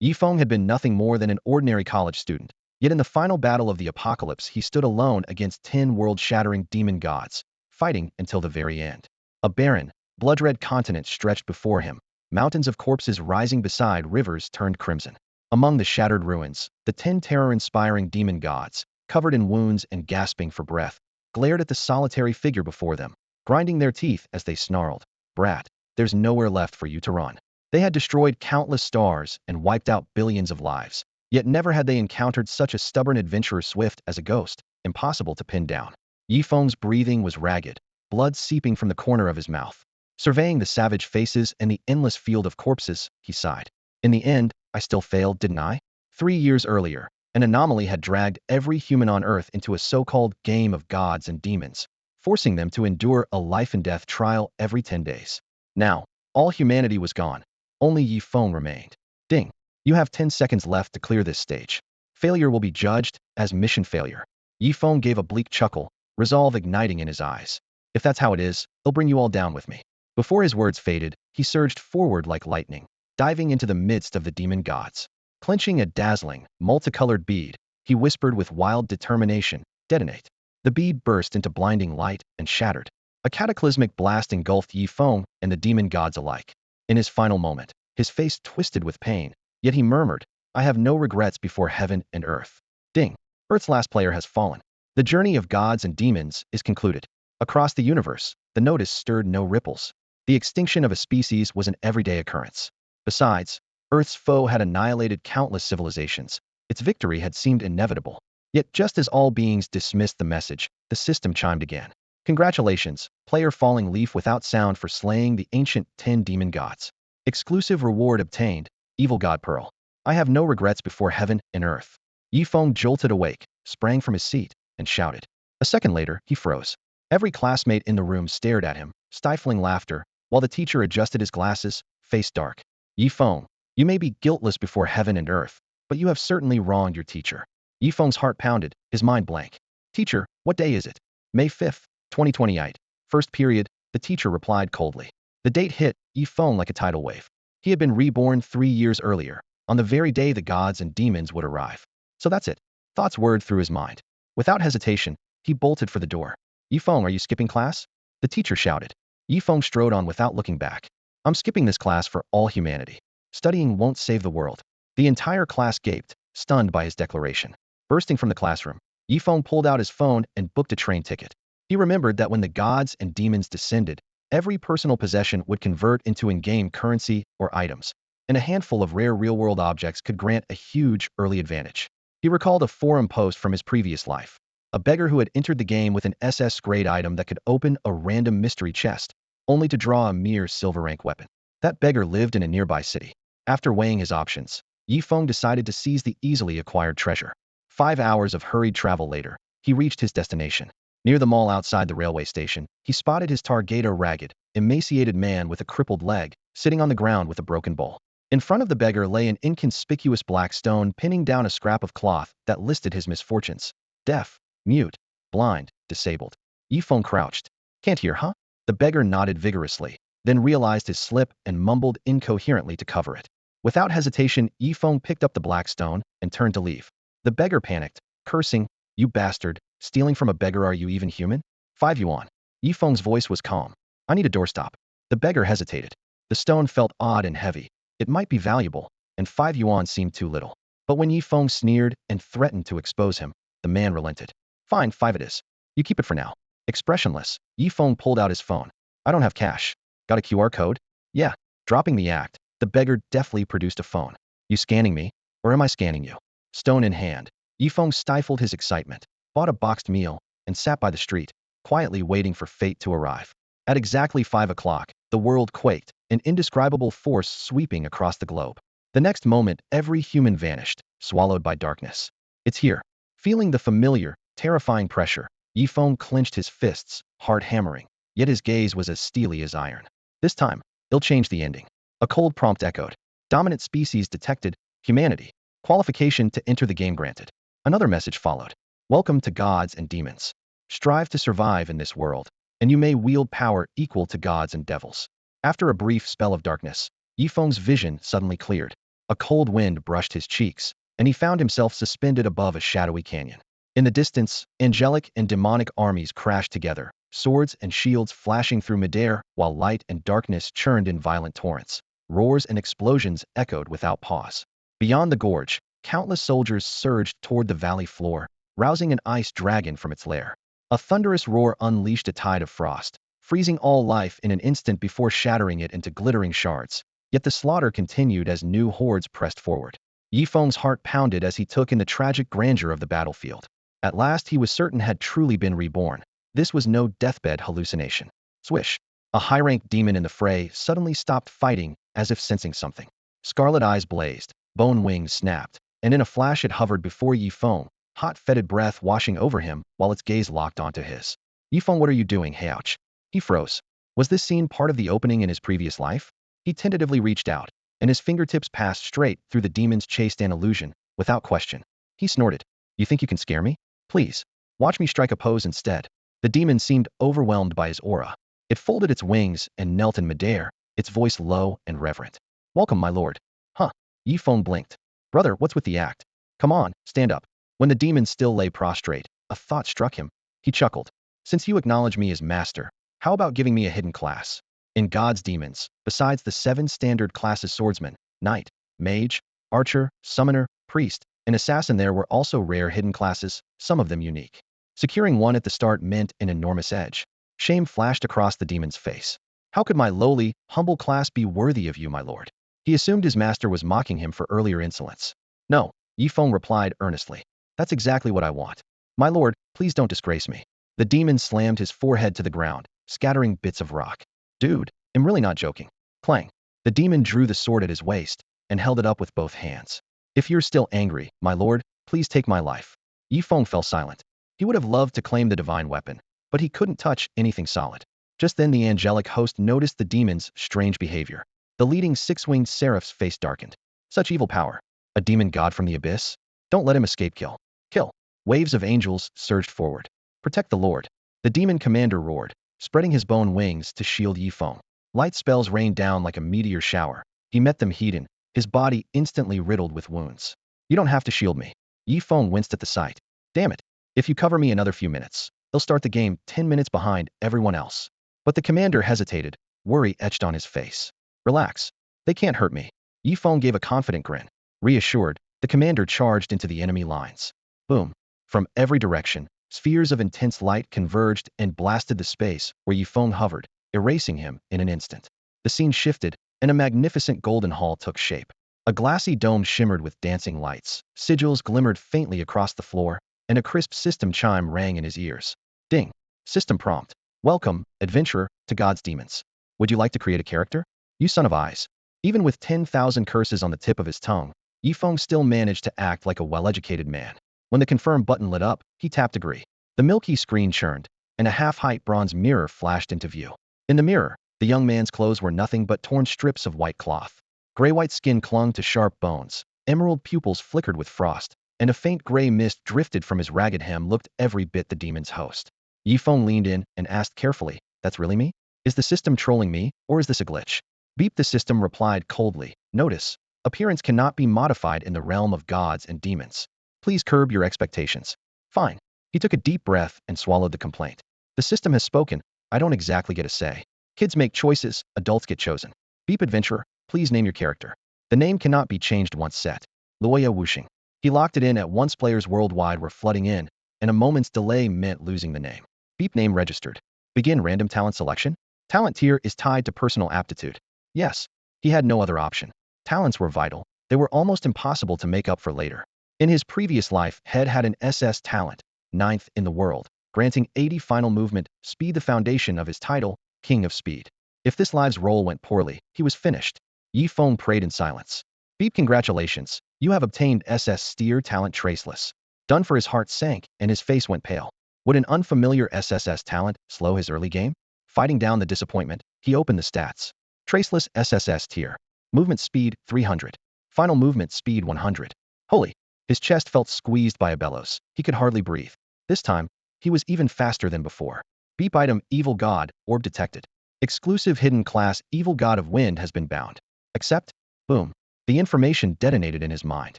Yifeng had been nothing more than an ordinary college student. Yet in the final battle of the apocalypse, he stood alone against 10 world-shattering demon gods, fighting until the very end. A barren, blood-red continent stretched before him, mountains of corpses rising beside rivers turned crimson. Among the shattered ruins, the 10 terror-inspiring demon gods, covered in wounds and gasping for breath, glared at the solitary figure before them, grinding their teeth as they snarled, "Brat, there's nowhere left for you to run." They had destroyed countless stars and wiped out billions of lives, yet never had they encountered such a stubborn adventurer, swift as a ghost, impossible to pin down. Yifeng's breathing was ragged, blood seeping from the corner of his mouth. Surveying the savage faces and the endless field of corpses, he sighed. In the end, I still failed, didn't I? 3 years earlier, an anomaly had dragged every human on Earth into a so-called game of gods and demons, forcing them to endure a life-and-death trial every 10 days. Now, all humanity was gone. Only Yifeng remained. Ding. You have 10 seconds left to clear this stage. Failure will be judged as mission failure. Yifeng gave a bleak chuckle, resolve igniting in his eyes. If that's how it is, I'll bring you all down with me. Before his words faded, he surged forward like lightning, diving into the midst of the demon gods. Clenching a dazzling, multicolored bead, he whispered with wild determination, "Detonate." The bead burst into blinding light and shattered. A cataclysmic blast engulfed Yifeng and the demon gods alike. In his final moment, his face twisted with pain, yet he murmured, "I have no regrets before heaven and earth." Ding. Earth's last player has fallen. The journey of gods and demons is concluded. Across the universe, the notice stirred no ripples. The extinction of a species was an everyday occurrence. Besides, Earth's foe had annihilated countless civilizations. Its victory had seemed inevitable. Yet just as all beings dismissed the message, the system chimed again. "Congratulations, player Falling Leaf without sound, for slaying the ancient 10 demon gods. Exclusive reward obtained, Evil God Pearl. I have no regrets before heaven and earth." Yifeng jolted awake, sprang from his seat, and shouted. A second later, he froze. Every classmate in the room stared at him, stifling laughter, while the teacher adjusted his glasses, face dark. "Yifeng, you may be guiltless before heaven and earth, but you have certainly wronged your teacher." Yifeng's heart pounded, his mind blank. "Teacher, what day is it?" "May 5th, 2028. First period," the teacher replied coldly. The date hit Yifeng like a tidal wave. He had been reborn 3 years earlier, on the very day the gods and demons would arrive. So that's it. Thoughts whirred through his mind. Without hesitation, he bolted for the door. "Yifeng, are you skipping class?" the teacher shouted. Yifeng strode on without looking back. "I'm skipping this class for all humanity. Studying won't save the world." The entire class gaped, stunned by his declaration. Bursting from the classroom, Yifeng pulled out his phone and booked a train ticket. He remembered that when the gods and demons descended, every personal possession would convert into in-game currency or items, and a handful of rare real-world objects could grant a huge early advantage. He recalled a forum post from his previous life. A beggar who had entered the game with an SS-grade item that could open a random mystery chest, only to draw a mere silver rank weapon. That beggar lived in a nearby city. After weighing his options, Yifeng decided to seize the easily acquired treasure. 5 hours of hurried travel later, he reached his destination. Near the mall outside the railway station, he spotted his target, a ragged, emaciated man with a crippled leg, sitting on the ground with a broken bowl. In front of the beggar lay an inconspicuous black stone pinning down a scrap of cloth that listed his misfortunes: deaf, mute, blind, disabled. Yifeng crouched. "Can't hear, huh?" The beggar nodded vigorously, then realized his slip and mumbled incoherently to cover it. Without hesitation, Yifeng picked up the black stone and turned to leave. The beggar panicked, cursing, "You bastard, stealing from a beggar, are you even human?" 5 yuan. Yifeng's voice was calm. "I need a doorstop." The beggar hesitated. The stone felt odd and heavy. It might be valuable, and 5 yuan seemed too little. But when Yifeng sneered and threatened to expose him, the man relented. "Fine, 5 it is. You keep it for now." Expressionless, Yifeng pulled out his phone. "I don't have cash. Got a QR code?" "Yeah." Dropping the act, the beggar deftly produced a phone. "You scanning me, or am I scanning you?" Stone in hand, Yifeng stifled his excitement, bought a boxed meal, and sat by the street, quietly waiting for fate to arrive. At exactly 5 o'clock, the world quaked, an indescribable force sweeping across the globe. The next moment, every human vanished, swallowed by darkness. "It's here." Feeling the familiar, terrifying pressure, Yifeng clenched his fists, heart hammering, yet his gaze was as steely as iron. "This time, they'll change the ending." A cold prompt echoed. "Dominant species detected, humanity. Qualification to enter the game granted." Another message followed. "Welcome to gods and demons. Strive to survive in this world, and you may wield power equal to gods and devils." After a brief spell of darkness, Yifeng's vision suddenly cleared. A cold wind brushed his cheeks, and he found himself suspended above a shadowy canyon. In the distance, angelic and demonic armies crashed together, swords and shields flashing through midair, while light and darkness churned in violent torrents. Roars and explosions echoed without pause. Beyond the gorge, countless soldiers surged toward the valley floor, rousing an ice dragon from its lair. A thunderous roar unleashed a tide of frost, freezing all life in an instant before shattering it into glittering shards. Yet the slaughter continued as new hordes pressed forward. Yifeng's heart pounded as he took in the tragic grandeur of the battlefield. At last he was certain had truly been reborn. This was no deathbed hallucination. Swish! A high-ranked demon in the fray suddenly stopped fighting, as if sensing something. Scarlet eyes blazed, bone wings snapped, and in a flash it hovered before Yifeng, hot fetid breath washing over him while its gaze locked onto his. Yifeng, what are you doing, Heouch? He froze. Was this scene part of the opening in his previous life? He tentatively reached out, and his fingertips passed straight through the demon's chaste an illusion, without question. He snorted. You think you can scare me? Please, watch me strike a pose instead. The demon seemed overwhelmed by his aura. It folded its wings and knelt in midair, its voice low and reverent. Welcome, my lord. Huh. Yifeng blinked. Brother, what's with the act? Come on, stand up. When the demon still lay prostrate, a thought struck him. He chuckled. Since you acknowledge me as master, how about giving me a hidden class? In God's demons, besides the 7 standard classes swordsman, knight, mage, archer, summoner, priest, and assassin, there were also rare hidden classes, some of them unique. Securing one at the start meant an enormous edge. Shame flashed across the demon's face. How could my lowly, humble class be worthy of you, my lord? He assumed his master was mocking him for earlier insolence. No, Yifeng replied earnestly. That's exactly what I want. My lord, please don't disgrace me. The demon slammed his forehead to the ground, scattering bits of rock. Dude, I'm really not joking. Clang. The demon drew the sword at his waist and held it up with both hands. If you're still angry, my lord, please take my life. Yifeng fell silent. He would have loved to claim the divine weapon, but he couldn't touch anything solid. Just then the angelic host noticed the demon's strange behavior. The leading 6-winged seraph's face darkened. Such evil power. A demon god from the abyss? Don't let him escape. Kill. Kill. Waves of angels surged forward. Protect the lord. The demon commander roared, spreading his bone wings to shield Yifeng. Light spells rained down like a meteor shower. He met them heat-in, his body instantly riddled with wounds. You don't have to shield me. Yifeng winced at the sight. Damn it. If you cover me another few minutes, they'll start the game 10 minutes behind everyone else. But the commander hesitated, worry etched on his face. Relax. They can't hurt me. Yifeng gave a confident grin. Reassured, the commander charged into the enemy lines. Boom. From every direction, spheres of intense light converged and blasted the space where Yifeng hovered, erasing him in an instant. The scene shifted, and a magnificent golden hall took shape. A glassy dome shimmered with dancing lights, sigils glimmered faintly across the floor, and a crisp system chime rang in his ears. Ding. System prompt. Welcome, adventurer, to God's demons. Would you like to create a character? You son of eyes. Even with 10,000 curses on the tip of his tongue, Yifeng still managed to act like a well-educated man. When the confirm button lit up, he tapped agree. The milky screen churned, and a half-height bronze mirror flashed into view. In the mirror, the young man's clothes were nothing but torn strips of white cloth. Gray-white skin clung to sharp bones, emerald pupils flickered with frost, and a faint gray mist drifted from his ragged hem looked every bit the demon's host. Yifeng leaned in and asked carefully, that's really me? Is the system trolling me, or is this a glitch? Beep. The system replied coldly. Notice, appearance cannot be modified in the realm of gods and demons. Please curb your expectations. Fine. He took a deep breath and swallowed the complaint. The system has spoken. I don't exactly get a say. Kids make choices, adults get chosen. Beep. Adventurer, please name your character. The name cannot be changed once set. Loya Wuxing. He locked it in at once. Players worldwide were flooding in, and a moment's delay meant losing the name. Beep. Name registered. Begin random talent selection. Talent tier is tied to personal aptitude. Yes. He had no other option. Talents were vital. They were almost impossible to make up for later. In his previous life, Head had an SS talent, 9th in the world, granting 80 final movement, speed, the foundation of his title, King of Speed. If this live's roll went poorly, he was finished. Yifeng prayed in silence. Beep. Congratulations. You have obtained SS Steer talent Traceless. Done for. His heart sank, and his face went pale. Would an unfamiliar SSS talent slow his early game? Fighting down the disappointment, he opened the stats. Traceless SSS tier. Movement speed, 300. Final movement speed, 100. Holy! His chest felt squeezed by a bellows. He could hardly breathe. This time, he was even faster than before. Beep. Item, Evil God, Orb detected. Exclusive hidden class, Evil God of Wind has been bound. Accept? Boom. The information detonated in his mind.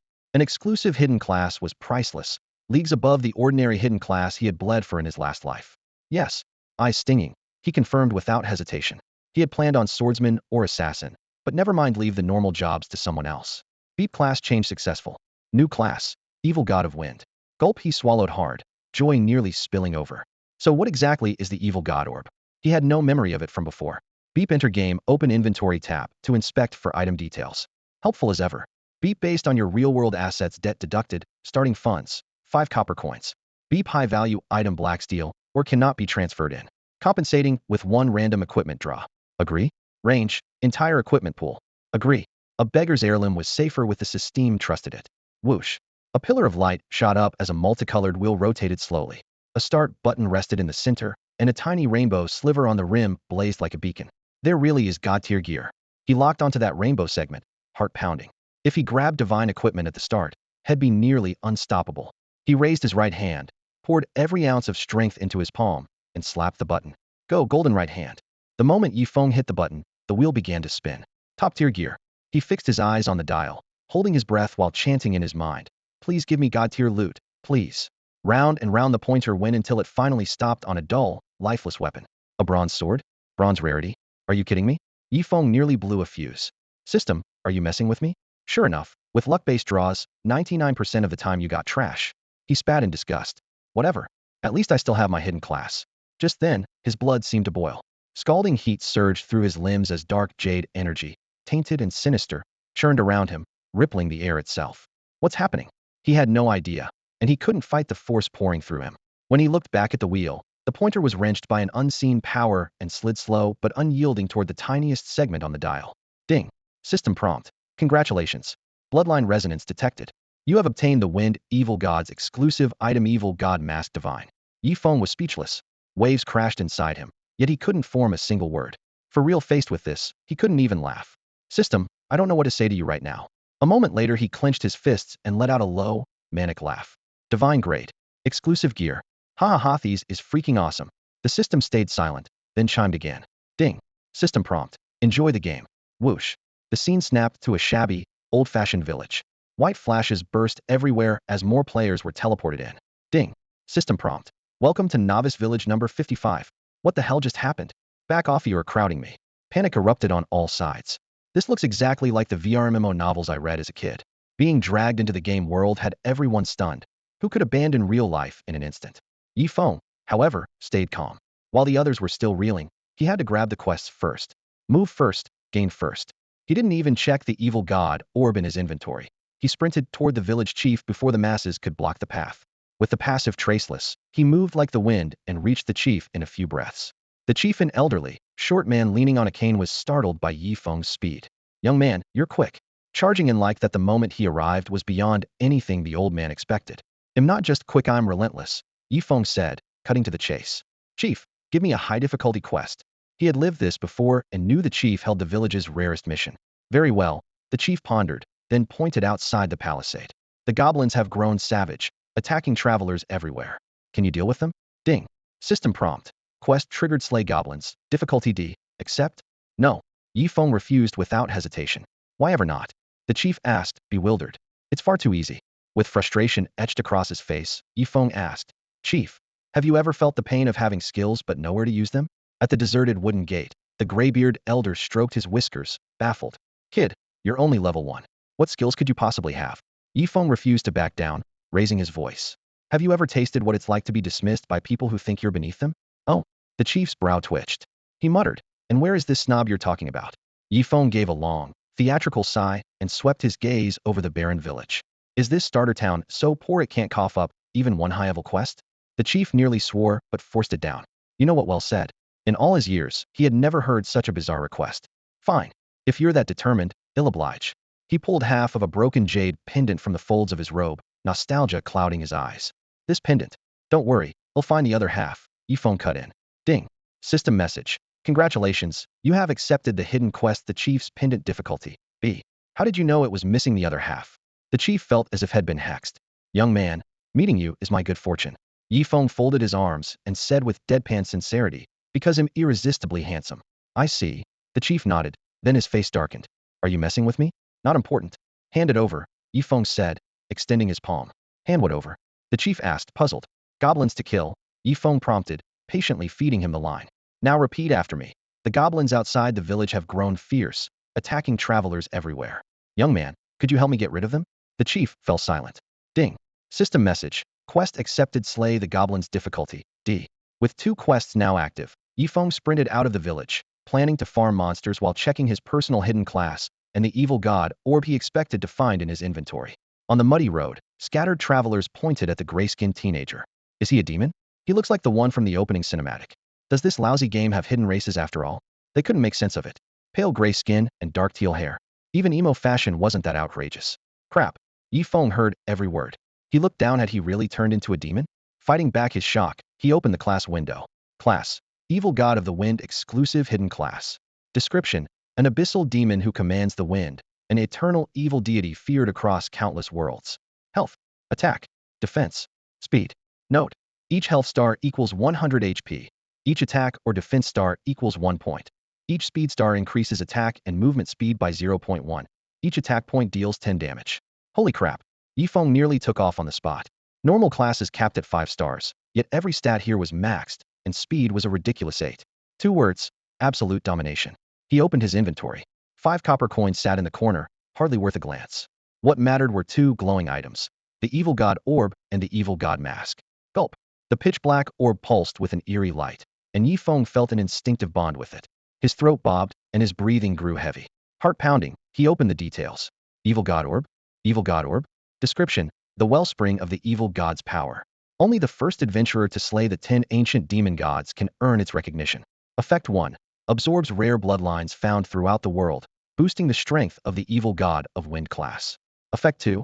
An exclusive hidden class was priceless, leagues above the ordinary hidden class he had bled for in his last life. Yes, eyes stinging, he confirmed without hesitation. He had planned on swordsman or assassin, but never mind leave the normal jobs to someone else. Beep class change successful. New class, evil god of wind. Gulp he swallowed hard, joy nearly spilling over. So what exactly is the evil god orb? He had no memory of it from before. Beep enter game, open inventory tab to inspect for item details. Helpful as ever. Beep based on your real-world assets debt deducted, starting funds, 5 copper coins. Beep high-value item black steel, or cannot be transferred in. Compensating with 1 random equipment draw. Agree? Range, entire equipment pool. Agree. A beggar's heirloom was safer with the system trusted it. Whoosh. A pillar of light shot up as a multicolored wheel rotated slowly. A start button rested in the center, and a tiny rainbow sliver on the rim blazed like a beacon. There really is god-tier gear. He locked onto that rainbow segment, heart pounding. If he grabbed divine equipment at the start, he'd be nearly unstoppable. He raised his right hand, poured every ounce of strength into his palm, and slapped the button. Go, golden right hand. The moment Yifeng hit the button, the wheel began to spin. Top-tier gear. He fixed his eyes on the dial, holding his breath while chanting in his mind. Please give me god-tier loot, please. Round and round the pointer went until it finally stopped on a dull, lifeless weapon. A bronze sword? Bronze rarity? Are you kidding me? Yifeng nearly blew a fuse. System, are you messing with me? Sure enough, with luck-based draws, 99% of the time you got trash. He spat in disgust. Whatever. At least I still have my hidden class. Just then, his blood seemed to boil. Scalding heat surged through his limbs as dark jade energy, tainted and sinister, churned around him, rippling the air itself. What's happening? He had no idea, and he couldn't fight the force pouring through him. When he looked back at the wheel, the pointer was wrenched by an unseen power and slid slow but unyielding toward the tiniest segment on the dial. Ding. System prompt. Congratulations. Bloodline resonance detected. You have obtained the Wind Evil God's exclusive item Evil God Mask Divine. Yifeng was speechless. Waves crashed inside him, yet he couldn't form a single word. For real, faced with this, he couldn't even laugh. System, I don't know what to say to you right now. A moment later he clenched his fists and let out a low, manic laugh. Divine grade. Exclusive gear. Ha ha ha, these is freaking awesome. The system stayed silent, then chimed again. Ding. System prompt. Enjoy the game. Whoosh. The scene snapped to a shabby, old-fashioned village. White flashes burst everywhere as more players were teleported in. Ding. System prompt. Welcome to Novice Village number 55. What the hell just happened? Back off, you are crowding me. Panic erupted on all sides. This looks exactly like the VRMMO novels I read as a kid. Being dragged into the game world had everyone stunned. Who could abandon real life in an instant? Yifeng, however, stayed calm. While the others were still reeling, he had to grab the quests first. Move first, gain first. He didn't even check the evil god orb in his inventory. He sprinted toward the village chief before the masses could block the path. With the passive traceless, he moved like the wind and reached the chief in a few breaths. The chief, an elderly, short man leaning on a cane, was startled by Yifeng's speed. Young man, you're quick. Charging in like that the moment he arrived was beyond anything the old man expected. I'm not just quick, I'm relentless, Yifeng said, cutting to the chase. Chief, give me a high-difficulty quest. He had lived this before and knew the chief held the village's rarest mission. Very well, the chief pondered, then pointed outside the palisade. The goblins have grown savage, attacking travelers everywhere. Can you deal with them? Ding. System prompt. Quest triggered, slay goblins. Difficulty D. Accept? No. Yifeng refused without hesitation. Why ever not? The chief asked, bewildered. It's far too easy. With frustration etched across his face, Yifeng asked, Chief, have you ever felt the pain of having skills but nowhere to use them? At the deserted wooden gate, the graybeard elder stroked his whiskers, baffled. Kid, you're only level 1. What skills could you possibly have? Yifeng refused to back down, raising his voice. Have you ever tasted what it's like to be dismissed by people who think you're beneath them? Oh, the chief's brow twitched. He muttered, and where is this snob you're talking about? Yifeng gave a long, theatrical sigh and swept his gaze over the barren village. Is this starter town so poor it can't cough up even one high-level quest? The chief nearly swore, but forced it down. You know what, well said. In all his years, he had never heard such a bizarre request. Fine. If you're that determined, I'll oblige. He pulled half of a broken jade pendant from the folds of his robe, nostalgia clouding his eyes. This pendant. Don't worry, I'll find the other half. Yifeng cut in. Ding. System message. Congratulations, you have accepted the hidden quest, the chief's pendant difficulty B. How did you know it was missing the other half? The chief felt as if had been hexed. Young man, meeting you is my good fortune. Yifeng folded his arms and said with deadpan sincerity, because I'm irresistibly handsome. I see. The chief nodded, then his face darkened. Are you messing with me? Not important. Hand it over, Yifeng said, extending his palm. Hand what over? The chief asked, puzzled. Goblins to kill, Yifeng prompted, patiently feeding him the line. Now repeat after me. The goblins outside the village have grown fierce, attacking travelers everywhere. Young man, could you help me get rid of them? The chief fell silent. Ding. System message. Quest accepted. Slay the goblins. Difficulty D. With 2 quests now active, Yifeng sprinted out of the village, planning to farm monsters while checking his personal hidden class and the evil god orb he expected to find in his inventory. On the muddy road, scattered travelers pointed at the gray-skinned teenager. Is he a demon? He looks like the one from the opening cinematic. Does this lousy game have hidden races after all? They couldn't make sense of it. Pale gray skin and dark teal hair. Even emo fashion wasn't that outrageous. Crap. Yifeng heard every word. He looked down. Had he really turned into a demon? Fighting back his shock, he opened the class window. Class. Evil God of the Wind. Exclusive hidden class. Description. An abyssal demon who commands the wind. An eternal evil deity feared across countless worlds. Health. Attack. Defense. Speed. Note. Each health star equals 100 HP. Each attack or defense star equals 1 point. Each speed star increases attack and movement speed by 0.1. Each attack point deals 10 damage. Holy crap. Yifeng nearly took off on the spot. Normal class is capped at 5 stars, yet every stat here was maxed, and speed was a ridiculous 8. 2 words. Absolute domination. He opened his inventory. 5 copper coins sat in the corner, hardly worth a glance. What mattered were 2 glowing items. The evil god orb and the evil god mask. Gulp. The pitch-black orb pulsed with an eerie light, and Yifeng felt an instinctive bond with it. His throat bobbed, and his breathing grew heavy. Heart pounding, he opened the details. Evil god orb? Evil god orb? Description. The wellspring of the evil god's power. Only the first adventurer to slay the 10 ancient demon gods can earn its recognition. Effect 1. Absorbs rare bloodlines found throughout the world, boosting the strength of the evil god of wind class. Effect 2.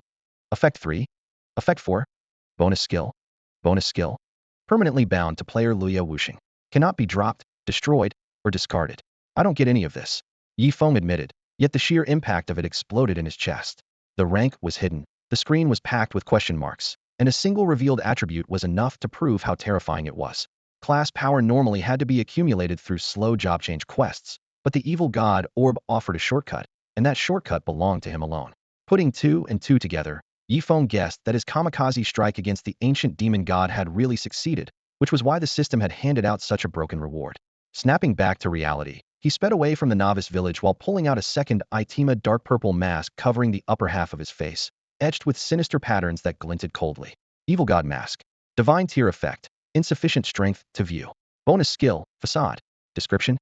Effect 3. Effect 4. Bonus skill. Bonus skill. Permanently bound to player Luya Wuxing. Cannot be dropped, destroyed, or discarded. I don't get any of this. Yifeng admitted, yet the sheer impact of it exploded in his chest. The rank was hidden, the screen was packed with question marks, and a single revealed attribute was enough to prove how terrifying it was. Class power normally had to be accumulated through slow job change quests, but the evil god orb offered a shortcut, and that shortcut belonged to him alone. Putting 2 and 2 together, Yifeng guessed that his kamikaze strike against the ancient demon god had really succeeded, which was why the system had handed out such a broken reward. Snapping back to reality, he sped away from the novice village while pulling out a second Itima dark purple mask covering the upper half of his face, etched with sinister patterns that glinted coldly. Evil god mask. Divine tier effect. Insufficient strength to view. Bonus skill. Facade. Description.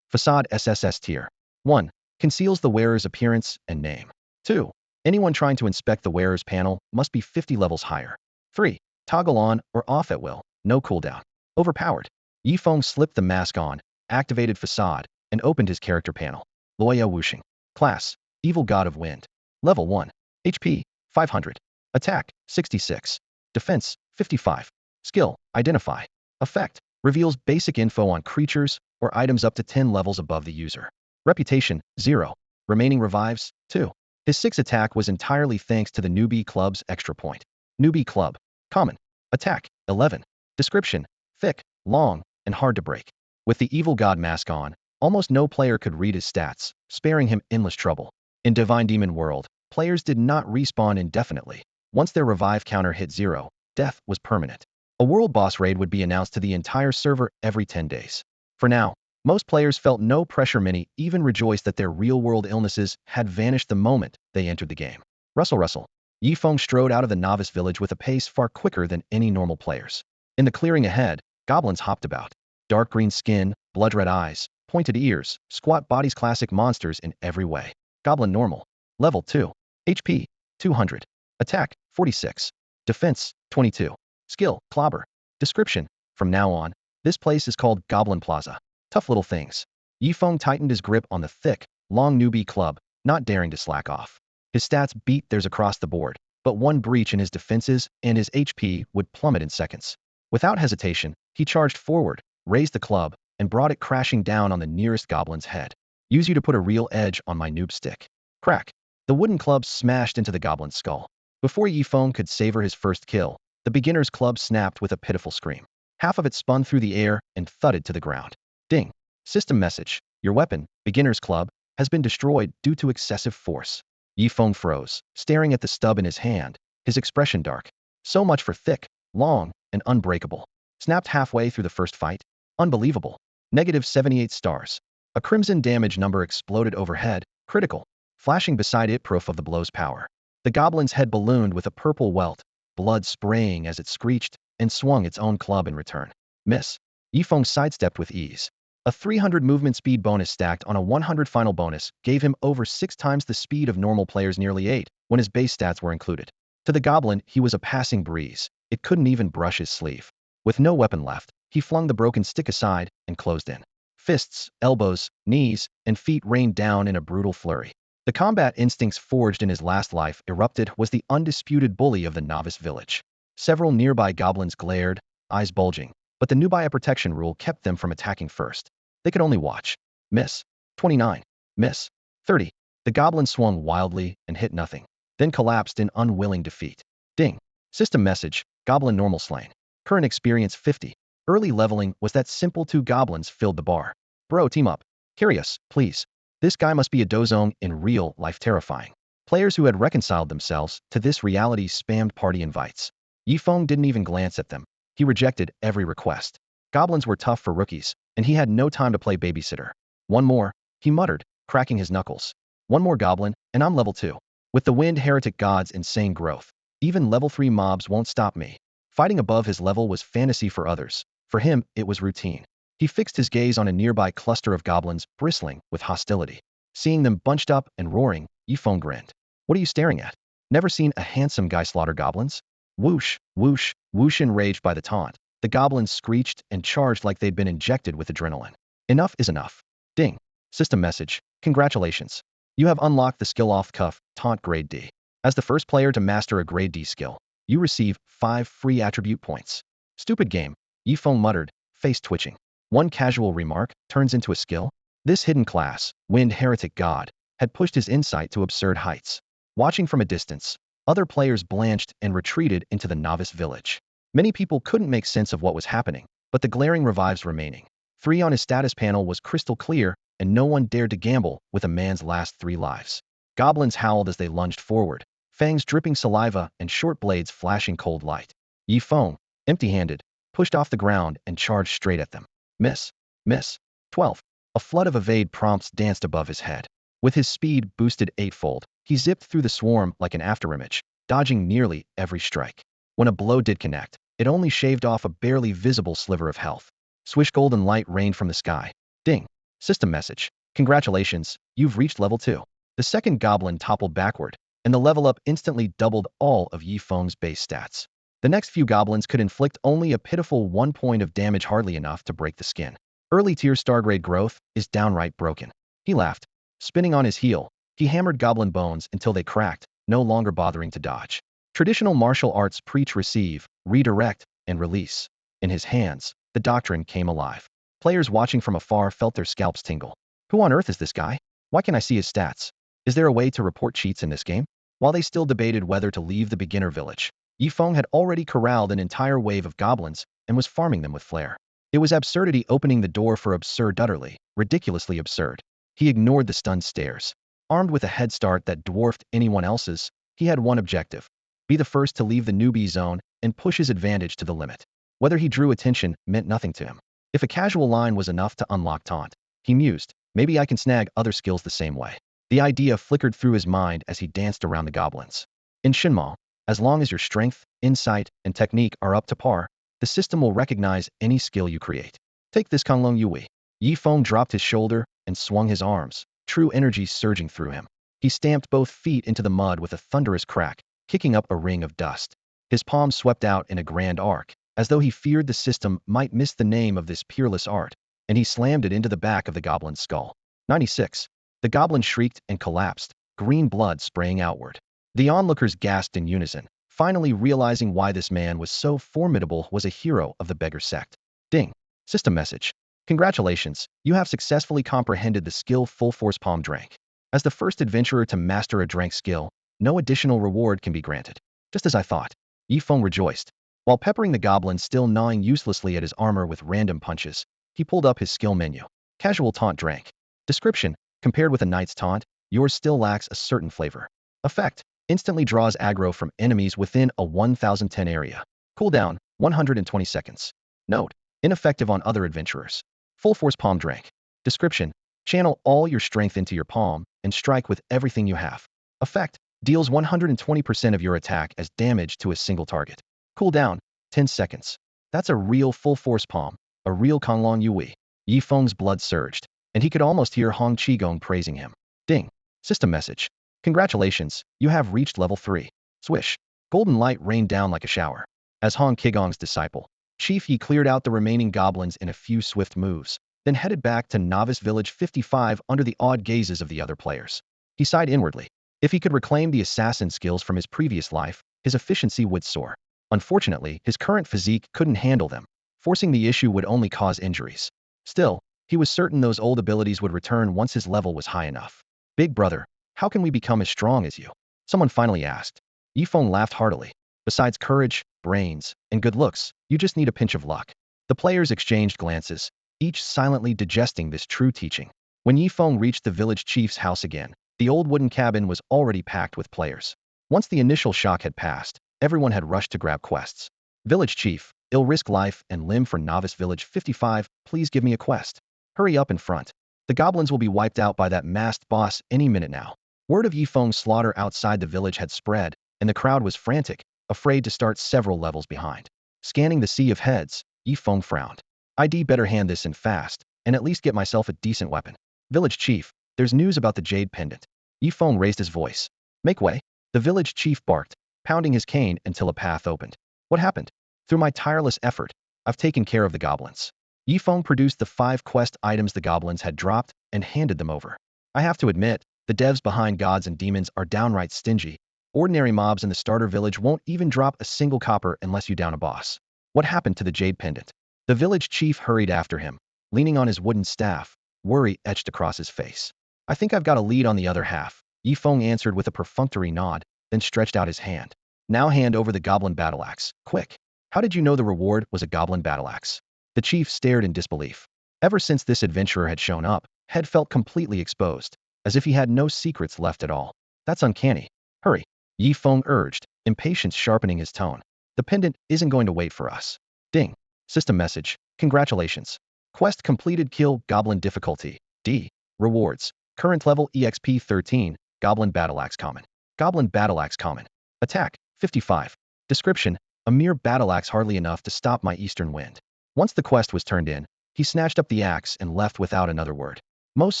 Facade SSS tier. 1. Conceals the wearer's appearance and name. 2. Anyone trying to inspect the wearer's panel must be 50 levels higher. 3. Toggle on or off at will. No cooldown. Overpowered. Yifeng slipped the mask on, activated facade, and opened his character panel. Luya Wuxing. Class. Evil god of wind. Level 1. HP. 500. Attack. 66. Defense. 55. Skill. Identify. Effect. Reveals basic info on creatures or items up to 10 levels above the user. Reputation. 0. Remaining revives. 2. His 6 attack was entirely thanks to the Newbie Club's extra point. Newbie Club. Common. Attack. 11. Description. Thick, long, and hard to break. With the evil god mask on, almost no player could read his stats, sparing him endless trouble. In Divine Demon World, players did not respawn indefinitely. Once their revive counter hit 0, death was permanent. A world boss raid would be announced to the entire server every 10 days. For now, most players felt no pressure. Many even rejoiced that their real-world illnesses had vanished the moment they entered the game. Rustle. Yifeng strode out of the novice village with a pace far quicker than any normal players. In the clearing ahead, goblins hopped about. Dark green skin, blood-red eyes, pointed ears, squat bodies, classic monsters in every way. Goblin normal. Level 2. HP. 200. Attack. 46. Defense. 22. Skill. Clobber. Description. From now on, this place is called Goblin Plaza. Tough little things. Yifeng tightened his grip on the thick, long Newbie Club, not daring to slack off. His stats beat theirs across the board, but one breach in his defenses and his HP would plummet in seconds. Without hesitation, he charged forward, raised the club, and brought it crashing down on the nearest goblin's head. Use you to put a real edge on my noob stick. Crack. The wooden club smashed into the goblin's skull. Before Yifeng could savor his first kill, the beginner's club snapped with a pitiful scream. Half of it spun through the air and thudded to the ground. Ding. System message. Your weapon, beginner's club, has been destroyed due to excessive force. Yifeng froze, staring at the stub in his hand, his expression dark. So much for thick, long, and unbreakable. Snapped halfway through the first fight? Unbelievable. Negative 78 stars. A crimson damage number exploded overhead, critical, flashing beside it proof of the blow's power. The goblin's head ballooned with a purple welt, blood spraying as it screeched and swung its own club in return. Miss. Yifeng sidestepped with ease. A 300 movement speed bonus stacked on a 100 final bonus gave him over 6 times the speed of normal players, nearly 8, when his base stats were included. To the goblin, he was a passing breeze. It couldn't even brush his sleeve. With no weapon left, he flung the broken stick aside and closed in. Fists, elbows, knees, and feet rained down in a brutal flurry. The combat instincts forged in his last life erupted was the undisputed bully of the Novice village. Several nearby goblins glared, eyes bulging, but the nubia protection rule kept them from attacking first. They could only watch. Miss. 29. Miss. 30. The goblin swung wildly and hit nothing, then collapsed in unwilling defeat. Ding. System message, goblin normal slain. Current experience 50. Early leveling was that simple. 2 goblins filled the bar. Bro, team up. Carry us, please. This guy must be a dozong in real life terrifying. Players who had reconciled themselves to this reality spammed party invites. Yifeng didn't even glance at them. He rejected every request. Goblins were tough for rookies, and he had no time to play babysitter. One more, he muttered, cracking his knuckles. One more goblin, and I'm level 2. With the wind heretic god's insane growth, even level 3 mobs won't stop me. Fighting above his level was fantasy for others. For him, it was routine. He fixed his gaze on a nearby cluster of goblins bristling with hostility. Seeing them bunched up and roaring, Yifeng grinned. What are you staring at? Never seen a handsome guy slaughter goblins? Whoosh, whoosh, whoosh. Enraged by the taunt, the goblins screeched and charged like they'd been injected with adrenaline. Enough is enough. Ding. System message. Congratulations. You have unlocked the skill off-cuff, taunt grade D. As the first player to master a grade D skill, you receive 5 free attribute points. Stupid game, Yifeng muttered, face twitching. One casual remark turns into a skill. This hidden class, Wind Heretic God, had pushed his insight to absurd heights. Watching from a distance, other players blanched and retreated into the novice village. Many people couldn't make sense of what was happening, but the glaring revives remaining. 3 on his status panel was crystal clear, and no one dared to gamble with a man's last 3 lives. Goblins howled as they lunged forward, fangs dripping saliva and short blades flashing cold light. Yifeng, empty-handed, pushed off the ground and charged straight at them. Miss. Miss. 12. A flood of evade prompts danced above his head. With his speed boosted 8-fold, he zipped through the swarm like an afterimage, dodging nearly every strike. When a blow did connect, it only shaved off a barely visible sliver of health. Swish golden light rained from the sky. Ding. System message. Congratulations, you've reached level 2. The second goblin toppled backward, and the level up instantly doubled all of Yifeng's base stats. The next few goblins could inflict only a pitiful 1 point of damage, hardly enough to break the skin. Early tier stargrade growth is downright broken. He laughed. Spinning on his heel, he hammered goblin bones until they cracked, no longer bothering to dodge. Traditional martial arts preach receive, redirect, and release. In his hands, the doctrine came alive. Players watching from afar felt their scalps tingle. Who on earth is this guy? Why can't I see his stats? Is there a way to report cheats in this game? While they still debated whether to leave the beginner village, Yifeng had already corralled an entire wave of goblins and was farming them with flair. It was absurdity opening the door for absurd, utterly, ridiculously absurd. He ignored the stunned stares. Armed with a head start that dwarfed anyone else's, he had one objective: be the first to leave the newbie zone and push his advantage to the limit. Whether he drew attention meant nothing to him. If a casual line was enough to unlock taunt, he mused, maybe I can snag other skills the same way. The idea flickered through his mind as he danced around the goblins. In Shinmao, as long as your strength, insight, and technique are up to par, the system will recognize any skill you create. Take this Konglong Yui. Yifeng dropped his shoulder and swung his arms, true energy surging through him. He stamped both feet into the mud with a thunderous crack, kicking up a ring of dust. His palms swept out in a grand arc, as though he feared the system might miss the name of this peerless art, and he slammed it into the back of the goblin's skull. 96. The goblin shrieked and collapsed, green blood spraying outward. The onlookers gasped in unison, finally realizing why this man was so formidable, was a hero of the beggar sect. Ding. System message. Congratulations, you have successfully comprehended the skill Full Force Palm Drank. As the first adventurer to master a drank skill, no additional reward can be granted. Just as I thought. Yifeng rejoiced. While peppering the goblin still gnawing uselessly at his armor with random punches, he pulled up his skill menu. Casual taunt drank. Description: compared with a knight's taunt, yours still lacks a certain flavor. Effect: instantly draws aggro from enemies within a 1010 area. Cooldown: 120 seconds. Note: ineffective on other adventurers. Full force palm drink. Description: channel all your strength into your palm and strike with everything you have. Effect: deals 120% of your attack as damage to a single target. Cooldown: 10 seconds. That's a real full force palm, a real Konglong Yui. Yi Feng's blood surged, and he could almost hear Hong Qigong praising him. Ding. System message. Congratulations, you have reached level 3. Swish. Golden light rained down like a shower. As Hong Qigong's disciple, Chief Yi cleared out the remaining goblins in a few swift moves, then headed back to Novice Village 55 under the awed gazes of the other players. He sighed inwardly. If he could reclaim the assassin skills from his previous life, his efficiency would soar. Unfortunately, his current physique couldn't handle them. Forcing the issue would only cause injuries. Still, he was certain those old abilities would return once his level was high enough. Big brother, how can we become as strong as you? Someone finally asked. Yifeng laughed heartily. Besides courage, brains, and good looks, you just need a pinch of luck. The players exchanged glances, each silently digesting this true teaching. When Yifeng reached the village chief's house again, the old wooden cabin was already packed with players. Once the initial shock had passed, everyone had rushed to grab quests. Village chief, I'll risk life and limb for Novice Village 55, please give me a quest. Hurry up in front. The goblins will be wiped out by that masked boss any minute now. Word of Yifeng's slaughter outside the village had spread, and the crowd was frantic, afraid to start several levels behind. Scanning the sea of heads, Yifeng frowned. I'd better hand this in fast, and at least get myself a decent weapon. Village chief, there's news about the jade pendant. Yifeng raised his voice. Make way. The village chief barked, pounding his cane until a path opened. What happened? Through my tireless effort, I've taken care of the goblins. Yifeng produced the 5 quest items the goblins had dropped and handed them over. I have to admit, the devs behind gods and demons are downright stingy. Ordinary mobs in the starter village won't even drop a single copper unless you down a boss. What happened to the jade pendant? The village chief hurried after him, leaning on his wooden staff, worry etched across his face. I think I've got a lead on the other half, Yifeng answered with a perfunctory nod, then stretched out his hand. Now hand over the goblin battle axe, quick. How did you know the reward was a goblin battle axe? The chief stared in disbelief. Ever since this adventurer had shown up, had felt completely exposed, as if he had no secrets left at all. That's uncanny. Hurry. Yifeng urged, impatience sharpening his tone. The pendant isn't going to wait for us. Ding. System message. Congratulations. Quest completed. Kill goblin difficulty. D. Rewards. Current level EXP 13. Goblin battle axe common. Goblin battle axe common. Attack 55. Description: a mere battle axe hardly enough to stop my eastern wind. Once the quest was turned in, he snatched up the axe and left without another word. Most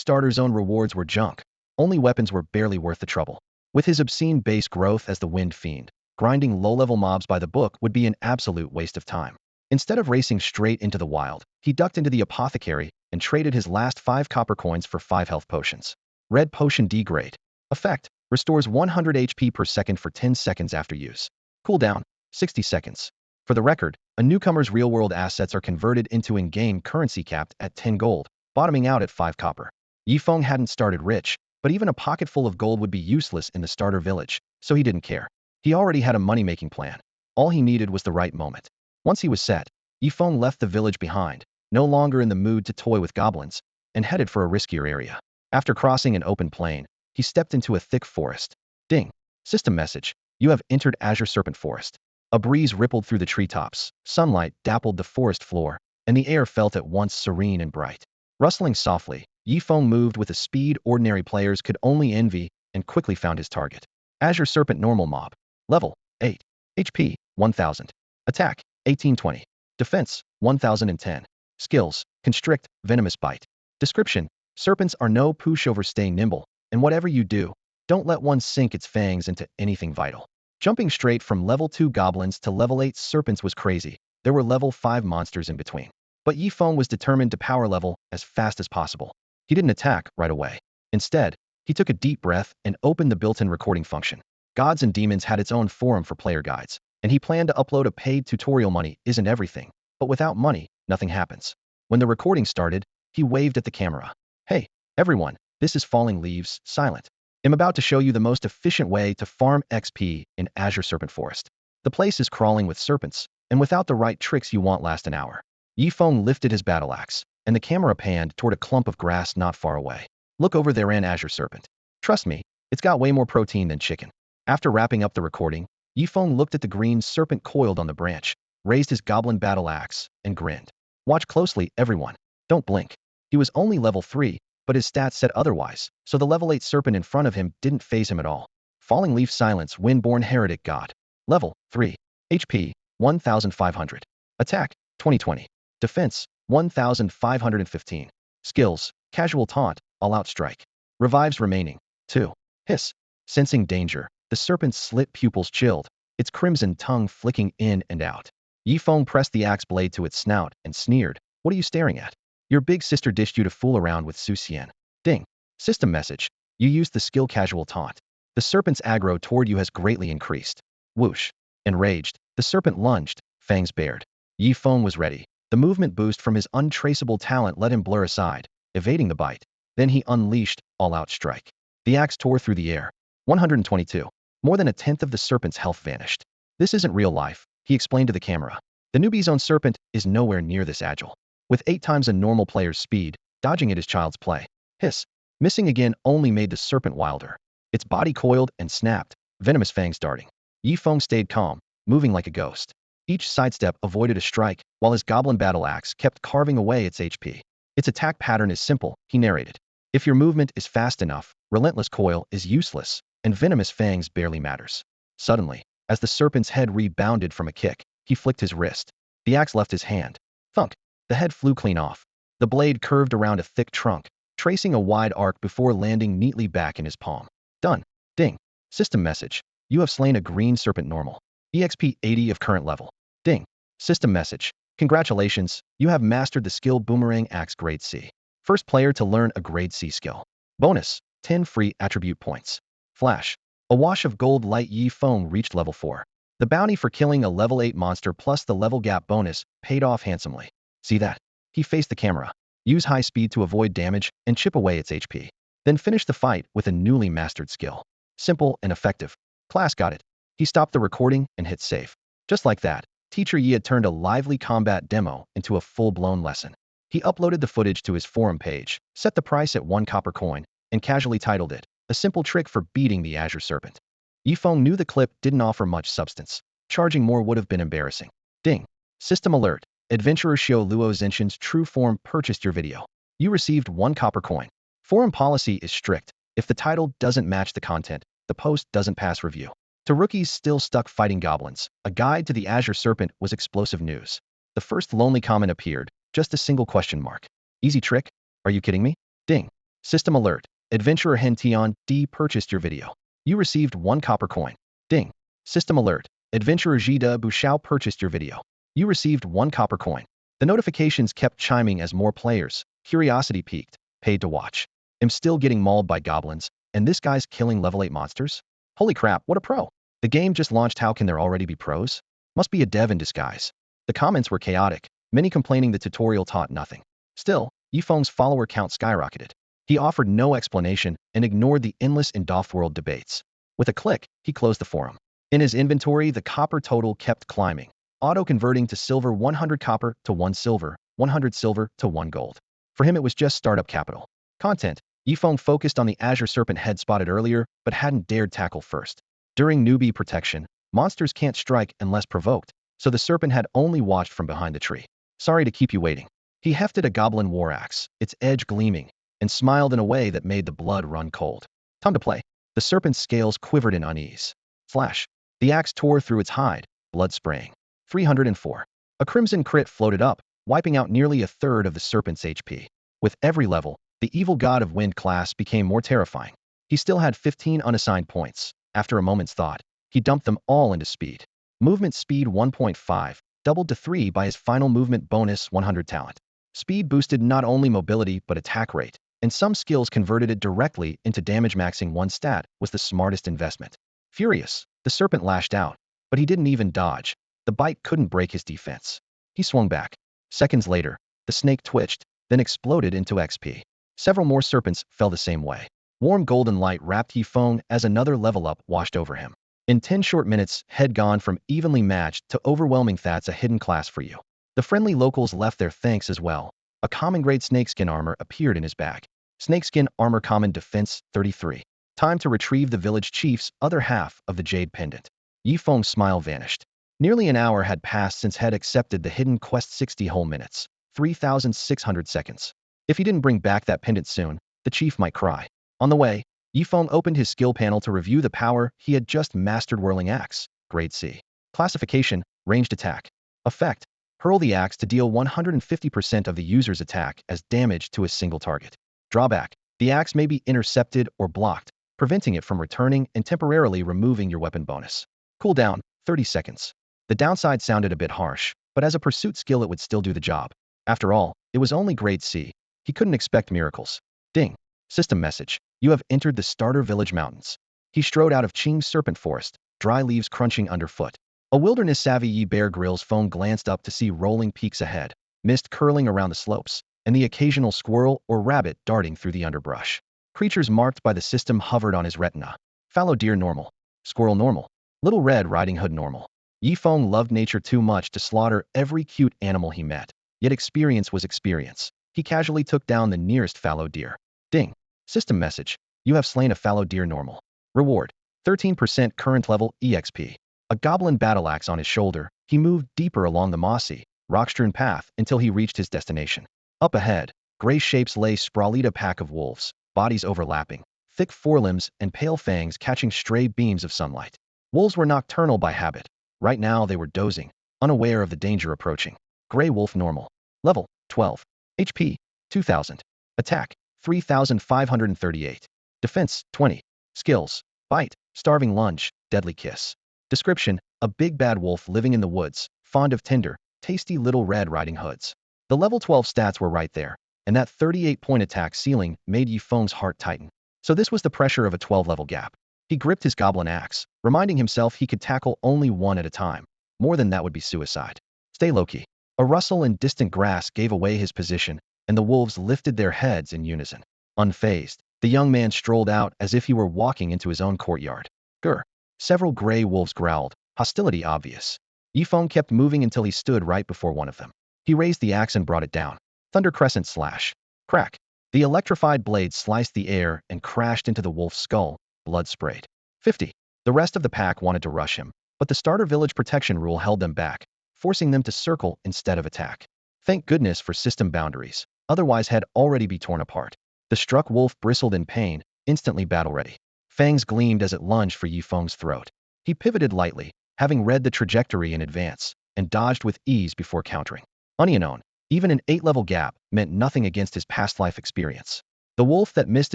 starter zone rewards were junk. Only weapons were barely worth the trouble. With his obscene base growth as the wind fiend, grinding low-level mobs by the book would be an absolute waste of time. Instead of racing straight into the wild, he ducked into the apothecary and traded his last 5 copper coins for 5 health potions. Red potion degrade. Effect: restores 100 HP per second for 10 seconds after use. Cooldown: 60 seconds. For the record, a newcomer's real-world assets are converted into in-game currency capped at 10 gold, bottoming out at 5 copper. Yifeng hadn't started rich, but even a pocket full of gold would be useless in the starter village, so he didn't care. He already had a money-making plan. All he needed was the right moment. Once he was set, Yifeng left the village behind, no longer in the mood to toy with goblins, and headed for a riskier area. After crossing an open plain, he stepped into a thick forest. Ding. System message. You have entered Azure Serpent Forest. A breeze rippled through the treetops, sunlight dappled the forest floor, and the air felt at once serene and bright. Rustling softly, Yifeng moved with a speed ordinary players could only envy and quickly found his target. Azure Serpent Normal Mob. Level 8. HP 1000. Attack 1820. Defense 1010. Skills: Constrict, Venomous Bite. Description: serpents are no pushover, stay nimble, and whatever you do, don't let one sink its fangs into anything vital. Jumping straight from level 2 goblins to level 8 serpents was crazy. There were level 5 monsters in between. But Yifeng was determined to power level as fast as possible. He didn't attack right away. Instead, he took a deep breath and opened the built-in recording function. Gods and Demons had its own forum for player guides, and he planned to upload a paid tutorial. Money isn't everything, but without money, nothing happens. When the recording started, he waved at the camera. Hey, everyone, this is Falling Leaves, Silent. I'm about to show you the most efficient way to farm XP in Azure Serpent Forest. The place is crawling with serpents, and without the right tricks you won't last an hour. Yifeng lifted his battle axe, and the camera panned toward a clump of grass not far away. Look over there, an Azure Serpent. Trust me, It's got way more protein than chicken. After wrapping up the recording, Yifeng looked at the green serpent coiled on the branch, raised his goblin battle axe, and grinned. Watch closely, everyone. Don't blink. He was only level 3, but his stats said otherwise, so the level 8 serpent in front of him didn't faze him at all. Falling Leaf Silence, Windborn Heretic God. Level 3. HP 1500. Attack 2020. Defense 1515. Skills Casual Taunt, All Out Strike. Revives remaining 2. Hiss. Sensing danger, the serpent's slit pupils chilled, its crimson tongue flicking in and out. Yifeng pressed the axe blade to its snout and sneered. What are you staring at? Your big sister dished you to fool around with Su Xian. Ding. System message. You used the skill Casual Taunt. The serpent's aggro toward you has greatly increased. Whoosh. Enraged, the serpent lunged, fangs bared. Yifeng was ready. The movement boost from his untraceable talent let him blur aside, evading the bite. Then he unleashed All-Out Strike. The axe tore through the air. 122. More than a tenth of the serpent's health vanished. This isn't real life, he explained to the camera. The newbie's own serpent is nowhere near this agile. With 8 times a normal player's speed, dodging it is child's play. Hiss. Missing again only made the serpent wilder. Its body coiled and snapped, venomous fangs darting. Yifeng stayed calm, moving like a ghost. Each sidestep avoided a strike, while his goblin battle axe kept carving away its HP. Its attack pattern is simple, he narrated. If your movement is fast enough, relentless coil is useless, and venomous fangs barely matters. Suddenly, as the serpent's head rebounded from a kick, he flicked his wrist. The axe left his hand. Thunk. The head flew clean off. The blade curved around a thick trunk, tracing a wide arc before landing neatly back in his palm. Done. Ding. System message. You have slain a green serpent normal. EXP 80 of current level. Ding. System message. Congratulations, you have mastered the skill Boomerang Axe Grade C. First player to learn a Grade C skill. Bonus. 10 free attribute points. Flash. A wash of gold light Yifeng reached level 4. The bounty for killing a level 8 monster plus the level gap bonus paid off handsomely. See that? He faced the camera. Use high speed to avoid damage and chip away its HP. Then finish the fight with a newly mastered skill. Simple and effective. Class got it. He stopped the recording and hit save. Just like that, Teacher Yi had turned a lively combat demo into a full-blown lesson. He uploaded the footage to his forum page, set the price at 1 copper coin, and casually titled it, A Simple Trick for Beating the Azure Serpent. Yifeng knew the clip didn't offer much substance. Charging more would have been embarrassing. Ding. System alert. Adventurer Xiao Luo Zenshin's true form purchased your video. You received 1 copper coin. Forum policy is strict. If the title doesn't match the content, the post doesn't pass review. To rookies still stuck fighting goblins, a guide to the Azure Serpent was explosive news. The first lonely comment appeared, just a single question mark. Easy trick? Are you kidding me? Ding. System alert. Adventurer Hen Tian D purchased your video. You received 1 copper coin. Ding. System alert. Adventurer Jida Bushao purchased your video. You received 1 copper coin. The notifications kept chiming as more players, curiosity peaked, paid to watch. I'm still getting mauled by goblins, and this guy's killing level 8 monsters? Holy crap, what a pro. The game just launched, how can there already be pros? Must be a dev in disguise. The comments were chaotic, many complaining the tutorial taught nothing. Still, Yifeng's follower count skyrocketed. He offered no explanation and ignored the endless in-off-world debates. With a click, he closed the forum. In his inventory, the copper total kept climbing, auto-converting to silver 100 copper to 1 silver, 100 silver to 1 gold. For him it was just startup capital. Content. Yifeng focused on the Azure Serpent head spotted earlier, but hadn't dared tackle first. During newbie protection, monsters can't strike unless provoked, so the serpent had only watched from behind the tree. Sorry to keep you waiting. He hefted a goblin war axe, its edge gleaming, and smiled in a way that made the blood run cold. Time to play. The serpent's scales quivered in unease. Flash. The axe tore through its hide, blood spraying. 304. A crimson crit floated up, wiping out nearly a third of the serpent's HP. With every level, the evil god of wind class became more terrifying. He still had 15 unassigned points. After a moment's thought, he dumped them all into speed. Movement speed 1.5, doubled to 3 by his final movement bonus 100 talent. Speed boosted not only mobility but attack rate, and some skills converted it directly into damage. Maxing 1 stat was the smartest investment. Furious, the serpent lashed out, but he didn't even dodge. The bite couldn't break his defense. He swung back. Seconds later, the snake twitched, then exploded into XP. Several more serpents fell the same way. Warm golden light wrapped Yifeng as another level up washed over him. In 10 short minutes, had gone from evenly matched to overwhelming. That's a hidden class for you. The friendly locals left their thanks as well. A common grade snakeskin armor appeared in his bag. Snakeskin armor common defense 33. Time to retrieve the village chief's other half of the jade pendant. Yifeng's smile vanished. Nearly an hour had passed since had accepted the hidden quest 60 whole minutes, 3,600 seconds. If he didn't bring back that pendant soon, the chief might cry. On the way, Yifeng opened his skill panel to review the power he had just mastered. Whirling Axe, Grade C. Classification, Ranged Attack. Effect, hurl the axe to deal 150% of the user's attack as damage to a single target. Drawback, the axe may be intercepted or blocked, preventing it from returning and temporarily removing your weapon bonus. Cooldown, 30 seconds. The downside sounded a bit harsh, but as a pursuit skill it would still do the job. After all, it was only Grade C. He couldn't expect miracles. Ding. System message. You have entered the Starter Village Mountains. He strode out of Qing's serpent forest, dry leaves crunching underfoot. A wilderness-savvy Bear Grylls phone glanced up to see rolling peaks ahead, mist curling around the slopes, and the occasional squirrel or rabbit darting through the underbrush. Creatures marked by the system hovered on his retina. Fallow deer normal. Squirrel normal. Little Red Riding Hood normal. Yifeng loved nature too much to slaughter every cute animal he met. Yet experience was experience. He casually took down the nearest fallow deer. Ding. System message. You have slain a fallow deer normal. Reward. 13% current level EXP. A goblin battle axe on his shoulder, he moved deeper along the mossy, rock-strewn path until he reached his destination. Up ahead, gray shapes lay sprawled, a pack of wolves, bodies overlapping, thick forelimbs and pale fangs catching stray beams of sunlight. Wolves were nocturnal by habit. Right now they were dozing, unaware of the danger approaching. Gray wolf normal. Level, 12. HP, 2000. Attack, 3538. Defense, 20. Skills, bite, starving lunge, deadly kiss. Description, a big bad wolf living in the woods, fond of tender, tasty Little Red Riding Hoods. The level 12 stats were right there, and that 38-point attack ceiling made Yifeng's heart tighten. So this was the pressure of a 12-level gap. He gripped his goblin axe, reminding himself he could tackle only one at a time. More than that would be suicide. Stay low-key. A rustle in distant grass gave away his position, and the wolves lifted their heads in unison. Unfazed, the young man strolled out as if he were walking into his own courtyard. Grr. Several gray wolves growled, hostility obvious. Yifeng kept moving until he stood right before one of them. He raised the axe and brought it down. Thunder Crescent slash. Crack. The electrified blade sliced the air and crashed into the wolf's skull. Blood sprayed. 50. The rest of the pack wanted to rush him, but the starter village protection rule held them back, forcing them to circle instead of attack. Thank goodness for system boundaries, otherwise had already be torn apart. The struck wolf bristled in pain, instantly battle-ready. Fangs gleamed as it lunged for Yifeng's throat. He pivoted lightly, having read the trajectory in advance, and dodged with ease before countering. Unknown, even an 8-level gap meant nothing against his past life experience. The wolf that missed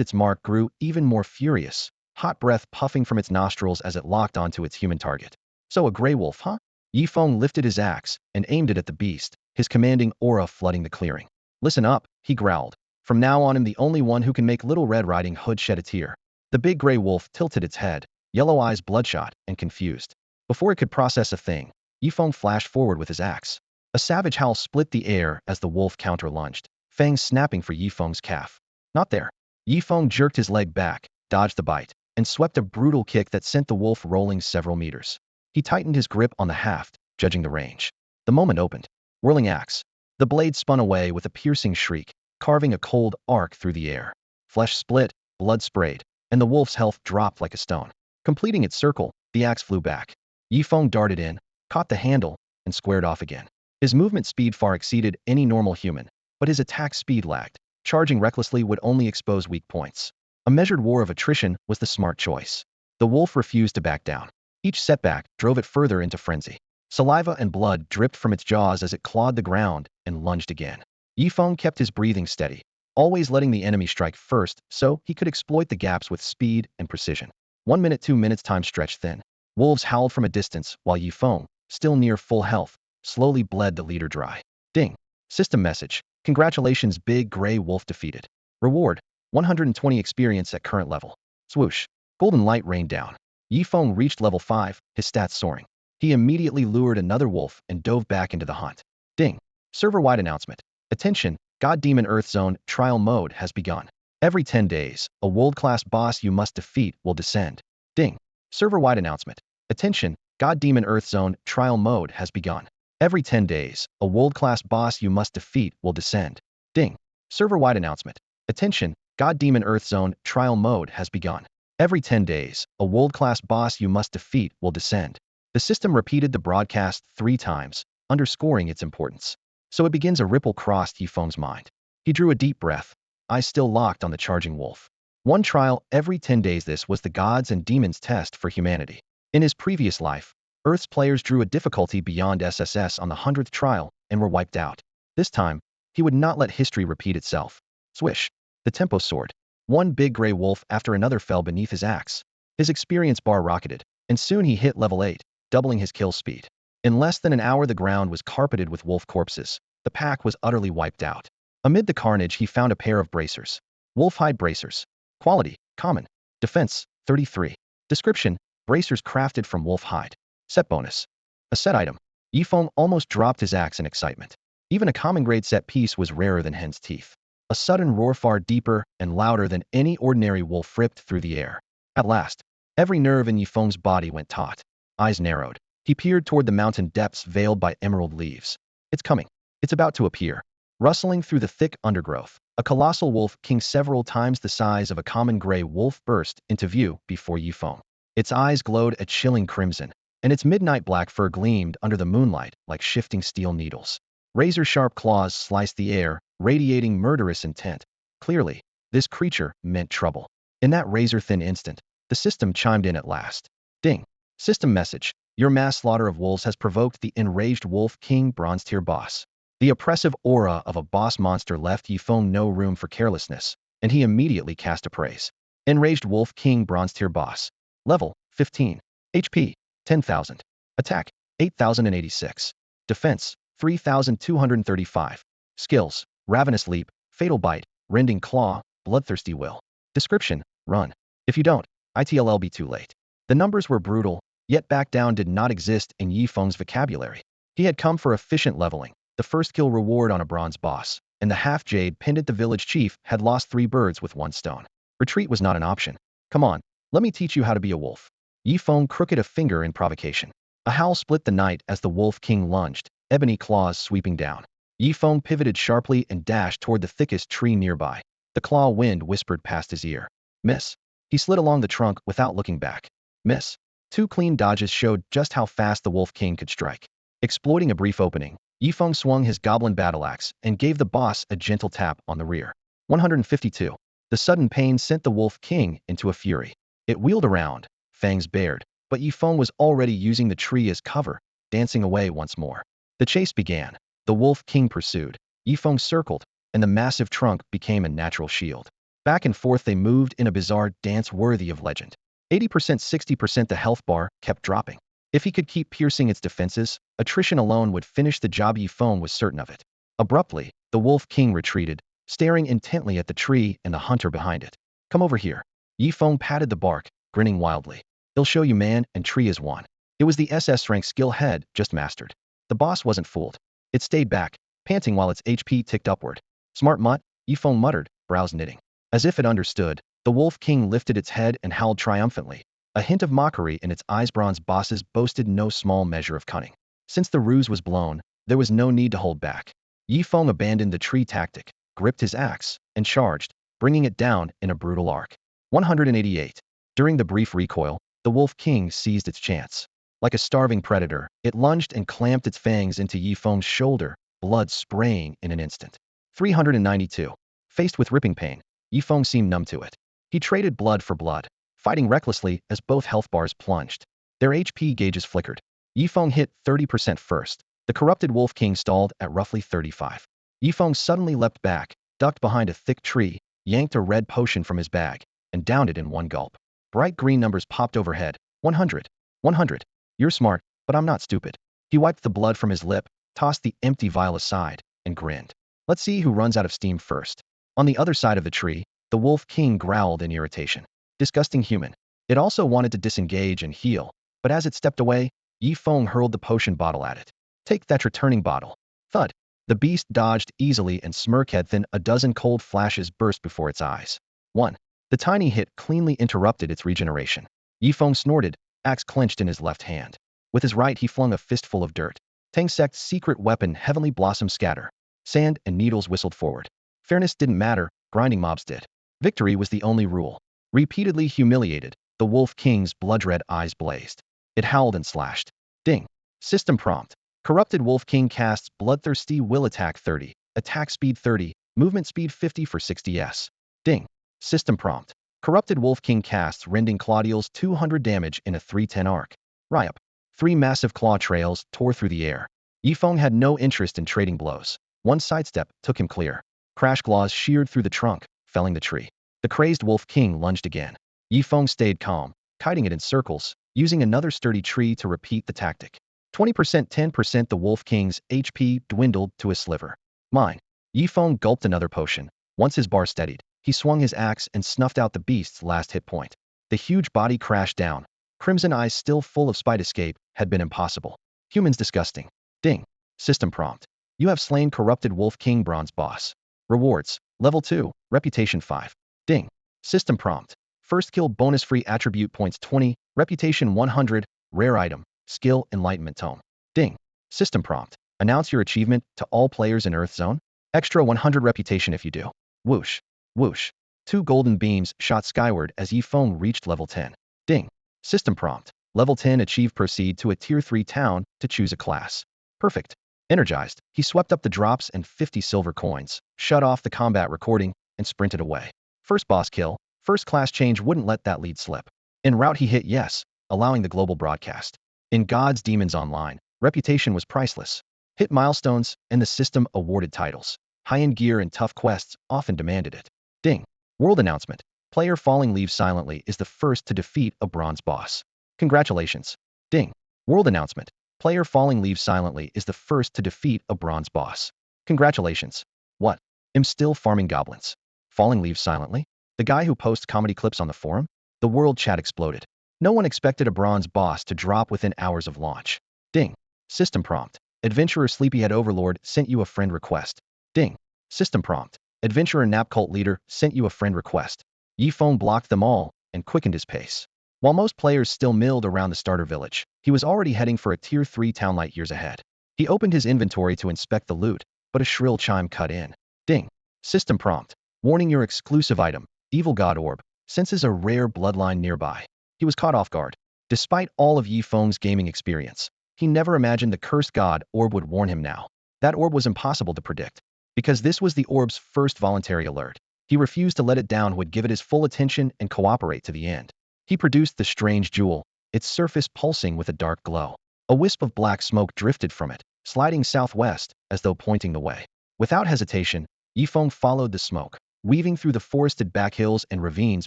its mark grew even more furious, hot breath puffing from its nostrils as it locked onto its human target. So a gray wolf, huh? Yifeng lifted his axe and aimed it at the beast, his commanding aura flooding the clearing. Listen up, he growled. From now on I'm the only one who can make Little Red Riding Hood shed a tear. The big gray wolf tilted its head, yellow eyes bloodshot and confused. Before it could process a thing, Yifeng flashed forward with his axe. A savage howl split the air as the wolf counter-lunged, fangs snapping for Yifeng's calf. Not there. Yifeng jerked his leg back, dodged the bite, and swept a brutal kick that sent the wolf rolling several meters. He tightened his grip on the haft, judging the range. The moment opened. Whirling axe. The blade spun away with a piercing shriek, carving a cold arc through the air. Flesh split, blood sprayed, and the wolf's health dropped like a stone. Completing its circle, the axe flew back. Yifeng darted in, caught the handle, and squared off again. His movement speed far exceeded any normal human, but his attack speed lagged. Charging recklessly would only expose weak points. A measured war of attrition was the smart choice. The wolf refused to back down. Each setback drove it further into frenzy. Saliva and blood dripped from its jaws as it clawed the ground and lunged again. Yifeng kept his breathing steady, always letting the enemy strike first so he could exploit the gaps with speed and precision. 1 minute, 2 minutes, time stretched thin. Wolves howled from a distance while Yifeng, still near full health, slowly bled the leader dry. Ding. System message. Congratulations, big gray wolf defeated. Reward, 120 experience at current level. Swoosh. Golden light rained down. Yifeng reached level 5, his stats soaring. He immediately lured another wolf and dove back into the hunt. Ding. Server-wide announcement. Attention, God Demon Earth Zone trial mode has begun. Every 10 days, a world-class boss you must defeat will descend. Ding. Server-wide announcement. Attention, God Demon Earth Zone trial mode has begun. Every 10 days, a world-class boss you must defeat will descend. Ding. Server-wide announcement. Attention, God Demon Earth Zone trial mode has begun. Every 10 days, a world-class boss you must defeat will descend. The system repeated the broadcast 3 times, underscoring its importance. So it begins a ripple crossed Yifeng's mind. He drew a deep breath, eyes still locked on the charging wolf. One trial every 10 days. This was the gods and demons' test for humanity. In his previous life, Earth's players drew a difficulty beyond SSS on the 100th trial and were wiped out. This time, he would not let history repeat itself. Swish. The tempo soared. One big gray wolf after another fell beneath his axe. His experience bar rocketed, and soon he hit level 8, doubling his kill speed. In less than an hour the ground was carpeted with wolf corpses. The pack was utterly wiped out. Amid the carnage he found a pair of bracers. Wolf hide bracers. Quality, common. Defense, 33. Description, bracers crafted from wolf hide. Set bonus. A set item. Yifeng almost dropped his axe in excitement. Even a common grade set piece was rarer than hen's teeth. A sudden roar far deeper and louder than any ordinary wolf ripped through the air. At last, every nerve in Yifeng's body went taut. Eyes narrowed. He peered toward the mountain depths veiled by emerald leaves. It's coming. It's about to appear. Rustling through the thick undergrowth, a colossal wolf king several times the size of a common gray wolf burst into view before Yifeng. Its eyes glowed a chilling crimson, and its midnight black fur gleamed under the moonlight like shifting steel needles. Razor-sharp claws sliced the air, radiating murderous intent. Clearly, this creature meant trouble. In that razor-thin instant, the system chimed in at last. Ding. System message. Your mass slaughter of wolves has provoked the enraged Wolf King Bronze Tier boss. The oppressive aura of a boss monster left Yifeng no room for carelessness, and he immediately cast a praise. Enraged Wolf King Bronze Tier boss. Level, 15. HP, 10,000. Attack, 8,086. Defense, 3,235. Skills, Ravenous Leap, Fatal Bite, Rending Claw, Bloodthirsty Will. Description, run. If you don't, it'll be too late. The numbers were brutal, yet back down did not exist in Yifeng's vocabulary. He had come for efficient leveling, the first kill reward on a bronze boss, and the half-jade pendant. The village chief had lost 3 birds with 1 stone. Retreat was not an option. Come on, let me teach you how to be a wolf. Yifeng crooked a finger in provocation. A howl split the night as the Wolf King lunged, ebony claws sweeping down. Yifeng pivoted sharply and dashed toward the thickest tree nearby. The claw wind whispered past his ear. Miss. He slid along the trunk without looking back. Miss. 2 clean dodges showed just how fast the Wolf King could strike. Exploiting a brief opening, Yifeng swung his goblin battle axe and gave the boss a gentle tap on the rear. 152. The sudden pain sent the Wolf King into a fury. It wheeled around, fangs bared, but Yifeng was already using the tree as cover, dancing away once more. The chase began. The Wolf King pursued. Yifeng circled, and the massive trunk became a natural shield. Back and forth they moved in a bizarre dance worthy of legend. 80%, 60%. The health bar kept dropping. If he could keep piercing its defenses, attrition alone would finish the job. Yifeng was certain of it. Abruptly, the Wolf King retreated, staring intently at the tree and the hunter behind it. Come over here. Yifeng patted the bark, grinning wildly. He'll show you man and tree is one. It was the SS rank skill head just mastered. The boss wasn't fooled. It stayed back, panting while its HP ticked upward. Smart mutt, Yifeng muttered, brows knitting. As if it understood, the Wolf King lifted its head and howled triumphantly. A hint of mockery in its eyes. Bronze bosses boasted no small measure of cunning. Since the ruse was blown, there was no need to hold back. Yifeng abandoned the tree tactic, gripped his axe, and charged, bringing it down in a brutal arc. 188. During the brief recoil, the Wolf King seized its chance. Like a starving predator, it lunged and clamped its fangs into Yifeng's shoulder, blood spraying in an instant. 392. Faced with ripping pain, Yifeng seemed numb to it. He traded blood for blood, fighting recklessly as both health bars plunged. Their HP gauges flickered. Yifeng hit 30% first. The corrupted Wolf King stalled at roughly 35. Yifeng suddenly leapt back, ducked behind a thick tree, yanked a red potion from his bag, and downed it in one gulp. Bright green numbers popped overhead. 100. 100. You're smart, but I'm not stupid. He wiped the blood from his lip, tossed the empty vial aside, and grinned. Let's see who runs out of steam first. On the other side of the tree, the Wolf King growled in irritation. Disgusting human. It also wanted to disengage and heal, but as it stepped away, Yifeng hurled the potion bottle at it. Take that returning bottle. Thud. The beast dodged easily and smirked. Then a dozen cold flashes burst before its eyes. 1. The tiny hit cleanly interrupted its regeneration. Yifeng snorted, axe clenched in his left hand. With his right he flung a fistful of dirt. Tangsect's secret weapon, Heavenly Blossom Scatter. Sand and needles whistled forward. Fairness didn't matter, grinding mobs did. Victory was the only rule. Repeatedly humiliated, the Wolf King's blood-red eyes blazed. It howled and slashed. Ding. System prompt. Corrupted Wolf King casts Bloodthirsty Will Attack 30, Attack Speed 30, Movement Speed 50 for 60s. Ding. System prompt. Corrupted Wolf King casts Rending Claw deals 200 damage in a 310 arc. Ryup. 3 massive claw trails tore through the air. Yifeng had no interest in trading blows. One sidestep took him clear. Crash claws sheared through the trunk, felling the tree. The crazed Wolf King lunged again. Yifeng stayed calm, kiting it in circles, using another sturdy tree to repeat the tactic. 20% 10% the Wolf King's HP dwindled to a sliver. Mine. Yifeng gulped another potion. Once his bar steadied, he swung his axe and snuffed out the beast's last hit point. The huge body crashed down. Crimson eyes still full of spite escape had been impossible. Humans disgusting. Ding. System prompt. You have slain corrupted Wolf King bronze boss. Rewards. Level 2, Reputation 5. Ding. System prompt. First kill bonus free attribute points 20, Reputation 100, rare item, skill enlightenment tome. Ding. System prompt. Announce your achievement to all players in Earth Zone. Extra 100 reputation if you do. Whoosh. Whoosh. 2 golden beams shot skyward as Yifeng reached level 10. Ding. System prompt. Level 10 achieve proceed to a tier 3 town to choose a class. Perfect. Energized, he swept up the drops and 50 silver coins, shut off the combat recording, and sprinted away. First boss kill, first class change wouldn't let that lead slip. En route he hit yes, allowing the global broadcast. In Gods Demons Online, reputation was priceless. Hit milestones, and the system awarded titles. High-end gear and tough quests often demanded it. Ding. World announcement. Player falling leaves silently is the first to defeat a bronze boss. Congratulations. Ding. World announcement. Player falling leaves silently is the first to defeat a bronze boss. Congratulations. What? I'm still farming goblins. Falling leaves silently? The guy who posts comedy clips on the forum? The world chat exploded. No one expected a bronze boss to drop within hours of launch. Ding. System prompt. Adventurer Sleepyhead Overlord sent you a friend request. Ding. System prompt. Adventurer Nap Cult Leader sent you a friend request. Yifeng blocked them all and quickened his pace. While most players still milled around the starter village, he was already heading for a tier 3 town light years ahead. He opened his inventory to inspect the loot, but a shrill chime cut in. Ding. System prompt. Warning your exclusive item, Evil God Orb, senses a rare bloodline nearby. He was caught off guard. Despite all of Yifeng's gaming experience, he never imagined the cursed god orb would warn him now. That orb was impossible to predict. Because this was the orb's first voluntary alert, he refused to let it down, would give it his full attention and cooperate to the end. He produced the strange jewel, its surface pulsing with a dark glow. A wisp of black smoke drifted from it, sliding southwest, as though pointing the way. Without hesitation, Yifeng followed the smoke, weaving through the forested back hills and ravines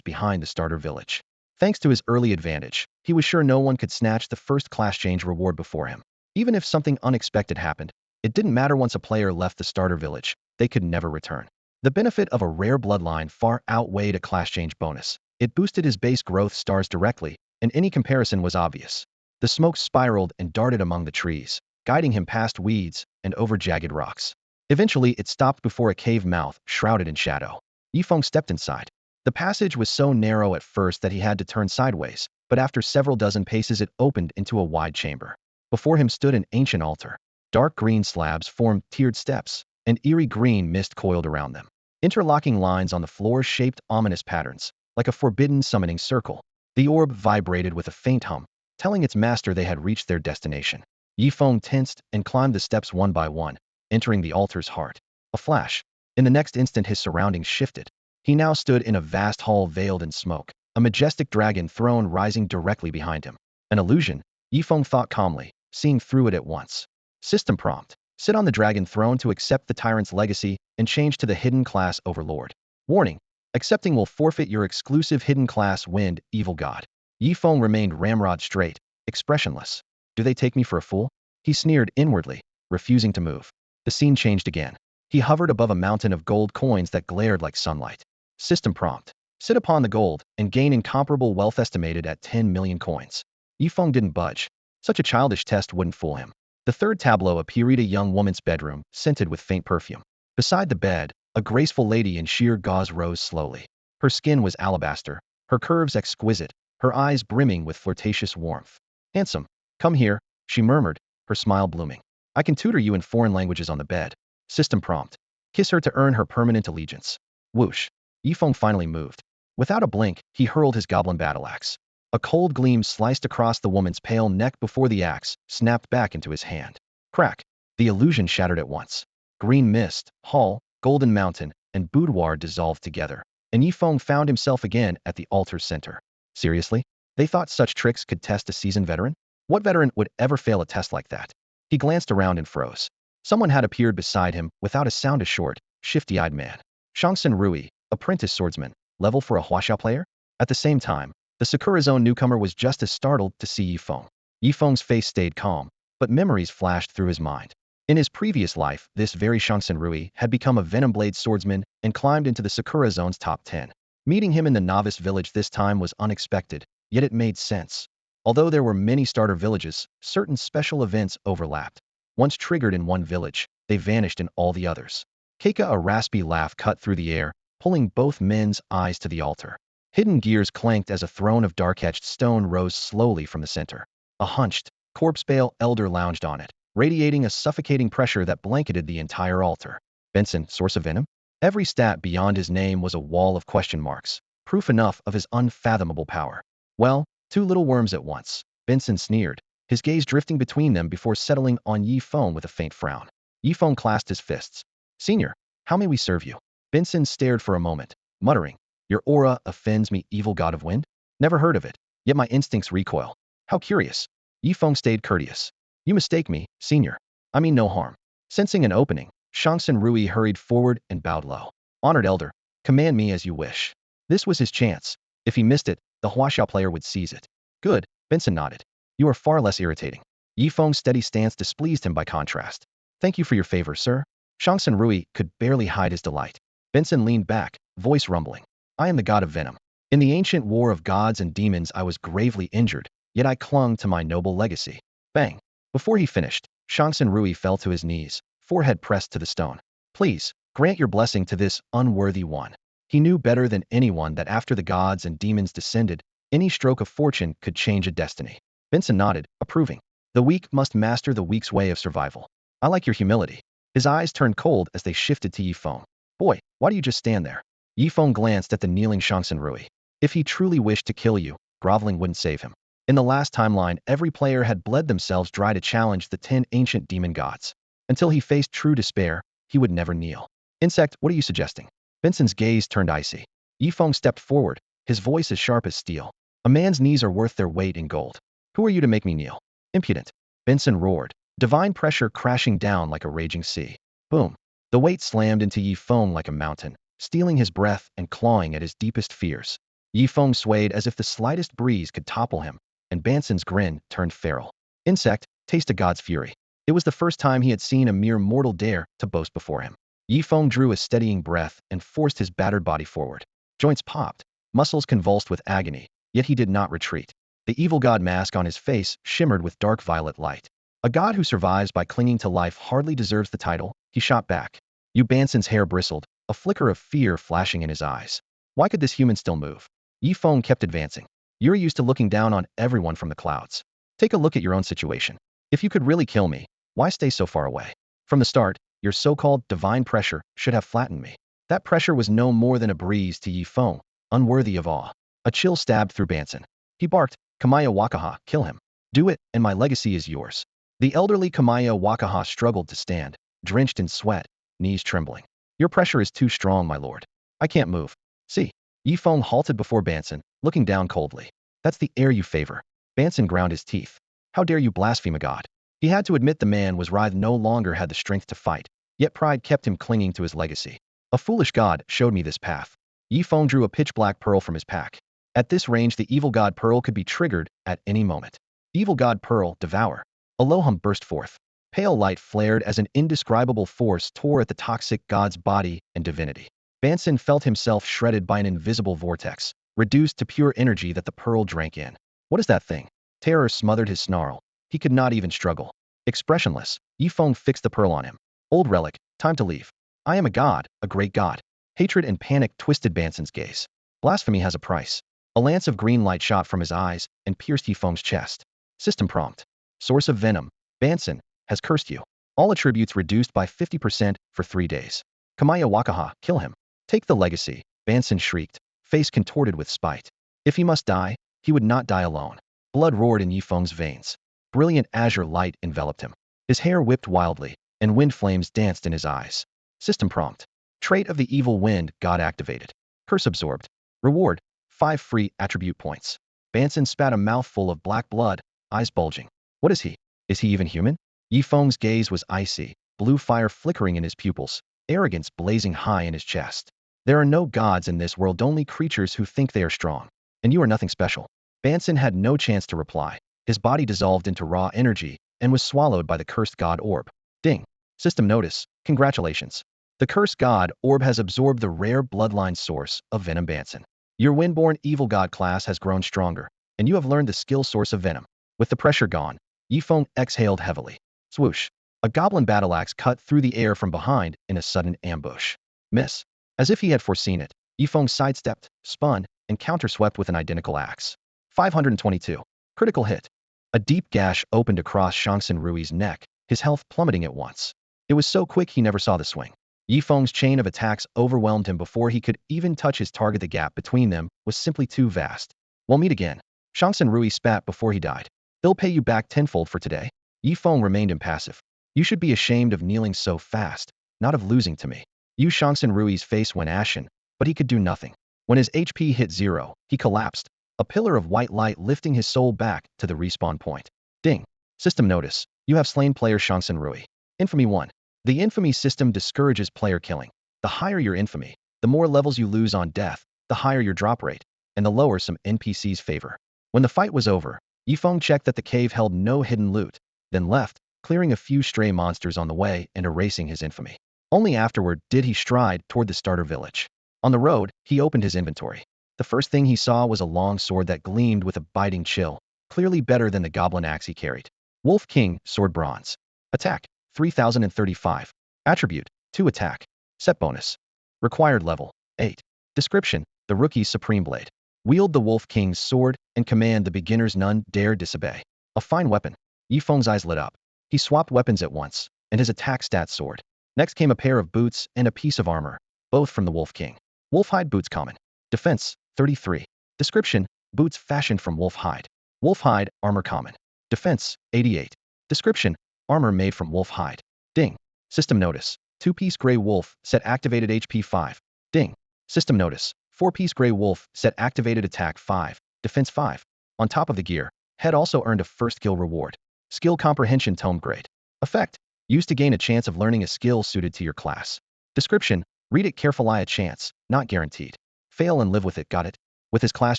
behind the starter village. Thanks to his early advantage, he was sure no one could snatch the first class change reward before him. Even if something unexpected happened, it didn't matter. Once a player left the starter village, they could never return. The benefit of a rare bloodline far outweighed a class change bonus. It boosted his base growth stars directly, and any comparison was obvious. The smoke spiraled and darted among the trees, guiding him past weeds and over jagged rocks. Eventually, it stopped before a cave mouth shrouded in shadow. Yifeng stepped inside. The passage was so narrow at first that he had to turn sideways, but after several dozen paces it opened into a wide chamber. Before him stood an ancient altar. Dark green slabs formed tiered steps, and eerie green mist coiled around them. Interlocking lines on the floor shaped ominous patterns, like a forbidden summoning circle. The orb vibrated with a faint hum, telling its master they had reached their destination. Yifeng tensed and climbed the steps one by one, entering the altar's heart. A flash. In the next instant his surroundings shifted. He now stood in a vast hall veiled in smoke, a majestic dragon throne rising directly behind him. An illusion, Yifeng thought calmly, seeing through it at once. System prompt. Sit on the dragon throne to accept the tyrant's legacy and change to the hidden class overlord. Warning. Accepting will forfeit your exclusive hidden class Wind, Evil God. Yifeng remained ramrod straight, expressionless. Do they take me for a fool? He sneered inwardly, refusing to move. The scene changed again. He hovered above a mountain of gold coins that glared like sunlight. System prompt. Sit upon the gold and gain incomparable wealth estimated at 10 million coins. Yifeng didn't budge. Such a childish test wouldn't fool him. The third tableau appeared, a young woman's bedroom, scented with faint perfume. Beside the bed, a graceful lady in sheer gauze rose slowly. Her skin was alabaster, her curves exquisite, her eyes brimming with flirtatious warmth. Handsome, come here, she murmured, her smile blooming. I can tutor you in foreign languages on the bed. System prompt. Kiss her to earn her permanent allegiance. Whoosh. Yifeng finally moved. Without a blink, he hurled his goblin battle axe. A cold gleam sliced across the woman's pale neck before the axe snapped back into his hand. Crack! The illusion shattered at once. Green mist, hall, golden mountain, and boudoir dissolved together, and Yifeng found himself again at the altar's center. Seriously? They thought such tricks could test a seasoned veteran? What veteran would ever fail a test like that? He glanced around and froze. Someone had appeared beside him without a sound, a short, shifty-eyed man. Shangsun Rui, apprentice swordsman, level for a Huaxiao player? At the same time, the Sakura Zone newcomer was just as startled to see Yifeng. Yifeng's face stayed calm, but memories flashed through his mind. In his previous life, this very Shangsun Rui had become a venom blade swordsman and climbed into the Sakura Zone's top 10. Meeting him in the novice village this time was unexpected, yet it made sense. Although there were many starter villages, certain special events overlapped. Once triggered in one village, they vanished in all the others. Keika, a raspy laugh cut through the air, pulling both men's eyes to the altar. Hidden gears clanked as a throne of dark-etched stone rose slowly from the center. A hunched, corpse-pale elder lounged on it, radiating a suffocating pressure that blanketed the entire altar. Benson, source of venom? Every stat beyond his name was a wall of question marks, proof enough of his unfathomable power. Well, two little worms at once, Benson sneered, his gaze drifting between them before settling on Yifeng with a faint frown. Yifeng clasped his fists. Senior, how may we serve you? Benson stared for a moment, muttering, your aura offends me, evil god of wind? Never heard of it, yet my instincts recoil. How curious. Yifeng stayed courteous. You mistake me, senior. I mean no harm. Sensing an opening, Shangsun Rui hurried forward and bowed low. Honored elder, command me as you wish. This was his chance. If he missed it, the Huaxiao player would seize it. Good, Benson nodded. You are far less irritating. Yifeng's steady stance displeased him by contrast. Thank you for your favor, sir. Shangsun Rui could barely hide his delight. Benson leaned back, voice rumbling. I am the god of venom. In the ancient war of gods and demons I was gravely injured, yet I clung to my noble legacy. Bang! Before he finished, Shangsun Rui fell to his knees, forehead pressed to the stone. Please, grant your blessing to this unworthy one. He knew better than anyone that after the gods and demons descended, any stroke of fortune could change a destiny. Benson nodded, approving. The weak must master the weak's way of survival. I like your humility. His eyes turned cold as they shifted to Yifeng. Boy, why do you just stand there? Yifeng glanced at the kneeling Shangsun Rui. If he truly wished to kill you, groveling wouldn't save him. In the last timeline, every player had bled themselves dry to challenge the 10 ancient demon gods. Until he faced true despair, he would never kneel. Insect, what are you suggesting? Benson's gaze turned icy. Yifeng stepped forward, his voice as sharp as steel. A man's knees are worth their weight in gold. Who are you to make me kneel? Impudent. Benson roared, divine pressure crashing down like a raging sea. Boom. The weight slammed into Yifeng like a mountain, stealing his breath and clawing at his deepest fears. Yifeng swayed as if the slightest breeze could topple him, and Benson's grin turned feral. Insect, taste a god's fury. It was the first time he had seen a mere mortal dare to boast before him. Yifeng drew a steadying breath and forced his battered body forward. Joints popped, muscles convulsed with agony, yet he did not retreat. The evil god mask on his face shimmered with dark violet light. A god who survives by clinging to life hardly deserves the title, he shot back. Benson's hair bristled, a flicker of fear flashing in his eyes. Why could this human still move? Yifeng kept advancing. You're used to looking down on everyone from the clouds. Take a look at your own situation. If you could really kill me, why stay so far away? From the start, your so-called divine pressure should have flattened me. That pressure was no more than a breeze to Yifeng, unworthy of awe. A chill stabbed through Benson. He barked, Kamaya Wakaha, kill him. Do it, and my legacy is yours. The elderly Kamaya Wakaha struggled to stand, drenched in sweat, knees trembling. Your pressure is too strong, my lord. I can't move. See. Yifeng halted before Benson, looking down coldly. That's the air you favor. Benson ground his teeth. How dare you blaspheme a god? He had to admit the man was writhe no longer had the strength to fight, yet pride kept him clinging to his legacy. A foolish god showed me this path. Yifeng drew a pitch-black pearl from his pack. At this range, the evil god pearl could be triggered at any moment. Evil god pearl, devour. Alohum burst forth. Pale light flared as an indescribable force tore at the toxic god's body and divinity. Benson felt himself shredded by an invisible vortex, reduced to pure energy that the pearl drank in. What is that thing? Terror smothered his snarl. He could not even struggle. Expressionless, Yifeng fixed the pearl on him. Old relic, time to leave. I am a god, a great god. Hatred and panic twisted Benson's gaze. Blasphemy has a price. A lance of green light shot from his eyes and pierced Yifeng's chest. System prompt. Source of venom. Benson has cursed you. All attributes reduced by 50% for 3 days. Kamaya Wakaha, kill him. Take the legacy, Benson shrieked, face contorted with spite. If he must die, he would not die alone. Blood roared in Yifeng's veins. Brilliant azure light enveloped him. His hair whipped wildly, and wind flames danced in his eyes. System prompt. Trait of the evil wind god activated. Curse absorbed. Reward, 5 free attribute points. Banson spat a mouthful of black blood, eyes bulging. What is he? Is he even human? Yifeng's gaze was icy, blue fire flickering in his pupils, arrogance blazing high in his chest. There are no gods in this world, only creatures who think they are strong. And you are nothing special. Banson had no chance to reply. His body dissolved into raw energy and was swallowed by the cursed god orb. Ding. System notice. Congratulations. The cursed god orb has absorbed the rare bloodline source of venom. Banson. Your windborn evil god class has grown stronger, and you have learned the skill source of venom. With the pressure gone, Yifeng exhaled heavily. Swoosh. A goblin battle axe cut through the air from behind in a sudden ambush. Miss. As if he had foreseen it, Yifeng sidestepped, spun, and counterswept with an identical axe. 522. Critical hit. A deep gash opened across Shangxin Rui's neck, his health plummeting at once. It was so quick he never saw the swing. Yifeng's chain of attacks overwhelmed him before he could even touch his target. The gap between them was simply too vast. We'll meet again. Shangxin Rui spat before he died. They'll pay you back tenfold for today. Yifeng remained impassive. You should be ashamed of kneeling so fast, not of losing to me. Shangxin Rui's face went ashen, but he could do nothing. When his HP hit 0, he collapsed, a pillar of white light lifting his soul back to the respawn point. Ding. System notice. You have slain player Shangxin Rui. Infamy 1. The infamy system discourages player killing. The higher your infamy, the more levels you lose on death, the higher your drop rate, and the lower some NPCs favor. When the fight was over, Yifeng checked that the cave held no hidden loot, then left, clearing a few stray monsters on the way and erasing his infamy. Only afterward did he stride toward the starter village. On the road, he opened his inventory. The first thing he saw was a long sword that gleamed with a biting chill, clearly better than the goblin axe he carried. Wolf King, sword bronze. Attack, 3035. Attribute, 2 attack. Set bonus. Required level, 8. Description, the rookie's supreme blade. Wield the Wolf King's sword and command the beginners none dare disobey. A fine weapon. Yifeng's eyes lit up. He swapped weapons at once, and his attack stat soared. Next came a pair of boots and a piece of armor, both from the Wolf King. Wolf hide boots common. Defense, 33. Description, boots fashioned from wolf hide. Wolf hide, armor common. Defense, 88. Description, armor made from wolf hide. Ding. System notice. 2-piece gray wolf, set activated HP 5. Ding. System notice. 4-piece gray wolf, set activated attack 5, defense 5. On top of the gear, head also earned a first skill reward. Skill comprehension tome grade. Effect. Used to gain a chance of learning a skill suited to your class. Description. Read it carefully. A chance, not guaranteed. Fail and live with it. Got it? With his class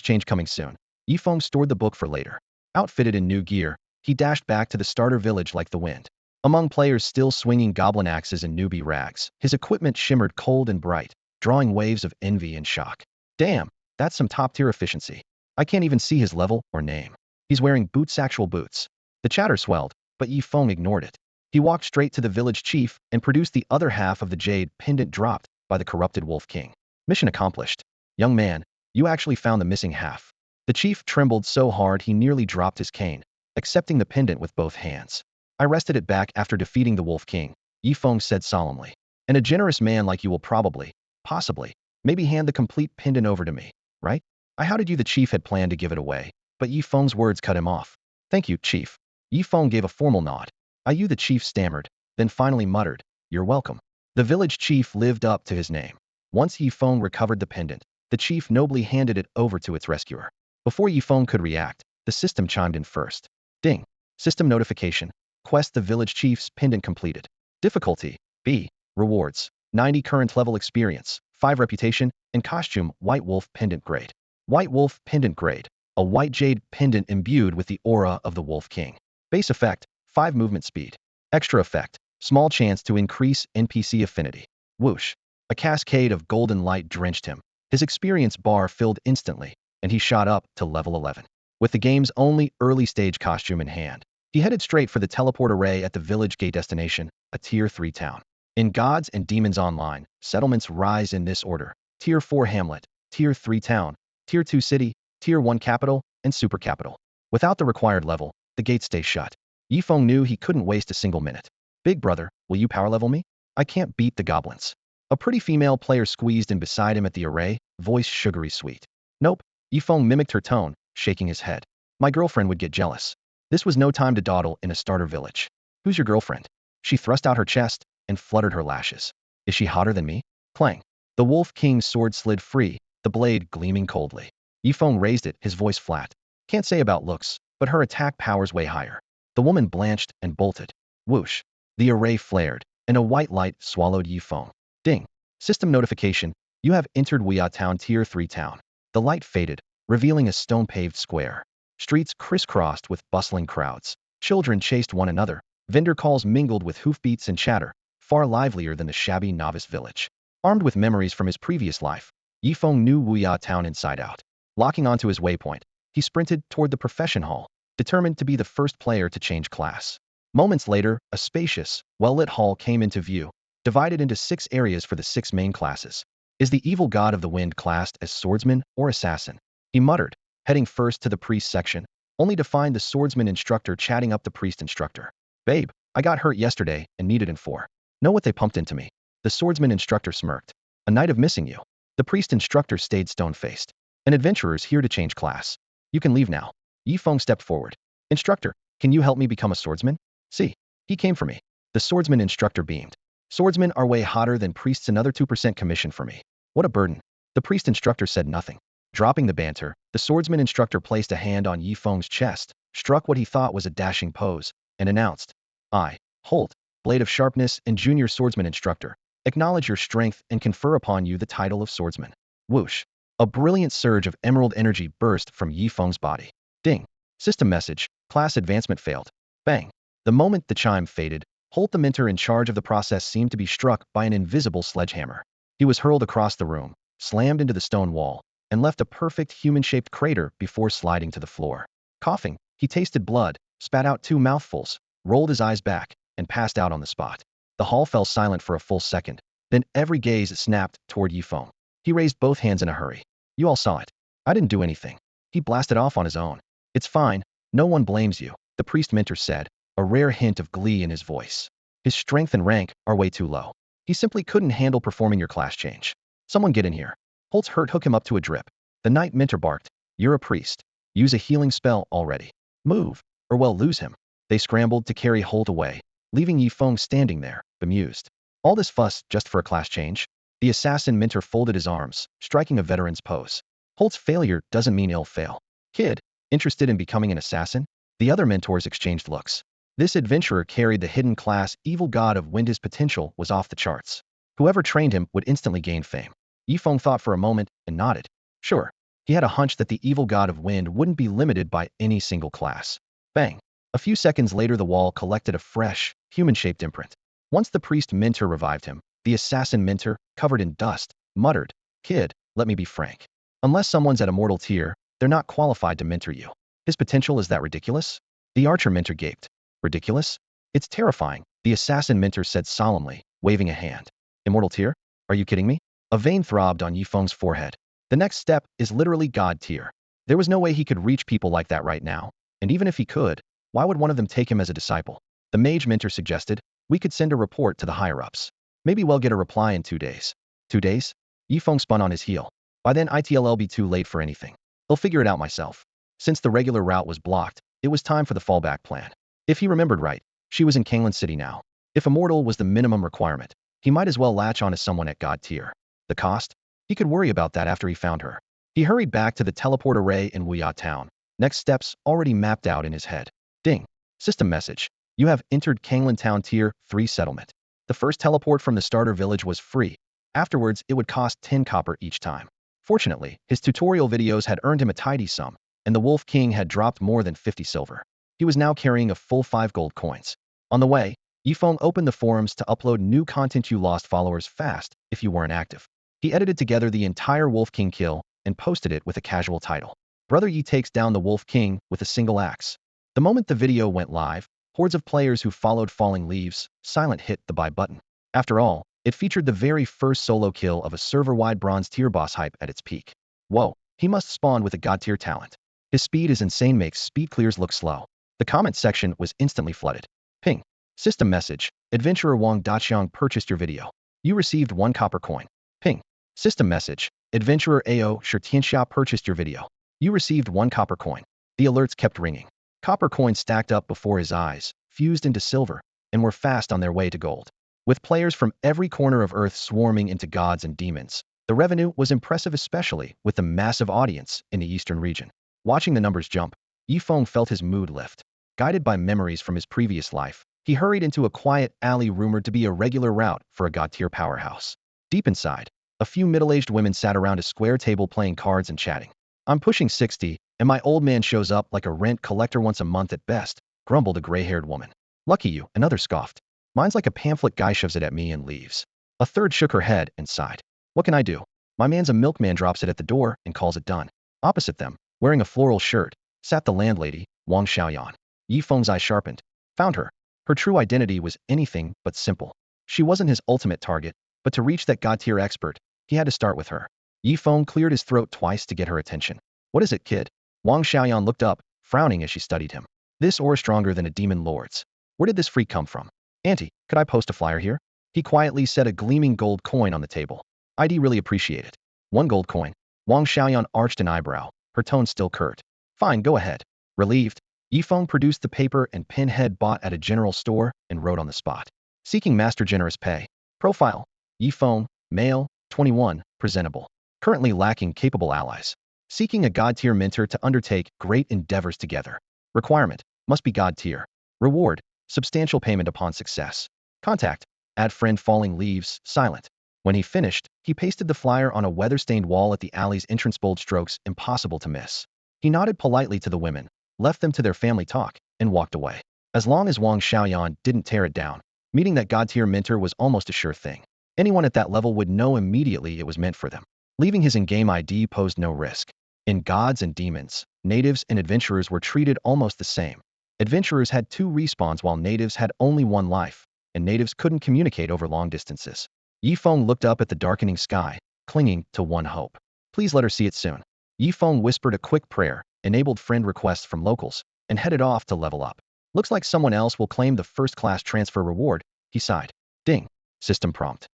change coming soon, Yifeng stored the book for later. Outfitted in new gear, he dashed back to the starter village like the wind. Among players still swinging goblin axes and newbie rags, his equipment shimmered cold and bright, drawing waves of envy and shock. Damn, that's some top-tier efficiency. I can't even see his level or name. He's wearing boots, actual boots. The chatter swelled, but Yifeng ignored it. He walked straight to the village chief and produced the other half of the jade pendant dropped by the corrupted Wolf King. Mission accomplished. Young man, you actually found the missing half. The chief trembled so hard he nearly dropped his cane, accepting the pendant with both hands. I wrested it back after defeating the Wolf King, Yifeng said solemnly. And a generous man like you will probably, possibly, maybe hand the complete pendant over to me, right? How did you? The chief had planned to give it away, but Yifeng's words cut him off. Thank you, chief. Yifeng gave a formal nod. The chief stammered, then finally muttered, you're welcome. The village chief lived up to his name. Once Yifeng recovered the pendant, the chief nobly handed it over to its rescuer. Before Yifeng could react, the system chimed in first. Ding. System notification. Quest: the village chief's pendant completed. Difficulty, B. Rewards, 90 current level experience, 5 reputation, and costume, White Wolf pendant grade. White Wolf pendant grade. A white jade pendant imbued with the aura of the Wolf King. Base effect, 5 movement speed. Extra effect, small chance to increase NPC affinity. Whoosh. A cascade of golden light drenched him. His experience bar filled instantly, and he shot up to level 11. With the game's only early-stage costume in hand, he headed straight for the teleport array at the village gate destination, a Tier 3 town. In Gods and Demons Online, settlements rise in this order. Tier 4 hamlet, Tier 3 town, Tier 2 city, Tier 1 capital, and super capital. Without the required level, the gates stay shut. Yifeng knew he couldn't waste a single minute. Big brother, will you power level me? I can't beat the goblins. A pretty female player squeezed in beside him at the array, voice sugary sweet. Nope. Yifeng mimicked her tone, shaking his head. My girlfriend would get jealous. This was no time to dawdle in a starter village. Who's your girlfriend? She thrust out her chest and fluttered her lashes. Is she hotter than me? Clang. The Wolf King's sword slid free, the blade gleaming coldly. Yifeng raised it, his voice flat. Can't say about looks, but her attack powers way higher. The woman blanched and bolted. Whoosh. The array flared, and a white light swallowed Yifeng. Ding. System notification. You have entered Weia Town Tier 3 town. The light faded, revealing a stone-paved square. Streets crisscrossed with bustling crowds. Children chased one another. Vendor calls mingled with hoofbeats and chatter, far livelier than the shabby Novice village. Armed with memories from his previous life, Yifeng knew Weia Town inside out. Locking onto his waypoint, he sprinted toward the profession hall, determined to be the first player to change class. Moments later, a spacious, well-lit hall came into view, divided into 6 areas for the 6 main classes. Is the evil god of the wind classed as swordsman or assassin? He muttered, heading first to the priest section, only to find the swordsman instructor chatting up the priest instructor. Babe, I got hurt yesterday and needed in 4. Know what they pumped into me? The swordsman instructor smirked. A night of missing you. The priest instructor stayed stone-faced. An adventurer's here to change class. You can leave now. Yifeng stepped forward. Instructor, can you help me become a swordsman? See, he came for me. The swordsman instructor beamed. Swordsmen are way hotter than priests, another 2% commission for me. What a burden. The priest instructor said nothing. Dropping the banter, the swordsman instructor placed a hand on Yifeng's chest, struck what he thought was a dashing pose, and announced, I, Holt, blade of sharpness and junior swordsman instructor, acknowledge your strength and confer upon you the title of swordsman. Whoosh. A brilliant surge of emerald energy burst from Yifeng's body. Ding. System message, class advancement failed. Bang. The moment the chime faded, Holt, the mentor in charge of the process, seemed to be struck by an invisible sledgehammer. He was hurled across the room, slammed into the stone wall, and left a perfect human-shaped crater before sliding to the floor. Coughing, he tasted blood, spat out 2 mouthfuls, rolled his eyes back, and passed out on the spot. The hall fell silent for a full second. Then every gaze snapped toward Yifeng. He raised both hands in a hurry. You all saw it. I didn't do anything. He blasted off on his own. It's fine. No one blames you, the priest mentor said, a rare hint of glee in his voice. His strength and rank are way too low. He simply couldn't handle performing your class change. Someone get in here. Holt's hurt hook him up to a drip. The knight mentor barked. You're a priest. Use a healing spell already. Move, or well lose him. They scrambled to carry Holt away, leaving Yifeng standing there, bemused. All this fuss just for a class change? The assassin mentor folded his arms, striking a veteran's pose. Holt's failure doesn't mean ill fail. Kid, interested in becoming an assassin? The other mentors exchanged looks. This adventurer carried the hidden class evil god of wind. His potential was off the charts. Whoever trained him would instantly gain fame. Yifeng thought for a moment and nodded. Sure. He had a hunch that the evil god of wind wouldn't be limited by any single class. Bang. A few seconds later, the wall collected a fresh, human-shaped imprint. Once the priest mentor revived him, the assassin mentor, covered in dust, muttered, Kid, let me be frank. Unless someone's at immortal tier, they're not qualified to mentor you. His potential is that ridiculous? The archer mentor gaped. Ridiculous? It's terrifying, the assassin mentor said solemnly, waving a hand. Immortal tier? Are you kidding me? A vein throbbed on Yifeng's forehead. The next step is literally god tier. There was no way he could reach people like that right now, and even if he could, why would one of them take him as a disciple? The mage mentor suggested, we could send a report to the higher-ups. Maybe we'll get a reply in 2 days. 2 days? Yifeng spun on his heel. By then it'll be too late for anything. I'll figure it out myself. Since the regular route was blocked, it was time for the fallback plan. If he remembered right, she was in Kanglan City now. If immortal was the minimum requirement, he might as well latch on to someone at god tier. The cost? He could worry about that after he found her. He hurried back to the teleport array in Weia Town. Next steps already mapped out in his head. Ding. System message. You have entered Kanglan Town Tier 3 settlement. The first teleport from the starter village was free. Afterwards, it would cost 10 copper each time. Fortunately, his tutorial videos had earned him a tidy sum, and the Wolf King had dropped more than 50 silver. He was now carrying a full 5 gold coins. On the way, Yifeng opened the forums to upload new content. You lost followers fast if you weren't active. He edited together the entire Wolf King kill and posted it with a casual title. Brother Yi takes down the Wolf King with a single axe. The moment the video went live, hordes of players who followed Falling Leaves silent hit the buy button. After all, it featured the very first solo kill of a server-wide bronze tier boss hype at its peak. Whoa, he must spawn with a god tier talent. His speed is insane, makes speed clears look slow. The comment section was instantly flooded. Ping. System message. Adventurer Wang Daqiang purchased your video. You received 1 copper coin. Ping. System message. Adventurer AO Shirtianxia purchased your video. You received 1 copper coin. The alerts kept ringing. Copper coins stacked up before his eyes, fused into silver, and were fast on their way to gold. With players from every corner of Earth swarming into gods and demons, the revenue was impressive, especially with the massive audience in the eastern region. Watching the numbers jump, Yifeng felt his mood lift. Guided by memories from his previous life, he hurried into a quiet alley rumored to be a regular route for a god-tier powerhouse. Deep inside, a few middle-aged women sat around a square table playing cards and chatting. "I'm pushing 60, and my old man shows up like a rent collector once a month at best," grumbled a gray-haired woman. "Lucky you," another scoffed. "Mine's like a pamphlet guy shoves it at me and leaves." A third shook her head and sighed. "What can I do? My man's a milkman, drops it at the door and calls it done." Opposite them, wearing a floral shirt, sat the landlady, Wang Xiaoyan. Yifeng's eye sharpened. Found her. Her true identity was anything but simple. She wasn't his ultimate target, but to reach that god-tier expert, he had to start with her. Yifeng cleared his throat twice to get her attention. "What is it, kid?" Wang Xiaoyan looked up, frowning as she studied him. "This aura stronger than a demon lord's. Where did this freak come from?" "Auntie, could I post a flyer here?" He quietly set a gleaming gold coin on the table. "I'd really appreciate it." 1 gold coin. Wang Xiaoyan arched an eyebrow, her tone still curt. "Fine, go ahead." Relieved, Yifeng produced the paper and pen head bought at a general store and wrote on the spot. "Seeking master generous pay. Profile: Yifeng, male, 21, presentable. Currently lacking capable allies. Seeking a god-tier mentor to undertake great endeavors together. Requirement: must be god-tier. Reward: substantial payment upon success. Contact: add friend. Falling leaves, silent. When he finished, he pasted the flyer on a weather-stained wall at the alley's entrance. Bold strokes, impossible to miss. He nodded politely to the women, left them to their family talk, and walked away. As long as Wang Xiaoyan didn't tear it down, meeting that god-tier mentor was almost a sure thing. Anyone at that level would know immediately it was meant for them. Leaving his in-game ID posed no risk. In Gods and Demons, natives and adventurers were treated almost the same. Adventurers had 2 respawns while natives had only 1 life, and natives couldn't communicate over long distances. Yifeng looked up at the darkening sky, clinging to one hope. "Please let her see it soon." Yifeng whispered a quick prayer, enabled friend requests from locals, and headed off to level up. "Looks like someone else will claim the first-class transfer reward," he sighed. Ding. System prompt.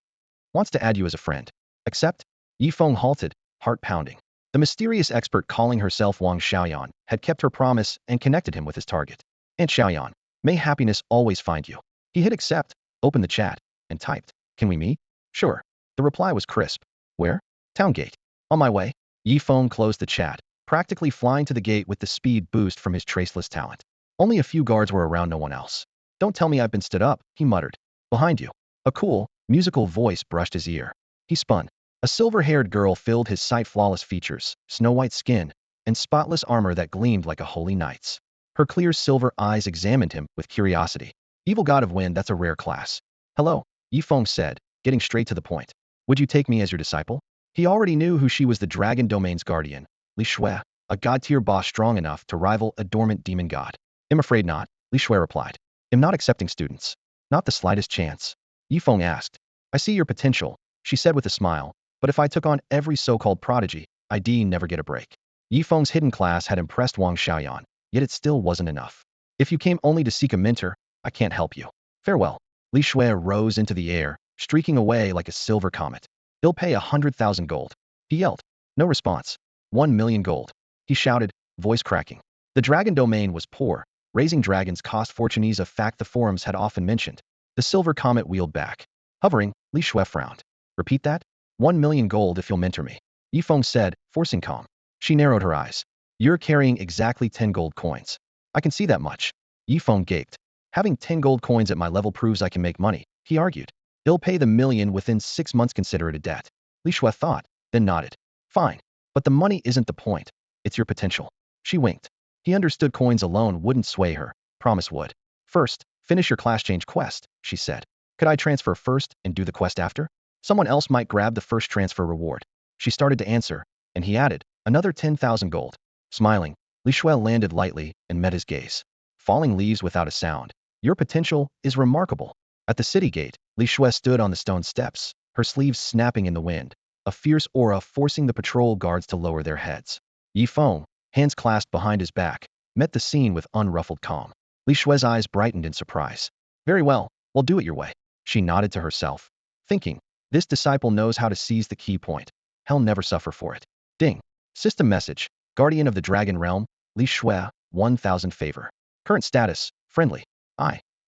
"Wants to add you as a friend. Accept?" Yifeng halted, heart pounding. The mysterious expert calling herself Wang Xiaoyan had kept her promise and connected him with his target. "Aunt Xiaoyan, may happiness always find you." He hit accept, opened the chat, and typed, "Can we meet?" "Sure." The reply was crisp. "Where?" "Town gate." "On my way." Yifeng closed the chat, practically flying to the gate with the speed boost from his traceless talent. Only a few guards were around, no one else. "Don't tell me I've been stood up," he muttered. "Behind you." A cool, musical voice brushed his ear. He spun. A silver-haired girl filled his sight. Flawless features, snow-white skin, and spotless armor that gleamed like a holy knight's. Her clear silver eyes examined him with curiosity. "Evil god of wind, that's a rare class." "Hello," Yifeng said, getting straight to the point. "Would you take me as your disciple?" He already knew who she was, the dragon domain's guardian, Li Shui, a god-tier boss strong enough to rival a dormant demon god. "I'm afraid not," Li Shui replied. "I'm not accepting students." "Not the slightest chance?" Yifeng asked. "I see your potential," she said with a smile, "but if I took on every so-called prodigy, I'd never get a break." Yifeng's hidden class had impressed Wang Xiaoyan, yet it still wasn't enough. "If you came only to seek a mentor, I can't help you. Farewell." Li Shui rose into the air, streaking away like a silver comet. "He'll pay 100,000 gold." He yelled. No response. 1 million gold. He shouted, voice cracking. The dragon domain was poor. Raising dragons cost fortunes, a fact the forums had often mentioned. The silver comet wheeled back. Hovering, Li Shui frowned. "Repeat that?" 1 million gold if you'll mentor me," Yifeng said, forcing calm. She narrowed her eyes. "You're carrying exactly 10 gold coins." "I can see that much." Yifeng gaped. "Having 10 gold coins at my level proves I can make money," he argued. "He'll pay the million within 6 months, consider it a debt." Li Shui thought, then nodded. "Fine. But the money isn't the point. It's your potential." She winked. He understood coins alone wouldn't sway her. Promise would. "First, finish your class change quest," she said. "Could I transfer first and do the quest after? Someone else might grab the first transfer reward." She started to answer, and he added, "Another 10,000 gold." Smiling, Li Shui landed lightly and met his gaze. Falling leaves without a sound. "Your potential is remarkable." At the city gate, Li Shui stood on the stone steps, her sleeves snapping in the wind, a fierce aura forcing the patrol guards to lower their heads. Yifeng, hands clasped behind his back, met the scene with unruffled calm. Li Shui's eyes brightened in surprise. "Very well, we'll do it your way." She nodded to herself, thinking, this disciple knows how to seize the key point. hell never suffer for it. Ding. System message. Guardian of the Dragon Realm, Li Shui, 1000 favor. Current status, friendly.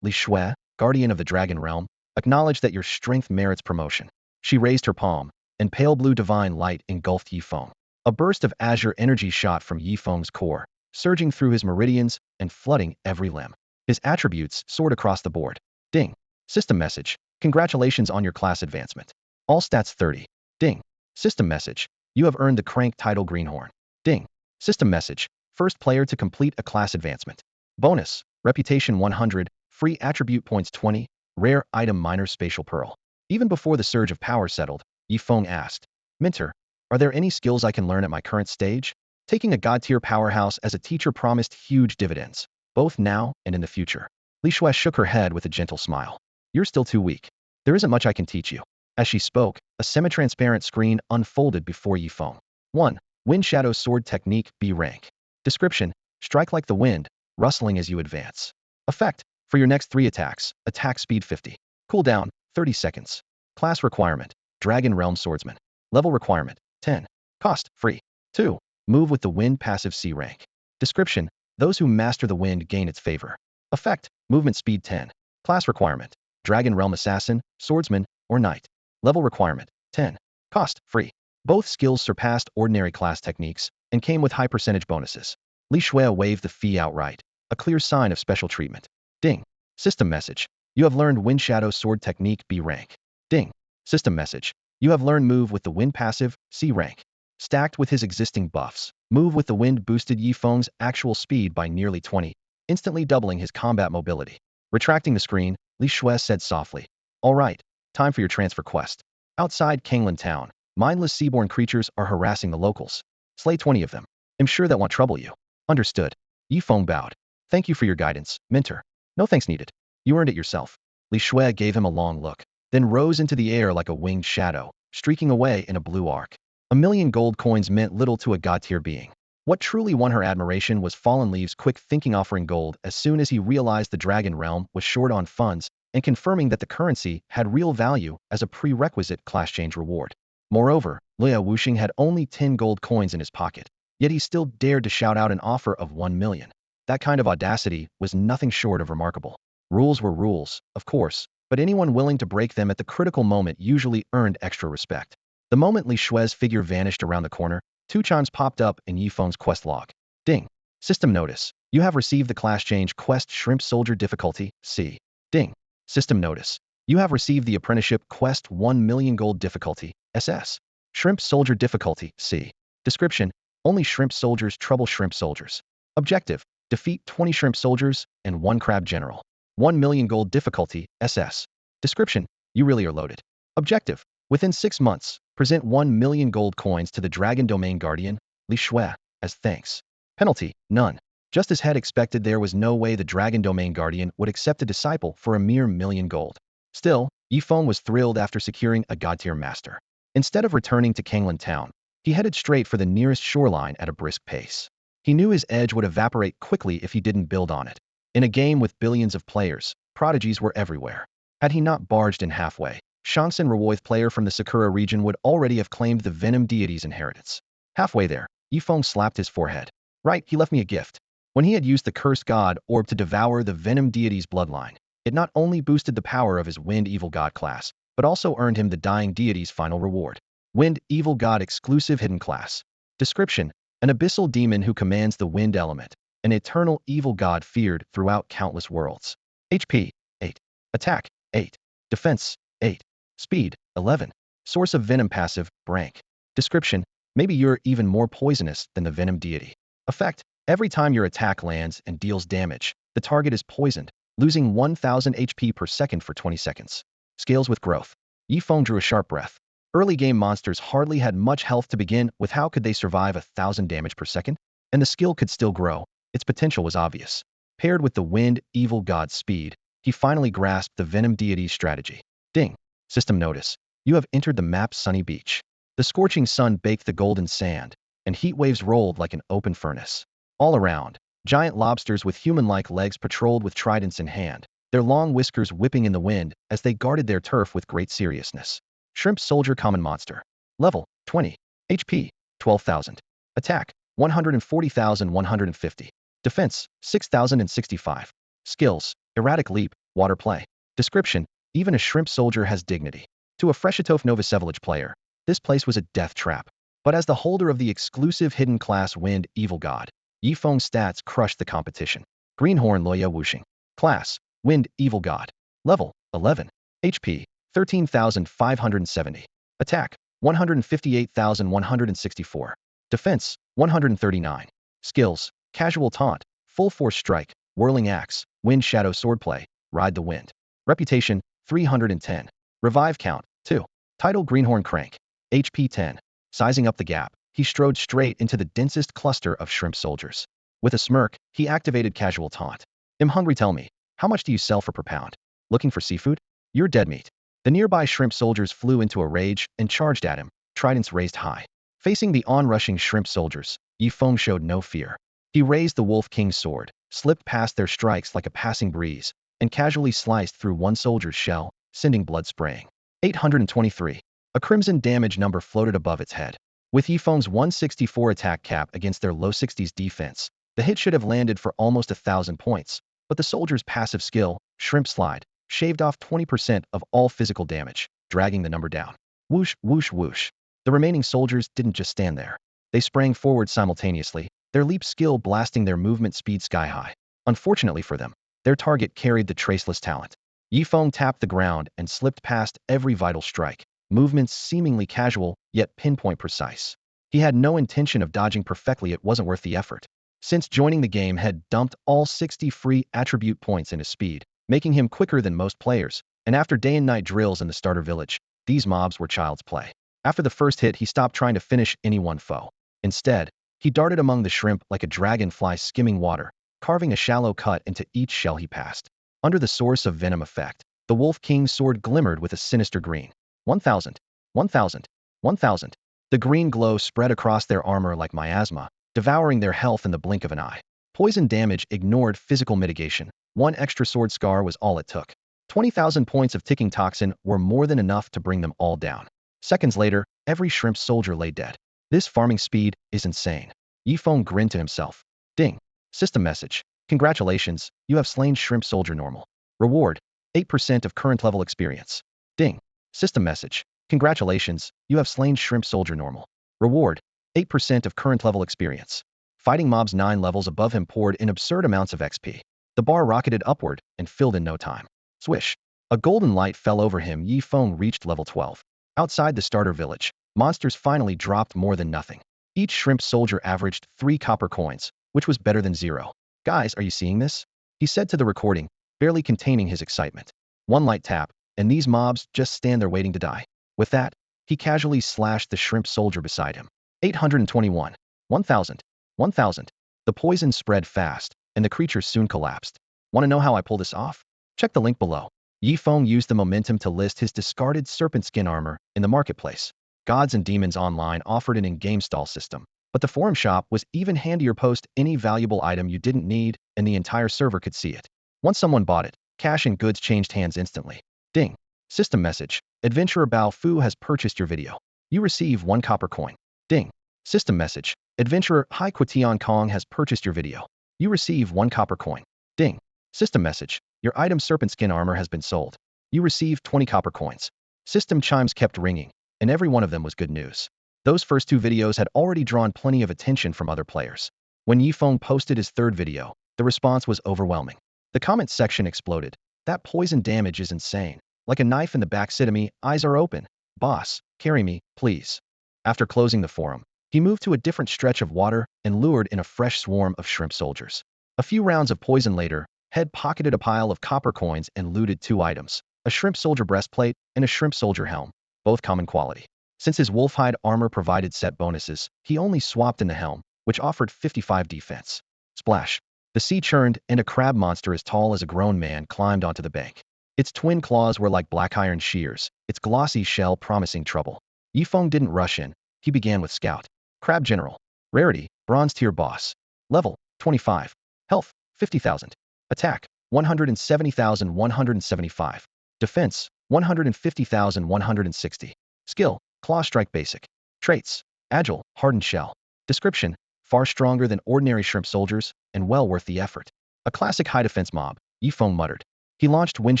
Li Shui, Guardian of the Dragon Realm, acknowledge that your strength merits promotion. She raised her palm, and pale blue divine light engulfed Yifeng. A burst of azure energy shot from Yifeng's core, surging through his meridians and flooding every limb. His attributes soared across the board. Ding. System message. Congratulations on your class advancement. All stats 30. Ding. System message. You have earned the crank title Greenhorn. Ding. System message. First player to complete a class advancement. Bonus. Reputation 100. Free attribute points 20. Rare item minor spatial pearl. Even before the surge of power settled, Yifeng asked, Minter, are there any skills I can learn at my current stage? Taking a god-tier powerhouse as a teacher promised huge dividends, both now and in the future. Li Shui shook her head with a gentle smile. You're still too weak. There isn't much I can teach you. As she spoke, a semi-transparent screen unfolded before Yifeng. 1. Wind Shadow Sword Technique B rank. Description: strike like the wind, rustling as you advance. Effect: for your next 3 attacks, attack speed 50. Cooldown: 30 seconds. Class requirement: Dragon Realm Swordsman. Level requirement: 10. Cost: free. 2. Move with the wind passive C rank. Description: those who master the wind gain its favor. Effect: movement speed 10. Class requirement: Dragon Realm Assassin, Swordsman, or Knight. Level requirement: 10. Cost: free. Both skills surpassed ordinary class techniques and came with high percentage bonuses. Li Shui waved the fee outright, a clear sign of special treatment. Ding. System message. You have learned Wind Shadow Sword Technique B rank. Ding. System message. You have learned Move with the Wind passive C rank. Stacked with his existing buffs, Move with the Wind boosted Yifeng's actual speed by nearly 20, instantly doubling his combat mobility. Retracting the screen, Li Shui said softly, All right, time for your transfer quest. Outside Kanglan Town, mindless seaborne creatures are harassing the locals. Slay 20 of them. I'm sure that won't trouble you. Understood. Yifeng bowed. Thank you for your guidance, Mentor. No thanks needed. You earned it yourself. Li Shui gave him a long look, then rose into the air like a winged shadow, streaking away in a blue arc. 1,000,000 gold coins meant little to a god-tier being. What truly won her admiration was Fallen Leaf's quick thinking, offering gold as soon as he realized the Dragon Realm was short on funds and confirming that the currency had real value as a prerequisite class change reward. Moreover, Liu Wuxing had only 10 gold coins in his pocket, yet he still dared to shout out an offer of 1 million. That kind of audacity was nothing short of remarkable. Rules were rules, of course, but anyone willing to break them at the critical moment usually earned extra respect. The moment Li Shui's figure vanished around the corner, 2 chimes popped up in Yifeng's quest log. Ding. System notice. You have received the class change quest Shrimp Soldier difficulty, C. Ding. System notice. You have received the apprenticeship quest 1 million gold difficulty, SS. Shrimp Soldier difficulty, C. Description: only shrimp soldiers trouble shrimp soldiers. Objective: defeat 20 shrimp soldiers and 1 crab general. 1 million gold difficulty, SS. Description: you really are loaded. Objective: within 6 months, present 1 million gold coins to the Dragon Domain Guardian, Li Shui, as thanks. Penalty: none. Just as had expected, there was no way the Dragon Domain Guardian would accept a disciple for a mere million gold. Still, Yifeng was thrilled after securing a god-tier master. Instead of returning to Kanglan Town, he headed straight for the nearest shoreline at a brisk pace. He knew his edge would evaporate quickly if he didn't build on it. In a game with billions of players, prodigies were everywhere. Had he not barged in halfway, Shangsen Rewoith player from the Sakura region would already have claimed the venom deity's inheritance. Halfway there, Yifeng slapped his forehead. Right, he left me a gift. When he had used the cursed god orb to devour the venom deity's bloodline, it not only boosted the power of his Wind Evil God class, but also earned him the dying deity's final reward. Wind Evil God exclusive hidden class. Description: an abyssal demon who commands the wind element, an eternal evil god feared throughout countless worlds. HP: 8. Attack: 8. Defense: 8. Speed: 11. Source of venom passive, rank. Description: maybe you're even more poisonous than the venom deity. Effect: every time your attack lands and deals damage, the target is poisoned, losing 1000 HP per second for 20 seconds. Scales with growth. Yifeng drew a sharp breath. Early game monsters hardly had much health to begin with. How could they survive 1000 damage per second? And the skill could still grow. Its potential was obvious. Paired with the Wind Evil God's speed, he finally grasped the venom deity's strategy. Ding. System notice. You have entered the map's sunny beach. The scorching sun baked the golden sand, and heat waves rolled like an open furnace. All around, giant lobsters with human-like legs patrolled with tridents in hand, their long whiskers whipping in the wind as they guarded their turf with great seriousness. Shrimp Soldier Common Monster. Level: 20. HP, 12,000. Attack, 140,150. Defense, 6,065. Skills, erratic leap, water play. Description, even a shrimp soldier has dignity. To a Freshitov Novice player, this place was a death trap. But as the holder of the exclusive hidden class Wind Evil God, Yifeng's stats crushed the competition. Greenhorn Loya Wuxing. Class, Wind Evil God. Level, 11. HP, 13,570. Attack, 158,164. Defense, 139. Skills, casual taunt, full force strike, whirling axe, wind shadow swordplay, ride the wind. Reputation, 310. Revive count, 2. Title Greenhorn Crank. HP 10. Sizing up the gap, he strode straight into the densest cluster of shrimp soldiers. With a smirk, he activated casual taunt. I'm hungry, tell me, how much do you sell for per pound? Looking for seafood? You're dead meat. The nearby shrimp soldiers flew into a rage and charged at him, tridents raised high. Facing the onrushing shrimp soldiers, Yifeng showed no fear. He raised the Wolf King's sword, slipped past their strikes like a passing breeze, and casually sliced through one soldier's shell, sending blood spraying. 823. A crimson damage number floated above its head. With Yifeng's 164 attack cap against their low 60s defense, the hit should have landed for almost 1,000 points, but the soldier's passive skill, Shrimp Slide, shaved off 20% of all physical damage, dragging the number down. Whoosh, whoosh, whoosh. The remaining soldiers didn't just stand there. They sprang forward simultaneously, their leap skill blasting their movement speed sky high. Unfortunately for them, their target carried the traceless talent. Yifeng tapped the ground and slipped past every vital strike, movements seemingly casual, yet pinpoint precise. He had no intention of dodging perfectly, it wasn't worth the effort. Since joining the game had dumped all 60 free attribute points into speed, making him quicker than most players, and after day and night drills in the starter village, these mobs were child's play. After the first hit, he stopped trying to finish any one foe. Instead, he darted among the shrimp like a dragonfly skimming water, carving a shallow cut into each shell he passed. Under the source of venom effect, the Wolf King's sword glimmered with a sinister green. 1,000, 1,000, 1,000. The green glow spread across their armor like miasma, devouring their health in the blink of an eye. Poison damage ignored physical mitigation. One extra sword scar was all it took. 20,000 points of ticking toxin were more than enough to bring them all down. Seconds later, every shrimp soldier lay dead. This farming speed is insane. Yifeng grinned to himself. Ding. System message. Congratulations, you have slain shrimp soldier normal. Reward, 8% of current level experience. Ding. System message. Congratulations, you have slain shrimp soldier normal. Reward, 8% of current level experience. Fighting mobs 9 levels above him poured in absurd amounts of XP. The bar rocketed upward and filled in no time. Swish. A golden light fell over him. Yifeng reached level 12. Outside the starter village, monsters finally dropped more than nothing. Each shrimp soldier averaged 3 copper coins, which was better than 0. Guys, are you seeing this? He said to the recording, barely containing his excitement. One light tap, and these mobs just stand there waiting to die. With that, he casually slashed the shrimp soldier beside him. 821. 1,000. 1,000. The poison spread fast, and the creature soon collapsed. Want to know how I pull this off? Check the link below. Yifeng used the momentum to list his discarded serpent skin armor in the marketplace. Gods and Demons Online offered an in-game stall system, but the forum shop was even handier. Post any valuable item you didn't need, and the entire server could see it. Once someone bought it, cash and goods changed hands instantly. Ding. System message. Adventurer Bao Fu has purchased your video. You receive 1 copper coin. Ding. System message. Adventurer Hai Quation Kong has purchased your video. You receive 1 copper coin. Ding. System message. Your item serpent skin armor has been sold. You receive 20 copper coins. System chimes kept ringing, and every one of them was good news. Those first 2 videos had already drawn plenty of attention from other players. When Yifeng posted his 3rd video, the response was overwhelming. The comment section exploded. That poison damage is insane. Like a knife in the back. Sidami, eyes are open. Boss, carry me, please. After closing the forum, he moved to a different stretch of water and lured in a fresh swarm of shrimp soldiers. A few rounds of poison later, Head pocketed a pile of copper coins and looted 2 items, a shrimp soldier breastplate and a shrimp soldier helm, both common quality. Since his wolfhide armor provided set bonuses, he only swapped in the helm, which offered 55 defense. Splash. The sea churned, and a crab monster as tall as a grown man climbed onto the bank. Its twin claws were like black iron shears, its glossy shell promising trouble. Yifeng didn't rush in. He began with Scout. Crab General. Rarity, Bronze Tier Boss. Level, 25. Health, 50,000. Attack, 170,175. Defense, 150,160. Skill, Claw Strike Basic. Traits, Agile, hardened shell. Description: far stronger than ordinary shrimp soldiers, and well worth the effort. A classic high defense mob, Yifeng muttered. He launched wind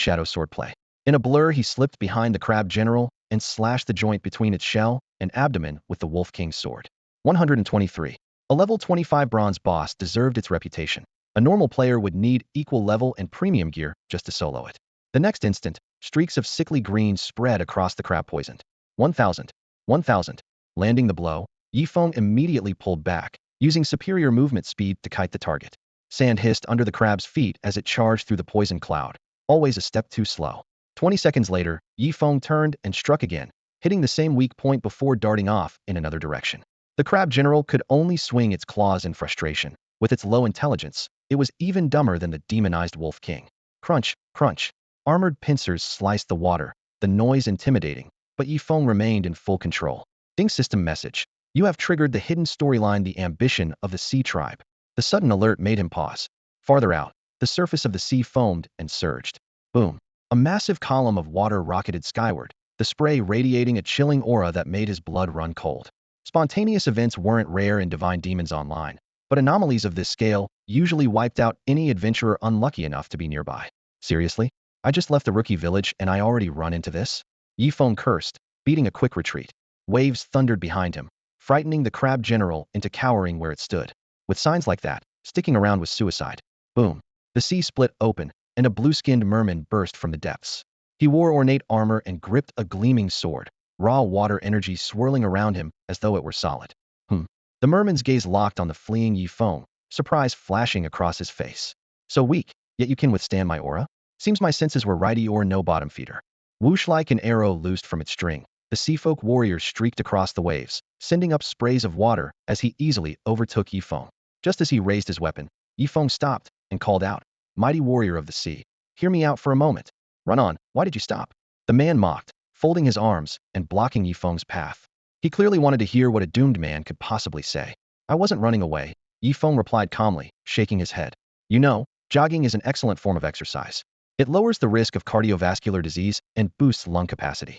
shadow swordplay. In a blur, he slipped behind the crab general and slashed the joint between its shell and abdomen with the Wolf King's sword. 123. A level 25 bronze boss deserved its reputation. A normal player would need equal level and premium gear just to solo it. The next instant, streaks of sickly green spread across the crab poisoned. 1,000. 1,000. Landing the blow, Yifeng immediately pulled back, using superior movement speed to kite the target. Sand hissed under the crab's feet as it charged through the poison cloud, always a step too slow. 20 seconds later, Yifeng turned and struck again, hitting the same weak point before darting off in another direction. The crab general could only swing its claws in frustration. With its low intelligence, it was even dumber than the demonized Wolf King. Crunch, crunch. Armored pincers sliced the water, the noise intimidating, but Yifeng remained in full control. Ding system message. You have triggered the hidden storyline, the ambition of the Sea Tribe. The sudden alert made him pause. Farther out, the surface of the sea foamed and surged. Boom. A massive column of water rocketed skyward, the spray radiating a chilling aura that made his blood run cold. Spontaneous events weren't rare in Divine Demons Online, but anomalies of this scale usually wiped out any adventurer unlucky enough to be nearby. Seriously? I just left the rookie village and I already run into this? Yifeng cursed, beating a quick retreat. Waves thundered behind him, frightening the crab general into cowering where it stood. With signs like that, sticking around was suicide. Boom. The sea split open, and a blue-skinned merman burst from the depths. He wore ornate armor and gripped a gleaming sword, raw water energy swirling around him as though it were solid. The merman's gaze locked on the fleeing Yifeng, surprise flashing across his face. So weak, yet you can withstand my aura? Seems my senses were righty or no bottom feeder. Whoosh like an arrow loosed from its string, the seafolk warrior streaked across the waves, sending up sprays of water as he easily overtook Yifeng. Just as he raised his weapon, Yifeng stopped and called out, "Mighty warrior of the sea, hear me out for a moment." "Run on, why did you stop?" The man mocked, folding his arms and blocking Yifeng's path. He clearly wanted to hear what a doomed man could possibly say. "I wasn't running away," Yifeng replied calmly, shaking his head. "You know, jogging is an excellent form of exercise. It lowers the risk of cardiovascular disease and boosts lung capacity."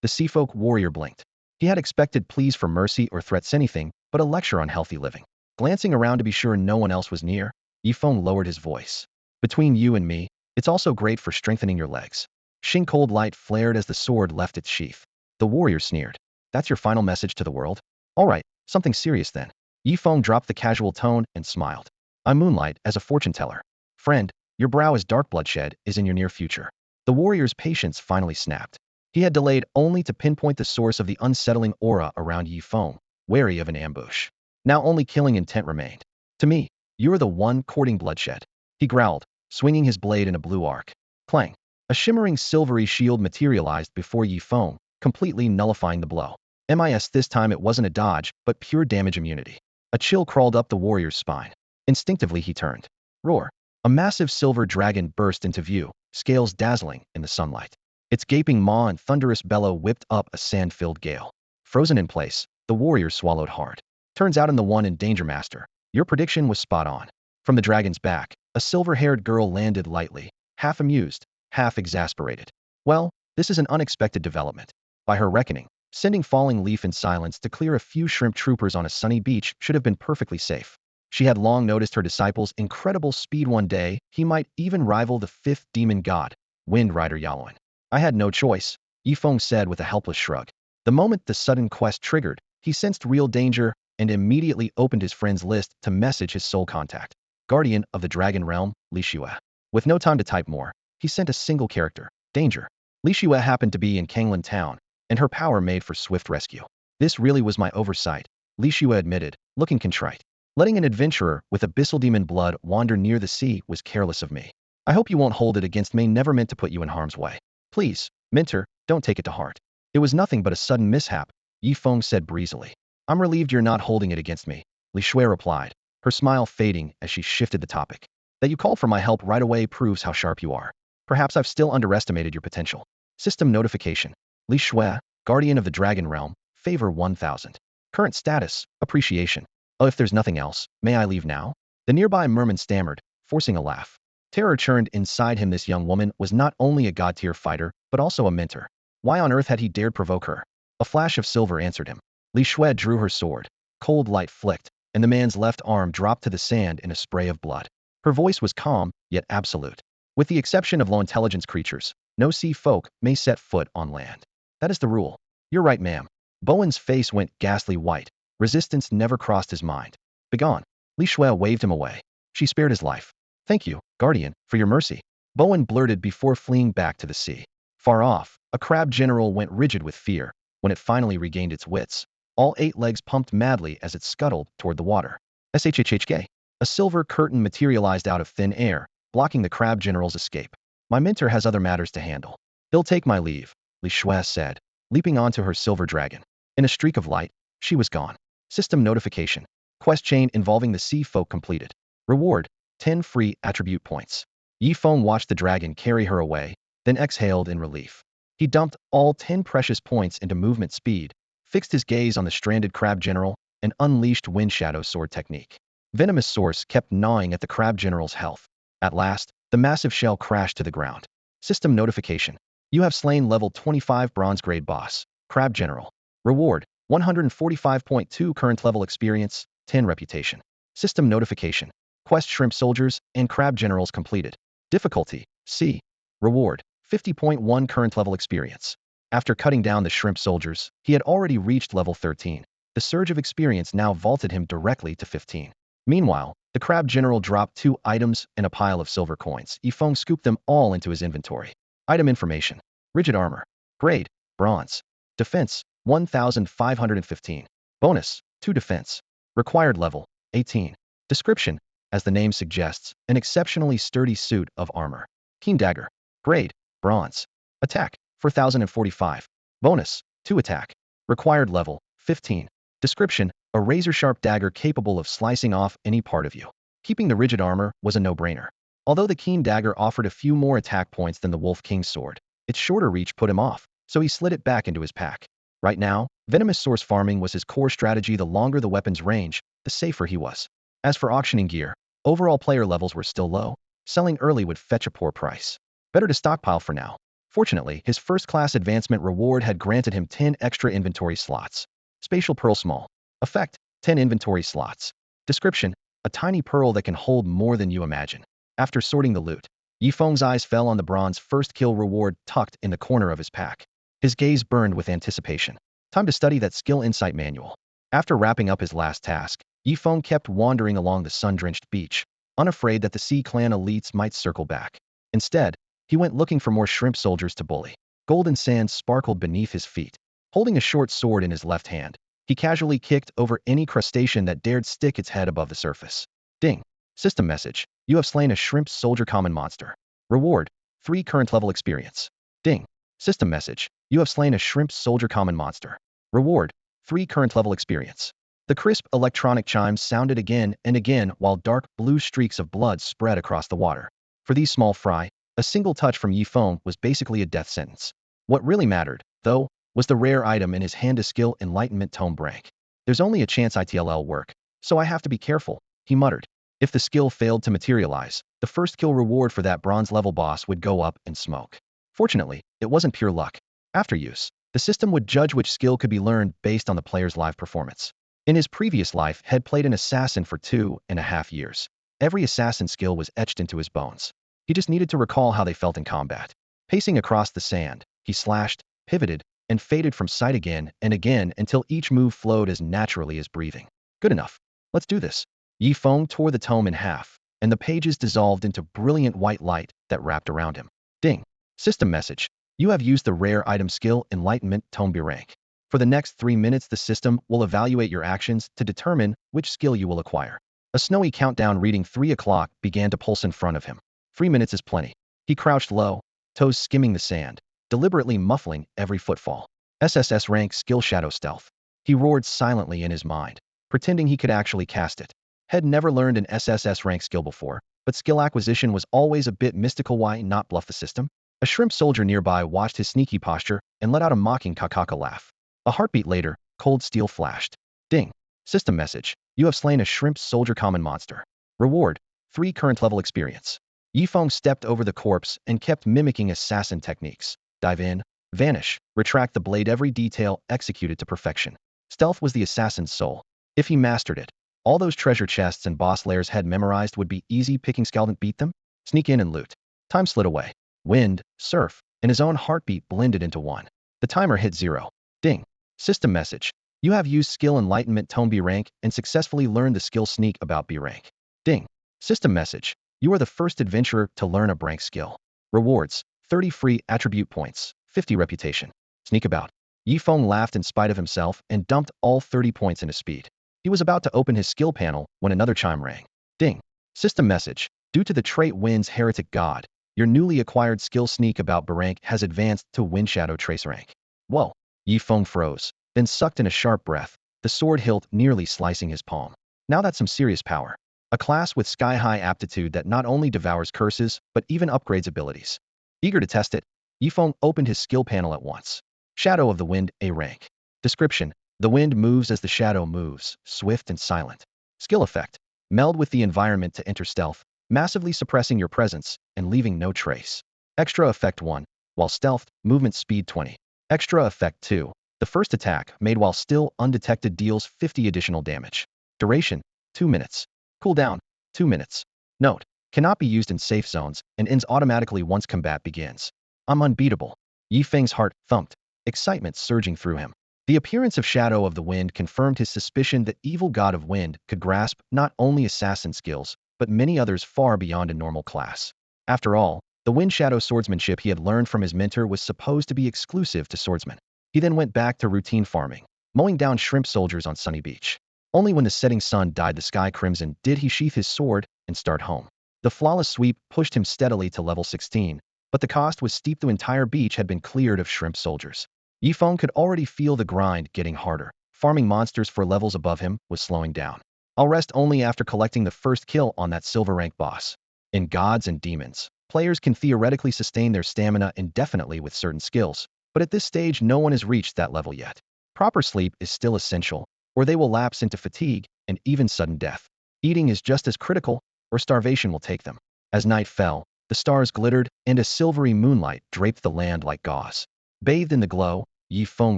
The seafolk warrior blinked. He had expected pleas for mercy or threats anything but a lecture on healthy living. Glancing around to be sure no one else was near, Yifeng lowered his voice. "Between you and me, it's also great for strengthening your legs." Shing cold light flared as the sword left its sheath. The warrior sneered. "That's your final message to the world? All right, something serious then." Yifeng dropped the casual tone and smiled. "I moonlight as a fortune teller. Friend, your brow is dark, bloodshed is in your near future." The warrior's patience finally snapped. He had delayed only to pinpoint the source of the unsettling aura around Yifeng, wary of an ambush. Now only killing intent remained. "To me, you're the one courting bloodshed," he growled, swinging his blade in a blue arc. Clang! A shimmering silvery shield materialized before Yifeng, completely nullifying the blow. This time it wasn't a dodge, but pure damage immunity. A chill crawled up the warrior's spine. Instinctively he turned. Roar! A massive silver dragon burst into view, scales dazzling in the sunlight. Its gaping maw and thunderous bellow whipped up a sand-filled gale. Frozen in place, the warrior swallowed hard. "Turns out I'm the one in danger, master. Your prediction was spot on." From the dragon's back, a silver-haired girl landed lightly, half amused, half exasperated. "Well, this is an unexpected development. By her reckoning, sending Falling Leaf in silence to clear a few shrimp troopers on a sunny beach should have been perfectly safe. She had long noticed her disciple's incredible speed. One day, he might even rival the fifth demon god, Wind Rider Yaloin. "I had no choice," Yifeng said with a helpless shrug. The moment the sudden quest triggered, he sensed real danger and immediately opened his friend's list to message his soul contact. Guardian of the Dragon Realm, Li Shue. With no time to type more, he sent a single character, danger. Li Shue happened to be in Kanglan Town, and her power made for swift rescue. "This really was my oversight," Li Shue admitted, looking contrite. "Letting an adventurer with abyssal demon blood wander near the sea was careless of me. I hope you won't hold it against me. Never meant to put you in harm's way. Please, mentor, don't take it to heart. It was nothing but a sudden mishap," Yifeng said breezily. "I'm relieved you're not holding it against me," Li Shue replied, her smile fading as she shifted the topic. "That you called for my help right away proves how sharp you are. Perhaps I've still underestimated your potential." System notification. Li Shue, Guardian of the Dragon Realm, favor 1000. Current status, appreciation. "Oh, if there's nothing else, may I leave now?" The nearby merman stammered, forcing a laugh. Terror churned inside him. This young woman was not only a god-tier fighter, but also a mentor. Why on earth had he dared provoke her? A flash of silver answered him. Li Shui drew her sword. Cold light flicked, and the man's left arm dropped to the sand in a spray of blood. Her voice was calm, yet absolute. With the exception of low-intelligence creatures, no sea folk may set foot on land. That is the rule. You're right, ma'am. Bowen's face went ghastly white. Resistance never crossed his mind. Begone. Li Shui waved him away. She spared his life. Thank you, Guardian, for your mercy. Bowen blurted before fleeing back to the sea. Far off, a crab general went rigid with fear. When it finally regained its wits, all 8 legs pumped madly as it scuttled toward the water. SHHHK. A silver curtain materialized out of thin air, blocking the crab general's escape. My mentor has other matters to handle. He'll take my leave, Li Shui said, leaping onto her silver dragon. In a streak of light, she was gone. System notification. Quest chain involving the sea folk completed. Reward, 10 free attribute points. Yi Feng watched the dragon carry her away, then exhaled in relief. He dumped all 10 precious points into movement speed, fixed his gaze on the stranded crab general, and unleashed wind shadow sword technique. Venomous source kept gnawing at the crab general's health. At last, the massive shell crashed to the ground. System notification. You have slain level 25 bronze grade boss, crab general. Reward, 145.2 current level experience, 10 reputation. System notification. Quest shrimp soldiers and crab generals completed. Difficulty, C. Reward, 50.1 current level experience. After cutting down the shrimp soldiers, he had already reached level 13. The surge of experience now vaulted him directly to 15. Meanwhile, the crab general dropped 2 items and a pile of silver coins. Yi Feng scooped them all into his inventory. Item information. Rigid armor. Grade, bronze. Defense, 1515. Bonus, 2 defense. Required level, 18. Description. As the name suggests, an exceptionally sturdy suit of armor. Keen dagger. Grade, bronze. Attack, 4045. Bonus, 2 attack. Required level, 15. Description, a razor-sharp dagger capable of slicing off any part of you. Keeping the rigid armor was a no-brainer. Although the keen dagger offered a few more attack points than the Wolf King's sword, its shorter reach put him off, so he slid it back into his pack. Right now, venomous source farming was his core strategy. The longer the weapon's range, the safer he was. As for auctioning gear, overall player levels were still low. Selling early would fetch a poor price. Better to stockpile for now. Fortunately, his first-class advancement reward had granted him 10 extra inventory slots. Spatial Pearl Small. Effect, 10 inventory slots. Description, a tiny pearl that can hold more than you imagine. After sorting the loot, Yi Feng's eyes fell on the bronze first kill reward tucked in the corner of his pack. His gaze burned with anticipation. Time to study that skill insight manual. After wrapping up his last task, Yi Feng kept wandering along the sun-drenched beach, unafraid that the Sea Clan elites might circle back. Instead, he went looking for more shrimp soldiers to bully. Golden sand sparkled beneath his feet. Holding a short sword in his left hand, he casually kicked over any crustacean that dared stick its head above the surface. Ding. System message. You have slain a shrimp soldier common monster. Reward, 3 current level experience. Ding. System message. You have slain a shrimp soldier common monster. Reward, 3 current level experience. The crisp electronic chimes sounded again and again while dark blue streaks of blood spread across the water. For these small fry, a single touch from Yi Feng was basically a death sentence. What really mattered, though, was the rare item in his hand, a skill enlightenment tome break. There's only a chance it'll work, so I have to be careful, he muttered. If the skill failed to materialize, the first kill reward for that bronze level boss would go up in smoke. Fortunately, it wasn't pure luck. After use, the system would judge which skill could be learned based on the player's live performance. In his previous life, had played an assassin for 2.5 years. Every assassin skill was etched into his bones. He just needed to recall how they felt in combat. Pacing across the sand, he slashed, pivoted, and faded from sight again and again until each move flowed as naturally as breathing. Good enough. Let's do this. Yi Feng tore the tome in half, and the pages dissolved into brilliant white light that wrapped around him. Ding. System message. You have used the rare item skill Enlightenment Tome B rank. For the next 3 minutes, the system will evaluate your actions to determine which skill you will acquire. A snowy countdown reading 3 o'clock began to pulse in front of him. 3 minutes is plenty. He crouched low, toes skimming the sand, deliberately muffling every footfall. SSS rank skill Shadow Stealth. He roared silently in his mind, pretending he could actually cast it. Had never learned an SSS rank skill before, but skill acquisition was always a bit mystical. Why not bluff the system? A shrimp soldier nearby watched his sneaky posture and let out a mocking kakaka laugh. A heartbeat later, cold steel flashed. Ding. System message. You have slain a shrimp soldier common monster. Reward, 3 current level experience. Yi Feng stepped over the corpse and kept mimicking assassin techniques. Dive in, vanish, retract the blade, every detail executed to perfection. Stealth was the assassin's soul. If he mastered it, all those treasure chests and boss lairs had memorized would be easy picking. Scald beat them, sneak in and loot. Time slid away. Wind, surf, and his own heartbeat blended into one. The timer hit 0. Ding. System message. You have used skill enlightenment tone B rank and successfully learned the skill sneak about B rank. Ding. System message. You are the first adventurer to learn a rank skill. Rewards. 30 free attribute points, 50 reputation. Sneak about. Yifeng laughed in spite of himself and dumped all 30 points into speed. He was about to open his skill panel when another chime rang. Ding. System message. Due to the trait Wind's Heretic God, your newly acquired skill Sneak About B rank has advanced to Wind Shadow Trace rank. Whoa. Yifeng froze, then sucked in a sharp breath, the sword hilt nearly slicing his palm. Now that's some serious power. A class with sky-high aptitude that not only devours curses, but even upgrades abilities. Eager to test it, Yifeng opened his skill panel at once. Shadow of the Wind, A rank. Description. The wind moves as the shadow moves, swift and silent. Skill effect. Meld with the environment to enter stealth, massively suppressing your presence and leaving no trace. Extra effect 1. While stealthed, movement speed 20. Extra effect 2. The first attack, made while still undetected, deals 50 additional damage. Duration, 2 minutes. Cooldown, 2 minutes. Note, cannot be used in safe zones and ends automatically once combat begins. I'm unbeatable. Yifeng's heart thumped, excitement surging through him. The appearance of Shadow of the Wind confirmed his suspicion that evil God of Wind could grasp not only assassin skills, but many others far beyond a normal class. After all, the Wind Shadow swordsmanship he had learned from his mentor was supposed to be exclusive to swordsmen. He then went back to routine farming, mowing down shrimp soldiers on Sunny Beach. Only when the setting sun dyed the sky crimson did he sheath his sword and start home. The flawless sweep pushed him steadily to level 16, but the cost was steep. The entire beach had been cleared of shrimp soldiers. Yifeng could already feel the grind getting harder. Farming monsters for levels above him was slowing down. I'll rest only after collecting the first kill on that silver rank boss. In Gods and Demons, players can theoretically sustain their stamina indefinitely with certain skills, but at this stage no one has reached that level yet. Proper sleep is still essential, or they will lapse into fatigue and even sudden death. Eating is just as critical, or starvation will take them. As night fell, the stars glittered and a silvery moonlight draped the land like gauze. Bathed in the glow, Yifeng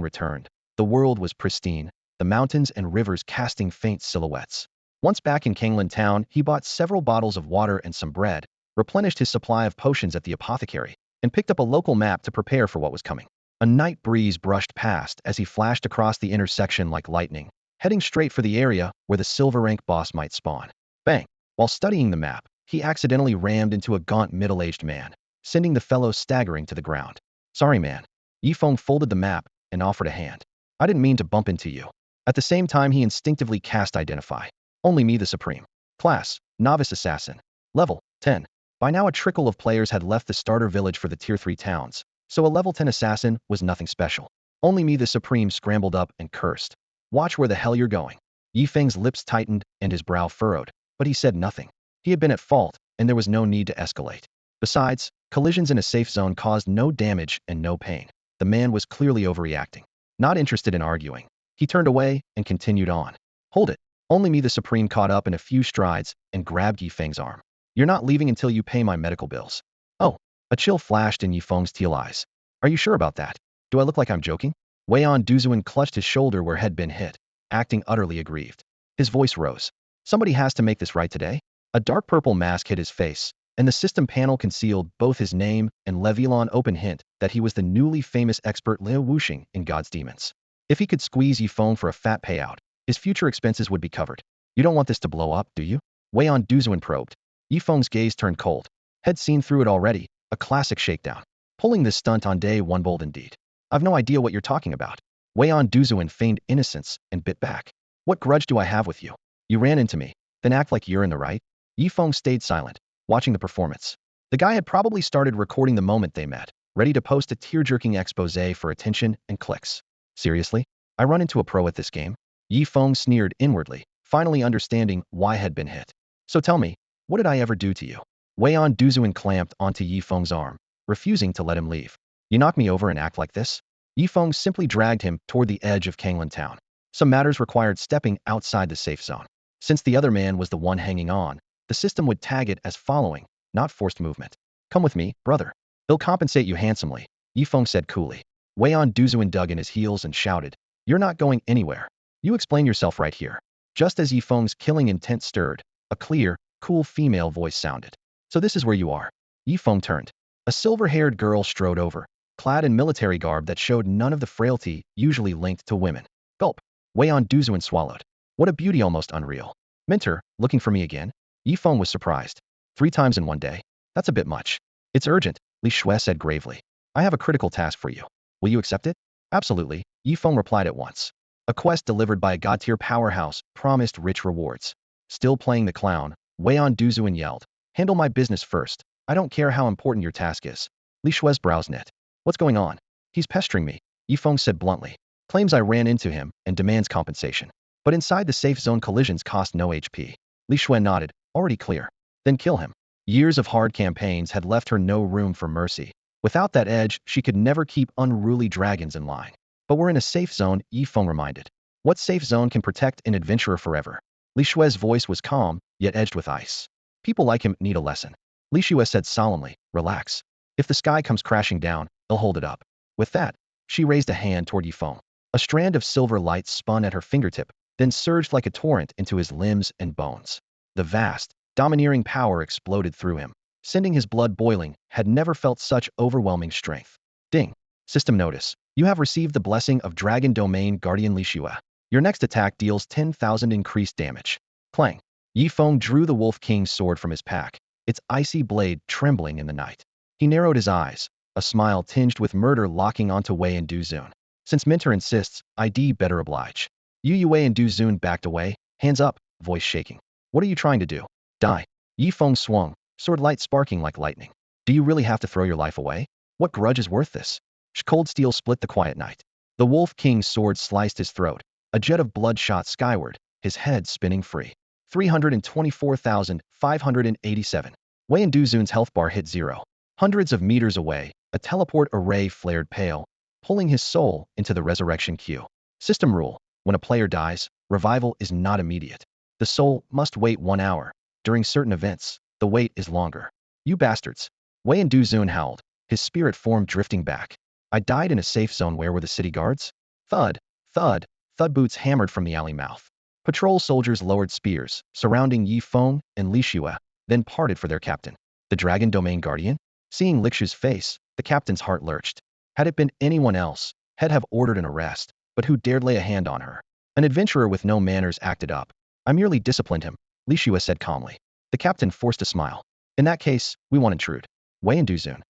returned. The world was pristine, the mountains and rivers casting faint silhouettes. Once back in Kanglan town, he bought several bottles of water and some bread, replenished his supply of potions at the apothecary, and picked up a local map to prepare for what was coming. A night breeze brushed past as he flashed across the intersection like lightning, heading straight for the area where the silver rank boss might spawn. Bang! While studying the map, he accidentally rammed into a gaunt middle-aged man, sending the fellow staggering to the ground. Sorry, man. Yifeng folded the map and offered a hand. I didn't mean to bump into you. At the same time, he instinctively cast Identify. Only me the Supreme. Class, Novice Assassin. Level, 10. By now a trickle of players had left the starter village for the Tier 3 towns, so a level 10 assassin was nothing special. Only me the Supreme scrambled up and cursed. Watch where the hell you're going. Yifeng's lips tightened and his brow furrowed, but he said nothing. He had been at fault, and there was no need to escalate. Besides, collisions in a safe zone caused no damage and no pain. The man was clearly overreacting. Not interested in arguing, he turned away and continued on. Hold it. Only me the Supreme caught up in a few strides and grabbed Yifeng's arm. You're not leaving until you pay my medical bills. Oh, a chill flashed in Yifeng's teal eyes. Are you sure about that? Do I look like I'm joking? Weian Duzuan clutched his shoulder where had been hit, acting utterly aggrieved. His voice rose. Somebody has to make this right today. A dark purple mask hid his face, and the system panel concealed both his name and Levilon open hint that he was the newly famous expert Liu Wuxing in God's Demons. If he could squeeze Yifeng for a fat payout, his future expenses would be covered. You don't want this to blow up, do you? Weian Duzuan probed. Yifeng's gaze turned cold. Had seen through it already, a classic shakedown. Pulling this stunt on day one bold indeed. I've no idea what you're talking about. Weian Duzuan feigned innocence and bit back. What grudge do I have with you? You ran into me, then act like you're in the right? Yifeng stayed silent, watching the performance. The guy had probably started recording the moment they met, ready to post a tear-jerking expose for attention and clicks. Seriously? I run into a pro at this game? Yifeng sneered inwardly, finally understanding why had been hit. So tell me, what did I ever do to you? Weian Duzuan clamped onto Yifeng's arm, refusing to let him leave. You knock me over and act like this? Yifeng simply dragged him toward the edge of Kanglan town. Some matters required stepping outside the safe zone. Since the other man was the one hanging on, the system would tag it as following, not forced movement. Come with me, brother. They'll compensate you handsomely, Yifeng said coolly. Weian Duzuan dug in his heels and shouted, You're not going anywhere. You explain yourself right here. Just as Yifeng's killing intent stirred, a clear, cool female voice sounded. So this is where you are. Yifeng turned. A silver-haired girl strode over, clad in military garb that showed none of the frailty usually linked to women. Gulp. Wei on Duzuan swallowed. What a beauty, almost unreal. Minter, looking for me again? Yifeng was surprised. 3 times in one day? That's a bit much. It's urgent, Li Shui said gravely. I have a critical task for you. Will you accept it? Absolutely, Yifeng replied at once. A quest delivered by a god-tier powerhouse promised rich rewards. Still playing the clown, Wei on Duzuan yelled. Handle my business first. I don't care how important your task is. Li Shui's brows knit. What's going on? He's pestering me, Yifeng said bluntly. Claims I ran into him and demands compensation. But inside the safe zone, collisions cost no HP. Li Shui nodded. Already clear. Then kill him. Years of hard campaigns had left her no room for mercy. Without that edge, she could never keep unruly dragons in line. But we're in a safe zone, Yifeng reminded. What safe zone can protect an adventurer forever? Li Shui's voice was calm, yet edged with ice. People like him need a lesson. Li Shui said solemnly, relax. If the sky comes crashing down, they'll hold it up. With that, she raised a hand toward Yifeng. A strand of silver light spun at her fingertip, then surged like a torrent into his limbs and bones. The vast, domineering power exploded through him, sending his blood boiling. Had never felt such overwhelming strength. Ding. System notice. You have received the blessing of Dragon Domain Guardian Li Shui. Your next attack deals 10,000 increased damage. Clang. Yifeng drew the Wolf King's sword from his pack, its icy blade trembling in the night. He narrowed his eyes, a smile tinged with murder locking onto Wei and Duzun. Since Minter insists, I'd better oblige. Wei and Duzun backed away, hands up, voice shaking. What are you trying to do? Die. Yifeng swung, sword light sparking like lightning. Do you really have to throw your life away? What grudge is worth this? Cold steel split the quiet night. The Wolf King's sword sliced his throat. A jet of blood shot skyward, his head spinning free. 324,587. Wei and Duzun's health bar hit 0. Hundreds of meters away, a teleport array flared pale, pulling his soul into the resurrection queue. System rule. When a player dies, revival is not immediate. The soul must wait 1 hour. During certain events, the wait is longer. You bastards. Wei and Duzun howled, his spirit form drifting back. I died in a safe zone. Where were the city guards? Thud, thud, thud boots hammered from the alley mouth. Patrol soldiers lowered spears, surrounding Yifeng and Li Shui, then parted for their captain. The Dragon Domain Guardian? Seeing Li Shui's face, the captain's heart lurched. Had it been anyone else, he'd have ordered an arrest, but who dared lay a hand on her? An adventurer with no manners acted up. I merely disciplined him, Li Shui said calmly. The captain forced a smile. In that case, we won't intrude. Wei and Duzun.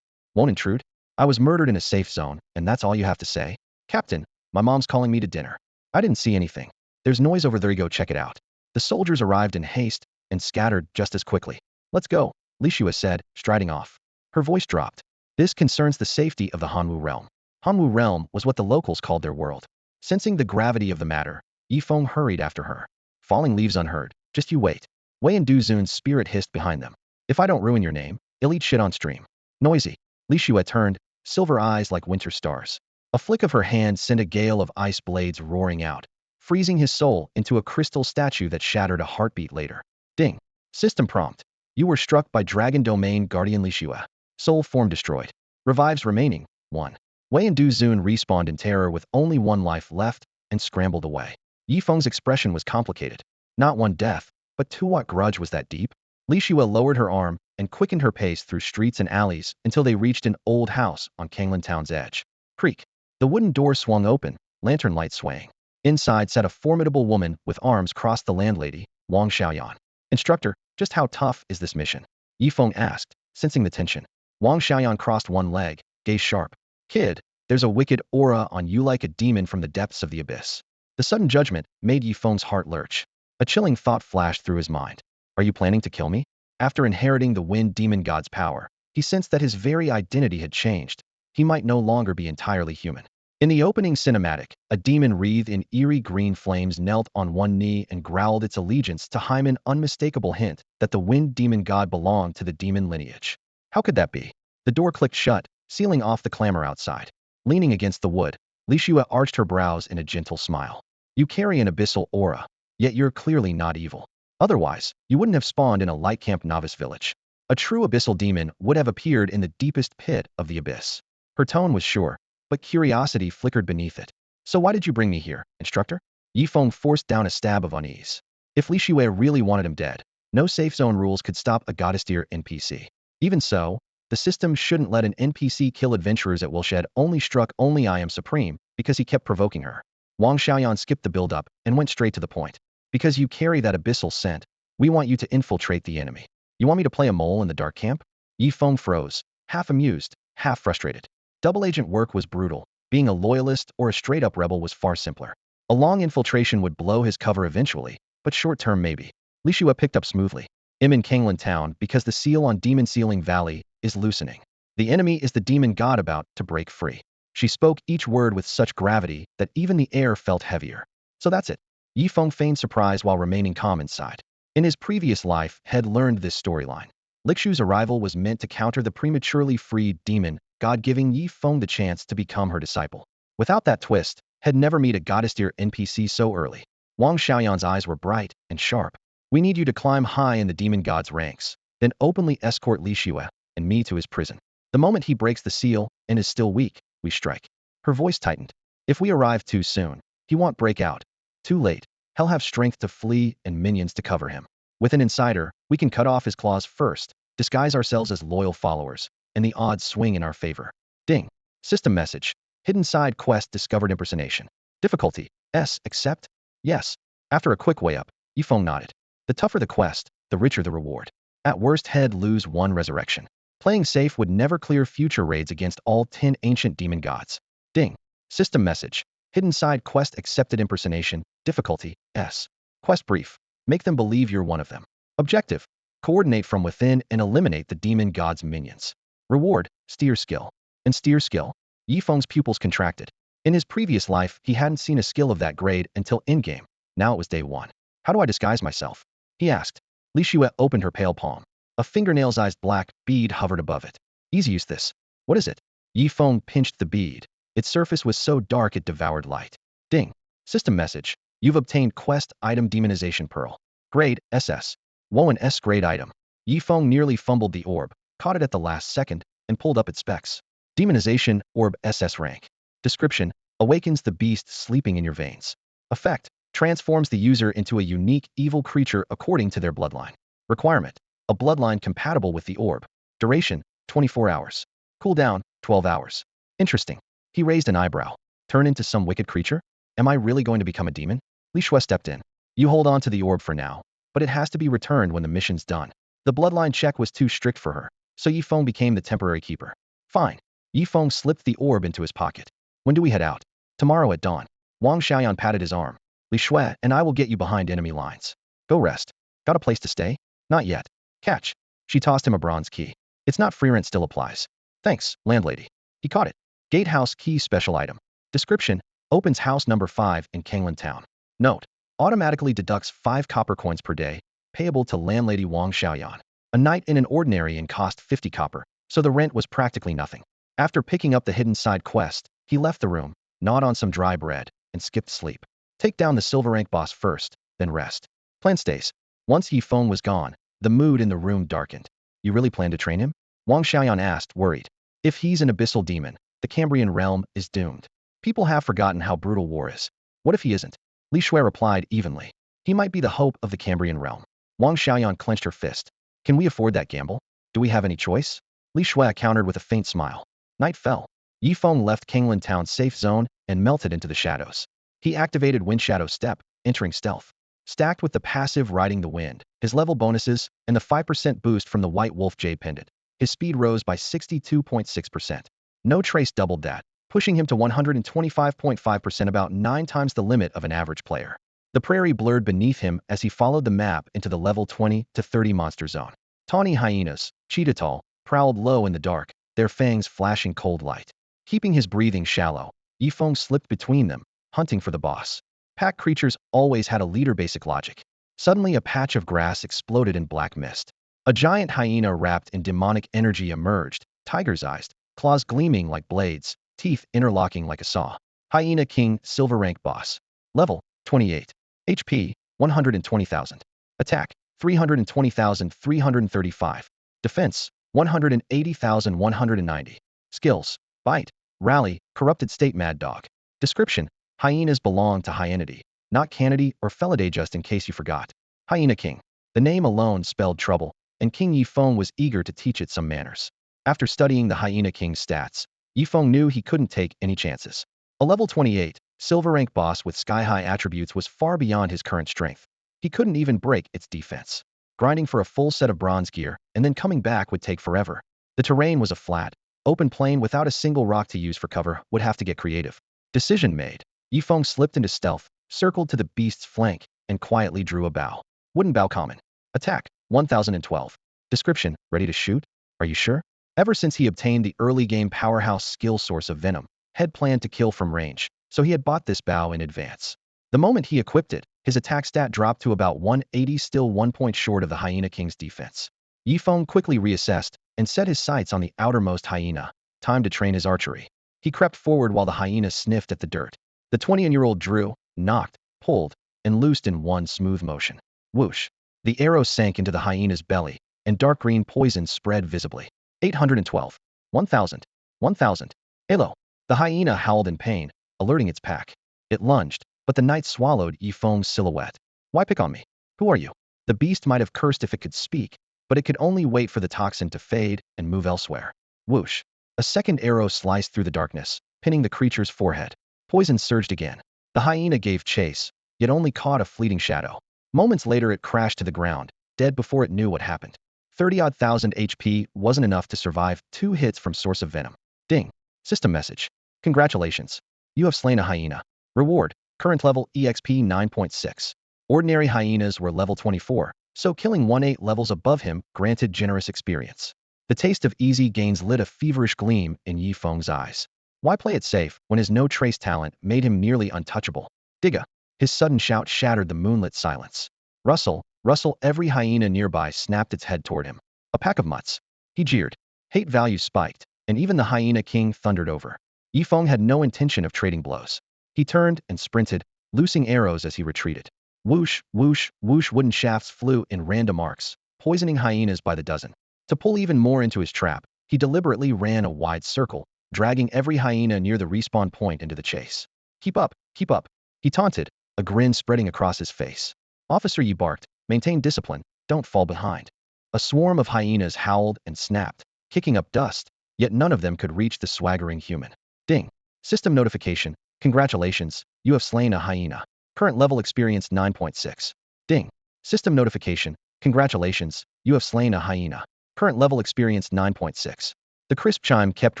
Won't intrude? I was murdered in a safe zone, and that's all you have to say? Captain, my mom's calling me to dinner. I didn't see anything. There's noise over there, go check it out. The soldiers arrived in haste and scattered just as quickly. Let's go, Li Shui said, striding off. Her voice dropped. This concerns the safety of the Hanwu realm. Hanwu realm was what the locals called their world. Sensing the gravity of the matter, Yifeng hurried after her. Falling leaves unheard. Just you wait. Wei and Duzun's spirit hissed behind them. If I don't ruin your name, you'll eat shit on stream. Noisy. Li Shui turned, silver eyes like winter stars. A flick of her hand sent a gale of ice blades roaring out, freezing his soul into a crystal statue that shattered a heartbeat later. Ding. System prompt. You were struck by Dragon Domain Guardian Li Shui. Soul form destroyed. Revives remaining, 1. Wei and Duzun respawned in terror with only 1 life left and scrambled away. Yifeng's expression was complicated. Not 1 death, but 2. What grudge was that deep? Li Shui lowered her arm and quickened her pace through streets and alleys until they reached an old house on Kanglan Town's edge. Creak. The wooden door swung open, lantern light swaying. Inside sat a formidable woman with arms crossed, the landlady, Wang Xiaoyan. Instructor, just how tough is this mission? Yifeng asked, sensing the tension. Wang Xiaoyan crossed one leg, gaze sharp. Kid, there's a wicked aura on you like a demon from the depths of the abyss. The sudden judgment made Yifeng's heart lurch. A chilling thought flashed through his mind. Are you planning to kill me? After inheriting the wind demon god's power, he sensed that his very identity had changed. He might no longer be entirely human. In the opening cinematic, a demon wreathed in eerie green flames knelt on one knee and growled its allegiance to Hyman, unmistakable hint that the wind demon god belonged to the demon lineage. How could that be? The door clicked shut, sealing off the clamor outside. Leaning against the wood, Li Shui arched her brows in a gentle smile. You carry an abyssal aura, yet you're clearly not evil. Otherwise, you wouldn't have spawned in a light camp novice village. A true abyssal demon would have appeared in the deepest pit of the abyss. Her tone was sure, but curiosity flickered beneath it. So why did you bring me here, instructor? Yifeng forced down a stab of unease. If Li Shue really wanted him dead, no safe zone rules could stop a goddess tier NPC. Even so, the system shouldn't let an NPC kill adventurers at will. Shed only struck only I am supreme because he kept provoking her. Wang Xiaoyan skipped the build-up and went straight to the point. Because you carry that abyssal scent, we want you to infiltrate the enemy. You want me to play a mole in the dark camp? Yifeng froze, half amused, half frustrated. Double agent work was brutal. Being a loyalist or a straight-up rebel was far simpler. A long infiltration would blow his cover eventually, but short-term maybe. Li Shue picked up smoothly. I'm in Kanglan Town because the seal on Demon Sealing Valley is loosening. The enemy is the demon god about to break free. She spoke each word with such gravity that even the air felt heavier. So that's it. Yifeng feigned surprise while remaining calm inside. In his previous life, had learned this storyline. Lixu's arrival was meant to counter the prematurely freed demon god, giving Yifeng the chance to become her disciple. Without that twist, had never meet a goddess tier NPC so early. Wang Xiaoyan's eyes were bright and sharp. We need you to climb high in the demon god's ranks, then openly escort Li Shue and me to his prison. The moment he breaks the seal and is still weak, we strike. Her voice tightened. If we arrive too soon, he won't break out. Too late, he'll have strength to flee and minions to cover him. With an insider, we can cut off his claws first, disguise ourselves as loyal followers, and the odds swing in our favor. Ding. System message. Hidden side quest discovered impersonation. Difficulty. S. Accept? Yes. After a quick way up, Yifeng nodded. The tougher the quest, the richer the reward. At worst, he'd lose one resurrection. Playing safe would never clear future raids against all 10 ancient demon gods. Ding. System message. Hidden side quest accepted impersonation. Difficulty. S. Quest brief. Make them believe you're one of them. Objective. Coordinate from within and eliminate the demon god's minions. Reward. Steer skill. And steer skill? Yifeng's pupils contracted. In his previous life, he hadn't seen a skill of that grade until in-game. Now it was day one. How do I disguise myself? He asked. Li Shue opened her pale palm. A fingernail-sized black bead hovered above it. Easy use this. What is it? Yifeng pinched the bead. Its surface was so dark it devoured light. Ding. System message. You've obtained quest item demonization pearl. Grade SS. Whoa, an S grade item. Yifeng nearly fumbled the orb, caught it at the last second, and pulled up its specs. Demonization orb SS rank. Description. Awakens the beast sleeping in your veins. Effect. Transforms the user into a unique evil creature according to their bloodline. Requirement. A bloodline compatible with the orb. Duration. 24 hours. Cooldown. 12 hours. Interesting. He raised an eyebrow. Turn into some wicked creature? Am I really going to become a demon? Li Shue stepped in. You hold on to the orb for now, but it has to be returned when the mission's done. The bloodline check was too strict for her, so Yifeng became the temporary keeper. Fine. Yifeng slipped the orb into his pocket. When do we head out? Tomorrow at dawn. Wang Xiaoyan patted his arm. Li Shue and I will get you behind enemy lines. Go rest. Got a place to stay? Not yet. Catch. She tossed him a bronze key. It's not free rent, still applies. Thanks, landlady. He caught it. Gatehouse key special item. Description. Opens house number 5 in Kanglan Town. Note. Automatically deducts 5 copper coins per day, payable to landlady Wang Xiaoyan. A night in an ordinary inn cost 50 copper, so the rent was practically nothing. After picking up the hidden side quest, he left the room, gnawed on some dry bread, and skipped sleep. Take down the silver rank boss first, then rest. Plan stays. Once Yifeng was gone, the mood in the room darkened. You really plan to train him? Wang Xiaoyan asked, worried. If he's an abyssal demon, the Cambrian realm is doomed. People have forgotten how brutal war is. What if he isn't? Li Shue replied evenly. He might be the hope of the Cambrian realm. Wang Xiaoyan clenched her fist. Can we afford that gamble? Do we have any choice? Li Shue countered with a faint smile. Night fell. Yifeng left Kanglan Town's safe zone and melted into the shadows. He activated Wind Shadow Step, entering stealth. Stacked with the passive Riding the Wind, his level bonuses, and the 5% boost from the White Wolf Jade Pendant, his speed rose by 62.6%. No Trace doubled that, pushing him to 125.5%, about 9 times the limit of an average player. The prairie blurred beneath him as he followed the map into the level 20 to 30 monster zone. Tawny hyenas, cheetah prowled low in the dark, their fangs flashing cold light. Keeping his breathing shallow, Yifeng slipped between them, hunting for the boss. Pack creatures always had a leader basic logic. Suddenly a patch of grass exploded in black mist. A giant hyena wrapped in demonic energy emerged, tiger's eyes, claws gleaming like blades, teeth interlocking like a saw. Hyena King, silver rank boss. Level, 28. HP, 120,000. Attack, 320,335. Defense, 180,190. Skills, Bite, Rally, Corrupted State Mad Dog. Description. Hyenas belong to Hyenity, not Kennedy or Feliday, just in case you forgot. Hyena King. The name alone spelled trouble, and King Yifeng was eager to teach it some manners. After studying the Hyena King's stats, Yifeng knew he couldn't take any chances. A level 28, silver rank boss with sky-high attributes was far beyond his current strength. He couldn't even break its defense. Grinding for a full set of bronze gear and then coming back would take forever. The terrain was a flat, open plain without a single rock to use for cover. Would have to get creative. Decision made. Yifeng slipped into stealth, circled to the beast's flank, and quietly drew a bow. Wooden bow common. Attack, 1012. Description, ready to shoot? Are you sure? Ever since he obtained the early game powerhouse skill source of venom, had planned to kill from range, so he had bought this bow in advance. The moment he equipped it, his attack stat dropped to about 180, still 1 point short of the Hyena King's defense. Yifeng quickly reassessed and set his sights on the outermost hyena. Time to train his archery. He crept forward while the hyena sniffed at the dirt. The 20-year-old drew, knocked, pulled, and loosed in one smooth motion. Whoosh! The arrow sank into the hyena's belly, and dark green poison spread visibly. 812. 1000. 1000. Elo! The hyena howled in pain, alerting its pack. It lunged, but the knight swallowed Yifeng's silhouette. Why pick on me? Who are you? The beast might have cursed if it could speak, but it could only wait for the toxin to fade and move elsewhere. Whoosh! A second arrow sliced through the darkness, pinning the creature's forehead. Poison surged again. The hyena gave chase, yet only caught a fleeting shadow. Moments later it crashed to the ground, dead before it knew what happened. 30-odd thousand HP wasn't enough to survive 2 hits from source of venom. Ding. System message. Congratulations. You have slain a hyena. Reward. Current level EXP 9.6. Ordinary hyenas were level 24, so killing 1-8 levels above him granted generous experience. The taste of easy gains lit a feverish gleam in Yifeng's eyes. Why play it safe when his no-trace talent made him nearly untouchable? Digga! His sudden shout shattered the moonlit silence. Rustle, rustle! Every hyena nearby snapped its head toward him. A pack of mutts. He jeered. Hate value spiked, and even the Hyena King thundered over. Yifeng had no intention of trading blows. He turned and sprinted, loosing arrows as he retreated. Whoosh, whoosh, whoosh! Wooden shafts flew in random arcs, poisoning hyenas by the dozen. To pull even more into his trap, he deliberately ran a wide circle, dragging every hyena near the respawn point into the chase. Keep up, keep up! He taunted, a grin spreading across his face. Officer, Yi barked, maintain discipline, don't fall behind. A swarm of hyenas howled and snapped, kicking up dust, yet none of them could reach the swaggering human. Ding. System notification. Congratulations, you have slain a hyena. Current level experience 9.6. Ding. System notification. Congratulations, you have slain a hyena. Current level experience 9.6. The crisp chime kept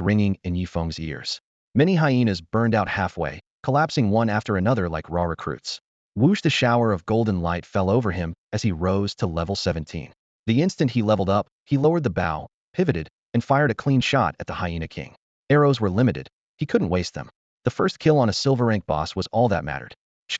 ringing in Yifeng's ears. Many hyenas burned out halfway, collapsing one after another like raw recruits. Whoosh! The shower of golden light fell over him as he rose to level 17. The instant he leveled up, he lowered the bow, pivoted, and fired a clean shot at the Hyena King. Arrows were limited. He couldn't waste them. The first kill on a silver rank boss was all that mattered.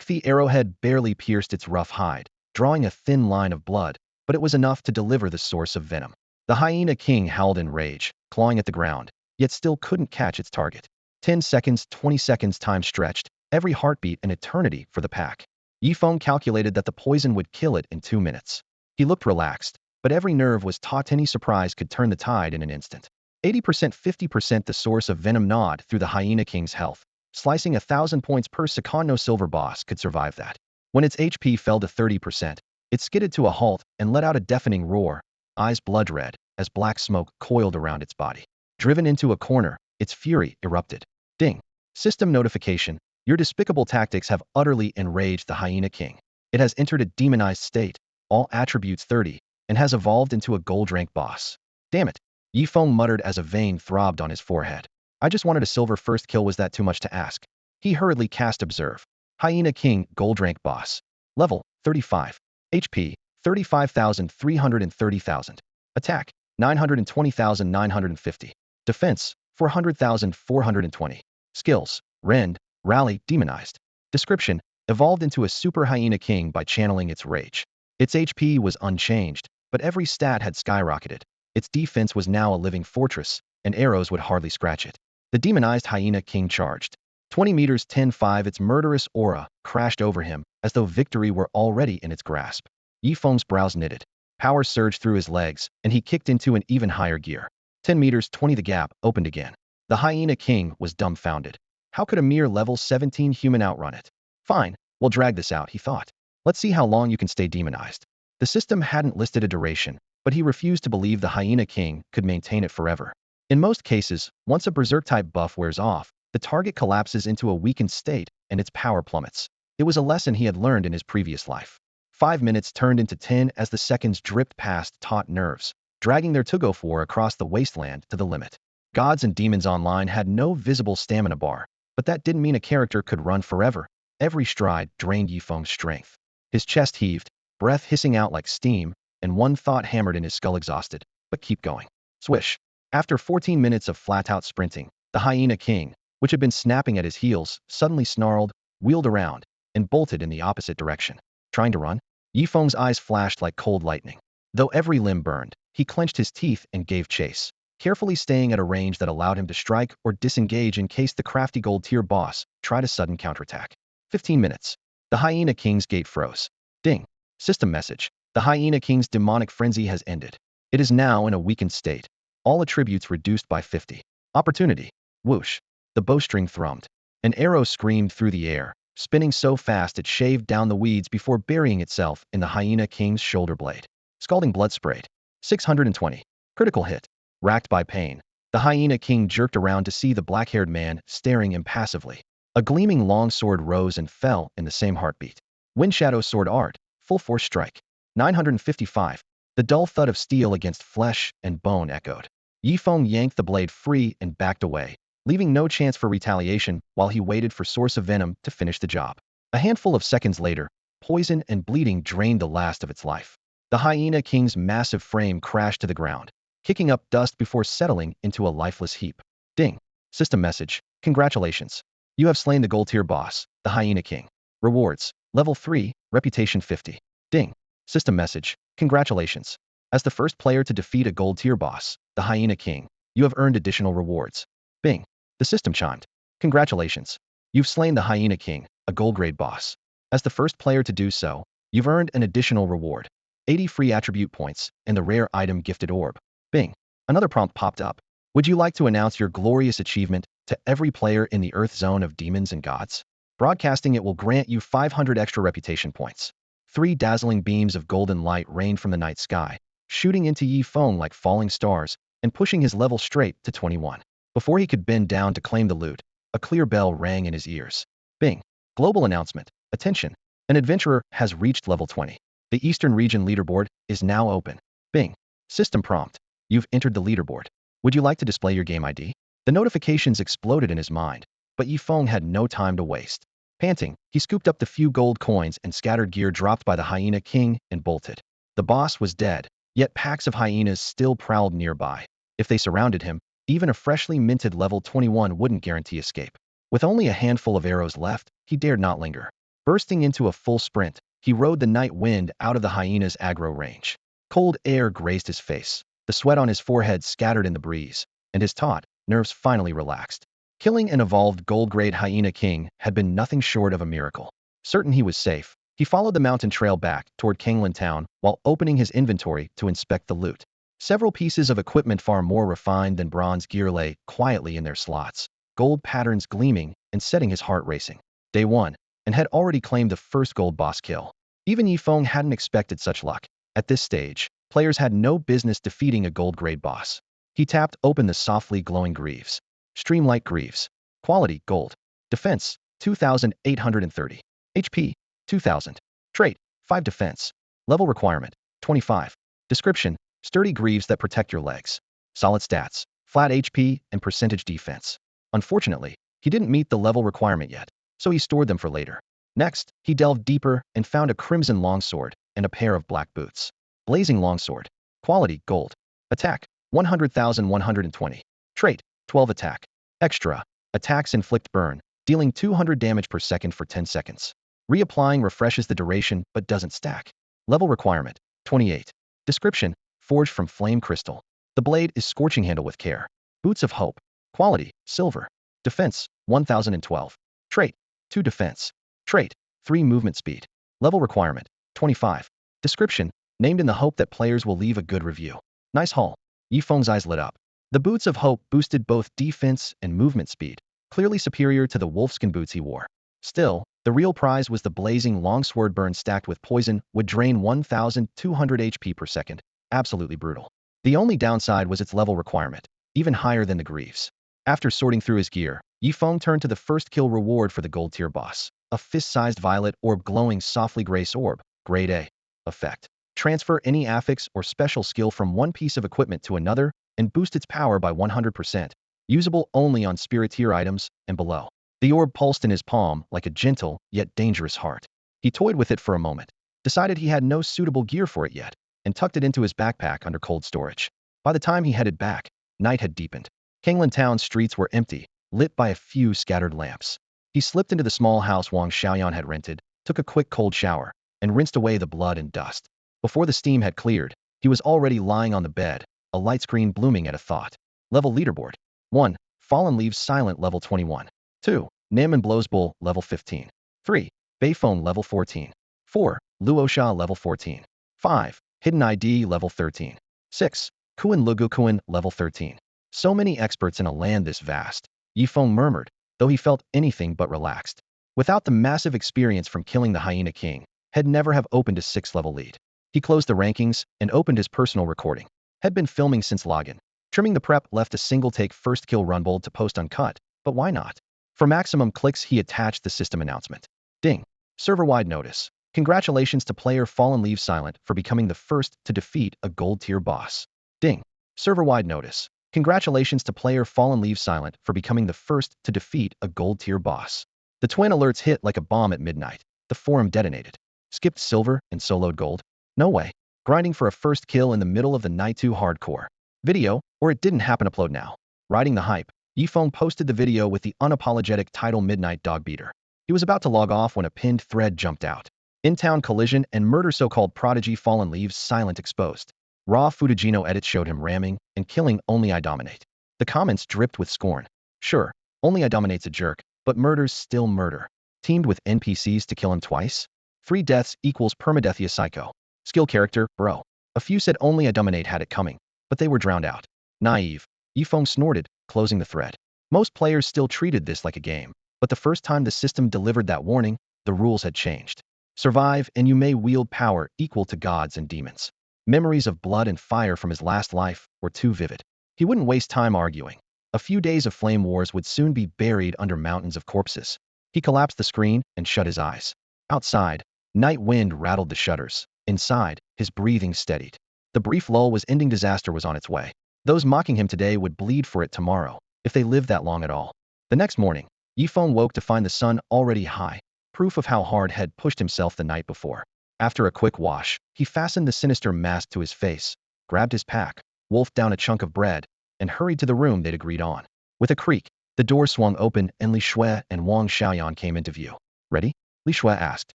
The arrowhead barely pierced its rough hide, drawing a thin line of blood, but it was enough to deliver the source of venom. The Hyena King howled in rage, clawing at the ground, yet still couldn't catch its target. 10 seconds, 20 seconds, time stretched, every heartbeat an eternity for the pack. Yifeng calculated that the poison would kill it in 2 minutes. He looked relaxed, but every nerve was taut. Any surprise could turn the tide in an instant. 80%, 50%. The source of venom gnawed through the Hyena King's health, slicing 1,000 points per second. No silver boss could survive that. When its HP fell to 30%, it skidded to a halt and let out a deafening roar, eyes blood red, as black smoke coiled around its body. Driven into a corner, its fury erupted. Ding. System notification. Your despicable tactics have utterly enraged the Hyena King. It has entered a demonized state, all attributes 30, and has evolved into a gold rank boss. Damn it. Yifeng muttered as a vein throbbed on his forehead. I just wanted a silver first kill. Was that too much to ask? He hurriedly cast Observe. Hyena King, gold rank boss. Level, 35. HP, 35,000, 330,000. Attack, 920,950. Defense, 400,000, 420. Skills, Rend, Rally, Demonized. Description, evolved into a super Hyena King by channeling its rage. Its HP was unchanged, but every stat had skyrocketed. Its defense was now a living fortress, and arrows would hardly scratch it. The demonized Hyena King charged. 20 meters 10-5. Its murderous aura crashed over him as though victory were already in its grasp. Yifeng's brows knitted. Power surged through his legs, and he kicked into an even higher gear. 10 meters 20. The gap opened again. The Hyena King was dumbfounded. How could a mere level 17 human outrun it? Fine, We'll drag this out, he thought. Let's see how long you can stay demonized. The system hadn't listed a duration, but he refused to believe the Hyena King could maintain it forever. In most cases, once a berserk-type buff wears off, the target collapses into a weakened state and its power plummets. It was a lesson he had learned in his previous life. 5 minutes turned into 10 as the seconds dripped past taut nerves, dragging their tug-of-war across the wasteland to the limit. Gods and demons online had no visible stamina bar, but that didn't mean a character could run forever. Every stride drained Yifeng's strength. His chest heaved, breath hissing out like steam, and one thought hammered in his skull: exhausted, but keep going. Swish. After 14 minutes of flat-out sprinting, the Hyena King, which had been snapping at his heels, suddenly snarled, wheeled around, and bolted in the opposite direction. Trying to run? Yifeng's eyes flashed like cold lightning. Though every limb burned, he clenched his teeth and gave chase, carefully staying at a range that allowed him to strike or disengage in case the crafty gold-tier boss tried a sudden counterattack. 15 minutes. The Hyena King's gate froze. Ding. System message. The Hyena King's demonic frenzy has ended. It is now in a weakened state. All attributes reduced by 50. Opportunity. Whoosh. The bowstring thrummed. An arrow screamed through the air, spinning so fast it shaved down the weeds before burying itself in the Hyena King's shoulder blade. Scalding blood sprayed. 620. Critical hit. Racked by pain, the Hyena King jerked around to see the black-haired man staring impassively. A gleaming longsword rose and fell in the same heartbeat. Windshadow sword art. Full force strike. 955. The dull thud of steel against flesh and bone echoed. Yifeng yanked the blade free and backed away, leaving no chance for retaliation while he waited for source of venom to finish the job. A handful of seconds later, poison and bleeding drained the last of its life. The Hyena King's massive frame crashed to the ground, kicking up dust before settling into a lifeless heap. Ding. System message. Congratulations. You have slain the gold-tier boss, the Hyena King. Rewards. Level 3, Reputation 50. Ding. System message. Congratulations. As the first player to defeat a gold-tier boss, the Hyena King, you have earned additional rewards. Bing. The system chimed. Congratulations. You've slain the Hyena King, a gold-grade boss. As the first player to do so, you've earned an additional reward. 80 free attribute points and the rare item gifted orb. Bing. Another prompt popped up. Would you like to announce your glorious achievement to every player in the Earth Zone of demons and gods? Broadcasting it will grant you 500 extra reputation points. 3 dazzling beams of golden light rained from the night sky, shooting into Yifeng like falling stars and pushing his level straight to 21. Before he could bend down to claim the loot, a clear bell rang in his ears. Bing. Global announcement. Attention. An adventurer has reached level 20. The Eastern Region leaderboard is now open. Bing. System prompt. You've entered the leaderboard. Would you like to display your game ID? The notifications exploded in his mind, but Yifeng had no time to waste. Panting, he scooped up the few gold coins and scattered gear dropped by the Hyena King and bolted. The boss was dead, yet packs of hyenas still prowled nearby. If they surrounded him, even a freshly minted level 21 wouldn't guarantee escape. With only a handful of arrows left, he dared not linger. Bursting into a full sprint, he rode the night wind out of the hyena's aggro range. Cold air grazed his face. The sweat on his forehead scattered in the breeze, and his taut nerves finally relaxed. Killing an evolved gold-grade Hyena King had been nothing short of a miracle. Certain he was safe, he followed the mountain trail back toward Kanglan Town while opening his inventory to inspect the loot. Several pieces of equipment far more refined than bronze gear lay quietly in their slots, gold patterns gleaming and setting his heart racing. Day 1, and had already claimed the first gold boss kill. Even Yifeng hadn't expected such luck. At this stage, players had no business defeating a gold-grade boss. He tapped open the softly glowing greaves. Streamlight greaves. Quality, gold. Defense, 2,830. HP, 2,000. Trait, 5 defense. Level requirement, 25. Description, sturdy greaves that protect your legs. Solid stats, flat HP and percentage defense. Unfortunately, he didn't meet the level requirement yet, so he stored them for later. Next, he delved deeper and found a crimson longsword and a pair of black boots. Blazing longsword. Quality, gold. Attack, 100,120. Trait, 12 attack. Extra. Attacks inflict burn, dealing 200 damage per second for 10 seconds. Reapplying refreshes the duration but doesn't stack. Level requirement, 28. Description, forged from flame crystal. The blade is scorching handle with care. Boots of hope. Quality, silver. Defense, 1,012. Trait, 2 defense. Trait, 3 movement speed. Level requirement, 25. Description, named in the hope that players will leave a good review. Nice haul. Yifeng's eyes lit up. The boots of hope boosted both defense and movement speed, clearly superior to the wolfskin boots he wore. Still, The real prize was the blazing longsword burn stacked with poison, would drain 1,200 HP per second. Absolutely brutal. The only downside was its level requirement, even higher than the Greaves. After sorting through his gear, Yifeng turned to the first kill reward for the gold tier boss. A fist-sized violet orb glowing softly grace orb, grade A. Effect. Transfer any affix or special skill from one piece of equipment to another and boost its power by 100%. Usable only on spirit tier items and below. The orb pulsed in his palm like a gentle yet dangerous heart. He toyed with it for a moment, decided he had no suitable gear for it yet, and tucked it into his backpack under cold storage. By the time he headed back, night had deepened. Kanglan Town's streets were empty, lit by a few scattered lamps. He slipped into the small house Wang Xiaoyan had rented, took a quick cold shower, and rinsed away the blood and dust. Before the steam had cleared, he was already lying on the bed, a light screen blooming at a thought. Level leaderboard. 1. Fallen Leaves Silent level 21. 2. Nim and Blows Bull level 15. 3. Bayphone level 14. 4. Luosha level 14. 5. Hidden ID level 13. 6. Kuan Lugu Kuan level 13. So many experts in a land this vast, Yifeng murmured, though he felt anything but relaxed. Without the massive experience from killing the Hyena King, had never have opened a 6th-level lead. He closed the rankings and opened his personal recording. Had been filming since login. Trimming the prep left a single-take first kill run bold to post uncut, but why not? For maximum clicks he attached the system announcement. Ding. Server-wide notice. Congratulations to player Fallen Leaves Silent for becoming the first to defeat a gold tier boss. Ding. Server-wide notice. Congratulations to player Fallen Leaves Silent for becoming the first to defeat a gold tier boss. The twin alerts hit like a bomb at midnight. The forum detonated. Skipped silver and soloed gold? No way. Grinding for a first kill in the middle of the night too hardcore. Video, or it didn't happen upload now. Riding the hype, Yifeng posted the video with the unapologetic title Midnight Dog Beater. He was about to log off when a pinned thread jumped out. In-town collision and murder so-called prodigy Fallen Leaves Silent exposed. Raw Fujino edits showed him ramming and killing only I dominate. The comments dripped with scorn. Sure, only I dominate's a jerk, but murder's still murder. Teamed with NPCs to kill him twice? 3 deaths equals permadeathia psycho. Skill character, bro. A few said only I dominate had it coming, but they were drowned out. Naive. Yifeng snorted, closing the thread. Most players still treated this like a game, but the first time the system delivered that warning, the rules had changed. Survive and you may wield power equal to gods and demons. Memories of blood and fire from his last life were too vivid. He wouldn't waste time arguing. A few days of flame wars would soon be buried under mountains of corpses. He collapsed the screen and shut his eyes. Outside, night wind rattled the shutters. Inside, his breathing steadied. The brief lull was ending. Disaster was on its way. Those mocking him today would bleed for it tomorrow, if they lived that long at all. The next morning, Yifeng woke to find the sun already high, proof of how hard had pushed himself the night before. After a quick wash, he fastened the sinister mask to his face, grabbed his pack, wolfed down a chunk of bread, and hurried to the room they'd agreed on. With a creak, the door swung open and Li Shui and Wang Xiaoyan came into view. Ready? Li Shui asked.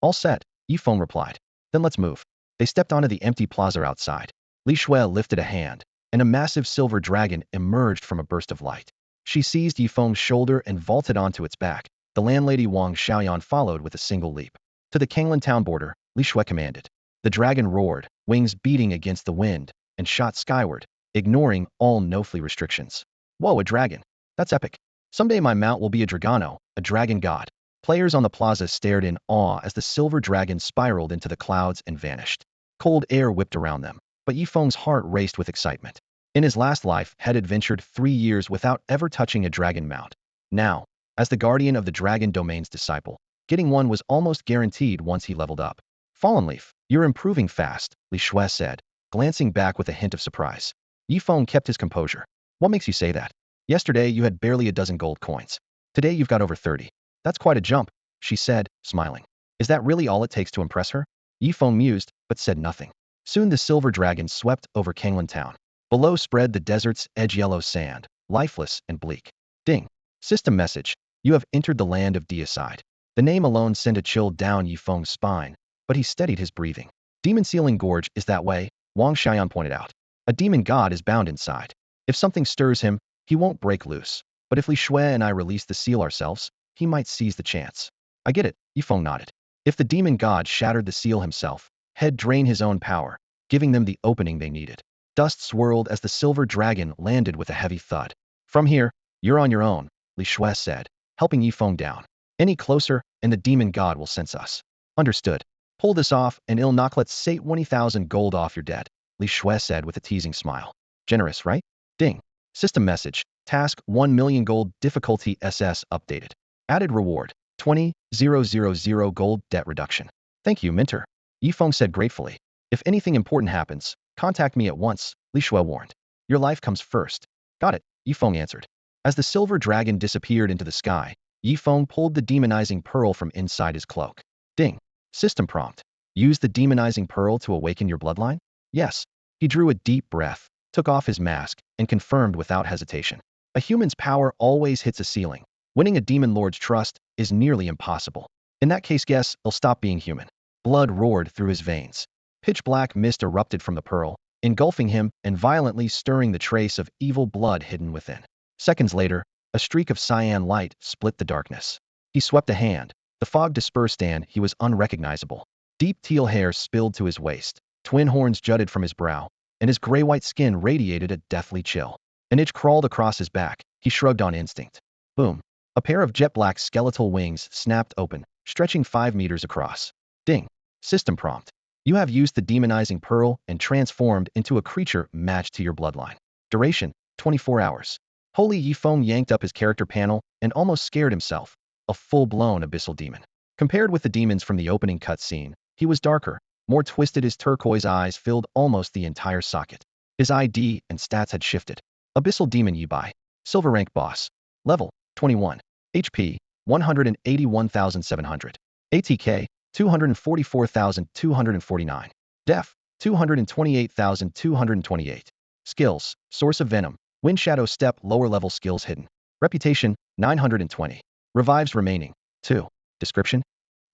All set, Yifeng replied. Then let's move. They stepped onto the empty plaza outside. Li Shui lifted a hand, and a massive silver dragon emerged from a burst of light. She seized Yifeng's shoulder and vaulted onto its back. The landlady Wang Xiaoyan followed with a single leap. To the Kanglan town border, Li Shui commanded. The dragon roared, wings beating against the wind, and shot skyward, ignoring all no-flee restrictions. Whoa, a dragon. That's epic. Someday my mount will be a dragano, a dragon god. Players on the plaza stared in awe as the silver dragon spiraled into the clouds and vanished. Cold air whipped around them, but Yifeng's heart raced with excitement. In his last life, had adventured 3 years without ever touching a dragon mount. Now, as the guardian of the dragon domain's disciple, getting one was almost guaranteed once he leveled up. Fallen Leaf, you're improving fast, Li Shui said, glancing back with a hint of surprise. Yifeng kept his composure. What makes you say that? Yesterday you had barely a dozen gold coins. Today you've got over 30. That's quite a jump, she said, smiling. Is that really all it takes to impress her? Yifeng mused, but said nothing. Soon the silver dragon swept over Kanglan town. Below spread the desert's edge yellow sand, lifeless and bleak. Ding. System message. You have entered the land of deicide. The name alone sent a chill down Yifeng's spine, but he steadied his breathing. Demon Sealing Gorge is that way, Wang Xiaoyan pointed out. A demon god is bound inside. If something stirs him, he won't break loose. But if Li Shui and I release the seal ourselves, he might seize the chance. I get it, Yifeng nodded. If the demon god shattered the seal himself, he'd drain his own power, giving them the opening they needed. Dust swirled as the silver dragon landed with a heavy thud. From here, you're on your own, Li Shui said, helping Yifeng down. Any closer, and the demon god will sense us. Understood. Pull this off, and it'll knock let's say 20,000 gold off your debt, Li Shui said with a teasing smile. Generous, right? Ding. System message. Task 1 million gold, difficulty SS updated. Added reward. 20,000 gold, debt reduction. Thank you, Minter. Yifeng said gratefully. If anything important happens, contact me at once, Li Shui warned. Your life comes first. Got it, Yifeng answered. As the silver dragon disappeared into the sky, Yifeng pulled the demonizing pearl from inside his cloak. Ding. System prompt. Use the demonizing pearl to awaken your bloodline? Yes. He drew a deep breath, took off his mask, and confirmed without hesitation. A human's power always hits a ceiling. Winning a demon lord's trust is nearly impossible. In that case, guess he'll stop being human. Blood roared through his veins. Pitch black mist erupted from the pearl, engulfing him and violently stirring the trace of evil blood hidden within. Seconds later, a streak of cyan light split the darkness. He swept a hand. The fog dispersed and he was unrecognizable. Deep teal hair spilled to his waist, twin horns jutted from his brow, and his gray-white skin radiated a deathly chill. An itch crawled across his back. He shrugged on instinct. Boom. A pair of jet-black skeletal wings snapped open, stretching 5 meters across. Ding. System prompt. You have used the demonizing pearl and transformed into a creature matched to your bloodline. Duration, 24 hours. Holy Yifeng yanked up his character panel and almost scared himself. A full-blown abyssal demon. Compared with the demons from the opening cutscene, he was darker, more twisted. His turquoise eyes filled almost the entire socket. His ID and stats had shifted. Abyssal demon Yibai. Silver rank boss. Level, 21. HP, 181,700. ATK, 244,249. Def, 228,228. Skills, Source of Venom. Wind Shadow Step, lower level skills hidden. Reputation, 920. Revives remaining, 2. Description?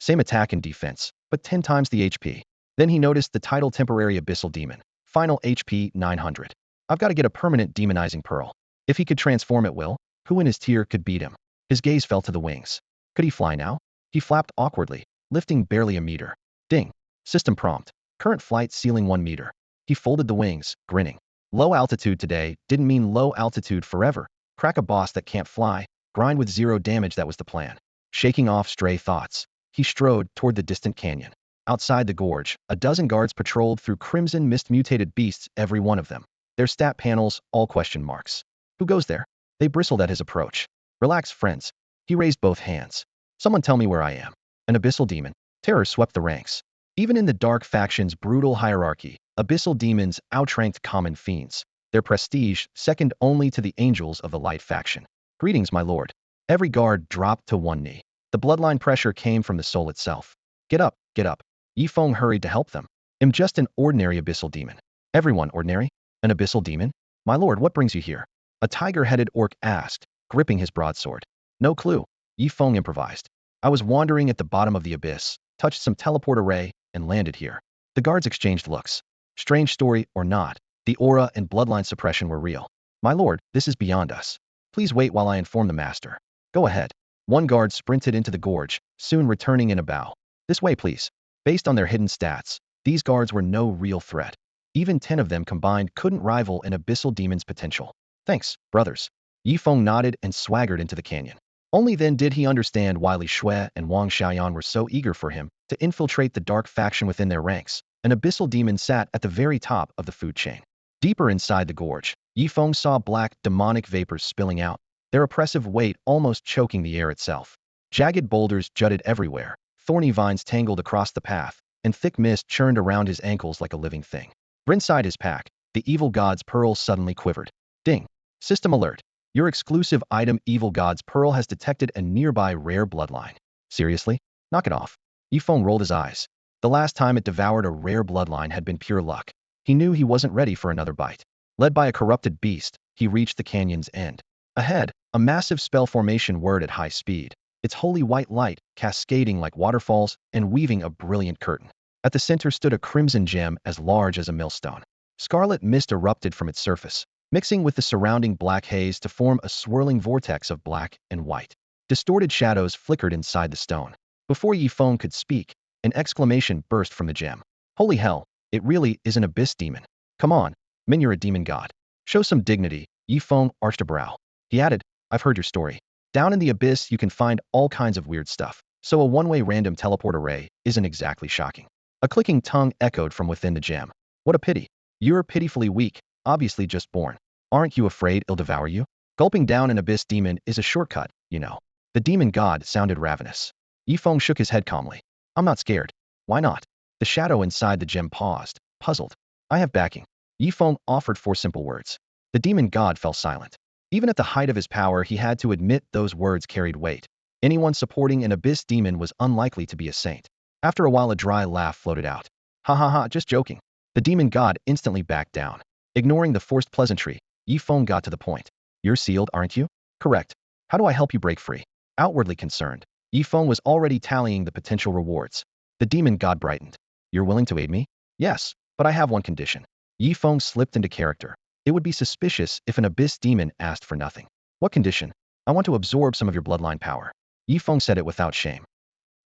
Same attack and defense, but 10 times the HP. Then he noticed the title Temporary Abyssal Demon. Final HP, 900. I've got to get a permanent demonizing pearl. If he could transform at will, who in his tier could beat him? His gaze fell to the wings. Could he fly now? He flapped awkwardly, lifting barely a meter. Ding. System prompt. Current flight ceiling 1 meter. He folded the wings, grinning. Low altitude today didn't mean low altitude forever. Crack a boss that can't fly, grind with 0 damage, that was the plan. Shaking off stray thoughts, he strode toward the distant canyon. Outside the gorge, a dozen guards patrolled through crimson mist, mutated beasts, every one of them. Their stat panels, all question marks. Who goes there? They bristled at his approach. Relax, friends. He raised both hands. Someone tell me where I am. An abyssal demon. Terror swept the ranks. Even in the dark faction's brutal hierarchy, abyssal demons outranked common fiends. Their prestige second only to the angels of the light faction. Greetings, my lord. Every guard dropped to one knee. The bloodline pressure came from the soul itself. Get up, get up. Yifeng hurried to help them. I'm just an ordinary abyssal demon. Everyone ordinary? An abyssal demon? My lord, what brings you here? A tiger-headed orc asked, gripping his broadsword. No clue, Yifeng improvised. I was wandering at the bottom of the abyss, touched some teleport array, and landed here. The guards exchanged looks. Strange story or not, the aura and bloodline suppression were real. My lord, this is beyond us. Please wait while I inform the master. Go ahead. One guard sprinted into the gorge, soon returning in a bow. This way, please. Based on their hidden stats, these guards were no real threat. Even 10 of them combined couldn't rival an abyssal demon's potential. Thanks, brothers. Yifeng nodded and swaggered into the canyon. Only then did he understand why Li Shui and Wang Xiaoyan were so eager for him to infiltrate the dark faction within their ranks. An abyssal demon sat at the very top of the food chain. Deeper inside the gorge, Yifeng saw black, demonic vapors spilling out, their oppressive weight almost choking the air itself. Jagged boulders jutted everywhere, thorny vines tangled across the path, and thick mist churned around his ankles like a living thing. Inside his pack, the evil god's pearl suddenly quivered. Ding. System alert. Your exclusive item Evil God's Pearl has detected a nearby rare bloodline. Seriously? Knock it off. Yifeng rolled his eyes. The last time it devoured a rare bloodline had been pure luck. He knew he wasn't ready for another bite. Led by a corrupted beast, he reached the canyon's end. Ahead, a massive spell formation whirred at high speed, its holy white light cascading like waterfalls and weaving a brilliant curtain. At the center stood a crimson gem as large as a millstone. Scarlet mist erupted from its surface, mixing with the surrounding black haze to form a swirling vortex of black and white. Distorted shadows flickered inside the stone. Before Yifeng could speak, an exclamation burst from the gem. Holy hell, it really is an abyss demon. Come on, Min, you're a demon god. Show some dignity. Yifeng arched a brow. He added, I've heard your story. Down in the abyss you can find all kinds of weird stuff. So a one-way random teleport array isn't exactly shocking. A clicking tongue echoed from within the gem. What a pity. You're pitifully weak, obviously just born. Aren't you afraid it'll devour you? Gulping down an abyss demon is a shortcut, you know. The demon god sounded ravenous. Yifeng shook his head calmly. I'm not scared. Why not? The shadow inside the gem paused, puzzled. I have backing. Yifeng offered 4 simple words. The demon god fell silent. Even at the height of his power, he had to admit those words carried weight. Anyone supporting an abyss demon was unlikely to be a saint. After a while, a dry laugh floated out. Ha ha ha, just joking. The demon god instantly backed down. Ignoring the forced pleasantry, Yifeng got to the point. You're sealed, aren't you? Correct. How do I help you break free? Outwardly concerned, Yifeng was already tallying the potential rewards. The demon god brightened. You're willing to aid me? Yes, but I have one condition. Yifeng slipped into character. It would be suspicious if an abyss demon asked for nothing. What condition? I want to absorb some of your bloodline power. Yifeng said it without shame.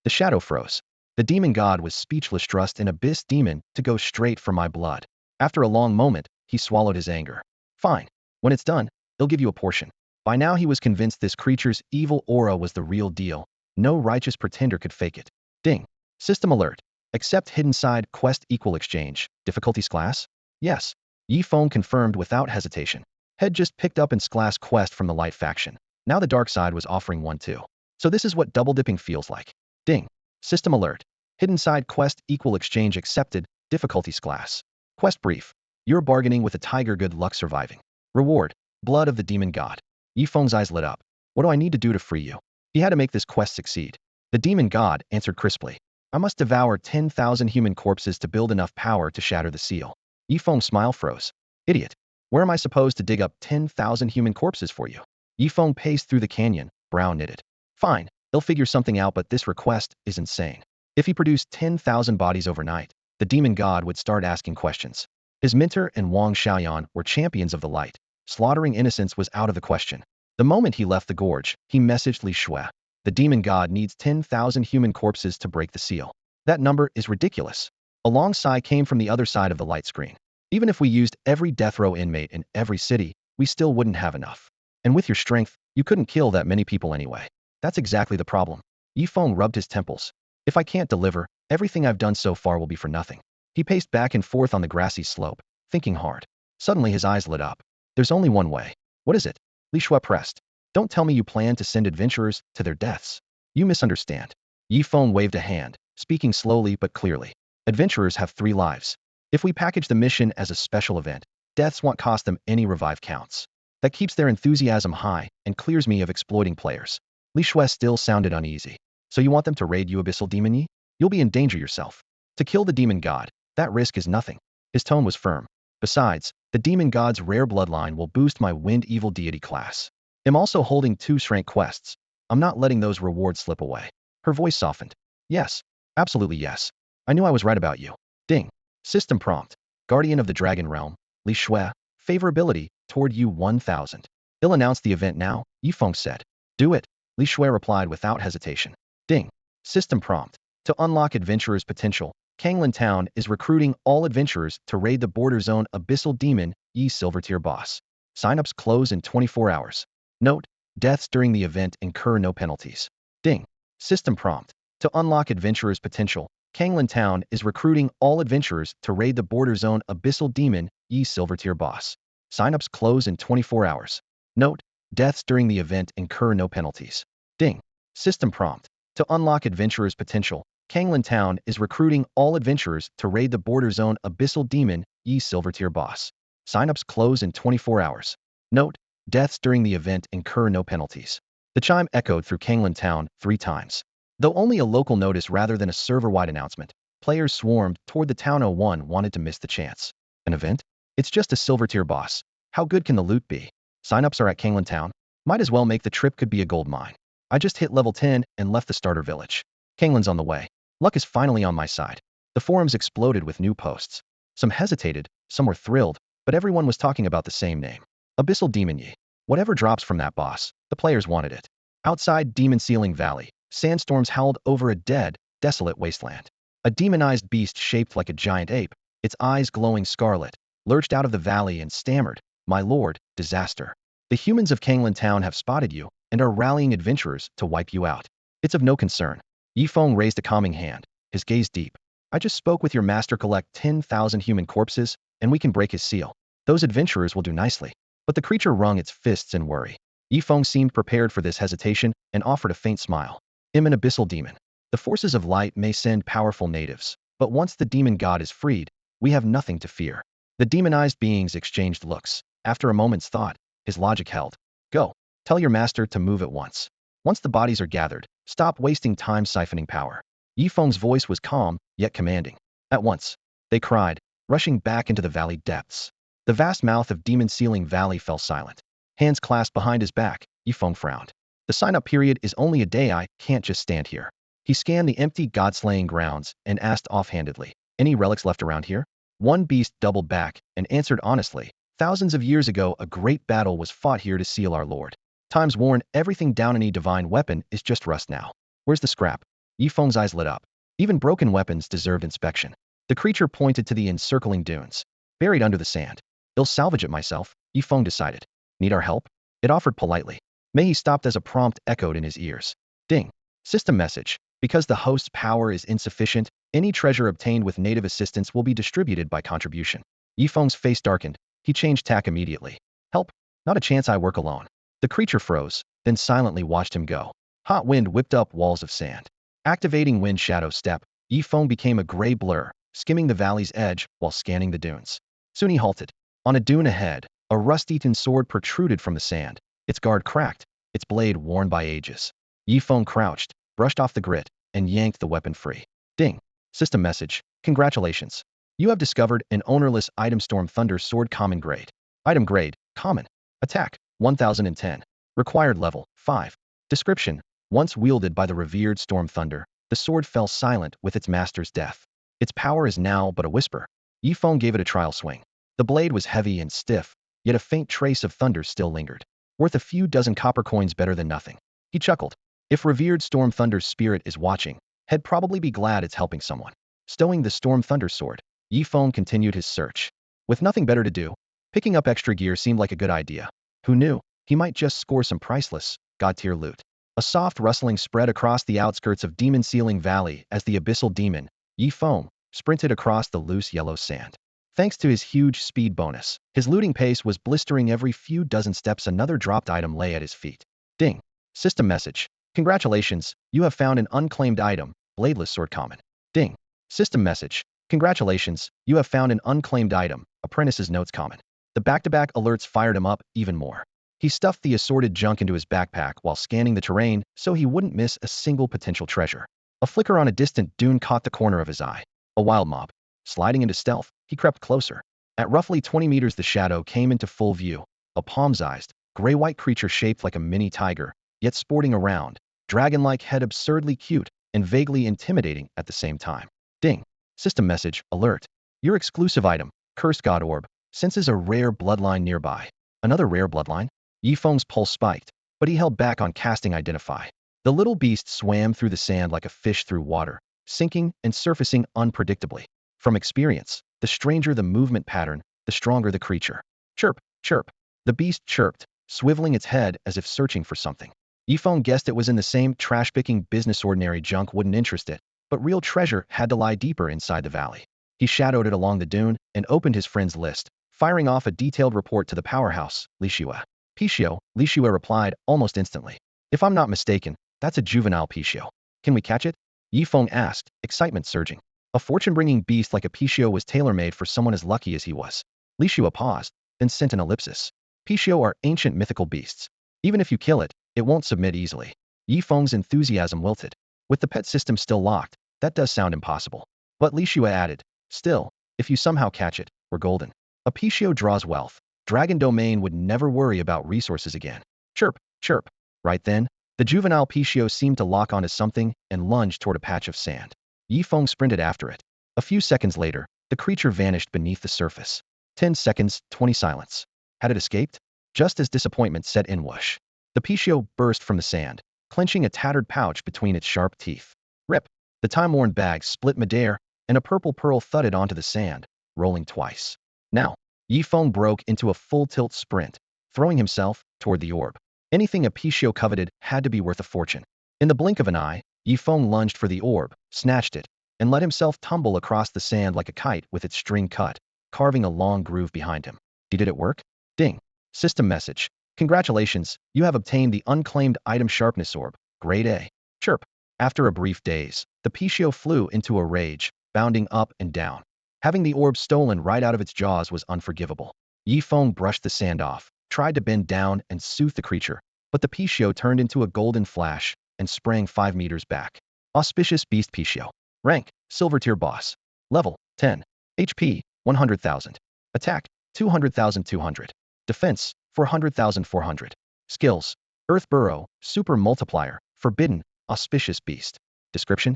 The shadow froze. The demon god was speechless. Trust an abyss demon to go straight for my blood. After a long moment, he swallowed his anger. Fine. When it's done, he'll give you a portion. By now he was convinced this creature's evil aura was the real deal. No righteous pretender could fake it. Ding. System alert. Accept hidden side quest equal exchange. Difficulties class? Yes. Yifeng confirmed without hesitation. Had just picked up its class quest from the light faction. Now the dark side was offering one too. So this is what double dipping feels like. Ding. System alert. Hidden side quest equal exchange accepted. Difficulties class. Quest brief. You're bargaining with a tiger. Good luck surviving. Reward. Blood of the demon god. Yifeng's eyes lit up. What do I need to do to free you? He had to make this quest succeed. The demon god answered crisply. I must devour 10,000 human corpses to build enough power to shatter the seal. Yifeng's smile froze. Idiot. Where am I supposed to dig up 10,000 human corpses for you? Yifeng paced through the canyon, brow knitted. Fine, they'll figure something out, but this request is insane. If he produced 10,000 bodies overnight, the demon god would start asking questions. His mentor and Wang Xiaoyan were champions of the light. Slaughtering innocents was out of the question. The moment he left the gorge, he messaged Li Shui. The demon god needs 10,000 human corpses to break the seal. That number is ridiculous. A long sigh came from the other side of the light screen. Even if we used every death row inmate in every city, we still wouldn't have enough. And with your strength, you couldn't kill that many people anyway. That's exactly the problem. Yifeng rubbed his temples. If I can't deliver, everything I've done so far will be for nothing. He paced back and forth on the grassy slope, thinking hard. Suddenly his eyes lit up. There's only one way. What is it? Li Shui pressed. Don't tell me you plan to send adventurers to their deaths. You misunderstand. Yifeng waved a hand, speaking slowly but clearly. Adventurers have 3 lives. If we package the mission as a special event, deaths won't cost them any revive counts. That keeps their enthusiasm high and clears me of exploiting players. Li Shui still sounded uneasy. So you want them to raid you, Abyssal Demon Yi? You'll be in danger yourself. To kill the demon god, that risk is nothing. His tone was firm. Besides, the demon god's rare bloodline will boost my wind evil deity class. I'm also holding 2 rank quests. I'm not letting those rewards slip away. Her voice softened. Yes. Absolutely yes. I knew I was right about you. Ding. System prompt. Guardian of the Dragon Realm, Li Shui, favorability toward you 1000. He'll announce the event now, Yifeng said. Do it. Li Shui replied without hesitation. Ding. System prompt. To unlock adventurers' potential, Kanglan Town is recruiting all adventurers to raid the border zone Abyssal Demon Yi Silver Tier boss. Signups close in 24 hours. Note, deaths during the event incur no penalties. Ding. System prompt. To unlock adventurers' potential, Kanglan Town is recruiting all adventurers to raid the border zone Abyssal Demon Yi Silver Tier boss. Signups close in 24 hours. Note, deaths during the event incur no penalties. Ding. System prompt. To unlock adventurers' potential, Kanglan Town is recruiting all adventurers to raid the border zone Abyssal Demon Yi Silver Tier boss. Signups close in 24 hours. Note, deaths during the event incur no penalties. The chime echoed through Kanglan Town 3 times. Though only a local notice rather than a server-wide announcement, players swarmed toward the town. 01 wanted to miss the chance. An event? It's just a silver tier boss. How good can the loot be? Signups are at Kanglan Town. Might as well make the trip. Could be a gold mine. I just hit level 10 and left the starter village. Kanglan's on the way. Luck is finally on my side. The forums exploded with new posts. Some hesitated, some were thrilled, but everyone was talking about the same name. Abyssal Demon Yi. Whatever drops from that boss, the players wanted it. Outside Demon Ceiling Valley, sandstorms howled over a dead, desolate wasteland. A demonized beast shaped like a giant ape, its eyes glowing scarlet, lurched out of the valley and stammered, "My lord, disaster. The humans of Kanglan Town have spotted you and are rallying adventurers to wipe you out. It's of no concern. Yifeng raised a calming hand, his gaze deep. I just spoke with your master. Collect 10,000 human corpses, and we can break his seal. Those adventurers will do nicely. But the creature wrung its fists in worry. Yifeng seemed prepared for this hesitation and offered a faint smile. I'm an abyssal demon. The forces of light may send powerful natives, but once the demon god is freed, we have nothing to fear. The demonized beings exchanged looks. After a moment's thought, his logic held. Go. Tell your master to move at once. Once the bodies are gathered, stop wasting time siphoning power. Yifeng's voice was calm, yet commanding. At once, they cried, rushing back into the valley depths. The vast mouth of Demon Ceiling Valley fell silent. Hands clasped behind his back, Yifeng frowned. The sign-up period is only a day. I can't just stand here. He scanned the empty god-slaying grounds and asked offhandedly, any relics left around here? One beast doubled back and answered honestly, thousands of years ago a great battle was fought here to seal our lord. Time's worn everything down. Any divine weapon is just rust now. Where's the scrap? Yifeng's eyes lit up. Even broken weapons deserved inspection. The creature pointed to the encircling dunes. Buried under the sand. I'll salvage it myself, Yifeng decided. Need our help? It offered politely. May he stopped as a prompt echoed in his ears. Ding. System message. Because the host's power is insufficient, any treasure obtained with native assistance will be distributed by contribution. Yifeng's face darkened. He changed tack immediately. Help? Not a chance. I work alone. The creature froze, then silently watched him go. Hot wind whipped up walls of sand. Activating wind shadow step, Yifeng became a gray blur, skimming the valley's edge while scanning the dunes. Soon he halted. On a dune ahead, a rust-eaten sword protruded from the sand, its guard cracked, its blade worn by ages. Yifeng crouched, brushed off the grit, and yanked the weapon free. Ding. System message. Congratulations. You have discovered an ownerless item. Storm Thunder Sword. Common grade. Item grade, common. Attack, 1010. Required level, 5. Description. Once wielded by the revered Storm Thunder, the sword fell silent with its master's death. Its power is now but a whisper. Yifeng gave it a trial swing. The blade was heavy and stiff, yet a faint trace of thunder still lingered. Worth a few dozen copper coins. Better than nothing. He chuckled. If revered Storm Thunder's spirit is watching, he'd probably be glad it's helping someone. Stowing the Storm Thunder sword, Yifeng continued his search. With nothing better to do, picking up extra gear seemed like a good idea. Who knew? He might just score some priceless, god-tier loot. A soft rustling spread across the outskirts of Demon Ceiling Valley as the abyssal demon, Yifeng, sprinted across the loose yellow sand. Thanks to his huge speed bonus, his looting pace was blistering. Every few dozen steps another dropped item lay at his feet. Ding. System message. Congratulations, you have found an unclaimed item, bladeless sword. Common. Ding. System message. Congratulations, you have found an unclaimed item, apprentice's notes. Common. The back-to-back alerts fired him up even more. He stuffed the assorted junk into his backpack while scanning the terrain so he wouldn't miss a single potential treasure. A flicker on a distant dune caught the corner of his eye. A wild mob. Sliding into stealth, he crept closer. At roughly 20 meters, the shadow came into full view. A palm-sized, gray-white creature shaped like a mini tiger, yet sporting a round, dragon-like head, absurdly cute and vaguely intimidating at the same time. Ding. System message. Alert. Your exclusive item, Cursed God Orb, senses a rare bloodline nearby. Another rare bloodline? Yifeng's pulse spiked, but he held back on casting Identify. The little beast swam through the sand like a fish through water, sinking and surfacing unpredictably. From experience, the stranger the movement pattern, the stronger the creature. Chirp, chirp. The beast chirped, swiveling its head as if searching for something. Yifeng guessed it was in the same trash-picking business. Ordinary junk wouldn't interest it, but real treasure had to lie deeper inside the valley. He shadowed it along the dune and opened his friend's list, firing off a detailed report to the powerhouse, Pichio. Pichio, Pichio replied almost instantly. If I'm not mistaken, that's a juvenile Pichio. Can we catch it? Yifeng asked, excitement surging. A fortune-bringing beast like a Pichio was tailor-made for someone as lucky as he was. Pichio paused, then sent an ellipsis. Pichio are ancient mythical beasts. Even if you kill it, it won't submit easily. Yifeng's enthusiasm wilted. With the pet system still locked, that does sound impossible. But Pichio added, still, if you somehow catch it, we're golden. A Pichio draws wealth. Dragon Domain would never worry about resources again. Chirp, chirp. Right then, the juvenile Pichio seemed to lock onto something and lunged toward a patch of sand. Yifeng sprinted after it. A few seconds later, the creature vanished beneath the surface. 10 seconds, 20 silence. Had it escaped? Just as disappointment set in, whoosh. The Pichio burst from the sand, clenching a tattered pouch between its sharp teeth. Rip. The time-worn bag split midair, and a purple pearl thudded onto the sand, rolling twice. Now, Yifeng broke into a full-tilt sprint, throwing himself toward the orb. Anything a Pichio coveted had to be worth a fortune. In the blink of an eye, Yifeng lunged for the orb, snatched it, and let himself tumble across the sand like a kite with its string cut, carving a long groove behind him. Did it work? Ding. System message. Congratulations, you have obtained the unclaimed item sharpness orb, grade A. Chirp. After a brief daze, the Pichio flew into a rage, bounding up and down. Having the orb stolen right out of its jaws was unforgivable. Yifeng brushed the sand off, tried to bend down and soothe the creature, but the Pichio turned into a golden flash and sprang 5 meters back. Auspicious Beast Pichio. Rank, Silver Tier Boss. Level, 10. HP, 100,000. Attack, 200,200. Defense, 400,400. Skills, Earth Burrow, Super Multiplier, Forbidden, Auspicious Beast. Description?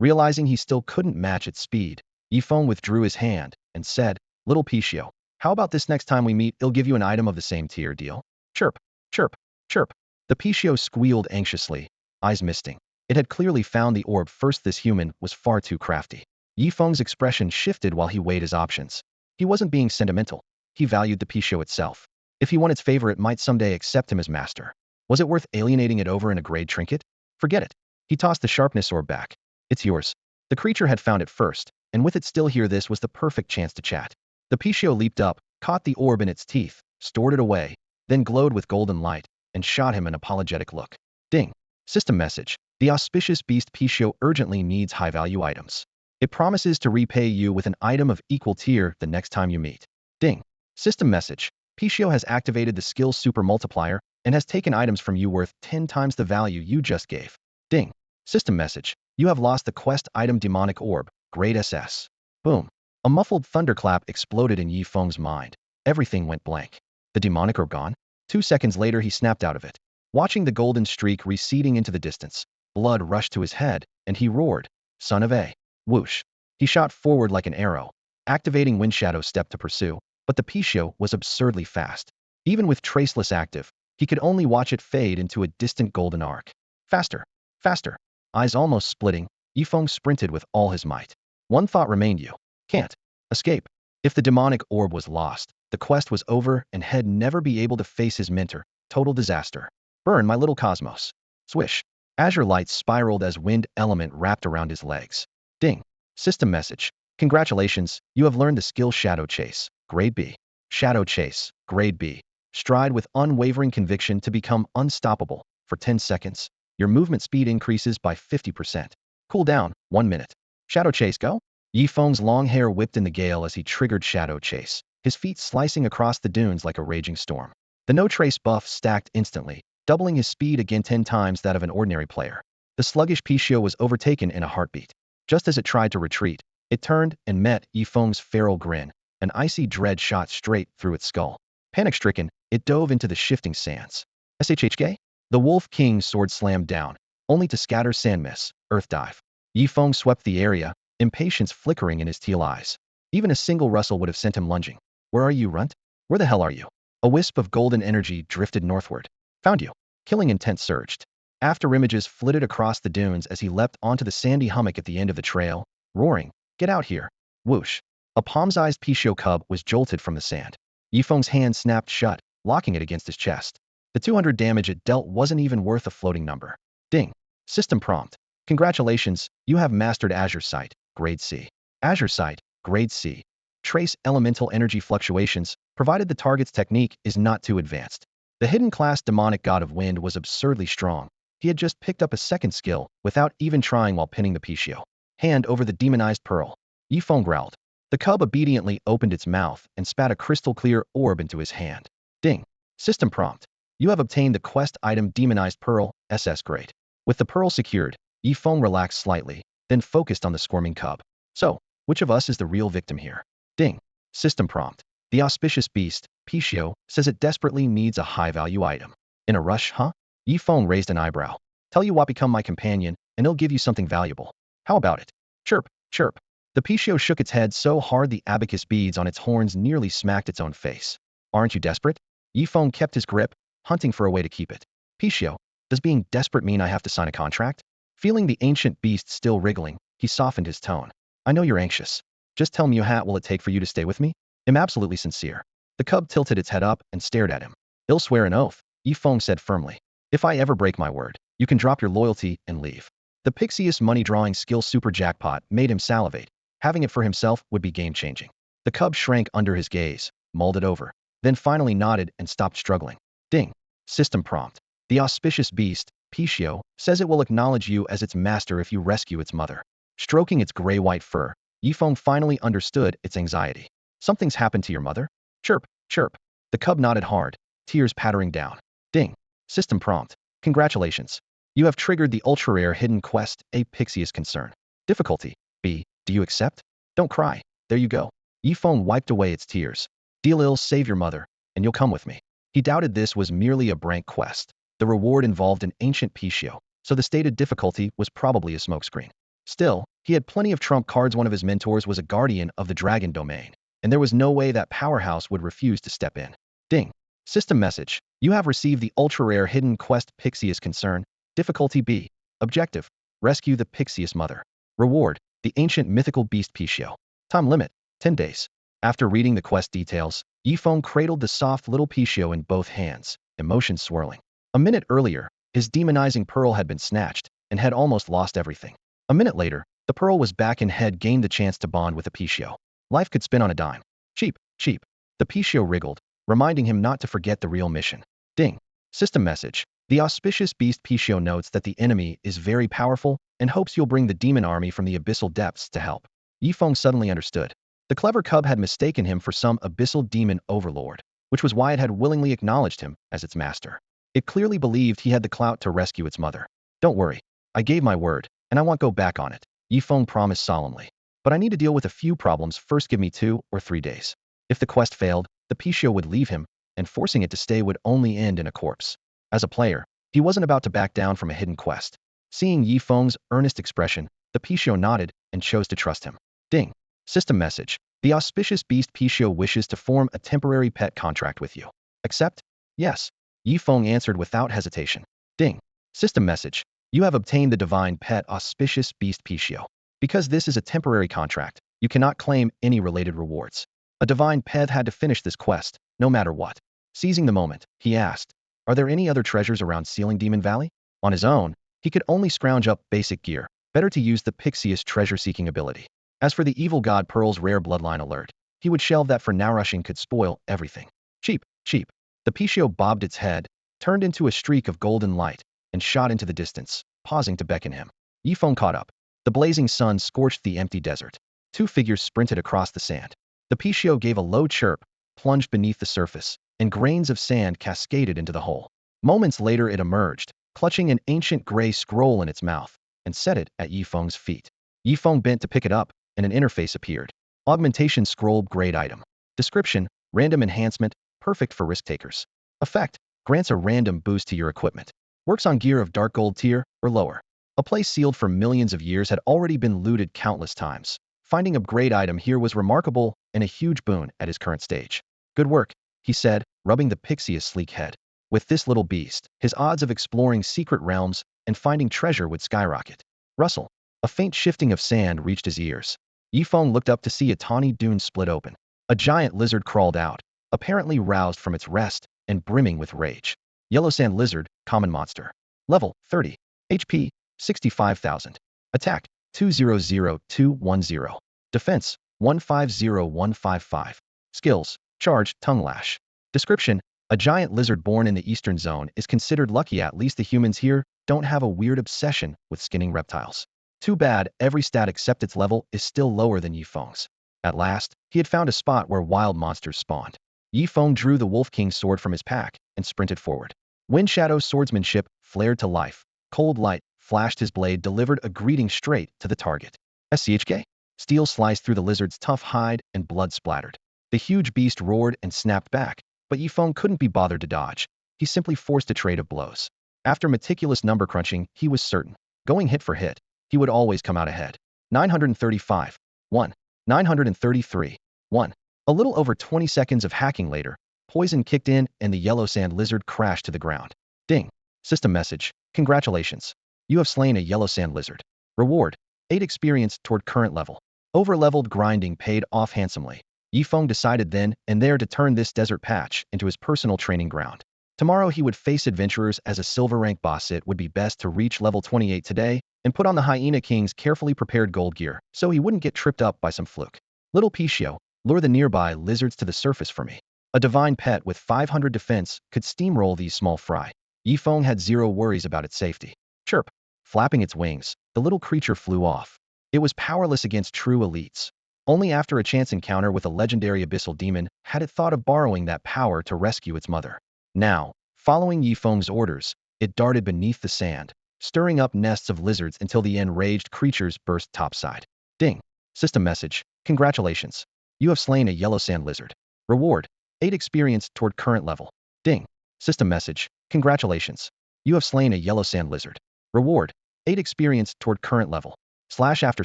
Realizing he still couldn't match its speed, Yifeng withdrew his hand and said, Little Pichio, how about this next time we meet, I'll give you an item of the same tier, deal? Chirp, chirp, chirp. The Pichio squealed anxiously, eyes misting. It had clearly found the orb first. This human was far too crafty. Yifeng's expression shifted while he weighed his options. He wasn't being sentimental. He valued the Pichio itself. If he won its favor, it might someday accept him as master. Was it worth alienating it over in a grade trinket? Forget it. He tossed the sharpness orb back. It's yours. The creature had found it first, and with it still here, this was the perfect chance to chat. The Pichio leaped up, caught the orb in its teeth, stored it away, then glowed with golden light, and shot him an apologetic look. Ding. System message. The auspicious beast Pichio urgently needs high-value items. It promises to repay you with an item of equal tier the next time you meet. Ding. System message. Pichio has activated the skill Super Multiplier and has taken items from you worth 10 times the value you just gave. Ding. System message. You have lost the quest item Demonic Orb, grade SS. Boom. A muffled thunderclap exploded in Yifeng's mind. Everything went blank. The demonic orb gone? 2 seconds later, he snapped out of it. Watching the golden streak receding into the distance, blood rushed to his head, and he roared, Son of a. Whoosh. He shot forward like an arrow, activating Wind Shadow Step to pursue, but the Pichio was absurdly fast. Even with Traceless active, he could only watch it fade into a distant golden arc. Faster. Faster. Eyes almost splitting, Yifeng sprinted with all his might. One thought remained: you can't escape. If the demonic orb was lost, the quest was over and he'd never be able to face his mentor. Total disaster. Burn, my little cosmos. Swish. Azure light spiraled as wind element wrapped around his legs. Ding. System message. Congratulations, you have learned the skill Shadow Chase, grade B. Shadow Chase, grade B. Stride with unwavering conviction to become unstoppable. For 10 seconds, your movement speed increases by 50%. Cooldown, 1 minute. Shadow Chase, go? Yifeng's long hair whipped in the gale as he triggered Shadow Chase, his feet slicing across the dunes like a raging storm. The no trace buff stacked instantly, doubling his speed again 10 times that of an ordinary player. The sluggish Pichio was overtaken in a heartbeat. Just as it tried to retreat, it turned and met Yifeng's feral grin. An icy dread shot straight through its skull. Panic-stricken, it dove into the shifting sands. SHHK? The Wolf King's sword slammed down, only to scatter sand mist. Earth dive. Yifeng swept the area, impatience flickering in his teal eyes. Even a single rustle would have sent him lunging. Where are you, runt? Where the hell are you? A wisp of golden energy drifted northward. Found you. Killing intent surged. After images flitted across the dunes as he leapt onto the sandy hummock at the end of the trail, roaring, Get out here. Whoosh. A palm-sized Pichio cub was jolted from the sand. Yifeng's hand snapped shut, locking it against his chest. The 200 damage it dealt wasn't even worth a floating number. Ding. System prompt. Congratulations, you have mastered Azure Sight, grade C. Azure Sight, grade C. Trace elemental energy fluctuations, provided the target's technique is not too advanced. The hidden class demonic god of wind was absurdly strong. He had just picked up a second skill without even trying while pinning the Pichio. Hand over the demonized pearl. Yifeng growled. The cub obediently opened its mouth and spat a crystal-clear orb into his hand. Ding. System prompt. You have obtained the quest item Demonized Pearl, SS grade. With the pearl secured, Yifeng relaxed slightly, then focused on the squirming cub. So, which of us is the real victim here? Ding. System prompt. The auspicious beast, Pichio, says it desperately needs a high-value item. In a rush, huh? Yifeng raised an eyebrow. Tell you what, become my companion, and he'll give you something valuable. How about it? Chirp, chirp. The Pichio shook its head so hard the abacus beads on its horns nearly smacked its own face. Aren't you desperate? Yifeng kept his grip, hunting for a way to keep it. Pichio, does being desperate mean I have to sign a contract? Feeling the ancient beast still wriggling, he softened his tone. I know you're anxious. Just tell me, what will it take for you to stay with me? I'm absolutely sincere. The cub tilted its head up and stared at him. I'll swear an oath, Yifeng said firmly. If I ever break my word, you can drop your loyalty and leave. The Pixius money-drawing skill super jackpot made him salivate. Having it for himself would be game-changing. The cub shrank under his gaze, mulled it over, then finally nodded and stopped struggling. Ding. System prompt. The auspicious beast, Pichio, says it will acknowledge you as its master if you rescue its mother. Stroking its gray-white fur, Yifeng finally understood its anxiety. Something's happened to your mother? Chirp, chirp. The cub nodded hard, tears pattering down. Ding. System prompt. Congratulations. You have triggered the ultra-rare hidden quest, A Pixius Concern. Difficulty, B. Do you accept? Don't cry. There you go. Yifeng wiped away its tears. Deal ill, save your mother, and you'll come with me. He doubted this was merely a prank quest. The reward involved an ancient Pichio, so the stated difficulty was probably a smokescreen. Still, he had plenty of trump cards. One of his mentors was a guardian of the dragon domain, and there was no way that powerhouse would refuse to step in. Ding. System message. You have received the ultra-rare hidden quest Pixius Concern. Difficulty B. Objective. Rescue the Pixius mother. Reward. The ancient mythical beast Pichio. Time limit. 10 days. After reading the quest details, Yifeng cradled the soft little Pichio in both hands, emotions swirling. A minute earlier, his demonizing pearl had been snatched and had almost lost everything. A minute later, the pearl was back and had gained the chance to bond with the Pichio. Life could spin on a dime. Cheap, cheap. The Pichio wriggled, reminding him not to forget the real mission. Ding. System message. The auspicious beast Pichio notes that the enemy is very powerful and hopes you'll bring the demon army from the abyssal depths to help. Yifeng suddenly understood. The clever cub had mistaken him for some abyssal demon overlord, which was why it had willingly acknowledged him as its master. It clearly believed he had the clout to rescue its mother. Don't worry. I gave my word, and I won't go back on it, Yifeng promised solemnly. But I need to deal with a few problems first. Give me 2 or 3 days. If the quest failed, the Pichio would leave him, and forcing it to stay would only end in a corpse. As a player, he wasn't about to back down from a hidden quest. Seeing Yifeng's earnest expression, the Pichio nodded and chose to trust him. Ding. System message. The auspicious beast Pichio wishes to form a temporary pet contract with you. Accept? Yes. Yifeng answered without hesitation. Ding. System message. You have obtained the divine pet auspicious beast Pichio. Because this is a temporary contract, you cannot claim any related rewards. A divine pet had to finish this quest, no matter what. Seizing the moment, he asked, are there any other treasures around Sealing Demon Valley? On his own, he could only scrounge up basic gear. Better to use the Pixius treasure-seeking ability. As for the evil god Pearl's rare bloodline alert, he would shelve that for now. Rushing could spoil everything. Cheap, cheap. The Pichio bobbed its head, turned into a streak of golden light, and shot into the distance, pausing to beckon him. Yifeng caught up. The blazing sun scorched the empty desert. 2 figures sprinted across the sand. The Pichio gave a low chirp, plunged beneath the surface, and grains of sand cascaded into the hole. Moments later it emerged, clutching an ancient gray scroll in its mouth, and set it at Yifeng's feet. Yifeng bent to pick it up, and an interface appeared. Augmentation scroll grade item. Description, random enhancement, perfect for risk takers. Effect, grants a random boost to your equipment. Works on gear of dark gold tier or lower. A place sealed for millions of years had already been looted countless times. Finding a grade item here was remarkable and a huge boon at his current stage. Good work, he said, rubbing the Pixius' sleek head. With this little beast, his odds of exploring secret realms and finding treasure would skyrocket. Rustle. A faint shifting of sand reached his ears. Yifeng looked up to see a tawny dune split open. A giant lizard crawled out, apparently roused from its rest and brimming with rage. Yellow sand lizard, common monster. Level 30. HP 65,000. Attack 200210. Defense 150155. Skills, charge, tongue lash. Description, a giant lizard born in the eastern zone is considered lucky. At least the humans here don't have a weird obsession with skinning reptiles. Too bad every stat except its level is still lower than Yifeng's. At last, he had found a spot where wild monsters spawned. Yifeng drew the Wolf King's sword from his pack and sprinted forward. Wind Shadow's swordsmanship flared to life. Cold light flashed his blade, delivered a greeting straight to the target. SCHK? Steel sliced through the lizard's tough hide and blood splattered. The huge beast roared and snapped back, but Yifeng couldn't be bothered to dodge. He simply forced a trade of blows. After meticulous number crunching, he was certain, going hit for hit, he would always come out ahead. 935. 1. 933. 1. A little over 20 seconds of hacking later, poison kicked in and the yellow sand lizard crashed to the ground. Ding. System message. Congratulations. You have slain a yellow sand lizard. Reward. 8 experience toward current level. Over-leveled grinding paid off handsomely. Yifeng decided then and there to turn this desert patch into his personal training ground. Tomorrow he would face adventurers as a silver rank boss. It would be best to reach level 28 today and put on the Hyena King's carefully prepared gold gear so he wouldn't get tripped up by some fluke. Little Pichio, lure the nearby lizards to the surface for me. A divine pet with 500 defense could steamroll these small fry. Yifeng had zero worries about its safety. Chirp. Flapping its wings, the little creature flew off. It was powerless against true elites. Only after a chance encounter with a legendary abyssal demon had it thought of borrowing that power to rescue its mother. Now, following Yifeng's orders, it darted beneath the sand, stirring up nests of lizards until the enraged creatures burst topside. Ding. System message. Congratulations. You have slain a yellow sand lizard. Reward. 8 experience toward current level. Ding. System message. Congratulations. You have slain a yellow sand lizard. Reward. 8 experience toward current level. Slash after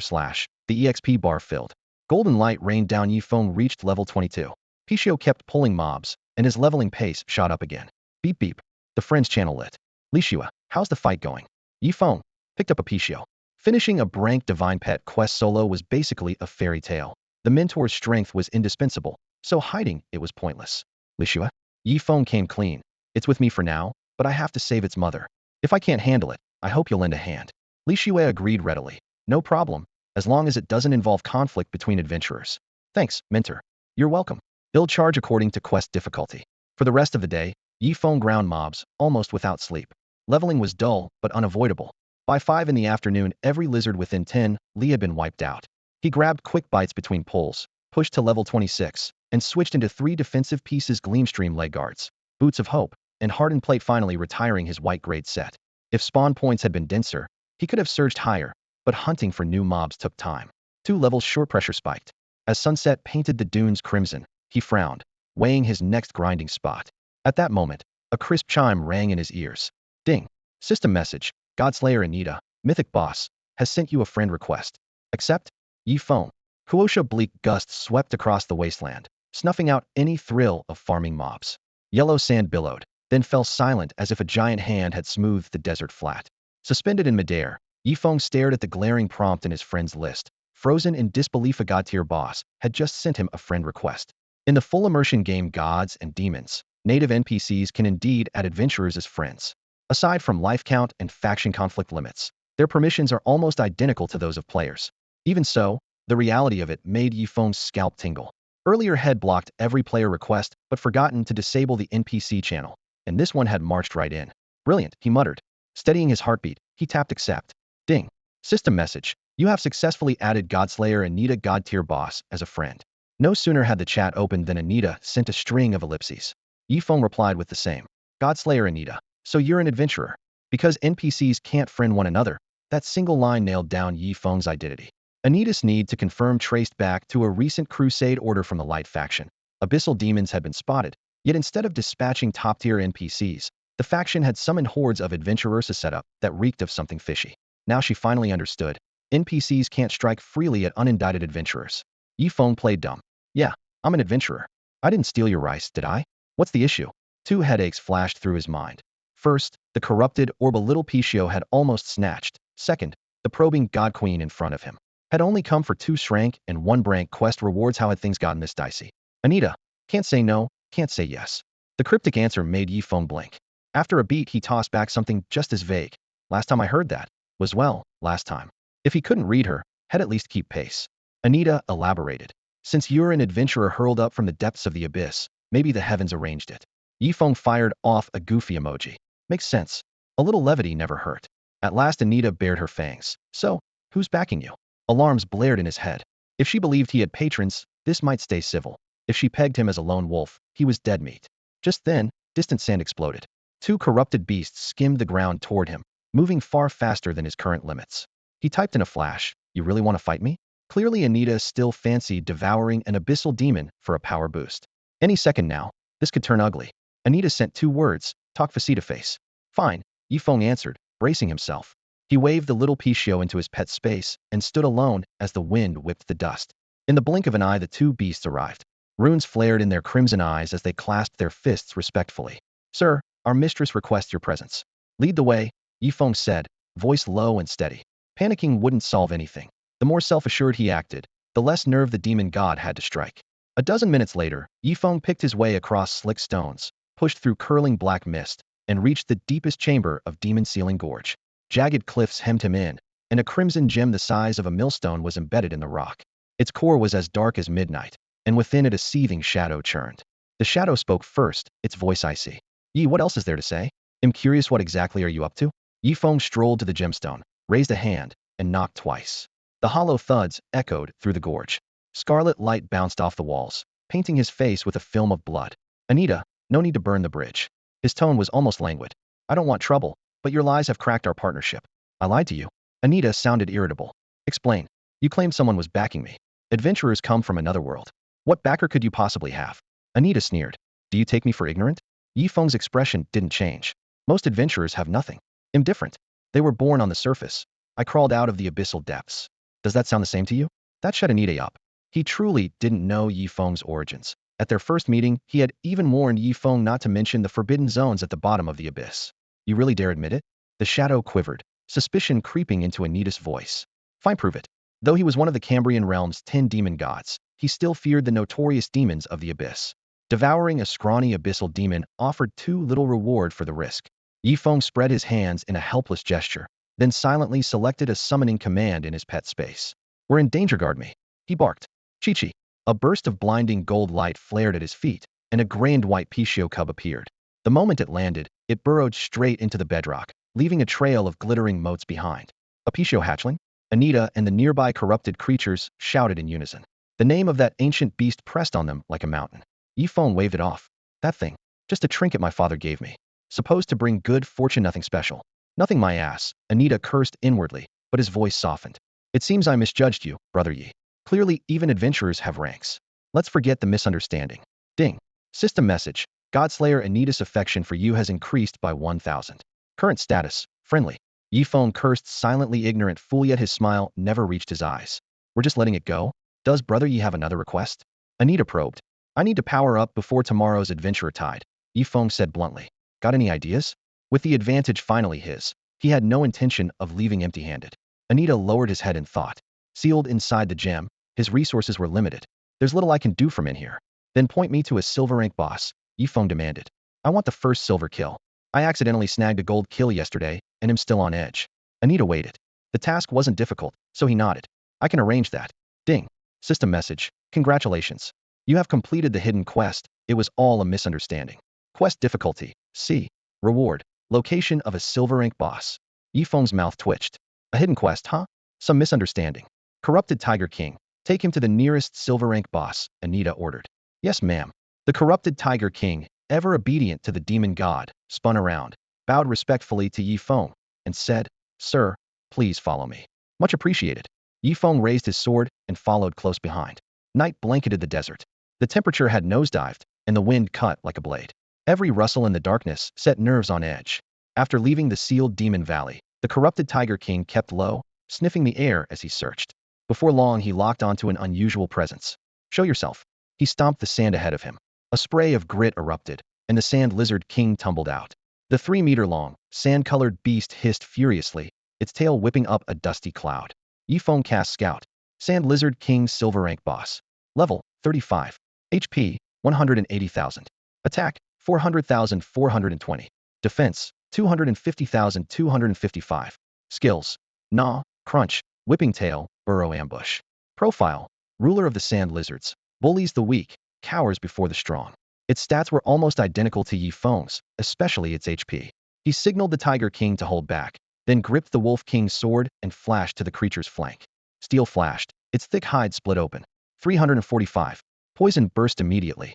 slash, the EXP bar filled. Golden light rained down. Yifeng reached level 22. Pichio kept pulling mobs, and his leveling pace shot up again. Beep beep. The friend's channel lit. Lishua, how's the fight going? Yifeng picked up a Pichio. Finishing a Brank Divine Pet quest solo was basically a fairy tale. The mentor's strength was indispensable, so hiding it was pointless. Lishua? Yifeng came clean. It's with me for now, but I have to save its mother. If I can't handle it, I hope you'll lend a hand. Lishua agreed readily. No problem, as long as it doesn't involve conflict between adventurers. Thanks, mentor. You're welcome. Build charge according to quest difficulty. For the rest of the day, Yifeng ground mobs, almost without sleep. Leveling was dull, but unavoidable. By 5 in the afternoon, every lizard within 10 li had been wiped out. He grabbed quick bites between pulls, pushed to level 26, and switched into 3 defensive pieces: Gleamstream leg guards, Boots of Hope, and Hardened Plate, finally retiring his white grade set. If spawn points had been denser, he could have surged higher, but hunting for new mobs took time. 2 levels short. Pressure spiked. As sunset painted the dunes crimson, he frowned, weighing his next grinding spot. At that moment, a crisp chime rang in his ears. Ding. System message. Godslayer Anita, mythic boss, has sent you a friend request. Accept? Yifeng. Kuosha. Bleak gusts swept across the wasteland, snuffing out any thrill of farming mobs. Yellow sand billowed, then fell silent as if a giant hand had smoothed the desert flat. Suspended in midair, Yifeng stared at the glaring prompt in his friend's list. Frozen in disbelief, a god-tier boss had just sent him a friend request. In the full immersion game Gods and Demons, native NPCs can indeed add adventurers as friends. Aside from life count and faction conflict limits, their permissions are almost identical to those of players. Even so, the reality of it made Yifeng's scalp tingle. Earlier had blocked every player request but forgotten to disable the NPC channel, and this one had marched right in. Brilliant, he muttered. Steadying his heartbeat, he tapped accept. Ding. System message. You have successfully added Godslayer Anita, god-tier boss, as a friend. No sooner had the chat opened than Anita sent a string of ellipses. Yifeng replied with the same. Godslayer Anita, so you're an adventurer. Because NPCs can't friend one another, that single line nailed down Yifeng's identity. Anita's need to confirm traced back to a recent crusade order from the Light faction. Abyssal demons had been spotted, yet instead of dispatching top-tier NPCs, the faction had summoned hordes of adventurers, a setup that reeked of something fishy. Now she finally understood. NPCs can't strike freely at unindicted adventurers. Yifeng played dumb. Yeah, I'm an adventurer. I didn't steal your rice, did I? What's the issue? 2 headaches flashed through his mind. First, the corrupted orb a little Pichio had almost snatched. Second, the probing god queen in front of him had only come for 2 shrank and 1 brank quest rewards. How had things gotten this dicey? Anita, can't say no, can't say yes. The cryptic answer made Yifeng blink. After a beat, he tossed back something just as vague. Last time I heard that was, well, last time. If he couldn't read her, had at least keep pace. Anita elaborated. Since you're an adventurer hurled up from the depths of the abyss, maybe the heavens arranged it. Yifeng fired off a goofy emoji. Makes sense. A little levity never hurt. At last Anita bared her fangs. So, who's backing you? Alarms blared in his head. If she believed he had patrons, this might stay civil. If she pegged him as a lone wolf, he was dead meat. Just then, distant sand exploded. 2 corrupted beasts skimmed the ground toward him, moving far faster than his current limits. He typed in a flash, "You really want to fight me?" Clearly Anita still fancied devouring an abyssal demon for a power boost. Any second now, this could turn ugly. Anita sent 2 words, "Talk face-to-face." Fine, Yifeng answered, bracing himself. He waved the little Pichio into his pet space and stood alone as the wind whipped the dust. In the blink of an eye, the 2 beasts arrived. Runes flared in their crimson eyes as they clasped their fists respectfully. "Sir, our mistress requests your presence." "Lead the way," Yifeng said, voice low and steady. Panicking wouldn't solve anything. The more self-assured he acted, the less nerve the demon god had to strike. A dozen minutes later, Yifeng picked his way across slick stones, pushed through curling black mist and reached the deepest chamber of Demon Ceiling Gorge. Jagged cliffs hemmed him in, and a crimson gem the size of a millstone was embedded in the rock. Its core was as dark as midnight, and within it a seething shadow churned. The shadow spoke first, its voice icy. Yi, what else is there to say? I'm curious, what exactly are you up to? Yi Feng strolled to the gemstone, raised a hand, and knocked twice. The hollow thuds echoed through the gorge. Scarlet light bounced off the walls, painting his face with a film of blood. Anita, no need to burn the bridge. His tone was almost languid. I don't want trouble, but your lies have cracked our partnership. I lied to you. Anita sounded irritable. Explain. You claimed someone was backing me. Adventurers come from another world. What backer could you possibly have? Anita sneered. Do you take me for ignorant? Yi Feng's expression didn't change. Most adventurers have nothing. Indifferent. They were born on the surface. I crawled out of the abyssal depths. Does that sound the same to you? That shut Anita up. He truly didn't know Yi Feng's origins. At their first meeting, he had even warned Yi Feng not to mention the forbidden zones at the bottom of the abyss. You really dare admit it? The shadow quivered, suspicion creeping into Anita's voice. Fine, prove it. Though he was one of the Cambrian realm's 10 demon gods, he still feared the notorious demons of the abyss. Devouring a scrawny abyssal demon offered too little reward for the risk. Yi Feng spread his hands in a helpless gesture, then silently selected a summoning command in his pet space. We're in danger, guard me. He barked. Chi-Chi. A burst of blinding gold light flared at his feet, and a gray and white Pichio cub appeared. The moment it landed, it burrowed straight into the bedrock, leaving a trail of glittering motes behind. A Pichio hatchling? Anita and the nearby corrupted creatures shouted in unison. The name of that ancient beast pressed on them like a mountain. Yi Feng waved it off. That thing. Just a trinket my father gave me. Supposed to bring good fortune, nothing special. Nothing my ass. Anita cursed inwardly, but his voice softened. It seems I misjudged you, brother Yi. Clearly, even adventurers have ranks. Let's forget the misunderstanding. Ding. System message. Godslayer Anita's affection for you has increased by 1,000. Current status. Friendly. Yi Feng cursed silently, ignorant fool, yet his smile never reached his eyes. We're just letting it go? Does brother Yi have another request? Anita probed. I need to power up before tomorrow's adventurer tide. Yi Feng said bluntly. Got any ideas? With the advantage finally his, he had no intention of leaving empty-handed. Anita lowered his head in thought. Sealed inside the gem, his resources were limited. There's little I can do from in here. Then point me to a silver rank boss, Yi Feng demanded. I want the first silver kill. I accidentally snagged a gold kill yesterday, and am still on edge. Anita waited. The task wasn't difficult, so he nodded. I can arrange that. Ding. System message. Congratulations. You have completed the hidden quest. It was all a misunderstanding. Quest difficulty. C. Reward. Location of a silver rank boss. Yi Feng's mouth twitched. A hidden quest, huh? Some misunderstanding. Corrupted Tiger King. Take him to the nearest silver rank boss, Anita ordered. Yes, ma'am. The corrupted Tiger King, ever obedient to the demon god, spun around, bowed respectfully to Yi Feng, and said, Sir, please follow me. Much appreciated. Yi Feng raised his sword and followed close behind. Night blanketed the desert. The temperature had nosedived, and the wind cut like a blade. Every rustle in the darkness set nerves on edge. After leaving the sealed demon valley, the corrupted Tiger King kept low, sniffing the air as he searched. Before long, he locked onto an unusual presence. Show yourself. He stomped the sand ahead of him. A spray of grit erupted, and the sand lizard king tumbled out. The 3-meter-long, sand-colored beast hissed furiously, its tail whipping up a dusty cloud. Yi Feng cast Scout. Sand lizard king silver rank boss. Level 35. HP 180,000. Attack 400,420. Defense 250,255. Skills. Gnaw, Crunch, Whipping Tail, Burrow Ambush. Profile. Ruler of the Sand Lizards. Bullies the weak, cowers before the strong. Its stats were almost identical to Yi Feng's, especially its HP. He signaled the Tiger King to hold back, then gripped the Wolf King's sword and flashed to the creature's flank. Steel flashed. Its thick hide split open. 345. Poison burst immediately.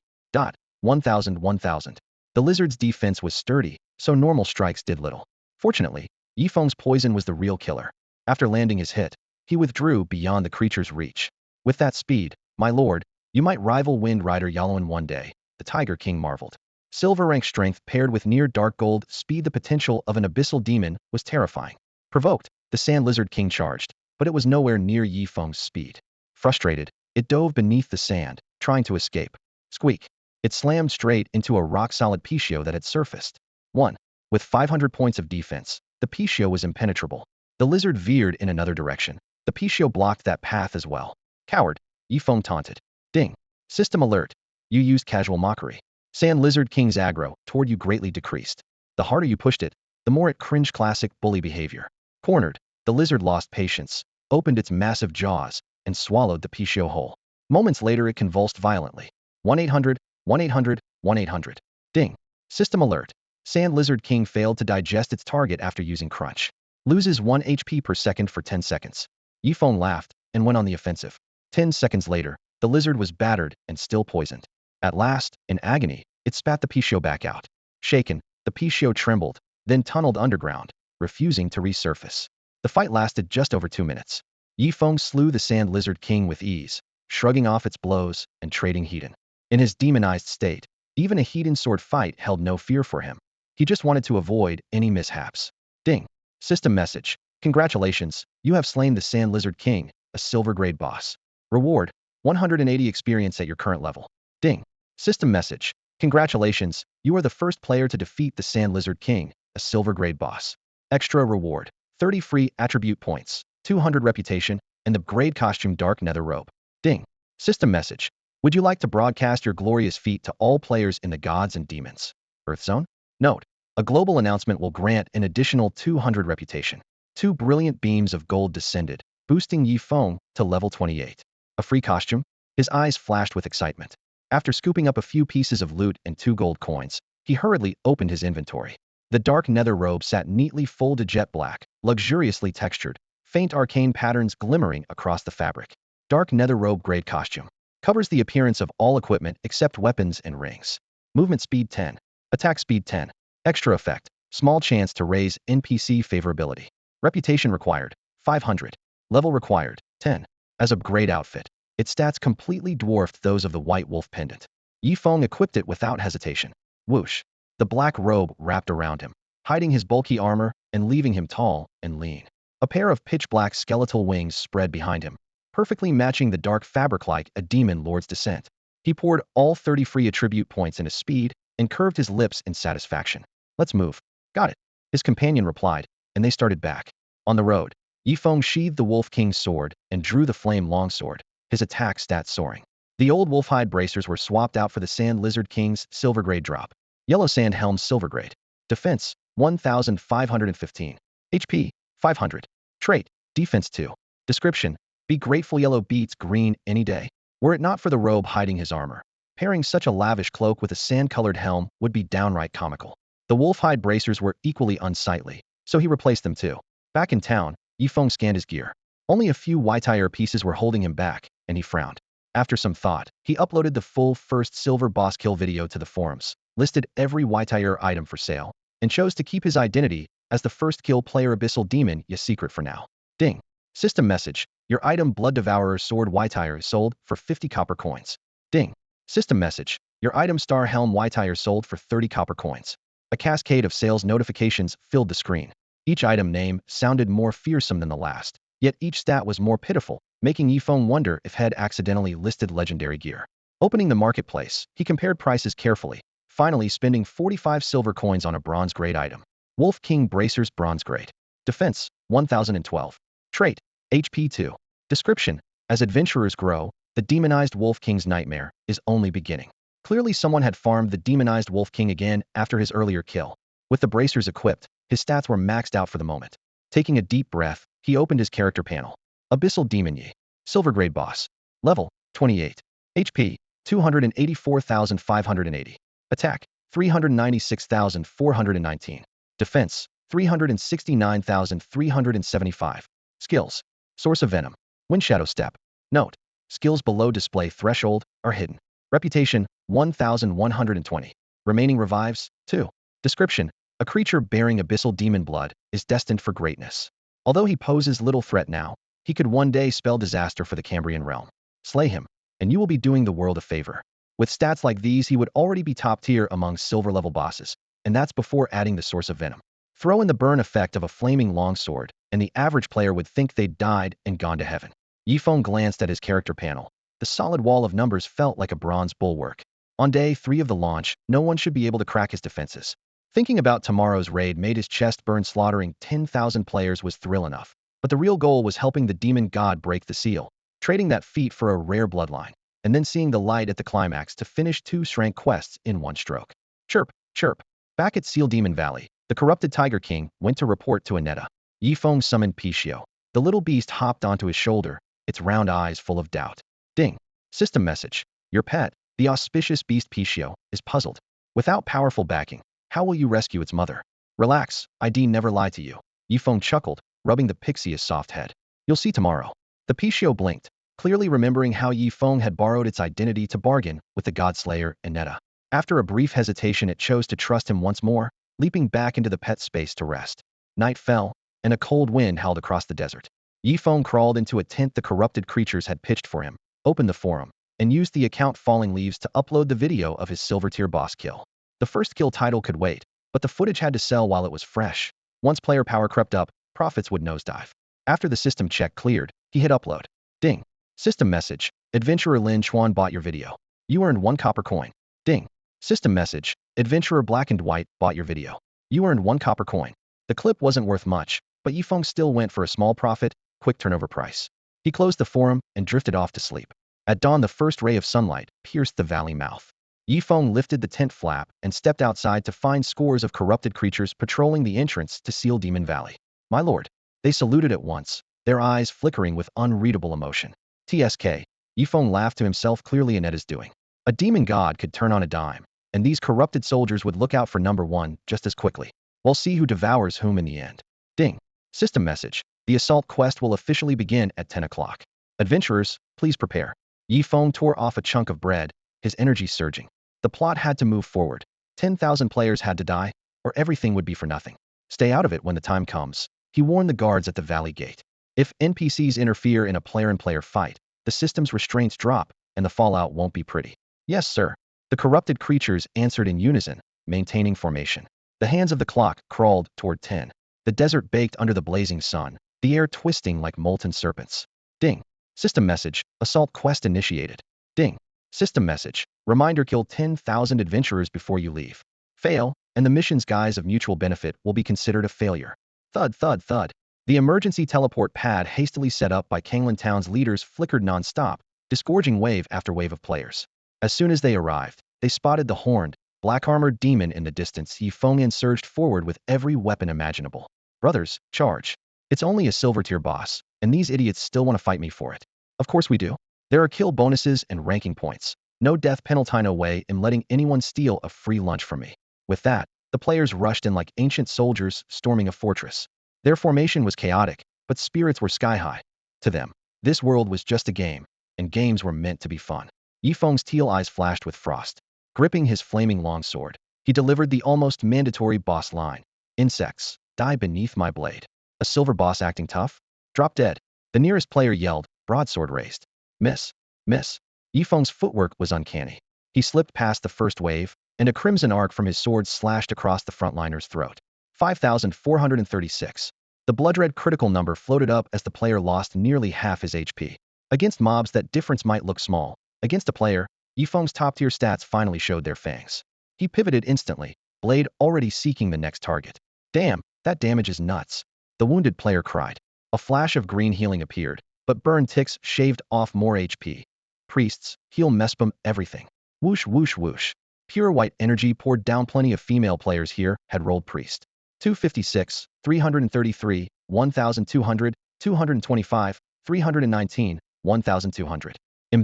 1,000. The lizard's defense was sturdy, so normal strikes did little. Fortunately, Yi Feng's poison was the real killer. After landing his hit, he withdrew beyond the creature's reach. With that speed, my lord, you might rival Wind Rider Yalowin one day, the Tiger King marveled. Silver rank strength paired with near dark gold speed, the potential of an abyssal demon was terrifying. Provoked, the Sand Lizard King charged, but it was nowhere near Yi Feng's speed. Frustrated, it dove beneath the sand, trying to escape. Squeak. It slammed straight into a rock-solid Pichio that had surfaced. 1. With 500 points of defense, the Pichio was impenetrable. The lizard veered in another direction. The Pichio blocked that path as well. Coward, Yi Feng taunted. Ding. System alert. You used casual mockery. Sand Lizard King's aggro toward you greatly decreased. The harder you pushed it, the more it cringed classic bully behavior. Cornered, the lizard lost patience, opened its massive jaws, and swallowed the Pichio whole. Moments later it convulsed violently. 1-800, 1-800, 1-800. Ding. System alert. Sand Lizard King failed to digest its target after using crunch. Loses 1 HP per second for 10 seconds. Yifeng laughed and went on the offensive. 10 seconds later, the lizard was battered and still poisoned. At last, in agony, it spat the Pichio back out. Shaken, the Pichio trembled, then tunneled underground, refusing to resurface. The fight lasted just over 2 minutes. Yifeng slew the Sand Lizard King with ease, shrugging off its blows and trading Hedon. In his demonized state, even a Hedon sword fight held no fear for him. He just wanted to avoid any mishaps. Ding. System message. Congratulations, you have slain the Sand Lizard King, a silver grade boss. Reward, 180 experience at your current level. Ding. System message. Congratulations, you are the first player to defeat the Sand Lizard King, a silver grade boss. Extra reward, 30 free attribute points, 200 reputation, and the grade costume dark nether robe. Ding. System message. Would you like to broadcast your glorious feat to all players in the gods and demons? Earth Zone? Note. A global announcement will grant an additional 200 reputation. 2 brilliant beams of gold descended, boosting Yifeng to level 28. A free costume? His eyes flashed with excitement. After scooping up a few pieces of loot and 2 gold coins, he hurriedly opened his inventory. The dark nether robe sat neatly folded jet black, luxuriously textured, faint arcane patterns glimmering across the fabric. Dark nether robe grade costume. Covers the appearance of all equipment except weapons and rings. Movement speed 10. Attack speed 10. Extra effect. Small chance to raise NPC favorability. Reputation required, 500. Level required, 10. As a grade outfit, its stats completely dwarfed those of the White Wolf pendant. Yifeng equipped it without hesitation. Whoosh. The black robe wrapped around him, hiding his bulky armor and leaving him tall and lean. A pair of pitch-black skeletal wings spread behind him, perfectly matching the dark fabric like a demon lord's descent. He poured all 30 free attribute points into speed and curved his lips in satisfaction. Let's move. Got it. His companion replied, and they started back. On the road, Yifeng sheathed the Wolf King's sword and drew the flame longsword, his attack stats soaring. The old wolfhide bracers were swapped out for the Sand Lizard King's silver grade drop. Yellow Sand Helm's silver grade. Defense, 1,515. HP, 500. Trait, Defense 2. Description, be grateful yellow beats green any day. Were it not for the robe hiding his armor, pairing such a lavish cloak with a sand-colored helm would be downright comical. The wolfhide bracers were equally unsightly, so he replaced them too. Back in town, Yifeng scanned his gear. Only a few white-tire pieces were holding him back, and he frowned. After some thought, he uploaded the full first silver boss kill video to the forums, listed every white-tire item for sale, and chose to keep his identity as the first kill player Abyssal Demon a secret for now. Ding. System message. Your item Blood Devourer Sword White-tire is sold for 50 copper coins. Ding. System message. Your item Star Helm White-tire sold for 30 copper coins. A cascade of sales notifications filled the screen. Each item name sounded more fearsome than the last, yet each stat was more pitiful, making Yifeng wonder if had accidentally listed legendary gear. Opening the marketplace, he compared prices carefully, finally spending 45 silver coins on a bronze grade item. Wolf King Bracers Bronze Grade. Defense, 1012. Trait, HP 2. Description, as adventurers grow, the demonized Wolf King's nightmare is only beginning. Clearly someone had farmed the demonized Wolf King again after his earlier kill. With the bracers equipped, his stats were maxed out for the moment. Taking a deep breath, he opened his character panel. Abyssal Demon Yi. Silver Grade Boss. Level, 28. HP, 284,580. Attack, 396,419. Defense, 369,375. Skills. Source of Venom. Windshadow Step. Note. Skills below display threshold are hidden. Reputation, 1,120. Remaining revives, 2. Description. A creature bearing abyssal demon blood is destined for greatness. Although he poses little threat now, he could one day spell disaster for the Cambrian realm. Slay him, and you will be doing the world a favor. With stats like these, he would already be top tier among silver-level bosses, and that's before adding the source of venom. Throw in the burn effect of a flaming longsword, and the average player would think they'd died and gone to heaven. Yifeng glanced at his character panel. The solid wall of numbers felt like a bronze bulwark. On day 3 of the launch, no one should be able to crack his defenses. Thinking about tomorrow's raid made his chest burn. Slaughtering 10,000 players was thrill enough, but the real goal was helping the demon god break the seal, trading that feat for a rare bloodline. and then seeing the light at the climax to finish 2 shrank quests in one stroke. Chirp, chirp. Back at Seal Demon Valley, the corrupted Tiger King went to report to Aneta. Yifeng summoned Pichio. The little beast hopped onto his shoulder, its round eyes full of doubt. Ding. System message. Your pet, the auspicious beast Pichio, is puzzled. Without powerful backing, how will you rescue its mother? Relax, ID never lied to you. Yifeng chuckled, rubbing the pixie's soft head. You'll see tomorrow. The Pichio blinked, clearly remembering how Yifeng had borrowed its identity to bargain with the Godslayer Aneta. After a brief hesitation, it chose to trust him once more, leaping back into the pet space to rest. Night fell, and a cold wind howled across the desert. Yifeng crawled into a tent the corrupted creatures had pitched for him, opened the forum, and used the account Falling Leaves to upload the video of his silver tier boss kill. The first kill title could wait, but the footage had to sell while it was fresh. Once player power crept up, profits would nosedive. After the system check cleared, he hit upload. Ding. System message. Adventurer Lin Chuan bought your video. You earned 1 copper coin. Ding. System message. Adventurer Black and White bought your video. You earned 1 copper coin. The clip wasn't worth much, but Yifeng still went for a small profit, quick turnover price. He closed the forum and drifted off to sleep. At dawn, the first ray of sunlight pierced the valley mouth. Yifeng lifted the tent flap and stepped outside to find scores of corrupted creatures patrolling the entrance to Seal Demon Valley. My lord. They saluted at once, their eyes flickering with unreadable emotion. TSK. Yifeng laughed to himself, clearly Aneta's doing. A demon god could turn on a dime, and these corrupted soldiers would look out for number 1 just as quickly. We'll see who devours whom in the end. Ding. System message. The assault quest will officially begin at 10 o'clock. Adventurers, please prepare. Yifeng tore off a chunk of bread, his energy surging. The plot had to move forward. 10,000 players had to die, or everything would be for nothing. Stay out of it when the time comes, he warned the guards at the valley gate. If NPCs interfere in a player-on-player fight, the system's restraints drop, and the fallout won't be pretty. Yes, sir. The corrupted creatures answered in unison, maintaining formation. The hands of the clock crawled toward 10. The desert baked under the blazing sun, the air twisting like molten serpents. Ding. System message. Assault quest initiated. Ding. System message. Reminder: kill 10,000 adventurers before you leave. Fail, and the mission's guise of mutual benefit will be considered a failure. Thud, thud, thud. The emergency teleport pad hastily set up by Kanglan Town's leaders flickered non-stop, disgorging wave after wave of players. As soon as they arrived, they spotted the horned, black-armored demon in the distance. Yifeng surged forward with every weapon imaginable. Brothers, charge. It's only a silver tier boss, and these idiots still want to fight me for it. Of course we do. There are kill bonuses and ranking points. No death penalty, no way in letting anyone steal a free lunch from me. With that, the players rushed in like ancient soldiers storming a fortress. Their formation was chaotic, but spirits were sky-high. To them, this world was just a game, and games were meant to be fun. Yifeng's teal eyes flashed with frost. Gripping his flaming longsword, he delivered the almost mandatory boss line. Insects, die beneath my blade. A silver boss acting tough? Drop dead. The nearest player yelled, broadsword raised. Miss. Miss. Yifeng's footwork was uncanny. He slipped past the first wave, and a crimson arc from his sword slashed across the frontliner's throat. 5,436. The blood-red critical number floated up as the player lost nearly half his HP. Against mobs, that difference might look small. Against a player, Yifeng's top-tier stats finally showed their fangs. He pivoted instantly, blade already seeking the next target. Damn, that damage is nuts. The wounded player cried. A flash of green healing appeared, but burn ticks shaved off more HP. Priests, heal Mespam, everything. Whoosh, whoosh, whoosh. Pure white energy poured down. Plenty of female players here had rolled priest. 256, 333, 1,200, 225, 319, 1,200.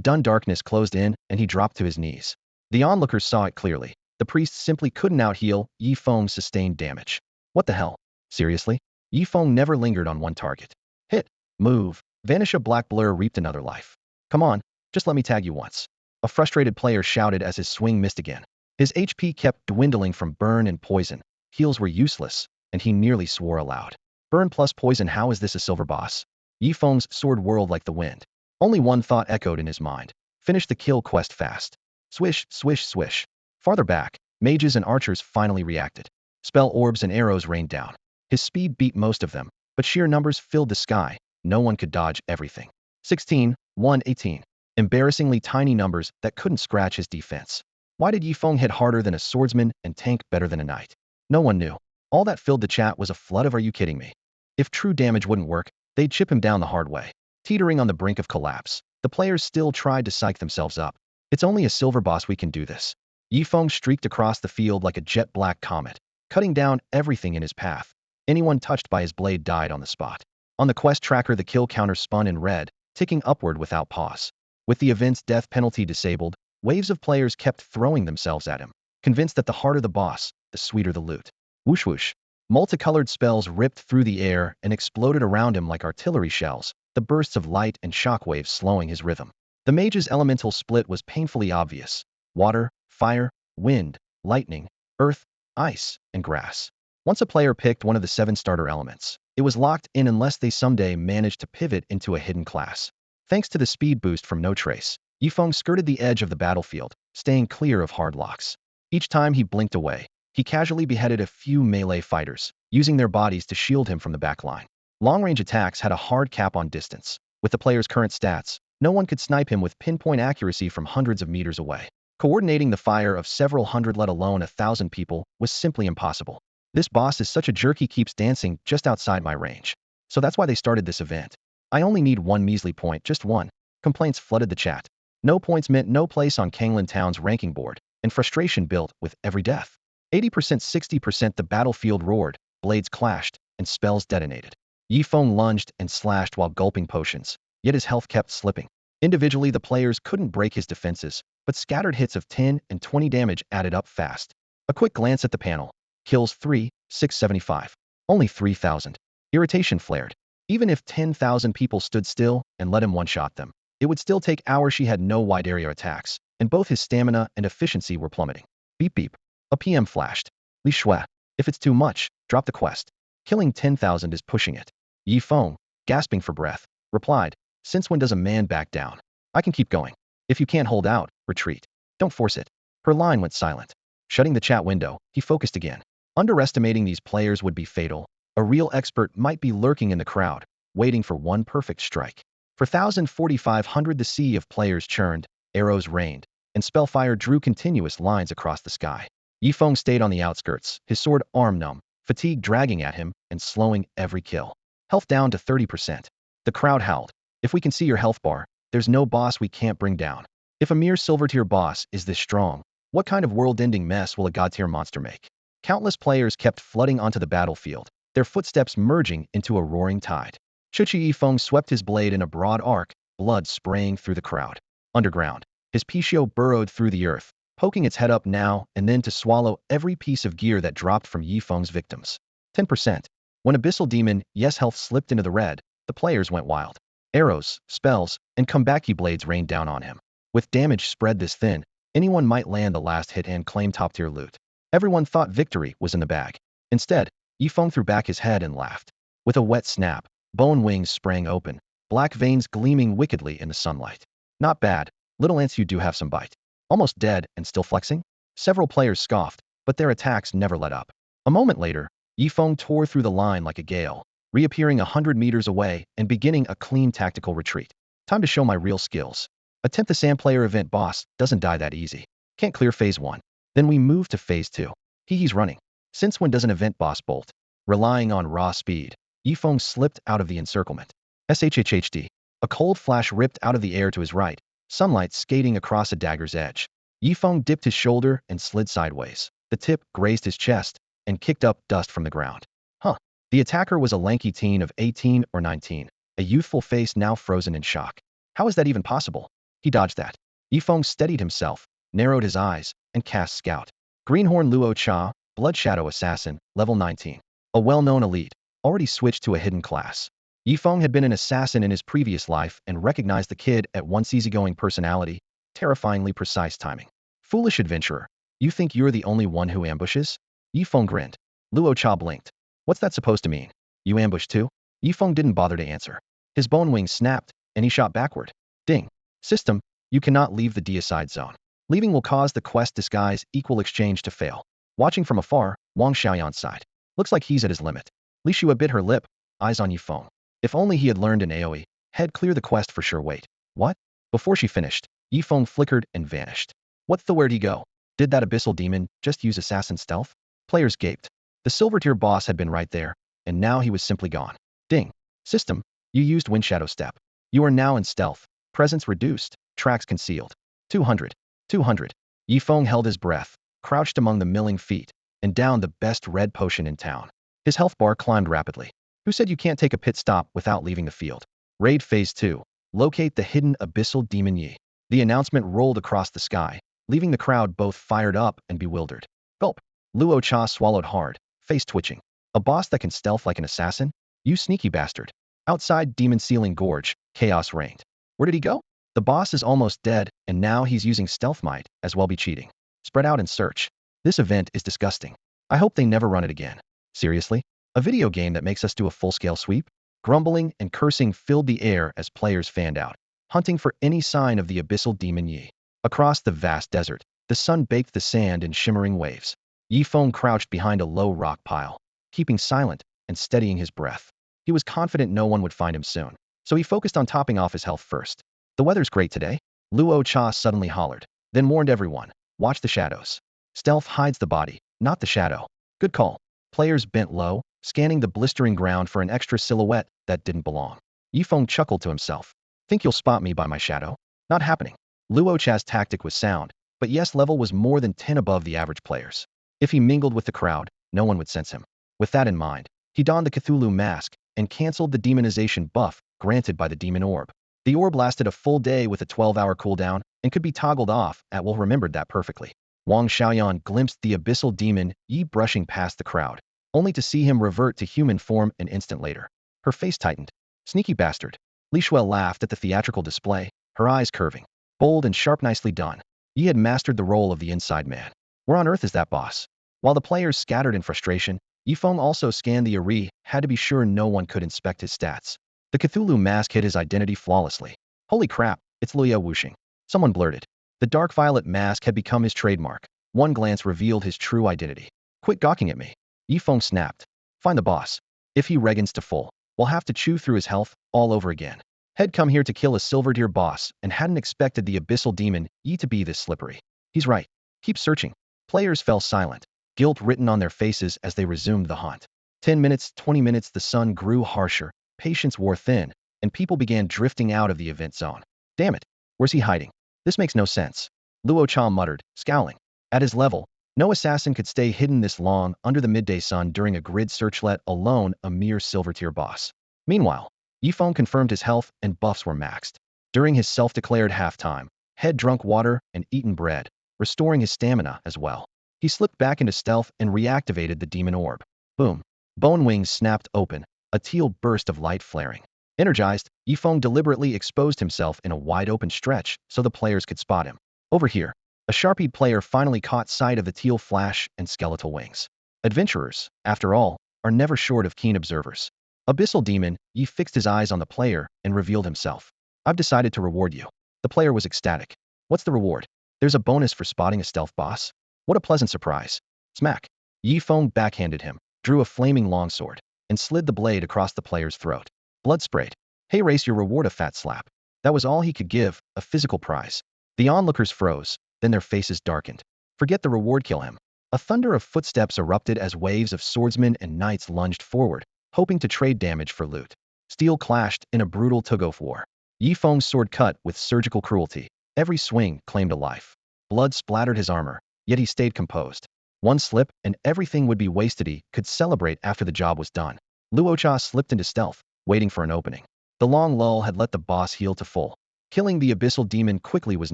Dun darkness closed in, and he dropped to his knees. The onlookers saw it clearly. The priests simply couldn't out-heal Yifeng's sustained damage. What the hell? Seriously? Yifeng never lingered on one target. Hit. Move. Vanish. A black blur reaped another life. Come on, just let me tag you once. A frustrated player shouted as his swing missed again. His HP kept dwindling from burn and poison. Heals were useless, and he nearly swore aloud. Burn plus poison, how is this a silver boss? Yifeng's sword whirled like the wind. Only one thought echoed in his mind. Finish the kill quest fast. Swish, swish, swish. Farther back, mages and archers finally reacted. Spell orbs and arrows rained down. His speed beat most of them, but sheer numbers filled the sky. No one could dodge everything. 16, 118. Embarrassingly tiny numbers that couldn't scratch his defense. Why did Yifeng hit harder than a swordsman and tank better than a knight? No one knew. All that filled the chat was a flood of "Are you kidding me?" If true damage wouldn't work, they'd chip him down the hard way. Teetering on the brink of collapse, The players still tried to psych themselves up. It's only a silver boss we can do this. Yifeng streaked across the field like a jet-black comet, cutting down everything in his path. Anyone touched by his blade died on the spot. On the quest tracker, the kill counter spun in red, ticking upward without pause. With the event's death penalty disabled, waves of players kept throwing themselves at him, convinced that the harder the boss, the sweeter the loot. Whoosh whoosh. Multicolored spells ripped through the air and exploded around him like artillery shells, the bursts of light and shockwaves slowing his rhythm. The mage's elemental split was painfully obvious. Water, fire, wind, lightning, earth, ice, and grass. Once a player picked one of the 7 starter elements, it was locked in unless they someday managed to pivot into a hidden class. Thanks to the speed boost from No Trace, Yifeng skirted the edge of the battlefield, staying clear of hard locks. Each time he blinked away, he casually beheaded a few melee fighters, using their bodies to shield him from the backline. Long-range attacks had a hard cap on distance. With the player's current stats, no one could snipe him with pinpoint accuracy from hundreds of meters away. Coordinating the fire of several hundred, let alone 1,000 people, was simply impossible. This boss is such a jerk, he keeps dancing just outside my range. So that's why they started this event. I only need one measly point, just one. Complaints flooded the chat. No points meant no place on Kanglan Town's ranking board, and frustration built with every death. 80%, 60%, the battlefield roared, blades clashed, and spells detonated. Yifeng lunged and slashed while gulping potions, yet his health kept slipping. Individually, the players couldn't break his defenses, but scattered hits of 10 and 20 damage added up fast. A quick glance at the panel. Kills 3, 675. Only 3,000. Irritation flared. Even if 10,000 people stood still and let him one-shot them, it would still take hours. She had no wide area attacks, and both his stamina and efficiency were plummeting. Beep beep. A PM flashed. Li Shui. If it's too much, drop the quest. Killing 10,000 is pushing it. Yifeng, gasping for breath, replied, since when does a man back down? I can keep going. If you can't hold out, retreat. Don't force it. Her line went silent. Shutting the chat window, he focused again. Underestimating these players would be fatal. A real expert might be lurking in the crowd, waiting for one perfect strike. For 4,500, the sea of players churned, arrows rained, and spellfire drew continuous lines across the sky. Yifeng stayed on the outskirts, his sword arm numb, fatigue dragging at him and slowing every kill. Health down to 30%. The crowd howled. If we can see your health bar, there's no boss we can't bring down. If a mere silver tier boss is this strong, what kind of world-ending mess will a god tier monster make? Countless players kept flooding onto the battlefield, their footsteps merging into a roaring tide. Chuchi Yifeng swept his blade in a broad arc, blood spraying through the crowd. Underground, his Pichio burrowed through the earth, poking its head up now and then to swallow every piece of gear that dropped from Yifeng's victims. 10%. When Abyssal Demon Yes health slipped into the red, the players went wild. Arrows, spells, and comebacky blades rained down on him. With damage spread this thin, anyone might land the last hit and claim top-tier loot. Everyone thought victory was in the bag. Instead, Yifeng threw back his head and laughed. With a wet snap, bone wings sprang open, black veins gleaming wickedly in the sunlight. Not bad, little ants, you do have some bite. Almost dead and still flexing? Several players scoffed, but their attacks never let up. A moment later, Yifeng tore through the line like a gale, reappearing 100 meters away and beginning a clean tactical retreat. Time to show my real skills. Attempt the Sand Player event boss doesn't die that easy. Can't clear phase 1. Then we move to phase 2. He's running. Since when does an event boss bolt? Relying on raw speed, Yifeng slipped out of the encirclement. SHHHD. A cold flash ripped out of the air to his right, sunlight skating across a dagger's edge. Yifeng dipped his shoulder and slid sideways. The tip grazed his chest and kicked up dust from the ground. Huh. The attacker was a lanky teen of 18 or 19, a youthful face now frozen in shock. How is that even possible? He dodged that. Yifeng steadied himself, narrowed his eyes, and cast Scout. Greenhorn Luo Cha, Blood Shadow Assassin, level 19. A well-known elite, already switched to a hidden class. Yifeng had been an assassin in his previous life and recognized the kid at once. Easygoing personality, terrifyingly precise timing. Foolish adventurer, you think you're the only one who ambushes? Yifeng grinned. Luo Cha blinked. What's that supposed to mean? You ambush too? Yifeng didn't bother to answer. His bone wings snapped, and he shot backward. Ding. System, you cannot leave the deicide zone. Leaving will cause the quest disguise equal exchange to fail. Watching from afar, Wang Xiaoyan sighed. Looks like he's at his limit. Li Shua bit her lip, eyes on Yifeng. If only he had learned an AoE. Head clear the quest for sure. Wait. What? Before she finished, Yifeng flickered and vanished. Where'd he go? Did that abyssal demon just use assassin stealth? Players gaped. The silver tier boss had been right there, and now he was simply gone. Ding. System, you used Wind Shadow Step. You are now in stealth. Presence reduced. Tracks concealed. 200. 200. Yifeng held his breath, crouched among the milling feet, and downed the best red potion in town. His health bar climbed rapidly. Who said you can't take a pit stop without leaving the field? Raid Phase 2. Locate the hidden abyssal demon Yi. The announcement rolled across the sky, leaving the crowd both fired up and bewildered. Gulp. Luo Cha swallowed hard, face twitching. A boss that can stealth like an assassin? You sneaky bastard. Outside Demon Ceiling Gorge, chaos reigned. Where did he go? The boss is almost dead, and now he's using stealth might, as well be cheating. Spread out and search. This event is disgusting. I hope they never run it again. Seriously? A video game that makes us do a full-scale sweep? Grumbling and cursing filled the air as players fanned out, hunting for any sign of the abyssal demon Yi. Across the vast desert, the sun baked the sand in shimmering waves. Yifeng crouched behind a low rock pile, keeping silent and steadying his breath. He was confident no one would find him soon, so he focused on topping off his health first. The weather's great today, Luo Cha suddenly hollered, then warned everyone, watch the shadows. Stealth hides the body, not the shadow. Good call. Players bent low, scanning the blistering ground for an extra silhouette that didn't belong. Yifeng chuckled to himself. Think you'll spot me by my shadow? Not happening. Luo Cha's tactic was sound, but Yes level was more than 10 above the average players. If he mingled with the crowd, no one would sense him. With that in mind, he donned the Cthulhu mask and canceled the demonization buff granted by the demon orb. The orb lasted a full day with a 12-hour cooldown and could be toggled off. Atwell remembered that perfectly. Wang Xiaoyan glimpsed the abyssal demon Yi brushing past the crowd, only to see him revert to human form an instant later. Her face tightened. Sneaky bastard. Li Shuel laughed at the theatrical display, her eyes curving. Bold and sharp, nicely done. Yi had mastered the role of the inside man. Where on earth is that boss? While the players scattered in frustration, Yifeng also scanned the arena, had to be sure no one could inspect his stats. The Cthulhu mask hid his identity flawlessly. Holy crap, it's Luo Wuxing. Someone blurted. The dark violet mask had become his trademark. One glance revealed his true identity. Quit gawking at me. Yifeng snapped. Find the boss. If he regans to full, we'll have to chew through his health all over again. Had come here to kill a silver deer boss and hadn't expected the abyssal demon Yi to be this slippery. He's right. Keep searching. Players fell silent, guilt written on their faces as they resumed the hunt. 10 minutes, 20 minutes, the sun grew harsher, patience wore thin, and people began drifting out of the event zone. Damn it. Where's he hiding? This makes no sense. Luo Cha muttered, scowling. At his level, no assassin could stay hidden this long under the midday sun during a grid search, let alone a mere silver tier boss. Meanwhile, Yifeng confirmed his health and buffs were maxed. During his self-declared halftime, had drunk water and eaten bread, restoring his stamina as well. He slipped back into stealth and reactivated the demon orb. Boom. Bone wings snapped open, a teal burst of light flaring. Energized, Yifeng deliberately exposed himself in a wide-open stretch so the players could spot him. Over here, a sharp-eyed player finally caught sight of the teal flash and skeletal wings. Adventurers, after all, are never short of keen observers. Abyssal demon, Yi fixed his eyes on the player and revealed himself. I've decided to reward you. The player was ecstatic. What's the reward? There's a bonus for spotting a stealth boss? What a pleasant surprise. Smack. Yifeng backhanded him, drew a flaming longsword, and slid the blade across the player's throat. Blood sprayed. Hey, race your reward, a fat slap. That was all he could give, a physical prize. The onlookers froze, then their faces darkened. Forget the reward, kill him. A thunder of footsteps erupted as waves of swordsmen and knights lunged forward, hoping to trade damage for loot. Steel clashed in a brutal tug-of-war. Yifeng's sword cut with surgical cruelty. Every swing claimed a life. Blood splattered his armor, yet he stayed composed. One slip and everything would be wasted. He could celebrate after the job was done. Luo Cha slipped into stealth, waiting for an opening. The long lull had let the boss heal to full. Killing the abyssal demon quickly was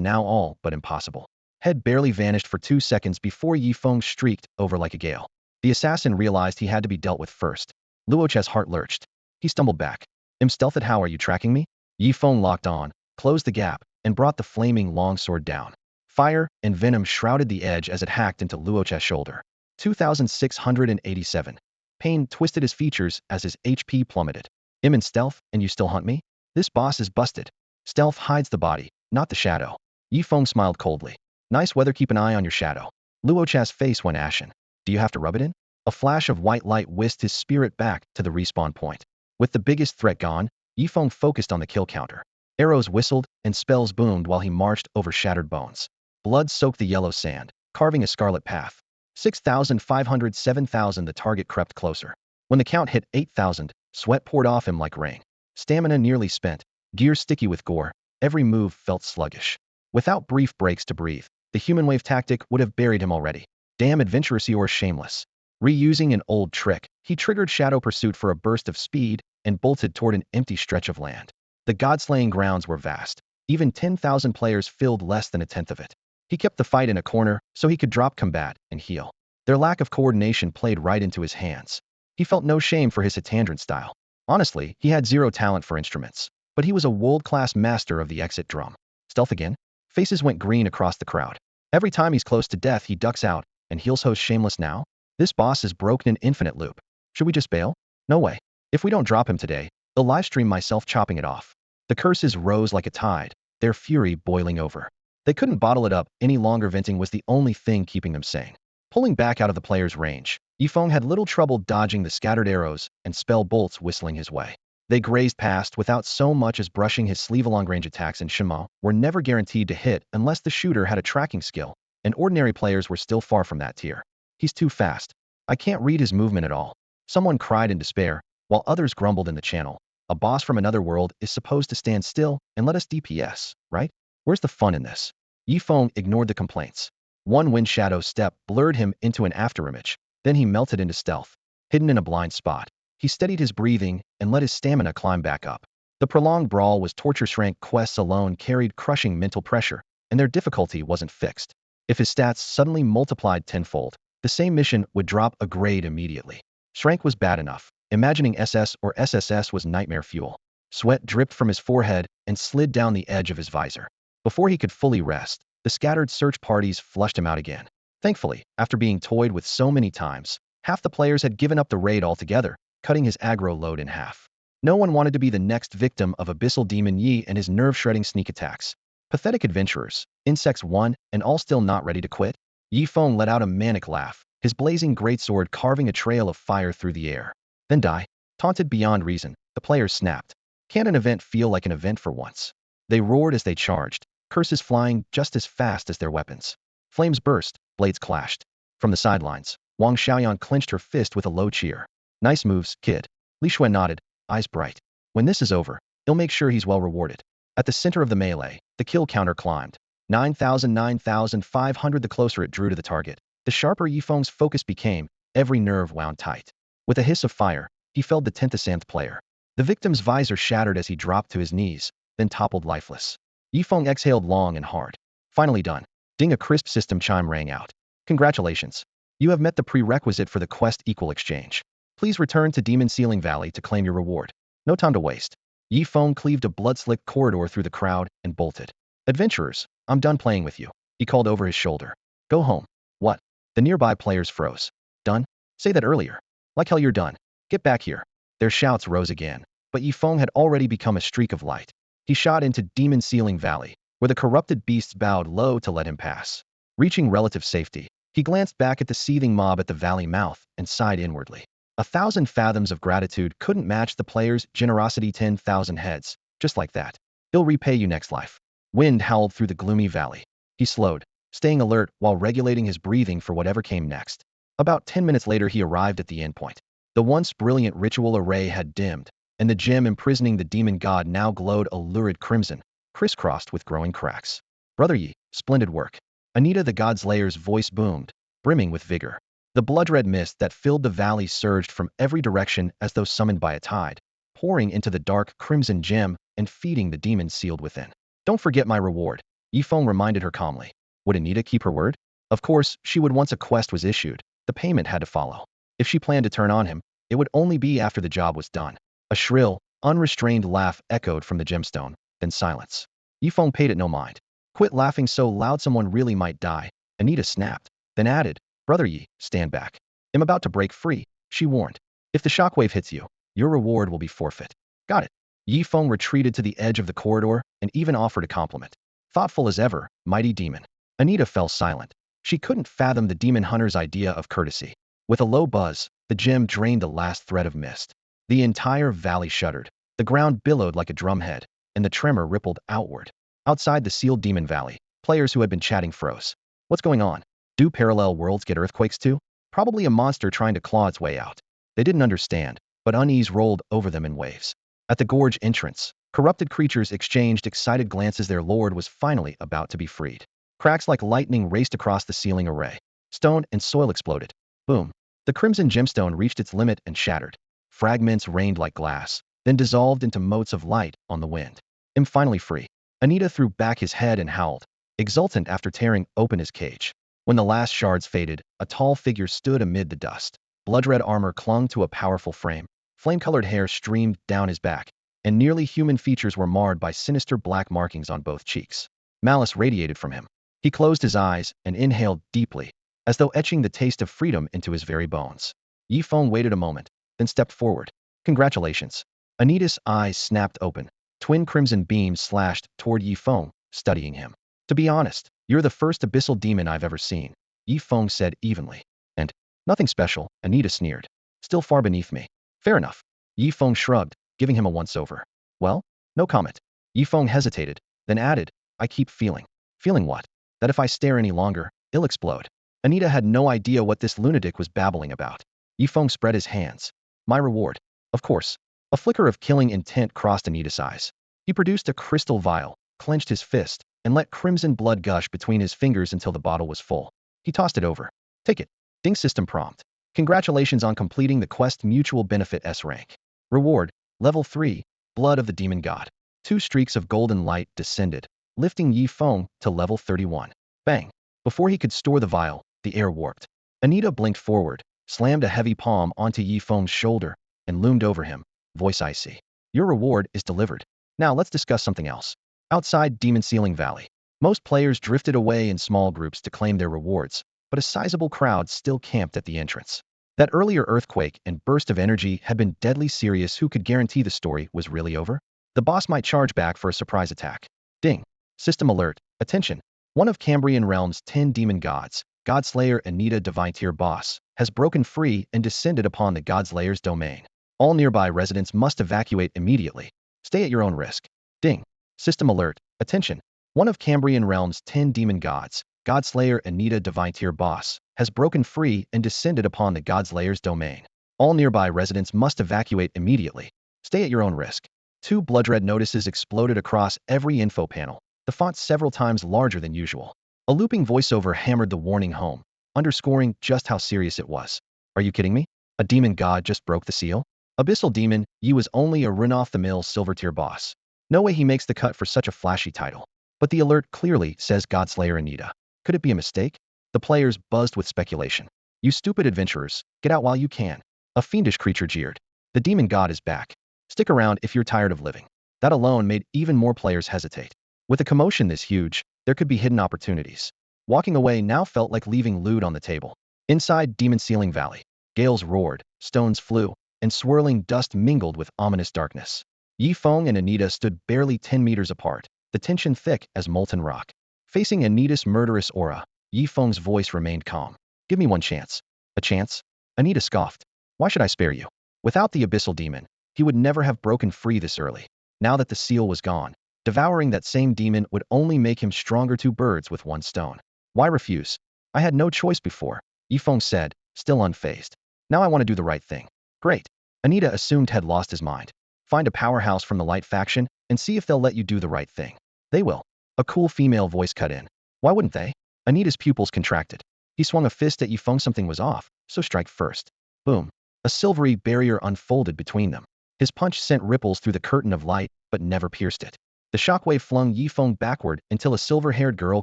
now all but impossible. Head barely vanished for 2 seconds before Yifeng streaked over like a gale. The assassin realized he had to be dealt with first. Luo Cha's heart lurched. He stumbled back. Stealthed, how are you tracking me? Yifeng locked on, closed the gap, and brought the flaming longsword down. Fire and venom shrouded the edge as it hacked into Luo Cha's shoulder. 2,687. Pain twisted his features as his HP plummeted. I'm in stealth, and you still hunt me? This boss is busted. Stealth hides the body, not the shadow. Yifeng smiled coldly. Nice weather, keep an eye on your shadow. Luo Cha's face went ashen. Do you have to rub it in? A flash of white light whisked his spirit back to the respawn point. With the biggest threat gone, Yifeng focused on the kill counter. Arrows whistled and spells boomed while he marched over shattered bones. Blood soaked the yellow sand, carving a scarlet path. 6,500, 7,000, the target crept closer. When the count hit 8,000, sweat poured off him like rain. Stamina nearly spent, gear sticky with gore, every move felt sluggish. Without brief breaks to breathe, the human wave tactic would have buried him already. Damn adventurous or shameless. Reusing an old trick, he triggered Shadow Pursuit for a burst of speed and bolted toward an empty stretch of land. The god-slaying grounds were vast. Even 10,000 players filled less than a tenth of it. He kept the fight in a corner so he could drop combat and heal. Their lack of coordination played right into his hands. He felt no shame for his Hitandran style. Honestly, he had zero talent for instruments, but he was a world-class master of the exit drum. Stealth again? Faces went green across the crowd. Every time he's close to death, he ducks out, and heals host shameless now? This boss is broken an infinite loop. Should we just bail? No way. If we don't drop him today, I'll livestream myself chopping it off. The curses rose like a tide, their fury boiling over. They couldn't bottle it up any longer. Venting was the only thing keeping them sane. Pulling back out of the player's range, Yifeng had little trouble dodging the scattered arrows and spell bolts whistling his way. They grazed past without so much as brushing his sleeve. Long-range attacks in Shima were never guaranteed to hit unless the shooter had a tracking skill, and ordinary players were still far from that tier. He's too fast. I can't read his movement at all. Someone cried in despair, while others grumbled in the channel. A boss from another world is supposed to stand still and let us DPS, right? Where's the fun in this? Yifeng ignored the complaints. One wind shadow step blurred him into an afterimage. Then he melted into stealth. Hidden in a blind spot, he steadied his breathing and let his stamina climb back up. The prolonged brawl was torture. Rank quests alone carried crushing mental pressure, and their difficulty wasn't fixed. If his stats suddenly multiplied tenfold, the same mission would drop a grade immediately. Shrank was bad enough. Imagining SS or SSS was nightmare fuel. Sweat dripped from his forehead and slid down the edge of his visor. Before he could fully rest, the scattered search parties flushed him out again. Thankfully, after being toyed with so many times, half the players had given up the raid altogether, cutting his aggro load in half. No one wanted to be the next victim of Abyssal Demon Yi and his nerve-shredding sneak attacks. Pathetic adventurers, insects won, and all still not ready to quit? Yifeng let out a manic laugh, his blazing greatsword carving a trail of fire through the air. Then die? Taunted beyond reason, the players snapped. Can't an event feel like an event for once? They roared as they charged, curses flying just as fast as their weapons. Flames burst, blades clashed. From the sidelines, Wang Xiaoyan clenched her fist with a low cheer. Nice moves, kid. Li Xuan nodded, eyes bright. When this is over, he'll make sure he's well rewarded. At the center of the melee, the kill counter climbed. 9,500. The closer it drew to the target, the sharper Yifeng's focus became, every nerve wound tight. With a hiss of fire, he felled the 10th player. The victim's visor shattered as he dropped to his knees, then toppled lifeless. Yifeng exhaled long and hard. Finally done. Ding, a crisp system chime rang out. Congratulations. You have met the prerequisite for the quest equal exchange. Please return to Demon Ceiling Valley to claim your reward. No time to waste. Yifeng cleaved a blood-slicked corridor through the crowd and bolted. Adventurers, I'm done playing with you, he called over his shoulder. Go home. What? The nearby players froze. Done? Say that earlier. Like hell you're done. Get back here. Their shouts rose again, but Yifeng had already become a streak of light. He shot into Demon Ceiling Valley, where the corrupted beasts bowed low to let him pass. Reaching relative safety, he glanced back at the seething mob at the valley mouth and sighed inwardly. 1,000 fathoms of gratitude couldn't match the player's generosity. 10,000 heads, just like that. He'll repay you next life. Wind howled through the gloomy valley. He slowed, staying alert while regulating his breathing for whatever came next. About 10 minutes later he arrived at the endpoint. The once brilliant ritual array had dimmed, and the gem imprisoning the demon god now glowed a lurid crimson, crisscrossed with growing cracks. Brother Yi, splendid work. Anita the Godslayer's voice boomed, brimming with vigor. The blood-red mist that filled the valley surged from every direction as though summoned by a tide, pouring into the dark crimson gem and feeding the demons sealed within. Don't forget my reward, Yifeng reminded her calmly. Would Anita keep her word? Of course, she would. Once a quest was issued, the payment had to follow. If she planned to turn on him, it would only be after the job was done. A shrill, unrestrained laugh echoed from the gemstone, then silence. Yifeng paid it no mind. Quit laughing so loud someone really might die, Anita snapped, then added, Brother Yi, stand back. I'm about to break free, she warned. If the shockwave hits you, your reward will be forfeit. Got it. Yifeng retreated to the edge of the corridor and even offered a compliment. Thoughtful as ever, mighty demon. Anita fell silent. She couldn't fathom the demon hunter's idea of courtesy. With a low buzz, the gem drained the last thread of mist. The entire valley shuddered. The ground billowed like a drumhead, and the tremor rippled outward. Outside the sealed demon valley, players who had been chatting froze. What's going on? Do parallel worlds get earthquakes too? Probably a monster trying to claw its way out. They didn't understand, but unease rolled over them in waves. At the gorge entrance, Corrupted creatures exchanged excited glances. Their lord was finally about to be freed. Cracks like lightning raced across the ceiling array. Stone and soil exploded. Boom. The crimson gemstone reached its limit and shattered. Fragments rained like glass, then dissolved into motes of light on the wind. I'm finally free. Anita threw back his head and howled, exultant after tearing open his cage. When the last shards faded, a tall figure stood amid the dust. Blood-red armor clung to a powerful frame. Flame-colored hair streamed down his back, and nearly human features were marred by sinister black markings on both cheeks. Malice radiated from him. He closed his eyes and inhaled deeply, as though etching the taste of freedom into his very bones. Yi Feng waited a moment, then stepped forward. Congratulations. Anita's eyes snapped open. Twin crimson beams slashed toward Yi Feng, studying him. To be honest, you're the first abyssal demon I've ever seen, Yi Feng said evenly. And nothing special, Anita sneered. Still far beneath me. Fair enough. Yi Feng shrugged, giving him a once-over. Well, no comment. Yi Feng hesitated, then added, I keep feeling. Feeling what? That if I stare any longer, I'll explode. Anita had no idea what this lunatic was babbling about. Yi Feng spread his hands. My reward. Of course. A flicker of killing intent crossed Anita's eyes. He produced a crystal vial, clenched his fist, and let crimson blood gush between his fingers until the bottle was full. He tossed it over. Take it. Ding system prompt. Congratulations on completing the quest Mutual Benefit S rank. Reward, level 3, Blood of the Demon God. 2 streaks of golden light descended, lifting Yi Feng to level 31. Bang. Before he could store the vial, the air warped. Anita blinked forward, slammed a heavy palm onto Yi Feng's shoulder, and loomed over him, voice icy. Your reward is delivered. Now let's discuss something else. Outside Demon Ceiling Valley, most players drifted away in small groups to claim their rewards, but a sizable crowd still camped at the entrance. That earlier earthquake and burst of energy had been deadly serious. Who could guarantee the story was really over? The boss might charge back for a surprise attack. Ding. System alert. Attention. One of Cambrian Realm's 10 demon gods, Godslayer Anita Divine Tier Boss, has broken free and descended upon the Godslayer's domain. All nearby residents must evacuate immediately. Stay at your own risk. Ding. System alert. Attention. One of Cambrian Realm's 10 demon gods, Godslayer Anita Divine Tier Boss, has broken free and descended upon the Godslayer's domain. All nearby residents must evacuate immediately. Stay at your own risk. 2 blood-red notices exploded across every info panel, the font several times larger than usual. A looping voiceover hammered the warning home, underscoring just how serious it was. Are you kidding me? A demon god just broke the seal? Abyssal Demon, Yi was only a run-off-the-mill silver-tier boss. No way he makes the cut for such a flashy title. But the alert clearly says Godslayer Anita. Could it be a mistake? The players buzzed with speculation. You stupid adventurers, get out while you can. A fiendish creature jeered. The demon god is back. Stick around if you're tired of living. That alone made even more players hesitate. With a commotion this huge, there could be hidden opportunities. Walking away now felt like leaving loot on the table. Inside Demon Ceiling Valley, gales roared, stones flew, and swirling dust mingled with ominous darkness. Yi Feng and Anita stood barely 10 meters apart, the tension thick as molten rock. Facing Anita's murderous aura, Yi Feng's voice remained calm. Give me one chance. A chance? Anita scoffed. Why should I spare you? Without the abyssal demon, he would never have broken free this early. Now that the seal was gone, devouring that same demon would only make him stronger. 2 birds with 1 stone. Why refuse? I had no choice before, Yi Feng said, still unfazed. Now I want to do the right thing. Great. Anita assumed had lost his mind. Find a powerhouse from the light faction and see if they'll let you do the right thing. They will. A cool female voice cut in. Why wouldn't they? Anita's pupils contracted. He swung a fist at Yi Feng. Something was off, so strike first. Boom. A silvery barrier unfolded between them. His punch sent ripples through the curtain of light, but never pierced it. The shockwave flung Yi Feng backward until a silver-haired girl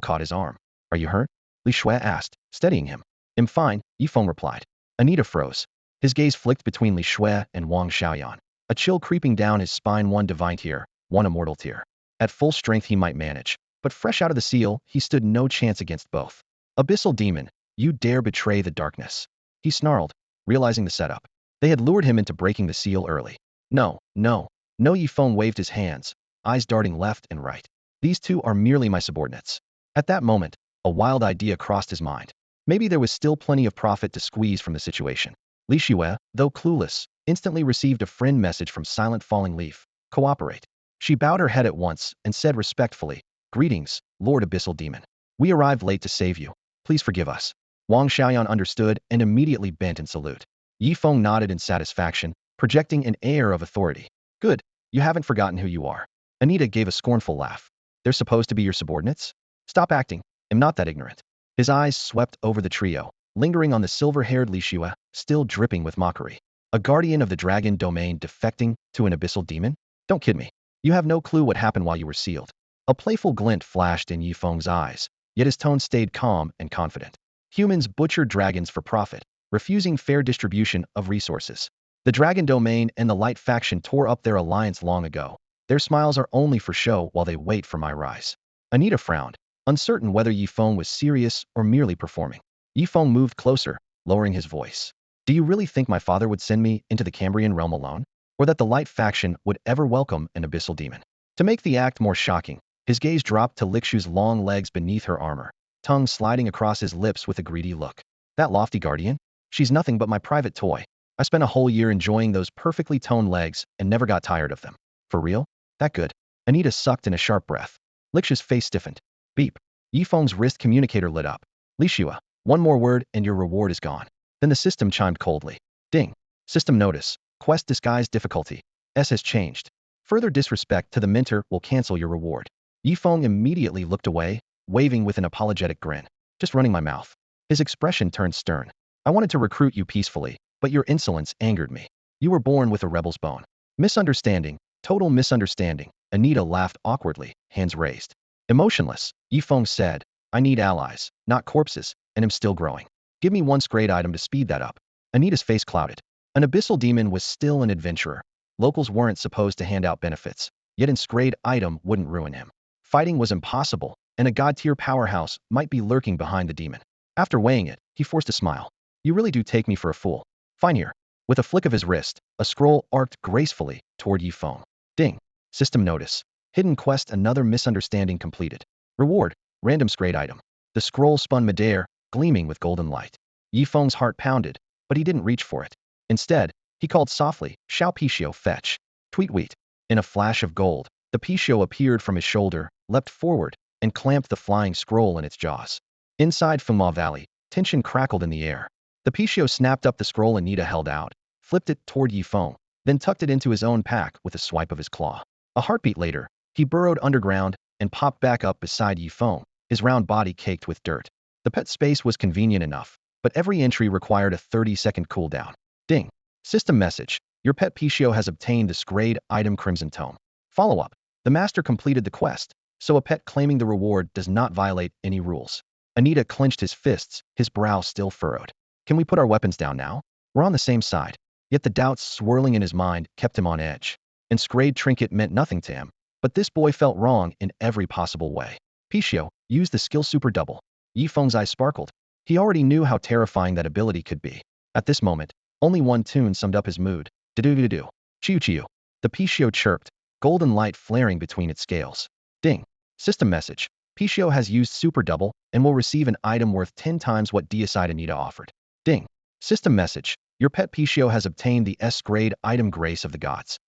caught his arm. Are you hurt? Li Shui asked, steadying him. I'm fine, Yi Feng replied. Anita froze. His gaze flicked between Li Shui and Wang Xiaoyan. A chill creeping down his spine. 1 divine tier, 1 immortal tier. At full strength he might manage, but fresh out of the seal, he stood no chance against both. Abyssal demon, you dare betray the darkness. He snarled, realizing the setup. They had lured him into breaking the seal early. No, no, no. Yi Feng waved his hands, eyes darting left and right. These 2 are merely my subordinates. At that moment, a wild idea crossed his mind. Maybe there was still plenty of profit to squeeze from the situation. Li Shui, though clueless, instantly received a friend message from Silent Falling Leaf. Cooperate. She bowed her head at once and said respectfully, Greetings, Lord Abyssal Demon. We arrived late to save you. Please forgive us. Wang Xiaoyan understood and immediately bent in salute. Yi Feng nodded in satisfaction, projecting an air of authority. Good. You haven't forgotten who you are. Anita gave a scornful laugh. They're supposed to be your subordinates? Stop acting. I'm not that ignorant. His eyes swept over the trio, lingering on the silver-haired Lishua, still dripping with mockery. A guardian of the dragon domain defecting to an abyssal demon? Don't kid me. You have no clue what happened while you were sealed. A playful glint flashed in Yifeng's eyes, yet his tone stayed calm and confident. Humans butchered dragons for profit, refusing fair distribution of resources. The dragon domain and the light faction tore up their alliance long ago. Their smiles are only for show while they wait for my rise. Anita frowned, uncertain whether Yifeng was serious or merely performing. Yifeng moved closer, lowering his voice. Do you really think my father would send me into the Cambrian realm alone? Or that the light faction would ever welcome an abyssal demon? To make the act more shocking, his gaze dropped to Likshu's long legs beneath her armor, tongue sliding across his lips with a greedy look. That lofty guardian? She's nothing but my private toy. I spent a whole year enjoying those perfectly toned legs and never got tired of them. For real? That good. Anita sucked in a sharp breath. Likshu's face stiffened. Beep. Yifeng's wrist communicator lit up. Lishua, one more word and your reward is gone. Then the system chimed coldly. Ding. System notice. Quest disguise difficulty. S has changed. Further disrespect to the mentor will cancel your reward. Yifeng immediately looked away, waving with an apologetic grin. Just running my mouth. His expression turned stern. I wanted to recruit you peacefully, but your insolence angered me. You were born with a rebel's bone. Misunderstanding. Total misunderstanding. Anita laughed awkwardly, hands raised. Emotionless, Yifeng said, I need allies, not corpses, and am still growing. Give me one scrade item to speed that up. Anita's face clouded. An abyssal demon was still an adventurer. Locals weren't supposed to hand out benefits, yet an scrade item wouldn't ruin him. Fighting was impossible, and a god-tier powerhouse might be lurking behind the demon. After weighing it, he forced a smile. You really do take me for a fool. Fine here. With a flick of his wrist, a scroll arced gracefully toward Yifeng. Ding. System notice. Hidden quest, another misunderstanding completed. Reward. Random scrade item. The scroll spun midair, gleaming with golden light. Yifeng's heart pounded, but he didn't reach for it. Instead, he called softly, Shao Pichio, fetch. Tweet-weet. In a flash of gold, the Pichio appeared from his shoulder, leapt forward, and clamped the flying scroll in its jaws. Inside Fuma Valley, tension crackled in the air. The Pichio snapped up the scroll Anita held out, flipped it toward Yifeng, then tucked it into his own pack with a swipe of his claw. A heartbeat later, he burrowed underground and popped back up beside Yifeng, his round body caked with dirt. The pet space was convenient enough, but every entry required a 30-second cooldown. Ding. System message. Your pet Pichio has obtained the scrade item Crimson Tome. Follow-up. The master completed the quest, so a pet claiming the reward does not violate any rules. Anita clenched his fists, his brow still furrowed. Can we put our weapons down now? We're on the same side. Yet the doubts swirling in his mind kept him on edge. And scrade trinket meant nothing to him, but this boy felt wrong in every possible way. Pichio, use the skill super double. Yifeng's eyes sparkled. He already knew how terrifying that ability could be. At this moment, only one tune summed up his mood. Do-do-do-do. Chiu-chiu. The Pichio chirped, golden light flaring between its scales. Ding. System message. Pichio has used super double and will receive an item worth 10 times what Deicide Anita offered. Ding. System message. Your pet Pichio has obtained the S-grade item Grace of the Gods.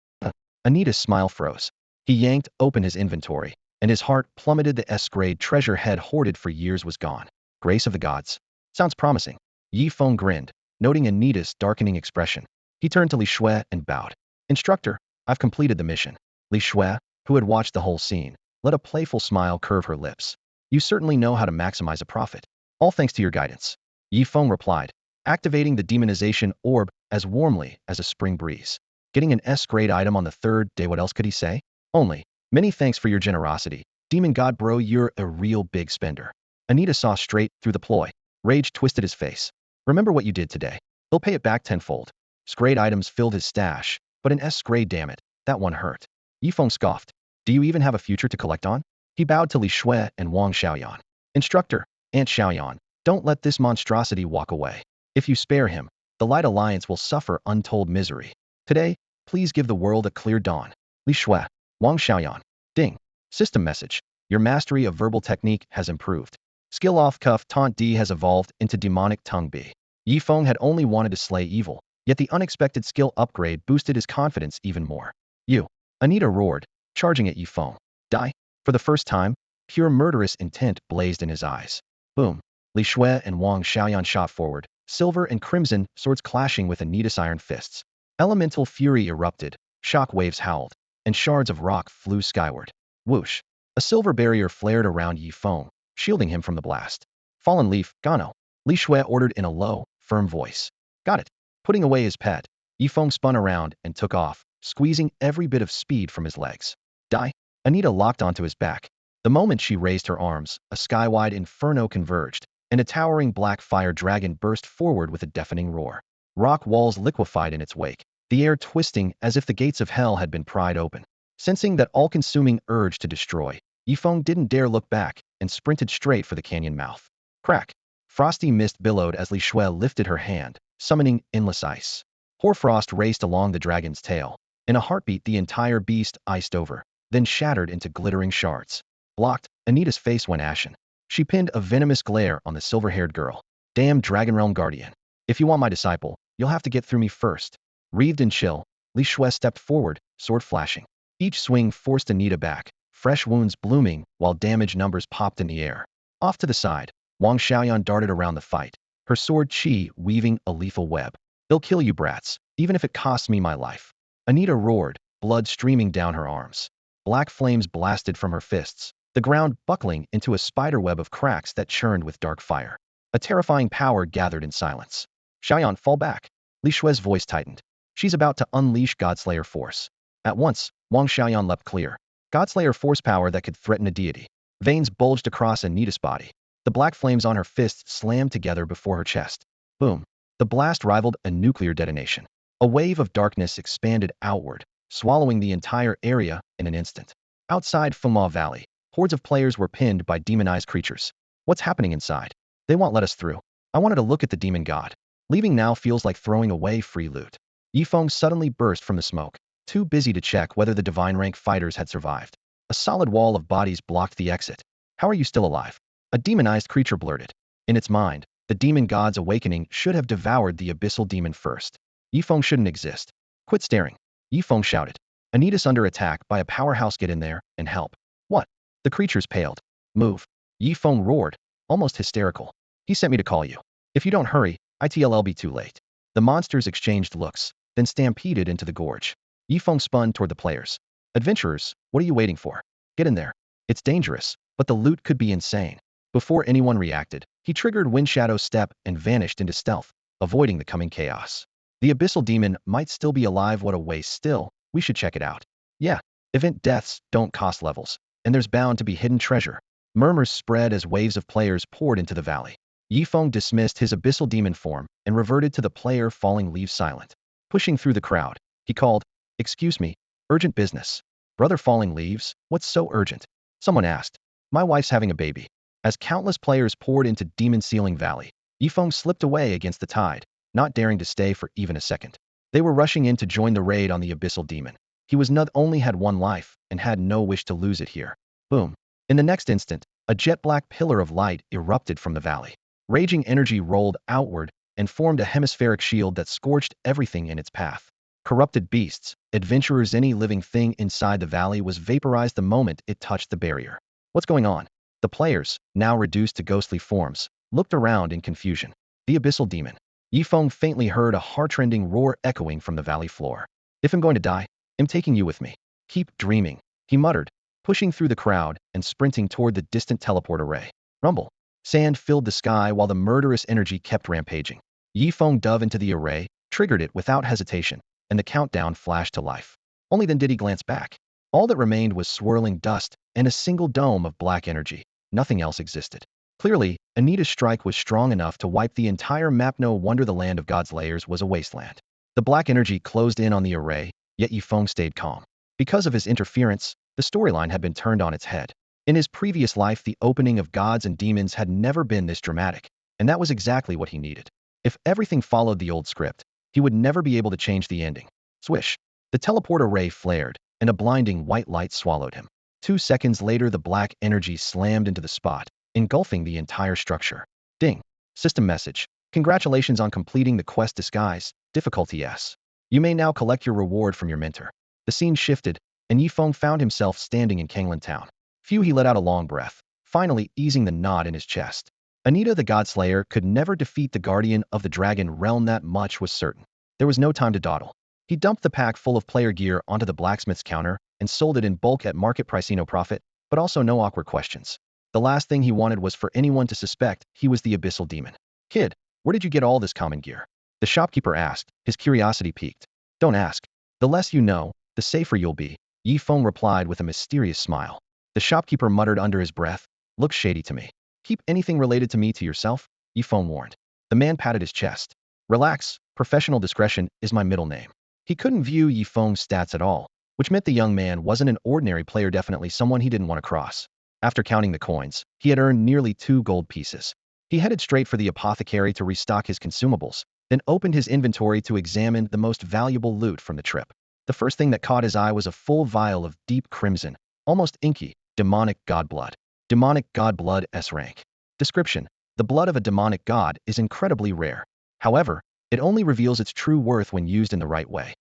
Anita's smile froze. He yanked open his inventory, and his heart plummeted. The S-grade treasure had hoarded for years was gone. Grace of the Gods. Sounds promising. Yifeng grinned, noting Anita's darkening expression. He turned to Li Shui and bowed. Instructor, I've completed the mission. Li Shui, who had watched the whole scene, let a playful smile curve her lips. You certainly know how to maximize a profit. All thanks to your guidance. Yifeng replied, activating the demonization orb as warmly as a spring breeze. Getting an S-grade item on the third day, what else could he say? Only, many thanks for your generosity. Demon God bro, you're a real big spender. Anita saw straight through the ploy. Rage twisted his face. Remember what you did today. He'll pay it back tenfold. Scrade items filled his stash, but an S-grade, damn it, that one hurt. Yifeng scoffed. Do you even have a future to collect on? He bowed to Li Shui and Wang Xiaoyan. Instructor, Aunt Xiaoyan, don't let this monstrosity walk away. If you spare him, the Light Alliance will suffer untold misery. Today, please give the world a clear dawn. Li Shui, Wang Xiaoyan. Ding. System message. Your mastery of verbal technique has improved. Skill off-cuff taunt D has evolved into demonic tongue B. Yifeng had only wanted to slay evil, yet the unexpected skill upgrade boosted his confidence even more. You. Anita roared, charging at Yifeng. Die. For the first time, pure murderous intent blazed in his eyes. Boom. Li Shui and Wang Xiaoyan shot forward, silver and crimson swords clashing with Anita's iron fists. Elemental fury erupted, shock waves howled. and shards of rock flew skyward. Whoosh! A silver barrier flared around Yifeng, shielding him from the blast. Fallen leaf, Gano, Li Shui ordered in a low, firm voice. Got it. Putting away his pet, Yifeng spun around and took off, squeezing every bit of speed from his legs. Die! Anita locked onto his back. The moment she raised her arms, a sky-wide inferno converged, and a towering black fire dragon burst forward with a deafening roar. Rock walls liquefied in its wake, the air twisting as if the gates of hell had been pried open. Sensing that all-consuming urge to destroy, Yifeng didn't dare look back and sprinted straight for the canyon mouth. Crack! Frosty mist billowed as Li Shui lifted her hand, summoning endless ice. Hoarfrost raced along the dragon's tail. In a heartbeat, the entire beast iced over, then shattered into glittering shards. Blocked, Anita's face went ashen. She pinned a venomous glare on the silver-haired girl. Damn Dragon Realm Guardian. If you want my disciple, you'll have to get through me first. Wreathed in chill, Li Shui stepped forward, sword flashing. Each swing forced Anita back, fresh wounds blooming while damage numbers popped in the air. Off to the side, Wang Xiaoyan darted around the fight, her sword Qi weaving a lethal web. They'll kill you brats, even if it costs me my life. Anita roared, blood streaming down her arms. Black flames blasted from her fists, the ground buckling into a spiderweb of cracks that churned with dark fire. A terrifying power gathered in silence. Xiaoyan, fall back. Li Shui's voice tightened. She's about to unleash Godslayer force. At once, Wang Xiaoyan leapt clear. Godslayer force power that could threaten a deity. Veins bulged across Anita's body. The black flames on her fists slammed together before her chest. Boom. The blast rivaled a nuclear detonation. A wave of darkness expanded outward, swallowing the entire area in an instant. Outside Fuma Valley, hordes of players were pinned by demonized creatures. What's happening inside? They won't let us through. I wanted to look at the demon god. Leaving now feels like throwing away free loot. Yifeng suddenly burst from the smoke, too busy to check whether the divine rank fighters had survived. A solid wall of bodies blocked the exit. How are you still alive? A demonized creature blurted. In its mind, the demon god's awakening should have devoured the abyssal demon first. Yifeng shouldn't exist. Quit staring. Yifeng shouted. Anita's under attack by a powerhouse, get in there and help. What? The creatures paled. Move. Yifeng roared, almost hysterical. He sent me to call you. If you don't hurry, it'll be too late. The monsters exchanged looks, then stampeded into the gorge. Yifeng spun toward the players. Adventurers, what are you waiting for? Get in there. It's dangerous, but the loot could be insane. Before anyone reacted, he triggered Windshadow's step and vanished into stealth, avoiding the coming chaos. The abyssal demon might still be alive. What a waste. Still, we should check it out. Yeah, event deaths don't cost levels, and there's bound to be hidden treasure. Murmurs spread as waves of players poured into the valley. Yifeng dismissed his abyssal demon form and reverted to the player falling leaves silent. Pushing through the crowd, he called, "Excuse me, urgent business." Brother Falling Leaves, what's so urgent? Someone asked. My wife's having a baby. As countless players poured into Demon Ceiling Valley, Yifeng slipped away against the tide, not daring to stay for even a second. They were rushing in to join the raid on the abyssal demon. He was not only had one life and had no wish to lose it here. Boom. In the next instant, a jet-black pillar of light erupted from the valley. Raging energy rolled outward and formed a hemispheric shield that scorched everything in its path. Corrupted beasts, adventurers, any living thing inside the valley was vaporized the moment it touched the barrier. What's going on? The players, now reduced to ghostly forms, looked around in confusion. The abyssal demon. Yifeng faintly heard a heart-rending roar echoing from the valley floor. If I'm going to die, I'm taking you with me. Keep dreaming, he muttered, pushing through the crowd and sprinting toward the distant teleport array. Rumble. Sand filled the sky while the murderous energy kept rampaging. Yifeng dove into the array, triggered it without hesitation, and the countdown flashed to life. Only then did he glance back. All that remained was swirling dust and a single dome of black energy. Nothing else existed. Clearly, Anita's strike was strong enough to wipe the entire map. No wonder the land of God's layers was a wasteland. The black energy closed in on the array, yet Yifeng stayed calm. Because of his interference, the storyline had been turned on its head. In his previous life, the opening of gods and demons had never been this dramatic, and that was exactly what he needed. If everything followed the old script, he would never be able to change the ending. Swish. The teleport array flared, and a blinding white light swallowed him. 2 seconds later, the black energy slammed into the spot, engulfing the entire structure. Ding. System message. Congratulations on completing the quest Disguise, difficulty S. You may now collect your reward from your mentor. The scene shifted, and Yifeng found himself standing in Kanglan Town. Phew, he let out a long breath, finally easing the knot in his chest. Anita the Godslayer could never defeat the Guardian of the Dragon Realm, that much was certain. There was no time to dawdle. He dumped the pack full of player gear onto the blacksmith's counter, and sold it in bulk at market price, no profit, but also no awkward questions. The last thing he wanted was for anyone to suspect he was the abyssal demon. Kid, where did you get all this common gear? The shopkeeper asked, his curiosity piqued. Don't ask. The less you know, the safer you'll be, Yifeng replied with a mysterious smile. The shopkeeper muttered under his breath, looks shady to me. Keep anything related to me to yourself, Yifeng warned. The man patted his chest. Relax, professional discretion is my middle name. He couldn't view Yifeng's stats at all, which meant the young man wasn't an ordinary player, definitely someone he didn't want to cross. After counting the coins, he had earned nearly 2 gold pieces. He headed straight for the apothecary to restock his consumables, then opened his inventory to examine the most valuable loot from the trip. The first thing that caught his eye was a full vial of deep crimson, almost inky, demonic god blood. Demonic god blood S rank. Description: the blood of a demonic god is incredibly rare. However, it only reveals its true worth when used in the right way.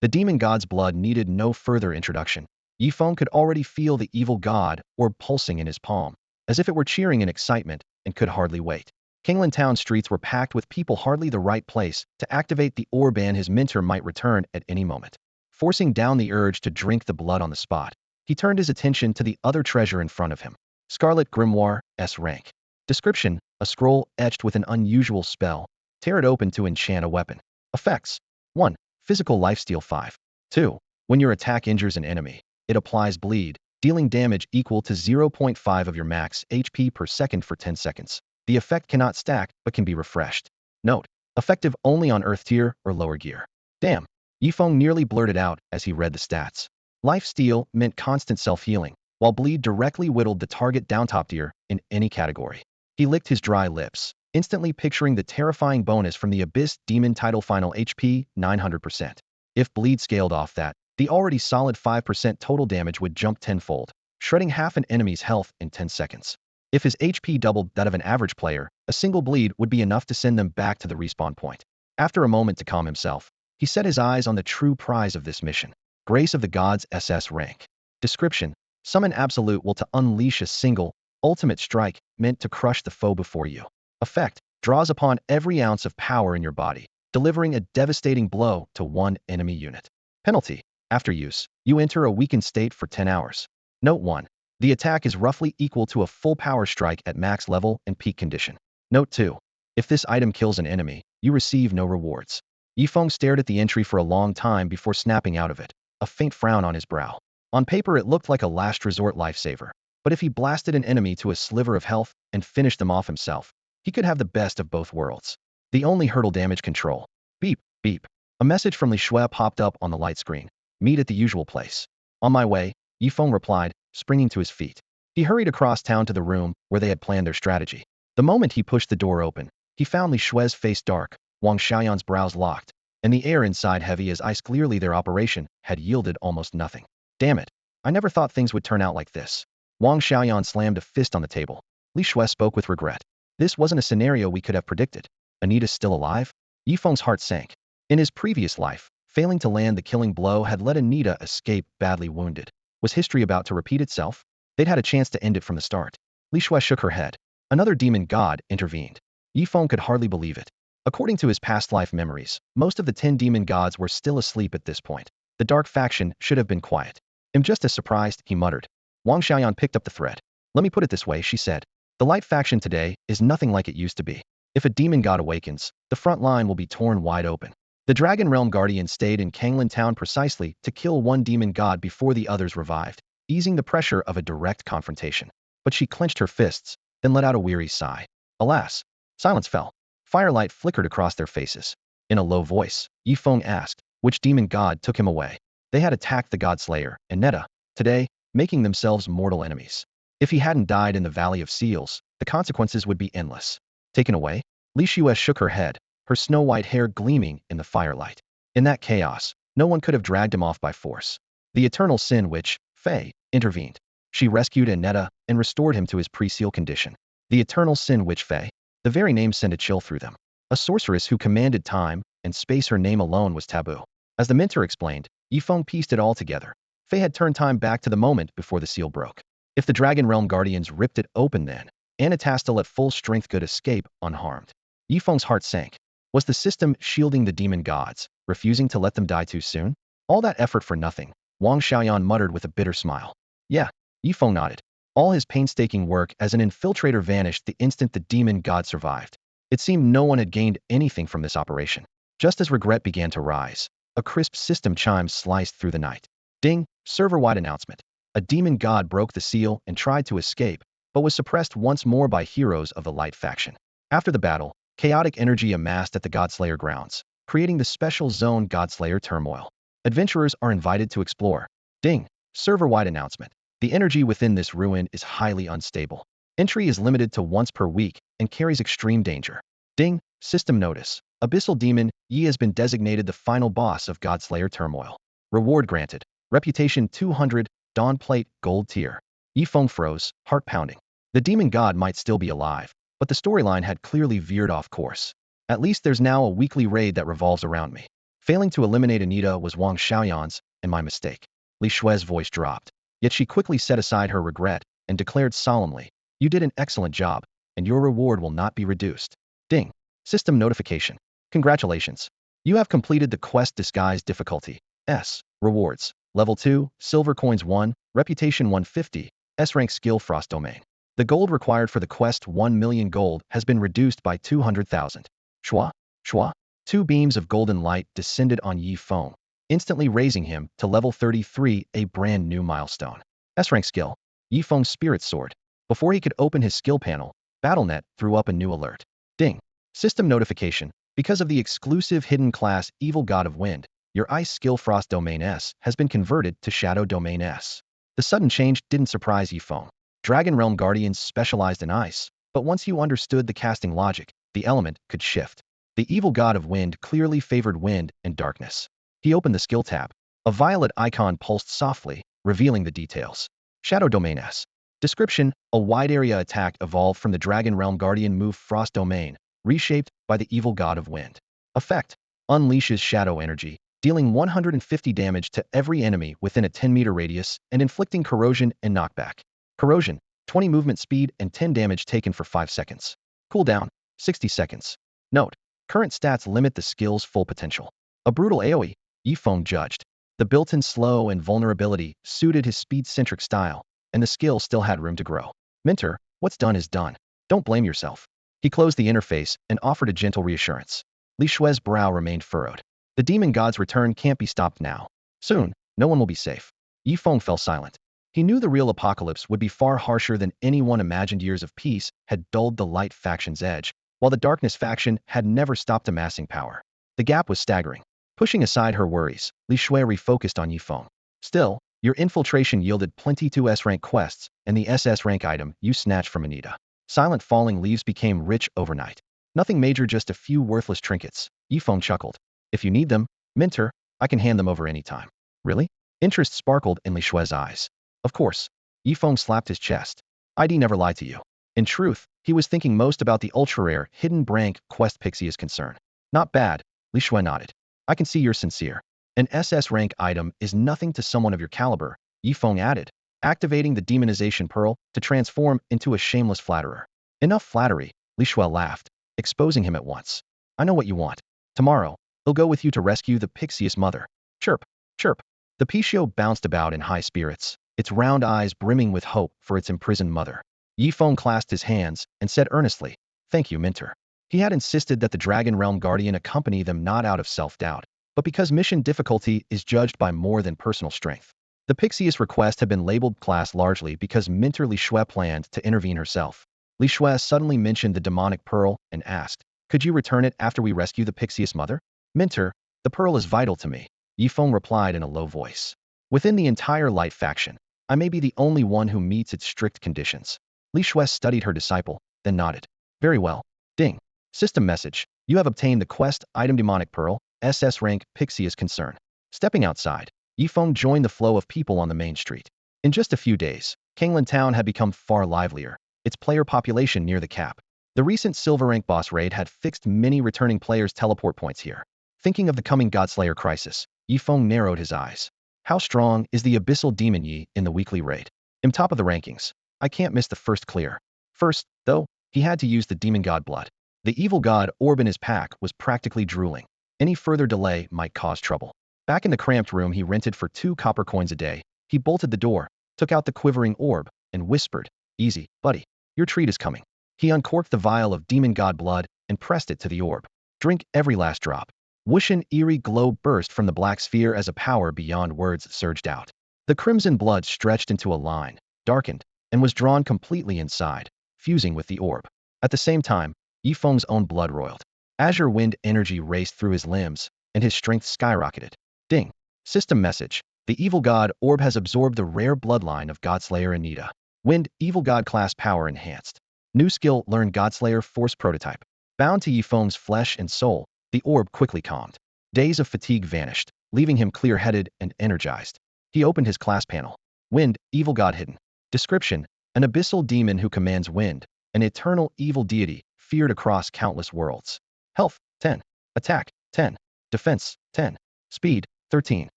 The demon god's blood needed no further introduction. Yifeng could already feel the evil god orb pulsing in his palm, as if it were cheering in excitement, and could hardly wait. Kinglan Town streets were packed with people, hardly the right place to activate the orb, and his mentor might return at any moment. Forcing down the urge to drink the blood on the spot, he turned his attention to the other treasure in front of him. Scarlet Grimoire, S rank. Description: a scroll etched with an unusual spell. Tear it open to enchant a weapon. Effects: 1. Physical lifesteal 5. 2. When your attack injures an enemy, it applies bleed, dealing damage equal to 0.5 of your max HP per second for 10 seconds. The effect cannot stack, but can be refreshed. Note: effective only on Earth tier or lower gear. Damn, Yifeng nearly blurted out as he read the stats. Lifesteal meant constant self-healing, while bleed directly whittled the target down top tier in any category. He licked his dry lips, instantly picturing the terrifying bonus from the Abyss Demon title final HP 900%. If bleed scaled off that, the already solid 5% total damage would jump tenfold, shredding half an enemy's health in 10 seconds. If his HP doubled that of an average player, a single bleed would be enough to send them back to the respawn point. After a moment to calm himself, he set his eyes on the true prize of this mission. Grace of the Gods SS rank. Description: summon absolute will to unleash a single, ultimate strike meant to crush the foe before you. Effect: draws upon every ounce of power in your body, delivering a devastating blow to one enemy unit. Penalty: after use, you enter a weakened state for 10 hours. Note 1. The attack is roughly equal to a full power strike at max level and peak condition. Note 2. If this item kills an enemy, you receive no rewards. Yifeng stared at the entry for a long time before snapping out of it, a faint frown on his brow. On paper it looked like a last resort lifesaver, but if he blasted an enemy to a sliver of health and finished them off himself, he could have the best of both worlds. The only hurdle: damage control. Beep, beep. A message from Li Shui popped up on the light screen. Meet at the usual place. On my way, Yifeng replied, springing to his feet. He hurried across town to the room where they had planned their strategy. The moment he pushed the door open, he found Li Shui's face dark, Wang Xiaoyan's brows locked, and the air inside heavy as ice. Clearly their operation had yielded almost nothing. Damn it. I never thought things would turn out like this. Wang Xiaoyan slammed a fist on the table. Li Shui spoke with regret. This wasn't a scenario we could have predicted. Anita's still alive? Yifeng's heart sank. In his previous life, failing to land the killing blow had let Anita escape badly wounded. Was history about to repeat itself? They'd had a chance to end it from the start. Li Shui shook her head. Another demon god intervened. Yifeng could hardly believe it. According to his past life memories, most of the 10 demon gods were still asleep at this point. The dark faction should have been quiet. I'm just as surprised, he muttered. Wang Xiaoyan picked up the thread. Let me put it this way, she said. The light faction today is nothing like it used to be. If a demon god awakens, the front line will be torn wide open. The Dragon Realm Guardian stayed in Kanglan Town precisely to kill one demon god before the others revived, easing the pressure of a direct confrontation. But she clenched her fists, then let out a weary sigh. Alas! Silence fell. Firelight flickered across their faces. In a low voice, Yifeng asked, which demon god took him away? They had attacked the God Slayer and Netta, today, making themselves mortal enemies. If he hadn't died in the Valley of Seals, the consequences would be endless. Taken away? Li Shui shook her head, her snow-white hair gleaming in the firelight. In that chaos, no one could have dragged him off by force. The eternal sin witch, Fei, intervened. She rescued Annetta and restored him to his pre-seal condition. The eternal sin witch Fei. The very name sent a chill through them. A sorceress who commanded time and space. Her name alone was taboo. As the mentor explained, Yifeng pieced it all together. Fei had turned time back to the moment before the seal broke. If the Dragon Realm Guardians ripped it open then, Anatastil at full strength could escape unharmed. Yifeng's heart sank. Was the system shielding the demon gods, refusing to let them die too soon? All that effort for nothing. Wang Xiaoyan muttered with a bitter smile. Yeah, Yifeng nodded. All his painstaking work as an infiltrator vanished the instant the demon god survived. It seemed no one had gained anything from this operation. Just as regret began to rise, a crisp system chime sliced through the night. Ding! Server-wide announcement. A demon god broke the seal and tried to escape, but was suppressed once more by heroes of the Light faction. After the battle, chaotic energy amassed at the Godslayer grounds, creating the special zone Godslayer turmoil. Adventurers are invited to explore. Ding! Server-wide announcement. The energy within this ruin is highly unstable. Entry is limited to once per week and carries extreme danger. Ding! System notice. Abyssal Demon Yi has been designated the final boss of Godslayer turmoil. Reward granted. Reputation 200, Dawn Plate, Gold Tier. Yifeng froze, heart pounding. The demon god might still be alive, but the storyline had clearly veered off course. At least there's now a weekly raid that revolves around me. Failing to eliminate Anita was Wang Xiaoyan's, and my mistake. Li Shui's voice dropped. Yet she quickly set aside her regret and declared solemnly, you did an excellent job, and your reward will not be reduced. Ding. System notification. Congratulations. You have completed the quest Disguise difficulty. S. Rewards. Level 2, Silver Coins 1, Reputation 150, S-Rank Skill Frost Domain. The gold required for the quest 1 million gold has been reduced by 200,000. Shua, shua. 2 beams of golden light descended on Yifeng, instantly raising him to level 33, a brand new milestone. S-Rank Skill. Yifeng's Spirit Sword. Before he could open his skill panel, BattleNet threw up a new alert. Ding. System notification. Because of the exclusive hidden class Evil God of Wind, your Ice Skill Frost Domain S has been converted to Shadow Domain S. The sudden change didn't surprise Yifeng. Dragon Realm Guardians specialized in ice, but once you understood the casting logic, the element could shift. The Evil God of Wind clearly favored wind and darkness. He opened the skill tab. A violet icon pulsed softly, revealing the details. Shadow Domain S. Description: a wide area attack evolved from the Dragon Realm Guardian move Frost Domain, reshaped by the Evil God of Wind. Effect: unleashes shadow energy, dealing 150 damage to every enemy within a 10-meter radius and inflicting corrosion and knockback. Corrosion: 20 movement speed and 10 damage taken for 5 seconds. Cooldown: 60 seconds. Note: current stats limit the skill's full potential. A brutal AoE, Yifeng judged. The built-in slow and vulnerability suited his speed-centric style, and the skill still had room to grow. Mentor, what's done is done. Don't blame yourself. He closed the interface and offered a gentle reassurance. Li Shui's brow remained furrowed. The demon god's return can't be stopped now. Soon, no one will be safe. Yifeng fell silent. He knew the real apocalypse would be far harsher than anyone imagined. Years of peace had dulled the Light faction's edge, while the Darkness faction had never stopped amassing power. The gap was staggering. Pushing aside her worries, Li Shui refocused on Yifeng. Still, your infiltration yielded plenty to S-rank quests, and the SS rank item you snatched from Anita. Silent falling leaves became rich overnight. Nothing major, just a few worthless trinkets. Yifeng chuckled. If you need them, Mentor, I can hand them over anytime. Really? Interest sparkled in Li Shui's eyes. Of course. Yifeng slapped his chest. ID never lied to you. In truth, he was thinking most about the ultra-rare hidden rank quest Pixie is concerned. Not bad. Li Shui nodded. I can see you're sincere. An SS rank item is nothing to someone of your caliber, Yifeng added, activating the demonization pearl to transform into a shameless flatterer. Enough flattery, Li Shui laughed, exposing him at once. I know what you want. Tomorrow, he'll go with you to rescue the Pixius mother. Chirp, chirp. The Pichio bounced about in high spirits, its round eyes brimming with hope for its imprisoned mother. Yifeng clasped his hands and said earnestly, Thank you, Mentor. He had insisted that the Dragon Realm Guardian accompany them not out of self-doubt, but because mission difficulty is judged by more than personal strength. The Pixius request had been labeled class largely because Mentor Li Shui planned to intervene herself. Li Shui suddenly mentioned the demonic pearl and asked, Could you return it after we rescue the Pixius mother? Mentor, the pearl is vital to me, Yifeng replied in a low voice. Within the entire Light faction, I may be the only one who meets its strict conditions. Li Shui studied her disciple, then nodded. Very well. Ding. System message. You have obtained the quest item Demonic Pearl, SS rank Pixius concern. Stepping outside, Yifeng joined the flow of people on the main street. In just a few days, Kanglan Town had become far livelier, its player population near the cap. The recent Silver Rank boss raid had fixed many returning players' teleport points here. Thinking of the coming Godslayer crisis, Yifeng narrowed his eyes. How strong is the Abyssal Demon Yi in the weekly raid? I'm top of the rankings. I can't miss the first clear. First, though, he had to use the Demon God blood. The evil god orb in his pack was practically drooling. Any further delay might cause trouble. Back in the cramped room he rented for 2 copper coins a day, he bolted the door, took out the quivering orb, and whispered, "Easy, buddy. Your treat is coming." He uncorked the vial of demon god blood and pressed it to the orb. "Drink every last drop." Whoosh, an eerie glow burst from the black sphere as a power beyond words surged out. The crimson blood stretched into a line, darkened, and was drawn completely inside, fusing with the orb. At the same time, Yifeng's own blood roiled. Azure wind energy raced through his limbs, and his strength skyrocketed. Ding. System message. The evil god orb has absorbed the rare bloodline of Godslayer Anita. Wind, evil god class power enhanced. New skill, learn Godslayer force prototype. Bound to Yifeng's flesh and soul, the orb quickly calmed. Days of fatigue vanished, leaving him clear-headed and energized. He opened his class panel. Wind, evil god hidden. Description: an abyssal demon who commands wind, an eternal evil deity, feared across countless worlds. Health, 10. Attack, 10. Defense, 10. Speed, 13.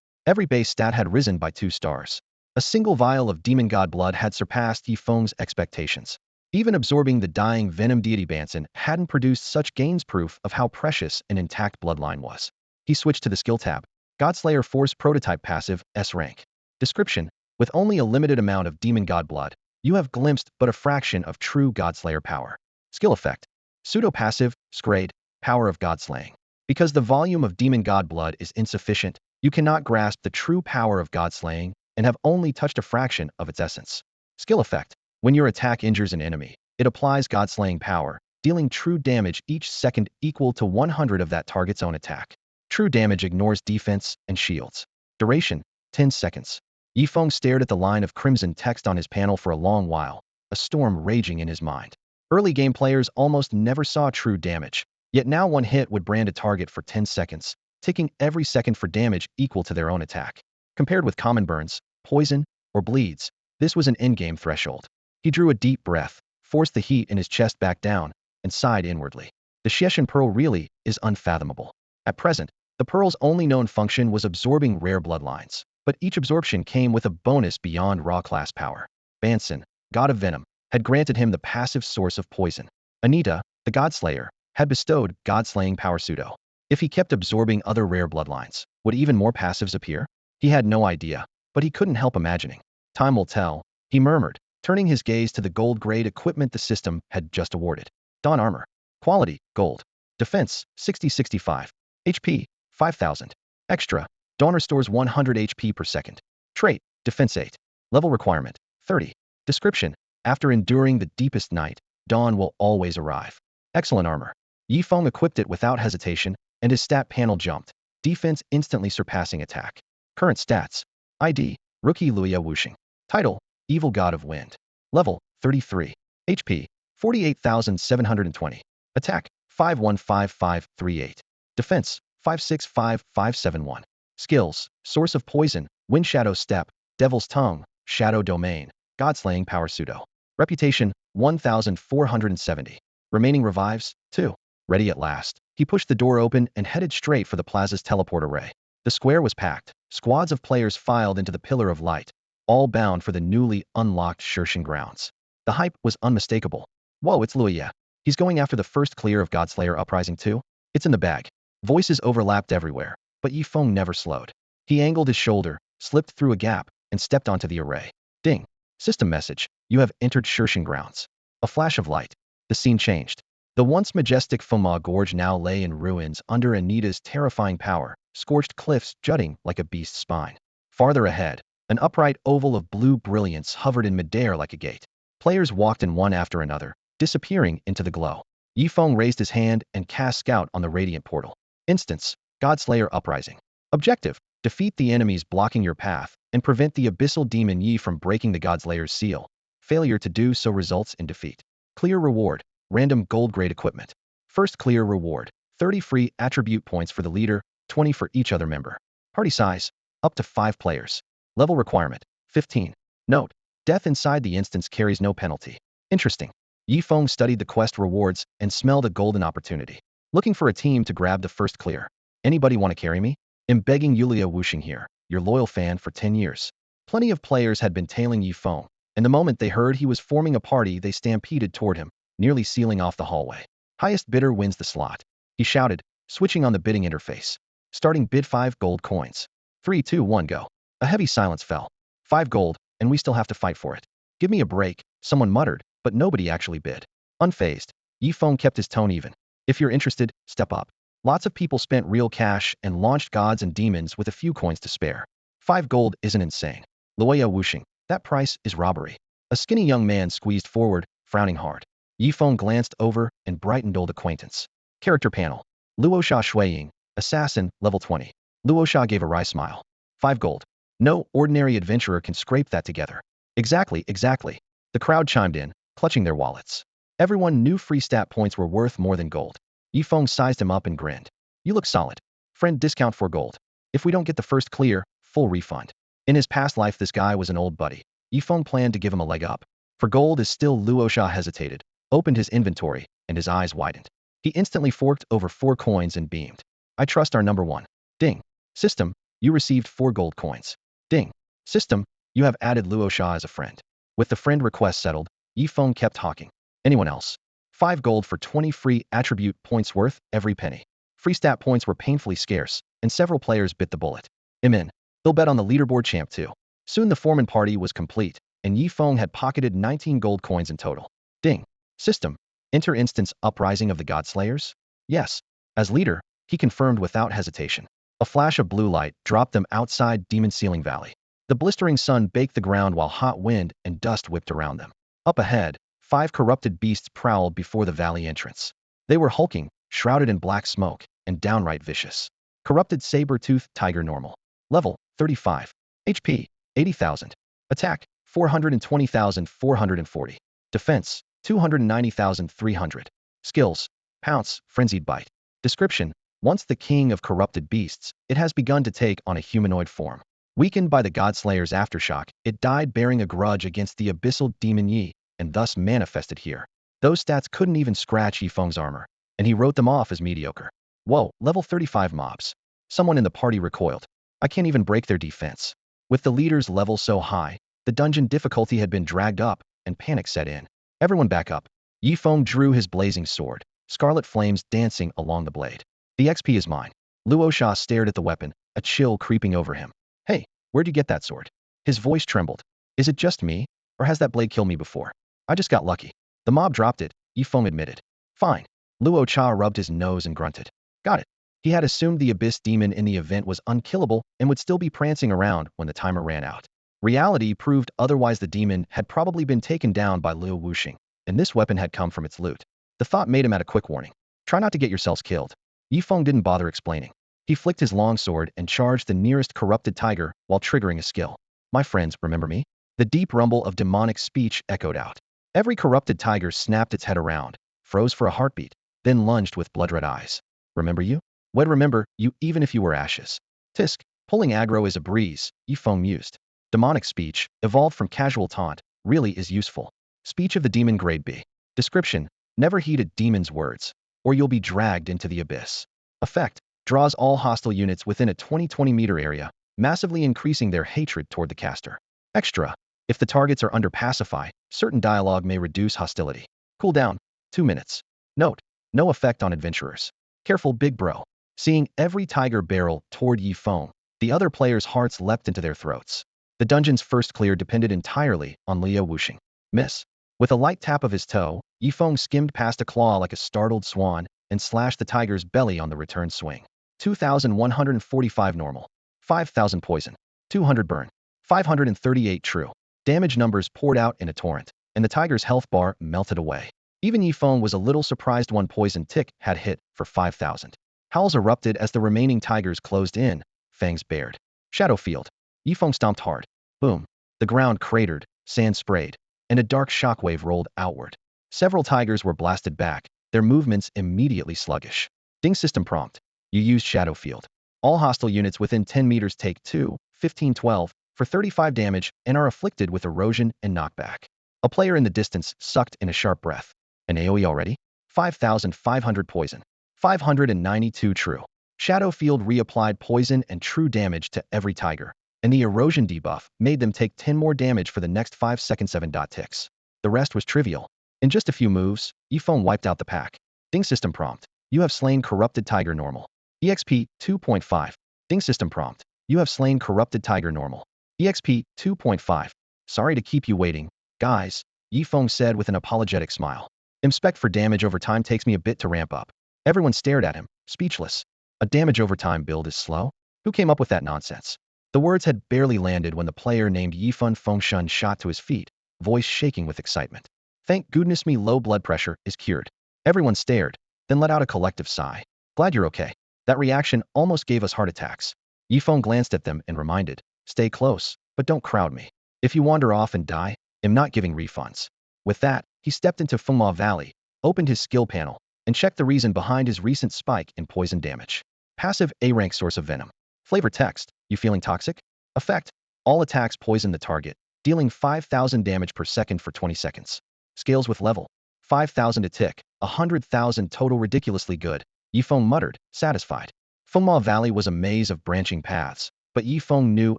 Every base stat had risen by 2 stars. A single vial of demon god blood had surpassed Yifeng's expectations. Even absorbing the dying venom deity Banson hadn't produced such gains, proof of how precious an intact bloodline was. He switched to the skill tab. Godslayer Force Prototype Passive, S rank. Description: with only a limited amount of demon god blood, you have glimpsed but a fraction of true Godslayer power. Skill effect: pseudo-passive, Scrade, Power of Godslaying. Because the volume of demon god blood is insufficient, you cannot grasp the true power of Godslaying and have only touched a fraction of its essence. Skill effect: when your attack injures an enemy, it applies Godslaying power, dealing true damage each second equal to 100 of that target's own attack. True damage ignores defense and shields. Duration: 10 seconds. Yifeng stared at the line of crimson text on his panel for a long while, a storm raging in his mind. Early game players almost never saw true damage, yet now one hit would brand a target for 10 seconds, ticking every second for damage equal to their own attack. Compared with common burns, poison, or bleeds, this was an endgame threshold. He drew a deep breath, forced the heat in his chest back down, and sighed inwardly. The Xieshan Pearl really is unfathomable. At present, the Pearl's only known function was absorbing rare bloodlines, but each absorption came with a bonus beyond raw class power. Banson, god of venom, had granted him the passive source of poison. Anita, the Godslayer, had bestowed Godslaying power pseudo. If he kept absorbing other rare bloodlines, would even more passives appear? He had no idea, but he couldn't help imagining. Time will tell, he murmured, turning his gaze to the gold-grade equipment the system had just awarded. Dawn armor. Quality, gold. Defense, 60-65. HP, 5000. Extra. Dawn restores 100 HP per second. Trait, defense 8. Level requirement, 30. Description: after enduring the deepest night, dawn will always arrive. Excellent armor. Yifeng equipped it without hesitation, and his stat panel jumped. Defense instantly surpassing attack. Current stats. ID, Rookie Luya Wuxing. Title, Evil God of Wind. Level, 33. HP, 48,720. Attack, 515538. Defense, 565571. Skills: Source of Poison, Wind Shadow Step, Devil's Tongue, Shadow Domain, Godslaying Power Pseudo. Reputation, 1470. Remaining revives, 2. Ready at last. He pushed the door open and headed straight for the plaza's teleport array. The square was packed. Squads of players filed into the Pillar of Light, all bound for the newly unlocked Shershan grounds. The hype was unmistakable. Whoa, it's Luya. He's going after the first clear of Godslayer Uprising too? It's in the bag. Voices overlapped everywhere, but Yifeng never slowed. He angled his shoulder, slipped through a gap, and stepped onto the array. Ding. System message: you have entered Shershan grounds. A flash of light. The scene changed. The once majestic Foma Gorge now lay in ruins under Anita's terrifying power, scorched cliffs jutting like a beast's spine. Farther ahead, an upright oval of blue brilliance hovered in midair like a gate. Players walked in one after another, disappearing into the glow. Yifeng raised his hand and cast Scout on the radiant portal. Instance: Godslayer Uprising. Objective: defeat the enemies blocking your path and prevent the abyssal demon Yi from breaking the Godslayer's seal. Failure to do so results in defeat. Clear reward: random gold-grade equipment. First clear reward: 30 free attribute points for the leader, 20 for each other member. Party size: up to 5 players. Level requirement: 15. Note: death inside the instance carries no penalty. Interesting. Yifeng studied the quest rewards and smelled a golden opportunity. Looking for a team to grab the first clear. Anybody want to carry me? I'm begging Yulia Wuxing here, your loyal fan for 10 years. Plenty of players had been tailing Yifeng, and the moment they heard he was forming a party, they stampeded toward him, nearly sealing off the hallway. Highest bidder wins the slot, he shouted, switching on the bidding interface. Starting bid 5 gold coins. 3, 2, 1, go. A heavy silence fell. 5 gold, and we still have to fight for it. Give me a break, someone muttered, but nobody actually bid. Unfazed, Yifeng kept his tone even. If you're interested, step up. Lots of people spent real cash and launched gods and demons with a few coins to spare. 5 gold isn't insane. Luoya wuxing, that price is robbery. A skinny young man squeezed forward, frowning hard. Yifeng glanced over and brightened old acquaintance. Character panel. Luosha Shuiying, assassin, level 20. Luosha gave a wry smile. 5 gold. No ordinary adventurer can scrape that together. Exactly, exactly. The crowd chimed in, clutching their wallets. Everyone knew free stat points were worth more than gold. Yifeng sized him up and grinned. You look solid. Friend discount for gold. If we don't get the first clear, full refund. In his past life this guy was an old buddy. Yifeng planned to give him a leg up. For gold is still Luosha hesitated, opened his inventory, and his eyes widened. He instantly forked over 4 coins and beamed. I trust our number one. Ding. System, you received 4 gold coins. Ding. System, you have added Luosha as a friend. With the friend request settled, Yifeng kept hawking. Anyone else? 5 gold for 20 free attribute points worth every penny. Free stat points were painfully scarce, and several players bit the bullet. Imin. He'll bet on the leaderboard champ too. Soon the foreman party was complete, and Yifeng had pocketed 19 gold coins in total. Ding. System. Enter instance uprising of the Godslayers? Yes. As leader, he confirmed without hesitation. A flash of blue light dropped them outside Demon Ceiling Valley. The blistering sun baked the ground while hot wind and dust whipped around them. Up ahead, 5 corrupted beasts prowled before the valley entrance. They were hulking, shrouded in black smoke, and downright vicious. Corrupted saber-toothed tiger normal. Level, 35. HP, 80,000. Attack, 420,440. Defense, 290,300. Skills, Pounce, Frenzied Bite. Description, once the king of corrupted beasts, it has begun to take on a humanoid form. Weakened by the Godslayer's aftershock, it died bearing a grudge against the abyssal demon Yi, and thus manifested here. Those stats couldn't even scratch Yifeng's armor, and he wrote them off as mediocre. Whoa, level 35 mobs. Someone in the party recoiled. I can't even break their defense. With the leader's level so high, the dungeon difficulty had been dragged up, and panic set in. Everyone back up. Yifeng drew his blazing sword, scarlet flames dancing along the blade. The XP is mine. Luosha stared at the weapon, a chill creeping over him. Hey, where'd you get that sword? His voice trembled. Is it just me, or has that blade killed me before? I just got lucky. The mob dropped it, Yifeng admitted. Fine. Luosha rubbed his nose and grunted. Got it. He had assumed the abyss demon in the event was unkillable and would still be prancing around when the timer ran out. Reality proved otherwise. The demon had probably been taken down by Liu Wuxing, and this weapon had come from its loot. The thought made him add a quick warning. Try not to get yourselves killed. Yifeng didn't bother explaining. He flicked his longsword and charged the nearest corrupted tiger while triggering a skill. My friends, remember me? The deep rumble of demonic speech echoed out. Every corrupted tiger snapped its head around, froze for a heartbeat, then lunged with blood-red eyes. Remember you? We'd remember you even if you were ashes. Tisk, pulling aggro is a breeze, Yifeng mused. Demonic speech, evolved from casual taunt, really is useful. Speech of the demon grade B. Description, never heed a demon's words, or you'll be dragged into the abyss. Effect, draws all hostile units within a 20 meter area, massively increasing their hatred toward the caster. Extra, if the targets are under pacify, certain dialogue may reduce hostility. Cooldown, 2 minutes. Note, no effect on adventurers. Careful big bro. Seeing every tiger barrel toward Yifeng, the other players' hearts leapt into their throats. The dungeon's first clear depended entirely on Liu Wuxing. Miss. With a light tap of his toe, Yifeng skimmed past a claw like a startled swan and slashed the tiger's belly on the return swing. 2,145 normal. 5,000 poison. 200 burn. 538 true. Damage numbers poured out in a torrent, and the tiger's health bar melted away. Even Yifeng was a little surprised one poison tick had hit for 5,000. Howls erupted as the remaining tigers closed in, fangs bared. Shadow field. Yifeng stomped hard. Boom. The ground cratered, sand sprayed, and a dark shockwave rolled outward. Several tigers were blasted back, their movements immediately sluggish. Ding system prompt. You used shadow field. All hostile units within 10 meters take 2/15/12 for 35 damage and are afflicted with erosion and knockback. A player in the distance sucked in a sharp breath. An AoE already? 5,500 poison. 592 true. Shadow field reapplied poison and true damage to every tiger, and the erosion debuff made them take 10 more damage for the next 5 seconds. 7 ticks. The rest was trivial. In just a few moves, Yifeng wiped out the pack. Ding system prompt. You have slain corrupted tiger normal. EXP 2.5. Ding system prompt. You have slain corrupted tiger normal. EXP 2.5. Sorry to keep you waiting, guys, Yifeng said with an apologetic smile. Inspect for damage over time takes me a bit to ramp up. Everyone stared at him, speechless. A damage over time build is slow? Who came up with that nonsense? The words had barely landed when the player named Yifeng Fengshen shot to his feet, voice shaking with excitement. Thank goodness me, low blood pressure is cured. Everyone stared, then let out a collective sigh. Glad you're okay. That reaction almost gave us heart attacks. Yifeng glanced at them and reminded, stay close, but don't crowd me. If you wander off and die, I'm not giving refunds. With that, he stepped into Fengma Valley, opened his skill panel, and checked the reason behind his recent spike in poison damage. Passive A-rank source of venom. Flavor text, you feeling toxic? Effect, all attacks poison the target, dealing 5,000 damage per second for 20 seconds. Scales with level, 5,000 a tick, 100,000 total, ridiculously good. Yifeng muttered, satisfied. Fengma Valley was a maze of branching paths, but Yifeng knew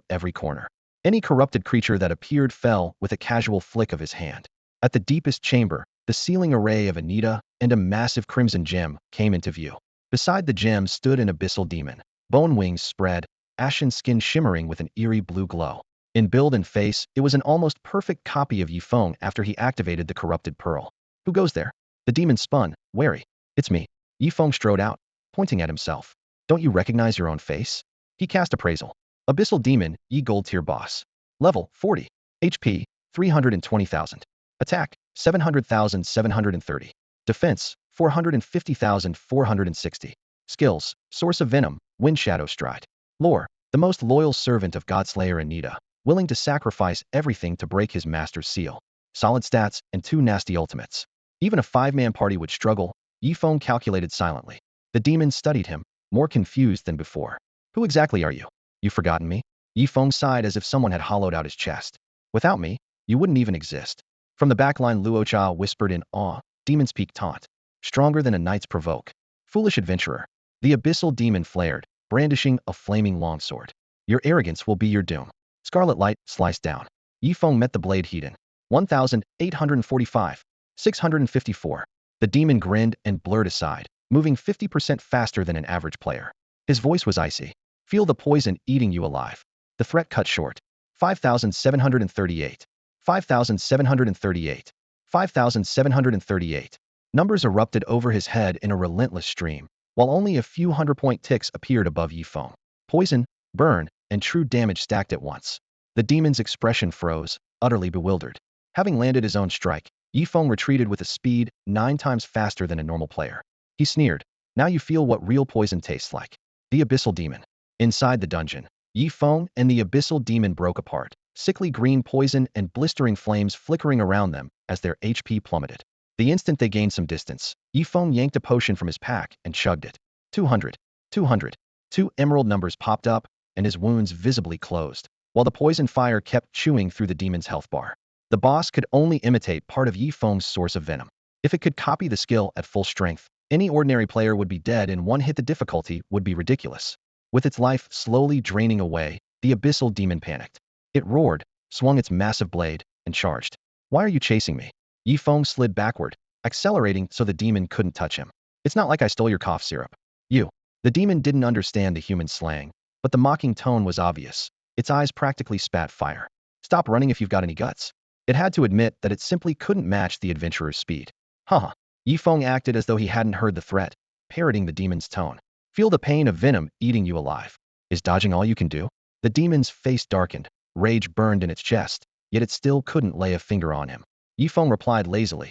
every corner. Any corrupted creature that appeared fell with a casual flick of his hand. At the deepest chamber, the ceiling array of Anita and a massive crimson gem came into view. Beside the gem stood an abyssal demon, bone wings spread, ashen skin shimmering with an eerie blue glow. In build and face, it was an almost perfect copy of Yifeng after he activated the corrupted pearl. Who goes there? The demon spun, wary. It's me. Yifeng strode out, pointing at himself. Don't you recognize your own face? He cast appraisal. Abyssal demon, Yi gold tier boss. Level 40. HP 320,000. Attack 700,730. Defense 450,460. Skills, source of venom, wind shadow stride. Lore, the most loyal servant of Godslayer Anita, willing to sacrifice everything to break his master's seal. Solid stats and 2 nasty ultimates. Even a 5-man party would struggle, Yifeng calculated silently. The demon studied him, more confused than before. Who exactly are you? You've forgotten me? Yifeng sighed as if someone had hollowed out his chest. Without me, you wouldn't even exist. From the backline, Luocha whispered in awe, Demon's Peak taunt. Stronger than a knight's provoke. Foolish adventurer. The abyssal demon flared, brandishing a flaming longsword. Your arrogance will be your doom. Scarlet light sliced down. Yifeng met the blade heat in. 1,845. 654. The demon grinned and blurred aside, moving 50% faster than an average player. His voice was icy. Feel the poison eating you alive. The threat cut short. 5,738. 5,738. 5,738. Numbers erupted over his head in a relentless stream, while only a few 100-point ticks appeared above Yifeng. Poison, burn, and true damage stacked at once. The demon's expression froze, utterly bewildered. Having landed his own strike, Yifeng retreated with a speed 9 times faster than a normal player. He sneered. Now you feel what real poison tastes like. The abyssal demon. Inside the dungeon, Yifeng and the abyssal demon broke apart, sickly green poison and blistering flames flickering around them as their HP plummeted. The instant they gained some distance, Yifeng yanked a potion from his pack and chugged it. 200. 200. 2 emerald numbers popped up, and his wounds visibly closed, while the poison fire kept chewing through the demon's health bar. The boss could only imitate part of Yifeng's source of venom. If it could copy the skill at full strength, any ordinary player would be dead in one hit. The difficulty would be ridiculous. With its life slowly draining away, the abyssal demon panicked. It roared, swung its massive blade, and charged. Why are you chasing me? Yifeng slid backward, accelerating so the demon couldn't touch him. It's not like I stole your cough syrup. You. The demon didn't understand the human slang, but the mocking tone was obvious. Its eyes practically spat fire. Stop running if you've got any guts. It had to admit that it simply couldn't match the adventurer's speed. Haha. Yifeng acted as though he hadn't heard the threat, parroting the demon's tone. Feel the pain of venom eating you alive. Is dodging all you can do? The demon's face darkened, rage burned in its chest, yet it still couldn't lay a finger on him. Yifeng replied lazily,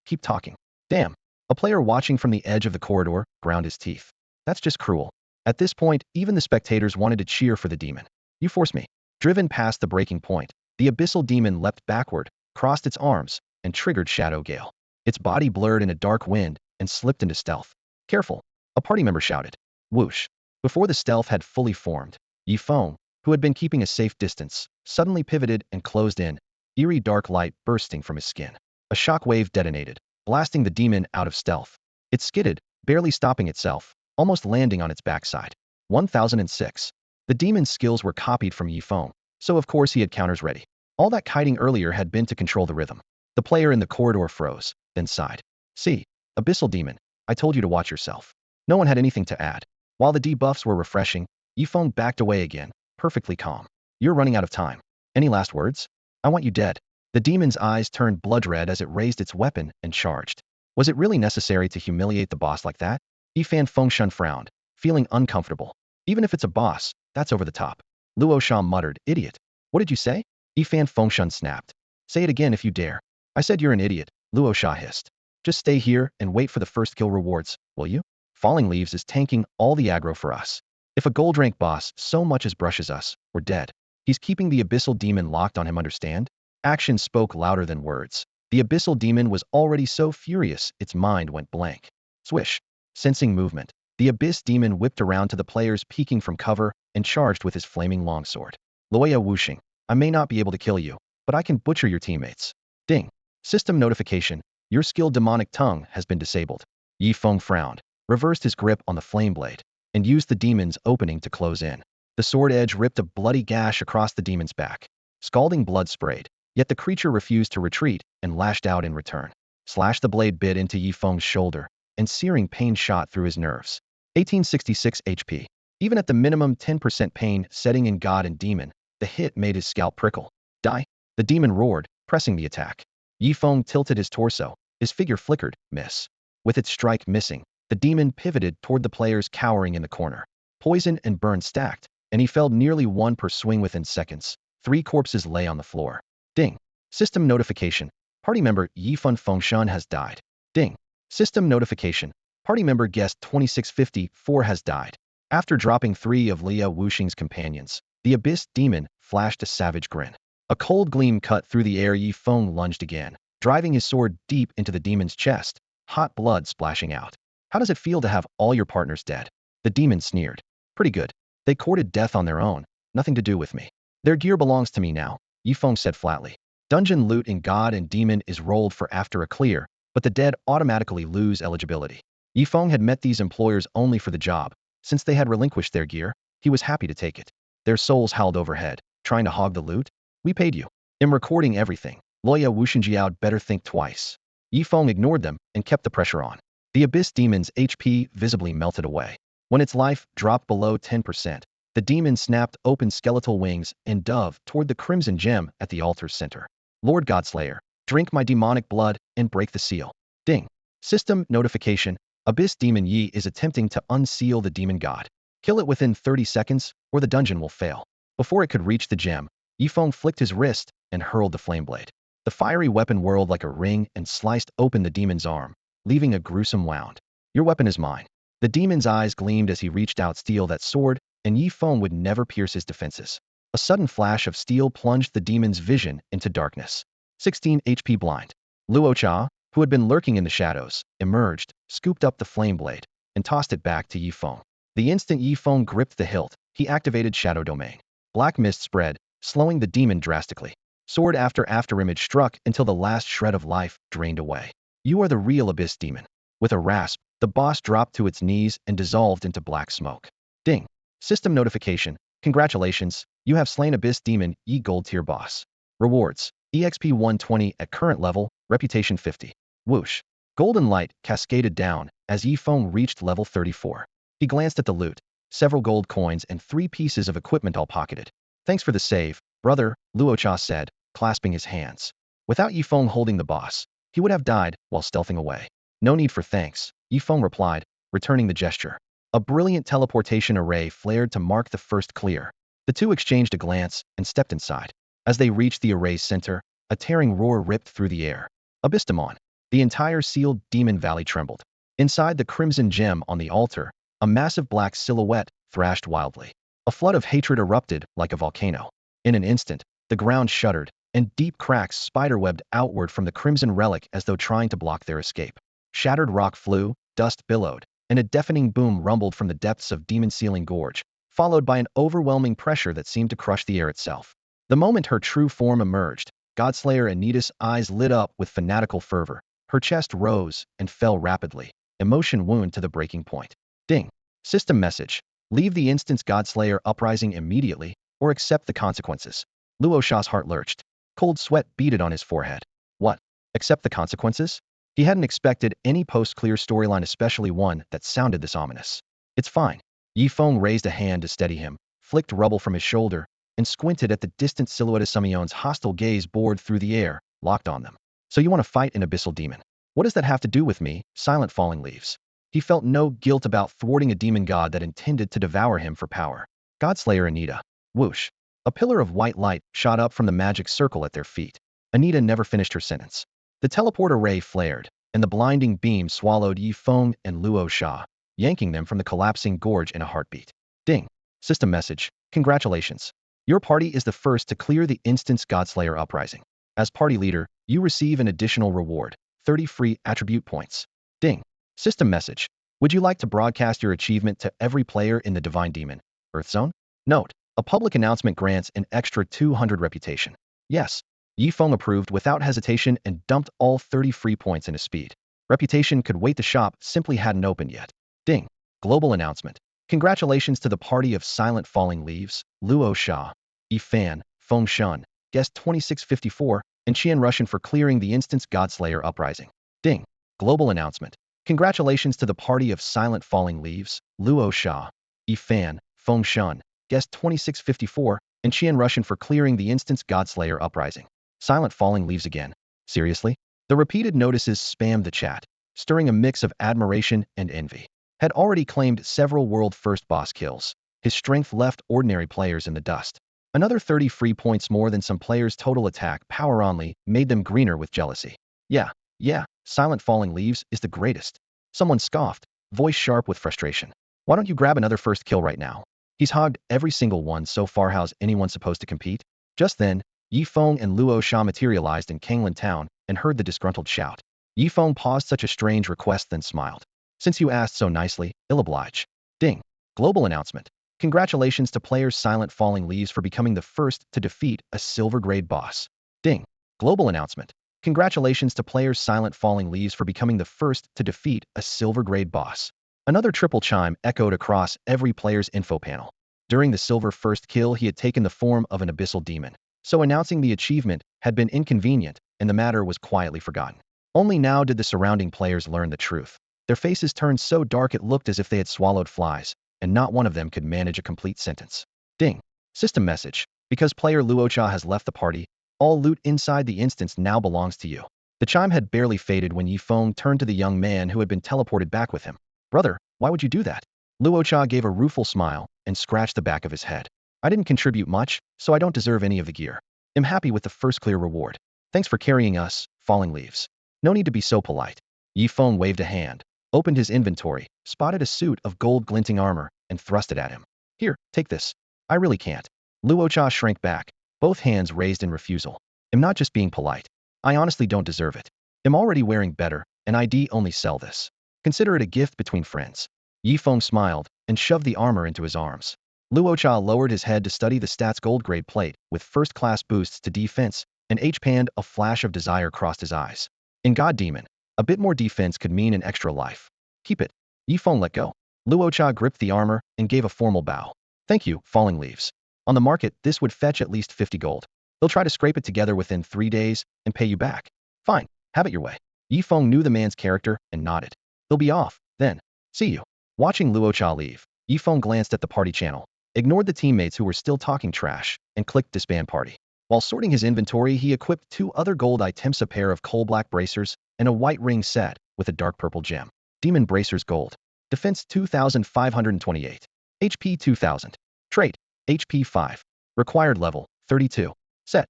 keep talking. Damn. A player watching from the edge of the corridor ground his teeth. That's just cruel. At this point, even the spectators wanted to cheer for the demon. You force me. Driven past the breaking point, the abyssal demon leapt backward, crossed its arms, and triggered Shadow Gale. Its body blurred in a dark wind and slipped into stealth. Careful. A party member shouted. Whoosh. Before the stealth had fully formed, Yifeng, who had been keeping a safe distance, suddenly pivoted and closed in, eerie dark light bursting from his skin. A shockwave detonated, blasting the demon out of stealth. It skidded, barely stopping itself, almost landing on its backside. 1006. The demon's skills were copied from Yifeng, so of course he had counters ready. All that kiting earlier had been to control the rhythm. The player in the corridor froze, then sighed. See, abyssal demon, I told you to watch yourself. No one had anything to add. While the debuffs were refreshing, Yifeng backed away again, perfectly calm. You're running out of time. Any last words? I want you dead. The demon's eyes turned blood red as it raised its weapon and charged. Was it really necessary to humiliate the boss like that? Yifan Fengshan frowned, feeling uncomfortable. Even if it's a boss, that's over the top. Luo Sha muttered, idiot. What did you say? Yifan Fengshan snapped. Say it again if you dare. I said you're an idiot, Luo Sha hissed. Just stay here and wait for the first kill rewards, will you? Falling Leaves is tanking all the aggro for us. If a gold rank boss so much as brushes us, we're dead. He's keeping the abyssal demon locked on him, understand? Action spoke louder than words. The abyssal demon was already so furious its mind went blank. Swish. Sensing movement, the abyss demon whipped around to the players peeking from cover and charged with his flaming longsword. Loya whooshing. I may not be able to kill you, but I can butcher your teammates. Ding. System notification. Your skill demonic tongue has been disabled. Yi Feng frowned, reversed his grip on the flame blade, and used the demon's opening to close in. The sword edge ripped a bloody gash across the demon's back. Scalding blood sprayed, yet the creature refused to retreat and lashed out in return. Slash the blade bit into Yi Feng's shoulder, and searing pain shot through his nerves. 1866 HP. Even at the minimum 10% pain setting in God and Demon, the hit made his scalp prickle. Die? The demon roared, pressing the attack. Yi Feng tilted his torso, his figure flickered, miss. With its strike missing, the demon pivoted toward the players cowering in the corner. Poison and burn stacked, and he felled nearly one per swing within seconds. 3 corpses lay on the floor. Ding. System notification. Party member Yi Fengshan has died. Ding. System notification. Party member guest 2654 has died. After dropping 3 of Leah Wuxing's companions, the abyss demon flashed a savage grin. A cold gleam cut through the air. Yi Feng lunged again, driving his sword deep into the demon's chest, hot blood splashing out. How does it feel to have all your partners dead? The demon sneered. Pretty good. They courted death on their own, nothing to do with me. Their gear belongs to me now, Yi Feng said flatly. Dungeon loot in God and Demon is rolled for after a clear, but the dead automatically lose eligibility. Yi Feng had met these employers only for the job. Since they had relinquished their gear, he was happy to take it. Their souls howled overhead, trying to hog the loot. We paid you. I'm recording everything. Loya Wuxingjiao better think twice. Yi Feng ignored them and kept the pressure on. The abyss demon's HP visibly melted away. When its life dropped below 10%, the demon snapped open skeletal wings and dove toward the crimson gem at the altar's center. Lord Godslayer, drink my demonic blood and break the seal. Ding. System notification. Abyss demon Yi is attempting to unseal the demon god. Kill it within 30 seconds or the dungeon will fail. Before it could reach the gem, Yi Feng flicked his wrist and hurled the flame blade. The fiery weapon whirled like a ring and sliced open the demon's arm, leaving a gruesome wound. Your weapon is mine. The demon's eyes gleamed as he reached out to steal that sword, and Yi Feng would never pierce his defenses. A sudden flash of steel plunged the demon's vision into darkness. 16 HP blind. Luo Cha, who had been lurking in the shadows, emerged, scooped up the flame blade, and tossed it back to Yi Feng. The instant Yi Feng gripped the hilt, he activated Shadow Domain. Black mist spread, slowing the demon drastically. Sword after image struck until the last shred of life drained away. You are the real abyss demon. With a rasp, the boss dropped to its knees and dissolved into black smoke. Ding. System notification. Congratulations, you have slain abyss demon Yi Gold tier boss. Rewards. EXP 120 at current level, reputation 50. Whoosh. Golden light cascaded down as Yi Feng reached level 34. He glanced at the loot. Several gold coins and 3 pieces of equipment all pocketed. Thanks for the save, brother, Luo Cha said, clasping his hands. Without Yi Feng holding the boss, he would have died while stealthing away. No need for thanks, Yi Feng replied, returning the gesture. A brilliant teleportation array flared to mark the first clear. The two exchanged a glance and stepped inside. As they reached the array's center, a tearing roar ripped through the air. Abystamon. The entire sealed demon valley trembled. Inside the crimson gem on the altar, a massive black silhouette thrashed wildly. A flood of hatred erupted like a volcano. In an instant, the ground shuddered, and deep cracks spiderwebbed outward from the crimson relic as though trying to block their escape. Shattered rock flew, dust billowed, and a deafening boom rumbled from the depths of Demon Sealing Gorge, followed by an overwhelming pressure that seemed to crush the air itself. The moment her true form emerged, Godslayer Anita's eyes lit up with fanatical fervor. Her chest rose and fell rapidly, emotion wound to the breaking point. Ding. System message. Leave the instance Godslayer uprising immediately, or accept the consequences. Luo Sha's heart lurched. Cold sweat beaded on his forehead. What? Accept the consequences? He hadn't expected any post-clear storyline, especially one that sounded this ominous. It's fine. Yi Feng raised a hand to steady him, flicked rubble from his shoulder, and squinted at the distant silhouette of Sumion's hostile gaze bored through the air, locked on them. So you want to fight an abyssal demon? What does that have to do with me? Silent falling leaves. He felt no guilt about thwarting a demon god that intended to devour him for power. Godslayer Anita. Whoosh. A pillar of white light shot up from the magic circle at their feet. Anita never finished her sentence. The teleporter ray flared, and the blinding beam swallowed Yi Feng and Luo Sha, yanking them from the collapsing gorge in a heartbeat. Ding. System message. Congratulations. Your party is the first to clear the instance Godslayer uprising. As party leader, you receive an additional reward, 30 free attribute points. Ding. System message. Would you like to broadcast your achievement to every player in the Divine Demon Earth Zone? Note. A public announcement grants an extra 200 reputation. Yes. Yi Feng approved without hesitation and dumped all 30 free points into speed. Reputation could wait, the shop simply hadn't opened yet. Ding. Global announcement. Congratulations to the party of Silent Falling Leaves, Luo Sha, Yi Fan, Feng Shun, Guest 2654, and Qian Russian for clearing the instance Godslayer uprising. Ding. Global announcement. Congratulations to the party of Silent Falling Leaves, Luo Sha, Yi Fan, Feng Shun, Guest 2654, and Qian Russian for clearing the instance Godslayer uprising. Silent Falling Leaves again. Seriously? The repeated notices spammed the chat, stirring a mix of admiration and envy. Had already claimed several world-first boss kills. His strength left ordinary players in the dust. Another 30 free points more than some players' total attack power only made them greener with jealousy. Yeah, Silent Falling Leaves is the greatest. Someone scoffed, voice sharp with frustration. Why don't you grab another first kill right now? He's hogged every single one so far. How's anyone supposed to compete? Just then, Yi Feng and Luo Sha materialized in Kanglan Town and heard the disgruntled shout. Yi Feng paused such a strange request, then smiled. Since you asked so nicely, I'll oblige. Ding. Global announcement. Congratulations to players Silent Falling Leaves for becoming the first to defeat a silver grade boss. Ding. Global announcement. Congratulations to players Silent Falling Leaves for becoming the first to defeat a silver grade boss. Another triple chime echoed across every player's info panel. During the silver first kill, he had taken the form of an abyssal demon, so announcing the achievement had been inconvenient, and the matter was quietly forgotten. Only now did the surrounding players learn the truth. Their faces turned so dark it looked as if they had swallowed flies, and not one of them could manage a complete sentence. Ding. System message. Because player Luocha has left the party, all loot inside the instance now belongs to you. The chime had barely faded when Yi Feng turned to the young man who had been teleported back with him. Brother, why would you do that? Luocha gave a rueful smile and scratched the back of his head. I didn't contribute much, so I don't deserve any of the gear. I'm happy with the first clear reward. Thanks for carrying us, Falling Leaves. No need to be so polite. Yi Feng waved a hand, opened his inventory, spotted a suit of gold glinting armor, and thrust it at him. Here, take this. I really can't. Luocha shrank back, both hands raised in refusal. I'm not just being polite. I honestly don't deserve it. I'm already wearing better, and I'd only sell this. Consider it a gift between friends. Yi Feng smiled and shoved the armor into his arms. Luocha lowered his head to study the stats gold grade plate with first-class boosts to defense, and H-Pand, a flash of desire crossed his eyes. In God Demon, a bit more defense could mean an extra life. Keep it. Yi Feng let go. Luocha gripped the armor and gave a formal bow. Thank you, Falling Leaves. On the market, this would fetch at least 50 gold. They'll try to scrape it together within 3 days and pay you back. Fine, have it your way. Yi Feng knew the man's character and nodded. He'll be off, then. See you. Watching Luocha leave, Yi Feng glanced at the party channel, ignored the teammates who were still talking trash, and clicked disband party. While sorting his inventory, he equipped 2 other gold items, a pair of coal-black bracers and a white ring set with a dark purple gem. Demon Bracers Gold. Defense 2528. HP 2000. Trait. HP 5. Required level 32. Set.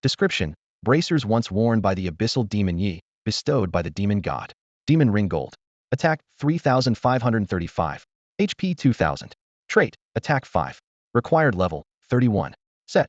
Description. Bracers once worn by the abyssal demon Yi, bestowed by the demon god. Demon Ring Gold. Attack 3535. HP 2000. Trait. Attack 5. Required level 31. Set.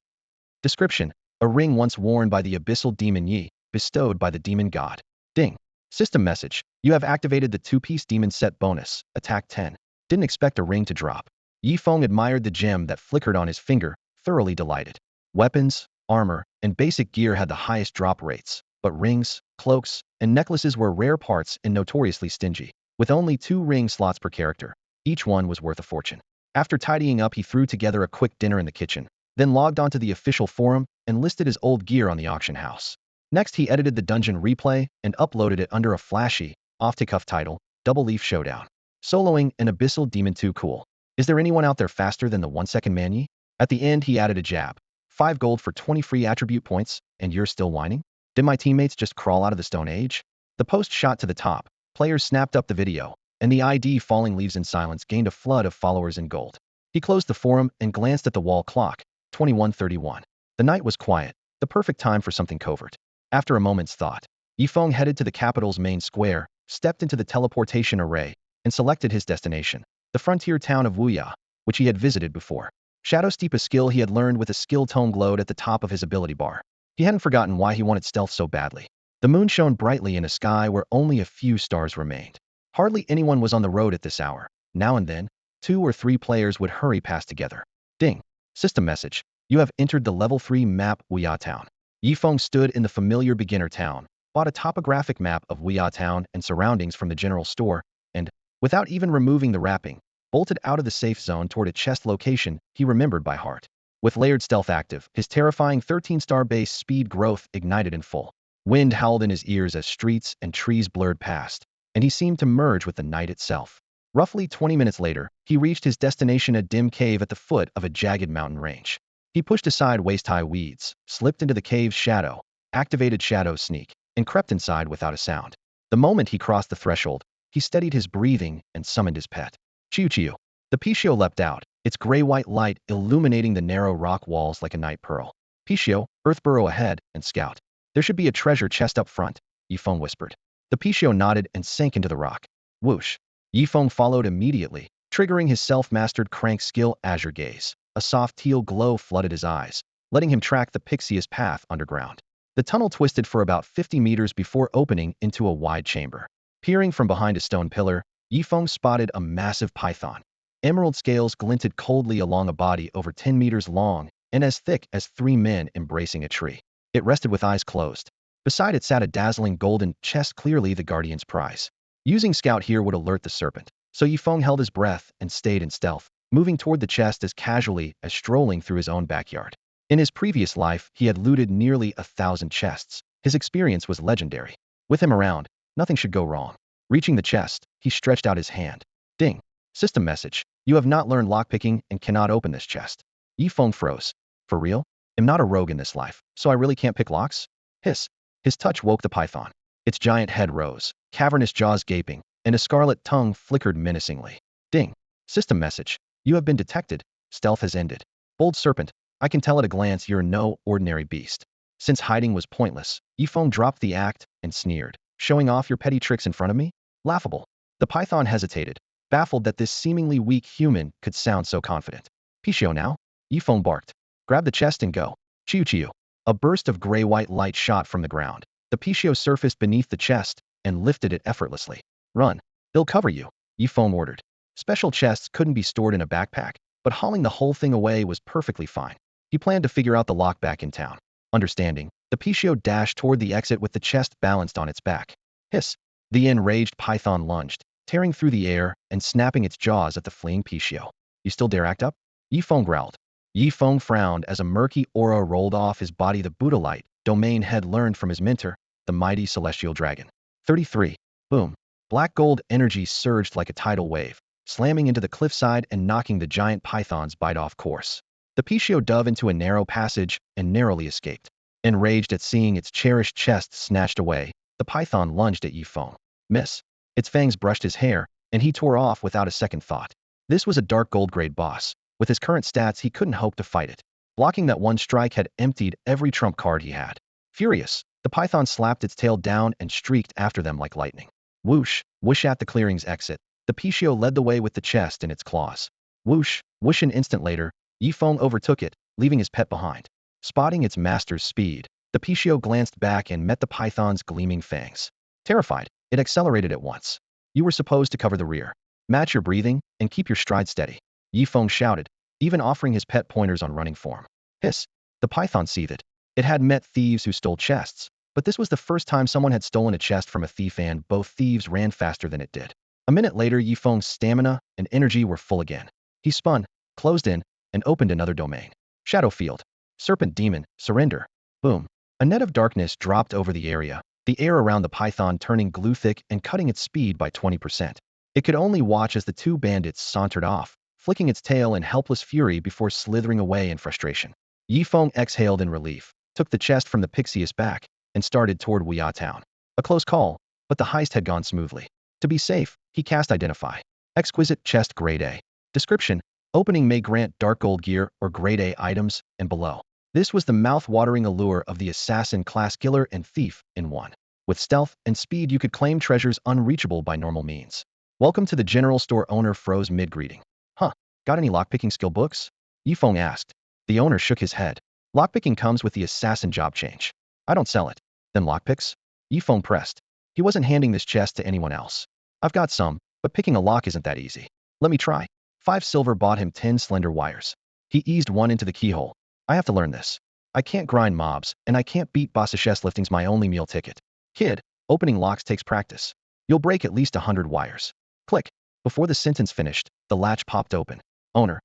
Description. A ring once worn by the abyssal demon Yi, bestowed by the demon god. Ding. System message. You have activated the 2-piece demon set bonus. Attack 10. Didn't expect a ring to drop. Yi Feng admired the gem that flickered on his finger, thoroughly delighted. Weapons, armor, and basic gear had the highest drop rates, but rings, cloaks, and necklaces were rare parts and notoriously stingy. With only 2 ring slots per character, each one was worth a fortune. After tidying up, he threw together a quick dinner in the kitchen, then logged onto the official forum and listed his old gear on the auction house. Next, he edited the dungeon replay and uploaded it under a flashy, off-the-cuff title, Double Leaf Showdown. Soloing an Abyssal Demon 2 Cool. Is there anyone out there faster than the 1-second Manyi? At the end, he added a jab. 5 gold for 20 free attribute points, and you're still whining? Did my teammates just crawl out of the Stone Age? The post shot to the top. Players snapped up the video, and the ID Falling Leaves in Silence gained a flood of followers in gold. He closed the forum and glanced at the wall clock, 21:31. The night was quiet, the perfect time for something covert. After a moment's thought, Yifeng headed to the capital's main square, stepped into the teleportation array, and selected his destination, the frontier town of Wuya, which he had visited before. Shadow Steep, a skill he had learned with a skill tome, glowed at the top of his ability bar. He hadn't forgotten why he wanted stealth so badly. The moon shone brightly in a sky where only a few stars remained. Hardly anyone was on the road at this hour. Now and then, 2 or 3 players would hurry past together. Ding. System message. You have entered the level 3 map Wuya Town. Yifeng stood in the familiar beginner town, bought a topographic map of Wuya Town and surroundings from the general store, and, without even removing the wrapping, bolted out of the safe zone toward a chest location he remembered by heart. With layered stealth active, his terrifying 13-star base speed growth ignited in full. Wind howled in his ears as streets and trees blurred past, and he seemed to merge with the night itself. Roughly 20 minutes later, he reached his destination, a dim cave at the foot of a jagged mountain range. He pushed aside waist-high weeds, slipped into the cave's shadow, activated Shadow Sneak, and crept inside without a sound. The moment he crossed the threshold, he steadied his breathing and summoned his pet. Pichio. The Pichio leapt out, its gray-white light illuminating the narrow rock walls like a night pearl. Pichio, earth burrow ahead, and scout. There should be a treasure chest up front, Yifeng whispered. The Pichio nodded and sank into the rock. Whoosh. Yifeng followed immediately, triggering his self-mastered crank skill Azure Gaze. A soft teal glow flooded his eyes, letting him track the Pixia's path underground. The tunnel twisted for about 50 meters before opening into a wide chamber. Peering from behind a stone pillar, Yifeng spotted a massive python. Emerald scales glinted coldly along a body over 10 meters long and as thick as 3 men embracing a tree. It rested with eyes closed. Beside it sat a dazzling golden chest, clearly the guardian's prize. Using scout here would alert the serpent, so Yifeng held his breath and stayed in stealth, moving toward the chest as casually as strolling through his own backyard. In his previous life, he had looted nearly 1,000 chests. His experience was legendary. With him around, nothing should go wrong. Reaching the chest, he stretched out his hand. Ding. System message. You have not learned lockpicking and cannot open this chest. Yifeng froze. For real? I'm not a rogue in this life, so I really can't pick locks? Hiss. His touch woke the python. Its giant head rose, cavernous jaws gaping, and a scarlet tongue flickered menacingly. Ding. System message. You have been detected. Stealth has ended. Bold serpent, I can tell at a glance you're no ordinary beast. Since hiding was pointless, Yifeng dropped the act and sneered. Showing off your petty tricks in front of me? Laughable. The python hesitated, baffled that this seemingly weak human could sound so confident. Pichio now? Yifeng barked. Grab the chest and go. Chiu. A burst of gray-white light shot from the ground. The Pichio surfaced beneath the chest and lifted it effortlessly. Run. They'll cover you, Yifeng ordered. Special chests couldn't be stored in a backpack, but hauling the whole thing away was perfectly fine. He planned to figure out the lock back in town. Understanding, the Pichio dashed toward the exit with the chest balanced on its back. Hiss. The enraged python lunged, tearing through the air and snapping its jaws at the fleeing Pichio. You still dare act up? Yifeng growled. Yifeng frowned as a murky aura rolled off his body. The Buddhalite domain had learned from his mentor, the mighty celestial dragon. 33. Boom. Black gold energy surged like a tidal wave, slamming into the cliffside and knocking the giant python's bite off course. The Pichio dove into a narrow passage and narrowly escaped. Enraged at seeing its cherished chest snatched away, the python lunged at Yifeng. Miss. Its fangs brushed his hair, and he tore off without a second thought. This was a dark gold grade boss. With his current stats, he couldn't hope to fight it. Blocking that one strike had emptied every trump card he had. Furious, the python slapped its tail down and streaked after them like lightning. Whoosh, whoosh. At the clearing's exit, the Pichio led the way with the chest in its claws. Whoosh, whoosh. An instant later, Yifeng overtook it, leaving his pet behind. Spotting its master's speed, the Pichio glanced back and met the python's gleaming fangs. Terrified, it accelerated at once. You were supposed to cover the rear. Match your breathing and keep your stride steady, Yifeng shouted, even offering his pet pointers on running form. Hiss. The python seethed. It had met thieves who stole chests, but this was the first time someone had stolen a chest from a thief, and both thieves ran faster than it did. A minute later, Yifeng's stamina and energy were full again. He spun, closed in, and opened another domain. Shadow field. Serpent demon, surrender. Boom. A net of darkness dropped over the area, the air around the python turning glue thick and cutting its speed by 20%. It could only watch as the two bandits sauntered off, flicking its tail in helpless fury before slithering away in frustration. Yifeng exhaled in relief, took the chest from the Pixius back, and started toward Wuya Town. A close call, but the heist had gone smoothly. To be safe, he cast Identify. Exquisite chest grade A. Description: opening may grant dark gold gear or grade A items, and below. This was the mouth-watering allure of the assassin class killer and thief in one. With stealth and speed you could claim treasures unreachable by normal means. Welcome to the general store, owner froze mid-greeting. Huh, got any lockpicking skill books? Yifeng asked. The owner shook his head. Lockpicking comes with the assassin job change. I don't sell it. Then lockpicks? Yifeng pressed. He wasn't handing this chest to anyone else. I've got some, but picking a lock isn't that easy. Let me try. 5 silver bought him 10 slender wires. He eased one into the keyhole. I have to learn this. I can't grind mobs, and I can't beat bosses. Lifting's my only meal ticket. Kid, opening locks takes practice. You'll break at least 100 wires. Click. Before the sentence finished, the latch popped open. Owner.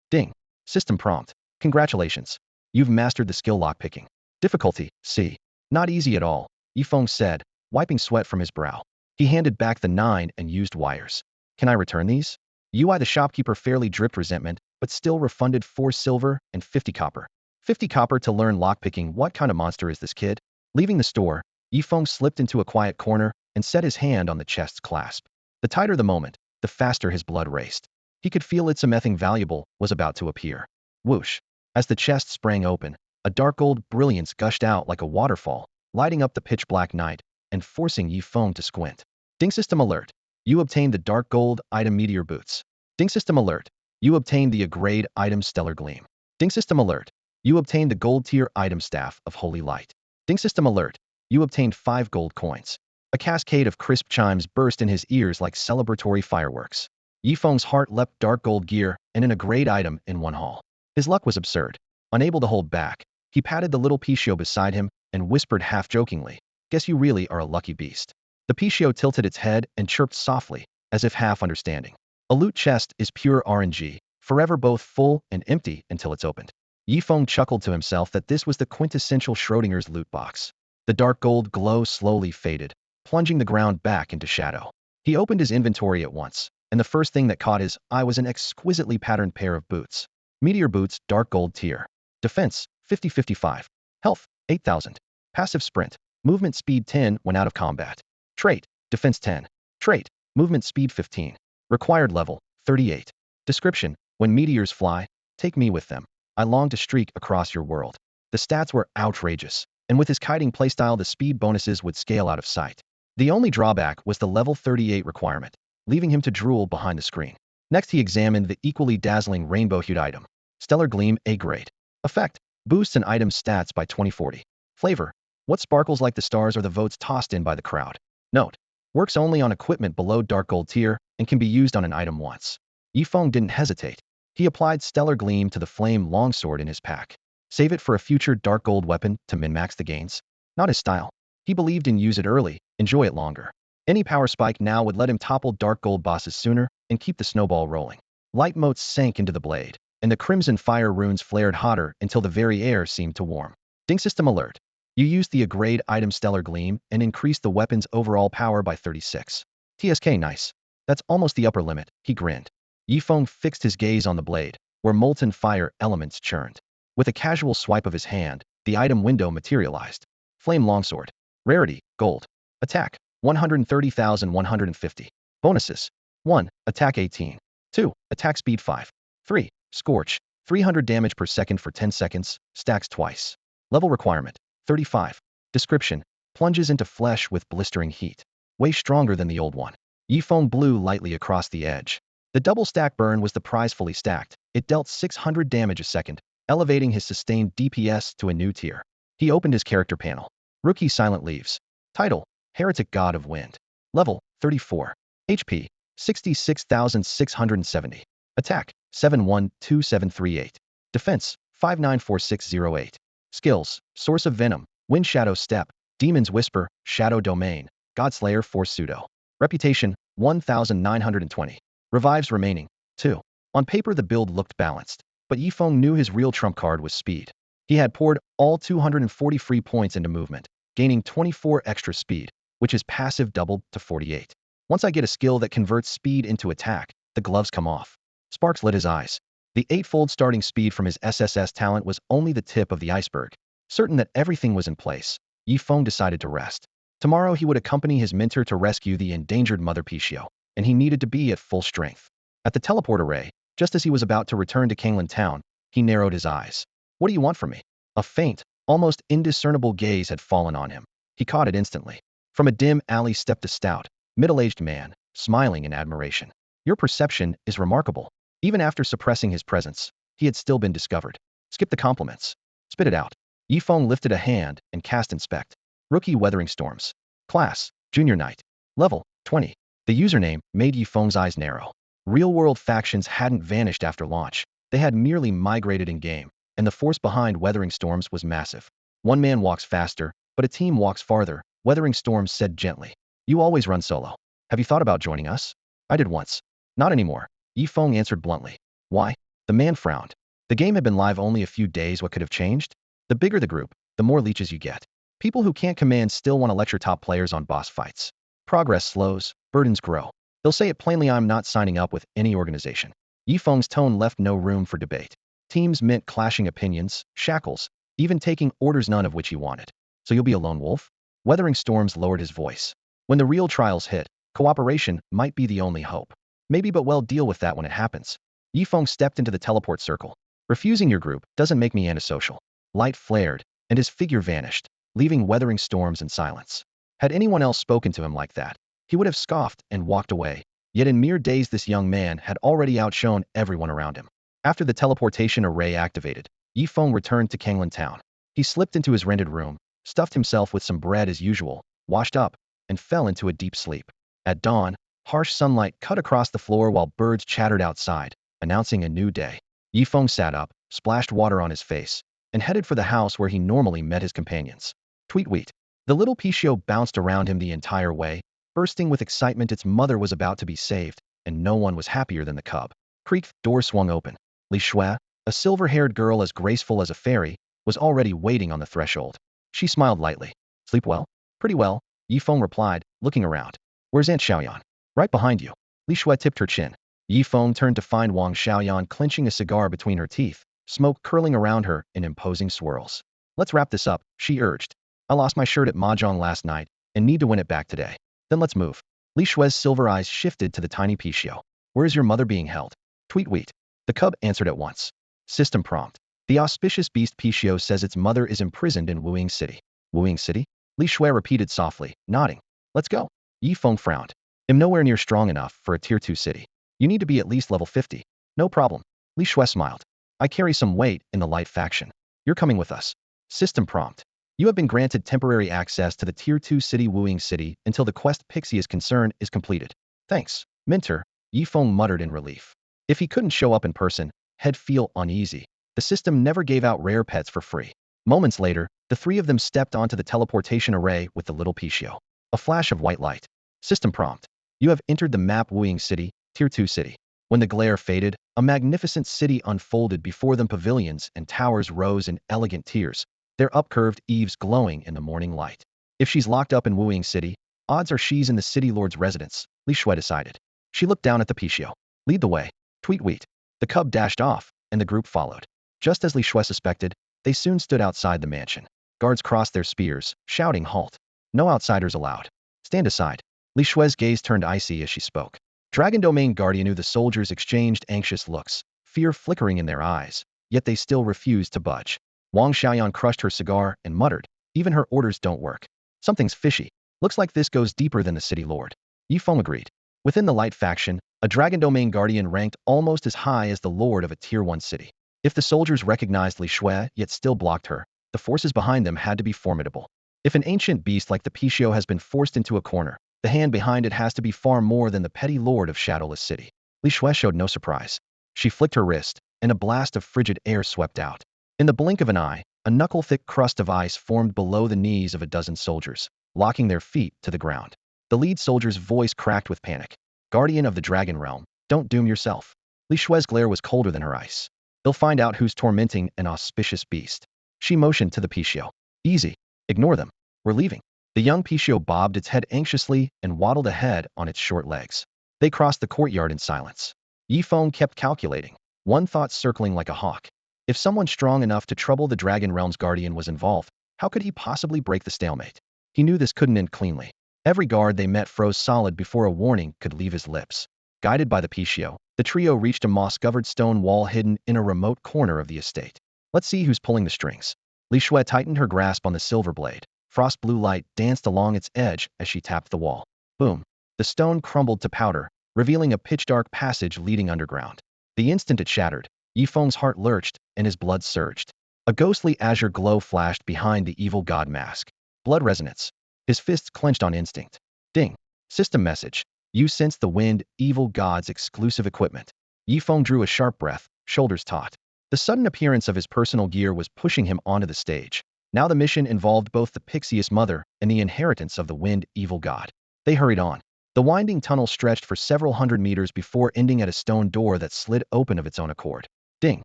Ding. System prompt. Congratulations. You've mastered the skill lockpicking. Difficulty, C. Not easy at all, Yifeng said, wiping sweat from his brow. He handed back the 9 and used wires. Can I return these? Ui the shopkeeper fairly dripped resentment, but still refunded 4 silver and 50 copper. 50 copper to learn lockpicking. What kind of monster is this kid? Leaving the store, Yifeng slipped into a quiet corner and set his hand on the chest's clasp. The tighter the moment, the faster his blood raced. He could feel its something valuable was about to appear. Whoosh. As the chest sprang open, a dark gold brilliance gushed out like a waterfall, lighting up the pitch-black night and forcing Yifeng to squint. Ding system alert. You obtained the dark gold item meteor boots. Ding system alert. You obtained the grade item stellar gleam. Ding system alert. You obtained the gold tier item staff of holy light. Ding system alert. You obtained 5 gold coins. A cascade of crisp chimes burst in his ears like celebratory fireworks. Yifeng's heart leapt. Dark gold gear and in a grade item in one haul. His luck was absurd. Unable to hold back, he patted the little Pichio beside him and whispered half-jokingly, "Guess you really are a lucky beast." The Pichio tilted its head and chirped softly, as if half understanding. A loot chest is pure RNG, forever both full and empty until it's opened. Yifeng chuckled to himself that this was the quintessential Schrodinger's loot box. The dark gold glow slowly faded, plunging the ground back into shadow. He opened his inventory at once, and the first thing that caught his eye was an exquisitely patterned pair of boots. Meteor boots, dark gold tier. Defense, 50-55. Health, 8,000. Passive sprint. Movement speed 10 when out of combat. Trait, defense 10. Trait, movement speed 15. Required level, 38. Description, when meteors fly, take me with them. I long to streak across your world. The stats were outrageous, and with his kiting playstyle the speed bonuses would scale out of sight. The only drawback was the level 38 requirement, leaving him to drool behind the screen. Next he examined the equally dazzling rainbow-hued item. Stellar Gleam A grade. Effect, boosts an item's stats by 2040. Flavor, what sparkles like the stars are the votes tossed in by the crowd. Note, works only on equipment below dark gold tier and can be used on an item once. Yifeng didn't hesitate. He applied Stellar Gleam to the flame longsword in his pack. Save it for a future dark gold weapon to min-max the gains? Not his style. He believed in use it early, enjoy it longer. Any power spike now would let him topple dark gold bosses sooner and keep the snowball rolling. Light motes sank into the blade, and the crimson fire runes flared hotter until the very air seemed to warm. Ding system alert. You used the grade item Stellar Gleam and increased the weapon's overall power by 36. TSK nice. That's almost the upper limit, he grinned. Yifeng fixed his gaze on the blade, where molten fire elements churned. With a casual swipe of his hand, the item window materialized. Flame Longsword. Rarity, Gold. Attack, 130,150. Bonuses. 1. Attack 18. 2. Attack speed 5. 3. Scorch, 300 damage per second for 10 seconds, stacks twice. Level requirement, 35. Description, plunges into flesh with blistering heat. Way stronger than the old one. Yifeng blew lightly across the edge. The double stack burn was the prize fully stacked. It dealt 600 damage a second, elevating his sustained DPS to a new tier. He opened his character panel. Rookie Silent Leaves. Title, Heretic God of Wind. Level, 34. HP, 66,670. Attack, 712738. Defense, 594608. Skills, Source of Venom, Wind Shadow Step, Demon's Whisper, Shadow Domain, Godslayer Force Pseudo. Reputation, 1920. Revives remaining, 2. On paper the build looked balanced, but Yifeng knew his real trump card was speed. He had poured all 240 free points into movement, gaining 24 extra speed, which his passive doubled to 48. Once I get a skill that converts speed into attack, the gloves come off. Sparks lit his eyes. The eightfold starting speed from his SSS talent was only the tip of the iceberg. Certain that everything was in place, Yifeng decided to rest. Tomorrow he would accompany his mentor to rescue the endangered Mother Pichio, and he needed to be at full strength. At the teleport array, just as he was about to return to Kanglan Town, he narrowed his eyes. What do you want from me? A faint, almost indiscernible gaze had fallen on him. He caught it instantly. From a dim alley stepped a stout, middle-aged man, smiling in admiration. Your perception is remarkable. Even after suppressing his presence, he had still been discovered. Skip the compliments. Spit it out. Yifeng lifted a hand and cast Inspect. Rookie Weathering Storms. Class, Junior Knight. Level, 20. The username made Yifeng's eyes narrow. Real-world factions hadn't vanished after launch. They had merely migrated in-game, and the force behind Weathering Storms was massive. One man walks faster, but a team walks farther, Weathering Storms said gently. You always run solo. Have you thought about joining us? I did once. Not anymore. Yifeng answered bluntly. Why? The man frowned. The game had been live only a few days. What could have changed? The bigger the group, the more leeches you get. People who can't command still want to lecture top players on boss fights. Progress slows, burdens grow. They'll say it plainly, I'm not signing up with any organization. Yifeng's tone left no room for debate. Teams meant clashing opinions, shackles, even taking orders, none of which he wanted. So you'll be a lone wolf? Weathering Storms lowered his voice. When the real trials hit, cooperation might be the only hope. Maybe, but well, deal with that when it happens. Yifeng stepped into the teleport circle. Refusing your group doesn't make me antisocial. Light flared, and his figure vanished, leaving Weathering Storms in silence. Had anyone else spoken to him like that, he would have scoffed and walked away. Yet in mere days this young man had already outshone everyone around him. After the teleportation array activated, Yifeng returned to Kanglan Town. He slipped into his rented room, stuffed himself with some bread as usual, washed up, and fell into a deep sleep. At dawn, harsh sunlight cut across the floor while birds chattered outside, announcing a new day. Yifeng sat up, splashed water on his face, and headed for the house where he normally met his companions. Tweet-weet. The little Pichio bounced around him the entire way, bursting with excitement. Its mother was about to be saved, and no one was happier than the cub. Creak, door swung open. Li Shui, a silver-haired girl as graceful as a fairy, was already waiting on the threshold. She smiled lightly. Sleep well? Pretty well, Yifeng replied, looking around. Where's Aunt Xiaoyan? Right behind you. Li Shui tipped her chin. Yifeng turned to find Wang Xiaoyan clenching a cigar between her teeth, smoke curling around her in imposing swirls. Let's wrap this up, she urged. I lost my shirt at Mahjong last night, and need to win it back today. Then let's move. Li Shui's silver eyes shifted to the tiny Pichio. Where is your mother being held? Tweet-weet. The cub answered at once. System prompt. The auspicious beast Pichio says its mother is imprisoned in Wuing City. Wuing City? Li Shui repeated softly, nodding. Let's go. Yifeng frowned. I'm nowhere near strong enough for a tier 2 city. You need to be at least level 50. No problem. Li Shui smiled. I carry some weight in the light faction. You're coming with us. System prompt. You have been granted temporary access to the tier 2 city Wuing City until the quest Pixie is concerned is completed. Thanks, mentor, Yifeng muttered in relief. If he couldn't show up in person, he'd feel uneasy. The system never gave out rare pets for free. Moments later, the three of them stepped onto the teleportation array with the little Pichio. A flash of white light. System prompt. You have entered the map Wuing City, tier 2 city. When the glare faded, a magnificent city unfolded before them. Pavilions and towers rose in elegant tiers, their upcurved eaves glowing in the morning light. If she's locked up in Wuing City, odds are she's in the city lord's residence, Li Shui decided. She looked down at the Pichio. Lead the way. Tweet-weet. The cub dashed off, and the group followed. Just as Li Shui suspected, they soon stood outside the mansion. Guards crossed their spears, shouting halt. No outsiders allowed. Stand aside. Li Shui's gaze turned icy as she spoke. Dragon Domain Guardian knew the soldiers exchanged anxious looks, fear flickering in their eyes, yet they still refused to budge. Wang Xiaoyan crushed her cigar and muttered, even her orders don't work. Something's fishy. Looks like this goes deeper than the city lord. Yifeng agreed. Within the light faction, a Dragon Domain Guardian ranked almost as high as the lord of a tier 1 city. If the soldiers recognized Li Shui yet still blocked her, the forces behind them had to be formidable. If an ancient beast like the Pichio has been forced into a corner, the hand behind it has to be far more than the petty lord of Shadowless City. Li Shui showed no surprise. She flicked her wrist, and a blast of frigid air swept out. In the blink of an eye, a knuckle-thick crust of ice formed below the knees of a dozen soldiers, locking their feet to the ground. The lead soldier's voice cracked with panic. Guardian of the Dragon Realm, don't doom yourself. Li Shui's glare was colder than her ice. They'll find out who's tormenting an auspicious beast. She motioned to the Pichio. Easy. Ignore them. We're leaving. The young Pichio bobbed its head anxiously and waddled ahead on its short legs. They crossed the courtyard in silence. Yifeng kept calculating, one thought circling like a hawk. If someone strong enough to trouble the Dragon Realm's guardian was involved, how could he possibly break the stalemate? He knew this couldn't end cleanly. Every guard they met froze solid before a warning could leave his lips. Guided by the Pichio, the trio reached a moss-covered stone wall hidden in a remote corner of the estate. Let's see who's pulling the strings. Li Shui tightened her grasp on the silver blade. Frost blue light danced along its edge as she tapped the wall. Boom. The stone crumbled to powder, revealing a pitch-dark passage leading underground. The instant it shattered, Yifeng's heart lurched and his blood surged. A ghostly azure glow flashed behind the evil god mask. Blood resonance. His fists clenched on instinct. Ding. System message. You sense the wind, evil god's exclusive equipment. Yifeng drew a sharp breath, shoulders taut. The sudden appearance of his personal gear was pushing him onto the stage. Now the mission involved both the Pixius mother and the inheritance of the wind, evil god. They hurried on. The winding tunnel stretched for several hundred meters before ending at a stone door that slid open of its own accord. Ding.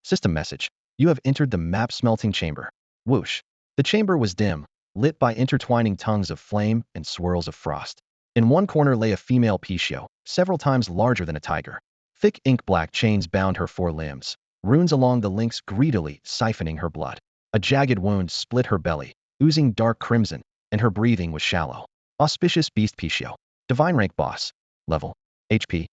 System message. You have entered the map smelting chamber. Whoosh. The chamber was dim, lit by intertwining tongues of flame and swirls of frost. In one corner lay a female Pichio, several times larger than a tiger. Thick ink-black chains bound her four limbs. Runes along the links greedily siphoning her blood. A jagged wound split her belly, oozing dark crimson, and her breathing was shallow. Auspicious beast Pichio. Divine rank boss. Level. HP.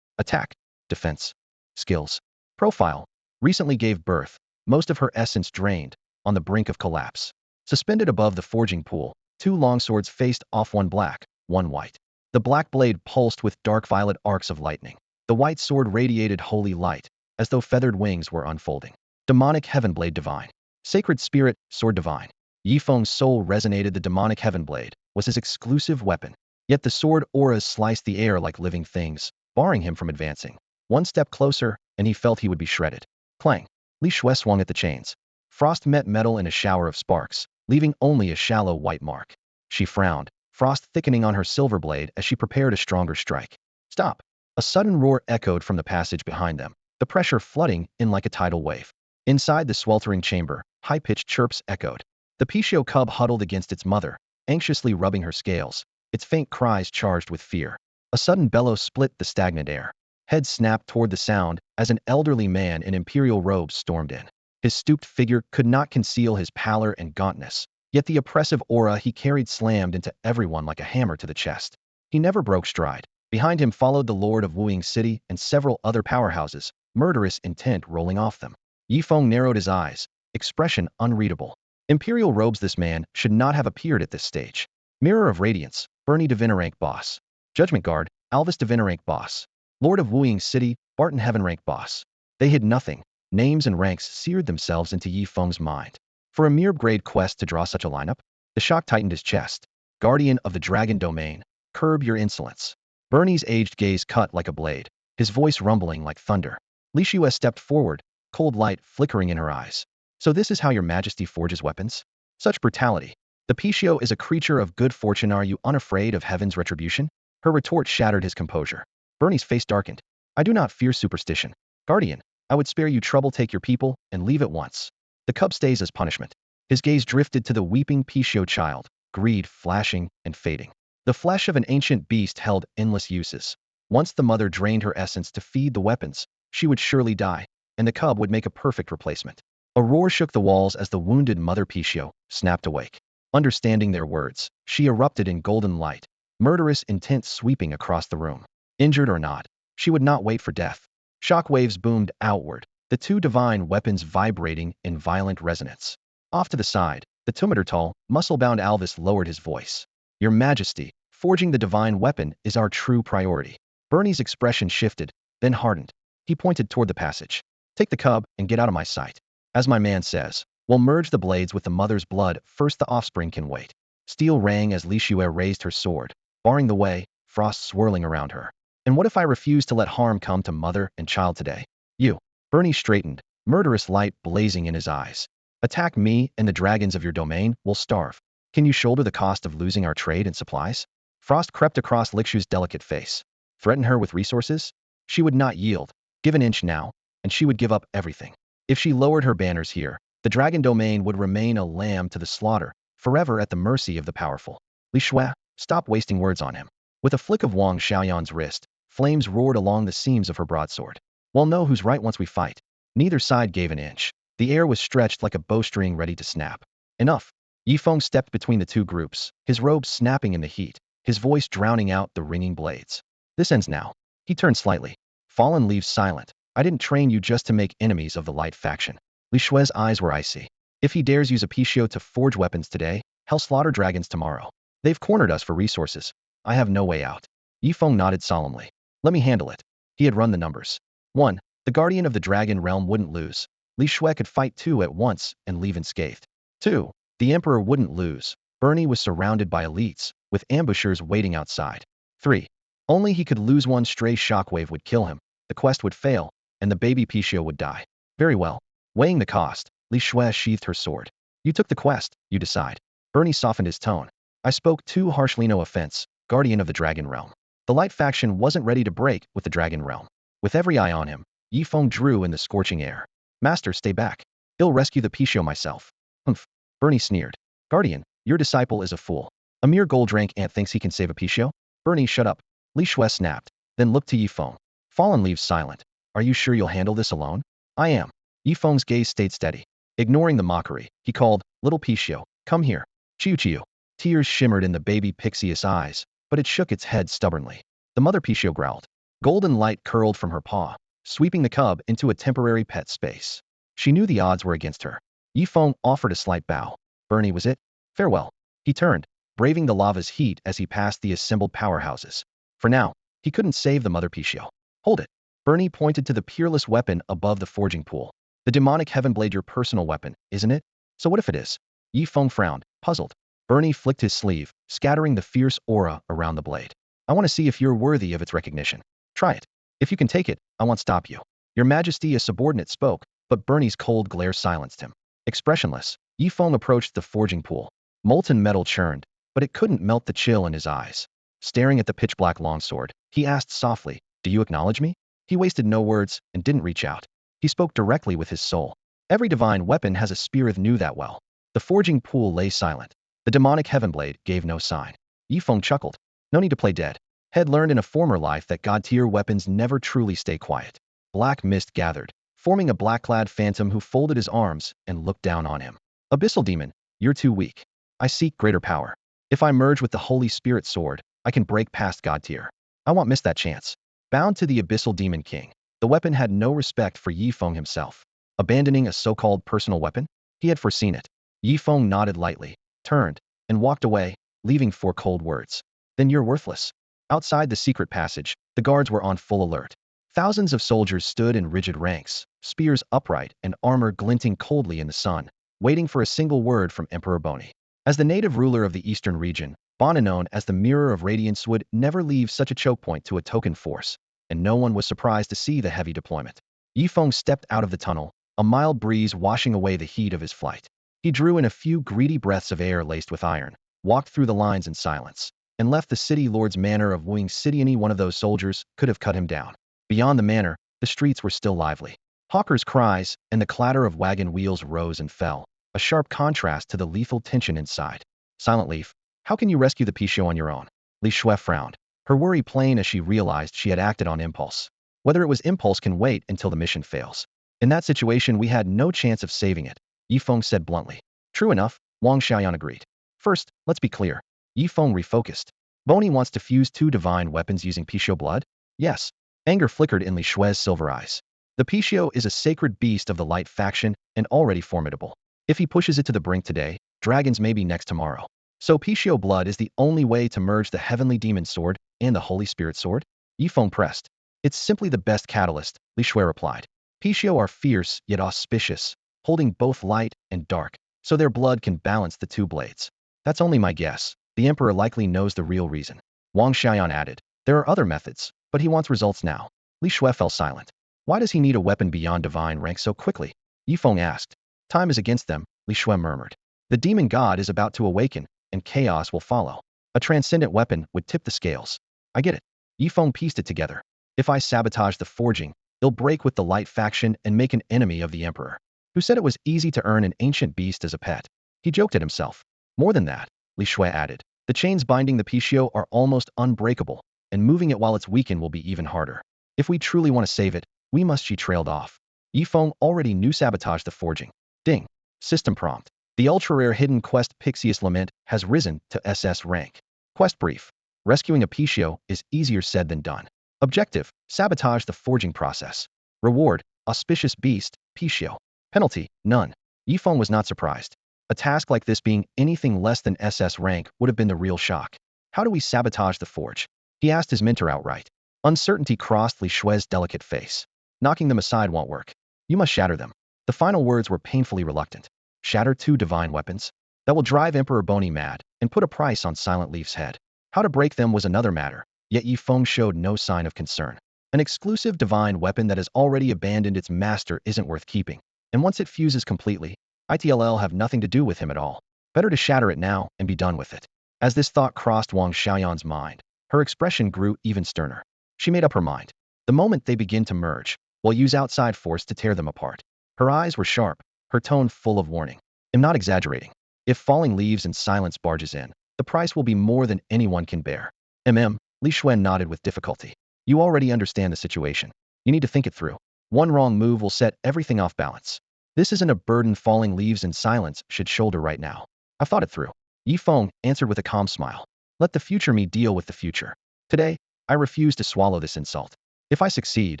Attack. Defense. Skills. Profile. Recently gave birth. Most of her essence drained, on the brink of collapse. Suspended above the forging pool, two longswords faced off, one black, one white. The black blade pulsed with dark violet arcs of lightning. The white sword radiated holy light, as though feathered wings were unfolding. Demonic heaven blade divine. Sacred spirit, sword divine. Yifeng's soul resonated. The demonic heaven blade was his exclusive weapon. Yet the sword auras sliced the air like living things, barring him from advancing. One step closer, and he felt he would be shredded. Clang. Li Shui swung at the chains. Frost met metal in a shower of sparks, leaving only a shallow white mark. She frowned, frost thickening on her silver blade as she prepared a stronger strike. Stop! A sudden roar echoed from the passage behind them, the pressure flooding in like a tidal wave. Inside the sweltering chamber, high-pitched chirps echoed. The Pichio cub huddled against its mother, anxiously rubbing her scales, its faint cries charged with fear. A sudden bellow split the stagnant air. Heads snapped toward the sound as an elderly man in imperial robes stormed in. His stooped figure could not conceal his pallor and gauntness, yet the oppressive aura he carried slammed into everyone like a hammer to the chest. He never broke stride. Behind him followed the Lord of Wuing City and several other powerhouses, murderous intent rolling off them. Yifeng narrowed his eyes, expression unreadable. Imperial robes. This man should not have appeared at this stage. Mirror of Radiance, Bernie Divina rank boss. Judgment Guard, Alvis Divina rank boss. Lord of Wuing City, Barton Heaven rank boss. They hid nothing. Names and ranks seared themselves into Yifeng's mind. For a mere grade quest to draw such a lineup? The shock tightened his chest. Guardian of the Dragon Domain, curb your insolence. Bernie's aged gaze cut like a blade, his voice rumbling like thunder. Li Shui stepped forward, cold light flickering in her eyes. So this is how your majesty forges weapons? Such brutality. The Pichio is a creature of good fortune. Are you unafraid of heaven's retribution? Her retort shattered his composure. Bernie's face darkened. I do not fear superstition. Guardian, I would spare you trouble. Take your people and leave at once. The cub stays as punishment. His gaze drifted to the weeping Pichio child, greed flashing and fading. The flesh of an ancient beast held endless uses. Once the mother drained her essence to feed the weapons, she would surely die, and the cub would make a perfect replacement. A roar shook the walls as the wounded mother Pichio snapped awake. Understanding their words, she erupted in golden light, murderous intent sweeping across the room. Injured or not, she would not wait for death. Shock waves boomed outward, the two divine weapons vibrating in violent resonance. Off to the side, the Tumaturtal, muscle-bound Alvis lowered his voice. Your Majesty, forging the divine weapon is our true priority. Bernie's expression shifted, then hardened. He pointed toward the passage. Take the cub and get out of my sight. As my man says, we'll merge the blades with the mother's blood. First the offspring can wait. Steel rang as Li Shui raised her sword, barring the way, frost swirling around her. And what if I refuse to let harm come to mother and child today? You. Bernie straightened, murderous light blazing in his eyes. Attack me and the dragons of your domain will starve. Can you shoulder the cost of losing our trade and supplies? Frost crept across Likshu's delicate face. Threaten her with resources? She would not yield. Give an inch now, and she would give up everything. If she lowered her banners here, the dragon domain would remain a lamb to the slaughter, forever at the mercy of the powerful. Li Shui, stop wasting words on him. With a flick of Wang Xiaoyan's wrist, flames roared along the seams of her broadsword. We'll know who's right once we fight. Neither side gave an inch. The air was stretched like a bowstring ready to snap. Enough. Yifeng stepped between the two groups, his robes snapping in the heat, his voice drowning out the ringing blades. This ends now. He turned slightly. Fallen leaves silent. I didn't train you just to make enemies of the light faction. Li Shue's eyes were icy. If he dares use a Pichio to forge weapons today, he'll slaughter dragons tomorrow. They've cornered us for resources. I have no way out. Yifeng nodded solemnly. Let me handle it. He had run the numbers. 1. The guardian of the dragon realm wouldn't lose. Li Shue could fight 2 at once and leave unscathed. 2. The emperor wouldn't lose. Bernie was surrounded by elites, with ambushers waiting outside. 3. Only he could lose. 1 stray shockwave would kill him, the quest would fail, and the baby Pichio would die. Very well. Weighing the cost, Li Shue sheathed her sword. You took the quest, you decide. Bernie softened his tone. I spoke too harshly. No offense, guardian of the dragon realm. The light faction wasn't ready to break with the dragon realm. With every eye on him, Yifeng drew in the scorching air. Master, stay back. I'll rescue the Pichio myself. Humph. Bernie sneered. Guardian, your disciple is a fool. A mere gold-rank ant thinks he can save a Pichio? Bernie, shut up. Li Shue snapped, then looked to Yifeng. Fallen leaves silent. Are you sure you'll handle this alone? I am. Yifeng's gaze stayed steady. Ignoring the mockery, he called, Little Pichio, come here. Chiu. Tears shimmered in the baby Pixie's eyes, but it shook its head stubbornly. The mother Pichio growled. Golden light curled from her paw, sweeping the cub into a temporary pet space. She knew the odds were against her. Yifeng offered a slight bow. Bernie was it? Farewell. He turned, braving the lava's heat as he passed the assembled powerhouses. For now, he couldn't save the mother Pichio. Hold it. Bernie pointed to the peerless weapon above the forging pool. The demonic heavenblade, your personal weapon, isn't it? So what if it is? Yifeng frowned, puzzled. Bernie flicked his sleeve, scattering the fierce aura around the blade. I want to see if you're worthy of its recognition. Try it. If you can take it, I won't stop you. Your Majesty, a subordinate spoke, but Bernie's cold glare silenced him. Expressionless, Yifeng approached the forging pool. Molten metal churned, but it couldn't melt the chill in his eyes. Staring at the pitch-black longsword, he asked softly, Do you acknowledge me? He wasted no words and didn't reach out. He spoke directly with his soul. Every divine weapon has a spirit, knew that well. The forging pool lay silent. The demonic heavenblade gave no sign. Yifeng chuckled. No need to play dead. Had learned in a former life that god-tier weapons never truly stay quiet. Black mist gathered, forming a black-clad phantom who folded his arms and looked down on him. Abyssal demon, you're too weak. I seek greater power. If I merge with the Holy Spirit sword, I can break past god-tier. I won't miss that chance. Bound to the Abyssal Demon King, the weapon had no respect for Yifeng himself. Abandoning a so-called personal weapon? He had foreseen it. Yifeng nodded lightly, turned, and walked away, leaving 4 cold words. Then you're worthless. Outside the secret passage, the guards were on full alert. Thousands of soldiers stood in rigid ranks, spears upright and armor glinting coldly in the sun, waiting for a single word from Emperor Boni. As the native ruler of the eastern region, Boni, known as the Mirror of Radiance, would never leave such a choke point to a token force, and no one was surprised to see the heavy deployment. Yifeng stepped out of the tunnel, a mild breeze washing away the heat of his flight. He drew in a few greedy breaths of air laced with iron, walked through the lines in silence, and left the city lord's manor of wooing city. Any one of those soldiers could have cut him down. Beyond the manor, the streets were still lively. Hawkers' cries and the clatter of wagon wheels rose and fell, a sharp contrast to the lethal tension inside. Silent Leaf, how can you rescue the Pichio on your own? Li Shue frowned, her worry plain as she realized she had acted on impulse. Whether it was impulse can wait until the mission fails. In that situation, we had no chance of saving it, Yifeng said bluntly. True enough, Wang Xiaoyan agreed. First, let's be clear. Yifeng refocused. Boni wants to fuse 2 divine weapons using Pichio blood? Yes. Anger flickered in Li Shue's silver eyes. The Pichio is a sacred beast of the light faction and already formidable. If he pushes it to the brink today, dragons may be next tomorrow. So Pichio blood is the only way to merge the heavenly demon sword and the Holy Spirit sword? Yifeng pressed. It's simply the best catalyst, Li Shue replied. Pichio are fierce yet auspicious, holding both light and dark, so their blood can balance the 2 blades. That's only my guess. The Emperor likely knows the real reason. Wang Xiaoyan added. There are other methods, but he wants results now. Li Shue fell silent. Why does he need a weapon beyond divine rank so quickly? Yifeng asked. Time is against them, Li Shue murmured. The demon god is about to awaken, and chaos will follow. A transcendent weapon would tip the scales. I get it. Yifeng pieced it together. If I sabotage the forging, it'll break with the light faction and make an enemy of the Emperor. Who said it was easy to earn an ancient beast as a pet? He joked at himself. More than that, Li Shue added. The chains binding the Pichio are almost unbreakable, and moving it while it's weakened will be even harder. If we truly want to save it, We must. She trailed off. Yifeng already knew sabotage the forging. Ding. System prompt. The ultra-rare hidden quest Pixius Lament has risen to SS rank. Quest brief. Rescuing a Pichio is easier said than done. Objective. Sabotage the forging process. Reward. Auspicious beast, Pichio. Penalty. None. Yifeng was not surprised. A task like this being anything less than SS rank would have been the real shock. How do we sabotage the forge? He asked his mentor outright. Uncertainty crossed Li Shui's delicate face. Knocking them aside won't work. You must shatter them. The final words were painfully reluctant. Shatter 2 divine weapons? That will drive Emperor Bony mad and put a price on Silent Leaf's head. How to break them was another matter, yet Yifeng showed no sign of concern. An exclusive divine weapon that has already abandoned its master isn't worth keeping. And once it fuses completely, ITLL have nothing to do with him at all. Better to shatter it now and be done with it. As this thought crossed Wang Xiaoyan's mind, her expression grew even sterner. She made up her mind. The moment they begin to merge, we'll use outside force to tear them apart. Her eyes were sharp, her tone full of warning. I'm not exaggerating. If falling leaves and silence barges in, the price will be more than anyone can bear. Li Shuan nodded with difficulty. You already understand the situation. You need to think it through. One wrong move will set everything off balance. This isn't a burden falling leaves and silence should shoulder right now. I've thought it through. Yifeng answered with a calm smile. Let the future me deal with the future. Today, I refuse to swallow this insult. If I succeed,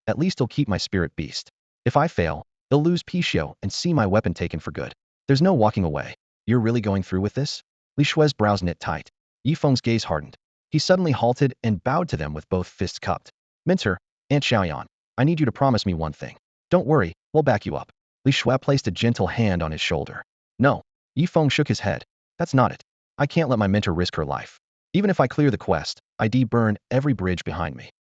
at least he'll keep my spirit beast. If I fail, he'll lose Pichio and see my weapon taken for good. There's no walking away. You're really going through with this? Li Shui's brows knit tight. Yifeng's gaze hardened. He suddenly halted and bowed to them with both fists cupped. Mentor, Aunt Xiaoyan, I need you to promise me one thing. Don't worry, we'll back you up. Li Shui placed a gentle hand on his shoulder. No. Yifeng shook his head. That's not it. I can't let my mentor risk her life. Even if I clear the quest, I'd burn every bridge behind me.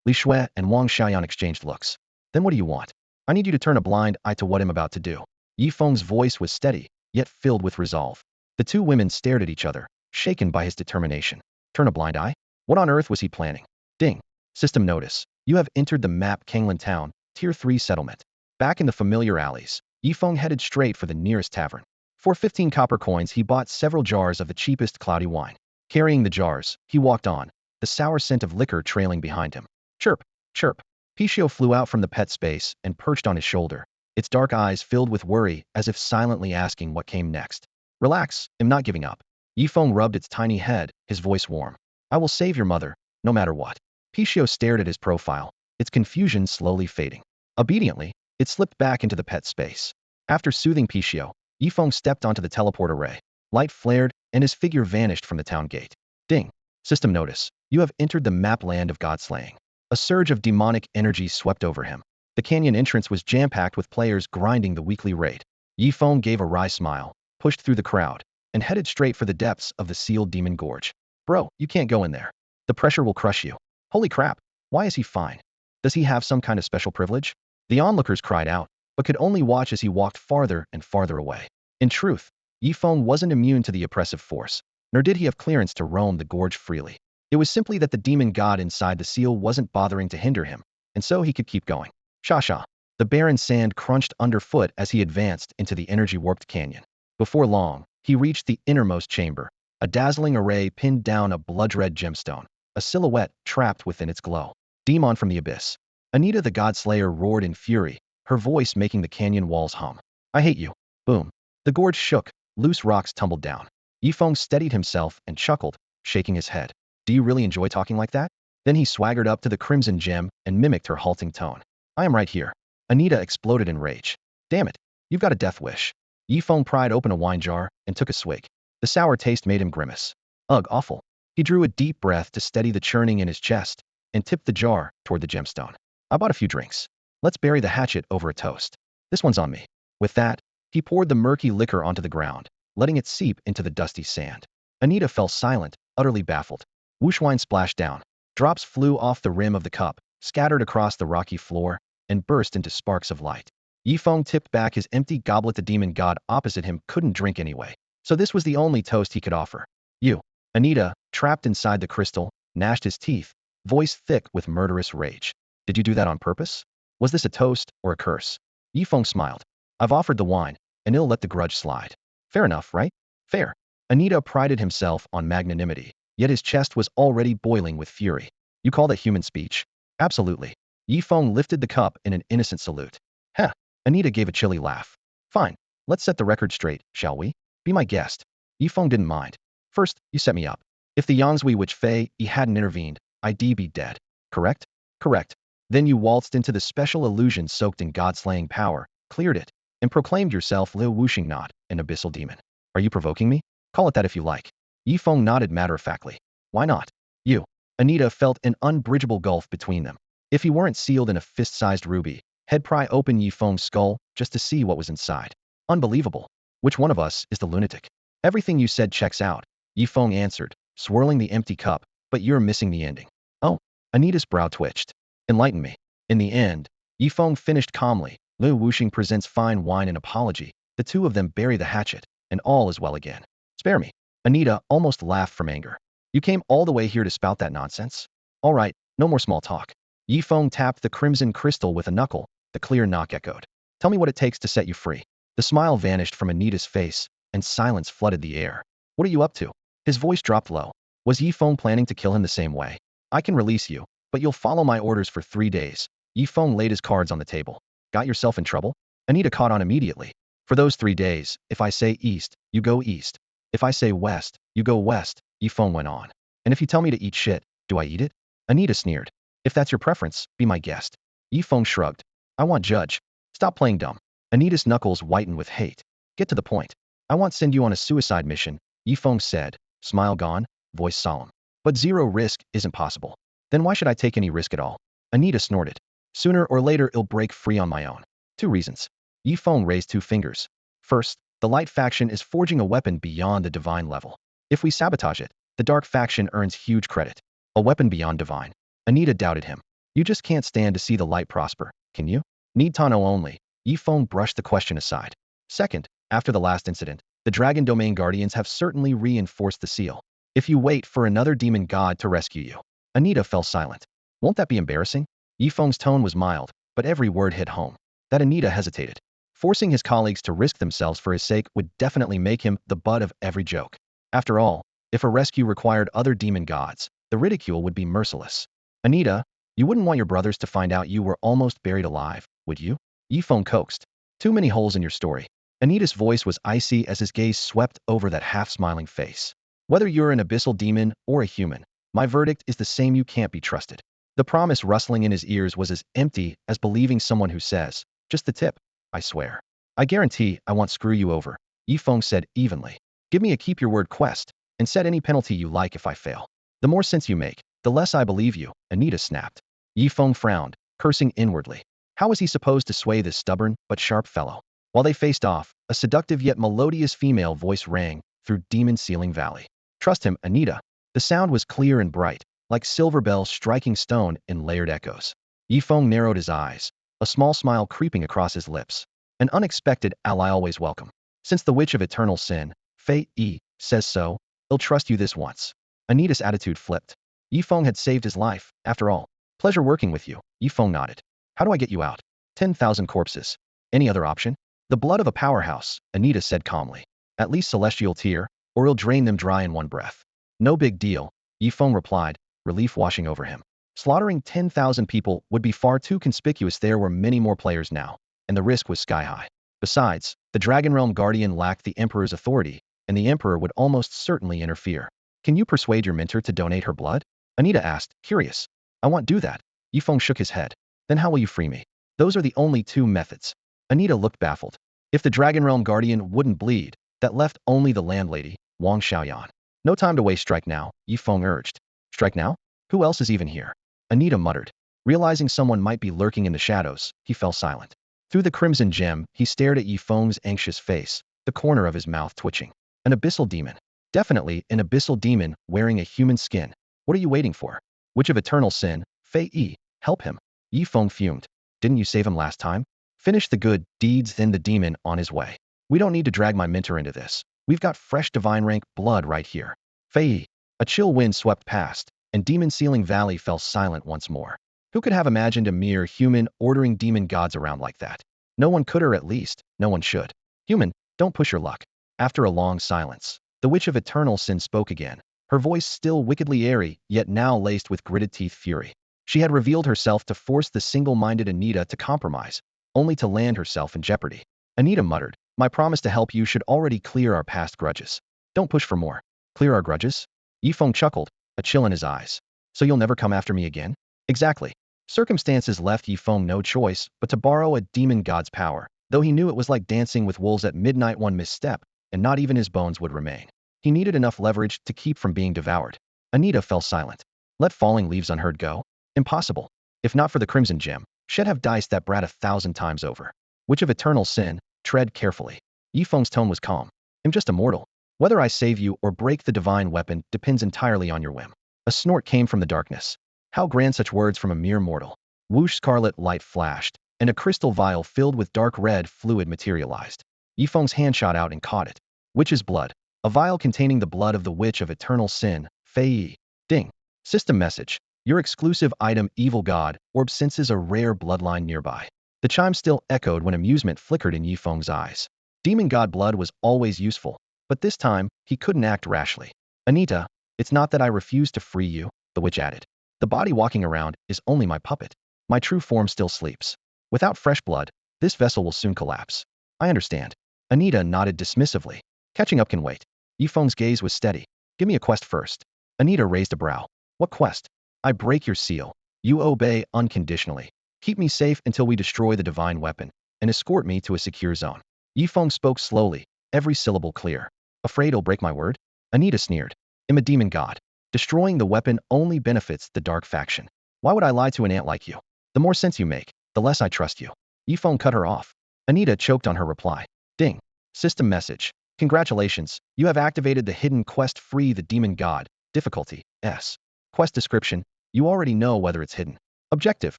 Li Shui and Wang Xiaoyan exchanged looks. Then what do you want? I need you to turn a blind eye to what I'm about to do. Yifeng's voice was steady, yet filled with resolve. The two women stared at each other, shaken by his determination. Turn a blind eye? What on earth was he planning? Ding. System notice. You have entered the map Kanglan Town, Tier 3 settlement. Back in the familiar alleys, Yifeng headed straight for the nearest tavern. For 15 copper coins he bought several jars of the cheapest cloudy wine. Carrying the jars, he walked on, the sour scent of liquor trailing behind him. Chirp, chirp. Pichio flew out from the pet space and perched on his shoulder, its dark eyes filled with worry as if silently asking what came next. Relax, I'm not giving up. Yifeng rubbed its tiny head, his voice warm. I will save your mother, no matter what. Pichio stared at his profile, its confusion slowly fading. Obediently, it slipped back into the pet space. After soothing Pichio, Yifeng stepped onto the teleport array. Light flared, and his figure vanished from the town gate. Ding. System notice. You have entered the map land of godslaying. A surge of demonic energy swept over him. The canyon entrance was jam-packed with players grinding the weekly raid. Yifeng gave a wry smile, pushed through the crowd, and headed straight for the depths of the sealed demon gorge. Bro, you can't go in there. The pressure will crush you. Holy crap, why is he fine? Does he have some kind of special privilege? The onlookers cried out, but could only watch as he walked farther and farther away. In truth, Yifeng wasn't immune to the oppressive force, nor did he have clearance to roam the gorge freely. It was simply that the demon god inside the seal wasn't bothering to hinder him, and so he could keep going. Sha-sha. The barren sand crunched underfoot as he advanced into the energy-warped canyon. Before long, he reached the innermost chamber, a dazzling array pinned down a blood-red gemstone, a silhouette trapped within its glow. Demon from the abyss. Anita the Godslayer roared in fury, her voice making the canyon walls hum. I hate you. Boom. The gorge shook, loose rocks tumbled down. Yifeng steadied himself and chuckled, shaking his head. Do you really enjoy talking like that? Then he swaggered up to the crimson gem and mimicked her halting tone. I am right here. Anita exploded in rage. Damn it. You've got a death wish. Yifeng pried open a wine jar and took a swig. The sour taste made him grimace. Ugh, awful. He drew a deep breath to steady the churning in his chest and tipped the jar toward the gemstone. I bought a few drinks. Let's bury the hatchet over a toast. This one's on me. With that, he poured the murky liquor onto the ground, letting it seep into the dusty sand. Anita fell silent, utterly baffled. Whoosh wine splashed down. Drops flew off the rim of the cup, scattered across the rocky floor, and burst into sparks of light. Yifeng tipped back his empty goblet. The demon god opposite him couldn't drink anyway, so this was the only toast he could offer. You. Anita, trapped inside the crystal, gnashed his teeth, voice thick with murderous rage. Did you do that on purpose? Was this a toast or a curse? Yifeng smiled. I've offered the wine, and he'll let the grudge slide. Fair enough, right? Fair. Anita prided himself on magnanimity, yet his chest was already boiling with fury. You call that human speech? Absolutely. Yifeng lifted the cup in an innocent salute. Heh, Anita gave a chilly laugh. Fine, let's set the record straight, shall we? Be my guest. Yifeng didn't mind. First, you set me up. If the Yangzui witch Fei Yi hadn't intervened, I'd be dead. Correct? Correct. Then you waltzed into the special illusion soaked in god-slaying power, cleared it, and proclaimed yourself Liu Wuxing not, an abyssal demon. Are you provoking me? Call it that if you like. Yifeng nodded matter-of-factly. Why not? You. Anita felt an unbridgeable gulf between them. If he weren't sealed in a fist-sized ruby, he'd pry open Yifeng's skull just to see what was inside. Unbelievable. Which one of us is the lunatic? Everything you said checks out, Yifeng answered, swirling the empty cup, but you're missing the ending. Oh, Anita's brow twitched. Enlighten me. In the end, Yifeng finished calmly. Liu Wuxing presents fine wine and apology. The two of them bury the hatchet, and all is well again. Spare me. Anita almost laughed from anger. You came all the way here to spout that nonsense? All right, no more small talk. Yifeng tapped the crimson crystal with a knuckle. The clear knock echoed. Tell me what it takes to set you free. The smile vanished from Anita's face, and silence flooded the air. What are you up to? His voice dropped low. Was Yifeng planning to kill him the same way? I can release you, but you'll follow my orders for 3 days. Yifeng laid his cards on the table. Got yourself in trouble? Anita caught on immediately. For those 3 days, if I say east, you go east. If I say west, you go west, Yifeng went on. And if you tell me to eat shit, do I eat it? Anita sneered. If that's your preference, be my guest. Yifeng shrugged. I want judge. Stop playing dumb. Anita's knuckles whitened with hate. Get to the point. I want send you on a suicide mission, Yifeng said, smile gone, voice solemn. But zero risk isn't possible. Then why should I take any risk at all? Anita snorted. Sooner or later it'll break free on my own. 2 reasons. Yifeng raised 2 fingers. First, the light faction is forging a weapon beyond the divine level. If we sabotage it, the dark faction earns huge credit. A weapon beyond divine. Anita doubted him. You just can't stand to see the light prosper, can you? Need to know only. Yifeng brushed the question aside. Second, after the last incident, the Dragon Domain Guardians have certainly reinforced the seal. If you wait for another demon god to rescue you. Anita fell silent. Won't that be embarrassing? Yifeng's tone was mild, but every word hit home. That Anita hesitated. Forcing his colleagues to risk themselves for his sake would definitely make him the butt of every joke. After all, if a rescue required other demon gods, the ridicule would be merciless. Anita, you wouldn't want your brothers to find out you were almost buried alive, would you? Yifeng coaxed. Too many holes in your story. Anita's voice was icy as his gaze swept over that half-smiling face. Whether you're an abyssal demon or a human, my verdict is the same: you can't be trusted. The promise rustling in his ears was as empty as believing someone who says, just the tip, I swear. I guarantee I won't screw you over, Yifeng said evenly. Give me a keep-your-word quest, and set any penalty you like if I fail. The more sense you make, the less I believe you, Anita snapped. Yifeng frowned, cursing inwardly. How was he supposed to sway this stubborn but sharp fellow? While they faced off, a seductive yet melodious female voice rang through Demon Ceiling Valley. Trust him, Anita. The sound was clear and bright, like silver bells striking stone in layered echoes. Yifeng narrowed his eyes, a small smile creeping across his lips. An unexpected ally always welcome. Since the Witch of Eternal Sin, Fei Yi, says so, he'll trust you this once. Anita's attitude flipped. Yifeng had saved his life, after all. Pleasure working with you, Yifeng nodded. How do I get you out? 10,000 corpses. Any other option? The blood of a powerhouse, Anita said calmly. At least celestial tear, or he'll drain them dry in one breath. No big deal, Yifeng replied, relief washing over him. Slaughtering 10,000 people would be far too conspicuous. There were many more players now, and the risk was sky-high. Besides, the Dragon Realm Guardian lacked the Emperor's authority, and the Emperor would almost certainly interfere. Can you persuade your mentor to donate her blood? Anita asked, curious. I won't do that. Yifeng shook his head. Then how will you free me? Those are the only 2 methods. Anita looked baffled. If the Dragon Realm Guardian wouldn't bleed, that left only the landlady, Wang Xiaoyan. No time to waste, strike now, Yifeng urged. Strike now? Who else is even here? Anita muttered. Realizing someone might be lurking in the shadows, he fell silent. Through the crimson gem, he stared at Yifeng's anxious face, the corner of his mouth twitching. An abyssal demon. Definitely an abyssal demon wearing a human skin. What are you waiting for? Witch of Eternal Sin, Fei Yi, help him. Yifeng fumed. Didn't you save him last time? Finish the good deeds, then the demon on his way. We don't need to drag my mentor into this. We've got fresh divine rank blood right here. Fei Yi. A chill wind swept past, and Demon Ceiling Valley fell silent once more. Who could have imagined a mere human ordering demon gods around like that? No one could, or at least, no one should. Human, don't push your luck. After a long silence, the Witch of Eternal Sin spoke again, her voice still wickedly airy, yet now laced with gritted teeth fury. She had revealed herself to force the single-minded Anita to compromise, only to land herself in jeopardy. Anita muttered, "My promise to help you should already clear our past grudges. Don't push for more. Clear our grudges?" Yifeng chuckled, a chill in his eyes. "So you'll never come after me again?" "Exactly." Circumstances left Yifeng no choice but to borrow a demon god's power, though he knew it was like dancing with wolves at midnight. One misstep, and not even his bones would remain. He needed enough leverage to keep from being devoured. Anita fell silent. Let falling leaves unheard go? Impossible. If not for the crimson gem, she'd have diced that brat 1,000 times over. Witch of eternal sin, tread carefully. Yifeng's tone was calm. I'm just a mortal. Whether I save you or break the divine weapon depends entirely on your whim. A snort came from the darkness. How grand such words from a mere mortal. Whoosh, scarlet light flashed, and a crystal vial filled with dark red fluid materialized. Yifeng's hand shot out and caught it. Witch's blood. A vial containing the blood of the witch of eternal sin, Fei Yi. Ding. System message. Your exclusive item, evil god, orb, senses a rare bloodline nearby. The chime still echoed when amusement flickered in Yifeng's eyes. Demon god blood was always useful, but this time, he couldn't act rashly. Anita, it's not that I refuse to free you, the witch added. The body walking around is only my puppet. My true form still sleeps. Without fresh blood, this vessel will soon collapse. I understand. Anita nodded dismissively. Catching up can wait. Yifeng's gaze was steady. Give me a quest first. Anita raised a brow. What quest? I break your seal. You obey unconditionally. Keep me safe until we destroy the divine weapon, and escort me to a secure zone. Yifeng spoke slowly, every syllable clear. Afraid I'll break my word? Anita sneered. I'm a demon god. Destroying the weapon only benefits the dark faction. Why would I lie to an ant like you? The more sense you make, the less I trust you. Yifeng cut her off. Anita choked on her reply. Ding. System message. Congratulations, you have activated the hidden quest, free the demon god. Difficulty, S. Quest description. You already know whether it's hidden. Objective.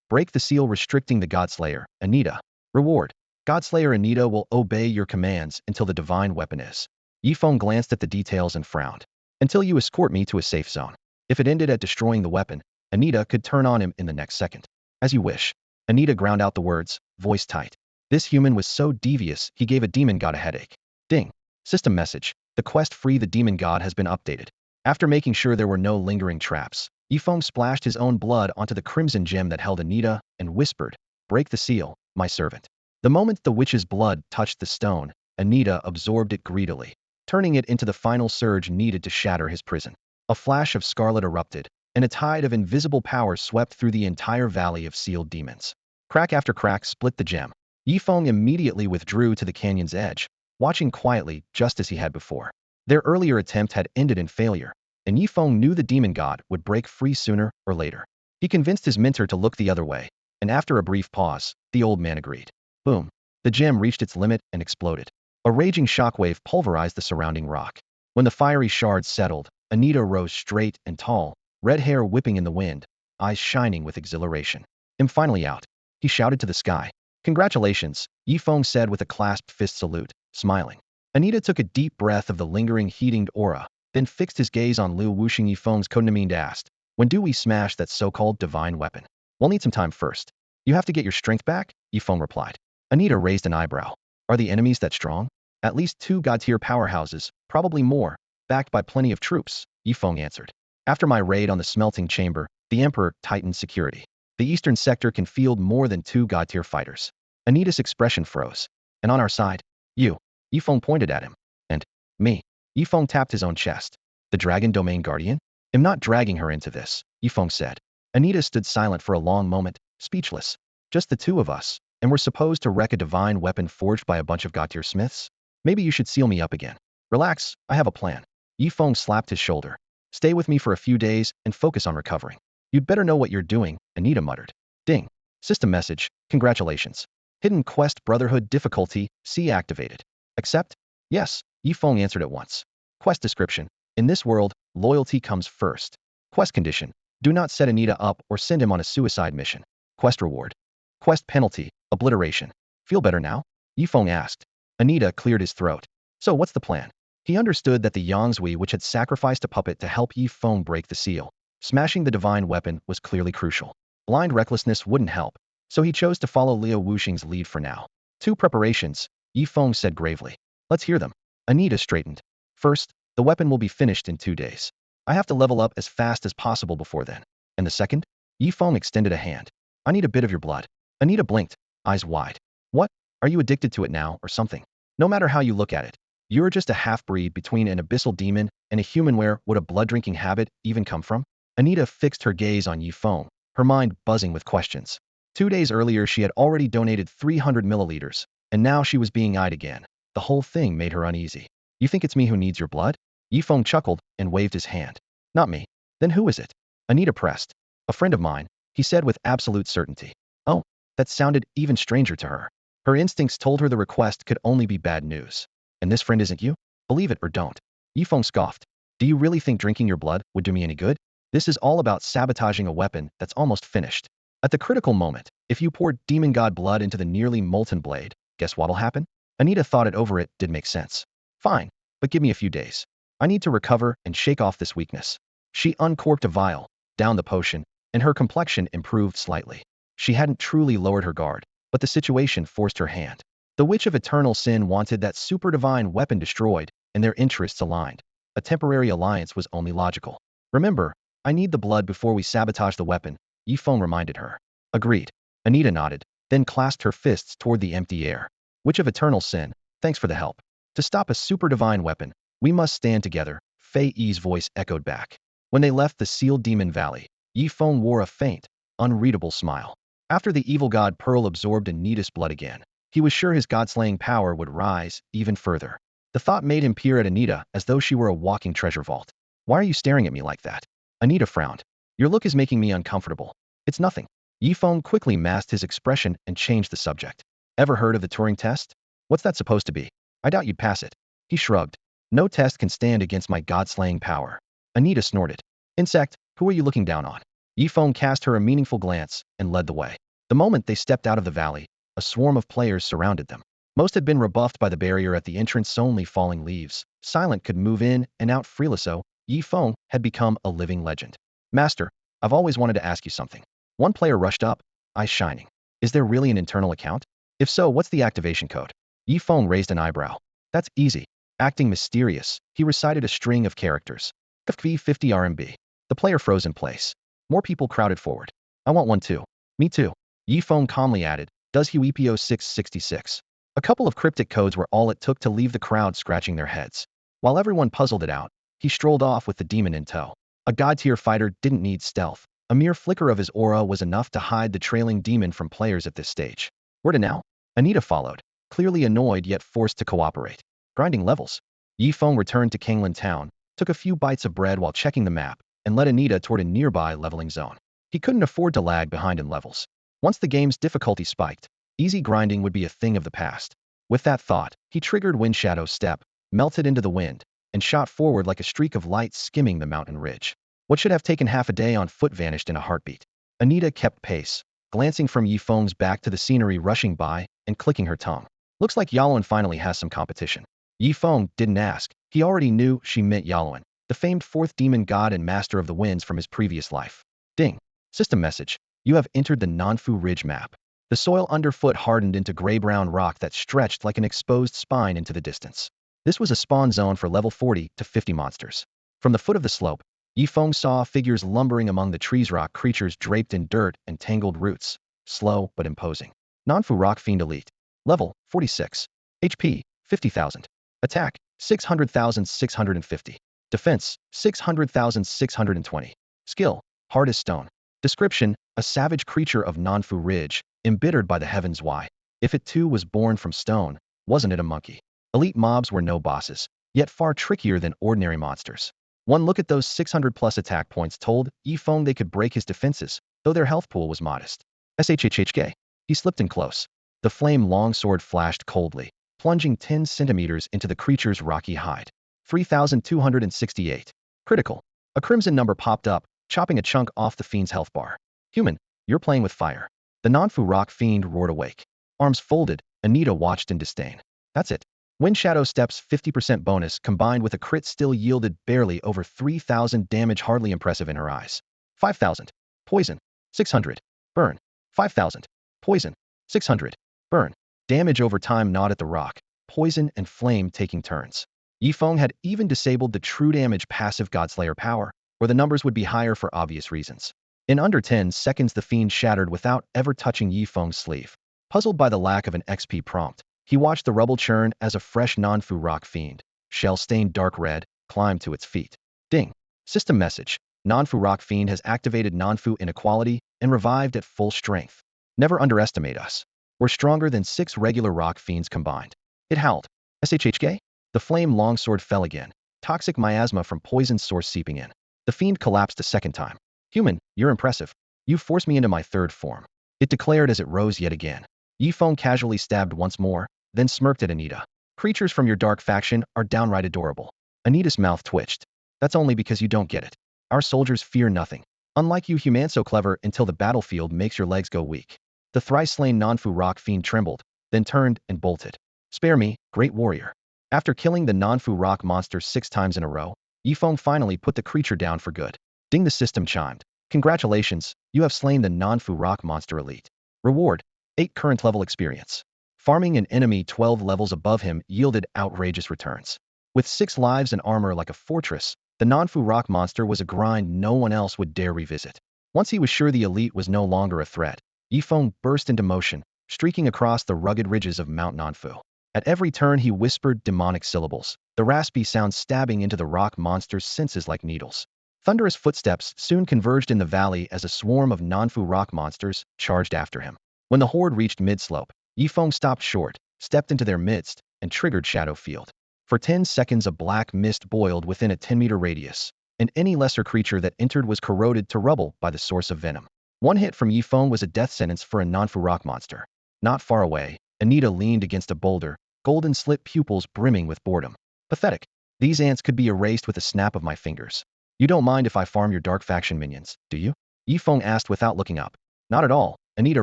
Break the seal restricting the Godslayer, Anita. Reward. Godslayer Anita will obey your commands until the divine weapon is. Yifeng glanced at the details and frowned. Until you escort me to a safe zone. If it ended at destroying the weapon, Anita could turn on him in the next second. As you wish. Anita ground out the words, voice tight. This human was so devious, he gave a demon god a headache. Ding. System message. The quest, free the demon god, has been updated. After making sure there were no lingering traps, Yifeng splashed his own blood onto the crimson gem that held Anita and whispered, break the seal, my servant. The moment the witch's blood touched the stone, Anita absorbed it greedily, turning it into the final surge needed to shatter his prison. A flash of scarlet erupted, and a tide of invisible power swept through the entire valley of sealed demons. Crack after crack split the gem. Yifeng immediately withdrew to the canyon's edge, watching quietly just as he had before. Their earlier attempt had ended in failure, and Yifeng knew the demon god would break free sooner or later. He convinced his mentor to look the other way, and after a brief pause, the old man agreed. Boom. The gem reached its limit and exploded. A raging shockwave pulverized the surrounding rock. When the fiery shards settled, Anita rose straight and tall, red hair whipping in the wind, eyes shining with exhilaration. I'm finally out. He shouted to the sky. Congratulations, Yifeng said with a clasped fist salute, smiling. Anita took a deep breath of the lingering heating aura, then fixed his gaze on Liu Wuxing. Yifeng's codenamed asked, when do we smash that so-called divine weapon? We'll need some time first. You have to get your strength back, Yifeng replied. Anita raised an eyebrow. Are the enemies that strong? At least 2 god-tier powerhouses, probably more, backed by plenty of troops, Yifeng answered. After my raid on the smelting chamber, the Emperor tightened security. The eastern sector can field more than 2 god-tier fighters. Anita's expression froze. And on our side? You. Yifeng pointed at him. And me. Yifeng tapped his own chest. The Dragon Domain Guardian? I'm not dragging her into this, Yifeng said. Anita stood silent for a long moment, speechless. Just the 2 of us, and we're supposed to wreck a divine weapon forged by a bunch of god-tier smiths? Maybe you should seal me up again. Relax, I have a plan. Yifeng slapped his shoulder. Stay with me for a few days and focus on recovering. You'd better know what you're doing, Anita muttered. Ding. System message, congratulations. Hidden quest, Brotherhood, difficulty, C activated. Accept? Yes, Yifeng answered at once. Quest description. In this world, loyalty comes first. Quest condition. Do not set Anita up or send him on a suicide mission. Quest reward. Quest penalty, obliteration. Feel better now? Yifeng asked. Anita cleared his throat. So what's the plan? He understood that the Yangzui which had sacrificed a puppet to help Yifeng break the seal. Smashing the divine weapon was clearly crucial. Blind recklessness wouldn't help, so he chose to follow Liu Wuxing's lead for now. 2 preparations, Yifeng said gravely. Let's hear them. Anita straightened. First, the weapon will be finished in 2 days. I have to level up as fast as possible before then. And the second? Yifeng extended a hand. I need a bit of your blood. Anita blinked, eyes wide. What? Are you addicted to it now or something? No matter how you look at it, you're just a half-breed between an abyssal demon and a human. Where would a blood-drinking habit even come from? Anita fixed her gaze on Yifeng, her mind buzzing with questions. 2 days earlier she had already donated 300 milliliters, and now she was being eyed again. The whole thing made her uneasy. You think it's me who needs your blood? Yifeng chuckled and waved his hand. Not me. Then who is it? Anita pressed. A friend of mine, he said with absolute certainty. Oh, that sounded even stranger to her. Her instincts told her the request could only be bad news. And this friend isn't you? Believe it or don't. Yifeng scoffed. Do you really think drinking your blood would do me any good? This is all about sabotaging a weapon that's almost finished. At the critical moment, if you pour demon god blood into the nearly molten blade, guess what'll happen? Anita thought it over. It did make sense. Fine, but give me a few days. I need to recover and shake off this weakness. She uncorked a vial, downed the potion, and her complexion improved slightly. She hadn't truly lowered her guard, but the situation forced her hand. The Witch of Eternal Sin wanted that super divine weapon destroyed, and their interests aligned. A temporary alliance was only logical. Remember, I need the blood before we sabotage the weapon, Yifeng reminded her. Agreed. Anita nodded, then clasped her fists toward the empty air. Witch of Eternal Sin, thanks for the help. To stop a super divine weapon, we must stand together, Fei Yi's voice echoed back. When they left the sealed demon valley, Yifeng wore a faint, unreadable smile. After the evil god Pearl absorbed Anita's blood again, he was sure his god-slaying power would rise even further. The thought made him peer at Anita as though she were a walking treasure vault. Why are you staring at me like that? Anita frowned. Your look is making me uncomfortable. It's nothing. Yifeng quickly masked his expression and changed the subject. Ever heard of the Turing test? What's that supposed to be? I doubt you'd pass it. He shrugged. No test can stand against my god-slaying power. Anita snorted. Insect, who are you looking down on? Yifeng cast her a meaningful glance and led the way. The moment they stepped out of the valley, a swarm of players surrounded them. Most had been rebuffed by the barrier at the entrance. Only falling leaves. Silent could move in and out freely. So Yifeng had become a living legend. Master, I've always wanted to ask you something. One player rushed up, eyes shining. Is there really an internal account? If so, what's the activation code? Yifeng raised an eyebrow. That's easy. Acting mysterious, he recited a string of characters. KFV 50 RMB. The player froze in place. More people crowded forward. I want one too. Me too. Yifeng calmly added, does Huipio 666. A couple of cryptic codes were all it took to leave the crowd scratching their heads. While everyone puzzled it out, he strolled off with the demon in tow. A god-tier fighter didn't need stealth. A mere flicker of his aura was enough to hide the trailing demon from players at this stage. Where to now? Anita followed, clearly annoyed yet forced to cooperate. Grinding levels. Yifeng returned to Kanglan Town, took a few bites of bread while checking the map, and led Anita toward a nearby leveling zone. He couldn't afford to lag behind in levels. Once the game's difficulty spiked, easy grinding would be a thing of the past. With that thought, he triggered Wind Shadow's step, melted into the wind, and shot forward like a streak of light skimming the mountain ridge. What should have taken half a day on foot vanished in a heartbeat. Anita kept pace, glancing from Yifeng's back to the scenery rushing by and clicking her tongue. Looks like Yaluen finally has some competition. Yifeng didn't ask. He already knew she meant Yaluen, the famed fourth demon god and master of the winds from his previous life. Ding. System message. You have entered the Nanfu Ridge map. The soil underfoot hardened into gray-brown rock that stretched like an exposed spine into the distance. This was a spawn zone for level 40 to 50 monsters. From the foot of the slope, Yifeng saw figures lumbering among the trees, rock creatures draped in dirt and tangled roots. Slow but imposing. Nanfu Rock Fiend Elite. Level 46. HP 50,000. Attack 600,650. Defense 600,620. Skill Hard as Stone. Description: a savage creature of Nanfu Ridge, embittered by the heavens. Why? If it too was born from stone, wasn't it a monkey? Elite mobs were no bosses, yet far trickier than ordinary monsters. One look at those 600 plus attack points told Yifeng they could break his defenses, though their health pool was modest. SHHHK. He slipped in close. The flame longsword flashed coldly, plunging 10 centimeters into the creature's rocky hide. 3,268. Critical. A crimson number popped up, chopping a chunk off the fiend's health bar. Human, you're playing with fire. The Nanfu Rock Fiend roared awake. Arms folded, Anita watched in disdain. That's it. Wind Shadow Step's 50% bonus combined with a crit still yielded barely over 3,000 damage, hardly impressive in her eyes. 5,000. Poison. 600. Burn. 5,000. Poison. 600. Burn. Damage over time gnawed at the rock, poison and flame taking turns. Yifeng had even disabled the true damage passive Godslayer power, where the numbers would be higher for obvious reasons. In under 10 seconds the fiend shattered without ever touching Yifeng's sleeve. Puzzled by the lack of an XP prompt, he watched the rubble churn as a fresh Nanfu rock fiend, shell-stained dark red, climbed to its feet. Ding. System message. Nanfu rock fiend has activated Nanfu inequality and revived at full strength. Never underestimate us. We're stronger than 6 regular rock fiends combined. It howled. SHHK? The flame longsword fell again, toxic miasma from poison source seeping in. The fiend collapsed a second time. Human, you're impressive. You forced me into my third form. It declared as it rose yet again. Yifeng casually stabbed once more, then smirked at Anita. Creatures from your dark faction are downright adorable. Anita's mouth twitched. That's only because you don't get it. Our soldiers fear nothing. Unlike you humans so clever until the battlefield makes your legs go weak. The thrice-slain Nanfu rock fiend trembled, then turned and bolted. Spare me, great warrior. After killing the Nanfu rock monster 6 times in a row, Yifeng finally put the creature down for good. Ding, the system chimed. Congratulations, you have slain the Nanfu rock monster elite. Reward, 8 current level experience. Farming an enemy 12 levels above him yielded outrageous returns. With 6 lives and armor like a fortress, the Nanfu rock monster was a grind no one else would dare revisit. Once he was sure the elite was no longer a threat, Yifeng burst into motion, streaking across the rugged ridges of Mount Nanfu. At every turn he whispered demonic syllables, the raspy sound stabbing into the rock monster's senses like needles. Thunderous footsteps soon converged in the valley as a swarm of Nanfu rock monsters charged after him. When the horde reached mid-slope, Yifeng stopped short, stepped into their midst, and triggered Shadow Field. For 10 seconds a black mist boiled within a 10-meter radius, and any lesser creature that entered was corroded to rubble by the source of venom. One hit from Yifeng was a death sentence for a Nanfu rock monster. Not far away, Anita leaned against a boulder, golden slit pupils brimming with boredom. Pathetic. These ants could be erased with a snap of my fingers. You don't mind if I farm your dark faction minions, do you? Yifeng asked without looking up. Not at all, Anita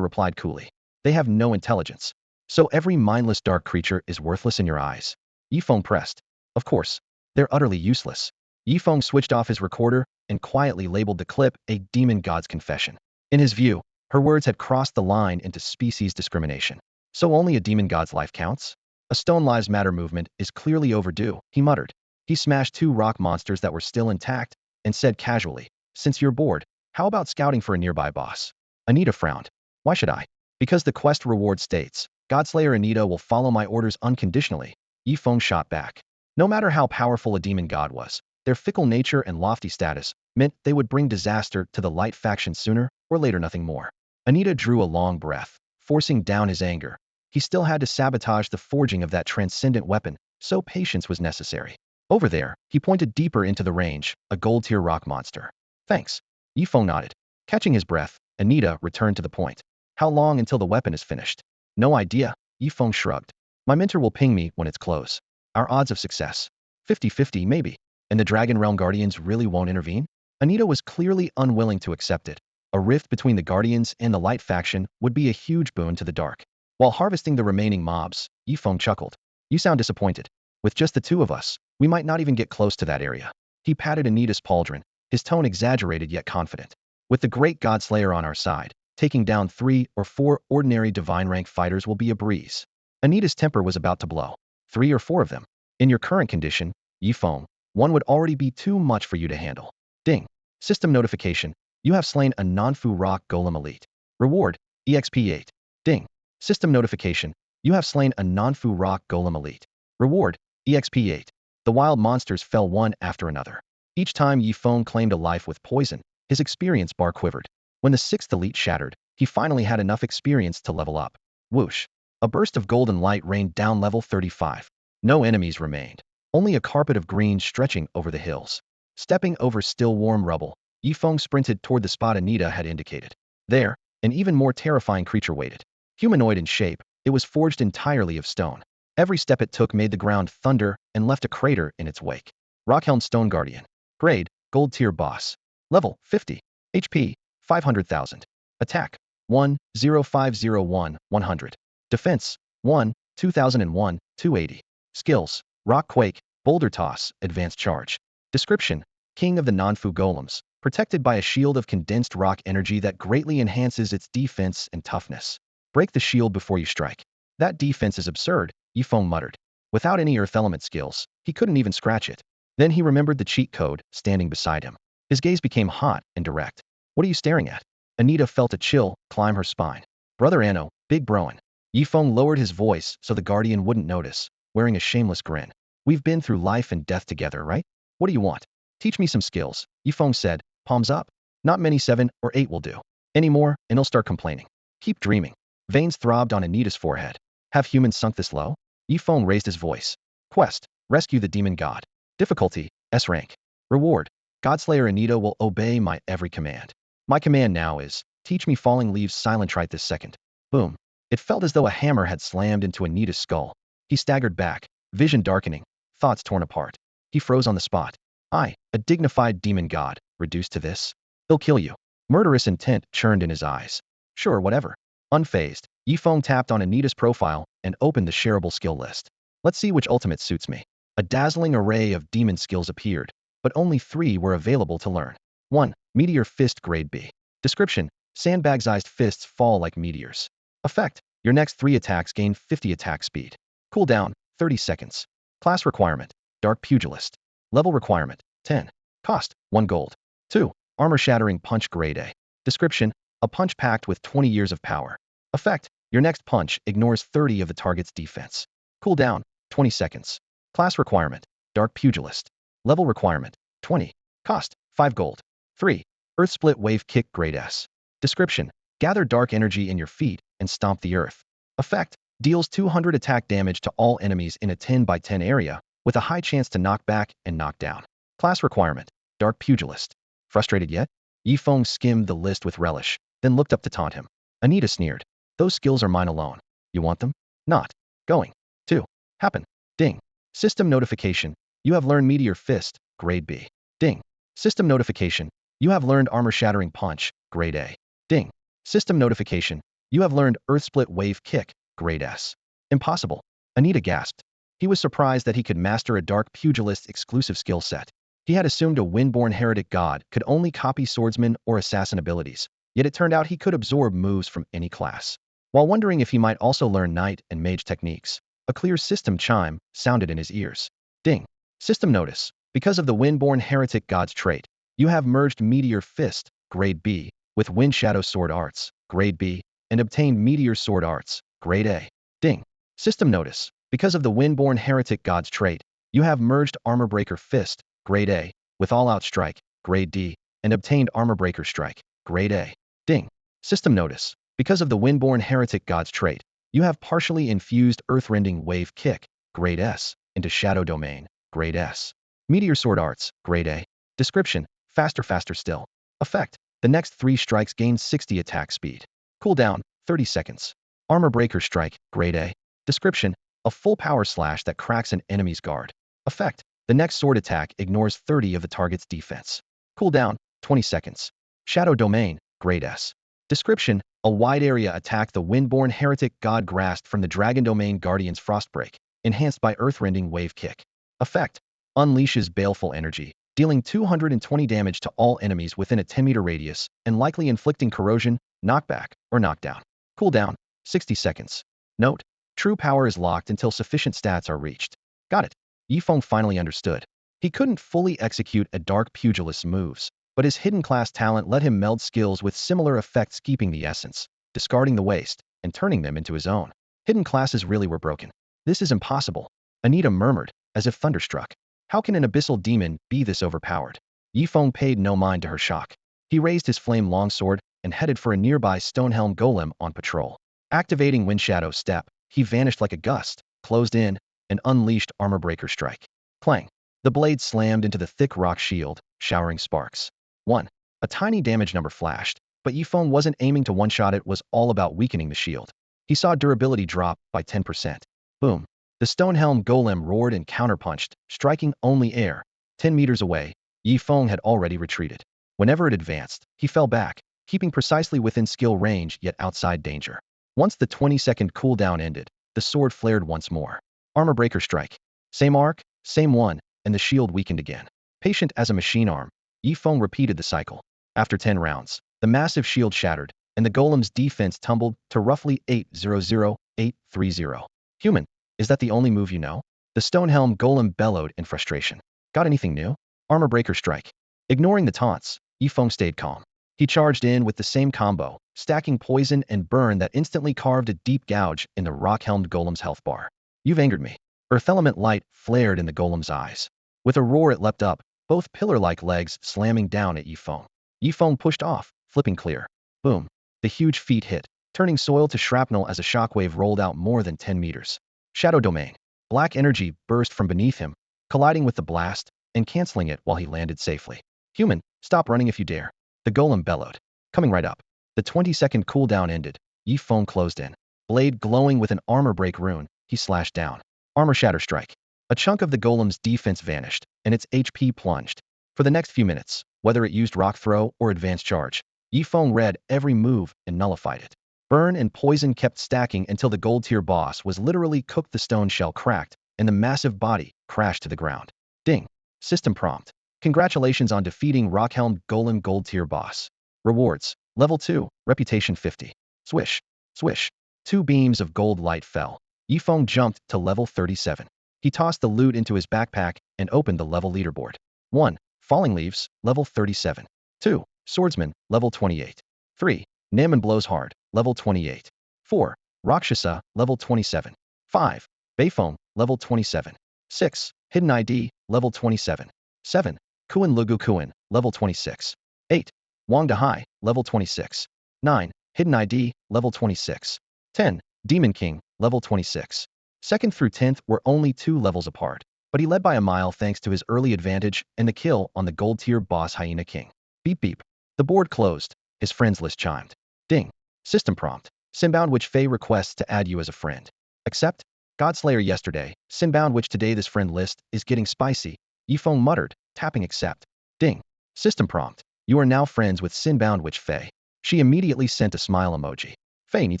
replied coolly. They have no intelligence. So every mindless dark creature is worthless in your eyes? Yifeng pressed. Of course. They're utterly useless. Yifeng switched off his recorder and quietly labeled the clip a demon god's confession. In his view, her words had crossed the line into species discrimination. So only a demon god's life counts? A Stone Lives Matter movement is clearly overdue, he muttered. He smashed 2 rock monsters that were still intact and said casually, since you're bored, how about scouting for a nearby boss? Anita frowned. Why should I? Because the quest reward states, Godslayer Anita will follow my orders unconditionally. Yifeng shot back. No matter how powerful a demon god was, their fickle nature and lofty status meant they would bring disaster to the light faction sooner or later, nothing more. Anita drew a long breath, forcing down his anger. He still had to sabotage the forging of that transcendent weapon, so patience was necessary. Over there, he pointed deeper into the range, a gold-tier rock monster. Thanks. Yifeng nodded. Catching his breath, Anita returned to the point. How long until the weapon is finished? No idea, Yifeng shrugged. My mentor will ping me when it's close. Our odds of success? 50-50 maybe. And the Dragon Realm Guardians really won't intervene? Anita was clearly unwilling to accept it. A rift between the Guardians and the Light faction would be a huge boon to the Dark. While harvesting the remaining mobs, Yifeng chuckled. You sound disappointed. With just the 2 of us, we might not even get close to that area. He patted Anita's pauldron, his tone exaggerated yet confident. With the great Godslayer on our side, taking down 3 or 4 ordinary divine rank fighters will be a breeze. Anita's temper was about to blow. 3 or 4 of them. In your current condition, Yifeng, one would already be too much for you to handle. Ding. System notification. You have slain a Nanfu rock golem elite. Reward, EXP 8. Ding. System notification. You have slain a Nanfu rock golem elite. Reward, EXP 8. The wild monsters fell one after another. Each time Yifeng claimed a life with poison, his experience bar quivered. When the 6th elite shattered, he finally had enough experience to level up. Whoosh. A burst of golden light rained down level 35. No enemies remained. Only a carpet of green stretching over the hills. Stepping over still warm rubble, Yifeng sprinted toward the spot Anita had indicated. There, an even more terrifying creature waited. Humanoid in shape, it was forged entirely of stone. Every step it took made the ground thunder and left a crater in its wake. Rockhelm Stone Guardian. Grade, Gold Tier Boss. Level, 50. HP, 500,000. Attack, 1, 0501, 100. Defense, 1, 2001, 280. Skills, Rock Quake, Boulder Toss, Advanced Charge. Description, King of the Nanfu Golems, protected by a shield of condensed rock energy that greatly enhances its defense and toughness. Break the shield before you strike. That defense is absurd, Yifeng muttered. Without any earth element skills, he couldn't even scratch it. Then he remembered the cheat code standing beside him. His gaze became hot and direct. What are you staring at? Anita felt a chill climb her spine. Brother Anno, big broin. Yifeng lowered his voice so the guardian wouldn't notice, wearing a shameless grin. We've been through life and death together, right? What do you want? Teach me some skills, Yifeng said, palms up. Not many 7 or 8 will do. Any more, and he'll start complaining. Keep dreaming. Veins throbbed on Anita's forehead. Have humans sunk this low? Yifeng raised his voice. Quest, rescue the demon god. Difficulty, S rank. Reward, Godslayer Anita will obey my every command. My command now is, teach me falling leaves silent right this second. Boom. It felt as though a hammer had slammed into Anita's skull. He staggered back, vision darkening, thoughts torn apart. He froze on the spot. I, a dignified demon god, reduced to this? He'll kill you. Murderous intent churned in his eyes. Sure, whatever. Unfazed, Yifeng tapped on Anita's profile and opened the shareable skill list. Let's see which ultimate suits me. A dazzling array of demon skills appeared, but only 3 were available to learn. 1. Meteor Fist Grade B. Description: sandbag-sized fists fall like meteors. Effect: your next 3 attacks gain 50 attack speed. Cooldown: 30 seconds. Class requirement: Dark Pugilist. Level requirement: 10. Cost: 1 gold. 2. Armor-shattering punch Grade A. Description: a punch packed with 20 years of power. Effect: your next punch ignores 30 of the target's defense. Cooldown: 20 seconds. Class requirement: Dark Pugilist. Level requirement: 20. Cost: 5 gold. 3. Earth Split Wave Kick Grade S. Description: gather dark energy in your feet and stomp the earth. Effect: deals 200 attack damage to all enemies in a 10 by 10 area, with a high chance to knock back and knock down. Class requirement: Dark Pugilist. Frustrated yet? Yifeng skimmed the list with relish, then looked up to taunt him. Anita sneered. Those skills are mine alone. You want them? Not going to happen. Ding. System notification. You have learned Meteor Fist, Grade B. Ding. System notification. You have learned Armor Shattering Punch, Grade A. Ding. System notification. You have learned Earth Split Wave Kick, Grade S. Impossible. Anita gasped. He was surprised that he could master a Dark Pugilist exclusive skill set. He had assumed a windborn heretic god could only copy swordsman or assassin abilities, yet it turned out he could absorb moves from any class. While wondering if he might also learn knight and mage techniques, a clear system chime sounded in his ears. Ding. System notice. Because of the windborn heretic god's trait, you have merged Meteor Fist, Grade B, with Wind Shadow Sword Arts, Grade B, and obtained Meteor Sword Arts, Grade A. Ding. System notice. Because of the windborn heretic god's trait, you have merged Armor Breaker Fist, Grade A, with All Out Strike, Grade D, and obtained Armor Breaker Strike, Grade A. Ding. System notice. Because of the windborn heretic god's trait, you have partially infused Earthrending Wave Kick, Grade S, into Shadow Domain, Grade S. Meteor Sword Arts, Grade A. Description: faster, faster still. Effect: the next 3 strikes gain 60 attack speed. Cooldown: 30 seconds. Armor Breaker Strike, Grade A. Description: a full power slash that cracks an enemy's guard. Effect: the next sword attack ignores 30 of the target's defense. Cooldown: 20 seconds. Shadow Domain, Grade S. Description: a wide area attack the windborn heretic god grasped from the Dragon Domain Guardian's Frostbreak, enhanced by Earthrending Wave Kick. Effect: unleashes baleful energy, dealing 220 damage to all enemies within a 10-meter radius, and likely inflicting corrosion, knockback, or knockdown. Cooldown: 60 seconds. Note: true power is locked until sufficient stats are reached. Got it. Yifeng finally understood. He couldn't fully execute a Dark Pugilist's moves, but his hidden class talent let him meld skills with similar effects, keeping the essence, discarding the waste, and turning them into his own. Hidden classes really were broken. This is impossible, Anita murmured, as if thunderstruck. How can an abyssal demon be this overpowered? Yifeng paid no mind to her shock. He raised his flame longsword and headed for a nearby Stonehelm golem on patrol. Activating Windshadow Step, he vanished like a gust, closed in, and unleashed Armor Breaker Strike. Clang. The blade slammed into the thick rock shield, showering sparks. 1. A tiny damage number flashed, but Yifeng wasn't aiming to one-shot it, was all about weakening the shield. He saw durability drop by 10%. Boom. The Stonehelm golem roared and counterpunched, striking only air. 10 meters away, Yifeng had already retreated. Whenever it advanced, he fell back, keeping precisely within skill range yet outside danger. Once the 20-second cooldown ended, the sword flared once more. Armor Breaker Strike. Same arc, same one, and the shield weakened again. Patient as a machine arm, Yifeng repeated the cycle. After 10 rounds, the massive shield shattered, and the golem's defense tumbled to roughly 800-830. Human, is that the only move you know? The Stonehelm golem bellowed in frustration. Got anything new? Armor Breaker Strike. Ignoring the taunts, Yifeng stayed calm. He charged in with the same combo, stacking poison and burn that instantly carved a deep gouge in the rock-helmed golem's health bar. You've angered me. Earth element light flared in the golem's eyes. With a roar it leapt up, both pillar-like legs slamming down at Yifeng. Yifeng pushed off, flipping clear. Boom. The huge feet hit, turning soil to shrapnel as a shockwave rolled out more than 10 meters. Shadow domain. Black energy burst from beneath him, colliding with the blast and canceling it while he landed safely. Human, stop running if you dare. The golem bellowed. Coming right up. The 20-second cooldown ended. Yifeng closed in. Blade glowing with an armor break rune, he slashed down. Armor shatter strike. A chunk of the golem's defense vanished, and its HP plunged. For the next few minutes, whether it used rock throw or advanced charge, Yifeng read every move and nullified it. Burn and poison kept stacking until the gold tier boss was literally cooked. The stone shell cracked, and the massive body crashed to the ground. Ding. System prompt. Congratulations on defeating Rockhelm Golem Gold Tier Boss. Rewards. Level 2, Reputation 50. Swish. Swish. 2 beams of gold light fell. Yifeng jumped to level 37. He tossed the loot into his backpack and opened the level leaderboard. 1. Falling Leaves, level 37. 2. Swordsman, level 28. 3. Naman Blows Hard, level 28. 4. Rakshasa, level 27. 5. Bayfeng, level 27. 6. Hidden ID, level 27. 7. Kuan Lugu Kuan, level 26. 8. Wang Dahai, level 26. 9. Hidden ID, level 26. 10. Demon King, level 26. 2nd through 10th were only 2 levels apart, but he led by a mile thanks to his early advantage and the kill on the gold tier boss Hyena King. Beep beep. The board closed. His friends list chimed. Ding. System prompt. Sinbound which Faye requests to add you as a friend. Accept. Godslayer yesterday. Sinbound which today this friend list is getting spicy. Yifeng muttered, tapping accept. Ding. System prompt. You are now friends with Sinbound Witch Faye. She immediately sent a smile emoji. Faye need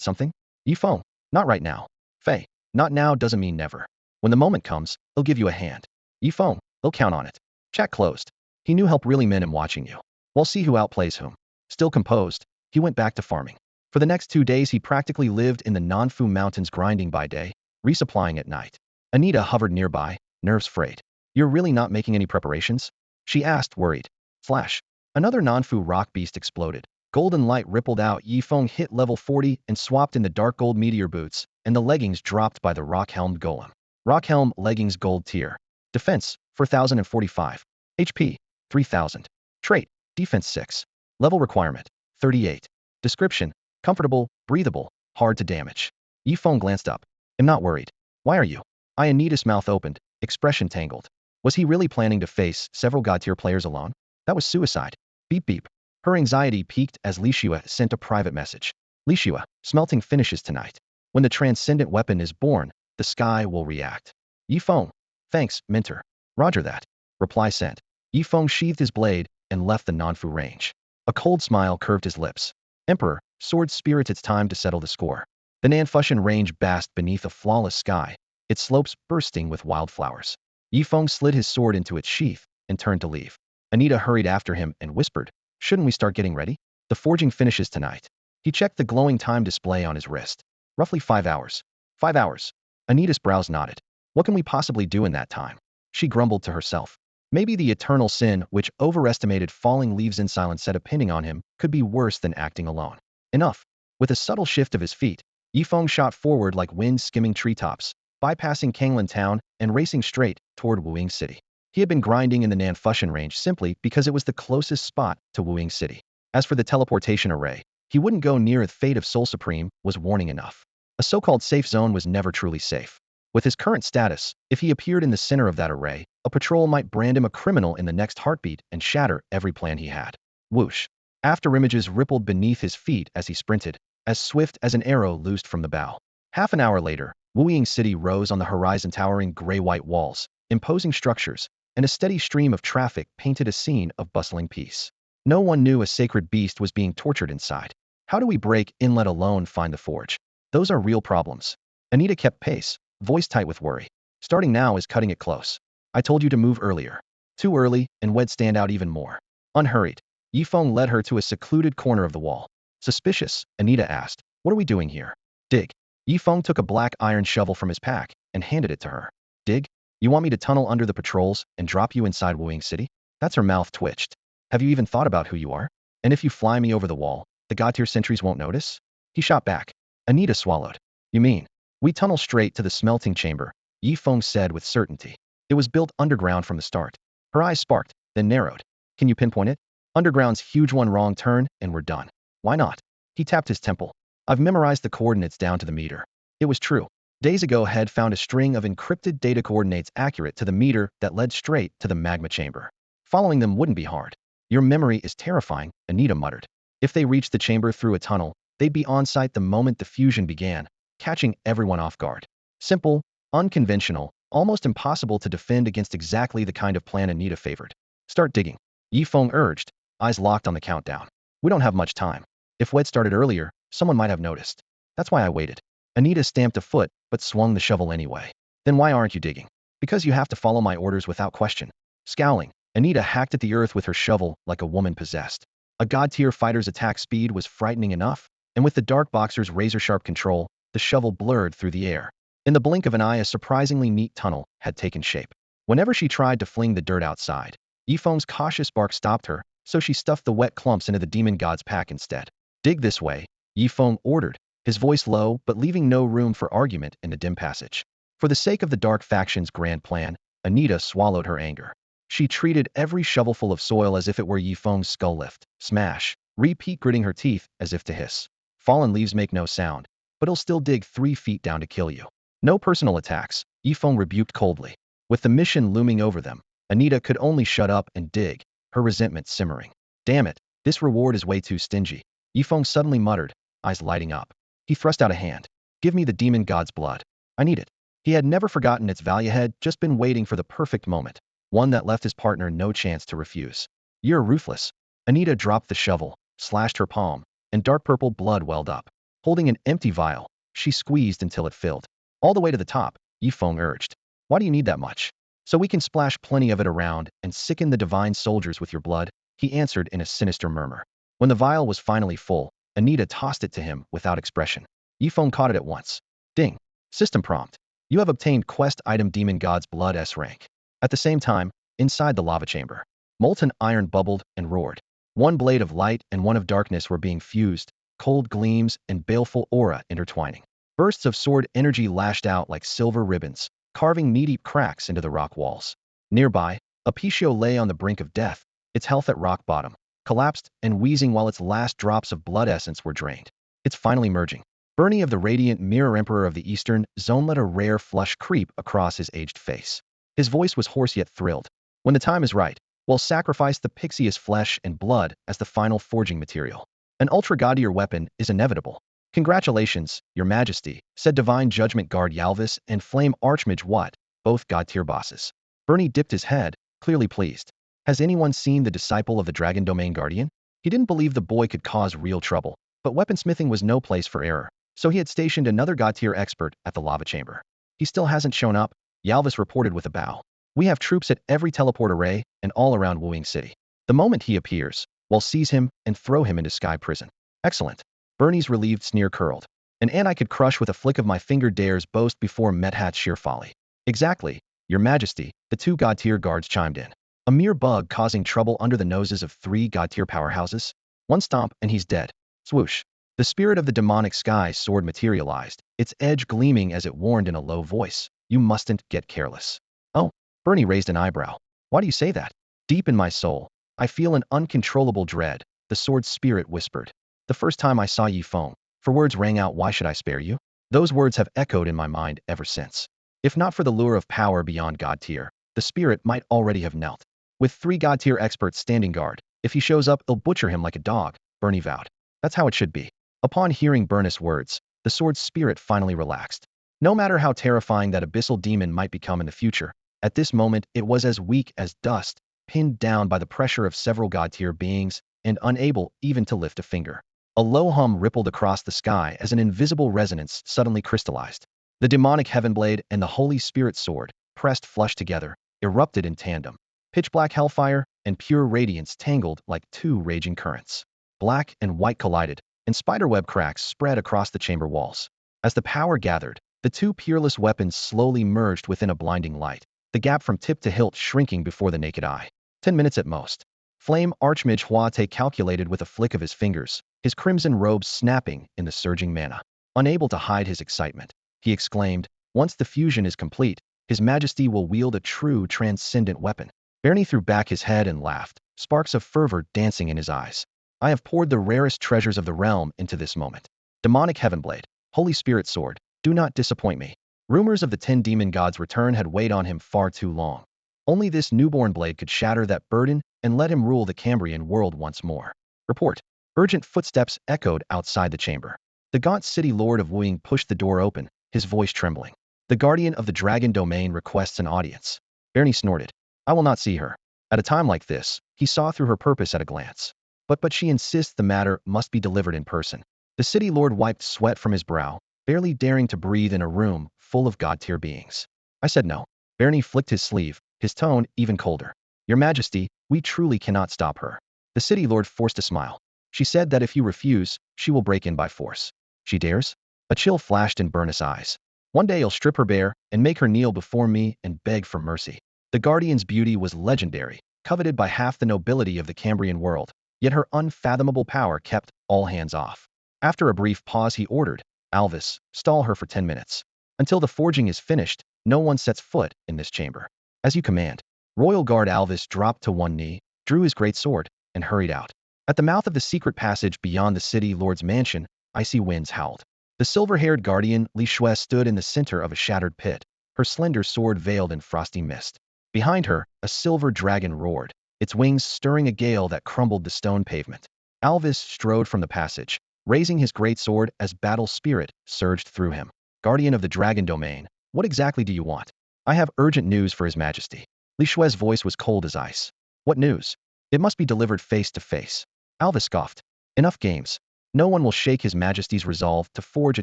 something? Yifeng. Not right now. Faye. Not now doesn't mean never. When the moment comes, he'll give you a hand. Yifeng. He'll count on it. Chat closed. He knew help really meant him watching you. We'll see who outplays whom. Still composed, he went back to farming. For the next 2 days he practically lived in the Nanfu Mountains grinding by day, resupplying at night. Anita hovered nearby, nerves frayed. You're really not making any preparations? She asked, worried. Flash. Another Nanfu rock beast exploded. Golden light rippled out. Yifeng hit level 40 and swapped in the dark gold meteor boots, and the leggings dropped by the rock-helmed golem. Rock-helm leggings gold tier. Defense, 4045. HP, 3000. Trait, defense 6. Level requirement, 38. Description, comfortable, breathable, hard to damage. Yifeng glanced up. I'm not worried. Why are you? Anita's mouth opened, expression tangled. Was he really planning to face several god-tier players alone? That was suicide. Beep beep. Her anxiety peaked as Lishua sent a private message. Lishua, smelting finishes tonight. When the transcendent weapon is born, the sky will react. Yifeng. Thanks, mentor. Roger that. Reply sent. Yifeng sheathed his blade and left the Nanfu range. A cold smile curved his lips. Emperor, sword spirit, it's time to settle the score. The Nanfushan range basked beneath a flawless sky, its slopes bursting with wildflowers. Yifeng slid his sword into its sheath and turned to leave. Anita hurried after him and whispered, shouldn't we start getting ready? The forging finishes tonight. He checked the glowing time display on his wrist. Roughly 5 hours. 5 hours. Anita's brows nodded. What can we possibly do in that time? She grumbled to herself. Maybe the eternal sin, which overestimated falling leaves in silence set depending on him, could be worse than acting alone. Enough. With a subtle shift of his feet, Yifeng shot forward like wind skimming treetops, bypassing Kanglan town and racing straight toward Wuing City. He had been grinding in the Nanfushan range simply because it was the closest spot to Wuing City. As for the teleportation array, he wouldn't go near. The fate of Soul Supreme was warning enough. A so-called safe zone was never truly safe. With his current status, if he appeared in the center of that array, a patrol might brand him a criminal in the next heartbeat and shatter every plan he had. Whoosh. Afterimages rippled beneath his feet as he sprinted, as swift as an arrow loosed from the bow. Half an hour later, Wuing City rose on the horizon, towering gray-white walls, imposing structures, and a steady stream of traffic painted a scene of bustling peace. No one knew a sacred beast was being tortured inside. How do we break in, let alone find the forge? Those are real problems. Anita kept pace, voice tight with worry. Starting now is cutting it close. I told you to move earlier. Too early, and we'd stand out even more. Unhurried, Yifeng led her to a secluded corner of the wall. Suspicious, Anita asked, what are we doing here? Dig. Yifeng took a black iron shovel from his pack and handed it to her. Dig? You want me to tunnel under the patrols and drop you inside Wuing City? That's her mouth twitched. Have you even thought about who you are? And if you fly me over the wall, the god-tier sentries won't notice? He shot back. Anita swallowed. You mean? We tunnel straight to the smelting chamber, Yi Feng said with certainty. It was built underground from the start. Her eyes sparked, then narrowed. Can you pinpoint it? Underground's huge one wrong turn, and we're done. Why not? He tapped his temple. I've memorized the coordinates down to the meter. It was true. Days ago, Head found a string of encrypted data coordinates accurate to the meter that led straight to the magma chamber. Following them wouldn't be hard. Your memory is terrifying, Anita muttered. If they reached the chamber through a tunnel, they'd be on site the moment the fusion began, catching everyone off guard. Simple, unconventional, almost impossible to defend against exactly the kind of plan Anita favored. Start digging. Yi Feng urged, eyes locked on the countdown. We don't have much time. If Wed started earlier, someone might have noticed. That's why I waited. Anita stamped a foot, but swung the shovel anyway. Then why aren't you digging? Because you have to follow my orders without question. Scowling, Anita hacked at the earth with her shovel like a woman possessed. A god-tier fighter's attack speed was frightening enough, and with the dark boxer's razor-sharp control, the shovel blurred through the air. In the blink of an eye, a surprisingly neat tunnel had taken shape. Whenever she tried to fling the dirt outside, Yifeng's cautious bark stopped her, so she stuffed the wet clumps into the demon god's pack instead. Dig this way, Yifeng ordered, his voice low but leaving no room for argument in the dim passage. For the sake of the dark faction's grand plan, Anita swallowed her anger. She treated every shovelful of soil as if it were Yifeng's skull lift. Smash. Repeat, gritting her teeth as if to hiss. Fallen leaves make no sound, but he'll still dig 3 feet down to kill you. No personal attacks, Yifeng rebuked coldly. With the mission looming over them, Anita could only shut up and dig, her resentment simmering. Damn it, this reward is way too stingy. Yifeng suddenly muttered, eyes lighting up. He thrust out a hand. Give me the demon god's blood. I need it. He had never forgotten its value, had just been waiting for the perfect moment, one that left his partner no chance to refuse. You're ruthless. Anita dropped the shovel, slashed her palm, and dark purple blood welled up. Holding an empty vial, she squeezed until it filled. All the way to the top, Yifeng urged. Why do you need that much? So we can splash plenty of it around and sicken the divine soldiers with your blood, he answered in a sinister murmur. When the vial was finally full, Anita tossed it to him without expression. Yifeng caught it at once. Ding. System prompt. You have obtained quest item Demon God's Blood S rank. At the same time, inside the lava chamber, molten iron bubbled and roared. One blade of light and one of darkness were being fused, cold gleams and baleful aura intertwining. Bursts of sword energy lashed out like silver ribbons, carving knee-deep cracks into the rock walls. Nearby, a Pichio lay on the brink of death, its health at rock bottom, collapsed and wheezing while its last drops of blood essence were drained. It's finally merging. Bernie of the radiant Mirror Emperor of the Eastern Zone let a rare flush creep across his aged face. His voice was hoarse yet thrilled. When the time is right, we'll sacrifice the Pixius flesh and blood as the final forging material. An ultra-gaudier weapon is inevitable. Congratulations, Your Majesty, said Divine Judgment Guard Yalvis and Flame Archmage Watt, both god-tier bosses. Bernie dipped his head, clearly pleased. Has anyone seen the disciple of the Dragon Domain Guardian? He didn't believe the boy could cause real trouble, but weaponsmithing was no place for error, so he had stationed another god-tier expert at the lava chamber. He still hasn't shown up, Yalvis reported with a bow. We have troops at every teleport array and all around Wuing City. The moment he appears, we'll seize him and throw him into Sky Prison. Excellent. Bernie's relieved sneer curled. An ant I could crush with a flick of my finger dares boast before Medhat's sheer folly. Exactly, Your Majesty, the 2 god-tier guards chimed in. A mere bug causing trouble under the noses of 3 god-tier powerhouses? One stomp and he's dead. Swoosh. The spirit of the demonic sky sword materialized, its edge gleaming as it warned in a low voice. You mustn't get careless. Oh, Bernie raised an eyebrow. Why do you say that? Deep in my soul, I feel an uncontrollable dread, the sword's spirit whispered. The first time I saw Yifeng, for words rang out, why should I spare you? Those words have echoed in my mind ever since. If not for the lure of power beyond god tier, the spirit might already have knelt. With 3 god tier experts standing guard, if he shows up, they'll butcher him like a dog, Bernie vowed. That's how it should be. Upon hearing Bernus' words, the sword's spirit finally relaxed. No matter how terrifying that abyssal demon might become in the future, at this moment it was as weak as dust, pinned down by the pressure of several god-tier beings, and unable even to lift a finger. A low hum rippled across the sky as an invisible resonance suddenly crystallized. The demonic Heavenblade and the Holy Spirit sword, pressed flush together, erupted in tandem. Pitch-black hellfire and pure radiance tangled like 2 raging currents. Black and white collided, and spiderweb cracks spread across the chamber walls. As the power gathered, the 2 peerless weapons slowly merged within a blinding light, the gap from tip to hilt shrinking before the naked eye. 10 minutes at most. Flame Archmage Huate calculated with a flick of his fingers, his crimson robes snapping in the surging mana. Unable to hide his excitement, he exclaimed, once the fusion is complete, His Majesty will wield a true transcendent weapon. Bernie threw back his head and laughed, sparks of fervor dancing in his eyes. I have poured the rarest treasures of the realm into this moment. Demonic Heavenblade, Holy Spirit Sword, do not disappoint me. Rumors of the 10 demon gods' return had weighed on him far too long. Only this newborn blade could shatter that burden and let him rule the Cambrian world once more. Report. Urgent footsteps echoed outside the chamber. The gaunt city lord of Wuying pushed the door open, his voice trembling. The guardian of the dragon domain requests an audience. Bernie snorted. I will not see her. At a time like this, he saw through her purpose at a glance. But she insists the matter must be delivered in person. The city lord wiped sweat from his brow, barely daring to breathe in a room full of god-tier beings. I said no. Bernie flicked his sleeve, his tone even colder. Your Majesty, we truly cannot stop her. The city lord forced a smile. She said that if you refuse, she will break in by force. She dares? A chill flashed in Burnous' eyes. One day I'll strip her bare and make her kneel before me and beg for mercy. The Guardian's beauty was legendary, coveted by half the nobility of the Cambrian world, yet her unfathomable power kept all hands off. After a brief pause he ordered, Alvis, stall her for 10 minutes. Until the forging is finished, no one sets foot in this chamber. As you command. Royal Guard Alvis dropped to one knee, drew his great sword, and hurried out. At the mouth of the secret passage beyond the city lord's mansion, icy winds howled. The silver-haired guardian, Li Shui, stood in the center of a shattered pit, her slender sword veiled in frosty mist. Behind her, a silver dragon roared, its wings stirring a gale that crumbled the stone pavement. Alvis strode from the passage, raising his great sword as battle spirit surged through him. Guardian of the dragon domain, what exactly do you want? I have urgent news for His Majesty. Li Shui's voice was cold as ice. What news? It must be delivered face to face. Alvis scoffed. Enough games. No one will shake His Majesty's resolve to forge a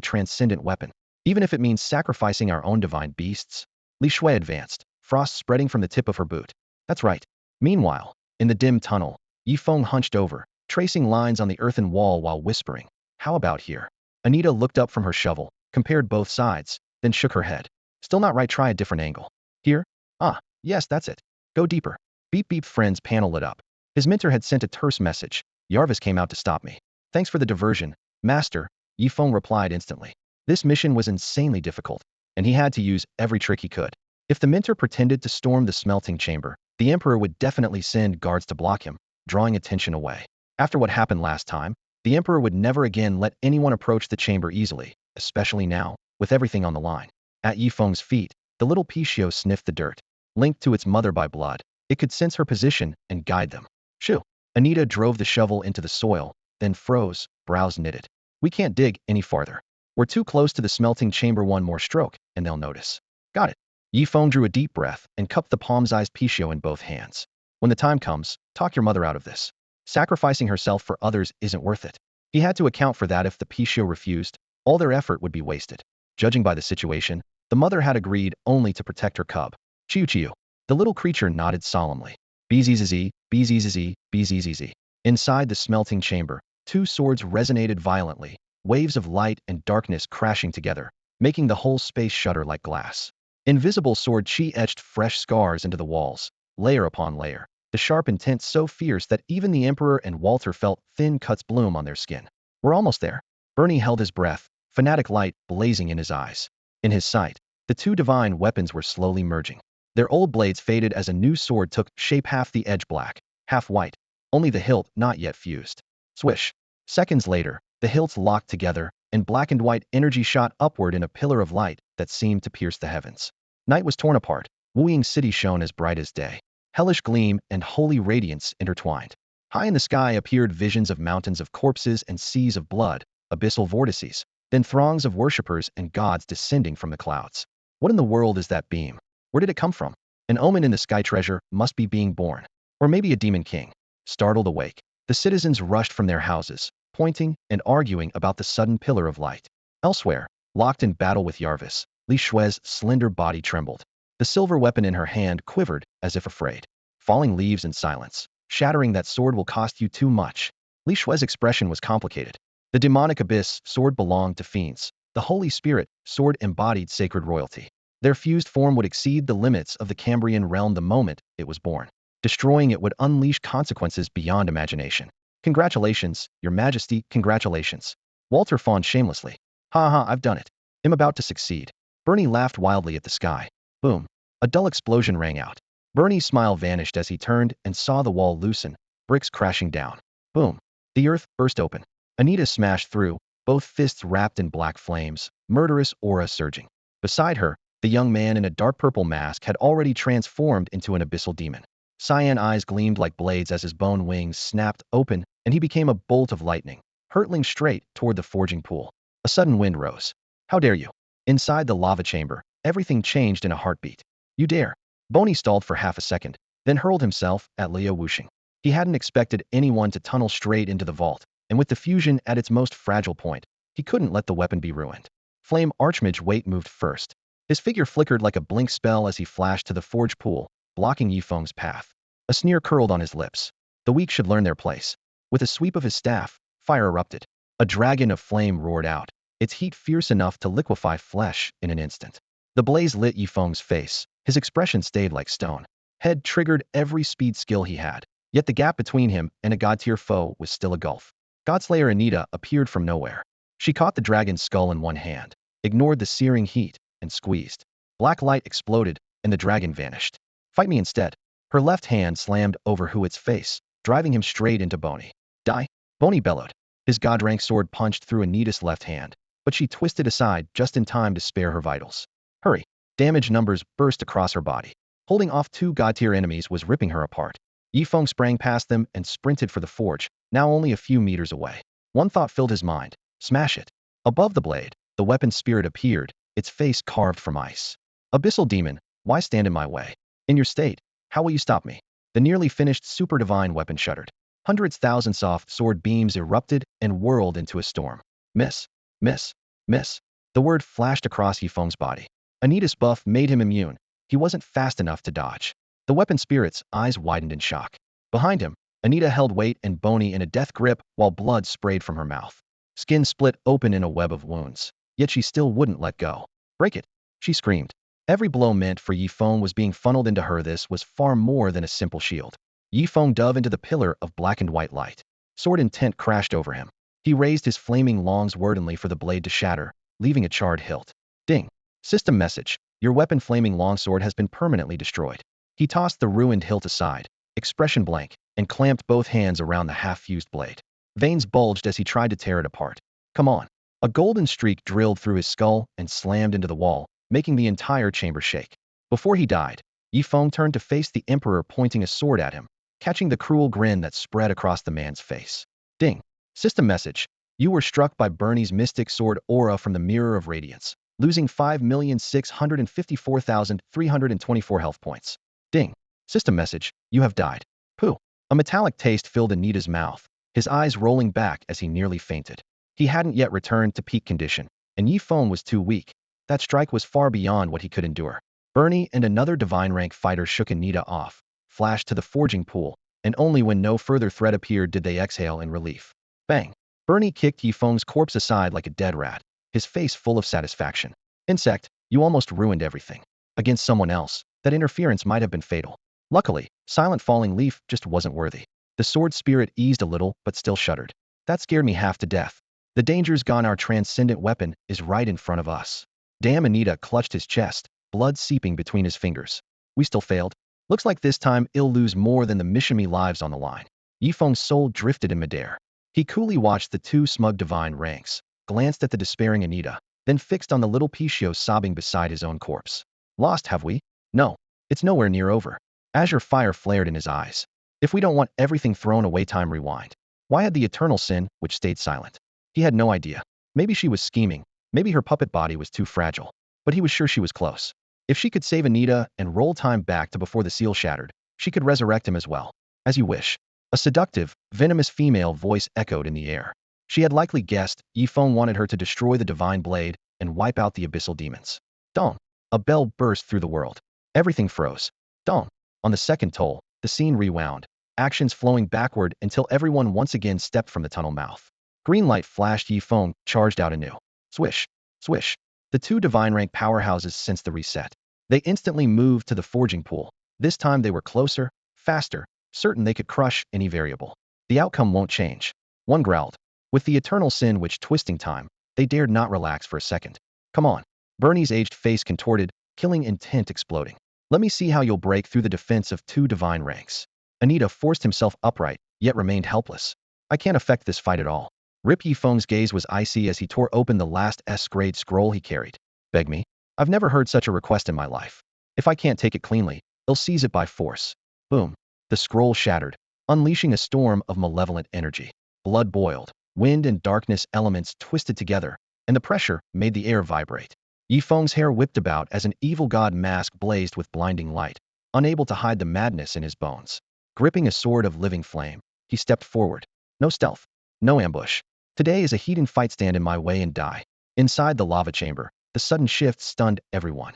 transcendent weapon, even if it means sacrificing our own divine beasts. Li Shui advanced, frost spreading from the tip of her boot. That's right. Meanwhile, in the dim tunnel, Yifeng hunched over, tracing lines on the earthen wall while whispering, how about here? Anita looked up from her shovel, compared both sides, then shook her head. Still not right, try a different angle. Here? Ah, yes, that's it. Go deeper. Beep beep. Friend's panel lit up. His mentor had sent a terse message. Yarvis came out to stop me. Thanks for the diversion, Master, Yifeng replied instantly. This mission was insanely difficult, and he had to use every trick he could. If the mentor pretended to storm the smelting chamber, the Emperor would definitely send guards to block him, drawing attention away. After what happened last time, the Emperor would never again let anyone approach the chamber easily, especially now, with everything on the line. At Yifeng's feet, the little Pichio sniffed the dirt. Linked to its mother by blood, it could sense her position and guide them. Shoo! Anita drove the shovel into the soil, then froze, brows knitted. We can't dig any farther. We're too close to the smelting chamber. One more stroke, and they'll notice. Got it. Yifeng drew a deep breath and cupped the palm-sized Pichio in both hands. When the time comes, talk your mother out of this. Sacrificing herself for others isn't worth it. He had to account for that. If the Pichio refused, all their effort would be wasted. Judging by the situation, the mother had agreed only to protect her cub. Chiu. The little creature nodded solemnly. Bzzz, bzzz, bzzz. Inside the smelting chamber, two swords resonated violently, waves of light and darkness crashing together, making the whole space shudder like glass. Invisible sword chi etched fresh scars into the walls, layer upon layer, the sharp intent so fierce that even the Emperor and Walter felt thin cuts bloom on their skin. We're almost there. Bernie held his breath, fanatic light blazing in his eyes. In his sight, the two divine weapons were slowly merging. Their old blades faded as a new sword took shape, half the edge black, half white, only the hilt not yet fused. Swish. Seconds later, the hilts locked together, and black and white energy shot upward in a pillar of light that seemed to pierce the heavens. Night was torn apart. Wuying City shone as bright as day. Hellish gleam and holy radiance intertwined. High in the sky appeared visions of mountains of corpses and seas of blood, abyssal vortices, then throngs of worshippers and gods descending from the clouds. What in the world is that beam? Where did it come from? An omen in the sky. Treasure must be being born. Or maybe a demon king. Startled awake, the citizens rushed from their houses, pointing and arguing about the sudden pillar of light. Elsewhere, locked in battle with Yarvis, Li Shui's slender body trembled. The silver weapon in her hand quivered as if afraid. Falling leaves and silence. Shattering that sword will cost you too much. Li Shui's expression was complicated. The demonic abyss sword belonged to fiends. The Holy Spirit sword embodied sacred royalty. Their fused form would exceed the limits of the Cambrian realm the moment it was born. Destroying it would unleash consequences beyond imagination. Congratulations, Your Majesty, congratulations. Walter fawned shamelessly. Ha ha, I've done it. I'm about to succeed. Bernie laughed wildly at the sky. Boom. A dull explosion rang out. Bernie's smile vanished as he turned and saw the wall loosen, bricks crashing down. Boom. The earth burst open. Anita smashed through, both fists wrapped in black flames, murderous aura surging. Beside her, the young man in a dark purple mask had already transformed into an abyssal demon. Cyan eyes gleamed like blades as his bone wings snapped open, and he became a bolt of lightning, hurtling straight toward the forging pool. A sudden wind rose. How dare you? Inside the lava chamber, everything changed in a heartbeat. You dare. Boney stalled for half a second, then hurled himself at Leo whooshing. He hadn't expected anyone to tunnel straight into the vault, and with the fusion at its most fragile point, he couldn't let the weapon be ruined. Flame Archmage Wait moved first. His figure flickered like a blink spell as he flashed to the forge pool, blocking Yifeng's path. A sneer curled on his lips. The weak should learn their place. With a sweep of his staff, fire erupted. A dragon of flame roared out, its heat fierce enough to liquefy flesh in an instant. The blaze lit Yifeng's face. His expression stayed like stone. Head triggered every speed skill he had, yet the gap between him and a god-tier foe was still a gulf. Godslayer Anita appeared from nowhere. She caught the dragon's skull in one hand, ignored the searing heat, and squeezed. Black light exploded, and the dragon vanished. Fight me instead. Her left hand slammed over Huit's face, driving him straight into Boney. Die? Boney bellowed. His god-rank sword punched through Anita's left hand, but she twisted aside just in time to spare her vitals. Hurry. Damage numbers burst across her body. Holding off two god-tier enemies was ripping her apart. Yifeng sprang past them and sprinted for the forge, now only a few meters away. One thought filled his mind. Smash it. Above the blade, the weapon spirit appeared, its face carved from ice. Abyssal demon, why stand in my way? In your state, how will you stop me? The nearly finished super divine weapon shuddered. Hundreds thousand soft sword beams erupted and whirled into a storm. Miss. Miss. Miss. The word flashed across Yifeng's body. Anita's buff made him immune. He wasn't fast enough to dodge. The weapon spirit's eyes widened in shock. Behind him, Anita held Wait and Boney in a death grip while blood sprayed from her mouth. Skin split open in a web of wounds, yet she still wouldn't let go. Break it, she screamed. Every blow meant for Yifeng was being funneled into her. This was far more than a simple shield. Yifeng dove into the pillar of black and white light. Sword intent crashed over him. He raised his flaming longs wordingly for the blade to shatter, leaving a charred hilt. Ding. System message. Your weapon flaming longsword has been permanently destroyed. He tossed the ruined hilt aside, expression blank, and clamped both hands around the half-fused blade. Veins bulged as he tried to tear it apart. Come on. A golden streak drilled through his skull and slammed into the wall, making the entire chamber shake. Before he died, Yifeng turned to face the Emperor, pointing a sword at him, catching the cruel grin that spread across the man's face. Ding. System message. You were struck by Bernie's mystic sword aura from the Mirror of Radiance, losing 5,654,324 health points. Ding. System message. You have died. Pooh. A metallic taste filled Anita's mouth, his eyes rolling back as he nearly fainted. He hadn't yet returned to peak condition, and Yifeng was too weak. That strike was far beyond what he could endure. Bernie and another divine rank fighter shook Anita off, flashed to the forging pool, and only when no further threat appeared did they exhale in relief. Bang. Bernie kicked Yifeng's corpse aside like a dead rat, his face full of satisfaction. Insect, you almost ruined everything. Against someone else, that interference might have been fatal. Luckily, Silent Falling Leaf just wasn't worthy. The sword spirit eased a little, but still shuddered. That scared me half to death. The danger's gone. Our transcendent weapon is right in front of us. Damn. Anita clutched his chest, blood seeping between his fingers. We still failed. Looks like this time I'll lose more than the Mishimi lives on the line. Yifeng's soul drifted in midair. He coolly watched the two smug divine ranks, glanced at the despairing Anita, then fixed on the little Pichio sobbing beside his own corpse. Lost, have we? No. It's nowhere near over. Azure fire flared in his eyes. If we don't want everything thrown away, time rewind. Why had the eternal sin, which stayed silent? He had no idea. Maybe she was scheming. Maybe her puppet body was too fragile. But he was sure she was close. If she could save Anita and roll time back to before the seal shattered, she could resurrect him as well. As you wish. A seductive, venomous female voice echoed in the air. She had likely guessed Yifeng wanted her to destroy the divine blade and wipe out the abyssal demons. Dong. A bell burst through the world. Everything froze. Dong. On the second toll, the scene rewound, actions flowing backward until everyone once again stepped from the tunnel mouth. Green light flashed. Yifeng charged out anew. Swish. Swish. The two divine rank powerhouses sensed the reset. They instantly moved to the forging pool. This time they were closer, faster, certain they could crush any variable. The outcome won't change. One growled. With the eternal sin which twisting time, they dared not relax for a second. Come on. Bernie's aged face contorted, killing intent exploding. Let me see how you'll break through the defense of two divine ranks. Anita forced himself upright, yet remained helpless. I can't affect this fight at all. Rip Yifeng's gaze was icy as he tore open the last S-grade scroll he carried. Beg me? I've never heard such a request in my life. If I can't take it cleanly, they'll seize it by force. Boom. The scroll shattered, unleashing a storm of malevolent energy. Blood boiled, wind and darkness elements twisted together, and the pressure made the air vibrate. Yifeng's hair whipped about as an evil god mask blazed with blinding light, unable to hide the madness in his bones. Gripping a sword of living flame, he stepped forward. No stealth, no ambush. Today is a heathen fight. Stand in my way and die. Inside the lava chamber, the sudden shift stunned everyone.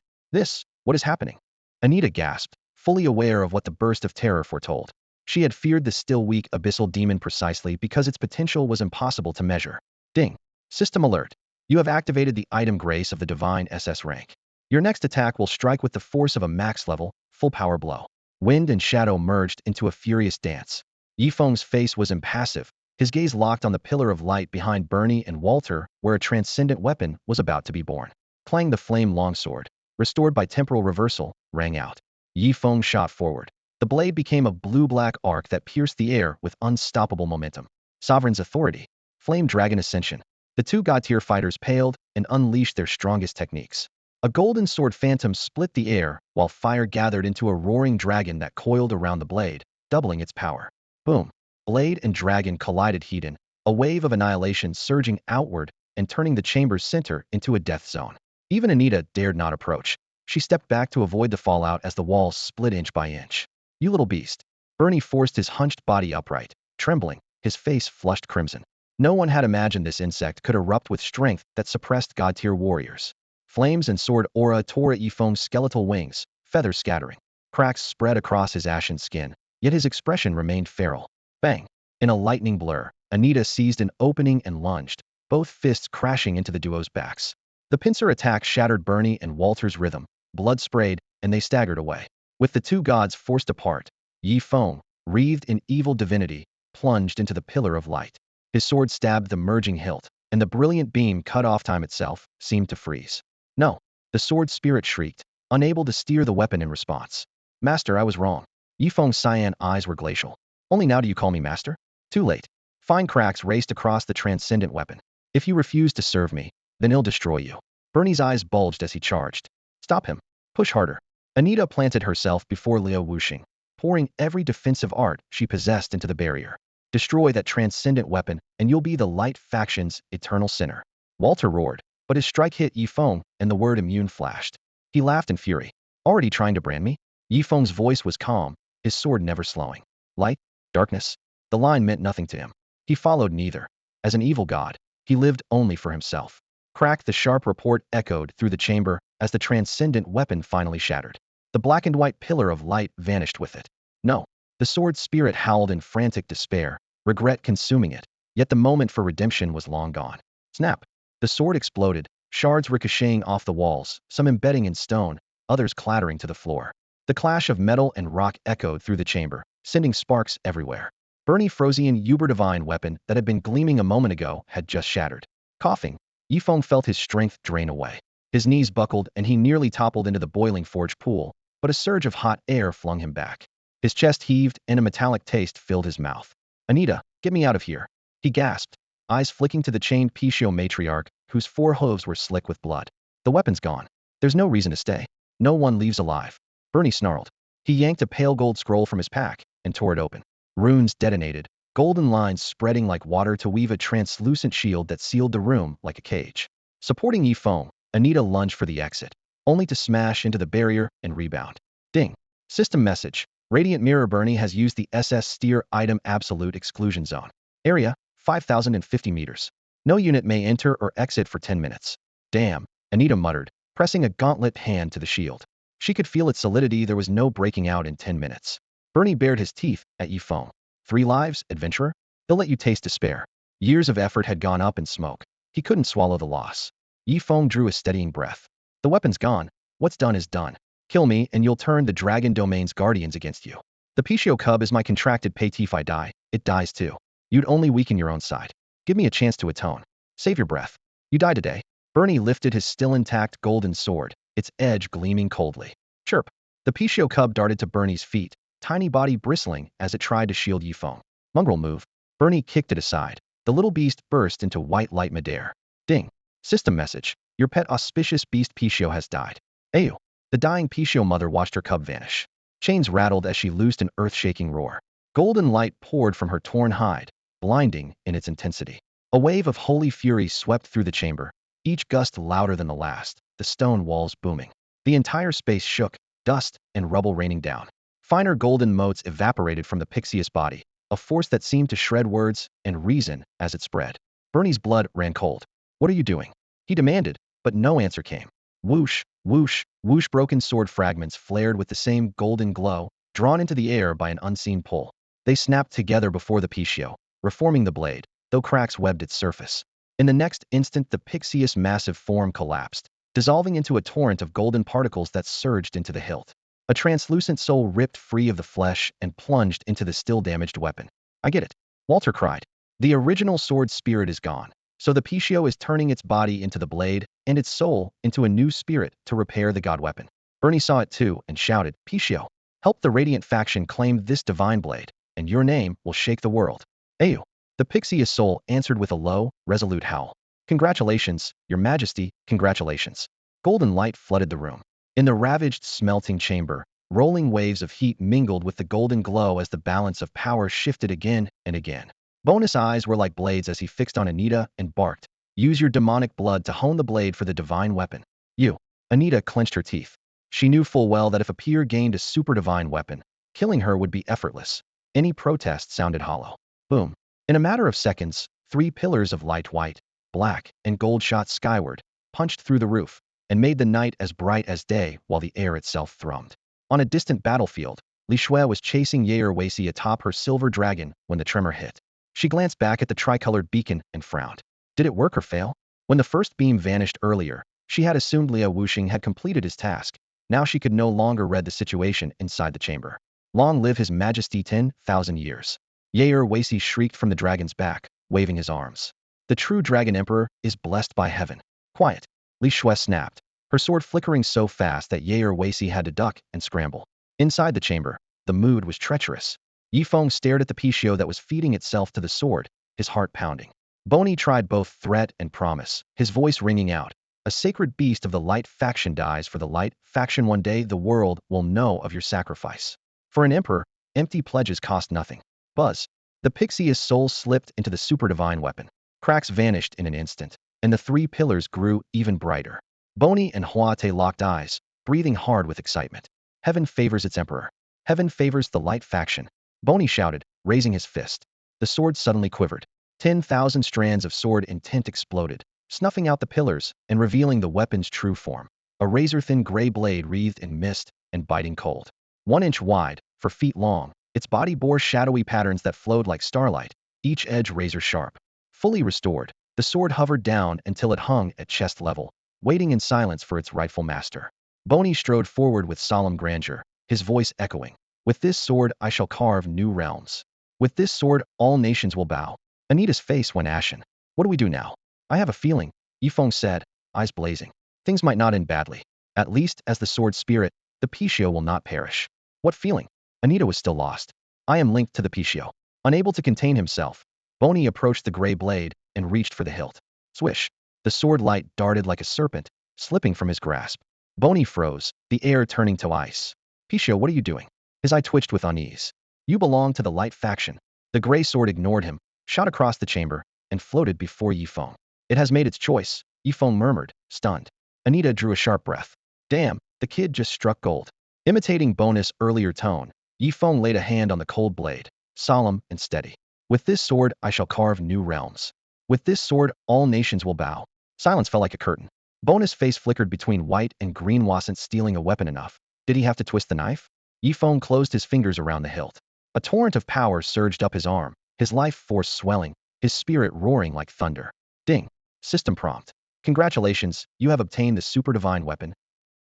What is happening? Anita gasped, fully aware of what the burst of terror foretold. She had feared the still weak abyssal demon precisely because its potential was impossible to measure. Ding. System alert. You have activated the item Grace of the Divine SS rank. Your next attack will strike with the force of a max-level, full-power blow. Wind and shadow merged into a furious dance. Yifeng's face was impassive, his gaze locked on the pillar of light behind Bernie and Walter, where a transcendent weapon was about to be born. Clang, the flame longsword, restored by temporal reversal, rang out. Yifeng shot forward. The blade became a blue-black arc that pierced the air with unstoppable momentum. Sovereign's authority. Flame Dragon Ascension. The two god-tier fighters paled and unleashed their strongest techniques. A golden sword phantom split the air, while fire gathered into a roaring dragon that coiled around the blade, doubling its power. Boom. Blade and dragon collided heat-in, a wave of annihilation surging outward and turning the chamber's center into a death zone. Even Anita dared not approach. She stepped back to avoid the fallout as the walls split inch by inch. You little beast. Bernie forced his hunched body upright, trembling, his face flushed crimson. No one had imagined this insect could erupt with strength that suppressed god-tier warriors. Flames and sword aura tore at Yifeng's skeletal wings, feathers scattering. Cracks spread across his ashen skin, yet his expression remained feral. Bang! In a lightning blur, Anita seized an opening and lunged, both fists crashing into the duo's backs. The pincer attack shattered Bernie and Walter's rhythm, blood sprayed, and they staggered away. With the two gods forced apart, Yifeng, wreathed in evil divinity, plunged into the pillar of light. His sword stabbed the merging hilt, and the brilliant beam cut off. Time itself seemed to freeze. No! The sword spirit shrieked, unable to steer the weapon in response. Master, I was wrong. Yifeng's cyan eyes were glacial. Only now do you call me master? Too late. Fine cracks raced across the transcendent weapon. If you refuse to serve me, then he'll destroy you. Bernie's eyes bulged as he charged. Stop him. Push harder. Anita planted herself before Liu Wuxing, pouring every defensive art she possessed into the barrier. Destroy that transcendent weapon, and you'll be the light faction's eternal sinner. Walter roared, but his strike hit Yifeng, and the word immune flashed. He laughed in fury. Already trying to brand me? Yifeng's voice was calm, his sword never slowing. Light? Darkness? The line meant nothing to him. He followed neither. As an evil god, he lived only for himself. Crack, the sharp report echoed through the chamber as the transcendent weapon finally shattered. The black and white pillar of light vanished with it. No. The sword spirit howled in frantic despair, regret consuming it, yet the moment for redemption was long gone. Snap! The sword exploded, shards ricocheting off the walls, some embedding in stone, others clattering to the floor. The clash of metal and rock echoed through the chamber, sending sparks everywhere. Bernie Frosian Uber divine weapon that had been gleaming a moment ago had just shattered. Coughing, Yifeng felt his strength drain away. His knees buckled and he nearly toppled into the boiling forge pool, but a surge of hot air flung him back. His chest heaved and a metallic taste filled his mouth. Anita, get me out of here. He gasped, eyes flicking to the chained Pichio matriarch, whose four hooves were slick with blood. The weapon's gone. There's no reason to stay. No one leaves alive. Bernie snarled. He yanked a pale gold scroll from his pack and tore it open. Runes detonated, golden lines spreading like water to weave a translucent shield that sealed the room like a cage. Supporting Yifeng, Anita lunged for the exit, only to smash into the barrier and rebound. Ding. System message. Radiant Mirror. Bernie has used the SS Steer item absolute exclusion zone. Area, 5,050 meters. No unit may enter or exit for 10 minutes. Damn, Anita muttered, pressing a gauntlet hand to the shield. She could feel its solidity. There was no breaking out in 10 minutes. Bernie bared his teeth at Yifeng. 3 lives, adventurer? They'll let you taste despair. Years of effort had gone up in smoke. He couldn't swallow the loss. Yifeng drew a steadying breath. The weapon's gone. What's done is done. Kill me and you'll turn the dragon domain's guardians against you. The Pichio cub is my contracted pay if I die, it dies too. You'd only weaken your own side. Give me a chance to atone. Save your breath. You die today. Bernie lifted his still intact golden sword, its edge gleaming coldly. Chirp. The Pichio cub darted to Bernie's feet, tiny body bristling as it tried to shield Yifeng. Mongrel move. Bernie kicked it aside. The little beast burst into white light midair. Ding. System message. Your pet auspicious beast Pichio has died. Ayu. The dying Pichio mother watched her cub vanish. Chains rattled as she loosed an earth-shaking roar. Golden light poured from her torn hide, blinding in its intensity. A wave of holy fury swept through the chamber, each gust louder than the last, the stone walls booming. The entire space shook, dust and rubble raining down. Finer golden motes evaporated from the Pixius body, a force that seemed to shred words and reason as it spread. Bernie's blood ran cold. What are you doing? He demanded, but no answer came. Whoosh, whoosh, whoosh. Broken sword fragments flared with the same golden glow, drawn into the air by an unseen pull. They snapped together before the Pichio, reforming the blade, though cracks webbed its surface. In the next instant the Pixius' massive form collapsed, dissolving into a torrent of golden particles that surged into the hilt. A translucent soul ripped free of the flesh and plunged into the still damaged weapon. I get it. Walter cried. The original sword spirit is gone, so the Pichio is turning its body into the blade, and its soul into a new spirit to repair the god weapon. Bernie saw it too and shouted, Pichio, help the Radiant faction claim this divine blade, and your name will shake the world. Ayu. The Pixius soul answered with a low, resolute howl. Congratulations, your majesty, congratulations. Golden light flooded the room. In the ravaged, smelting chamber, rolling waves of heat mingled with the golden glow as the balance of power shifted again and again. Bonus' eyes were like blades as he fixed on Anita and barked, use your demonic blood to hone the blade for the divine weapon. You. Anita clenched her teeth. She knew full well that if a peer gained a super divine weapon, killing her would be effortless. Any protest sounded hollow. Boom. In a matter of seconds, 3 pillars of light white, black, and gold shot skyward, punched through the roof, and made the night as bright as day while the air itself thrummed. On a distant battlefield, Li Shui was chasing Yair Weixi atop her silver dragon when the tremor hit. She glanced back at the tricolored beacon and frowned. Did it work or fail? When the first beam vanished earlier, she had assumed Liu Wuxing had completed his task. Now she could no longer read the situation inside the chamber. Long live his majesty 10,000 years. Yair Weixi shrieked from the dragon's back, waving his arms. The true dragon emperor is blessed by heaven. Quiet. Li Shui snapped, her sword flickering so fast that Yair Weixi had to duck and scramble. Inside the chamber, the mood was treacherous. Yifeng stared at the Pichio that was feeding itself to the sword, his heart pounding. Boney tried both threat and promise, his voice ringing out. A sacred beast of the light faction dies for the light faction. One day the world will know of your sacrifice. For an emperor, empty pledges cost nothing. Buzz. The Pixius soul slipped into the super divine weapon. Cracks vanished in an instant, and the 3 pillars grew even brighter. Boney and Huate locked eyes, breathing hard with excitement. Heaven favors its emperor. Heaven favors the light faction. Boney shouted, raising his fist. The sword suddenly quivered. 10,000 strands of sword intent exploded, snuffing out the pillars and revealing the weapon's true form. A razor-thin gray blade wreathed in mist and biting cold. 1 inch wide, 4 feet long, its body bore shadowy patterns that flowed like starlight, each edge razor-sharp. Fully restored, the sword hovered down until it hung at chest level, waiting in silence for its rightful master. Boney strode forward with solemn grandeur, his voice echoing. With this sword I shall carve new realms. With this sword all nations will bow. Anita's face went ashen. What do we do now? I have a feeling, Yifeng said, eyes blazing. Things might not end badly. At least as the sword spirit, the Pichio will not perish. What feeling? Anita was still lost. I am linked to the Pichio. Unable to contain himself, Boney approached the gray blade and reached for the hilt. Swish. The sword light darted like a serpent, slipping from his grasp. Boney froze, the air turning to ice. Pichio, what are you doing? His eye twitched with unease. You belong to the light faction. The gray sword ignored him, shot across the chamber, and floated before Yifeng. It has made its choice, Yifeng murmured, stunned. Anita drew a sharp breath. Damn, the kid just struck gold. Imitating Bonus' earlier tone, Yifeng laid a hand on the cold blade, solemn and steady. With this sword I shall carve new realms. With this sword all nations will bow. Silence fell like a curtain. Bonus' face flickered between white and green. Wasn't stealing a weapon enough. Did he have to twist the knife? Yifeng closed his fingers around the hilt. A torrent of power surged up his arm, his life force swelling, his spirit roaring like thunder. Ding. System prompt. Congratulations, you have obtained the super divine weapon.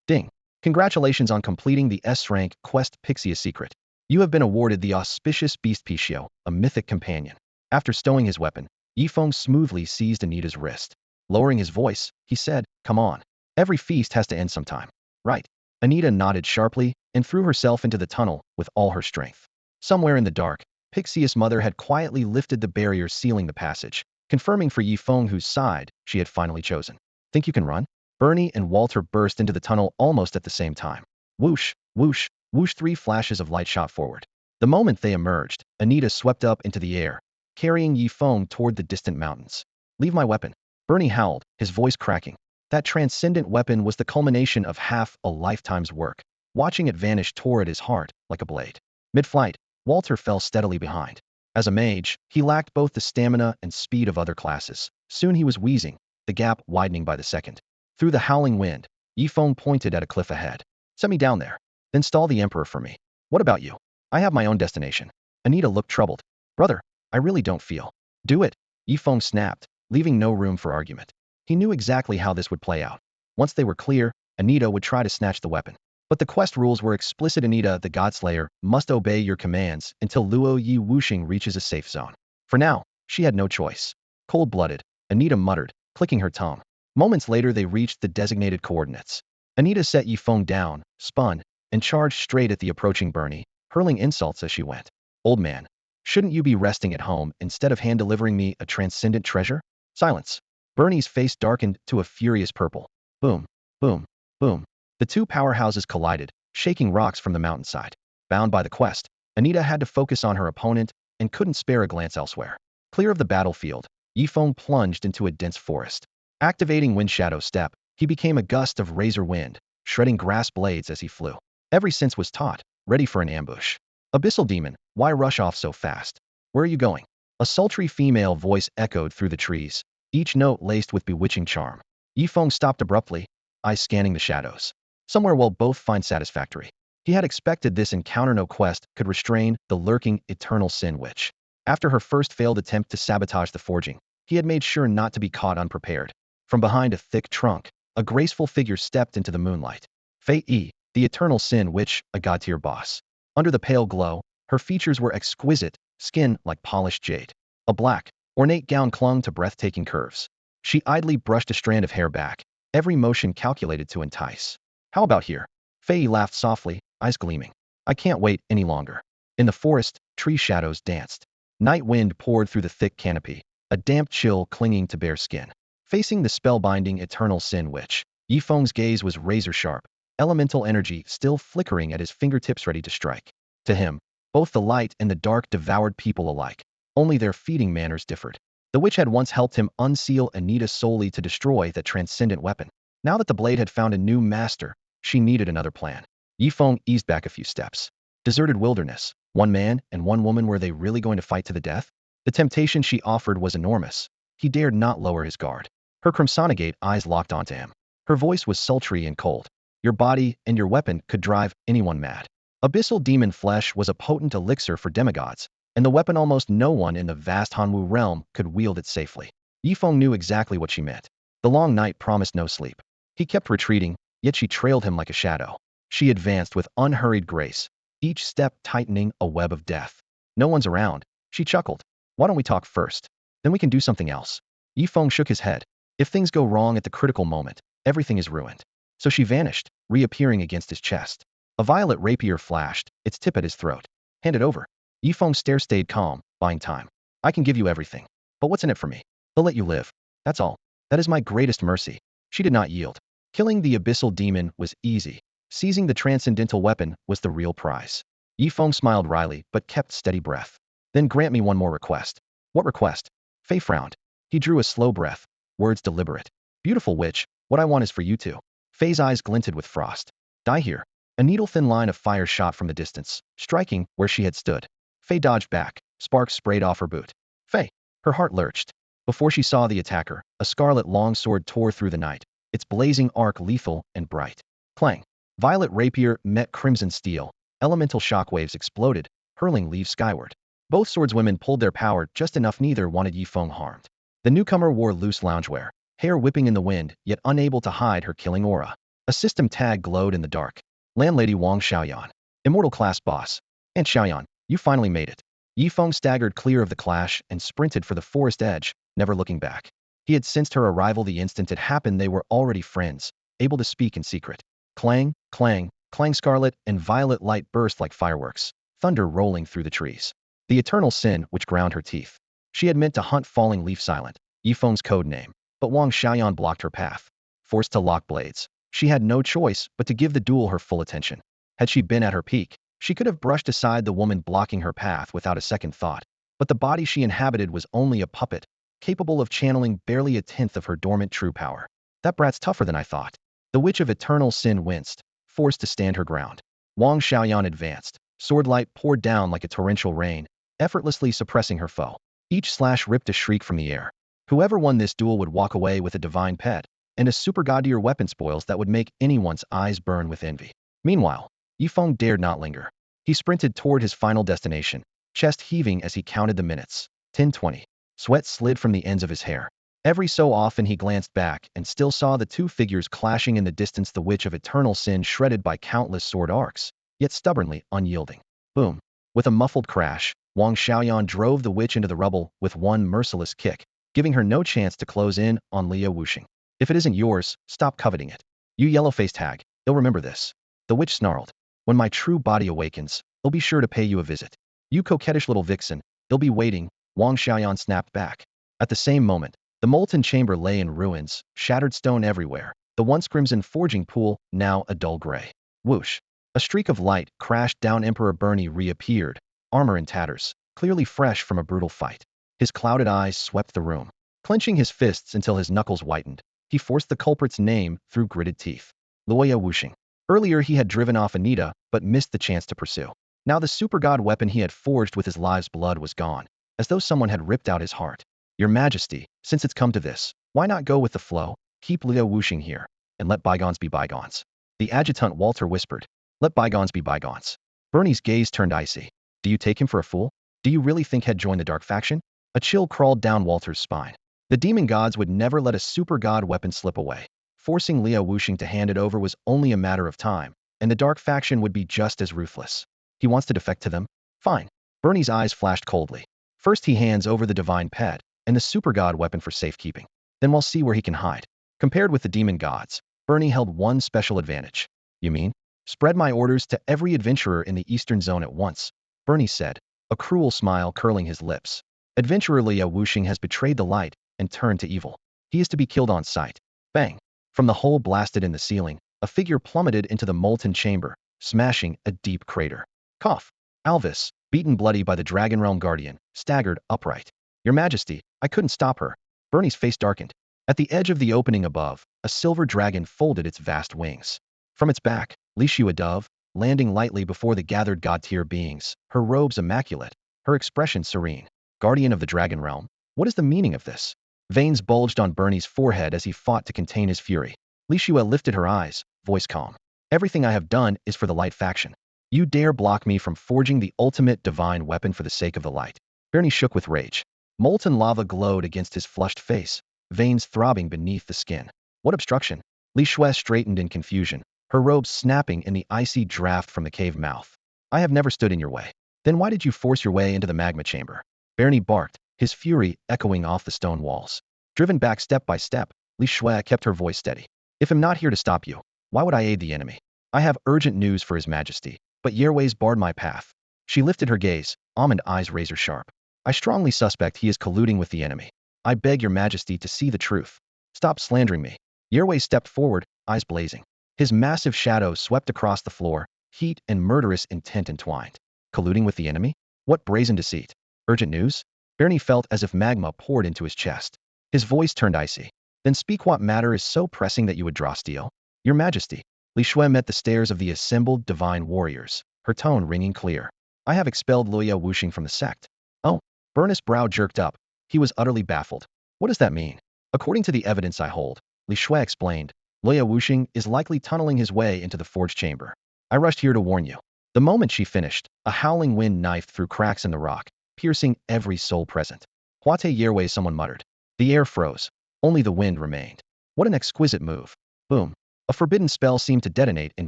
Ding. Congratulations on completing the S-rank quest Pixius secret. You have been awarded the auspicious beast Pichio, a mythic companion. After stowing his weapon, Yifeng smoothly seized Anita's wrist. Lowering his voice, he said, "Come on. Every feast has to end sometime, right?" Anita nodded sharply and threw herself into the tunnel with all her strength. Somewhere in the dark, Pixius' mother had quietly lifted the barrier sealing the passage, confirming for Yifeng whose side she had finally chosen. "Think you can run?" Bernie and Walter burst into the tunnel almost at the same time. Whoosh, whoosh, whoosh, 3 flashes of light shot forward. The moment they emerged, Anita swept up into the air, carrying Yifeng toward the distant mountains. "Leave my weapon," Bernie howled, his voice cracking. That transcendent weapon was the culmination of half a lifetime's work. Watching it vanish tore at his heart like a blade. Mid-flight, Walter fell steadily behind. As a mage, he lacked both the stamina and speed of other classes. Soon he was wheezing, the gap widening by the second. Through the howling wind, Yifeng pointed at a cliff ahead. "Set me down there. Then stall the Emperor for me. What about you?" "I have my own destination." Anita looked troubled. "Brother, I really don't feel." "Do it," Yifeng snapped, leaving no room for argument. He knew exactly how this would play out. Once they were clear, Anita would try to snatch the weapon. But the quest rules were explicit. Anita, the Godslayer, must obey your commands until Luo Yi Wuxing reaches a safe zone. For now, she had no choice. Cold-blooded, Anita muttered, clicking her tongue. Moments later they reached the designated coordinates. Anita set Yifeng down, spun, and charged straight at the approaching Bernie, hurling insults as she went. "Old man, shouldn't you be resting at home instead of hand-delivering me a transcendent treasure?" Silence. Bernie's face darkened to a furious purple. Boom, boom, boom. The two powerhouses collided, shaking rocks from the mountainside. Bound by the quest, Anita had to focus on her opponent and couldn't spare a glance elsewhere. Clear of the battlefield, Yifeng plunged into a dense forest. Activating Wind Shadow Step, he became a gust of razor wind, shredding grass blades as he flew. Every sense was taut, ready for an ambush. "Abyssal demon, why rush off so fast? Where are you going?" A sultry female voice echoed through the trees, each note laced with bewitching charm. Yifeng stopped abruptly, eyes scanning the shadows. Somewhere we'll both find satisfactory. He had expected this encounter. No quest could restrain the lurking eternal sin witch. After her first failed attempt to sabotage the forging, he had made sure not to be caught unprepared. From behind a thick trunk, a graceful figure stepped into the moonlight. Fei Yi, the eternal sin witch, a god-tier boss. Under the pale glow, her features were exquisite, skin like polished jade. A black, ornate gown clung to breathtaking curves. She idly brushed a strand of hair back, every motion calculated to entice. "How about here?" Fei laughed softly, eyes gleaming. "I can't wait any longer." In the forest, tree shadows danced. Night wind poured through the thick canopy, a damp chill clinging to bare skin. Facing the spellbinding eternal sin witch, Yifeng's gaze was razor-sharp, elemental energy still flickering at his fingertips ready to strike. To him, both the light and the dark devoured people alike. Only their feeding manners differed. The witch had once helped him unseal Anita solely to destroy that transcendent weapon. Now that the blade had found a new master, she needed another plan. Yifeng eased back a few steps. Deserted wilderness, one man and one woman, were they really going to fight to the death? The temptation she offered was enormous. He dared not lower his guard. Her crimsonagate eyes locked onto him. Her voice was sultry and cold. "Your body and your weapon could drive anyone mad." Abyssal demon flesh was a potent elixir for demigods, and the weapon almost no one in the vast Hanwu realm could wield it safely. Yifeng knew exactly what she meant. The long night promised no sleep. He kept retreating, yet she trailed him like a shadow. She advanced with unhurried grace, each step tightening a web of death. "No one's around," she chuckled. "Why don't we talk first? Then we can do something else." Yifeng shook his head. If things go wrong at the critical moment, everything is ruined. So she vanished, reappearing against his chest. A violet rapier flashed, its tip at his throat. "Hand it over." Yifeng's stare stayed calm, buying time. "I can give you everything. But what's in it for me? I'll let you live. That's all. That is my greatest mercy." She did not yield. Killing the abyssal demon was easy. Seizing the transcendental weapon was the real prize. Yifeng smiled wryly, but kept steady breath. "Then grant me one more request." "What request?" Fei frowned. He drew a slow breath, words deliberate. "Beautiful witch, what I want is for you to." Fei's eyes glinted with frost. "Die here." A needle-thin line of fire shot from the distance, striking where she had stood. Fei dodged back, sparks sprayed off her boot. "Fei!" Her heart lurched. Before she saw the attacker, a scarlet longsword tore through the night, its blazing arc lethal and bright. Clang! Violet rapier met crimson steel. Elemental shockwaves exploded, hurling leaves skyward. Both swordswomen pulled their power just enough. Neither wanted Yifeng harmed. The newcomer wore loose loungewear, hair whipping in the wind, yet unable to hide her killing aura. A system tag glowed in the dark. Landlady Wang Xiaoyan. Immortal class boss. "Aunt Xiaoyan, you finally made it." Yifeng staggered clear of the clash and sprinted for the forest edge, never looking back. He had sensed her arrival the instant it happened. They were already friends, able to speak in secret. Clang, clang, clang. Scarlet and violet light burst like fireworks, thunder rolling through the trees. The eternal sin which ground her teeth. She had meant to hunt falling leaf silent, Yifeng's code name, but Wang Xiaoyan blocked her path. Forced to lock blades, she had no choice but to give the duel her full attention. Had she been at her peak, she could have brushed aside the woman blocking her path without a second thought. But the body she inhabited was only a puppet, capable of channeling barely a tenth of her dormant true power. That brat's tougher than I thought. The witch of eternal sin winced, forced to stand her ground. Wang Xiaoyan advanced. Sword light poured down like a torrential rain, effortlessly suppressing her foe. Each slash ripped a shriek from the air. Whoever won this duel would walk away with a divine pet, and a super god-tier weapon spoils that would make anyone's eyes burn with envy. Meanwhile, Yifeng dared not linger. He sprinted toward his final destination, chest heaving as he counted the minutes. 10:20. Sweat slid from the ends of his hair. Every so often he glanced back and still saw the two figures clashing in the distance, the witch of eternal sin shredded by countless sword arcs, yet stubbornly unyielding. Boom. With a muffled crash, Wang Xiaoyan drove the witch into the rubble with one merciless kick, giving her no chance to close in on Liu Wuxing. If it isn't yours, stop coveting it. You yellow-faced hag, you'll remember this. The witch snarled. When my true body awakens, I'll be sure to pay you a visit. You coquettish little vixen, he'll be waiting, Wang Xiaoyan snapped back. At the same moment, the molten chamber lay in ruins, shattered stone everywhere, the once crimson forging pool, now a dull gray. Whoosh. A streak of light crashed down. Emperor Bernie reappeared, armor in tatters, clearly fresh from a brutal fight. His clouded eyes swept the room. Clenching his fists until his knuckles whitened, he forced the culprit's name through gritted teeth. Luoya Wuxing. Earlier he had driven off Anita, but missed the chance to pursue. Now the super god weapon he had forged with his life's blood was gone, as though someone had ripped out his heart. Your Majesty, since it's come to this, why not go with the flow? Keep Liu Wuxing here, and let bygones be bygones. The adjutant Walter whispered. Let bygones be bygones. Bernie's gaze turned icy. Do you take him for a fool? Do you really think he'd join the dark faction? A chill crawled down Walter's spine. The demon gods would never let a super god weapon slip away. Forcing Liu Wuxing to hand it over was only a matter of time, and the dark faction would be just as ruthless. He wants to defect to them? Fine. Bernie's eyes flashed coldly. First he hands over the divine pet and the super god weapon for safekeeping. Then we'll see where he can hide. Compared with the demon gods, Bernie held one special advantage. You mean? Spread my orders to every adventurer in the eastern zone at once, Bernie said, a cruel smile curling his lips. Adventurer Liu Wuxing has betrayed the light and turned to evil. He is to be killed on sight. Bang. From the hole blasted in the ceiling, a figure plummeted into the molten chamber, smashing a deep crater. Cough. Alvis, beaten bloody by the Dragon Realm Guardian, staggered upright. Your Majesty, I couldn't stop her. Bernie's face darkened. At the edge of the opening above, a silver dragon folded its vast wings. From its back, leashed a dove, landing lightly before the gathered god-tier beings, her robes immaculate, her expression serene. Guardian of the Dragon Realm, what is the meaning of this? Veins bulged on Bernie's forehead as he fought to contain his fury. Lishua lifted her eyes, voice calm. Everything I have done is for the light faction. You dare block me from forging the ultimate divine weapon for the sake of the light. Bernie shook with rage. Molten lava glowed against his flushed face, veins throbbing beneath the skin. What obstruction? Lishua straightened in confusion, her robes snapping in the icy draft from the cave mouth. I have never stood in your way. Then why did you force your way into the magma chamber? Bernie barked, his fury echoing off the stone walls. Driven back step by step, Li Shui kept her voice steady. If I'm not here to stop you, why would I aid the enemy? I have urgent news for His Majesty, but Yerways barred my path. She lifted her gaze, almond eyes razor sharp. I strongly suspect he is colluding with the enemy. I beg Your Majesty to see the truth. Stop slandering me. Yerway stepped forward, eyes blazing. His massive shadow swept across the floor, heat and murderous intent entwined. Colluding with the enemy? What brazen deceit? Urgent news? Bernie felt as if magma poured into his chest. His voice turned icy. Then speak. What matter is so pressing that you would draw steel? Your Majesty. Li Shui met the stares of the assembled divine warriors, her tone ringing clear. I have expelled Liu Wuxing from the sect. Oh. Bernie's brow jerked up. He was utterly baffled. What does that mean? According to the evidence I hold, Li Shui explained, Liu Wuxing is likely tunneling his way into the forge chamber. I rushed here to warn you. The moment she finished, a howling wind knifed through cracks in the rock, piercing every soul present. Huate Yerway, someone muttered. The air froze. Only the wind remained. What an exquisite move. Boom. A forbidden spell seemed to detonate in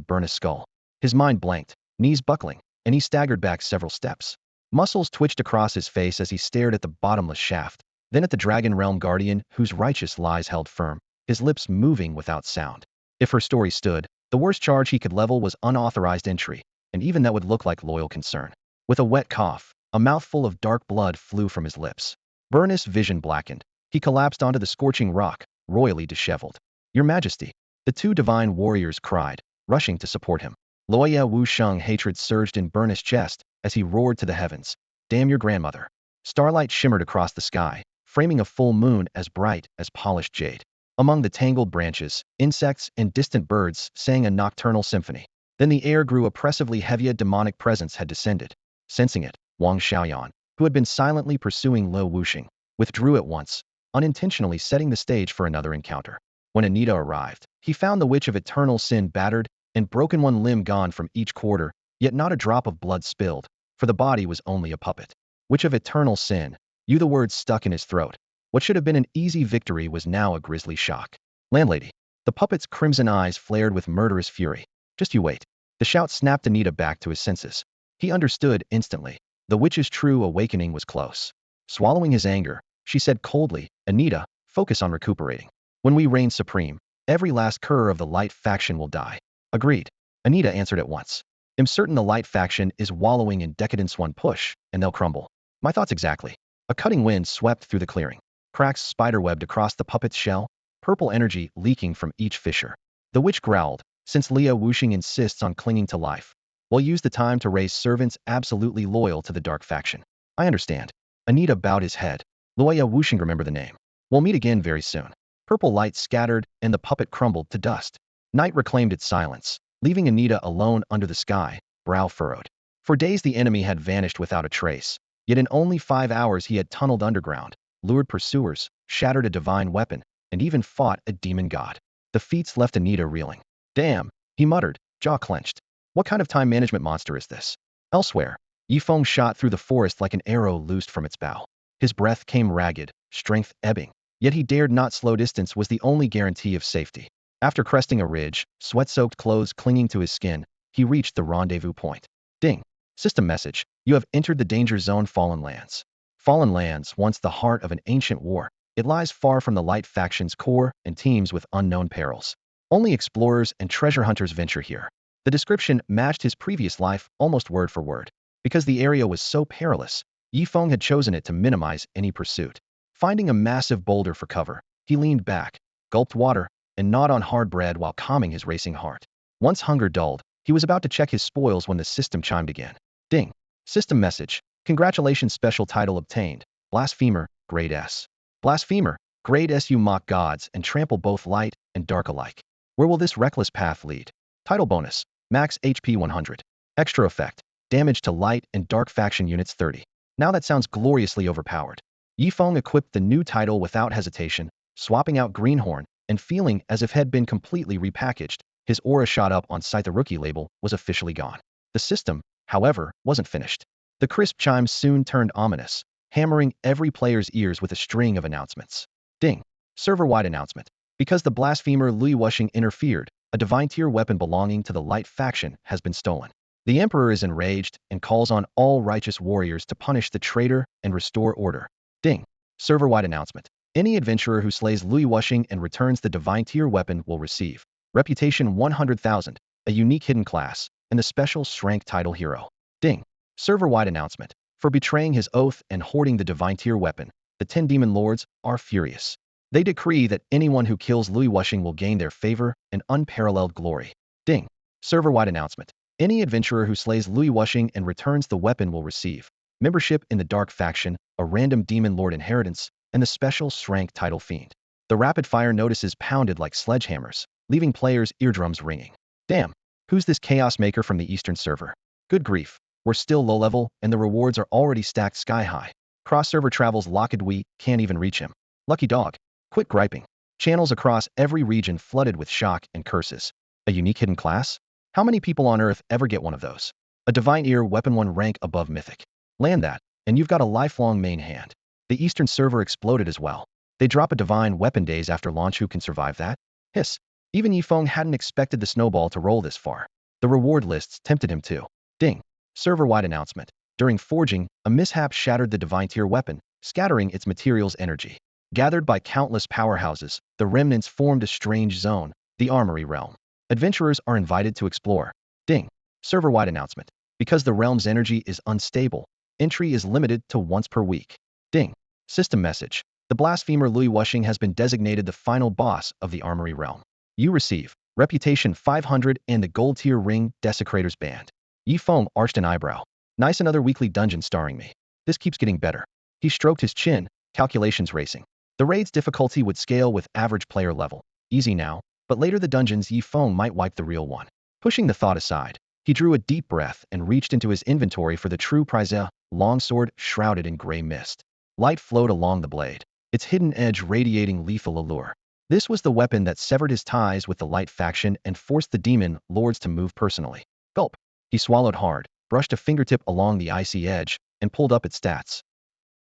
Bernie's skull. His mind blanked, knees buckling. and he staggered back several steps. Muscles twitched across his face as he stared at the bottomless shaft, then at the Dragon Realm Guardian whose righteous lies held firm, his lips moving without sound. If her story stood, the worst charge he could level was unauthorized entry, and even that would look like loyal concern. With a wet cough, a mouthful of dark blood flew from his lips. Burnous' vision blackened. He collapsed onto the scorching rock, royally disheveled. Your Majesty, the two divine warriors cried, rushing to support him. Luoya Wusheng hatred surged in Burnous' chest as he roared to the heavens. Damn your grandmother. Starlight shimmered across the sky, framing a full moon as bright as polished jade. Among the tangled branches, insects and distant birds sang a nocturnal symphony. Then the air grew oppressively heavy. A demonic presence had descended. Sensing it, Wang Xiaoyan, who had been silently pursuing Luo Wuxing, withdrew at once, unintentionally setting the stage for another encounter. When Anita arrived, he found the Witch of Eternal Sin battered and broken, one limb gone from each quarter, yet not a drop of blood spilled, for the body was only a puppet. Witch of Eternal Sin, the words stuck in his throat. What should have been an easy victory was now a grisly shock. Landlady. The puppet's crimson eyes flared with murderous fury. Just you wait. The shout snapped Anita back to his senses. He understood instantly. The witch's true awakening was close. Swallowing his anger, she said coldly, Anita, focus on recuperating. When we reign supreme, every last cur of the light faction will die. Agreed. Anita answered at once. I'm certain the light faction is wallowing in decadence. One push, and they'll crumble. My thoughts exactly. A cutting wind swept through the clearing. Cracks spiderwebbed across the puppet's shell, purple energy leaking from each fissure. The witch growled, since Luo Wuxing insists on clinging to life, we'll use the time to raise servants absolutely loyal to the dark faction. I understand. Anita bowed his head. Luo Wuxing, remember the name. We'll meet again very soon. Purple light scattered, and the puppet crumbled to dust. Night reclaimed its silence, leaving Anita alone under the sky, brow furrowed. For days the enemy had vanished without a trace, yet in only 5 hours he had tunneled underground, lured pursuers, shattered a divine weapon, and even fought a demon god. The feats left Anita reeling. Damn, he muttered, jaw clenched. What kind of time management monster is this? Elsewhere, Yifeng shot through the forest like an arrow loosed from its bow. His breath came ragged, strength ebbing, yet he dared not slow. Distance was the only guarantee of safety. After cresting a ridge, sweat-soaked clothes clinging to his skin, he reached the rendezvous point. Ding. System message, you have entered the danger zone. Fallen Lands. Fallen Lands, once the heart of an ancient war, it lies far from the light faction's core and teems with unknown perils. Only explorers and treasure hunters venture here. The description matched his previous life almost word for word. Because the area was so perilous, Yifeng had chosen it to minimize any pursuit. Finding a massive boulder for cover, he leaned back, gulped water, and gnawed on hard bread while calming his racing heart. Once hunger dulled, he was about to check his spoils when the system chimed again. Ding. System message. Congratulations, special title obtained. Blasphemer, Grade S. Blasphemer, Grade S. You mock gods and trample both light and dark alike. Where will this reckless path lead? Title bonus. Max HP 100. Extra effect. Damage to light and dark faction units 30. Now that sounds gloriously overpowered. Yifeng equipped the new title without hesitation, swapping out Greenhorn, and feeling as if had been completely repackaged. His aura shot up on sight. The rookie label was officially gone. The system, however, wasn't finished. The crisp chimes soon turned ominous, hammering every player's ears with a string of announcements. Ding. Server-wide announcement. Because the blasphemer Luo Wuxing interfered, a divine tier weapon belonging to the light faction has been stolen. The Emperor is enraged and calls on all righteous warriors to punish the traitor and restore order. Ding. Server-wide announcement. Any adventurer who slays Luo Wuxing and returns the divine tier weapon will receive Reputation 100,000, a unique hidden class, and the special rank title Hero. Ding. Server-wide announcement. For betraying his oath and hoarding the divine tier weapon, the 10 demon lords are furious. They decree that anyone who kills Luo Wuxing will gain their favor and unparalleled glory. Ding. Server-wide announcement. Any adventurer who slays Luo Wuxing and returns the weapon will receive membership in the Dark Faction, a random demon lord inheritance, and the special rank title Fiend. The rapid-fire notices pounded like sledgehammers, leaving players' eardrums ringing. Damn, who's this chaos maker from the Eastern server? Good grief, we're still low-level, and the rewards are already stacked sky-high. Cross-server travels locked, we can't even reach him. Lucky dog. Quit griping. Channels across every region flooded with shock and curses. A unique hidden class? How many people on Earth ever get one of those? A divine ear weapon, 1 rank above mythic. Land that, and you've got a lifelong main hand. The Eastern server exploded as well. They drop a divine weapon days after launch. Who can survive that? Hiss. Even Yifeng hadn't expected the snowball to roll this far. The reward lists tempted him too. Ding. Server-wide announcement. During forging, a mishap shattered the divine tier weapon, scattering its material's energy. Gathered by countless powerhouses, the remnants formed a strange zone, the Armory Realm. Adventurers are invited to explore. Ding. Server-wide announcement. Because the realm's energy is unstable, entry is limited to once per week. Ding. System message. The blasphemer Louis Wushing has been designated the final boss of the Armory Realm. You receive Reputation 500 and the Gold Tier Ring Desecrator's Band. Yi Feng arched an eyebrow. Nice, another weekly dungeon starring me. This keeps getting better. He stroked his chin, calculations racing. The raid's difficulty would scale with average player level. Easy now, but later the dungeons Yi Feng might wipe the real one. Pushing the thought aside, he drew a deep breath and reached into his inventory for the true prize, a longsword shrouded in gray mist. Light flowed along the blade, its hidden edge radiating lethal allure. This was the weapon that severed his ties with the Light faction and forced the demon lords to move personally. Gulp. He swallowed hard, brushed a fingertip along the icy edge, and pulled up its stats.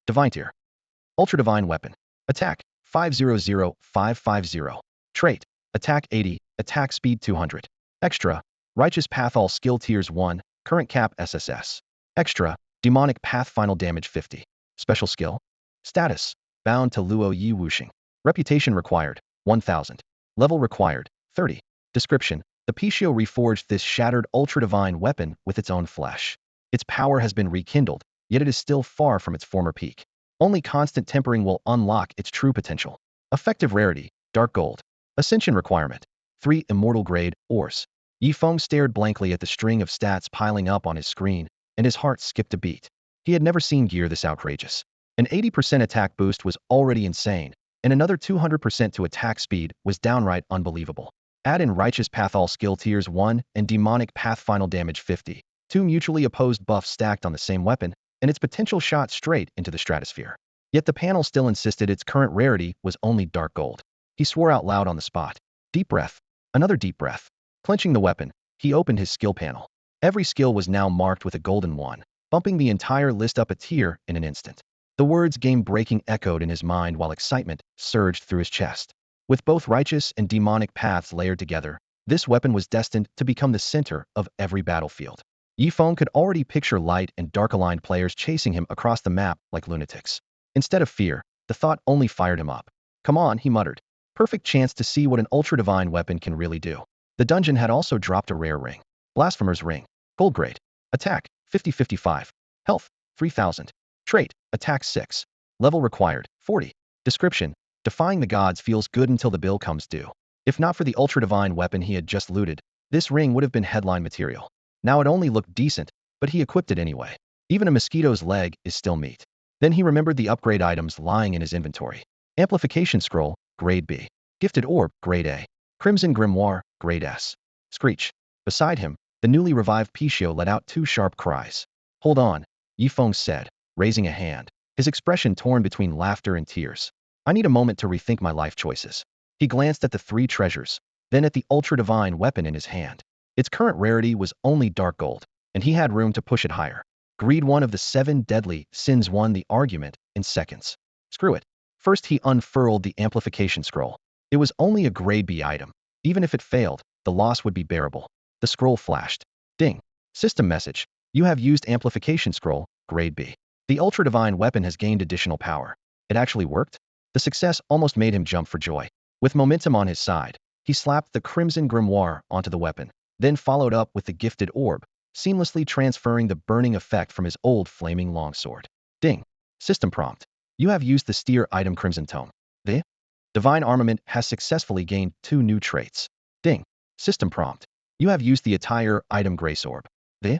Divine Tier. Ultra Divine Weapon. Attack 500-550. Trait. Attack 80, Attack Speed 200. Extra. Righteous Path All Skill Tiers 1, Current Cap SSS. Extra. Demonic Path Final Damage 50. Special Skill. Status. Bound to Luo Yi Wuxing. Reputation required, 1000. Level required, 30. Description. The Pichio reforged this shattered ultra-divine weapon with its own flesh. Its power has been rekindled, yet it is still far from its former peak. Only constant tempering will unlock its true potential. Effective rarity, dark gold. Ascension requirement, 3 immortal grade ores. Yi Feng stared blankly at the string of stats piling up on his screen, and his heart skipped a beat. He had never seen gear this outrageous. An 80% attack boost was already insane, and another 200% to attack speed was downright unbelievable. Add in Righteous Path All Skill Tiers 1 and Demonic Path Final Damage 50, two mutually opposed buffs stacked on the same weapon, and its potential shot straight into the stratosphere. Yet the panel still insisted its current rarity was only dark gold. He swore out loud on the spot. Deep breath. Another deep breath. Clenching the weapon, he opened his skill panel. Every skill was now marked with a golden one, bumping the entire list up a tier in an instant. The words game-breaking echoed in his mind while excitement surged through his chest. With both righteous and demonic paths layered together, this weapon was destined to become the center of every battlefield. Yi Feng could already picture light and dark-aligned players chasing him across the map like lunatics. Instead of fear, the thought only fired him up. Come on, he muttered. Perfect chance to see what an ultra-divine weapon can really do. The dungeon had also dropped a rare ring. Blasphemer's Ring. Gold grade. Attack, 50-55. Health, 3000. Trait, Attack 6. Level required, 40. Description. Defying the gods feels good until the bill comes due. If not for the ultra-divine weapon he had just looted, this ring would have been headline material. Now it only looked decent, but he equipped it anyway. Even a mosquito's leg is still meat. Then he remembered the upgrade items lying in his inventory. Amplification Scroll, Grade B. Gifted Orb, Grade A. Crimson Grimoire, Grade S. Screech. Beside him, the newly revived Pichio let out 2 sharp cries. Hold on, Yi Feng said, raising a hand, his expression torn between laughter and tears. I need a moment to rethink my life choices. He glanced at the 3 treasures, then at the ultra-divine weapon in his hand. Its current rarity was only dark gold, and he had room to push it higher. Greed, one of the 7 deadly sins, won the argument in seconds. Screw it. First he unfurled the amplification scroll. It was only a grade B item. Even if it failed, the loss would be bearable. The scroll flashed. Ding. System message. You have used amplification scroll, grade B. The ultra-divine weapon has gained additional power. It actually worked? The success almost made him jump for joy. With momentum on his side, he slapped the crimson grimoire onto the weapon, then followed up with the gifted orb, seamlessly transferring the burning effect from his old flaming longsword. Ding. System prompt. You have used the steer item Crimson Tome. The Divine Armament has successfully gained 2 new traits. Ding. System prompt. You have used the attire item Grace Orb. The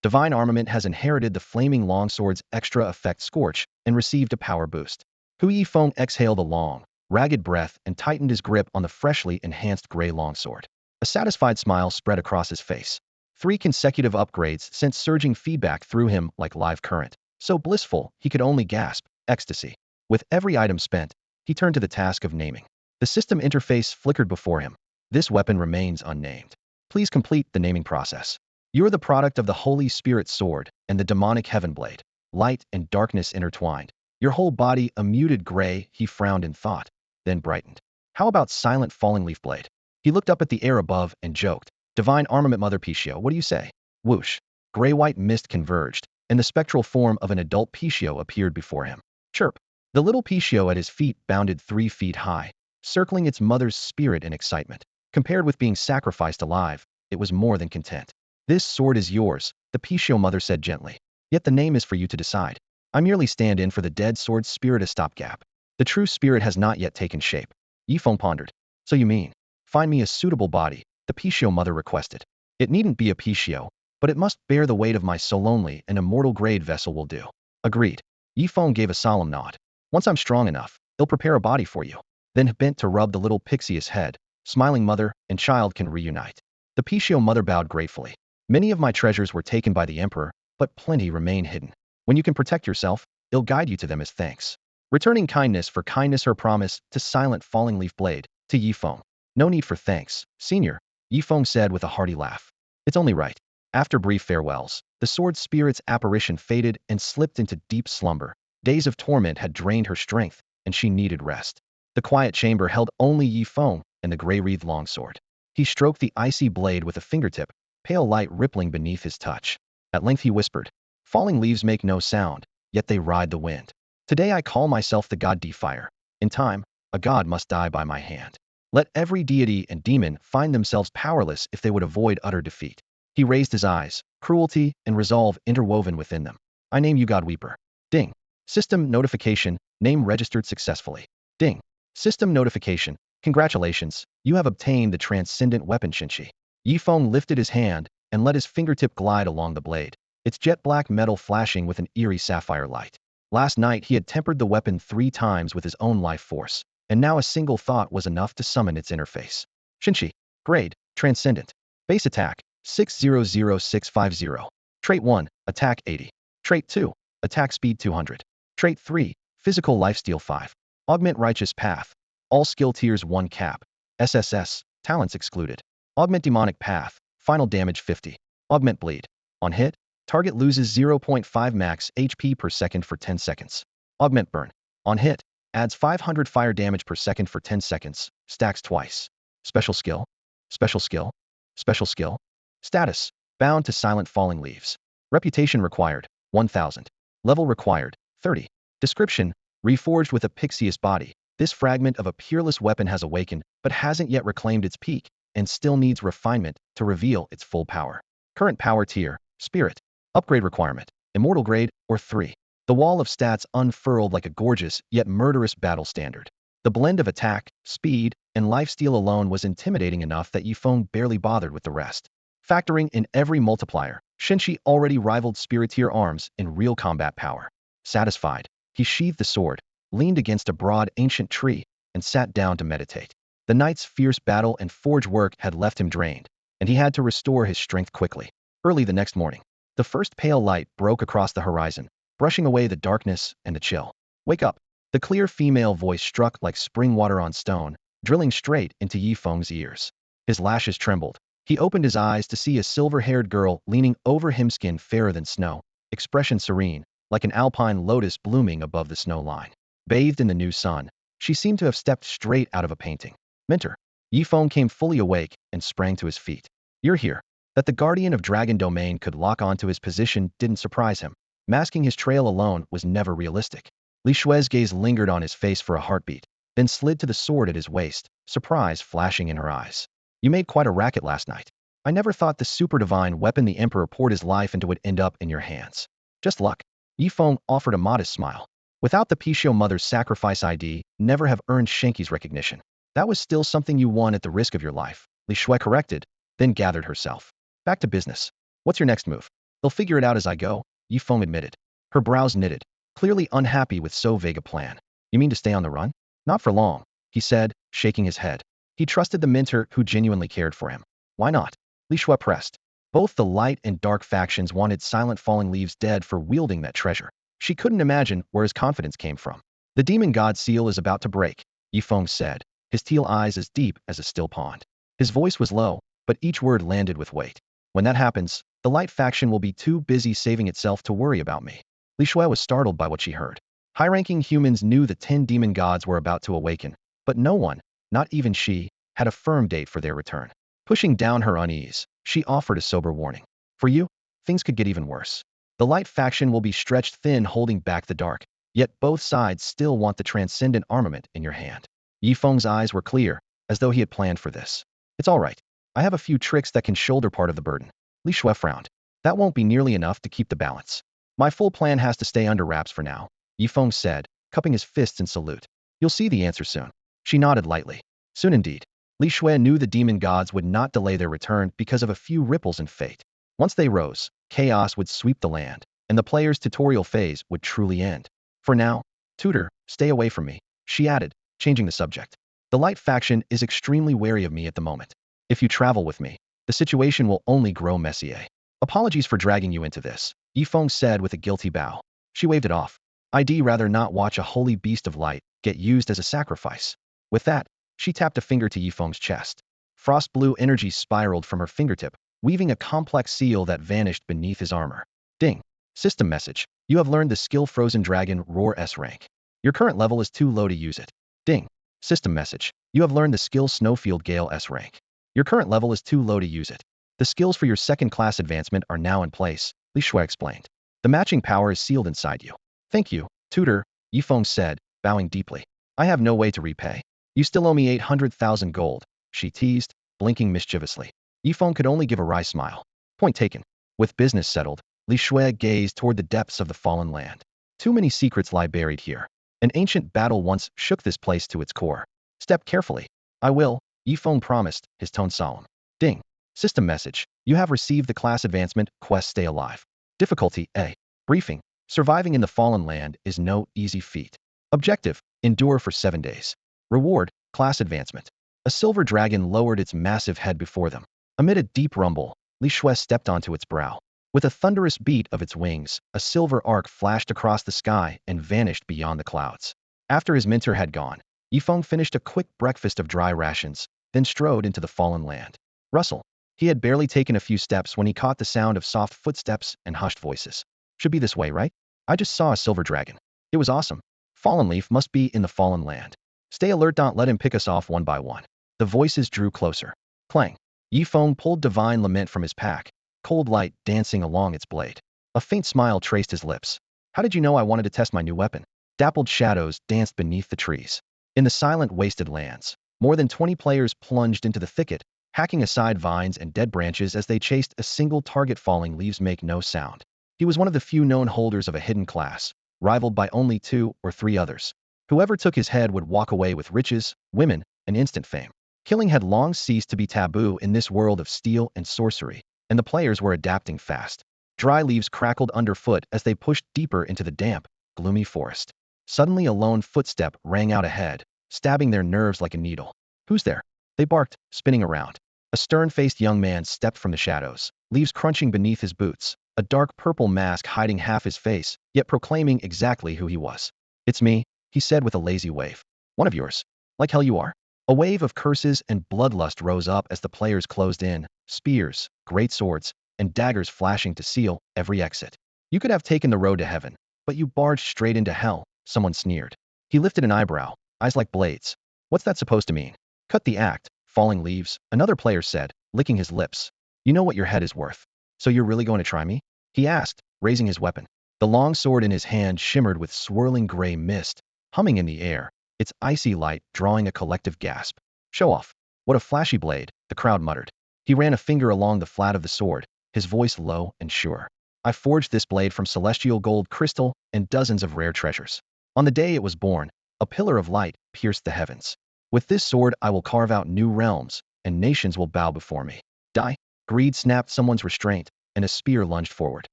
Divine Armament has inherited the flaming longsword's extra effect Scorch and received a power boost. Yi Feng exhaled a long, ragged breath and tightened his grip on the freshly enhanced gray longsword. A satisfied smile spread across his face. 3 consecutive upgrades sent surging feedback through him like live current, so blissful he could only gasp, ecstasy. With every item spent, he turned to the task of naming. The system interface flickered before him. This weapon remains unnamed. Please complete the naming process. You're the product of the Holy Spirit Sword and the demonic Heaven Blade. Light and darkness intertwined. Your whole body a muted gray, he frowned in thought, then brightened. How about Silent Falling Leaf Blade? He looked up at the air above and joked. Divine Armament Mother Pichio, what do you say? Whoosh. Gray-white mist converged, and the spectral form of an adult Pichio appeared before him. Chirp! The little Pichio at his feet bounded 3 feet high, circling its mother's spirit in excitement. Compared with being sacrificed alive, it was more than content. This sword is yours, the Pichio mother said gently. Yet the name is for you to decide. I merely stand in for the dead sword's spirit as stopgap. The true spirit has not yet taken shape. Yifeng pondered. So you mean, find me a suitable body, the Pichio mother requested. It needn't be a Pichio, but it must bear the weight of my soul only, an immortal grade vessel will do. Agreed. Yifeng gave a solemn nod. Once I'm strong enough, I'll prepare a body for you. Then bent to rub the little Pixie's head. Smiling mother and child can reunite. The Pichio mother bowed gratefully. Many of my treasures were taken by the emperor, but plenty remain hidden. When you can protect yourself, I'll guide you to them as thanks. Returning kindness for kindness, her promise to silent falling leaf blade, to Yifeng. No need for thanks, senior, Yifeng said with a hearty laugh. It's only right. After brief farewells, the sword spirit's apparition faded and slipped into deep slumber. Days of torment had drained her strength, and she needed rest. The quiet chamber held only Yifeng and the gray-wreathed longsword. He stroked the icy blade with a fingertip, pale light rippling beneath his touch. At length he whispered, falling leaves make no sound, yet they ride the wind. Today I call myself the god Defier. In time, a god must die by my hand. Let every deity and demon find themselves powerless if they would avoid utter defeat. He raised his eyes, cruelty and resolve interwoven within them. I name you God Weeper. Ding. System notification, name registered successfully. Ding. System notification, congratulations, you have obtained the transcendent weapon Shinshi. Yifeng lifted his hand and let his fingertip glide along the blade, its jet black metal flashing with an eerie sapphire light. Last night he had tempered the weapon 3 times with his own life force, and now a single thought was enough to summon its interface. Shinshi. Grade, Transcendent. Base attack, 600650. Trait 1, attack 80. Trait 2, attack speed 200. Trait 3, physical lifesteal 5. Augment righteous path. All skill tiers 1 cap. SSS, talents excluded. Augment demonic path, final damage 50. Augment bleed. On hit, target loses 0.5 max HP per second for 10 seconds. Augment burn. On hit, adds 500 fire damage per second for 10 seconds, stacks twice. Special skill. Special skill. Special skill. Status, bound to silent falling leaves. Reputation required, 1000. Level required, 30. Description, reforged with a Pixius body. This fragment of a peerless weapon has awakened, but hasn't yet reclaimed its peak, and still needs refinement to reveal its full power. Current power tier, Spirit. Upgrade requirement, Immortal grade, or 3. The wall of stats unfurled like a gorgeous, yet murderous battle standard. The blend of attack, speed, and lifesteal alone was intimidating enough that Yifeng barely bothered with the rest. Factoring in every multiplier, Shinshi already rivaled Spiritier arms in real combat power. Satisfied, he sheathed the sword, leaned against a broad ancient tree, and sat down to meditate. The night's fierce battle and forge work had left him drained, and he had to restore his strength quickly. Early the next morning, the first pale light broke across the horizon, brushing away the darkness and the chill. Wake up! The clear female voice struck like spring water on stone, drilling straight into Yifeng's ears. His lashes trembled. He opened his eyes to see a silver-haired girl leaning over him, skin fairer than snow, expression serene, like an alpine lotus blooming above the snow line. Bathed in the new sun, she seemed to have stepped straight out of a painting. Mentor. Yifeng came fully awake and sprang to his feet. You're here. That the guardian of Dragon Domain could lock onto his position didn't surprise him. Masking his trail alone was never realistic. Li Shui's gaze lingered on his face for a heartbeat, then slid to the sword at his waist, surprise flashing in her eyes. You made quite a racket last night. I never thought the super divine weapon the Emperor poured his life into would end up in your hands. Just luck. Yifeng offered a modest smile. Without the Pichio mother's sacrifice ID, never have earned Shanky's recognition. That was still something you won at the risk of your life, Li Shui corrected, then gathered herself. Back to business. What's your next move? They'll figure it out as I go, Yifeng admitted. Her brows knitted, clearly unhappy with so vague a plan. You mean to stay on the run? Not for long, he said, shaking his head. He trusted the mentor who genuinely cared for him. Why not? Li Shui pressed. Both the light and dark factions wanted Silent Falling Leaves dead for wielding that treasure. She couldn't imagine where his confidence came from. The demon god seal is about to break, Yifeng said, his teal eyes as deep as a still pond. His voice was low, but each word landed with weight. When that happens, the light faction will be too busy saving itself to worry about me. Li Shui was startled by what she heard. High-ranking humans knew the 10 demon gods were about to awaken, but no one, not even she, had a firm date for their return. Pushing down her unease, she offered a sober warning. For you, things could get even worse. The light faction will be stretched thin holding back the dark, yet both sides still want the transcendent armament in your hand. Yifeng's eyes were clear, as though he had planned for this. It's all right. I have a few tricks that can shoulder part of the burden. Li Shui frowned. That won't be nearly enough to keep the balance. My full plan has to stay under wraps for now, Yifeng said, cupping his fists in salute. You'll see the answer soon. She nodded lightly. Soon indeed. Li Shui knew the demon gods would not delay their return because of a few ripples in fate. Once they rose, chaos would sweep the land, and the player's tutorial phase would truly end. For now, tutor, stay away from me, she added, changing the subject. The light faction is extremely wary of me at the moment. If you travel with me, the situation will only grow messier. Apologies for dragging you into this, Yifeng said with a guilty bow. She waved it off. I'd rather not watch a holy beast of light get used as a sacrifice. With that, she tapped a finger to Yifeng's chest. Frost blue energy spiraled from her fingertip, weaving a complex seal that vanished beneath his armor. Ding. System message. You have learned the skill Frozen Dragon Roar S rank. Your current level is too low to use it. Ding. System message. You have learned the skill Snowfield Gale S rank. Your current level is too low to use it. The skills for your second class advancement are now in place, Li Shui explained. The matching power is sealed inside you. Thank you, tutor, Yifeng said, bowing deeply. I have no way to repay. You still owe me 800,000 gold, she teased, blinking mischievously. Yifeng could only give a wry smile. Point taken. With business settled, Li Shui gazed toward the depths of the fallen land. Too many secrets lie buried here. An ancient battle once shook this place to its core. Step carefully. I will, Yifeng promised, his tone solemn. Ding. System message. You have received the class advancement quest Stay Alive. Difficulty A. Briefing. Surviving in the fallen land is no easy feat. Objective. Endure for 7 days. Reward. Class advancement. A silver dragon lowered its massive head before them. Amid a deep rumble, Li Shui stepped onto its brow. With a thunderous beat of its wings, a silver arc flashed across the sky and vanished beyond the clouds. After his mentor had gone, Yifeng finished a quick breakfast of dry rations, then strode into the fallen land. Rustle. He had barely taken a few steps when he caught the sound of soft footsteps and hushed voices. Should be this way, right? I just saw a silver dragon. It was awesome. Fallen Leaf must be in the fallen land. Stay alert, don't let him pick us off one by one. The voices drew closer. Clang. Yifeng pulled Divine Lament from his pack, cold light dancing along its blade. A faint smile traced his lips. How did you know I wanted to test my new weapon? Dappled shadows danced beneath the trees. In the silent wasted lands, more than 20 players plunged into the thicket, hacking aside vines and dead branches as they chased a single target. Falling leaves make no sound. He was one of the few known holders of a hidden class, rivaled by only 2 or 3 others. Whoever took his head would walk away with riches, women, and instant fame. Killing had long ceased to be taboo in this world of steel and sorcery, and the players were adapting fast. Dry leaves crackled underfoot as they pushed deeper into the damp, gloomy forest. Suddenly a lone footstep rang out ahead, stabbing their nerves like a needle. Who's there? They barked, spinning around. A stern-faced young man stepped from the shadows, leaves crunching beneath his boots, a dark purple mask hiding half his face, yet proclaiming exactly who he was. It's me, he said with a lazy wave. One of yours. Like hell you are. A wave of curses and bloodlust rose up as the players closed in, spears, great swords, and daggers flashing to seal every exit. You could have taken the road to heaven, but you barged straight into hell, someone sneered. He lifted an eyebrow, eyes like blades. What's that supposed to mean? Cut the act, Falling Leaves, another player said, licking his lips. You know what your head is worth. So you're really going to try me? He asked, raising his weapon. The long sword in his hand shimmered with swirling gray mist, humming in the air, its icy light drawing a collective gasp. Show off. What a flashy blade, the crowd muttered. He ran a finger along the flat of the sword, his voice low and sure. I forged this blade from celestial gold crystal and dozens of rare treasures. On the day it was born, a pillar of light pierced the heavens. With this sword I will carve out new realms, and nations will bow before me. Die. Greed snapped someone's restraint, and a spear lunged forward.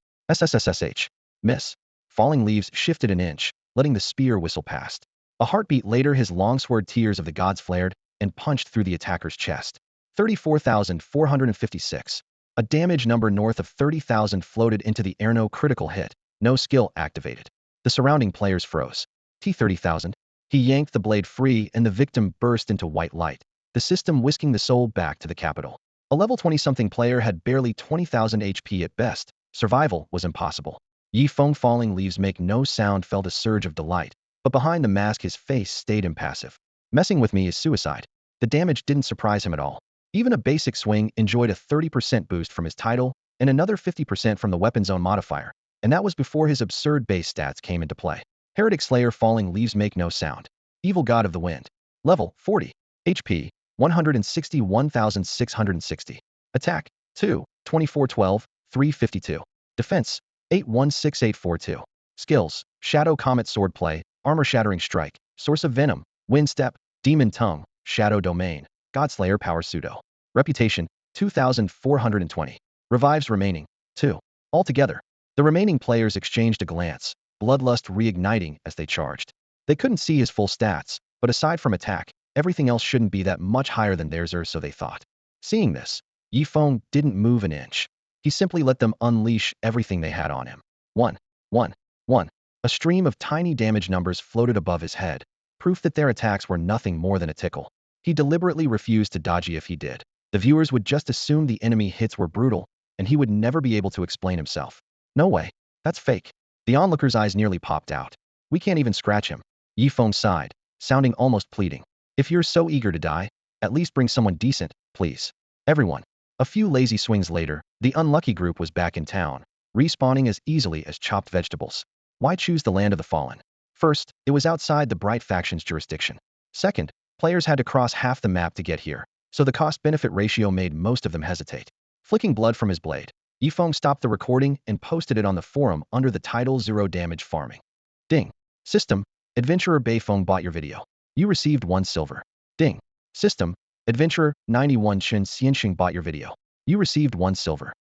SSSSH. Miss. Falling Leaves shifted an inch, letting the spear whistle past. A heartbeat later his longsword Tears of the Gods flared and punched through the attacker's chest. 34,456. A damage number north of 30,000 floated into the air. No critical hit, no skill activated. The surrounding players froze. T30,000. He yanked the blade free and the victim burst into white light, the system whisking the soul back to the capital. A level 20-something player had barely 20,000 HP at best. Survival was impossible. Yifeng Falling Leaves make no sound felt a surge of delight, but behind the mask his face stayed impassive. Messing with me is suicide. The damage didn't surprise him at all. Even a basic swing enjoyed a 30% boost from his title, and another 50% from the weapon zone modifier, and that was before his absurd base stats came into play. Heretic Slayer falling leaves make no sound. Evil God of the Wind. Level 40. HP 161,660. Attack 2, 2412, 352. Defense 816842. Skills: Shadow Comet Swordplay, Armor Shattering Strike, Source of Venom, Wind Step, Demon Tongue, Shadow Domain, Godslayer Power Pseudo. Reputation 2420. Revives remaining 2. Altogether, the remaining players exchanged a glance, bloodlust reigniting as they charged. They couldn't see his full stats, but aside from attack, everything else shouldn't be that much higher than theirs, or so they thought. Seeing this, Yifeng didn't move an inch. He simply let them unleash everything they had on him. 1, 1, 1. A stream of tiny damage numbers floated above his head, proof that their attacks were nothing more than a tickle. He deliberately refused to dodge if he did. The viewers would just assume the enemy hits were brutal, and he would never be able to explain himself. No way. That's fake. The onlooker's eyes nearly popped out. We can't even scratch him. Yifeng sighed, sounding almost pleading. If you're so eager to die, at least bring someone decent, please. Everyone. A few lazy swings later, the unlucky group was back in town, respawning as easily as chopped vegetables. Why choose the Land of the Fallen? First, it was outside the Bright faction's jurisdiction. Second, players had to cross half the map to get here, so the cost-benefit ratio made most of them hesitate. Flicking blood from his blade, Yifeng stopped the recording and posted it on the forum under the title 0 Damage Farming. Ding. System, Adventurer Beifeng bought your video. You received 1 silver. Ding. System, Adventurer 91 Chen Xianxing bought your video. You received 1 silver.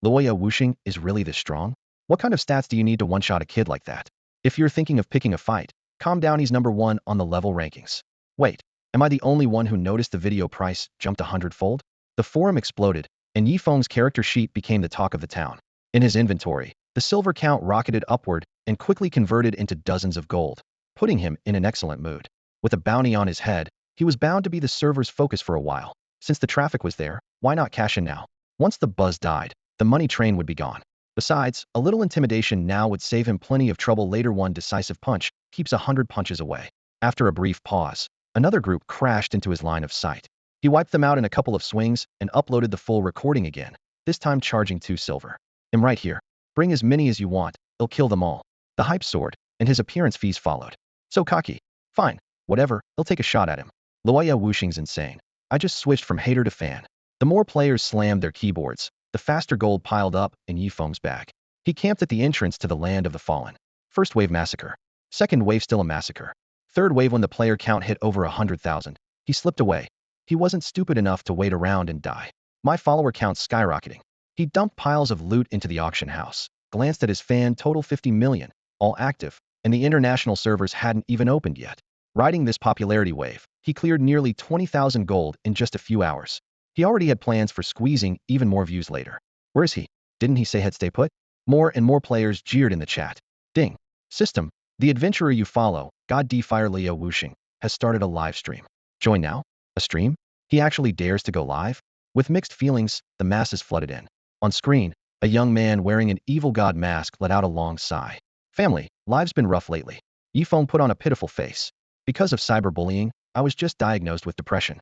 Luoya Wuxing is really this strong? What kind of stats do you need to one-shot a kid like that? If you're thinking of picking a fight, calm down, he's number 1 on the level rankings. Wait, am I the only one who noticed the video price jumped 100-fold? The forum exploded, and Yifeng's character sheet became the talk of the town. In his inventory, the silver count rocketed upward and quickly converted into dozens of gold, putting him in an excellent mood. With a bounty on his head, he was bound to be the server's focus for a while. Since the traffic was there, why not cash in now? Once the buzz died, the money train would be gone. Besides, a little intimidation now would save him plenty of trouble later. One decisive punch keeps 100 punches away. After a brief pause, another group crashed into his line of sight. He wiped them out in a couple of swings and uploaded the full recording again, this time charging 2 silver. I'm right here. Bring as many as you want, it'll kill them all. The hype soared, and his appearance fees followed. So cocky. Fine, whatever, they'll take a shot at him. Luoya Wuxing's insane. I just switched from hater to fan. The more players slammed their keyboards, the faster gold piled up in Yifeng's bag. He camped at the entrance to the Land of the Fallen. First wave massacre. Second wave still a massacre. Third wave when the player count hit over 100,000. He slipped away. He wasn't stupid enough to wait around and die. My follower count skyrocketing. He dumped piles of loot into the auction house, glanced at his fan total 50 million, all active, and the international servers hadn't even opened yet. Riding this popularity wave, he cleared nearly 20,000 gold in just a few hours. He already had plans for squeezing even more views later. Where is he? Didn't he say he'd stay put? More and more players jeered in the chat. Ding. System, the adventurer you follow, God Defire Leo Wuxing, has started a live stream. Join now? A stream? He actually dares to go live? With mixed feelings, the masses flooded in. On screen, a young man wearing an evil god mask let out a long sigh. Family, life's been rough lately. Yifeng put on a pitiful face. Because of cyberbullying, I was just diagnosed with depression.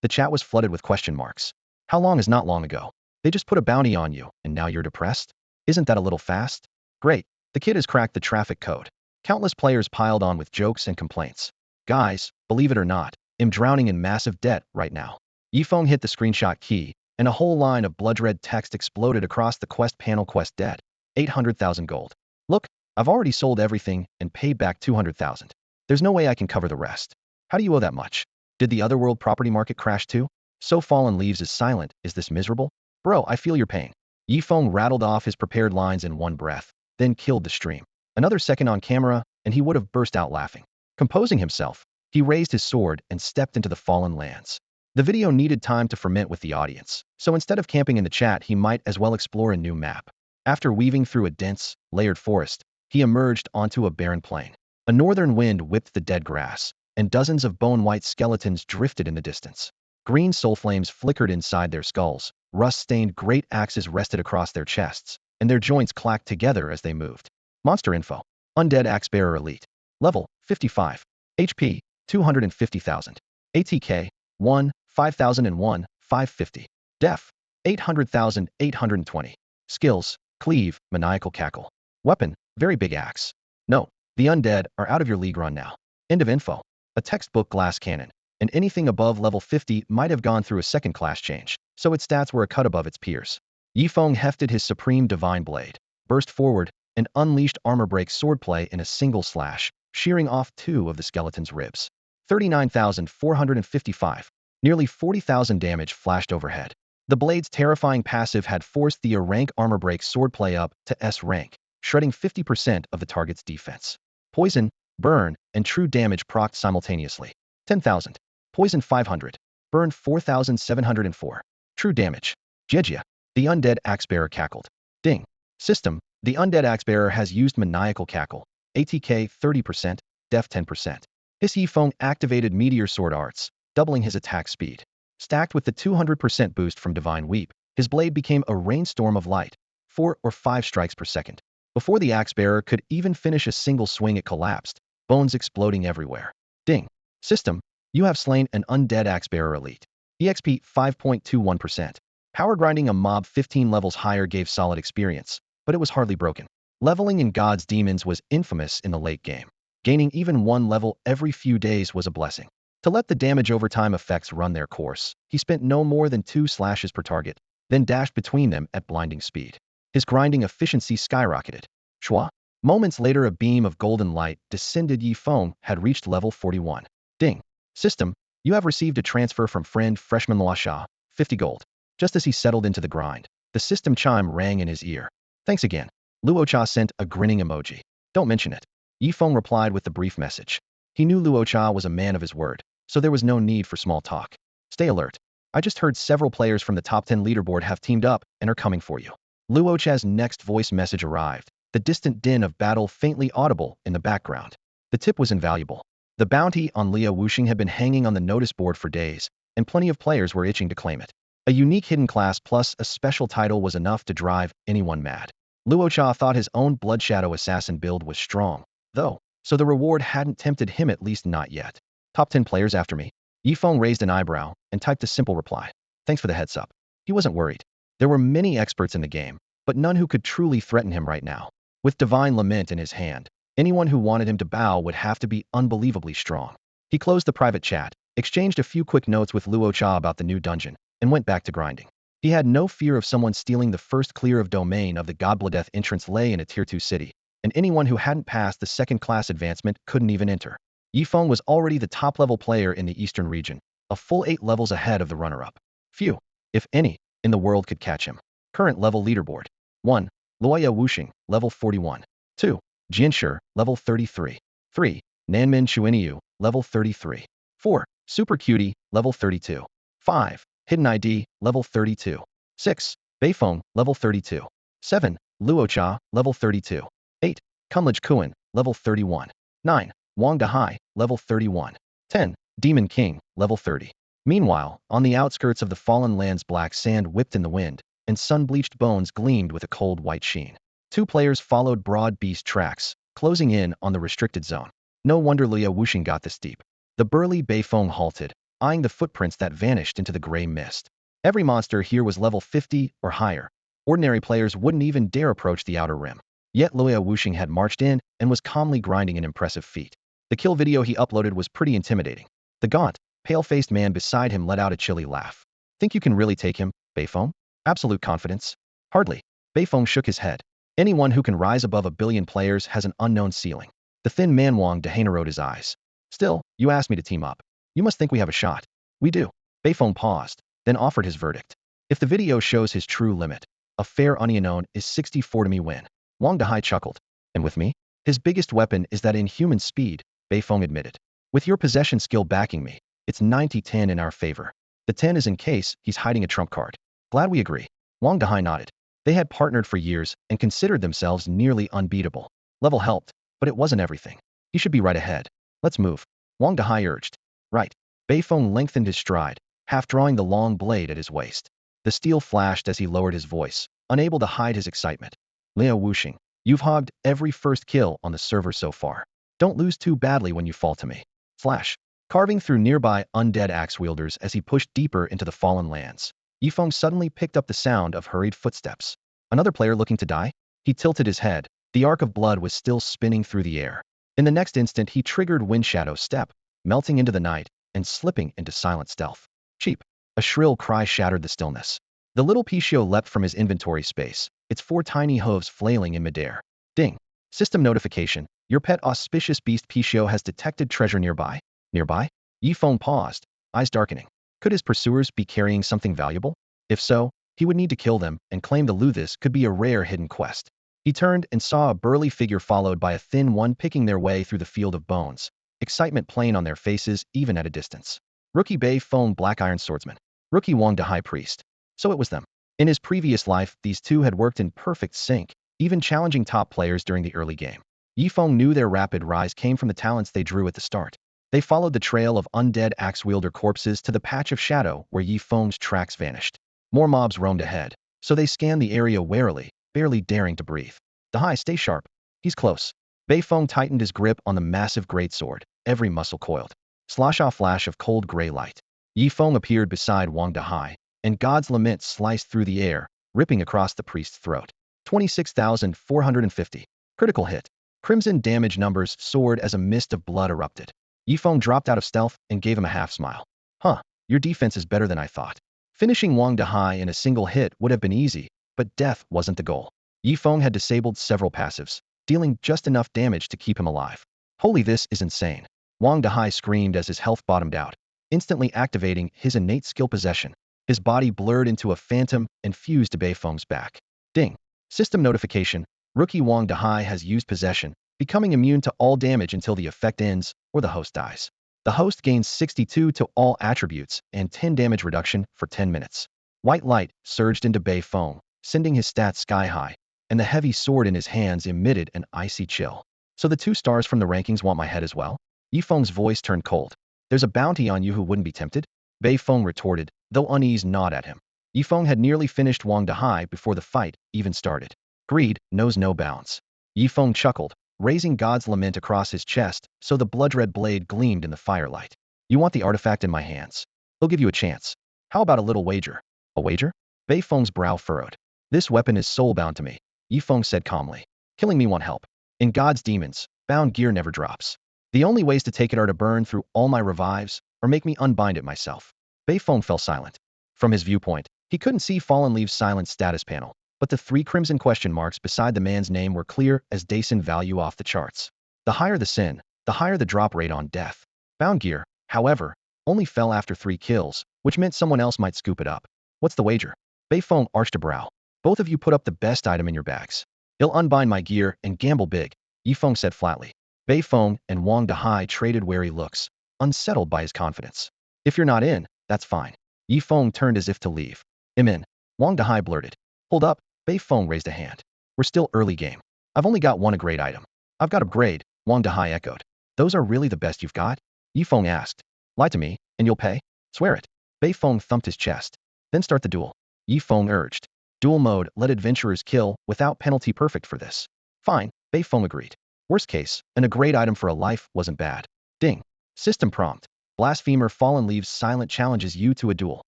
The chat was flooded with question marks. How long is not long ago? They just put a bounty on you, and now you're depressed? Isn't that a little fast? Great, the kid has cracked the traffic code. Countless players piled on with jokes and complaints. Guys, believe it or not, I'm drowning in massive debt right now. Yifeng hit the screenshot key, and a whole line of blood-red text exploded across the quest panel. Quest debt. 800,000 gold. Look, I've already sold everything and paid back 200,000. There's no way I can cover the rest. How do you owe that much? Did the otherworld property market crash too? So Fallen Leaves is silent. Is this miserable? Bro, I feel your pain. Yifeng rattled off his prepared lines in one breath, then killed the stream. Another second on camera, and he would have burst out laughing. Composing himself, he raised his sword and stepped into the Fallen Lands. The video needed time to ferment with the audience, so instead of camping in the chat, he might as well explore a new map. After weaving through a dense, layered forest, he emerged onto a barren plain. A northern wind whipped the dead grass, and dozens of bone-white skeletons drifted in the distance. Green soul flames flickered inside their skulls, rust-stained great axes rested across their chests, and their joints clacked together as they moved. Monster info. Undead Axebearer Elite. Level, 55. HP, 250,000. ATK, 1, 5001, 550. Def, 800,820. Skills: Cleave, Maniacal Cackle. Weapon: Very Big Axe. No, the undead are out of your league run now. End of info. A textbook glass cannon, and anything above level 50 might have gone through a second class change, so its stats were a cut above its peers. Yifeng hefted his supreme divine blade, burst forward, and unleashed armor break swordplay in a single slash, shearing off 2 of the skeleton's ribs. 39,455. Nearly 40,000 damage flashed overhead. The blade's terrifying passive had forced the A-rank armor break swordplay up to S rank, shredding 50% of the target's defense. Poison, burn, and true damage procced simultaneously. 10,000. Poison 500. Burn 4,704. True damage. Jejia. The undead axebearer cackled. Ding. System. The undead axebearer has used maniacal cackle. ATK 30%, def 10%. His Yifeng activated meteor sword arts, doubling his attack speed. Stacked with the 200% boost from divine weep, his blade became a rainstorm of light, 4 or 5 strikes per second. Before the axebearer could even finish a single swing, it collapsed, bones exploding everywhere. Ding. System. You have slain an undead axebearer elite. EXP 5.21%. Power grinding a mob 15 levels higher gave solid experience, but it was hardly broken. Leveling in God's Demons was infamous in the late game. Gaining even 1 level every few days was a blessing. To let the damage over time effects run their course, he spent no more than 2 slashes per target, then dashed between them at blinding speed. His grinding efficiency skyrocketed. Shua. Moments later, a beam of golden light descended. Yifeng had reached level 41. Ding. System. You have received a transfer from friend Freshman Luosha, 50 gold. Just as he settled into the grind, the system chime rang in his ear. Thanks again. Luocha sent a grinning emoji. Don't mention it. Yifeng replied with the brief message. He knew Luocha was a man of his word, so there was no need for small talk. Stay alert. I just heard several players from the top 10 leaderboard have teamed up and are coming for you. Luocha's next voice message arrived, the distant din of battle faintly audible in the background. The tip was invaluable. The bounty on Liu Wuxing had been hanging on the notice board for days, and plenty of players were itching to claim it. A unique hidden class plus a special title was enough to drive anyone mad. Luocha thought his own Blood Shadow Assassin build was strong, though, so the reward hadn't tempted him, at least not yet. Top 10 players after me. Yifeng raised an eyebrow and typed a simple reply. Thanks for the heads up. He wasn't worried. There were many experts in the game, but none who could truly threaten him right now. With Divine Lament in his hand, anyone who wanted him to bow would have to be unbelievably strong. He closed the private chat, exchanged a few quick notes with Luocha about the new dungeon, and went back to grinding. He had no fear of someone stealing the first clear of domain of the Godbloodeth entrance lay in a Tier 2 city, and anyone who hadn't passed the second-class advancement couldn't even enter. Yifeng was already the top-level player in the eastern region, a full 8 levels ahead of the runner-up. Few, if any, in the world could catch him. Current level leaderboard. 1. Luoya Wuxing, level 41. 2. Jianshi, level 33. 3. Nanmin Chuiniu, level 33. 4. Super Cutie, level 32. 5. Hidden ID, level 32. 6. Beifeng, level 32. 7. Luocha, level 32. 8. Kunlij Kuan, level 31. 9. Wang Dahai, level 31. 10. Demon King, level 30. Meanwhile, on the outskirts of the Fallen Lands, black sand whipped in the wind, and sun-bleached bones gleamed with a cold white sheen. 2 players followed broad beast tracks, closing in on the restricted zone. No wonder Liu Wuxing got this deep. The burly Beifeng halted, eyeing the footprints that vanished into the gray mist. Every monster here was level 50 or higher. Ordinary players wouldn't even dare approach the outer rim. Yet Liu Wuxing had marched in and was calmly grinding an impressive feat. The kill video he uploaded was pretty intimidating. The gaunt, pale-faced man beside him let out a chilly laugh. Think you can really take him, Beifeng? Absolute confidence? Hardly. Beifeng shook his head. Anyone who can rise above 1 billion players has an unknown ceiling. The thin man Wang Dahai narrowed his eyes. Still, you asked me to team up. You must think we have a shot. We do. Beifeng paused, then offered his verdict. If the video shows his true limit, a fair unknown is 64 to me win. Wang Dahai chuckled. And with me? His biggest weapon is that inhuman speed, Beifeng admitted. With your possession skill backing me, it's 90-10 in our favor. The 10 is in case he's hiding a trump card. Glad we agree. Wang Dahai nodded. They had partnered for years and considered themselves nearly unbeatable. Level helped, but it wasn't everything. He should be right ahead. Let's move. Wang Dahai urged. Right. Beifeng lengthened his stride, half drawing the long blade at his waist. The steel flashed as he lowered his voice, unable to hide his excitement. Liu Wuxing, you've hogged every first kill on the server so far. Don't lose too badly when you fall to me. Flash. Carving through nearby undead axe wielders as he pushed deeper into the Fallen Lands, Yifeng suddenly picked up the sound of hurried footsteps. Another player looking to die? He tilted his head. The arc of blood was still spinning through the air. In the next instant, he triggered Wind Shadow's step, melting into the night and slipping into silent stealth. Cheap. A shrill cry shattered the stillness. The little Pichio leapt from his inventory space, its 4 tiny hooves flailing in midair. Ding. System notification. Your pet auspicious beast Pichio has detected treasure nearby. Nearby? Yifeng paused, eyes darkening. Could his pursuers be carrying something valuable? If so, he would need to kill them and claim the loot. This could be a rare hidden quest. He turned and saw a burly figure followed by a thin one picking their way through the field of bones, excitement plain on their faces even at a distance. Rookie Bei Feng Black Iron Swordsman. Rookie Wang the High Priest. So it was them. In his previous life, these two had worked in perfect sync, even challenging top players during the early game. Yifeng knew their rapid rise came from the talents they drew at the start. They followed the trail of undead axe-wielder corpses to the patch of shadow where Yifeng's tracks vanished. More mobs roamed ahead, so they scanned the area warily, barely daring to breathe. Dahai, stay sharp. He's close. Beifeng tightened his grip on the massive greatsword, every muscle coiled. Slosh-off flash of cold gray light. Yifeng appeared beside Wang Dahai, and God's Lament sliced through the air, ripping across the priest's throat. 26,450. Critical hit. Crimson damage numbers soared as a mist of blood erupted. Yifeng dropped out of stealth and gave him a half-smile. Huh, your defense is better than I thought. Finishing Wang Dahai in a single hit would have been easy, but death wasn't the goal. Yifeng had disabled several passives, dealing just enough damage to keep him alive. Holy, this is insane. Wang Dahai screamed as his health bottomed out, instantly activating his innate skill possession. His body blurred into a phantom and fused to Beifeng's back. Ding. System notification. Rookie Wang Dahai has used possession, becoming immune to all damage until the effect ends or the host dies. The host gains 62 to all attributes and 10 damage reduction for 10 minutes. White light surged into Beifeng, sending his stats sky high, and the heavy sword in his hands emitted an icy chill. So the 2 stars from the rankings want my head as well? Yifeng's voice turned cold. There's a bounty on you, who wouldn't be tempted? Beifeng retorted, though unease gnawed at him. Yifeng had nearly finished Wang Dahai before the fight even started. Greed knows no bounds. Yifeng chuckled, raising God's Lament across his chest so the blood-red blade gleamed in the firelight. You want the artifact in my hands? I'll give you a chance. How about a little wager? A wager? Beifeng's brow furrowed. This weapon is soul-bound to me, Yifeng said calmly. Killing me won't help. In God's demons, bound gear never drops. The only ways to take it are to burn through all my revives or make me unbind it myself. Beifeng fell silent. From his viewpoint, he couldn't see Fallen Leaves' silent status panel, but the 3 crimson question marks beside the man's name were clear as Dason value off the charts. The higher the sin, the higher the drop rate on death. Bound gear, however, only fell after 3 kills, which meant someone else might scoop it up. What's the wager? Beifeng arched a brow. Both of you put up the best item in your bags. He'll unbind my gear and gamble big, Yifeng said flatly. Beifeng and Wang Dahai traded wary looks, unsettled by his confidence. If you're not in, that's fine. Yifeng turned as if to leave. I'm in. Wang Dahai blurted. Hold up, Beifeng raised a hand. We're still early game. I've only got 1 upgrade item. I've got upgrade, Wang Dahai echoed. Those are really the best you've got? Yifeng asked. Lie to me, and you'll pay? Swear it. Beifeng thumped his chest. Then start the duel. Yifeng urged. Duel mode, let adventurers kill, without penalty, perfect for this. Fine, Beifeng agreed. Worst case, an upgrade item for a life wasn't bad. Ding. System prompt. Blasphemer Fallen Leaves silent challenges you to a duel.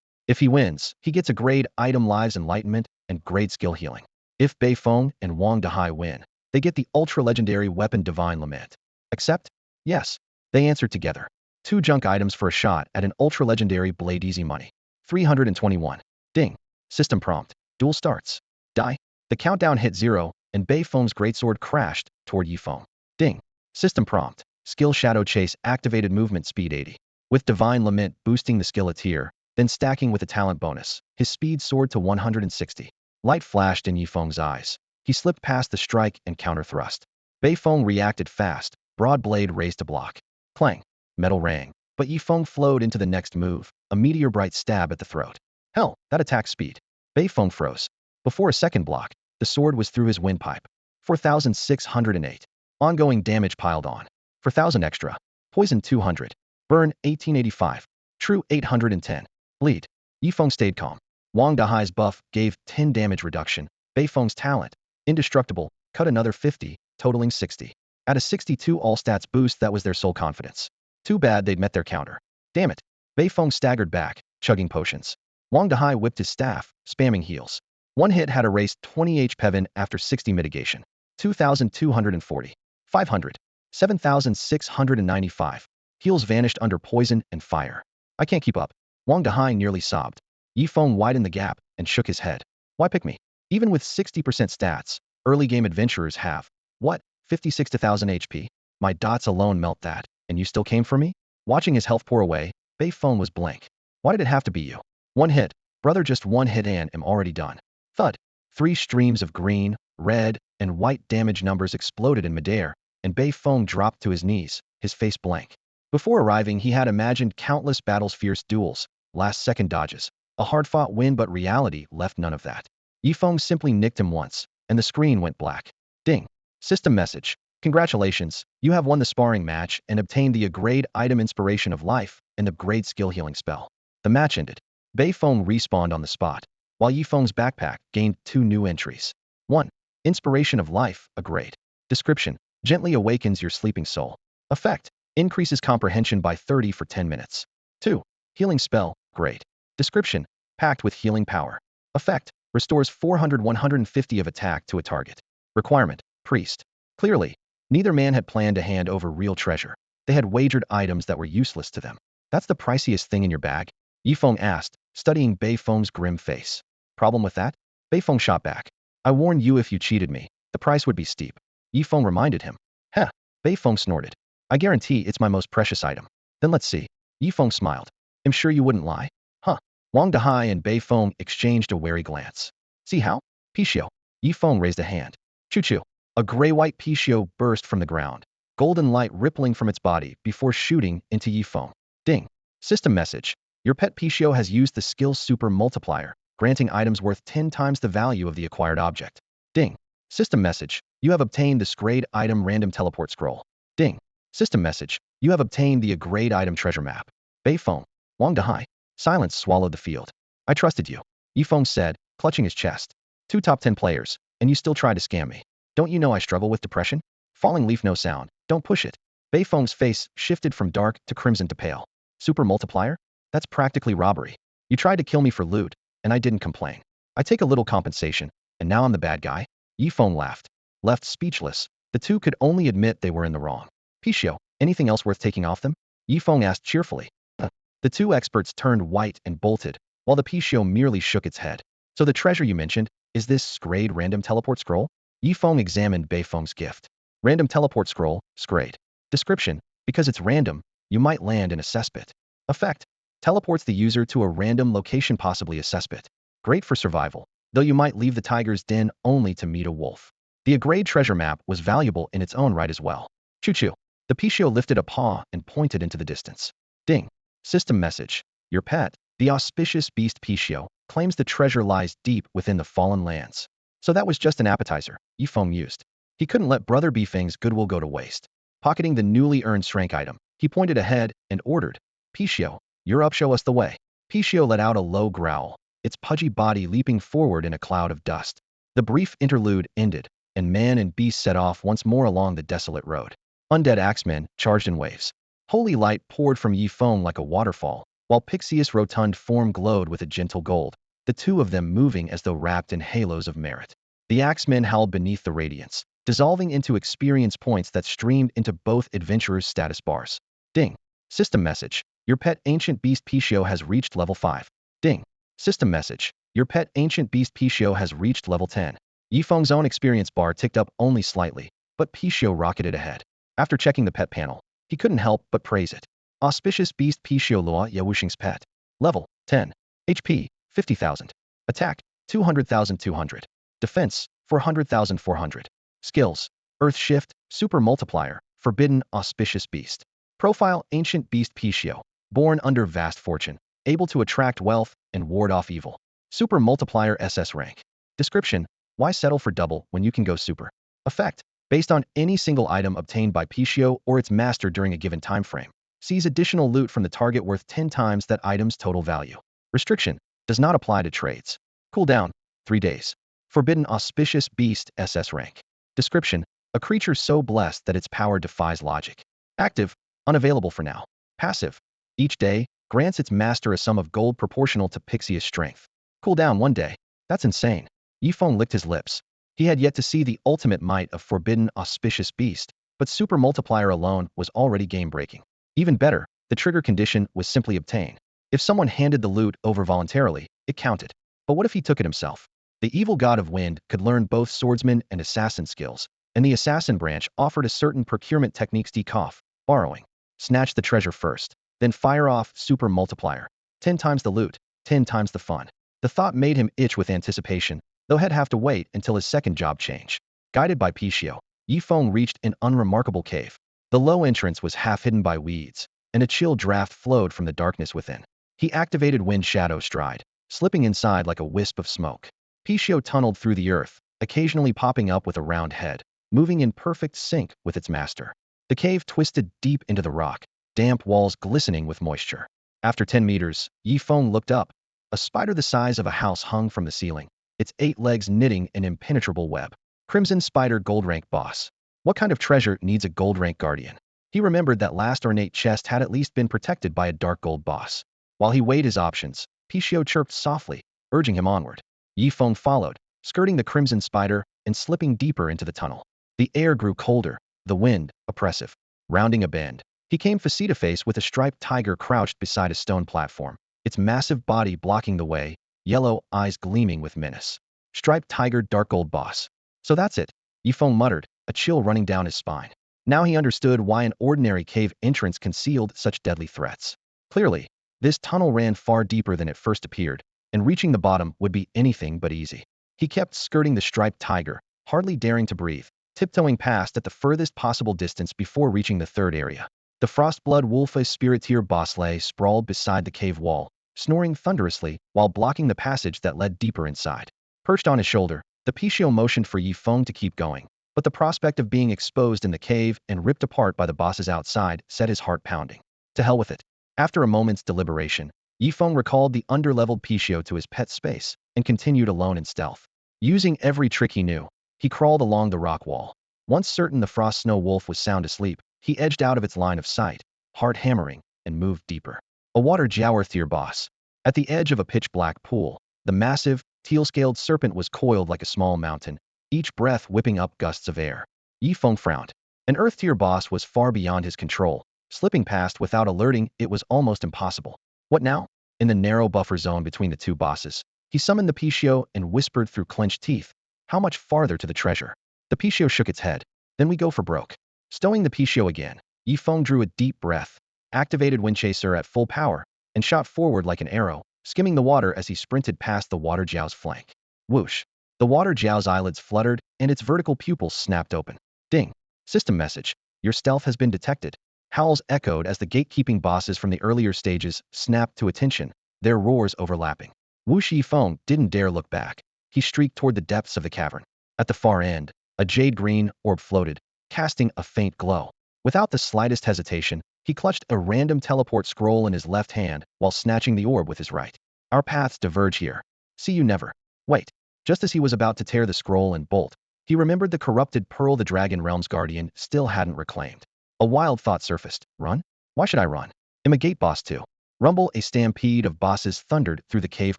If he wins, he gets a grade item Lives Enlightenment and grade skill healing. If Beifeng and Wang Dahai win, they get the ultra-legendary weapon Divine Lament. Accept? Yes. They answered together. 2 junk items for a shot at an ultra-legendary blade, easy money. 321. Ding. System prompt. Duel starts. Die. The countdown hit 0, and Beifeng's greatsword crashed toward Yifeng. Ding. System prompt. Skill Shadow Chase activated movement speed 80. With Divine Lament boosting the skill a tier, then stacking with a talent bonus, his speed soared to 160. Light flashed in Yifeng's eyes. He slipped past the strike and counter-thrust. Beifeng reacted fast, broad blade raised to block. Clang. Metal rang, but Yifeng flowed into the next move, a meteor-bright stab at the throat. Hell, that attack speed. Beifeng froze. Before a second block, the sword was through his windpipe. 4,608. Ongoing damage piled on. 4,000 extra. Poison 200. Burn 1885. True 810. Bleed. Yifeng stayed calm. Wang Dahai's buff gave 10 damage reduction. Beifeng's talent, indestructible, cut another 50, totaling 60. At a 62 all stats boost, that was their sole confidence. Too bad they'd met their counter. Damn it. Beifeng staggered back, chugging potions. Wang Dahai whipped his staff, spamming heals. One hit had erased 20 HP after 60 mitigation. 2,240. 500. 7,695. Heals vanished under poison and fire. I can't keep up. Wang Dehai nearly sobbed. Yifeng widened the gap and shook his head. Why pick me? Even with 60% stats, early game adventurers have, what, 56 to 1000 HP? My dots alone melt that, and you still came for me? Watching his health pour away, Bei Feng was blank. Why did it have to be you? One hit. Brother, just one hit and am already done. Thud. 3 streams of green, red, and white damage numbers exploded in midair, and Bei Feng dropped to his knees, his face blank. Before arriving, he had imagined countless battles, fierce duels, last-second dodges, a hard-fought win, but reality left none of that. Yifeng simply nicked him once, and the screen went black. Ding. System message. Congratulations, you have won the sparring match and obtained the upgrade item Inspiration of Life and upgrade skill healing spell. The match ended. Bei Feng respawned on the spot, while Yifeng's backpack gained 2 new entries. 1. Inspiration of Life, a grade. Description. Gently awakens your sleeping soul. Effect. Increases comprehension by 30 for 10 minutes. 2. Healing spell, grade. Description. Packed with healing power. Effect. Restores 400-150 of attack to a target. Requirement. Priest. Clearly, neither man had planned to hand over real treasure. They had wagered items that were useless to them. That's the priciest thing in your bag? Yifeng asked, studying Bei Feng's grim face. Problem with that? Bei Feng shot back. I warned you, if you cheated me, the price would be steep. Yifeng reminded him. Heh. Bei Feng snorted. I guarantee it's my most precious item. Then let's see. Yifeng smiled. I'm sure you wouldn't lie. Huh. Wang Dehai and Bei Feng exchanged a wary glance. See how? Pichio. Yifeng raised a hand. Choo-choo. A gray-white Pichio burst from the ground, golden light rippling from its body before shooting into Yifeng. Ding. System message. Your pet Pichio has used the skill super multiplier, granting items worth 10 times the value of the acquired object. Ding. System message. You have obtained the grade item random teleport scroll. Ding. System message. You have obtained the grade item treasure map. Bei Feng. Wang Dehai. Silence swallowed the field. I trusted you, Yifeng said, clutching his chest. 2 top 10 players, and you still try to scam me. Don't you know I struggle with depression? Falling leaf, no sound. Don't push it. Bei Feng's face shifted from dark to crimson to pale. Super multiplier? That's practically robbery. You tried to kill me for loot, and I didn't complain. I take a little compensation, and now I'm the bad guy? Yifeng laughed. Left speechless, the two could only admit they were in the wrong. Pichio, anything else worth taking off them? Yifeng asked cheerfully. The 2 experts turned white and bolted, while the Pichio merely shook its head. So the treasure you mentioned, is this grade random teleport scroll? Yifeng examined Bei Feng's gift. Random teleport scroll, grade. Description. Because it's random, you might land in a cesspit. Effect. Teleports the user to a random location, possibly a cesspit. Great for survival, though you might leave the tiger's den only to meet a wolf. The grade treasure map was valuable in its own right as well. Choo-choo. The Pichio lifted a paw and pointed into the distance. Ding. System message. Your pet, the auspicious beast Pichio, claims the treasure lies deep within the fallen lands. So that was just an appetizer, Yifeng mused. He couldn't let Brother Bifeng's goodwill go to waste. Pocketing the newly earned strength item, he pointed ahead and ordered, Pichio, you're up, show us the way. Pichio let out a low growl, its pudgy body leaping forward in a cloud of dust. The brief interlude ended, and man and beast set off once more along the desolate road. Undead axemen charged in waves. Holy light poured from Yifeng like a waterfall, while Pixius' rotund form glowed with a gentle gold, the 2 of them moving as though wrapped in halos of merit. The axemen howled beneath the radiance, dissolving into experience points that streamed into both adventurers' status bars. Ding. System message. Your pet ancient beast Pichio has reached level 5. Ding. System message. Your pet ancient beast Pichio has reached level 10. Yifeng's own experience bar ticked up only slightly, but Pichio rocketed ahead. After checking the pet panel, he couldn't help but praise it. Auspicious beast Pichio Lua Yewushing's pet. Level 10. HP 50,000. Attack 200,200. Defense 400,400. Skills. Earth Shift, Super Multiplier, Forbidden Auspicious Beast. Profile Ancient Beast Pichio, born under vast fortune, able to attract wealth and ward off evil. Super Multiplier SS rank. Description. Why settle for double when you can go super? Effect. Based on any single item obtained by Pichio or its master during a given time frame. Sees additional loot from the target worth 10 times that item's total value. Restriction. Does not apply to trades. Cooldown. 3 days. Forbidden Auspicious Beast SS rank. Description. A creature so blessed that its power defies logic. Active. Unavailable for now. Passive. Each day, grants its master a sum of gold proportional to Pixius' strength. Cooldown 1 day. That's insane. Yifeng licked his lips. He had yet to see the ultimate might of forbidden, auspicious beast, but super multiplier alone was already game-breaking. Even better, the trigger condition was simply obtain. If someone handed the loot over voluntarily, it counted. But what if he took it himself? The evil god of wind could learn both swordsman and assassin skills, and the assassin branch offered a certain procurement techniques decoff, borrowing. Snatch the treasure first, then fire off super multiplier. 10 times the loot, 10 times the fun. The thought made him itch with anticipation, though he'd have to wait until his second job change. Guided by Pichio, Yifeng reached an unremarkable cave. The low entrance was half hidden by weeds, and a chill draft flowed from the darkness within. He activated Wind Shadow Stride, slipping inside like a wisp of smoke. Pichio tunneled through the earth, occasionally popping up with a round head, moving in perfect sync with its master. The cave twisted deep into the rock, damp walls glistening with moisture. After 10 meters, Yifeng looked up. A spider the size of a house hung from the ceiling, its 8 legs knitting an impenetrable web. Crimson Spider Gold Rank Boss. What kind of treasure needs a gold rank guardian? He remembered that last ornate chest had at least been protected by a dark gold boss. While he weighed his options, Pichio chirped softly, urging him onward. Yifeng followed, skirting the crimson spider and slipping deeper into the tunnel. The air grew colder, the wind oppressive. Rounding a bend, he came face-to-face with a striped tiger crouched beside a stone platform, its massive body blocking the way, yellow eyes gleaming with menace. Striped tiger dark gold boss. So that's it, Yifeng muttered, a chill running down his spine. Now he understood why an ordinary cave entrance concealed such deadly threats. Clearly, this tunnel ran far deeper than it first appeared, and reaching the bottom would be anything but easy. He kept skirting the striped tiger, hardly daring to breathe, tiptoeing past at the furthest possible distance before reaching the third area. The Frostblood Wolfa Spiriteer boss lay sprawled beside the cave wall, snoring thunderously while blocking the passage that led deeper inside. Perched on his shoulder, the Pichio motioned for Yifeng to keep going, but the prospect of being exposed in the cave and ripped apart by the bosses outside set his heart pounding. To hell with it. After a moment's deliberation, Yifeng recalled the underleveled Pichio to his pet space and continued alone in stealth. Using every trick he knew, he crawled along the rock wall. Once certain the Frost Snow Wolf was sound asleep, he edged out of its line of sight, heart hammering, and moved deeper. A water Jowerthier boss. At the edge of a pitch-black pool, the massive, teal-scaled serpent was coiled like a small mountain, each breath whipping up gusts of air. Yifeng frowned. An Earth-tier boss was far beyond his control. Slipping past without alerting it was almost impossible. What now? In the narrow buffer zone between the two bosses, he summoned the Pichio and whispered through clenched teeth, "How much farther to the treasure?" The Pichio shook its head. "Then we go for broke." Stowing the Pichio again, Yifeng drew a deep breath, activated Windchaser at full power, and shot forward like an arrow, skimming the water as he sprinted past the water Jiao's flank. Whoosh! The water Jiao's eyelids fluttered, and its vertical pupils snapped open. Ding! System message. Your stealth has been detected. Howls echoed as the gatekeeping bosses from the earlier stages snapped to attention, their roars overlapping. Wu Yifeng didn't dare look back. He streaked toward the depths of the cavern. At the far end, a jade-green orb floated, casting a faint glow. Without the slightest hesitation, he clutched a random teleport scroll in his left hand while snatching the orb with his right. Our paths diverge here. See you never. Wait. Just as he was about to tear the scroll and bolt, he remembered the corrupted pearl the Dragon Realm's guardian still hadn't reclaimed. A wild thought surfaced. Run? Why should I run? I'm a gate boss too. Rumble, a stampede of bosses thundered through the cave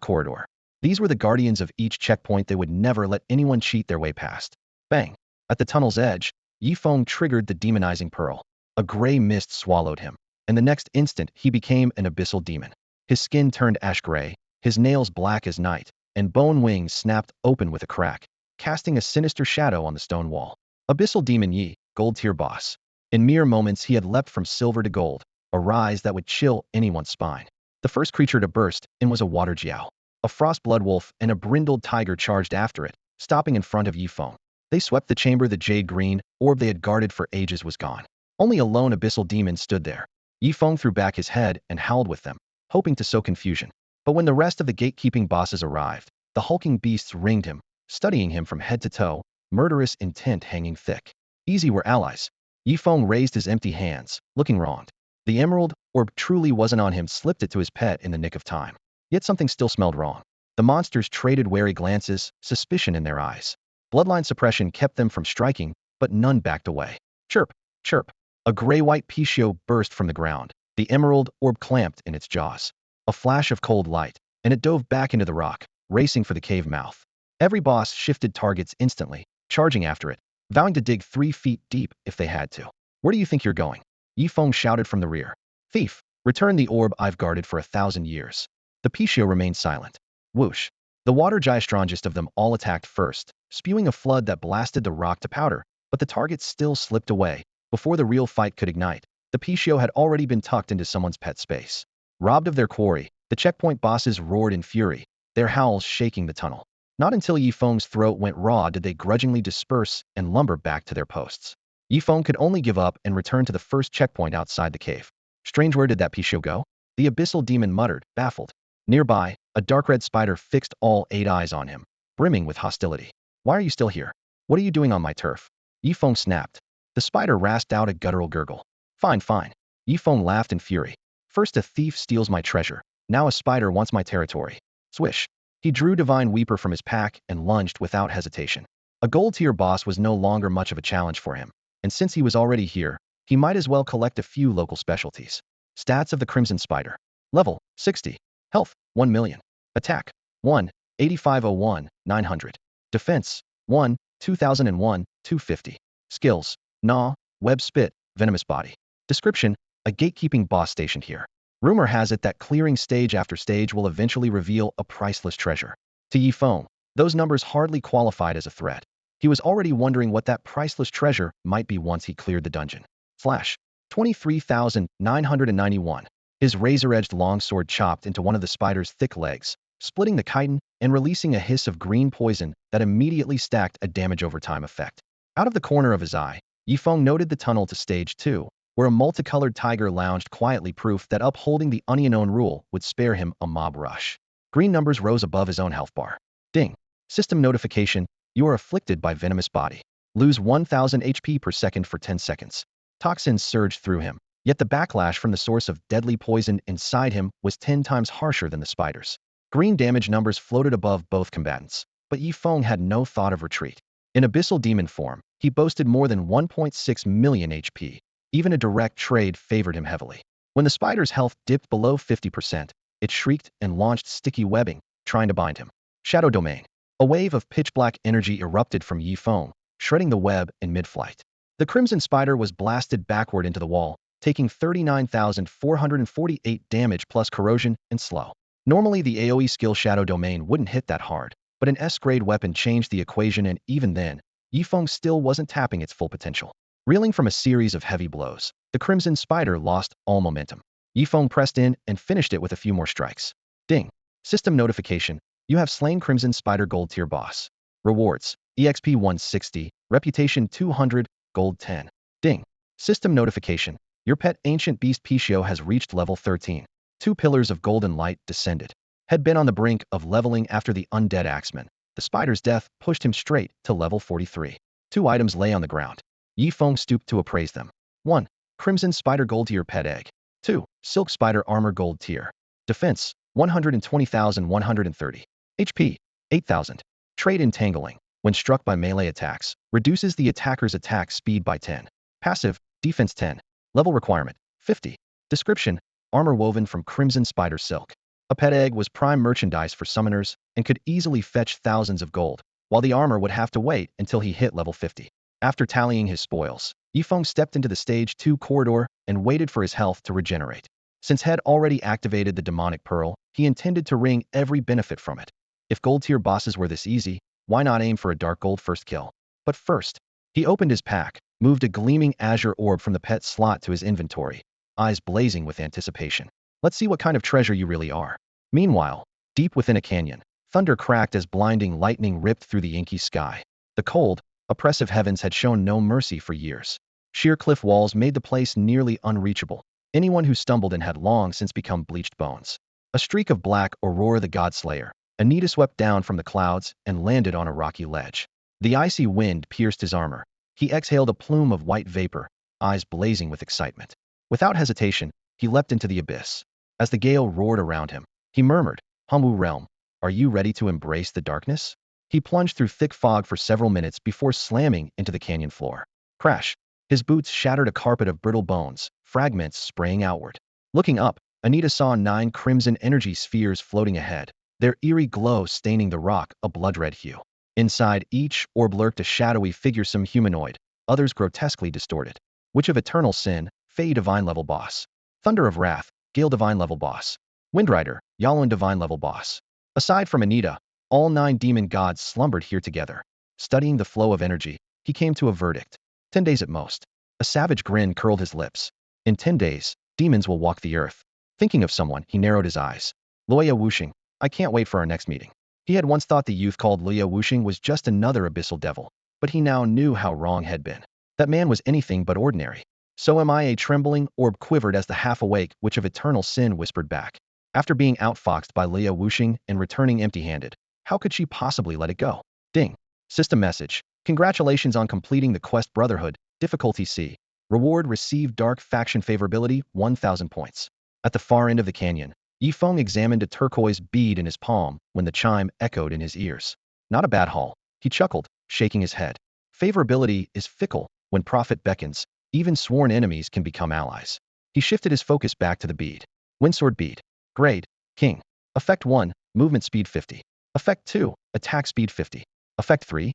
corridor. These were the guardians of each checkpoint they would never let anyone cheat their way past. Bang! At the tunnel's edge, Yifeng triggered the demonizing pearl. A gray mist swallowed him, and the next instant he became an abyssal demon. His skin turned ash gray, his nails black as night, and bone wings snapped open with a crack, casting a sinister shadow on the stone wall. Abyssal Demon Yi, gold tier boss. In mere moments he had leapt from silver to gold, a rise that would chill anyone's spine. The first creature to burst in was a water Jiao. A frost blood wolf and a brindled tiger charged after it, stopping in front of Yifeng. They swept the chamber. The jade-green orb they had guarded for ages was gone. Only a lone abyssal demon stood there. Yifeng threw back his head and howled with them, hoping to sow confusion. But when the rest of the gatekeeping bosses arrived, the hulking beasts ringed him, studying him from head to toe, murderous intent hanging thick. Easy were allies. Yifeng raised his empty hands, looking wronged. The emerald orb truly wasn't on him, slipped it to his pet in the nick of time. Yet something still smelled wrong. The monsters traded wary glances, suspicion in their eyes. Bloodline suppression kept them from striking, but none backed away. Chirp, chirp. A gray-white Pichio burst from the ground, the emerald orb clamped in its jaws. A flash of cold light, and it dove back into the rock, racing for the cave mouth. Every boss shifted targets instantly, charging after it, vowing to dig 3 feet deep if they had to. Where do you think you're going? Yifeng shouted from the rear. Thief, return the orb I've guarded for 1,000 years. The Pichio remained silent. Whoosh. The water strongest of them all attacked first, spewing a flood that blasted the rock to powder, but the targets still slipped away. Before the real fight could ignite, the Pichio had already been tucked into someone's pet space. Robbed of their quarry, the checkpoint bosses roared in fury, their howls shaking the tunnel. Not until Yifeng's throat went raw did they grudgingly disperse and lumber back to their posts. Yifeng could only give up and return to the first checkpoint outside the cave. Strange, where did that Pichio go? The abyssal demon muttered, baffled. Nearby, a dark red spider fixed all 8 eyes on him, brimming with hostility. Why are you still here? What are you doing on my turf? Yifeng snapped. The spider rasped out a guttural gurgle. Fine, fine. Yifeng laughed in fury. First a thief steals my treasure, now a spider wants my territory. Swish. He drew Divine Weeper from his pack and lunged without hesitation. A gold-tier boss was no longer much of a challenge for him, and since he was already here, he might as well collect a few local specialties. Stats of the Crimson Spider. Level, 60. Health, 1 million. Attack, 1, 8501, 900. Defense, 1, 2001, 250. Skills, Gnaw, Web Spit, Venomous Body. Description, a gatekeeping boss stationed here. Rumor has it that clearing stage after stage will eventually reveal a priceless treasure. To Yifeng, those numbers hardly qualified as a threat. He was already wondering what that priceless treasure might be once he cleared the dungeon. Flash. 23,991. His razor-edged longsword chopped into one of the spider's thick legs, splitting the chitin and releasing a hiss of green poison that immediately stacked a damage over time effect. Out of the corner of his eye, Yifeng noted the tunnel to stage 2, where a multicolored tiger lounged quietly, proof that upholding the unknown rule would spare him a mob rush. Green numbers rose above his own health bar. Ding. System notification, you are afflicted by venomous body. Lose 1,000 HP per second for 10 seconds. Toxins surged through him, yet the backlash from the source of deadly poison inside him was 10 times harsher than the spider's. Green damage numbers floated above both combatants, but Yifeng had no thought of retreat. In abyssal demon form, he boasted more than 1.6 million HP. Even a direct trade favored him heavily. When the spider's health dipped below 50%, it shrieked and launched sticky webbing, trying to bind him. Shadow Domain. A wave of pitch-black energy erupted from Yifeng, shredding the web in mid-flight. The crimson spider was blasted backward into the wall, taking 39,448 damage plus corrosion and slow. Normally the AoE skill Shadow Domain wouldn't hit that hard, but an S-grade weapon changed the equation, and even then, Yifeng still wasn't tapping its full potential. Reeling from a series of heavy blows, the crimson spider lost all momentum. Yifeng pressed in and finished it with a few more strikes. Ding. System notification. You have slain Crimson Spider Gold Tier Boss. Rewards. EXP 160, Reputation 200, Gold 10. Ding. System notification. Your pet Ancient Beast Pichio has reached level 13. 2 pillars of golden light descended. Had been on the brink of leveling after the undead axeman. The spider's death pushed him straight to level 43. 2 items lay on the ground. Yifeng stooped to appraise them. 1. Crimson Spider Gold Tier Pet Egg. 2. Silk Spider Armor Gold Tier. Defense, 120,130. HP, 8,000. Trade Entangling. When struck by melee attacks, reduces the attacker's attack speed by 10. Passive, Defense 10. Level requirement, 50. Description, armor woven from crimson spider silk. A pet egg was prime merchandise for summoners and could easily fetch thousands of gold, while the armor would have to wait until he hit level 50. After tallying his spoils, Yifeng stepped into the stage 2 corridor and waited for his health to regenerate. Since had already activated the demonic pearl, he intended to wring every benefit from it. If gold tier bosses were this easy, why not aim for a dark gold first kill? But first, he opened his pack, moved a gleaming azure orb from the pet slot to his inventory, eyes blazing with anticipation. Let's see what kind of treasure you really are. Meanwhile, deep within a canyon, thunder cracked as blinding lightning ripped through the inky sky. The cold, oppressive heavens had shown no mercy for years. Sheer cliff walls made the place nearly unreachable. Anyone who stumbled in had long since become bleached bones. A streak of black Aurora the Godslayer, Anita swept down from the clouds and landed on a rocky ledge. The icy wind pierced his armor. He exhaled a plume of white vapor, eyes blazing with excitement. Without hesitation, he leapt into the abyss. As the gale roared around him, he murmured, Humwu Realm, are you ready to embrace the darkness? He plunged through thick fog for several minutes before slamming into the canyon floor. Crash! His boots shattered a carpet of brittle bones, fragments spraying outward. Looking up, Anita saw 9 crimson energy spheres floating ahead, their eerie glow staining the rock a blood-red hue. Inside each orb lurked a shadowy figure, some humanoid, others grotesquely distorted. Witch of Eternal Sin, Fey Divine level boss. Thunder of Wrath, Gale Divine level boss. Windrider, Yalun Divine level boss. Aside from Anita, all 9 demon gods slumbered here together. Studying the flow of energy, he came to a verdict. 10 days at most. A savage grin curled his lips. In 10 days, demons will walk the earth. Thinking of someone, he narrowed his eyes. Luoya Wuxing, I can't wait for our next meeting. He had once thought the youth called Luoya Wuxing was just another abyssal devil, but he now knew how wrong had been. That man was anything but ordinary. So am I. A trembling orb quivered as the half-awake Witch of Eternal Sin whispered back. After being outfoxed by Luoya Wuxing and returning empty-handed, how could she possibly let it go? Ding. System message. Congratulations on completing the quest Brotherhood, difficulty C. Reward received dark faction favorability, 1,000 points. At the far end of the canyon, Yifeng examined a turquoise bead in his palm when the chime echoed in his ears. Not a bad haul, he chuckled, shaking his head. Favorability is fickle. When profit beckons, even sworn enemies can become allies. He shifted his focus back to the bead. Windsword bead. Grade, King. Effect 1, movement speed 50. Effect 2, attack speed 50. Effect 3,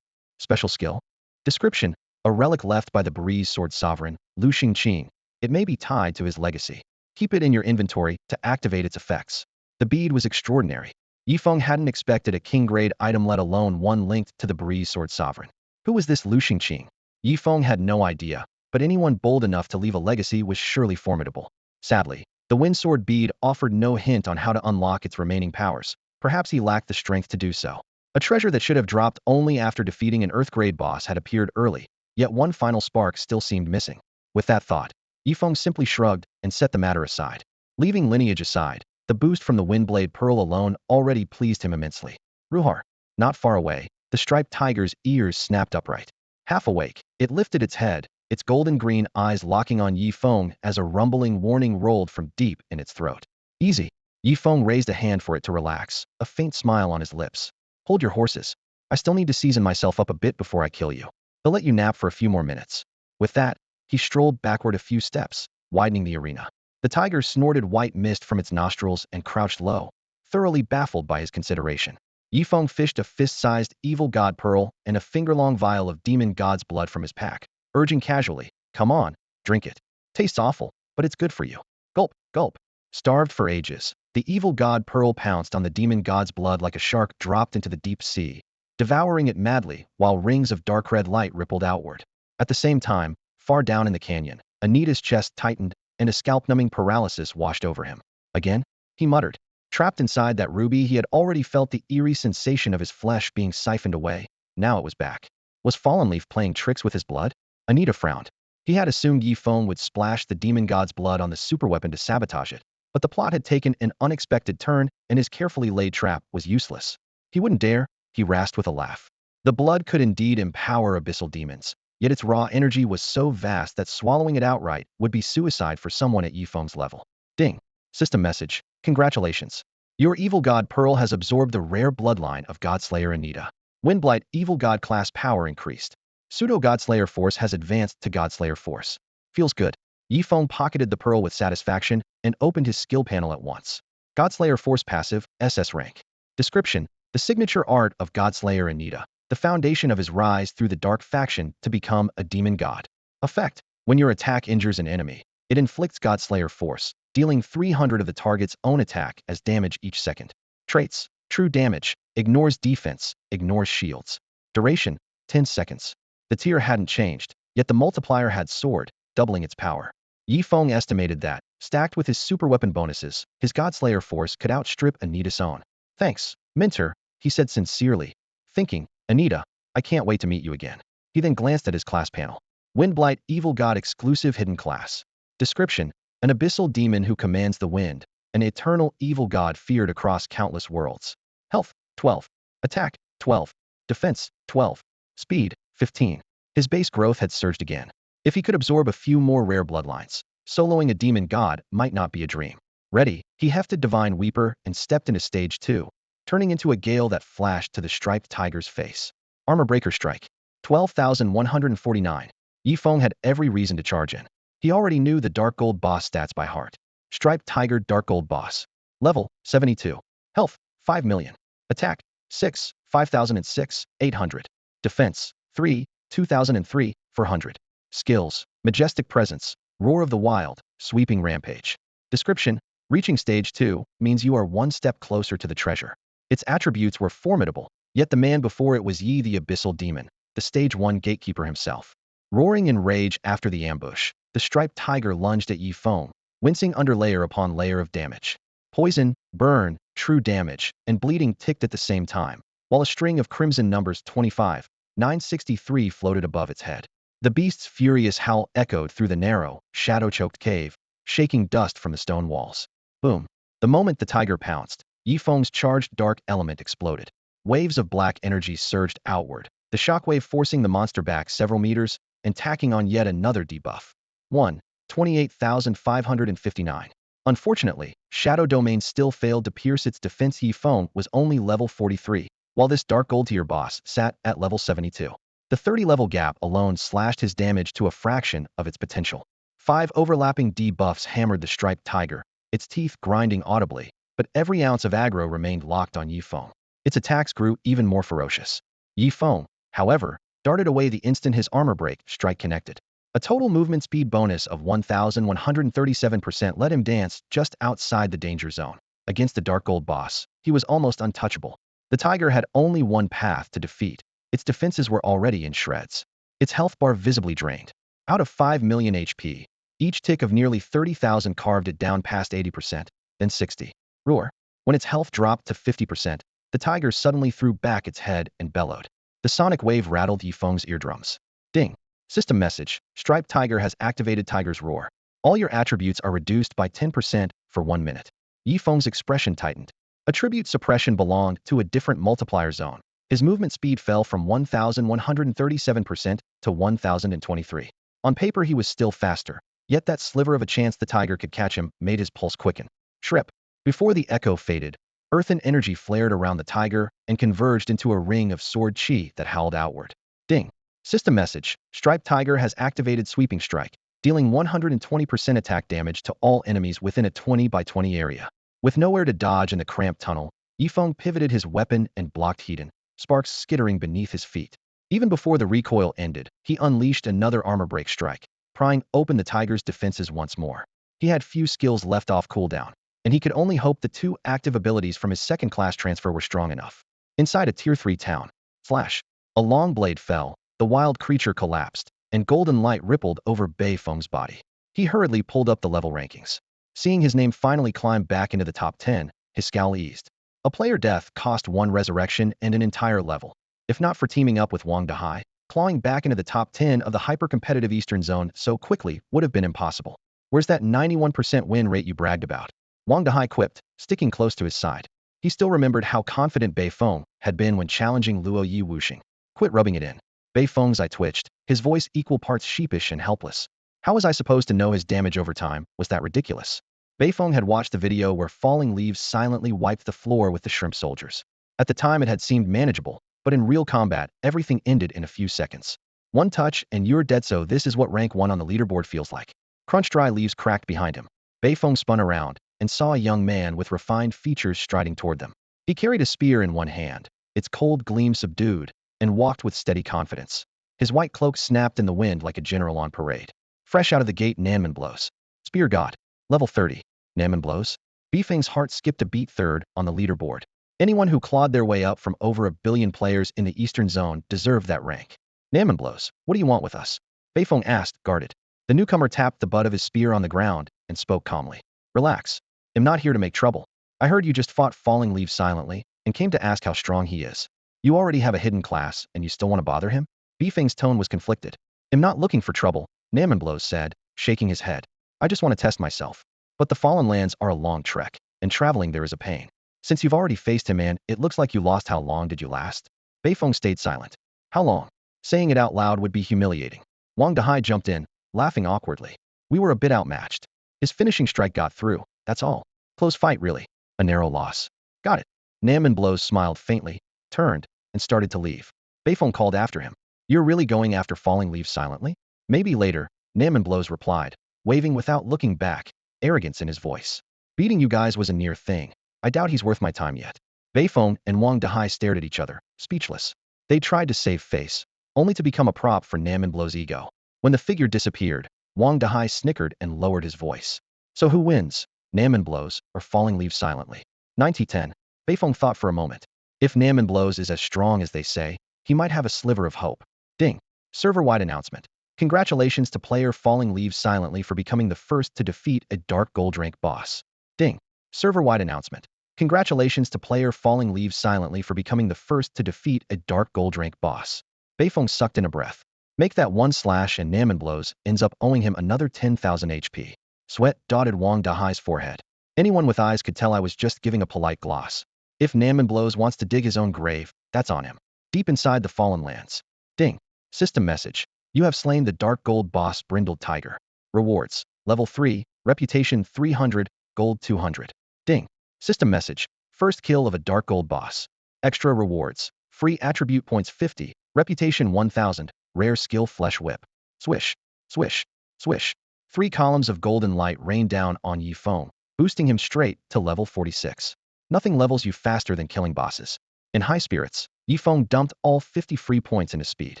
special skill. Description, a relic left by the Breeze Sword Sovereign, Lu Xingqing. It may be tied to his legacy. Keep it in your inventory to activate its effects. The bead was extraordinary. Yifeng hadn't expected a king-grade item, let alone one linked to the Breeze Sword Sovereign. Who was this Lu Xingqing? Yifeng had no idea, but anyone bold enough to leave a legacy was surely formidable. Sadly, the Windsword bead offered no hint on how to unlock its remaining powers. Perhaps he lacked the strength to do so. A treasure that should have dropped only after defeating an Earth-grade boss had appeared early, yet one final spark still seemed missing. With that thought, Yifeng simply shrugged and set the matter aside. Leaving lineage aside, the boost from the Windblade Pearl alone already pleased him immensely. Ruhar. Not far away, the striped tiger's ears snapped upright. Half awake, it lifted its head, its golden-green eyes locking on Yifeng as a rumbling warning rolled from deep in its throat. Easy. Yifeng raised a hand for it to relax, a faint smile on his lips. Hold your horses. I still need to season myself up a bit before I kill you. They'll let you nap for a few more minutes. With that, he strolled backward a few steps, widening the arena. The tiger snorted white mist from its nostrils and crouched low, thoroughly baffled by his consideration. Yifeng fished a fist-sized evil god pearl and a finger-long vial of demon god's blood from his pack, urging casually, "Come on, drink it. Tastes awful, but it's good for you." Gulp, gulp. Starved for ages, the evil god pearl pounced on the demon god's blood like a shark dropped into the deep sea, devouring it madly while rings of dark red light rippled outward. At the same time, far down in the canyon, Anita's chest tightened and a scalp-numbing paralysis washed over him. Again? He muttered. Trapped inside that ruby, he had already felt the eerie sensation of his flesh being siphoned away. Now it was back. Was Fallen Leaf playing tricks with his blood? Anita frowned. He had assumed Yifeng would splash the demon god's blood on the superweapon to sabotage it, but the plot had taken an unexpected turn and his carefully laid trap was useless. He wouldn't dare, he rasped with a laugh. The blood could indeed empower abyssal demons, yet its raw energy was so vast that swallowing it outright would be suicide for someone at Yifeng's level. Ding. System message. Congratulations. Your evil god Pearl has absorbed the rare bloodline of Godslayer Anita. Windblight evil god class power increased. Pseudo Godslayer force has advanced to Godslayer force. Feels good. Yifeng pocketed the pearl with satisfaction and opened his skill panel at once. Godslayer force passive, SS rank. Description. The signature art of Godslayer Anita, the foundation of his rise through the dark faction to become a demon god. Effect. When your attack injures an enemy, it inflicts Godslayer force, dealing 300 of the target's own attack as damage each second. Traits. True damage. Ignores defense. Ignores shields. Duration. 10 seconds. The tier hadn't changed, yet the multiplier had soared, doubling its power. Yifeng estimated that, stacked with his superweapon bonuses, his Godslayer force could outstrip Anita's own. Thanks, Mentor, he said sincerely, thinking, Anita, I can't wait to meet you again. He then glanced at his class panel. Windblight Evil God Exclusive Hidden Class. Description. An abyssal demon who commands the wind, an eternal evil god feared across countless worlds. Health, 12. Attack, 12. Defense, 12. Speed, 15. His base growth had surged again. If he could absorb a few more rare bloodlines, soloing a demon god might not be a dream. Ready, he hefted Divine Weeper and stepped into stage 2, turning into a gale that flashed to the striped tiger's face. Armor Breaker Strike, 12,149. Yifeng had every reason to charge in. He already knew the Dark Gold boss stats by heart. Striped Tiger Dark Gold boss. Level, 72. Health, 5 million. Attack, 6, 5006, 800. Defense, 3, 2003, 400. Skills, majestic presence, roar of the wild, sweeping rampage. Description, reaching stage 2 means you are one step closer to the treasure. Its attributes were formidable, yet the man before it was Yi the abyssal demon, the stage 1 gatekeeper himself. Roaring in rage after the ambush, the striped tiger lunged at Yi Feng, wincing under layer upon layer of damage. Poison, burn, true damage, and bleeding ticked at the same time, while a string of crimson numbers 25, 963 floated above its head. The beast's furious howl echoed through the narrow, shadow-choked cave, shaking dust from the stone walls. Boom. The moment the tiger pounced, Yi Feng's charged dark element exploded. Waves of black energy surged outward, the shockwave forcing the monster back several meters and tacking on yet another debuff. 1. 28,559. Unfortunately, Shadow Domain still failed to pierce its defense. Yi Feng was only level 43, while this Dark Gold tier boss sat at level 72. The 30-level gap alone slashed his damage to a fraction of its potential. 5 overlapping debuffs hammered the striped tiger, its teeth grinding audibly, but every ounce of aggro remained locked on Yi Feng. Its attacks grew even more ferocious. Yi Feng, however, darted away the instant his armor break strike connected. A total movement speed bonus of 1,137% let him dance just outside the danger zone. Against the Dark Gold boss, he was almost untouchable. The tiger had only one path to defeat. Its defenses were already in shreds. Its health bar visibly drained. Out of 5 million HP, each tick of nearly 30,000 carved it down past 80%, then 60. Roar. When its health dropped to 50%, the tiger suddenly threw back its head and bellowed. The sonic wave rattled Yi Feng's eardrums. Ding. System message, Striped Tiger has activated Tiger's Roar. All your attributes are reduced by 10% for 1 minute. Yi Feng's expression tightened. Attribute suppression belonged to a different multiplier zone. His movement speed fell from 1,137% to 1,023. On paper he was still faster, yet that sliver of a chance the tiger could catch him made his pulse quicken. Shrip. Before the echo faded, earthen energy flared around the tiger and converged into a ring of sword chi that howled outward. Ding. System message, Striped Tiger has activated Sweeping Strike, dealing 120% attack damage to all enemies within a 20 by 20 area. With nowhere to dodge in the cramped tunnel, Yi Feng pivoted his weapon and blocked Hedon, sparks skittering beneath his feet. Even before the recoil ended, he unleashed another armor break strike, prying open the tiger's defenses once more. He had few skills left off cooldown, and he could only hope the 2 active abilities from his second class transfer were strong enough. Inside a tier 3 town, flash. A long blade fell, the wild creature collapsed, and golden light rippled over Bei Feng's body. He hurriedly pulled up the level rankings. Seeing his name finally climb back into the top 10, his scowl eased. A player death cost 1 resurrection and an entire level. If not for teaming up with Wang Dahai, clawing back into the top 10 of the hyper-competitive Eastern Zone so quickly would have been impossible. Where's that 91% win rate you bragged about? Wang Dahai quipped, sticking close to his side. He still remembered how confident Bei Feng had been when challenging Luo Yi Wuxing. Quit rubbing it in. Bei Feng's eye twitched, his voice equal parts sheepish and helpless. How was I supposed to know his damage over time? Was that ridiculous? Bei Feng had watched the video where falling leaves silently wiped the floor with the shrimp soldiers. At the time it had seemed manageable, but in real combat, everything ended in a few seconds. One touch and you're dead, so this is what rank 1 on the leaderboard feels like. Crunch dry leaves cracked behind him. Bei Feng spun around and saw a young man with refined features striding toward them. He carried a spear in one hand, its cold gleam subdued, and walked with steady confidence. His white cloak snapped in the wind like a general on parade. Fresh out of the gate, Nanman blows. Spear God. Level 30. Nanman blows. Bei Feng's heart skipped a beat. Third on the leaderboard. Anyone who clawed their way up from over 1 billion players in the Eastern Zone deserved that rank. Nanman blows. What do you want with us? Bei Feng asked, guarded. The newcomer tapped the butt of his spear on the ground and spoke calmly. Relax. I'm not here to make trouble. I heard you just fought Falling Leaf silently and came to ask how strong he is. You already have a hidden class, and you still want to bother him? Bei Feng's tone was conflicted. I'm not looking for trouble, Nanman blows said, shaking his head. I just want to test myself. But the Fallen Lands are a long trek, and traveling there is a pain. Since you've already faced him and it looks like you lost, how long did you last? Bei Feng stayed silent. How long? Saying it out loud would be humiliating. Wang Dahai jumped in, laughing awkwardly. We were a bit outmatched. His finishing strike got through, that's all. Close fight really. A narrow loss. Got it. Nanman blows smiled faintly, turned, and started to leave. Bei Feng called after him. You're really going after Falling Leaves silently? Maybe later, Nanman blows replied, waving without looking back, arrogance in his voice. Beating you guys was a near thing. I doubt he's worth my time yet. Bei Feng and Wang Dahai stared at each other, speechless. They tried to save face, only to become a prop for Namonblow's ego. When the figure disappeared, Wang Dahai snickered and lowered his voice. So who wins, Namonblow's or falling leaves silently? 9010. Beifeng thought for a moment. If Namonblow's is as strong as they say, he might have a sliver of hope. Ding. Server-wide announcement. Congratulations to player Falling Leaves Silently for becoming the first to defeat a dark gold rank boss. Ding. Server-wide announcement. Congratulations to player Falling Leaves Silently for becoming the first to defeat a dark gold rank boss. Beifeng sucked in a breath. Make that one slash and Namonblow's ends up owing him another 10,000 HP. Sweat dotted Wang Dahai's forehead. Anyone with eyes could tell I was just giving a polite gloss. If Namonblow's wants to dig his own grave, that's on him. Deep inside the Fallen Lands. Ding. System message. You have slain the dark gold boss Brindled Tiger. Rewards. Level 3, reputation 300, gold 200. Ding. System message. First kill of a dark gold boss. Extra rewards. Free attribute points 50, reputation 1000, rare skill flesh whip. Swish. Swish. Swish. 3 columns of golden light rain down on Yifeng, boosting him straight to level 46. Nothing levels you faster than killing bosses. In high spirits, Yifeng dumped all 50 free points into speed.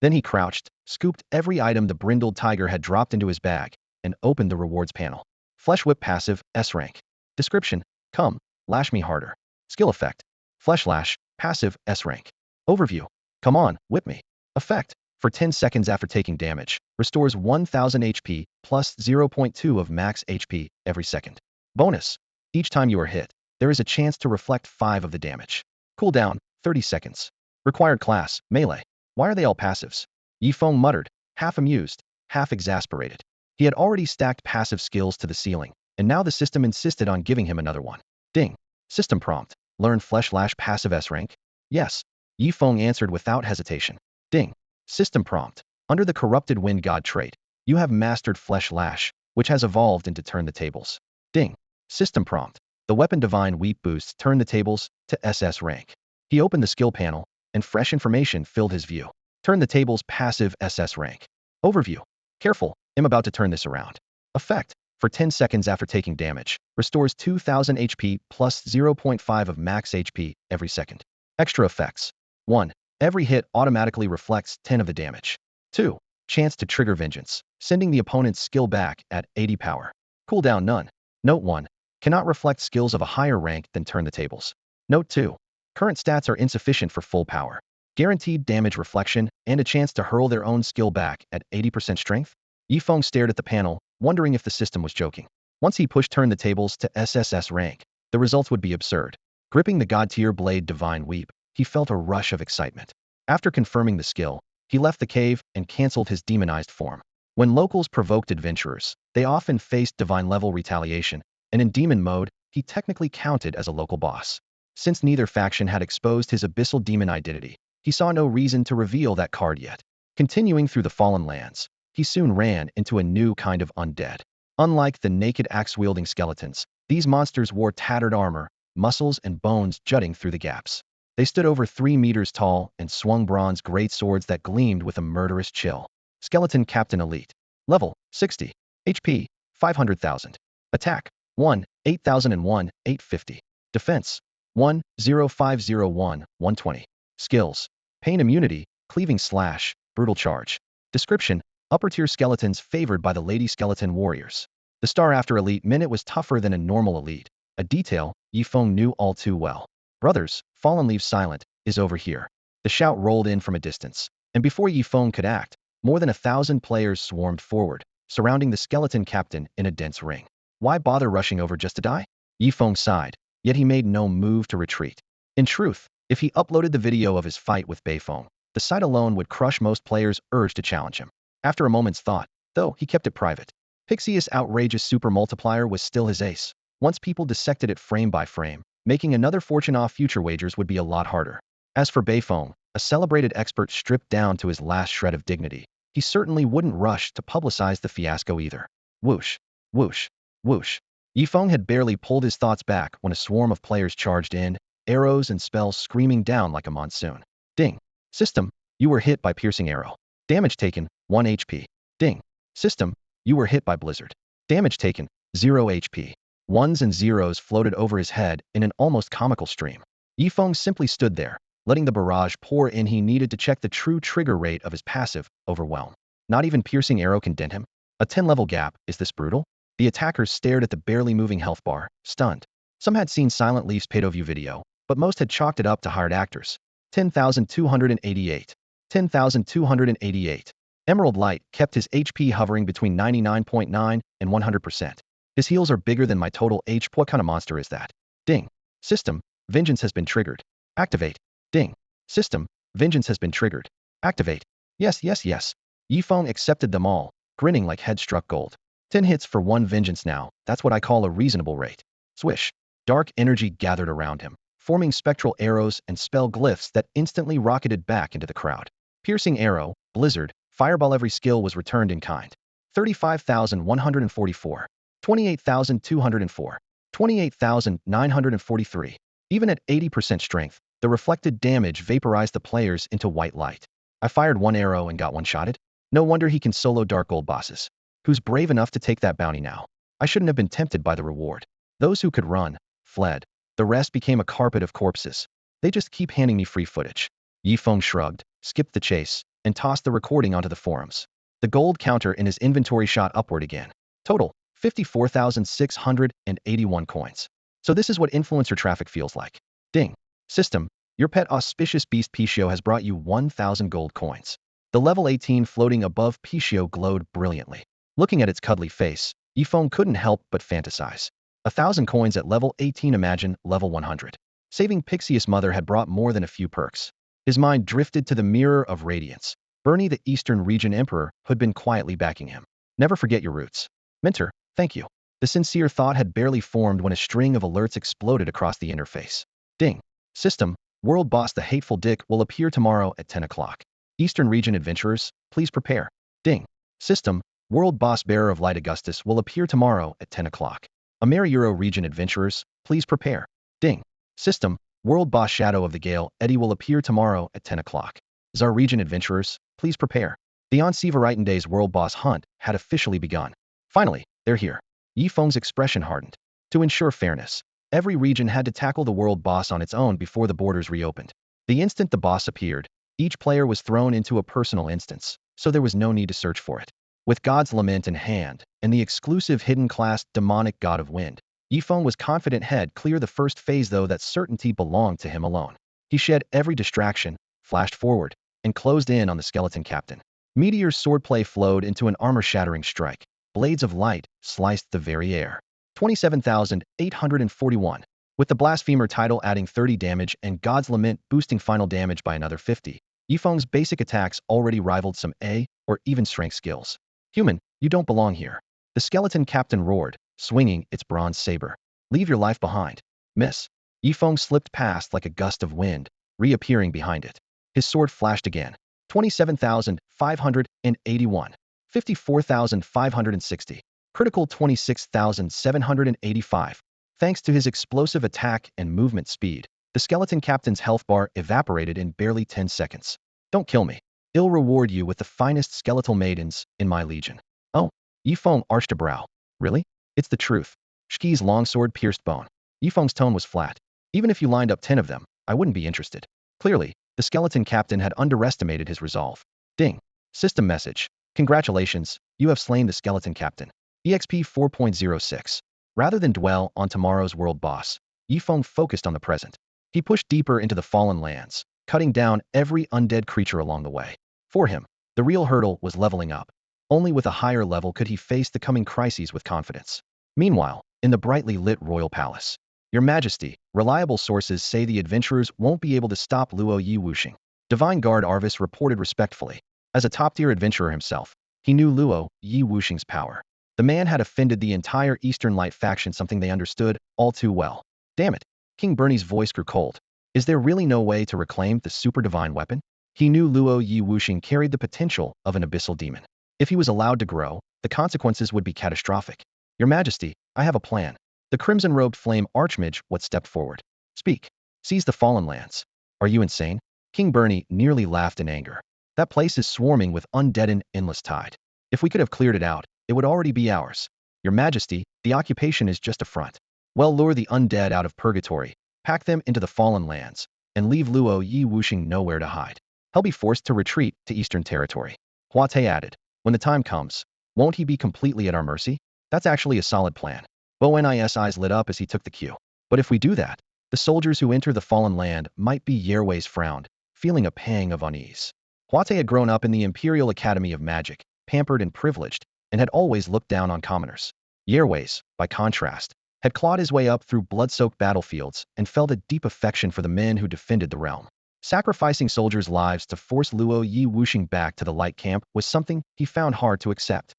Then he crouched, scooped every item the Brindled Tiger had dropped into his bag, and opened the rewards panel. Flesh Whip passive, S rank. Description. Come, lash me harder. Skill effect. Flesh Lash, passive, S rank. Overview. Come on, whip me. Effect. For 10 seconds after taking damage, restores 1000 HP plus 0.2 of max HP every second. Bonus. Each time you are hit, there is a chance to reflect 5 of the damage. Cooldown, 30 seconds. Required class, melee. Why are they all passives? Yifeng muttered, half amused, half exasperated. He had already stacked passive skills to the ceiling, and now the system insisted on giving him another one. Ding. System prompt. Learn Flesh Lash passive S rank? Yes. Yifeng answered without hesitation. Ding. System prompt. Under the Corrupted Wind God trait, you have mastered Flesh Lash, which has evolved into Turn the Tables. Ding. System prompt. The weapon Divine Weep boosts Turn the Tables to SS rank. He opened the skill panel, and fresh information filled his view. Turn the Tables passive SS rank. Overview. Careful, I'm about to turn this around. Effect. For 10 seconds after taking damage, restores 2000 HP plus 0.5 of max HP every second. Extra effects. 1. Every hit automatically reflects 10 of the damage. 2. Chance to trigger vengeance, sending the opponent's skill back at 80 power. Cooldown none. Note 1. Cannot reflect skills of a higher rank than Turn the Tables. Note 2. Current stats are insufficient for full power. Guaranteed damage reflection and a chance to hurl their own skill back at 80% strength. Yifeng stared at the panel, wondering if the system was joking. Once he pushed Turn the Tables to SSS rank, the results would be absurd. Gripping the god-tier blade Divine Weep, he felt a rush of excitement. After confirming the skill, he left the cave and cancelled his demonized form. When locals provoked adventurers, they often faced divine-level retaliation, and in demon mode, he technically counted as a local boss. Since neither faction had exposed his abyssal demon identity, he saw no reason to reveal that card yet. Continuing through the Fallen Lands, he soon ran into a new kind of undead. Unlike the naked axe-wielding skeletons, these monsters wore tattered armor, muscles and bones jutting through the gaps. They stood over 3 meters tall and swung bronze great swords that gleamed with a murderous chill. Skeleton Captain Elite. Level, 60. HP, 500,000. Attack, 1, 8001, 850. Defense, 1, 0501, 120. Skills, Pain Immunity, Cleaving Slash, Brutal Charge. Description, upper-tier skeletons favored by the Lady Skeleton Warriors. The star after Elite meant it was tougher than a normal Elite, a detail Yifeng knew all too well. Brothers, Fallen Leaves Silent, is over here. The shout rolled in from a distance, and before Yifeng could act, more than 1,000 players swarmed forward, surrounding the skeleton captain in a dense ring. Why bother rushing over just to die? Yifeng sighed, yet he made no move to retreat. In truth, if he uploaded the video of his fight with Beifeng, the sight alone would crush most players' urge to challenge him. After a moment's thought, though, he kept it private. Pixie's outrageous super multiplier was still his ace. Once people dissected it frame by frame, making another fortune off future wagers would be a lot harder. As for Beifeng, a celebrated expert stripped down to his last shred of dignity, he certainly wouldn't rush to publicize the fiasco either. Whoosh, whoosh, whoosh. Yifeng had barely pulled his thoughts back when a swarm of players charged in, arrows and spells screaming down like a monsoon. Ding. System, you were hit by piercing arrow. Damage taken, 1 HP. Ding. System, you were hit by blizzard. Damage taken, 0 HP. Ones and zeros floated over his head in an almost comical stream. Yifeng simply stood there, letting the barrage pour in. He needed to check the true trigger rate of his passive, Overwhelm. Not even piercing arrow can dent him. A 10-level gap, is this brutal? The attackers stared at the barely moving health bar, stunned. Some had seen Silent Leaf's pay-to-view video, but most had chalked it up to hired actors. 10,288. 10,288. Emerald Light kept his HP hovering between 99.9 and 100%. His heals are bigger than my total HP. What kind of monster is that? Ding. System, vengeance has been triggered. Activate. Ding. System, vengeance has been triggered. Activate. Yes, yes, yes. Yifeng accepted them all, grinning like head-struck gold. 10 hits for 1 vengeance now, that's what I call a reasonable rate. Swish. Dark energy gathered around him, forming spectral arrows and spell glyphs that instantly rocketed back into the crowd. Piercing arrow, blizzard, fireball. Every skill was returned in kind. 35,144. 28,204. 28,943. Even at 80% strength, the reflected damage vaporized the players into white light. I fired 1 arrow and got one-shotted? No wonder he can solo dark gold bosses. Who's brave enough to take that bounty now? I shouldn't have been tempted by the reward. Those who could run, fled. The rest became a carpet of corpses. They just keep handing me free footage. Yifeng shrugged, skipped the chase, and tossed the recording onto the forums. The gold counter in his inventory shot upward again. Total, 54,681 coins. So this is what influencer traffic feels like. Ding. System, your pet auspicious beast Pichio has brought you 1,000 gold coins. The level 18 floating above Pichio glowed brilliantly. Looking at its cuddly face, Yifeng couldn't help but fantasize. 1,000 coins at level 18, imagine level 100. Saving Pixius Mother had brought more than a few perks. His mind drifted to the Mirror of Radiance. Bernie, the Eastern Region Emperor, had been quietly backing him. Never forget your roots. Mentor, thank you. The sincere thought had barely formed when a string of alerts exploded across the interface. Ding. System, World Boss the Hateful Dick will appear tomorrow at 10 o'clock. Eastern Region Adventurers, please prepare. Ding. System, World Boss Bearer of Light Augustus will appear tomorrow at 10 o'clock. Euro Region Adventurers, please prepare. Ding. System, World Boss Shadow of the Gale Eddie will appear tomorrow at 10 o'clock. Zar Region Adventurers, please prepare. The On-Siva Day's World Boss Hunt had officially begun. Finally, they're here. Yifeng's expression hardened. To ensure fairness, every region had to tackle the World Boss on its own before the borders reopened. The instant the boss appeared, each player was thrown into a personal instance, so there was no need to search for it. With God's Lament in hand, and the exclusive hidden class Demonic God of Wind, Yifeng was confident he'd clear the first phase, though that certainty belonged to him alone. He shed every distraction, flashed forward, and closed in on the skeleton captain. Meteor's swordplay flowed into an armor-shattering strike. Blades of light sliced the very air. 27,841. With the Blasphemer title adding 30 damage and God's Lament boosting final damage by another 50, Yifeng's basic attacks already rivaled some A or even strength skills. Human, you don't belong here. The skeleton captain roared, swinging its bronze saber. Leave your life behind. Miss. Yifeng slipped past like a gust of wind, reappearing behind it. His sword flashed again. 27,581. 54,560. Critical 26,785. Thanks to his explosive attack and movement speed, the skeleton captain's health bar evaporated in barely 10 seconds. Don't kill me. I'll reward you with the finest skeletal maidens in my legion. Oh, Yifeng arched a brow. Really? It's the truth. Shki's longsword pierced bone. Yifeng's tone was flat. Even if you lined up 10 of them, I wouldn't be interested. Clearly, the skeleton captain had underestimated his resolve. Ding. System message. Congratulations, you have slain the skeleton captain. EXP 4.06. Rather than dwell on tomorrow's world boss, Yifeng focused on the present. He pushed deeper into the fallen lands, cutting down every undead creature along the way. For him, the real hurdle was leveling up. Only with a higher level could he face the coming crises with confidence. Meanwhile, in the brightly lit royal palace, Your Majesty, reliable sources say the adventurers won't be able to stop Luo Yi Wuxing. Divine Guard Arvis reported respectfully. As a top-tier adventurer himself, he knew Luo Yi Wuxing's power. The man had offended the entire Eastern Light faction, something they understood all too well. Damn it. King Bernie's voice grew cold. Is there really no way to reclaim the super divine weapon? He knew Luo Yi Wuxing carried the potential of an abyssal demon. If he was allowed to grow, the consequences would be catastrophic. Your Majesty, I have a plan. The crimson-robed flame archmage stepped forward. Speak. Seize the fallen lands. Are you insane? King Bernie nearly laughed in anger. That place is swarming with undead in endless tide. If we could have cleared it out, it would already be ours. Your Majesty, the occupation is just a front. Well, lure the undead out of purgatory, pack them into the fallen lands, and leave Luo Yi Wuxing nowhere to hide. He'll be forced to retreat to Eastern Territory. Hua Te added, when the time comes, won't he be completely at our mercy? That's actually a solid plan. Bo Ni's eyes lit up as he took the cue. But if we do that, the soldiers who enter the fallen land might be Yerwei's frowned, feeling a pang of unease. Hua Te had grown up in the Imperial Academy of Magic, pampered and privileged, and had always looked down on commoners. Yerwei's, by contrast, had clawed his way up through blood-soaked battlefields and felt a deep affection for the men who defended the realm. Sacrificing soldiers' lives to force Luo Yi Wuxing back to the light camp was something he found hard to accept.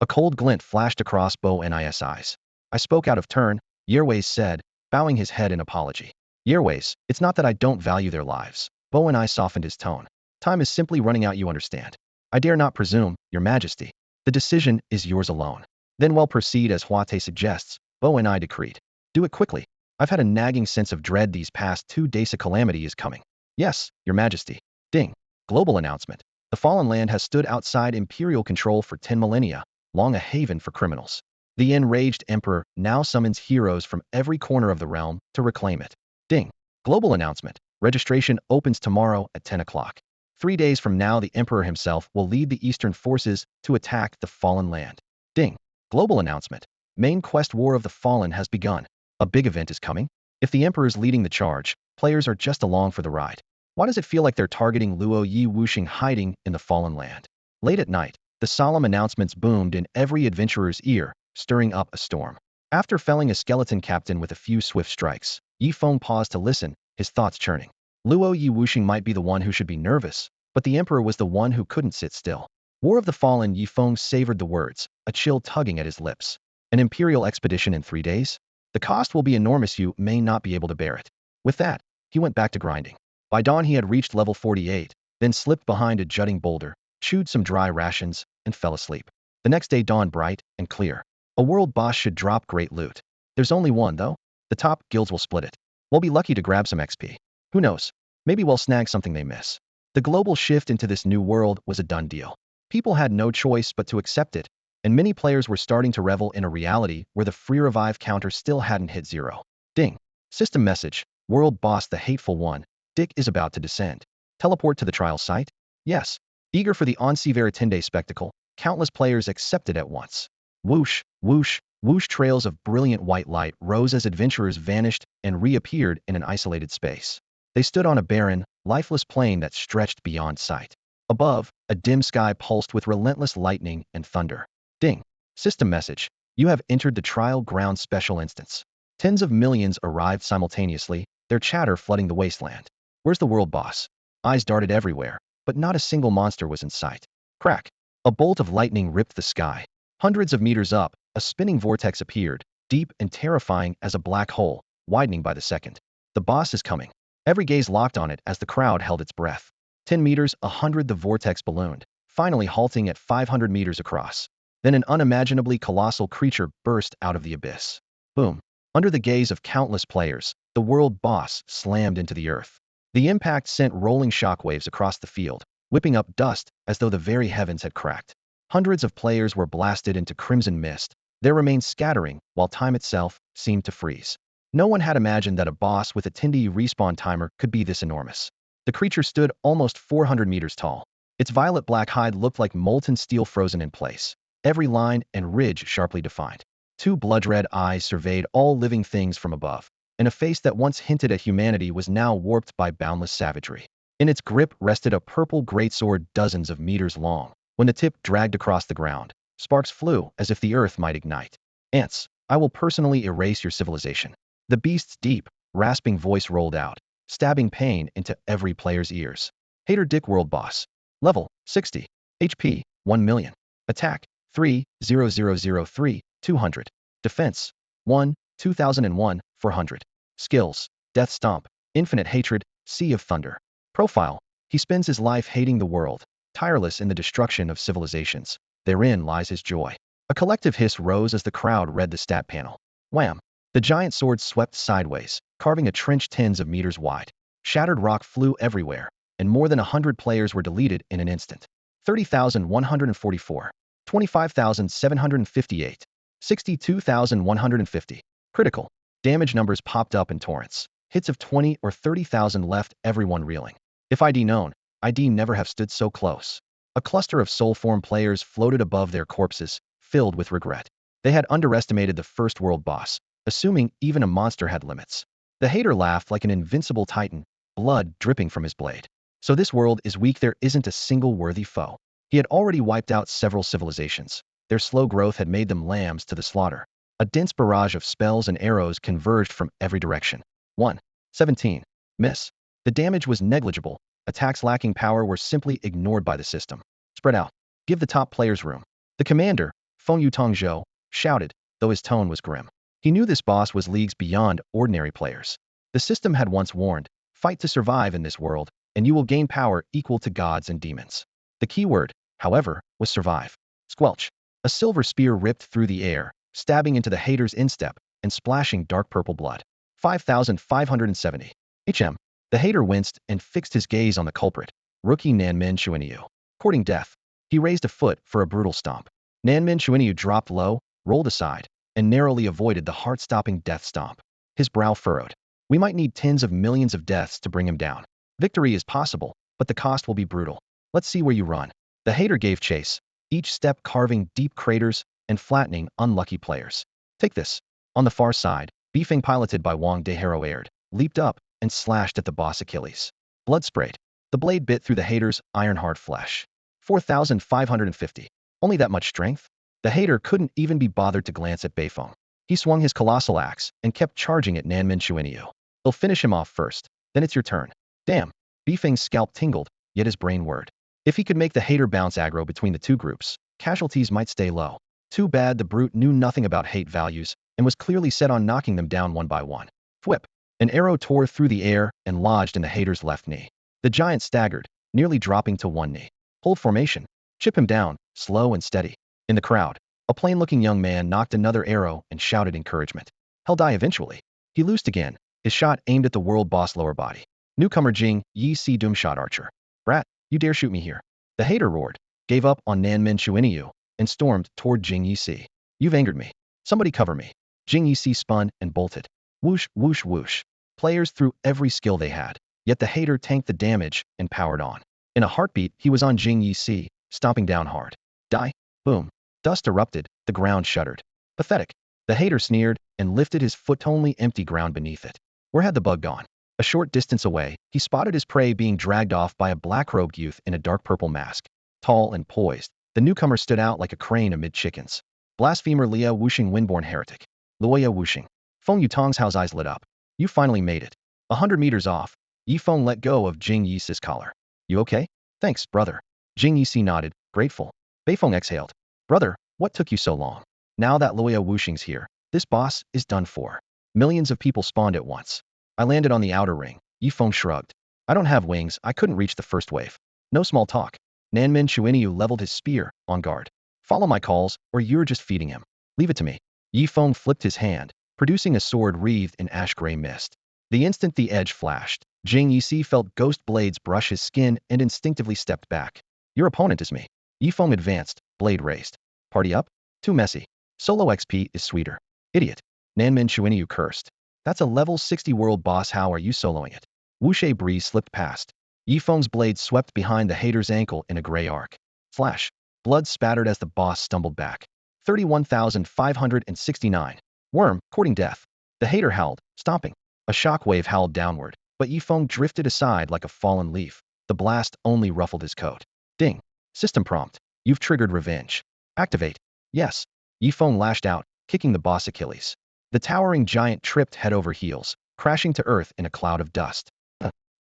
A cold glint flashed across Bo Ni's eyes. I spoke out of turn, Yerwei said, bowing his head in apology. Yerwei, it's not that I don't value their lives. Bo Ni softened his tone. Time is simply running out, you understand. I dare not presume, Your Majesty. The decision is yours alone. Then well proceed as Hua Te suggests, Bo Ni decreed. Do it quickly. I've had a nagging sense of dread these past 2 days. A calamity is coming. Yes, Your Majesty. Ding. Global announcement. The fallen land has stood outside imperial control for 10 millennia, long a haven for criminals. The enraged emperor now summons heroes from every corner of the realm to reclaim it. Ding. Global announcement. Registration opens tomorrow at 10 o'clock. 3 days from now, the emperor himself will lead the eastern forces to attack the fallen land. Ding. Global announcement. Main quest War of the Fallen has begun. A big event is coming. If the emperor's leading the charge, players are just along for the ride. Why does it feel like they're targeting Luo Yi Wuxing hiding in the fallen land? Late at night, the solemn announcements boomed in every adventurer's ear, stirring up a storm. After felling a skeleton captain with a few swift strikes, Yi Feng paused to listen, his thoughts churning. Luo Yi Wuxing might be the one who should be nervous, but the emperor was the one who couldn't sit still. War of the Fallen. Yi Feng savored the words, a chill tugging at his lips. An imperial expedition in 3 days? The cost will be enormous, you may not be able to bear it. With that, he went back to grinding. By dawn he had reached level 48, then slipped behind a jutting boulder, chewed some dry rations, and fell asleep. The next day dawned bright and clear. A world boss should drop great loot. There's only one, though. The top guilds will split it. We'll be lucky to grab some XP. Who knows? Maybe we'll snag something they miss. The global shift into this new world was a done deal. People had no choice but to accept it, and many players were starting to revel in a reality where the free revive counter still hadn't hit 0. Ding. System message. World boss the hateful one. Dick is about to descend. Teleport to the trial site? Yes. Eager for the Onsi Veritende spectacle, countless players accepted at once. Whoosh, whoosh, whoosh, trails of brilliant white light rose as adventurers vanished and reappeared in an isolated space. They stood on a barren, lifeless plain that stretched beyond sight. Above, a dim sky pulsed with relentless lightning and thunder. Ding. System message. You have entered the trial ground special instance. Tens of millions arrived simultaneously, their chatter flooding the wasteland. Where's the world boss? Eyes darted everywhere, but not a single monster was in sight. Crack. A bolt of lightning ripped the sky. Hundreds of meters up, a spinning vortex appeared, deep and terrifying as a black hole, widening by the second. The boss is coming. Every gaze locked on it as the crowd held its breath. 10 meters, 100, the vortex ballooned, finally halting at 500 meters across. Then an unimaginably colossal creature burst out of the abyss. Boom. Under the gaze of countless players, the world boss slammed into the earth. The impact sent rolling shockwaves across the field, whipping up dust as though the very heavens had cracked. Hundreds of players were blasted into crimson mist, their remains scattering while time itself seemed to freeze. No one had imagined that a boss with a 10-day respawn timer could be this enormous. The creature stood almost 400 meters tall. Its violet black hide looked like molten steel frozen in place, every line and ridge sharply defined. 2 blood-red eyes surveyed all living things from above, and a face that once hinted at humanity was now warped by boundless savagery. In its grip rested a purple greatsword dozens of meters long. When the tip dragged across the ground, sparks flew as if the earth might ignite. Ants, I will personally erase your civilization. The beast's deep, rasping voice rolled out, stabbing pain into every player's ears. Hater Dick World Boss. Level, 60. HP, 1 million. Attack, 3,0003, 200. Defense, 1, 2001, 400. Skills, Death Stomp, Infinite Hatred, Sea of Thunder. Profile, he spends his life hating the world, tireless in the destruction of civilizations. Therein lies his joy. A collective hiss rose as the crowd read the stat panel. Wham! The giant sword swept sideways, carving a trench tens of meters wide. Shattered rock flew everywhere, and more than 100 players were deleted in an instant. 30,144. 25,758. 62,150. Critical damage numbers popped up in torrents, Hits of 20 or 30,000 left everyone reeling. If I'd known, I'd never have stood so close. A cluster of soul-form players floated above their corpses, filled with regret. They had underestimated the first world boss, assuming even a monster had limits. The hater laughed like an invincible titan, blood dripping from his blade. So this world is weak, there isn't a single worthy foe. He had already wiped out several civilizations. Their slow growth had made them lambs to the slaughter. A dense barrage of spells and arrows converged from every direction. 1. 17. Miss. The damage was negligible. Attacks lacking power were simply ignored by the system. Spread out. Give the top players room. The commander, Feng Yutongzhou, shouted, though his tone was grim. He knew this boss was leagues beyond ordinary players. The system had once warned, fight to survive in this world, and you will gain power equal to gods and demons. The key word, however, was survive. Squelch. A silver spear ripped through the air, stabbing into the hater's instep and splashing dark purple blood. 5,570. The hater winced and fixed his gaze on the culprit, rookie Nanmin Chuanyu. Courting death. He raised a foot for a brutal stomp. Nanmin Chuanyu dropped low, rolled aside, and narrowly avoided the heart-stopping death stomp. His brow furrowed. We might need tens of millions of deaths to bring him down. Victory is possible, but the cost will be brutal. Let's see where you run. The hater gave chase, each step carving deep craters and flattening unlucky players. Take this. On the far side, Bifeng, piloted by Wang Deharo, aired, leaped up, and slashed at the boss Achilles. Blood sprayed. The blade bit through the hater's iron-hard flesh. 4,550. Only that much strength? The hater couldn't even be bothered to glance at Beifeng. He swung his colossal axe and kept charging at Nanmin Chuanyu. He'll finish him off first, then it's your turn. Damn. Bifeng's scalp tingled, yet his brain whirred. If he could make the hater bounce aggro between the two groups, casualties might stay low. Too bad the brute knew nothing about hate values and was clearly set on knocking them down one by one. Whip. An arrow tore through the air and lodged in the hater's left knee. The giant staggered, nearly dropping to one knee. Hold formation. Chip him down, slow and steady. In the crowd, a plain-looking young man knocked another arrow and shouted encouragement. He'll die eventually. He loosed again, his shot aimed at the world boss lower body. Newcomer Jing Yi Si Doomshot Archer. Brat, you dare shoot me here. The hater roared, gave up on Nanmin Chuanyu, and stormed toward Jing Yi Si. You've angered me. Somebody cover me. Jing Yi Si spun and bolted. Whoosh, whoosh, whoosh. Players threw every skill they had, yet the hater tanked the damage and powered on. In a heartbeat, he was on Jing Yi Si, stomping down hard. Die. Boom. Dust erupted, the ground shuddered. Pathetic. The hater sneered and lifted his foot, only empty ground beneath it. Where had the bug gone? A short distance away, he spotted his prey being dragged off by a black-robed youth in a dark purple mask. Tall and poised, the newcomer stood out like a crane amid chickens. Blasphemer Lia Wuxing, windborn heretic. Luoya Wuxing. Feng Yutongzhao's eyes lit up. You finally made it. 100 meters off, Yi Feng let go of Jing Yi Si's collar. You okay? Thanks, brother. Jing Yi Si nodded, grateful. Beifeng exhaled. Brother, what took you so long? Now that Luoya Wuxing's here, this boss is done for. Millions of people spawned at once. I landed on the outer ring. Yi Feng shrugged. I don't have wings, I couldn't reach the first wave. No small talk. Nanmin Chuanyu leveled his spear, on guard. Follow my calls, or you're just feeding him. Leave it to me. Yi Feng flipped his hand, producing a sword wreathed in ash-gray mist. The instant the edge flashed, Jing Yi Si felt ghost blades brush his skin and instinctively stepped back. Your opponent is me. Yi Feng advanced, blade raised. Party up? Too messy. Solo XP is sweeter. Idiot. Nanmin Chuanyu cursed. That's a level 60 world boss, how are you soloing it? Wuxie breeze slipped past. Yi Feng's blade swept behind the hater's ankle in a gray arc. Flash. Blood spattered as the boss stumbled back. 31,569. Worm, courting death. The hater howled, stomping. A shockwave howled downward, but Yi Feng drifted aside like a fallen leaf. The blast only ruffled his coat. Ding. System prompt. You've triggered revenge. Activate. Yes. Yi Feng lashed out, kicking the boss Achilles. The towering giant tripped head over heels, crashing to earth in a cloud of dust.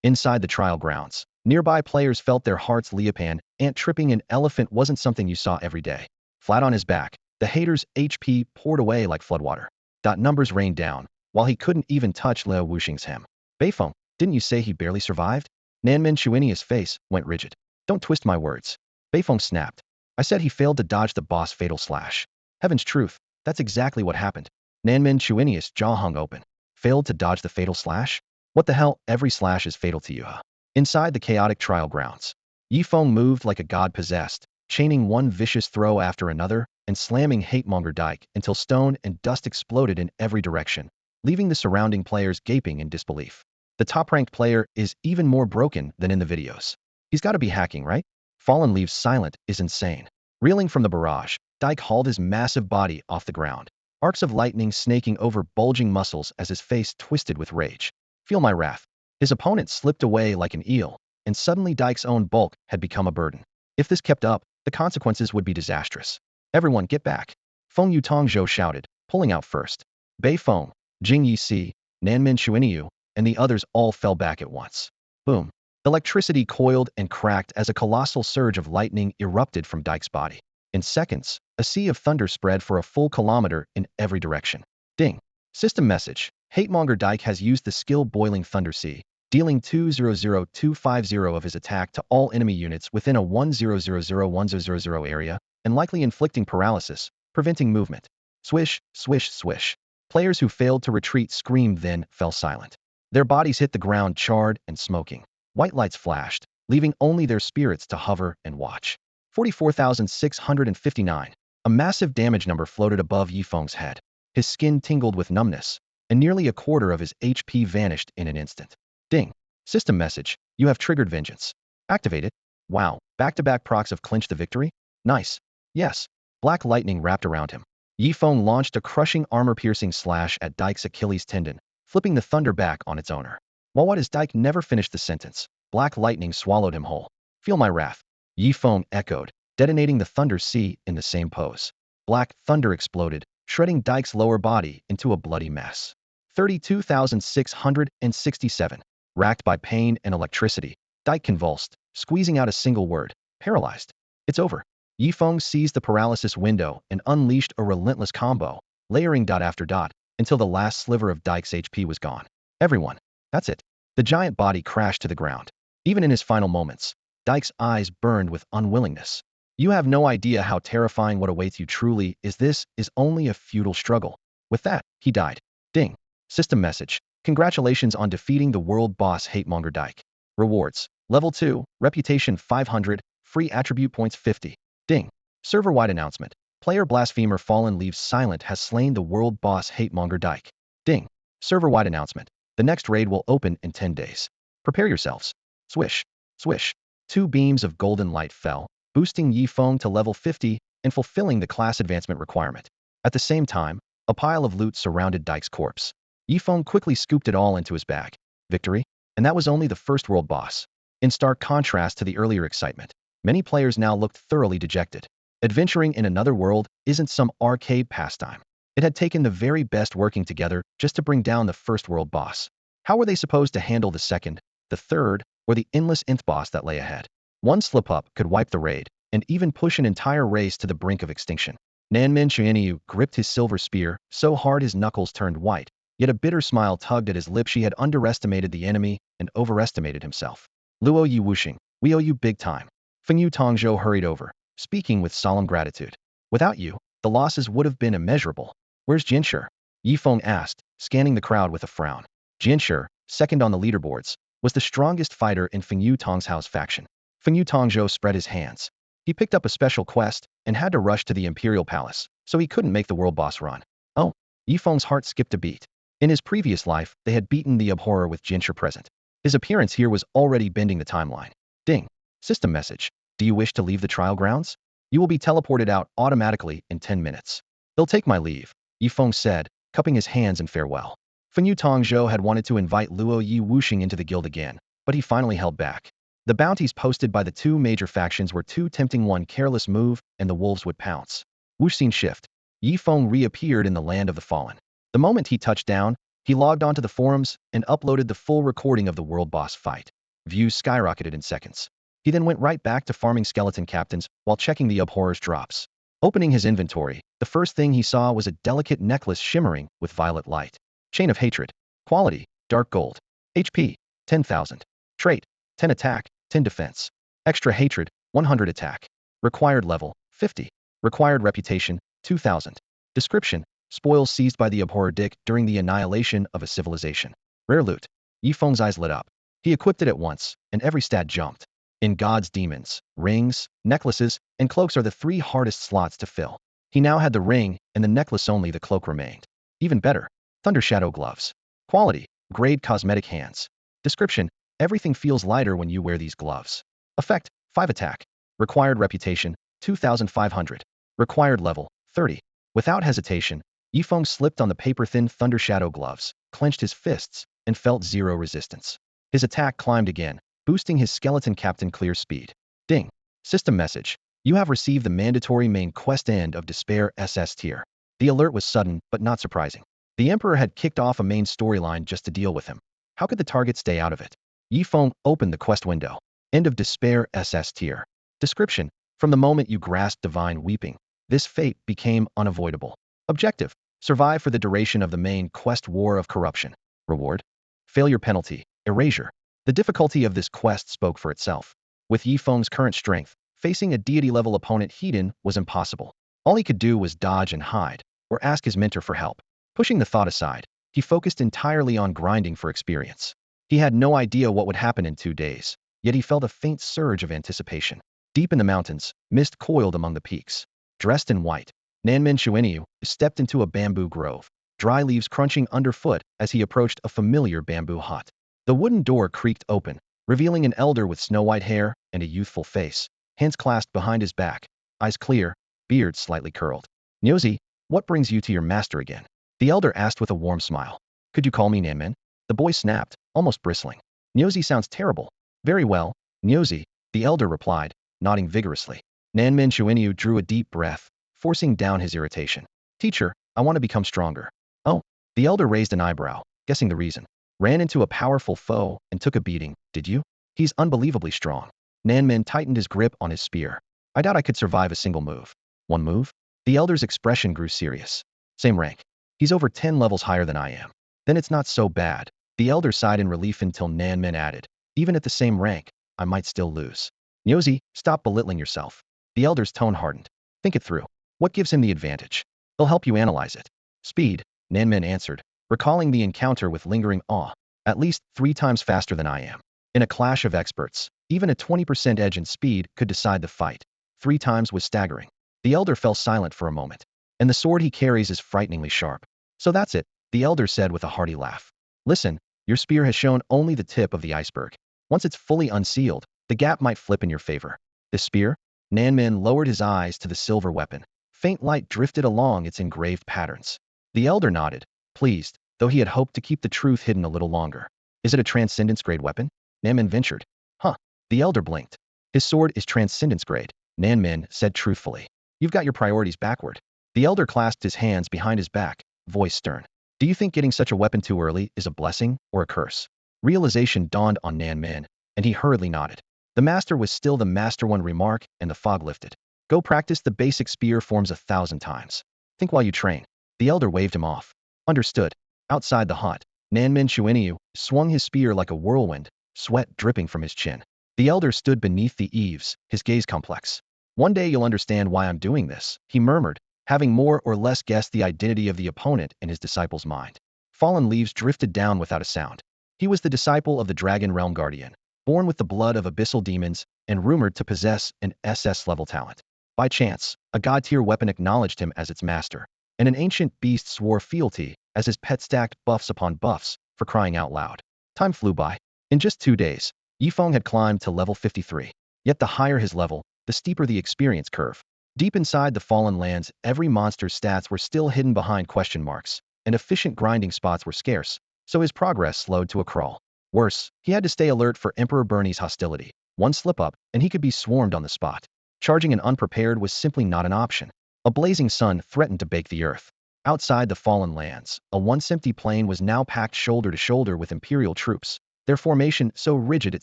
Inside the trial grounds, nearby players felt their hearts leap. Ant tripping an elephant wasn't something you saw every day. Flat on his back, the hater's HP poured away like floodwater. Numbers rained down, while he couldn't even touch Leo Wuxing's hem. Beifeng, didn't you say he barely survived? Nanmin Chuanyu's face went rigid. Don't twist my words. Beifeng snapped. I said he failed to dodge the boss fatal slash. Heaven's truth, that's exactly what happened. Nanmin Chuanyu's jaw hung open. Failed to dodge the fatal slash? What the hell, every slash is fatal to you, huh? Inside the chaotic trial grounds, Yi Feng moved like a god possessed, chaining one vicious throw after another and slamming Hatemonger Dyke until stone and dust exploded in every direction. leaving the surrounding players gaping in disbelief. The top-ranked player is even more broken than in the videos. He's got to be hacking, right? Fallen leaves silent is insane. Reeling from the barrage, Dyke hauled his massive body off the ground. Arcs of lightning snaking over bulging muscles as his face twisted with rage. Feel my wrath. His opponent slipped away like an eel, and suddenly Dyke's own bulk had become a burden. If this kept up, the consequences would be disastrous. Everyone get back. Feng Yutongzhou shouted, pulling out first. Bei Feng, Jing Yixi, Nanmin Xuanyu, and the others all fell back at once. Boom. Electricity coiled and cracked as a colossal surge of lightning erupted from Dyke's body. In seconds, a sea of thunder spread for a full kilometer in every direction. Ding. System message. Hatemonger Dyke has used the skill Boiling Thunder Sea, dealing 200,250 of his attack to all enemy units within a 100,100 area, and likely inflicting paralysis, preventing movement. Swish, swish, swish. Players who failed to retreat screamed then fell silent. Their bodies hit the ground charred and smoking. White lights flashed, leaving only their spirits to hover and watch. 44,659. A massive damage number floated above Yifeng's head. His skin tingled with numbness, and nearly a quarter of his HP vanished in an instant. Ding. System message. You have triggered vengeance. Activated. Wow. Back-to-back procs have clinched the victory? Nice. Yes. Black lightning wrapped around him. Yifeng launched a crushing armor-piercing slash at Dyke's Achilles tendon, flipping the thunder back on its owner. While what is Dyke never finished the sentence, black lightning swallowed him whole. Feel my wrath. Yifeng echoed, detonating the thunder sea in the same pose. Black thunder exploded, shredding Dyke's lower body into a bloody mess. 32,667. Racked by pain and electricity, Dyke convulsed, squeezing out a single word. Paralyzed. It's over. Yifeng seized the paralysis window and unleashed a relentless combo, layering dot after dot, until the last sliver of Dyke's HP was gone. Everyone. That's it. The giant body crashed to the ground. Even in his final moments, Dyke's eyes burned with unwillingness. You have no idea how terrifying what awaits you truly is. This is only a futile struggle. With that, he died. Ding. System message. Congratulations on defeating the world boss Hatemonger Dyke. Rewards. Level 2, Reputation 500, free attribute points 50. Ding. Server-wide announcement. Player Blasphemer Fallen Leaves Silent has slain the world boss Hatemonger Dyke. Ding. Server-wide announcement. The next raid will open in 10 days. Prepare yourselves. Swish. Swish. 2 beams of golden light fell, boosting Yifeng to level 50 and fulfilling the class advancement requirement. At the same time, a pile of loot surrounded Dyke's corpse. Yifeng quickly scooped it all into his bag. Victory? And that was only the first world boss. In stark contrast to the earlier excitement, many players now looked thoroughly dejected. Adventuring in another world isn't some arcade pastime. It had taken the very best working together just to bring down the first world boss. How were they supposed to handle the second, the third, or the endless nth boss that lay ahead? One slip-up could wipe the raid, and even push an entire race to the brink of extinction. Nanmin Xuanyu gripped his silver spear so hard his knuckles turned white, yet a bitter smile tugged at his lips. She had underestimated the enemy and overestimated himself. Luo Yi Wuxing, we owe you big time. Feng Yutongzhou hurried over, speaking with solemn gratitude. Without you, the losses would have been immeasurable. Where's Jinsher? Yifeng asked, scanning the crowd with a frown. Jinsher, second on the leaderboards, was the strongest fighter in Feng Yutongzhou's faction. Feng Yutongzhou spread his hands. He picked up a special quest and had to rush to the Imperial Palace, so he couldn't make the world boss run. Oh, Yifeng's heart skipped a beat. In his previous life, they had beaten the abhorrer with Jinsher present. His appearance here was already bending the timeline. Ding. System message. Do you wish to leave the trial grounds? You will be teleported out automatically in 10 minutes. They'll take my leave, Yifeng said, cupping his hands in farewell. Feng Yutongzhou had wanted to invite Luo Yi Wuxing into the guild again, but he finally held back. The bounties posted by the 2 major factions were too tempting. One careless move, and the wolves would pounce. Wuxing shift. Yifeng reappeared in the land of the fallen. The moment he touched down, he logged onto the forums and uploaded the full recording of the world boss fight. Views skyrocketed in seconds. He then went right back to farming skeleton captains while checking the abhorrer's drops. Opening his inventory, the first thing he saw was a delicate necklace shimmering with violet light. Chain of Hatred. Quality, dark gold. HP, 10,000. Trait, 10 attack, 10 defense. Extra hatred, 100 attack. Required level, 50. Required reputation, 2,000. Description, spoils seized by the abhorrer Dick during the annihilation of a civilization. Rare loot. Yifeng's eyes lit up. He equipped it at once, and every stat jumped. In gods, demons, rings, necklaces, and cloaks are the 3 hardest slots to fill. He now had the ring, and the necklace only the cloak remained. Even better. Thunder Shadow Gloves. Quality: grade cosmetic hands. Description: everything feels lighter when you wear these gloves. Effect: 5 attack. Required reputation: 2,500. Required level: 30. Without hesitation, Yifeng slipped on the paper-thin Thunder Shadow Gloves, clenched his fists, and felt zero resistance. His attack climbed again, boosting his skeleton captain clear speed. Ding. System message: you have received the mandatory main quest End of Despair SS tier. The alert was sudden, but not surprising. The Emperor had kicked off a main storyline just to deal with him. How could the target stay out of it? Yifeng opened the quest window. End of Despair SS tier. Description: from the moment you grasped divine weeping, this fate became unavoidable. Objective: survive for the duration of the main quest War of Corruption. Reward: failure penalty, erasure. The difficulty of this quest spoke for itself. With Yifeng's current strength, facing a deity-level opponent Hedon was impossible. All he could do was dodge and hide, or ask his mentor for help. Pushing the thought aside, he focused entirely on grinding for experience. He had no idea what would happen in 2 days, yet he felt a faint surge of anticipation. Deep in the mountains, mist coiled among the peaks. Dressed in white, Nanmen Xuanyu stepped into a bamboo grove, dry leaves crunching underfoot as he approached a familiar bamboo hut. The wooden door creaked open, revealing an elder with snow-white hair and a youthful face, hands clasped behind his back, eyes clear, beard slightly curled. Nyozi, what brings you to your master again? The elder asked with a warm smile. Could you call me Nanmen? The boy snapped, almost bristling. Nyozi sounds terrible. Very well, Nyozi, the elder replied, nodding vigorously. Nanmen Xuanyu drew a deep breath, forcing down his irritation. Teacher, I want to become stronger. Oh, the elder raised an eyebrow, guessing the reason. Ran into a powerful foe and took a beating, did you? He's unbelievably strong. Nanmen tightened his grip on his spear. I doubt I could survive a single move. One move? The elder's expression grew serious. Same rank. He's over 10 levels higher than I am. Then it's not so bad. The elder sighed in relief until Nanmen added, even at the same rank, I might still lose. Nyozi, stop belittling yourself. The elder's tone hardened. Think it through. What gives him the advantage? He'll help you analyze it. Speed, Nanmen answered, recalling the encounter with lingering awe. At least 3 times faster than I am. In a clash of experts, even a 20% edge in speed could decide the fight. 3 times was staggering. The elder fell silent for a moment. And the sword he carries is frighteningly sharp. So that's it, the elder said with a hearty laugh. Listen, your spear has shown only the tip of the iceberg. Once it's fully unsealed, the gap might flip in your favor. This spear? Nanmen lowered his eyes to the silver weapon. Faint light drifted along its engraved patterns. The elder nodded, pleased, though he had hoped to keep the truth hidden a little longer. Is it a transcendence grade weapon? Nanmen ventured. Huh. The elder blinked. His sword is transcendence grade, Nanmen said truthfully. You've got your priorities backward. The elder clasped his hands behind his back, voice stern. Do you think getting such a weapon too early is a blessing or a curse? Realization dawned on Nanmen, and he hurriedly nodded. The master was still the master. One remark, and the fog lifted. Go practice the basic spear forms 1,000 times. Think while you train. The elder waved him off. Understood. Outside the hut, Nanmen Xuanyu swung his spear like a whirlwind, sweat dripping from his chin. The elder stood beneath the eaves, his gaze complex. One day you'll understand why I'm doing this, he murmured, having more or less guessed the identity of the opponent in his disciple's mind. Fallen leaves drifted down without a sound. He was the disciple of the Dragon Realm Guardian, born with the blood of abyssal demons and rumored to possess an SS-level talent. By chance, a god-tier weapon acknowledged him as its master, and an ancient beast swore fealty as his pet stacked buffs upon buffs, for crying out loud. Time flew by. In just 2 days, Yifeng had climbed to level 53. Yet the higher his level, the steeper the experience curve. Deep inside the Fallen Lands, every monster's stats were still hidden behind question marks, and efficient grinding spots were scarce, so his progress slowed to a crawl. Worse, he had to stay alert for Emperor Bernie's hostility. One slip-up, and he could be swarmed on the spot. Charging in unprepared was simply not an option. A blazing sun threatened to bake the earth. Outside the Fallen Lands, a once-empty plain was now packed shoulder to shoulder with Imperial troops, their formation so rigid it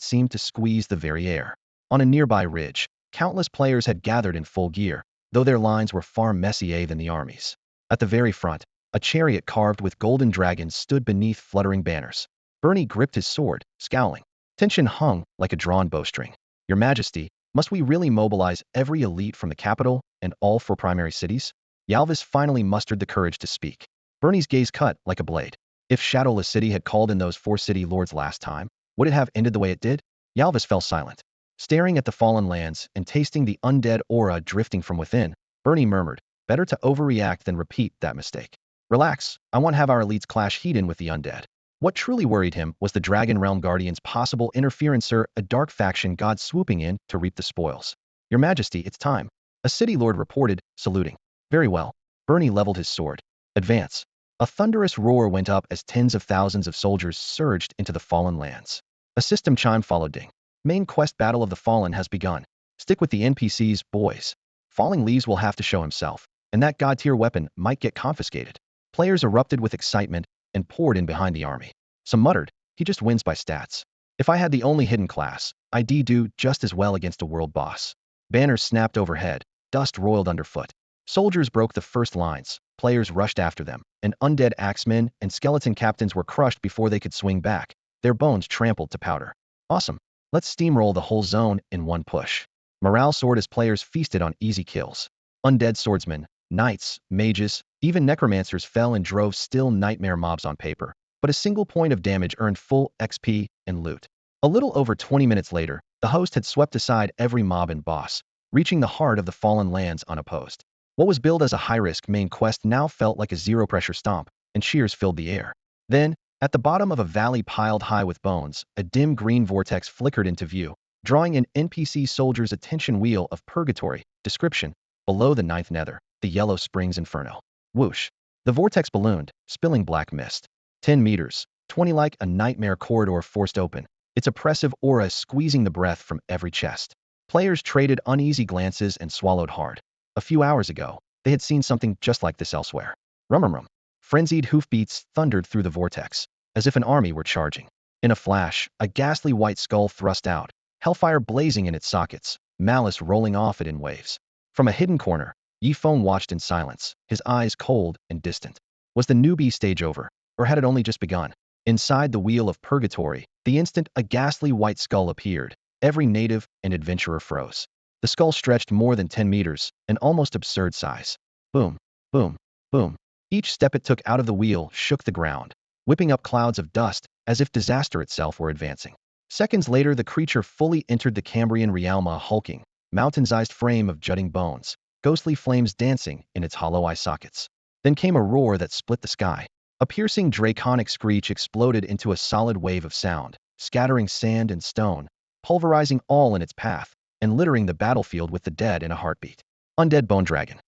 seemed to squeeze the very air. On a nearby ridge, countless players had gathered in full gear, though their lines were far messier than the armies. At the very front, a chariot carved with golden dragons stood beneath fluttering banners. Bernie gripped his sword, scowling. Tension hung like a drawn bowstring. Your Majesty, must we really mobilize every elite from the capital, and all 4 primary cities? Yalvis finally mustered the courage to speak. Bernie's gaze cut like a blade. If Shadowless City had called in those 4 city lords last time, would it have ended the way it did? Yalvis fell silent. Staring at the Fallen Lands and tasting the undead aura drifting from within, Bernie murmured, better to overreact than repeat that mistake. Relax, I want to have our elites clash heat-in with the undead. What truly worried him was the Dragon Realm Guardian's possible interference, a dark faction god swooping in to reap the spoils. Your Majesty, it's time. A city lord reported, saluting. Very well. Bernie leveled his sword. Advance. A thunderous roar went up as tens of thousands of soldiers surged into the fallen lands. A system chime followed. Ding. Main quest battle of the fallen has begun. Stick with the NPCs, boys. Falling Leaves will have to show himself, and that god-tier weapon might get confiscated. Players erupted with excitement and poured in behind the army. Some muttered, he just wins by stats. If I had the only hidden class, I'd do just as well against a world boss. Banners snapped overhead, dust roiled underfoot. Soldiers broke the first lines, players rushed after them, and undead axemen and skeleton captains were crushed before they could swing back, their bones trampled to powder. Awesome. Let's steamroll the whole zone in one push. Morale soared as players feasted on easy kills. Undead swordsmen, knights, mages, even necromancers fell in droves, still nightmare mobs on paper, but a single point of damage earned full XP and loot. A little over 20 minutes later, the host had swept aside every mob and boss, reaching the heart of the fallen lands unopposed. What was billed as a high-risk main quest now felt like a zero-pressure stomp, and cheers filled the air. Then, at the bottom of a valley piled high with bones, a dim green vortex flickered into view, drawing an NPC soldier's attention. Wheel of Purgatory. Description. Below the ninth nether, the Yellow Springs Inferno. Whoosh. The vortex ballooned, spilling black mist. 10 meters, 20 like a nightmare corridor forced open, its oppressive aura squeezing the breath from every chest. Players traded uneasy glances and swallowed hard. A few hours ago, they had seen something just like this elsewhere. Rum. Frenzied hoofbeats thundered through the vortex, as if an army were charging. In a flash, a ghastly white skull thrust out, hellfire blazing in its sockets, malice rolling off it in waves. From a hidden corner, Yifeng watched in silence, his eyes cold and distant. Was the newbie stage over, or had it only just begun? Inside the Wheel of Purgatory, the instant a ghastly white skull appeared, every native and adventurer froze. The skull stretched more than 10 meters, an almost absurd size. Boom, boom, boom. Each step it took out of the wheel shook the ground, whipping up clouds of dust as if disaster itself were advancing. Seconds later, the creature fully entered the Cambrian realm, a hulking, mountain-sized frame of jutting bones, ghostly flames dancing in its hollow eye sockets. Then came a roar that split the sky. A piercing draconic screech exploded into a solid wave of sound, scattering sand and stone, pulverizing all in its path, and littering the battlefield with the dead in a heartbeat. Undead Bone Dragon.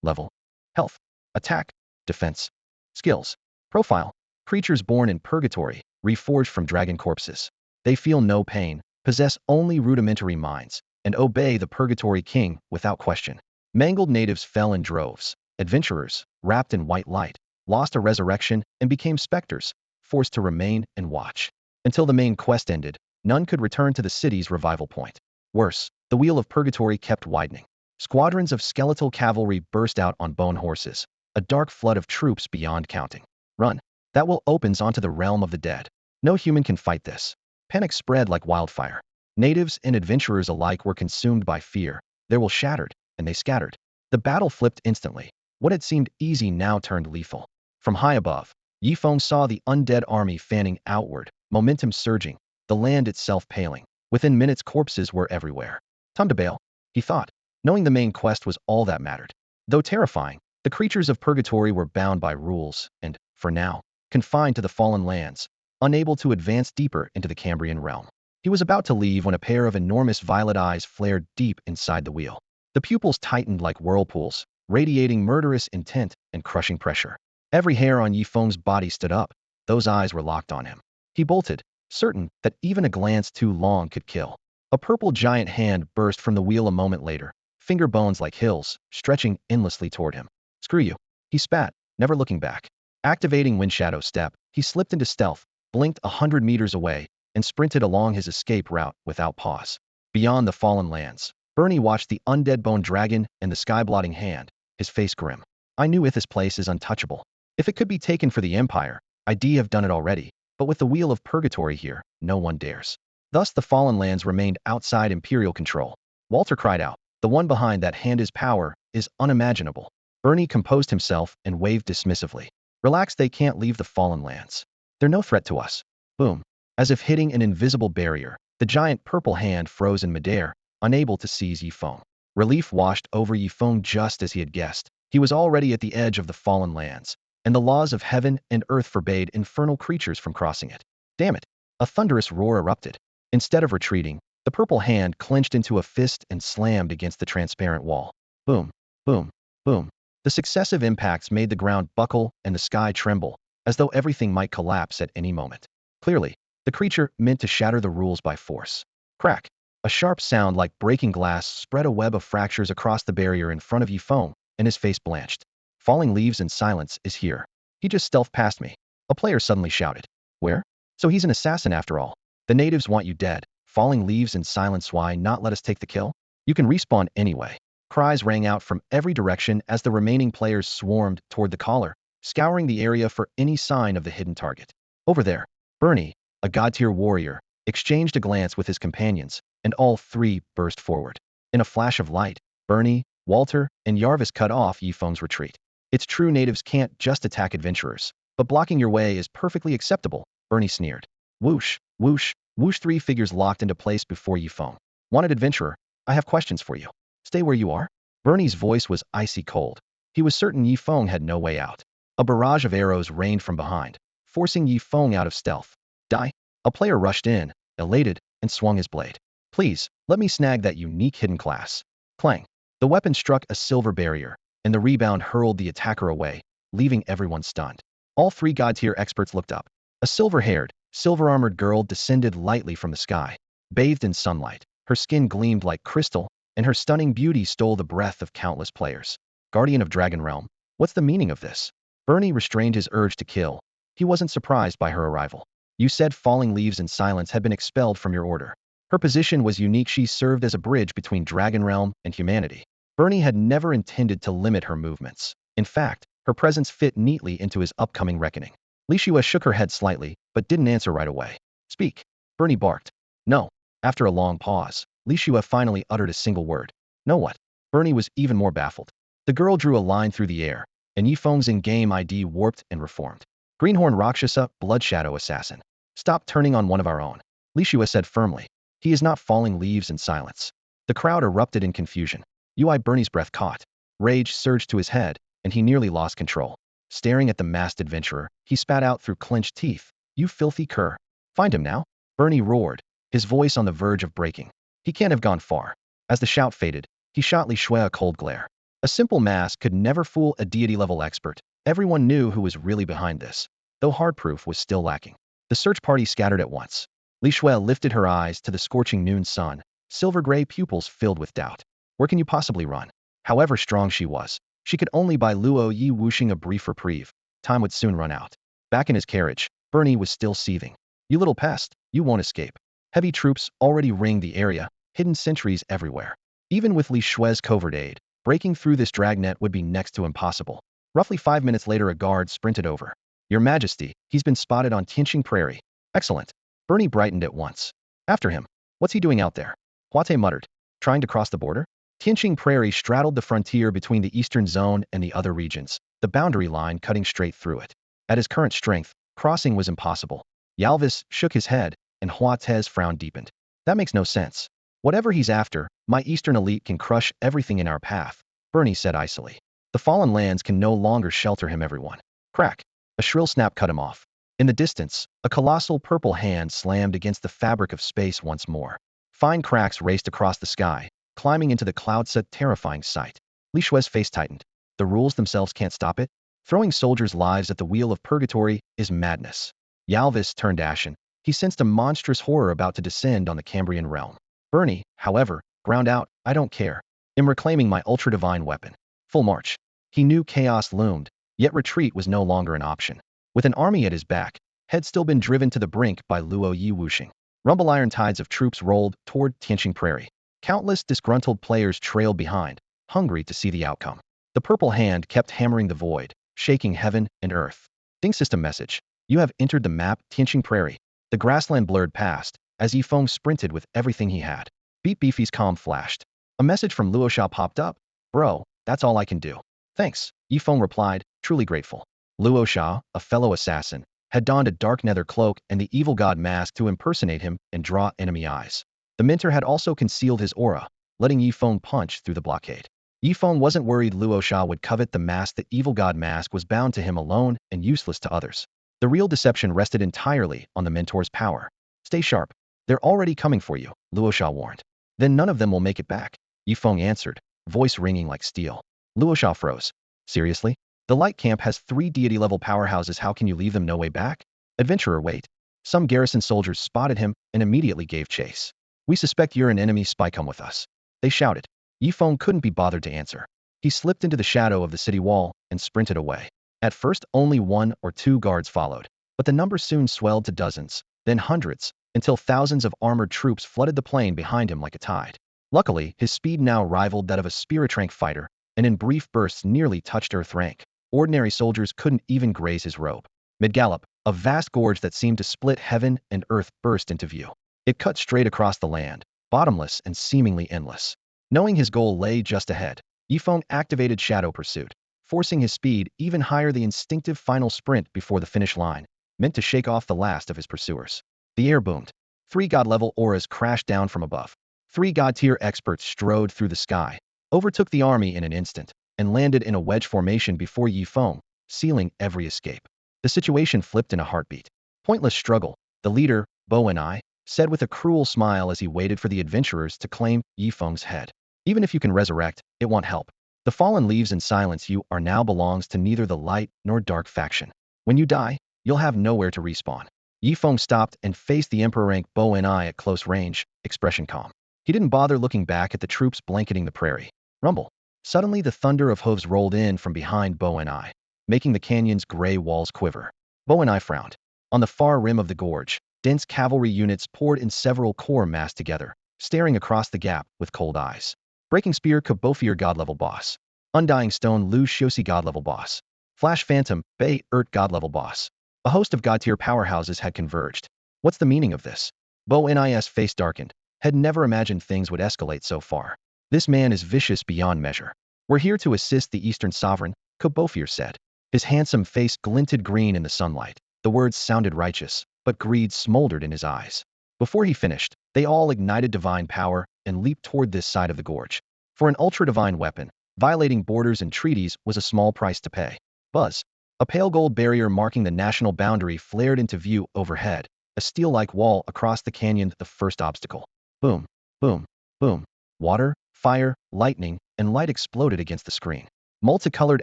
Level. Health. Attack. Defense. Skills. Profile. Creatures born in purgatory, reforged from dragon corpses. They feel no pain, possess only rudimentary minds, and obey the purgatory king without question. Mangled natives fell in droves. Adventurers, wrapped in white light, lost a resurrection and became specters, forced to remain and watch. Until the main quest ended, none could return to the city's revival point. Worse, the Wheel of Purgatory kept widening. Squadrons of skeletal cavalry burst out on bone horses, a dark flood of troops beyond counting. Run. That will opens onto the realm of the dead. No human can fight this. Panic spread like wildfire. Natives and adventurers alike were consumed by fear. Their will shattered, and they scattered. The battle flipped instantly. What had seemed easy now turned lethal. From high above, Yifeng saw the undead army fanning outward, momentum surging, the land itself paling. Within minutes, corpses were everywhere. Time to bail, he thought, knowing the main quest was all that mattered. Though terrifying, the creatures of purgatory were bound by rules and, for now, confined to the fallen lands, unable to advance deeper into the Cambrian realm. He was about to leave when a pair of enormous violet eyes flared deep inside the wheel. The pupils tightened like whirlpools, radiating murderous intent and crushing pressure. Every hair on Yifeng's body stood up. Those eyes were locked on him. He bolted, certain that even a glance too long could kill. A purple giant hand burst from the wheel a moment later, finger bones like hills, stretching endlessly toward him. Screw you. He spat, never looking back. Activating Windshadow Step, he slipped into stealth, blinked 100 meters away, and sprinted along his escape route without pause. Beyond the fallen lands, Bernie watched the undead bone dragon and the sky-blotting hand, his face grim. I knew this place is untouchable. If it could be taken for the Empire, I'd have done it already, but with the Wheel of Purgatory here, no one dares. Thus the fallen lands remained outside Imperial control. Walter cried out, the one behind that hand's power is unimaginable. Bernie composed himself and waved dismissively. Relax, they can't leave the fallen lands. They're no threat to us. Boom. As if hitting an invisible barrier, the giant purple hand froze in midair, unable to seize Yifeng. Relief washed over Yifeng just as he had guessed. He was already at the edge of the fallen lands, and the laws of heaven and earth forbade infernal creatures from crossing it. Damn it! A thunderous roar erupted. Instead of retreating, the purple hand clenched into a fist and slammed against the transparent wall. Boom, boom, boom. The successive impacts made the ground buckle and the sky tremble, as though everything might collapse at any moment. Clearly, the creature meant to shatter the rules by force. Crack! A sharp sound like breaking glass spread a web of fractures across the barrier in front of Yifeng, and his face blanched. Falling leaves and silence is here. He just stealthed past me. A player suddenly shouted. Where? So he's an assassin after all. The natives want you dead. Falling leaves and silence, why not let us take the kill? You can respawn anyway. Cries rang out from every direction as the remaining players swarmed toward the caller, scouring the area for any sign of the hidden target. Over there, Bernie, a god-tier warrior, exchanged a glance with his companions, and all three burst forward. In a flash of light, Bernie, Walter, and Yarvis cut off Yifeng's retreat. It's true natives can't just attack adventurers, but blocking your way is perfectly acceptable, Bernie sneered. Whoosh, whoosh, whoosh. Three figures locked into place before Yifeng. Wanted adventurer, I have questions for you. Stay where you are? Bernie's voice was icy cold. He was certain Yifeng had no way out. A barrage of arrows rained from behind, forcing Yifeng out of stealth. Die! A player rushed in, elated, and swung his blade. Please, let me snag that unique hidden class. Clang. The weapon struck a silver barrier, and the rebound hurled the attacker away, leaving everyone stunned. All three god-tier experts looked up. A silver-haired, silver-armored girl descended lightly from the sky, bathed in sunlight. Her skin gleamed like crystal, and her stunning beauty stole the breath of countless players. Guardian of Dragon Realm, what's the meaning of this? Bernie restrained his urge to kill. He wasn't surprised by her arrival. You said Falling Leaves and Silence had been expelled from your order. Her position was unique. She served as a bridge between Dragon Realm and humanity. Bernie had never intended to limit her movements. In fact, her presence fit neatly into his upcoming reckoning. Lishua shook her head slightly, but didn't answer right away. Speak. Bernie barked. No. After a long pause, Lishua finally uttered a single word. No what? Bernie was even more baffled. The girl drew a line through the air, and Yifeng's in-game ID warped and reformed. Greenhorn Rakshasa, Blood Shadow Assassin. Stop turning on one of our own. Lishua said firmly. He is not Falling Leaves and Silence. The crowd erupted in confusion. Bernie's breath caught. Rage surged to his head, and he nearly lost control. Staring at the masked adventurer, he spat out through clenched teeth. You filthy cur. Find him now? Bernie roared, his voice on the verge of breaking. He can't have gone far. As the shout faded, he shot Lishua a cold glare. A simple mask could never fool a deity-level expert. Everyone knew who was really behind this, though hard proof was still lacking. The search party scattered at once. Lishua lifted her eyes to the scorching noon sun, silver-gray pupils filled with doubt. Where can you possibly run? However strong she was, she could only buy Luo Yi whooshing a brief reprieve. Time would soon run out. Back in his carriage, Bernie was still seething. You little pest, you won't escape. Heavy troops already ringed the area, hidden sentries everywhere. Even with Li Shui's covert aid, breaking through this dragnet would be next to impossible. Roughly 5 minutes later, a guard sprinted over. Your Majesty, he's been spotted on Tianqing Prairie. Excellent. Bernie brightened at once. After him. What's he doing out there? Huate muttered. Trying to cross the border? Tianqing Prairie straddled the frontier between the eastern zone and the other regions, the boundary line cutting straight through it. At his current strength, crossing was impossible. Yalvis shook his head, and Huate's frown deepened. That makes no sense. Whatever he's after, my eastern elite can crush everything in our path, Bernie said icily. The fallen lands can no longer shelter him, everyone. Crack. A shrill snap cut him off. In the distance, a colossal purple hand slammed against the fabric of space once more. Fine cracks raced across the sky, climbing into the clouds, a terrifying sight. Li Shui's face tightened. The rules themselves can't stop it? Throwing soldiers' lives at the wheel of purgatory is madness. Yalvis turned ashen. He sensed a monstrous horror about to descend on the Cambrian realm. Bernie, however, ground out, I don't care. I'm reclaiming my ultra-divine weapon. Full march. He knew chaos loomed, yet retreat was no longer an option. With an army at his back, had still been driven to the brink by Luo Yi whooshing. Rumble iron tides of troops rolled toward Tianqing Prairie. Countless disgruntled players trailed behind, hungry to see the outcome. The purple hand kept hammering the void, shaking heaven and earth. Ding system message. You have entered the map, Tianqing Prairie. The grassland blurred past, as Yifeng sprinted with everything he had. Beat Beefy's calm flashed. A message from Luosha popped up. Bro, that's all I can do. Thanks, Yifeng replied, truly grateful. Luosha, a fellow assassin, had donned a dark nether cloak and the evil god mask to impersonate him and draw enemy eyes. The mentor had also concealed his aura, letting Yifeng punch through the blockade. Yifeng wasn't worried Luo Sha would covet the mask. The evil god mask was bound to him alone and useless to others. The real deception rested entirely on the mentor's power. Stay sharp. They're already coming for you, Luo Sha warned. Then none of them will make it back, Yifeng answered, voice ringing like steel. Luo Sha froze. Seriously? The Light Camp has 3 deity-level powerhouses. How can you leave them no way back? Adventurer, wait. Some garrison soldiers spotted him and immediately gave chase. We suspect you're an enemy spy. Come with us. They shouted. Yifeng couldn't be bothered to answer. He slipped into the shadow of the city wall and sprinted away. At first, only 1 or 2 guards followed, but the number soon swelled to dozens, then hundreds, until thousands of armored troops flooded the plain behind him like a tide. Luckily, his speed now rivaled that of a spirit rank fighter, and in brief bursts nearly touched earth rank. Ordinary soldiers couldn't even graze his robe. Mid-gallop, a vast gorge that seemed to split heaven and earth burst into view. It cut straight across the land, bottomless and seemingly endless. Knowing his goal lay just ahead, Yifeng activated Shadow Pursuit, forcing his speed even higher. The instinctive final sprint before the finish line, meant to shake off the last of his pursuers. The air boomed. 3 god-level auras crashed down from above. 3 god-tier experts strode through the sky, overtook the army in an instant, and landed in a wedge formation before Yifeng, sealing every escape. The situation flipped in a heartbeat. Pointless struggle, the leader, Bo and I, said with a cruel smile as he waited for the adventurers to claim Yifeng's head. Even if you can resurrect, it won't help. The fallen leaves in silence. You are now belongs to neither the light nor dark faction. When you die, you'll have nowhere to respawn. Yifeng stopped and faced the Emperor rank Bo and I at close range, expression calm. He didn't bother looking back at the troops blanketing the prairie. Rumble. Suddenly the thunder of hooves rolled in from behind Bo and I, making the canyon's gray walls quiver. Bo and I frowned. On the far rim of the gorge, dense cavalry units poured in, several corps massed together, staring across the gap with cold eyes. Breaking Spear Kabofir God-level boss. Undying Stone Lu Shiosi God-level boss. Flash Phantom Bei Ert God-level boss. A host of god-tier powerhouses had converged. What's the meaning of this? Bo Nis' face darkened. Had never imagined things would escalate so far. This man is vicious beyond measure. We're here to assist the Eastern Sovereign, Kabofir said. His handsome face glinted green in the sunlight. The words sounded righteous, but greed smoldered in his eyes. Before he finished, they all ignited divine power and leaped toward this side of the gorge. For an ultra-divine weapon, violating borders and treaties was a small price to pay. Buzz. A pale gold barrier marking the national boundary flared into view overhead, a steel-like wall across the canyon. The first obstacle. Boom, boom, boom. Water, fire, lightning, and light exploded against the screen. Multicolored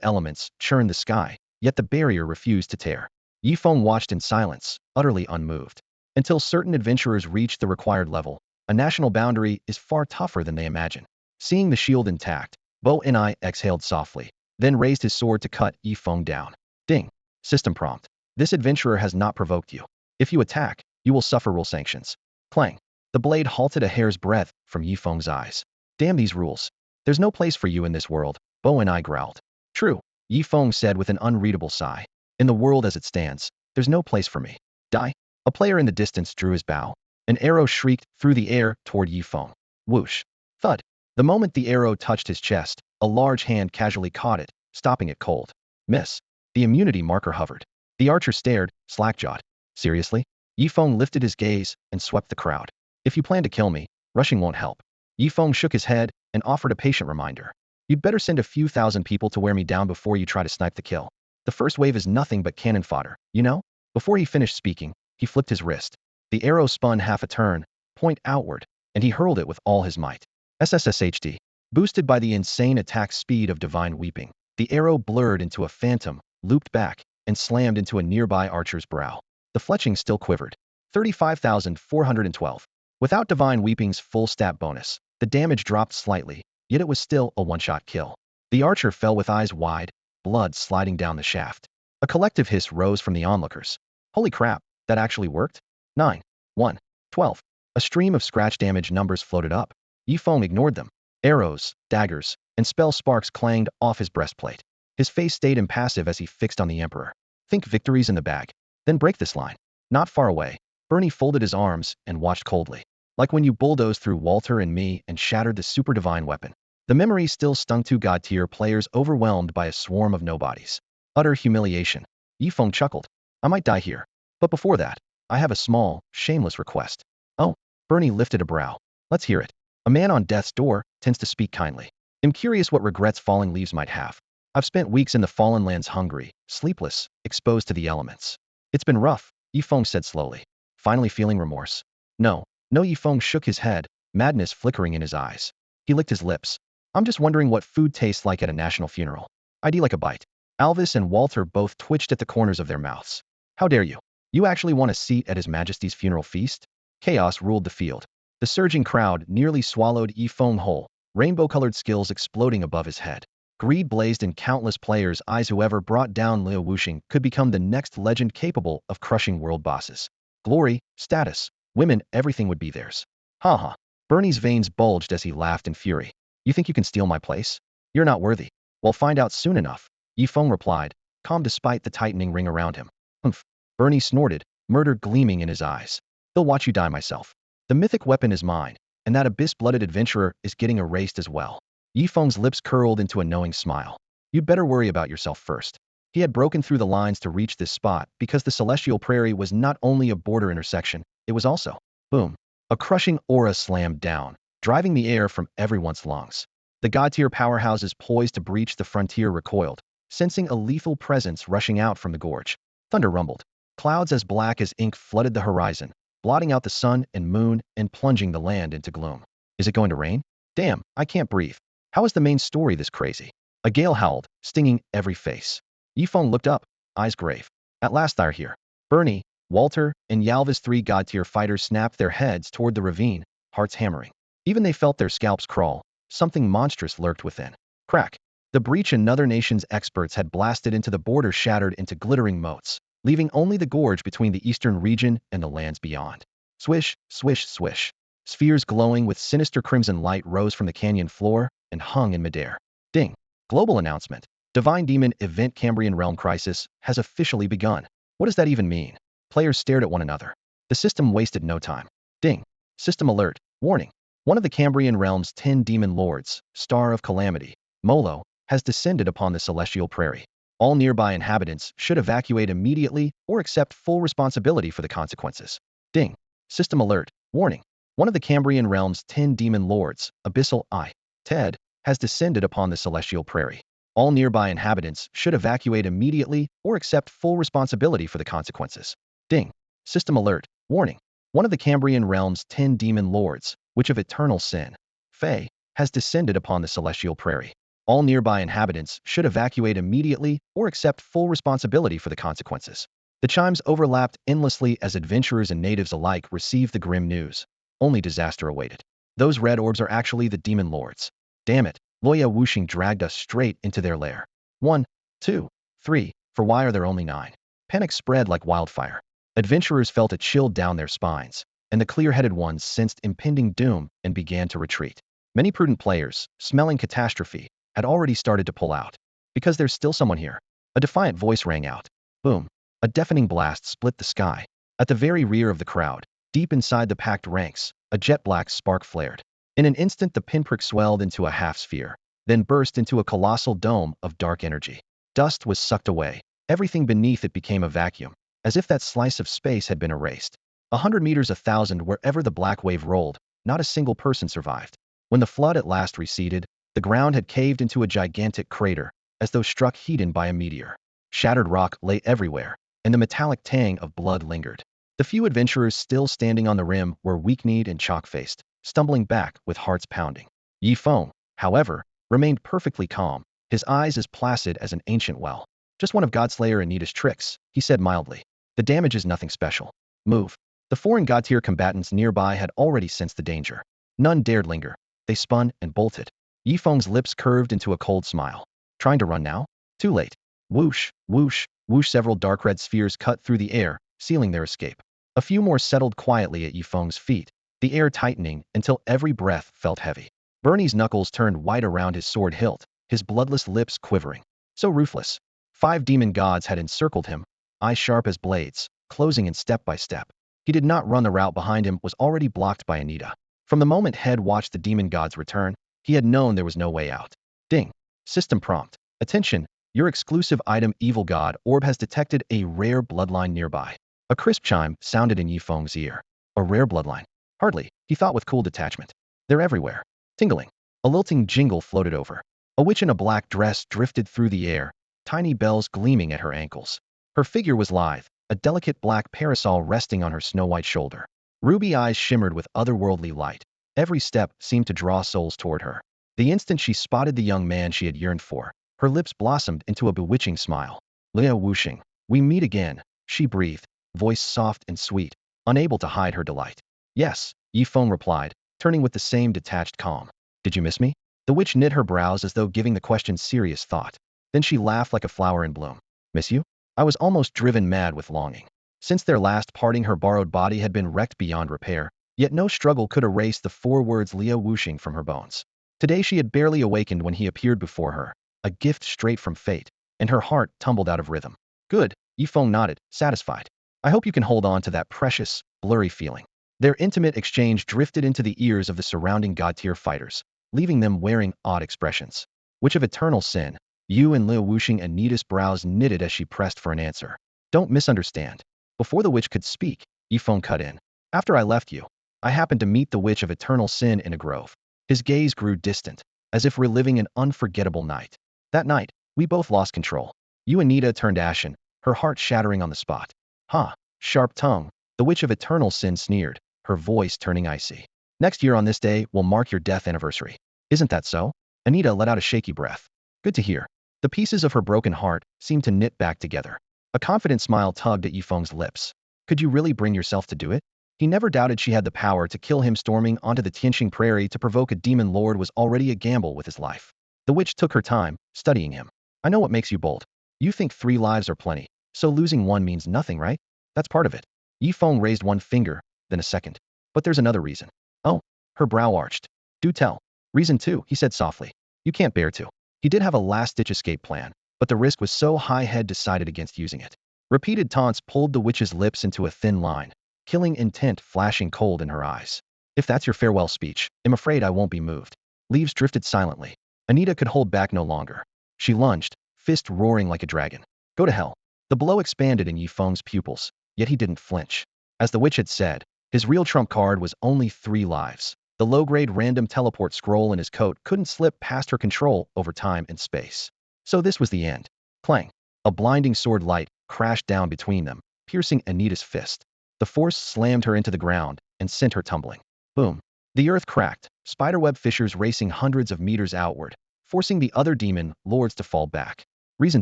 elements churned the sky, yet the barrier refused to tear. Yifeng watched in silence, utterly unmoved. Until certain adventurers reached the required level, a national boundary is far tougher than they imagine. Seeing the shield intact, Bo and I exhaled softly, then raised his sword to cut Yifeng down. Ding. System prompt. This adventurer has not provoked you. If you attack, you will suffer rule sanctions. Clang. The blade halted a hair's breadth from Yifeng's eyes. Damn these rules. There's no place for you in this world, Bo and I growled. True, Yifeng said with an unreadable sigh. In the world as it stands, there's no place for me. Die. A player in the distance drew his bow. An arrow shrieked through the air toward Yifeng. Whoosh. Thud. The moment the arrow touched his chest, a large hand casually caught it, stopping it cold. Miss. The immunity marker hovered. The archer stared, slack-jawed. Seriously? Yifeng lifted his gaze and swept the crowd. If you plan to kill me, rushing won't help. Yifeng shook his head and offered a patient reminder. You'd better send a few thousand people to wear me down before you try to snipe the kill. The first wave is nothing but cannon fodder, you know? Before he finished speaking, he flipped his wrist. The arrow spun half a turn, point outward, and he hurled it with all his might. SSSHD. Boosted by the insane attack speed of divine weeping, the arrow blurred into a phantom, looped back, and slammed into a nearby archer's brow. The fletching still quivered. 35,412. Without divine weeping's full stat bonus, the damage dropped slightly, yet it was still a one-shot kill. The archer fell with eyes wide, blood sliding down the shaft. A collective hiss rose from the onlookers. Holy crap, that actually worked? 9, 1, 12. A stream of scratch damage numbers floated up. Yifeng ignored them. Arrows, daggers, and spell sparks clanged off his breastplate. His face stayed impassive as he fixed on the Emperor. Think victory's in the bag. Then break this line. Not far away, Bernie folded his arms and watched coldly. Like when you bulldozed through Walter and me and shattered the super divine weapon. The memory still stung. 2 god-tier players overwhelmed by a swarm of nobodies. Utter humiliation. Yifeng chuckled. I might die here. But before that, I have a small, shameless request. Oh, Bernie lifted a brow. Let's hear it. A man on death's door tends to speak kindly. am curious what regrets falling leaves might have. I've spent weeks in the fallen lands hungry, sleepless, exposed to the elements. It's been rough, Yifeng said slowly, finally feeling remorse. No, no, Yifeng shook his head, madness flickering in his eyes. He licked his lips. I'm just wondering what food tastes like at a national funeral. I'd like a bite. Alvis and Walter both twitched at the corners of their mouths. How dare you? You actually want a seat at His Majesty's funeral feast? Chaos ruled the field. The surging crowd nearly swallowed Yifeng whole, rainbow-colored skills exploding above his head. Greed blazed in countless players' eyes. Whoever brought down Liu Wuxing could become the next legend capable of crushing world bosses. Glory, status, women, everything would be theirs. Ha ha. Bernie's veins bulged as he laughed in fury. You think you can steal my place? You're not worthy. We'll find out soon enough, Yifeng replied, calm despite the tightening ring around him. Humph. Bernie snorted, murder gleaming in his eyes. They'll watch you die myself. The mythic weapon is mine, and that abyss-blooded adventurer is getting erased as well. Yifeng's lips curled into a knowing smile. You'd better worry about yourself first. He had broken through the lines to reach this spot because the celestial prairie was not only a border intersection, it was also, boom, a crushing aura slammed down, driving the air from everyone's lungs. The god-tier powerhouses poised to breach the frontier recoiled, sensing a lethal presence rushing out from the gorge. Thunder rumbled. Clouds as black as ink flooded the horizon, blotting out the sun and moon and plunging the land into gloom. Is it going to rain? Damn, I can't breathe. How is the main story this crazy? A gale howled, stinging every face. Yifeng looked up, eyes grave. At last they're here. Bernie, Walter, and Yalva's three god-tier fighters snapped their heads toward the ravine, hearts hammering. Even they felt their scalps crawl. Something monstrous lurked within. Crack. The breach another nation's experts had blasted into the border shattered into glittering moats, leaving only the gorge between the eastern region and the lands beyond. Swish, swish, swish. Spheres glowing with sinister crimson light rose from the canyon floor and hung in midair. Ding. Global announcement. Divine Demon Event Cambrian Realm Crisis has officially begun. What does that even mean? Players stared at one another. The system wasted no time. Ding. System alert. Warning. One of the Cambrian Realm's 10 demon lords, Star of Calamity, Molo, has descended upon the celestial prairie. All nearby inhabitants should evacuate immediately or accept full responsibility for the consequences. Ding. System alert. Warning. One of the Cambrian Realm's 10 demon lords, Abyssal I, Ted, has descended upon the celestial prairie. All nearby inhabitants should evacuate immediately or accept full responsibility for the consequences. Ding. System alert. Warning. One of the Cambrian Realm's 10 demon lords, Witch of Eternal Sin, Fae, has descended upon the celestial prairie. All nearby inhabitants should evacuate immediately or accept full responsibility for the consequences. The chimes overlapped endlessly as adventurers and natives alike received the grim news. Only disaster awaited. Those red orbs are actually the demon lords. Damn it, Loya Wuxing dragged us straight into their lair. 1, 2, 3, for why are there only 9? Panic spread like wildfire. Adventurers felt a chill down their spines, and the clear-headed ones sensed impending doom and began to retreat. Many prudent players, smelling catastrophe, had already started to pull out. Because there's still someone here. A defiant voice rang out. Boom. A deafening blast split the sky. At the very rear of the crowd, deep inside the packed ranks, a jet-black spark flared. In an instant the pinprick swelled into a half-sphere, then burst into a colossal dome of dark energy. Dust was sucked away. Everything beneath it became a vacuum, as if that slice of space had been erased. 100 meters, 1,000, wherever the black wave rolled, not a single person survived. When the flood at last receded, the ground had caved into a gigantic crater, as though struck heat-in by a meteor. Shattered rock lay everywhere, and the metallic tang of blood lingered. The few adventurers still standing on the rim were weak-kneed and chalk-faced, stumbling back with hearts pounding. Yifeng, however, remained perfectly calm, his eyes as placid as an ancient well. Just one of Godslayer Anita's tricks, he said mildly. The damage is nothing special. Move. The foreign god-tier combatants nearby had already sensed the danger. None dared linger. They spun and bolted. Yifeng's lips curved into a cold smile. Trying to run now? Too late. Whoosh, whoosh, whoosh. Several dark red spheres cut through the air, sealing their escape. A few more settled quietly at Yifeng's feet, the air tightening until every breath felt heavy. Bernie's knuckles turned white around his sword hilt, his bloodless lips quivering. So ruthless. 5 demon gods had encircled him, eyes sharp as blades, closing in step by step. He did not run. The route behind him was already blocked by Anita. From the moment Head watched the demon gods return, he had known there was no way out. Ding. System prompt. Attention, your exclusive item Evil God Orb has detected a rare bloodline nearby. A crisp chime sounded in Yifeng's ear. A rare bloodline. Hardly, he thought with cool detachment. They're everywhere. Tingling. A lilting jingle floated over. A witch in a black dress drifted through the air, tiny bells gleaming at her ankles. Her figure was lithe, a delicate black parasol resting on her snow-white shoulder. Ruby eyes shimmered with otherworldly light. Every step seemed to draw souls toward her. The instant she spotted the young man she had yearned for, her lips blossomed into a bewitching smile. Liu Wuxing, we meet again, she breathed, voice soft and sweet, unable to hide her delight. Yes, Yifeng replied, turning with the same detached calm. Did you miss me? The witch knit her brows as though giving the question serious thought. Then she laughed like a flower in bloom. Miss you? I was almost driven mad with longing. Since their last parting, her borrowed body had been wrecked beyond repair, yet no struggle could erase the 4 words Liu Wuxing from her bones. Today she had barely awakened when he appeared before her, a gift straight from fate, and her heart tumbled out of rhythm. Good, Yifeng nodded, satisfied. I hope you can hold on to that precious, blurry feeling. Their intimate exchange drifted into the ears of the surrounding god-tier fighters, leaving them wearing odd expressions. Witch of eternal sin, Yu and Liu Wuxing and Nita's brows knitted as she pressed for an answer. Don't misunderstand. Before the witch could speak, Yifeng cut in. After I left you, I happened to meet the witch of eternal sin in a grove. His gaze grew distant, as if reliving an unforgettable night. That night, we both lost control. You and Nita turned ashen, her heart shattering on the spot. Ha! Sharp tongue, the witch of eternal sin sneered, her voice turning icy. Next year on this day will mark your death anniversary. Isn't that so? Anita let out a shaky breath. Good to hear. The pieces of her broken heart seemed to knit back together. A confident smile tugged at Yifeng's lips. Could you really bring yourself to do it? He never doubted she had the power to kill him. Storming onto the Tianxing prairie to provoke a demon lord was already a gamble with his life. The witch took her time, studying him. I know what makes you bold. You think 3 lives are plenty, so losing one means nothing, right? That's part of it. Yifeng raised one finger, then a second. But there's another reason. Oh, her brow arched. Do tell. Reason 2, he said softly. You can't bear to. He did have a last-ditch escape plan, but the risk was so high Head decided against using it. Repeated taunts pulled the witch's lips into a thin line, killing intent flashing cold in her eyes. If that's your farewell speech, I'm afraid I won't be moved. Leaves drifted silently. Anita could hold back no longer. She lunged, fist roaring like a dragon. Go to hell. The blow expanded in Yifeng's pupils, yet he didn't flinch. As the witch had said, his real trump card was only 3 lives. The low-grade random teleport scroll in his coat couldn't slip past her control over time and space. So this was the end. Clang. A blinding sword light crashed down between them, piercing Anita's fist. The force slammed her into the ground and sent her tumbling. Boom. The earth cracked, spiderweb fissures racing hundreds of meters outward, forcing the other demon lords to fall back. Reason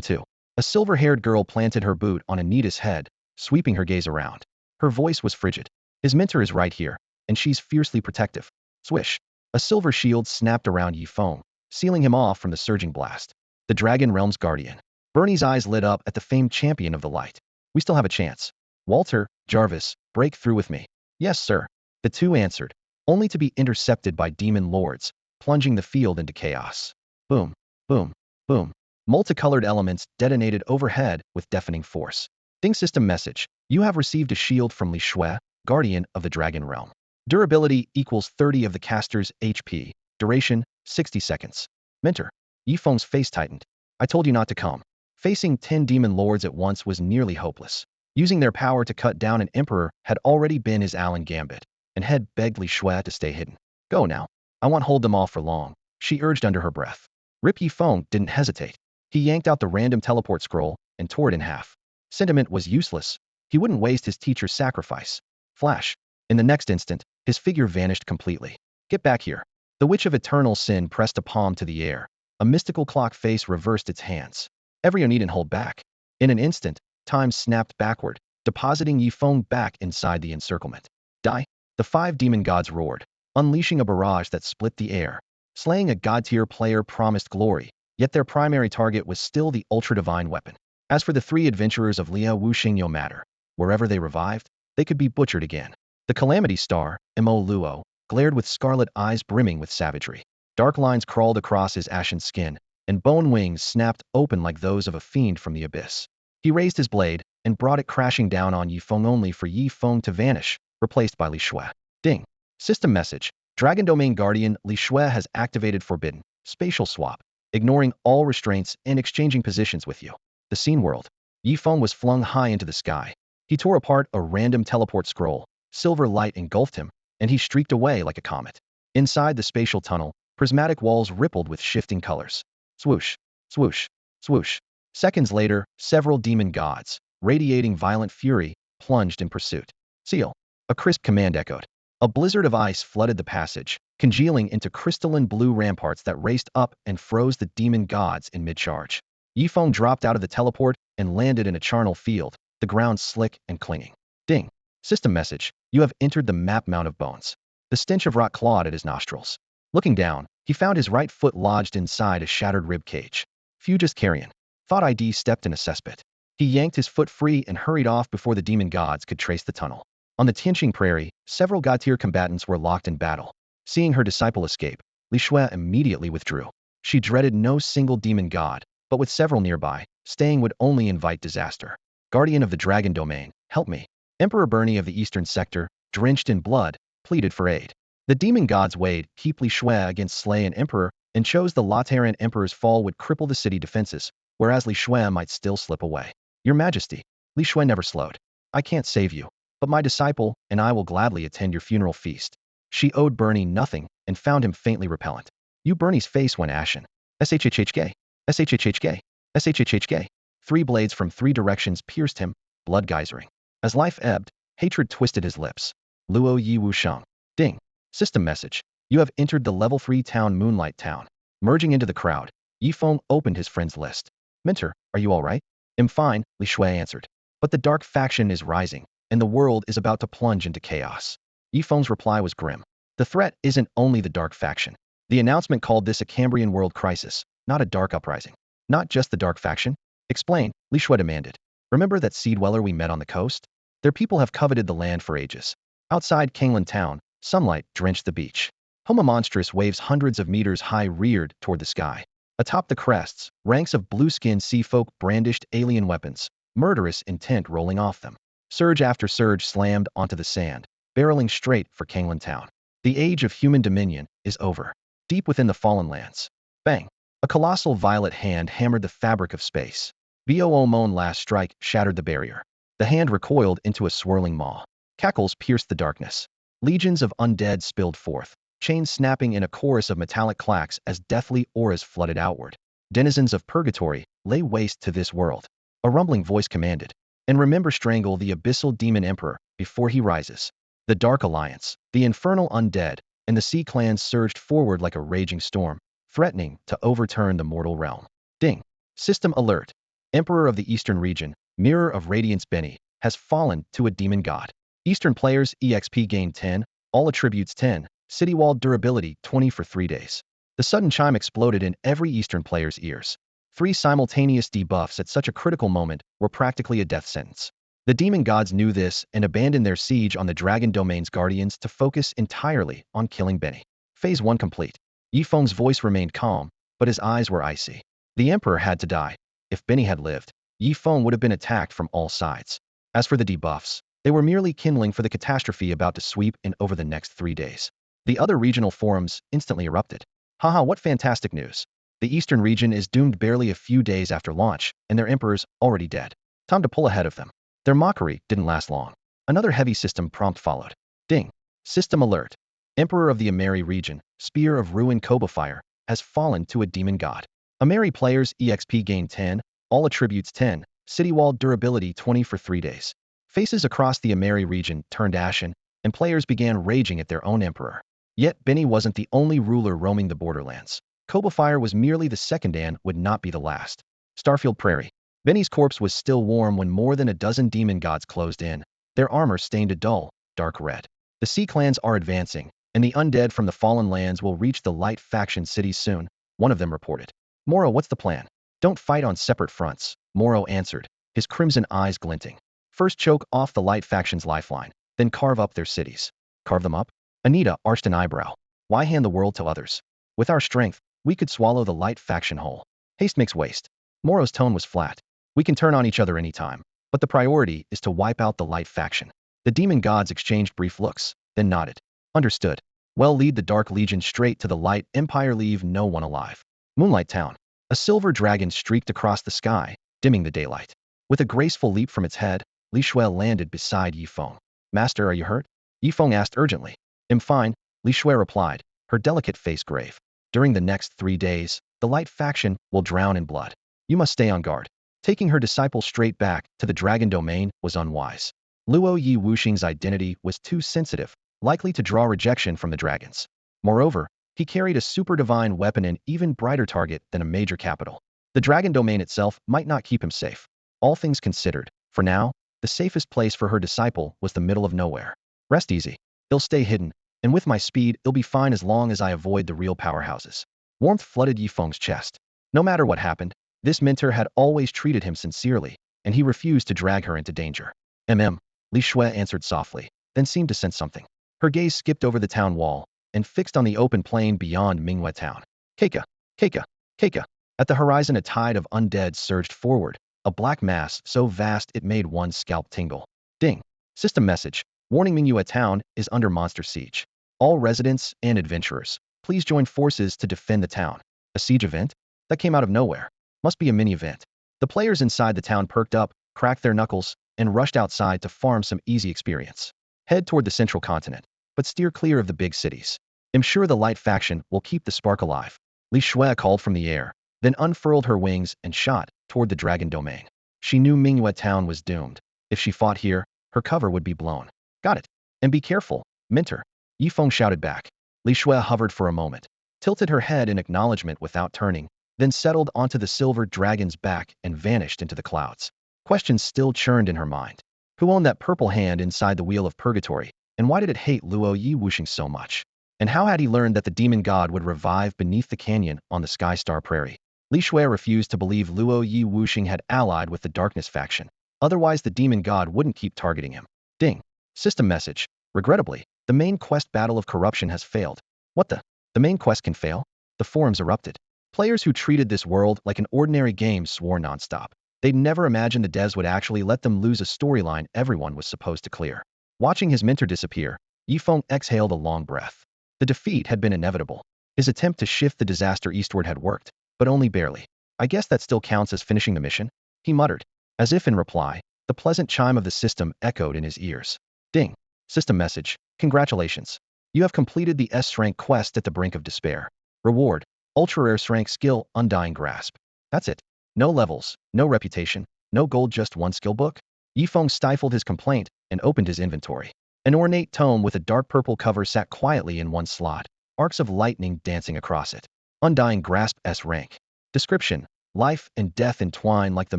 2. A silver-haired girl planted her boot on Anita's head, sweeping her gaze around. Her voice was frigid. His mentor is right here, and she's fiercely protective. Swish. A silver shield snapped around Yifeng, sealing him off from the surging blast. The Dragon Realm's guardian. Bernie's eyes lit up at the famed champion of the light. We still have a chance. Walter, Jarvis, break through with me. Yes, sir. The 2 answered, only to be intercepted by demon lords, plunging the field into chaos. Boom, boom, boom. Multicolored elements detonated overhead with deafening force. Ding system message. You have received a shield from Li Shui, guardian of the Dragon Realm. Durability equals 30 of the caster's HP. Duration, 60 seconds. Mentor. Yifeng's face tightened. I told you not to come. Facing 10 demon lords at once was nearly hopeless. Using their power to cut down an emperor had already been his Allen gambit, and Head begged Li Shui to stay hidden. Go now. I won't hold them off for long, she urged under her breath. Rip Yifeng didn't hesitate. He yanked out the random teleport scroll and tore it in half. Sentiment was useless. He wouldn't waste his teacher's sacrifice. Flash. In the next instant, his figure vanished completely. Get back here. The witch of eternal sin pressed a palm to the air. A mystical clock face reversed its hands. Everyone needn't hold back. In an instant, time snapped backward, depositing Yifeng back inside the encirclement. Die. The 5 demon gods roared, unleashing a barrage that split the air. Slaying a god-tier player promised glory, yet their primary target was still the ultra-divine weapon. As for the 3 adventurers of Liu Wuxing, no matter. Wherever they revived, they could be butchered again. The Calamity Star, Mo Luo, glared with scarlet eyes brimming with savagery. Dark lines crawled across his ashen skin, and bone wings snapped open like those of a fiend from the abyss. He raised his blade and brought it crashing down on Yifeng, only for Yifeng to vanish, replaced by Li Shui. Ding. System message. Dragon Domain Guardian Li Shui has activated Forbidden Spatial Swap, ignoring all restraints and exchanging positions with you. The scene world. Yifeng was flung high into the sky. He tore apart a random teleport scroll. Silver light engulfed him, and he streaked away like a comet. Inside the spatial tunnel, Prismatic walls rippled with shifting colors. Swoosh, swoosh, swoosh. Seconds later, several demon gods, radiating violent fury, plunged in pursuit. Seal. A crisp command echoed. A blizzard of ice flooded the passage, congealing into crystalline blue ramparts that raced up and froze the demon gods in mid-charge. Yifeng dropped out of the teleport and landed in a charnel field, the ground slick and clinging. Ding. System message. You have entered the map Mount of Bones. The stench of rot clawed at his nostrils. Looking down, he found his right foot lodged inside a shattered rib cage. Fugis Carrion. Thought ID stepped in a cesspit. He yanked his foot free and hurried off before the demon gods could trace the tunnel. On the Tianqing Prairie, several god-tier combatants were locked in battle. Seeing her disciple escape, Li Shui immediately withdrew. She dreaded no single demon god, but with several nearby, staying would only invite disaster. Guardian of the Dragon Domain, help me. Emperor Bernie of the Eastern Sector, drenched in blood, pleaded for aid. The demon gods weighed keep Li Shui against Slay and Emperor, and chose the Lateran Emperor's fall would cripple the city defenses, whereas Li Shui might still slip away. Your Majesty, Li Shui never slowed. I can't save you, but my disciple and I will gladly attend your funeral feast. She owed Bernie nothing and found him faintly repellent. Bernie's face went ashen. SHHHK, SHHHK, SHHHK. 3 blades from 3 directions pierced him, blood geysering. As life ebbed, hatred twisted his lips. Luo Yi Wusheng. Ding. System message. You have entered the level 3 town Moonlight Town. Merging into the crowd, Yifeng opened his friends list. Mentor, are you all right? I'm fine, Li Shui answered. But the dark faction is rising, and the world is about to plunge into chaos. Yifeng's reply was grim. The threat isn't only the dark faction. The announcement called this a Cambrian world crisis, not a dark uprising. Not just the dark faction? Explain, Li Shui demanded. Remember that sea dweller we met on the coast? Their people have coveted the land for ages. Outside Kanglan town, sunlight drenched the beach. Homa monstrous waves hundreds of meters high reared toward the sky. Atop the crests, ranks of blue-skinned sea folk brandished alien weapons, murderous intent rolling off them. Surge after surge slammed onto the sand, barreling straight for Kanglan town. The age of human dominion is over. Deep within the fallen lands. Bang! A colossal violet hand hammered the fabric of space. Boomon last strike shattered the barrier. The hand recoiled into a swirling maw. Cackles pierced the darkness. Legions of undead spilled forth, chains snapping in a chorus of metallic clacks as deathly auras flooded outward. Denizens of purgatory, lay waste to this world. A rumbling voice commanded. And remember, strangle the abyssal demon emperor before he rises. The Dark Alliance, the infernal undead, and the sea clans surged forward like a raging storm, threatening to overturn the mortal realm. Ding. System alert. Emperor of the Eastern region, Mirror of Radiance Benny, has fallen to a demon god. Eastern players EXP gain 10, all attributes 10, city wall durability 20 for 3 days. The sudden chime exploded in every Eastern player's ears. 3 simultaneous debuffs at such a critical moment were practically a death sentence. The demon gods knew this and abandoned their siege on the Dragon Domain's guardians to focus entirely on killing Benny. Phase 1 complete. Yifeng's voice remained calm, but his eyes were icy. The Emperor had to die. If Benny had lived, Yifeng would have been attacked from all sides. As for the debuffs, they were merely kindling for the catastrophe about to sweep in over the next 3 days. The other regional forums instantly erupted. Haha, what fantastic news. The Eastern region is doomed barely a few days after launch, and their emperor's already dead. Time to pull ahead of them. Their mockery didn't last long. Another heavy system prompt followed. Ding. System alert. Emperor of the Ameri region, Spear of Ruin Cobafire, has fallen to a demon god. Ameri players EXP gain 10, all attributes 10, city wall durability 20 for 3 days. Faces across the Ameri region turned ashen, and players began raging at their own emperor. Yet Benny wasn't the only ruler roaming the borderlands. Cobafire was merely the second and would not be the last. Starfield Prairie. Benny's corpse was still warm when more than a dozen demon gods closed in, their armor stained a dull, dark red. The sea clans are advancing, and the undead from the fallen lands will reach the light faction cities soon, one of them reported. Moro, what's the plan? Don't fight on separate fronts, Moro answered, his crimson eyes glinting. First choke off the light faction's lifeline, then carve up their cities. Carve them up? Anita arched an eyebrow. Why hand the world to others? With our strength, we could swallow the light faction whole. Haste makes waste. Moro's tone was flat. We can turn on each other anytime, but the priority is to wipe out the light faction. The demon gods exchanged brief looks, then nodded. Understood. Well, lead the Dark Legion straight to the light empire, leave no one alive. Moonlight Town. A silver dragon streaked across the sky, dimming the daylight. With a graceful leap from its head, Li Shui landed beside Yifeng. Master, are you hurt? Yifeng asked urgently. I'm fine, Li Shui replied, her delicate face grave. During the next 3 days, the light faction will drown in blood. You must stay on guard. Taking her disciple straight back to the dragon domain was unwise. Luo Yi Wuxing's identity was too sensitive, likely to draw rejection from the dragons. Moreover, he carried a super divine weapon and even brighter target than a major capital. The dragon domain itself might not keep him safe. All things considered, for now, the safest place for her disciple was the middle of nowhere. Rest easy. He'll stay hidden, and with my speed, it'll be fine as long as I avoid the real powerhouses. Warmth flooded Yifeng's chest. No matter what happened, this mentor had always treated him sincerely, and he refused to drag her into danger. Li Shui answered softly, then seemed to sense something. Her gaze skipped over the town wall and fixed on the open plain beyond Mingyue town. Keika, Keika, Keika. At the horizon, a tide of undead surged forward, a black mass so vast it made one's scalp tingle. Ding. System message. Warning: Mingyue town is under monster siege. All residents and adventurers, please join forces to defend the town. A siege event? That came out of nowhere. Must be a mini-event. The players inside the town perked up, cracked their knuckles, and rushed outside to farm some easy experience. Head toward the central continent, but steer clear of the big cities. I'm sure the light faction will keep the spark alive. Li Shui called from the air, then unfurled her wings and shot toward the dragon domain. She knew Mingyue town was doomed. If she fought here, her cover would be blown. Got it. And be careful, mentor. Yifeng shouted back. Li Shui hovered for a moment, tilted her head in acknowledgement without turning, then settled onto the silver dragon's back and vanished into the clouds. Questions still churned in her mind. Who owned that purple hand inside the wheel of purgatory, and why did it hate Luo Yi Wuxing so much? And how had he learned that the demon god would revive beneath the canyon on the Sky Star Prairie? Li Shui refused to believe Luo Yi Wuxing had allied with the darkness faction. Otherwise, the demon god wouldn't keep targeting him. Ding. System message. Regrettably, the main quest battle of corruption has failed. What the? The main quest can fail? The forums erupted. Players who treated this world like an ordinary game swore nonstop. They'd never imagined the devs would actually let them lose a storyline everyone was supposed to clear. Watching his mentor disappear, Yifeng exhaled a long breath. The defeat had been inevitable. His attempt to shift the disaster eastward had worked, but only barely. I guess that still counts as finishing the mission? He muttered. As if in reply, the pleasant chime of the system echoed in his ears. Ding. System message. Congratulations. You have completed the S-rank quest at the brink of despair. Reward. Ultra-rare S-rank skill, Undying Grasp. That's it. No levels, no reputation, no gold, just one skill book? Yifeng stifled his complaint and opened his inventory. An ornate tome with a dark purple cover sat quietly in one slot, arcs of lightning dancing across it. Undying Grasp S rank. Description. Life and death entwine like the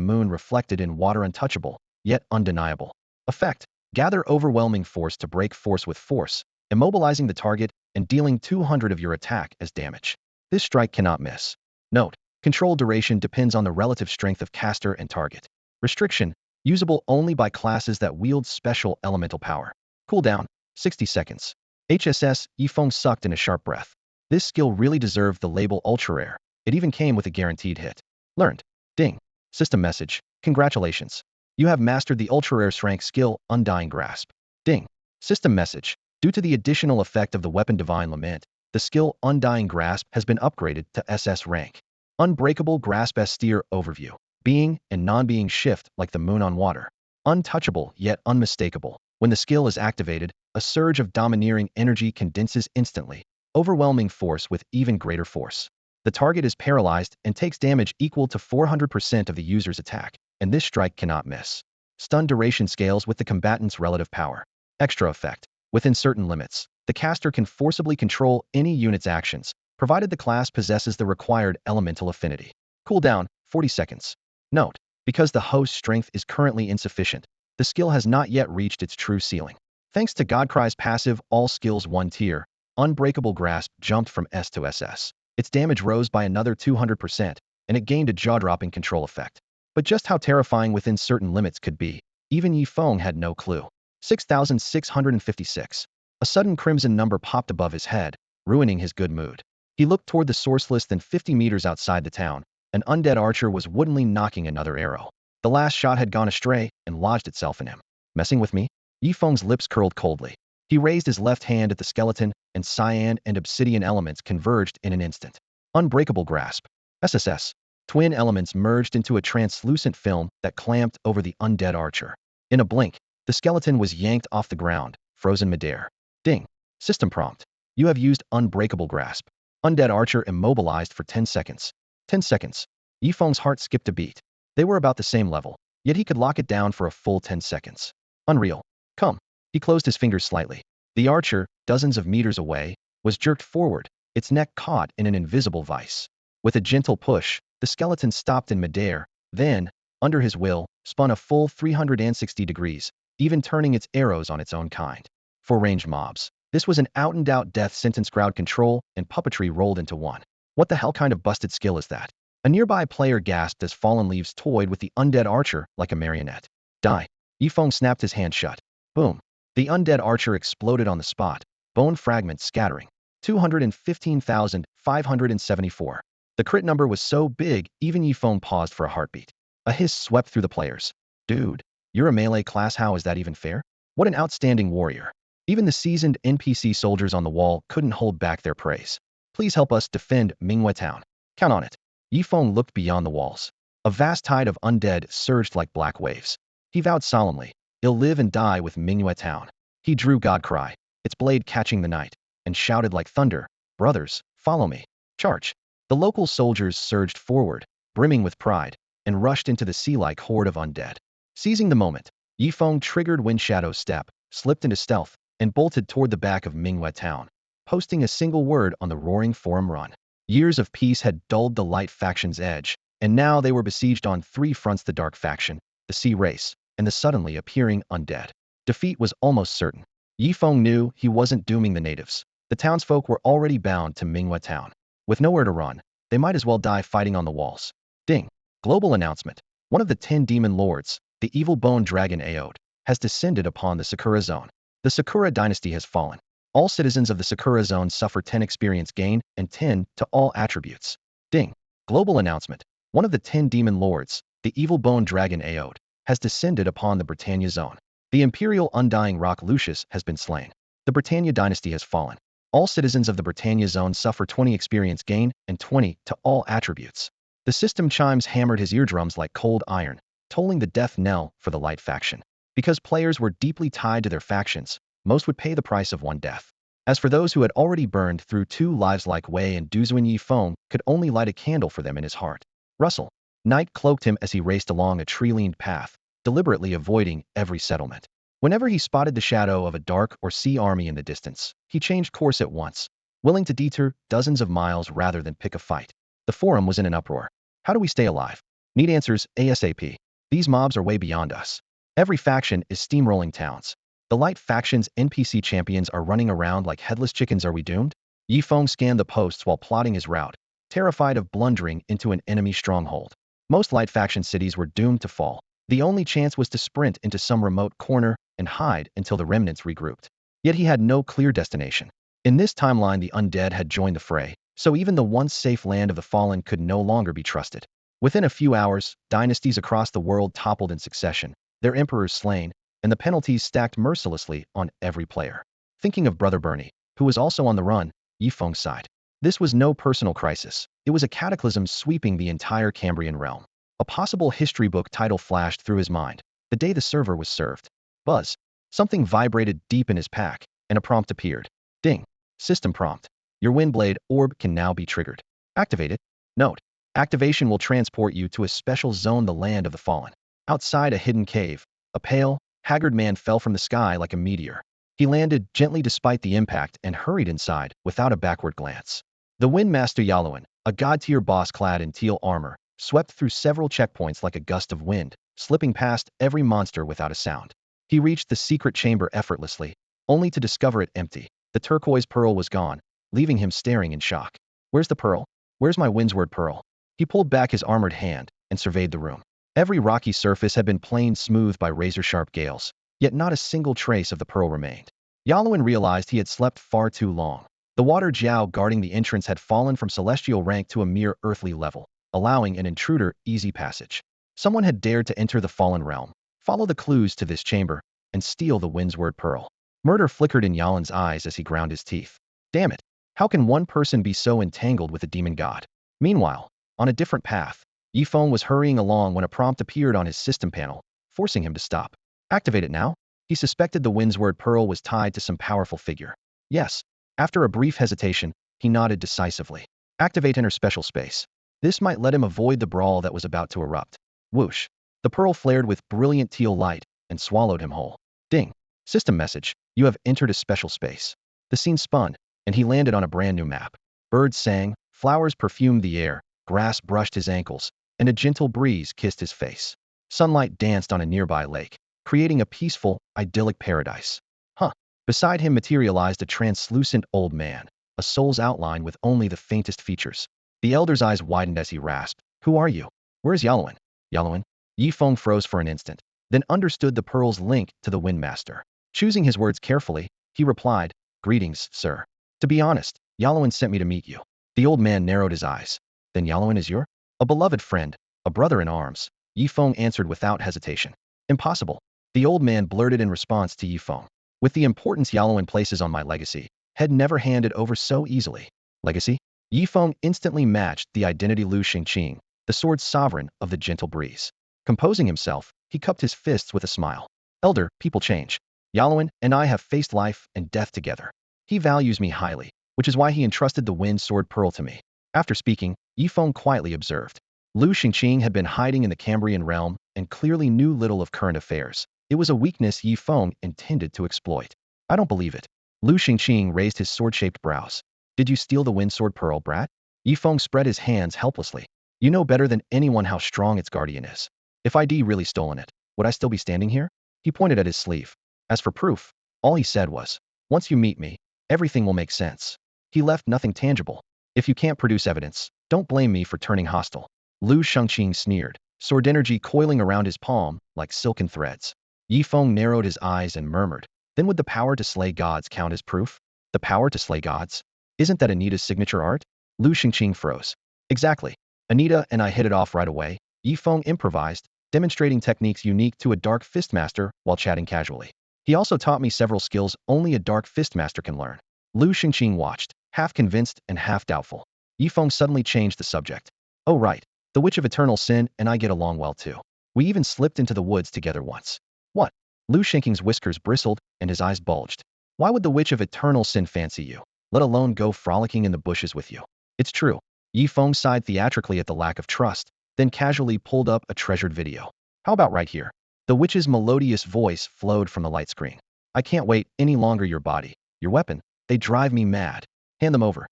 moon reflected in water, untouchable, yet undeniable. Effect. Gather overwhelming force to break force with force, immobilizing the target and dealing 200 of your attack as damage. This strike cannot miss. Note. Control duration depends on the relative strength of caster and target. Restriction. Usable only by classes that wield special elemental power. Cooldown. 60 seconds. HSS. Yifeng sucked in a sharp breath. This skill really deserved the label ultra rare. It even came with a guaranteed hit. Learned. Ding. System message. Congratulations. You have mastered the ultra rare rank skill, Undying Grasp. Ding. System message. Due to the additional effect of the weapon Divine Lament, the skill Undying Grasp has been upgraded to SS rank. Unbreakable Grasp S Steer Overview. Being and non-being shift like the moon on water. Untouchable yet unmistakable. When the skill is activated, a surge of domineering energy condenses instantly, overwhelming force with even greater force. The target is paralyzed and takes damage equal to 400% of the user's attack, and this strike cannot miss. Stun duration scales with the combatant's relative power. Extra effect. Within certain limits, the caster can forcibly control any unit's actions, provided the class possesses the required elemental affinity. Cooldown, 40 seconds. Note, because the host's strength is currently insufficient, the skill has not yet reached its true ceiling. Thanks to Godcry's passive All Skills 1 tier, Unbreakable Grasp jumped from S to SS. Its damage rose by another 200%, and it gained a jaw-dropping control effect. But just how terrifying within certain limits could be, even Yifeng had no clue. 6,656. A sudden crimson number popped above his head, ruining his good mood. He looked toward the source less than 50 meters outside the town. An undead archer was woodenly knocking another arrow. The last shot had gone astray and lodged itself in him. Messing with me? Yifeng's lips curled coldly. He raised his left hand at the skeleton, and cyan and obsidian elements converged in an instant. Unbreakable Grasp. SSS. Twin elements merged into a translucent film that clamped over the undead archer. In a blink, the skeleton was yanked off the ground, frozen midair. Ding. System prompt. You have used Unbreakable Grasp. Undead archer immobilized for 10 seconds. 10 seconds. Yifeng's heart skipped a beat. They were about the same level, yet he could lock it down for a full 10 seconds. Unreal. Come. He closed his fingers slightly. The archer, dozens of meters away, was jerked forward, its neck caught in an invisible vice. With a gentle push, the skeleton stopped in midair, then, under his will, spun a full 360 degrees, even turning its arrows on its own kind. For ranged mobs, this was an out-and-out death sentence. Crowd control and puppetry rolled into one. What the hell kind of busted skill is that? A nearby player gasped as fallen leaves toyed with the undead archer like a marionette. Die. Yifeng snapped his hand shut. Boom. The undead archer exploded on the spot, bone fragments scattering. 215,574. The crit number was so big, even Yifeng paused for a heartbeat. A hiss swept through the players. Dude, you're a melee class, how is that even fair? What an outstanding warrior. Even the seasoned NPC soldiers on the wall couldn't hold back their praise. Please help us defend Minghua Town. Count on it. Yifeng looked beyond the walls. A vast tide of undead surged like black waves. He vowed solemnly, he'll live and die with Minghua Town. He drew God Cry, its blade catching the night, and shouted like thunder, brothers, follow me. Charge. The local soldiers surged forward, brimming with pride, and rushed into the sea-like horde of undead. Seizing the moment, Yifeng triggered Wind Shadow's step, slipped into stealth, and bolted toward the back of Minghua Town, posting a single word on the roaring forum run. Years of peace had dulled the light faction's edge, and now they were besieged on three fronts: the dark faction, the sea race, and the suddenly appearing undead. Defeat was almost certain. Yifeng knew he wasn't dooming the natives. The townsfolk were already bound to Minghua Town. With nowhere to run, they might as well die fighting on the walls. Ding. Global announcement. One of the 10 demon lords, the evil bone dragon Aode, has descended upon the Sakura Zone. The Sakura dynasty has fallen. All citizens of the Sakura Zone suffer 10 experience gain and 10 to all attributes. Ding. Global announcement. One of the 10 demon lords, the evil bone dragon Aode, has descended upon the Britannia Zone. The imperial undying rock Lucius has been slain. The Britannia dynasty has fallen. All citizens of the Britannia Zone suffer 20 experience gain and 20 to all attributes. The system chimes hammered his eardrums like cold iron, tolling the death knell for the light faction. Because players were deeply tied to their factions, most would pay the price of one death. As for those who had already burned through 2 lives like Wei and Duzuan, Yifeng could only light a candle for them in his heart. Russell. Night cloaked him as he raced along a tree-leaned path, deliberately avoiding every settlement. Whenever he spotted the shadow of a dark or sea army in the distance, he changed course at once, willing to detour dozens of miles rather than pick a fight. The forum was in an uproar. How do we stay alive? Need answers ASAP. These mobs are way beyond us. Every faction is steamrolling towns. The light faction's NPC champions are running around like headless chickens. Are we doomed? Yifeng scanned the posts while plotting his route, terrified of blundering into an enemy stronghold. Most light faction cities were doomed to fall. The only chance was to sprint into some remote corner and hide until the remnants regrouped. Yet he had no clear destination. In this timeline, the undead had joined the fray, so even the once safe land of the fallen could no longer be trusted. Within a few hours, dynasties across the world toppled in succession, their emperors slain, and the penalties stacked mercilessly on every player. Thinking of Brother Bernie, who was also on the run, Yifeng sighed. This was no personal crisis. It was a cataclysm sweeping the entire Cambrian realm. A possible history book title flashed through his mind, the day the server was served. Buzz. Something vibrated deep in his pack, and a prompt appeared. Ding. System prompt. Your Windblade orb can now be triggered. Activated. Note. Activation will transport you to a special zone, the land of the fallen. Outside a hidden cave, a pale, haggard man fell from the sky like a meteor. He landed gently despite the impact and hurried inside without a backward glance. The Windmaster Yaluan, a god-tier boss clad in teal armor, swept through several checkpoints like a gust of wind, slipping past every monster without a sound. He reached the secret chamber effortlessly, only to discover it empty. The turquoise pearl was gone, leaving him staring in shock. Where's the pearl? Where's my Windsward pearl? He pulled back his armored hand and surveyed the room. Every rocky surface had been planed smooth by razor-sharp gales, yet not a single trace of the pearl remained. Yaluan realized he had slept far too long. The water jiao guarding the entrance had fallen from celestial rank to a mere earthly level, allowing an intruder easy passage. Someone had dared to enter the fallen realm, follow the clues to this chamber, and steal the Windsward pearl. Murder flickered in Yaluan's eyes as he ground his teeth. Damn it! How can one person be so entangled with a demon god? Meanwhile, on a different path, Yifeng was hurrying along when a prompt appeared on his system panel, forcing him to stop. Activate it now? He suspected the Windsward pearl was tied to some powerful figure. Yes. After a brief hesitation, he nodded decisively. Activate inner special space. This might let him avoid the brawl that was about to erupt. Whoosh. The pearl flared with brilliant teal light and swallowed him whole. Ding. System message. You have entered a special space. The scene spun, and he landed on a brand new map. Birds sang, flowers perfumed the air, grass brushed his ankles, and a gentle breeze kissed his face. Sunlight danced on a nearby lake, creating a peaceful, idyllic paradise. Huh. Beside him materialized a translucent old man, a soul's outline with only the faintest features. The elder's eyes widened as he rasped, "Who are you? Where's Yalowin?" Yalowin? Yifeng froze for an instant, then understood the pearl's link to the Windmaster. Choosing his words carefully, he replied, "Greetings, sir. To be honest, Yalowin sent me to meet you." The old man narrowed his eyes. "Then Yalowin is your? A beloved friend, a brother in arms," Yifeng answered without hesitation. "Impossible," the old man blurted in response to Yifeng. "With the importance Yalowin places on my legacy, had never handed over so easily." Legacy? Yifeng instantly matched the identity Lu Xingqing, the sword's sovereign of the gentle breeze. Composing himself, he cupped his fists with a smile. "Elder, people change. Yalowin and I have faced life and death together. He values me highly, which is why he entrusted the Wind Sword Pearl to me." After speaking, Yifeng quietly observed. Lu Xingqing had been hiding in the Cambrian realm and clearly knew little of current affairs. It was a weakness Yifeng intended to exploit. "I don't believe it." Lu Xingqing raised his sword-shaped brows. "Did you steal the Wind Sword Pearl, brat?" Yifeng spread his hands helplessly. "You know better than anyone how strong its guardian is. If I'd really stolen it, would I still be standing here?" He pointed at his sleeve. As for proof, all he said was, "Once you meet me, everything will make sense." He left nothing tangible. "If you can't produce evidence, don't blame me for turning hostile." Lu Shengqing sneered, sword energy coiling around his palm like silken threads. Yifeng narrowed his eyes and murmured, "Then would the power to slay gods count as proof?" "The power to slay gods? Isn't that Anita's signature art?" Lu Xingqing froze. "Exactly. Anita and I hit it off right away." Yifeng improvised, demonstrating techniques unique to a Dark Fistmaster while chatting casually. "He also taught me several skills only a Dark Fistmaster can learn." Lu Xingqing watched, half convinced and half doubtful. Yifeng suddenly changed the subject. "Oh right, the Witch of Eternal Sin and I get along well too. We even slipped into the woods together once." "What?" Lu Xingqing's whiskers bristled and his eyes bulged. "Why would the Witch of Eternal Sin fancy you, let alone go frolicking in the bushes with you?" "It's true." Yifeng sighed theatrically at the lack of trust, then casually pulled up a treasured video. "How about right here?" The witch's melodious voice flowed from the light screen. "I can't wait any longer. Your body, your weapon, they drive me mad. Hand them over."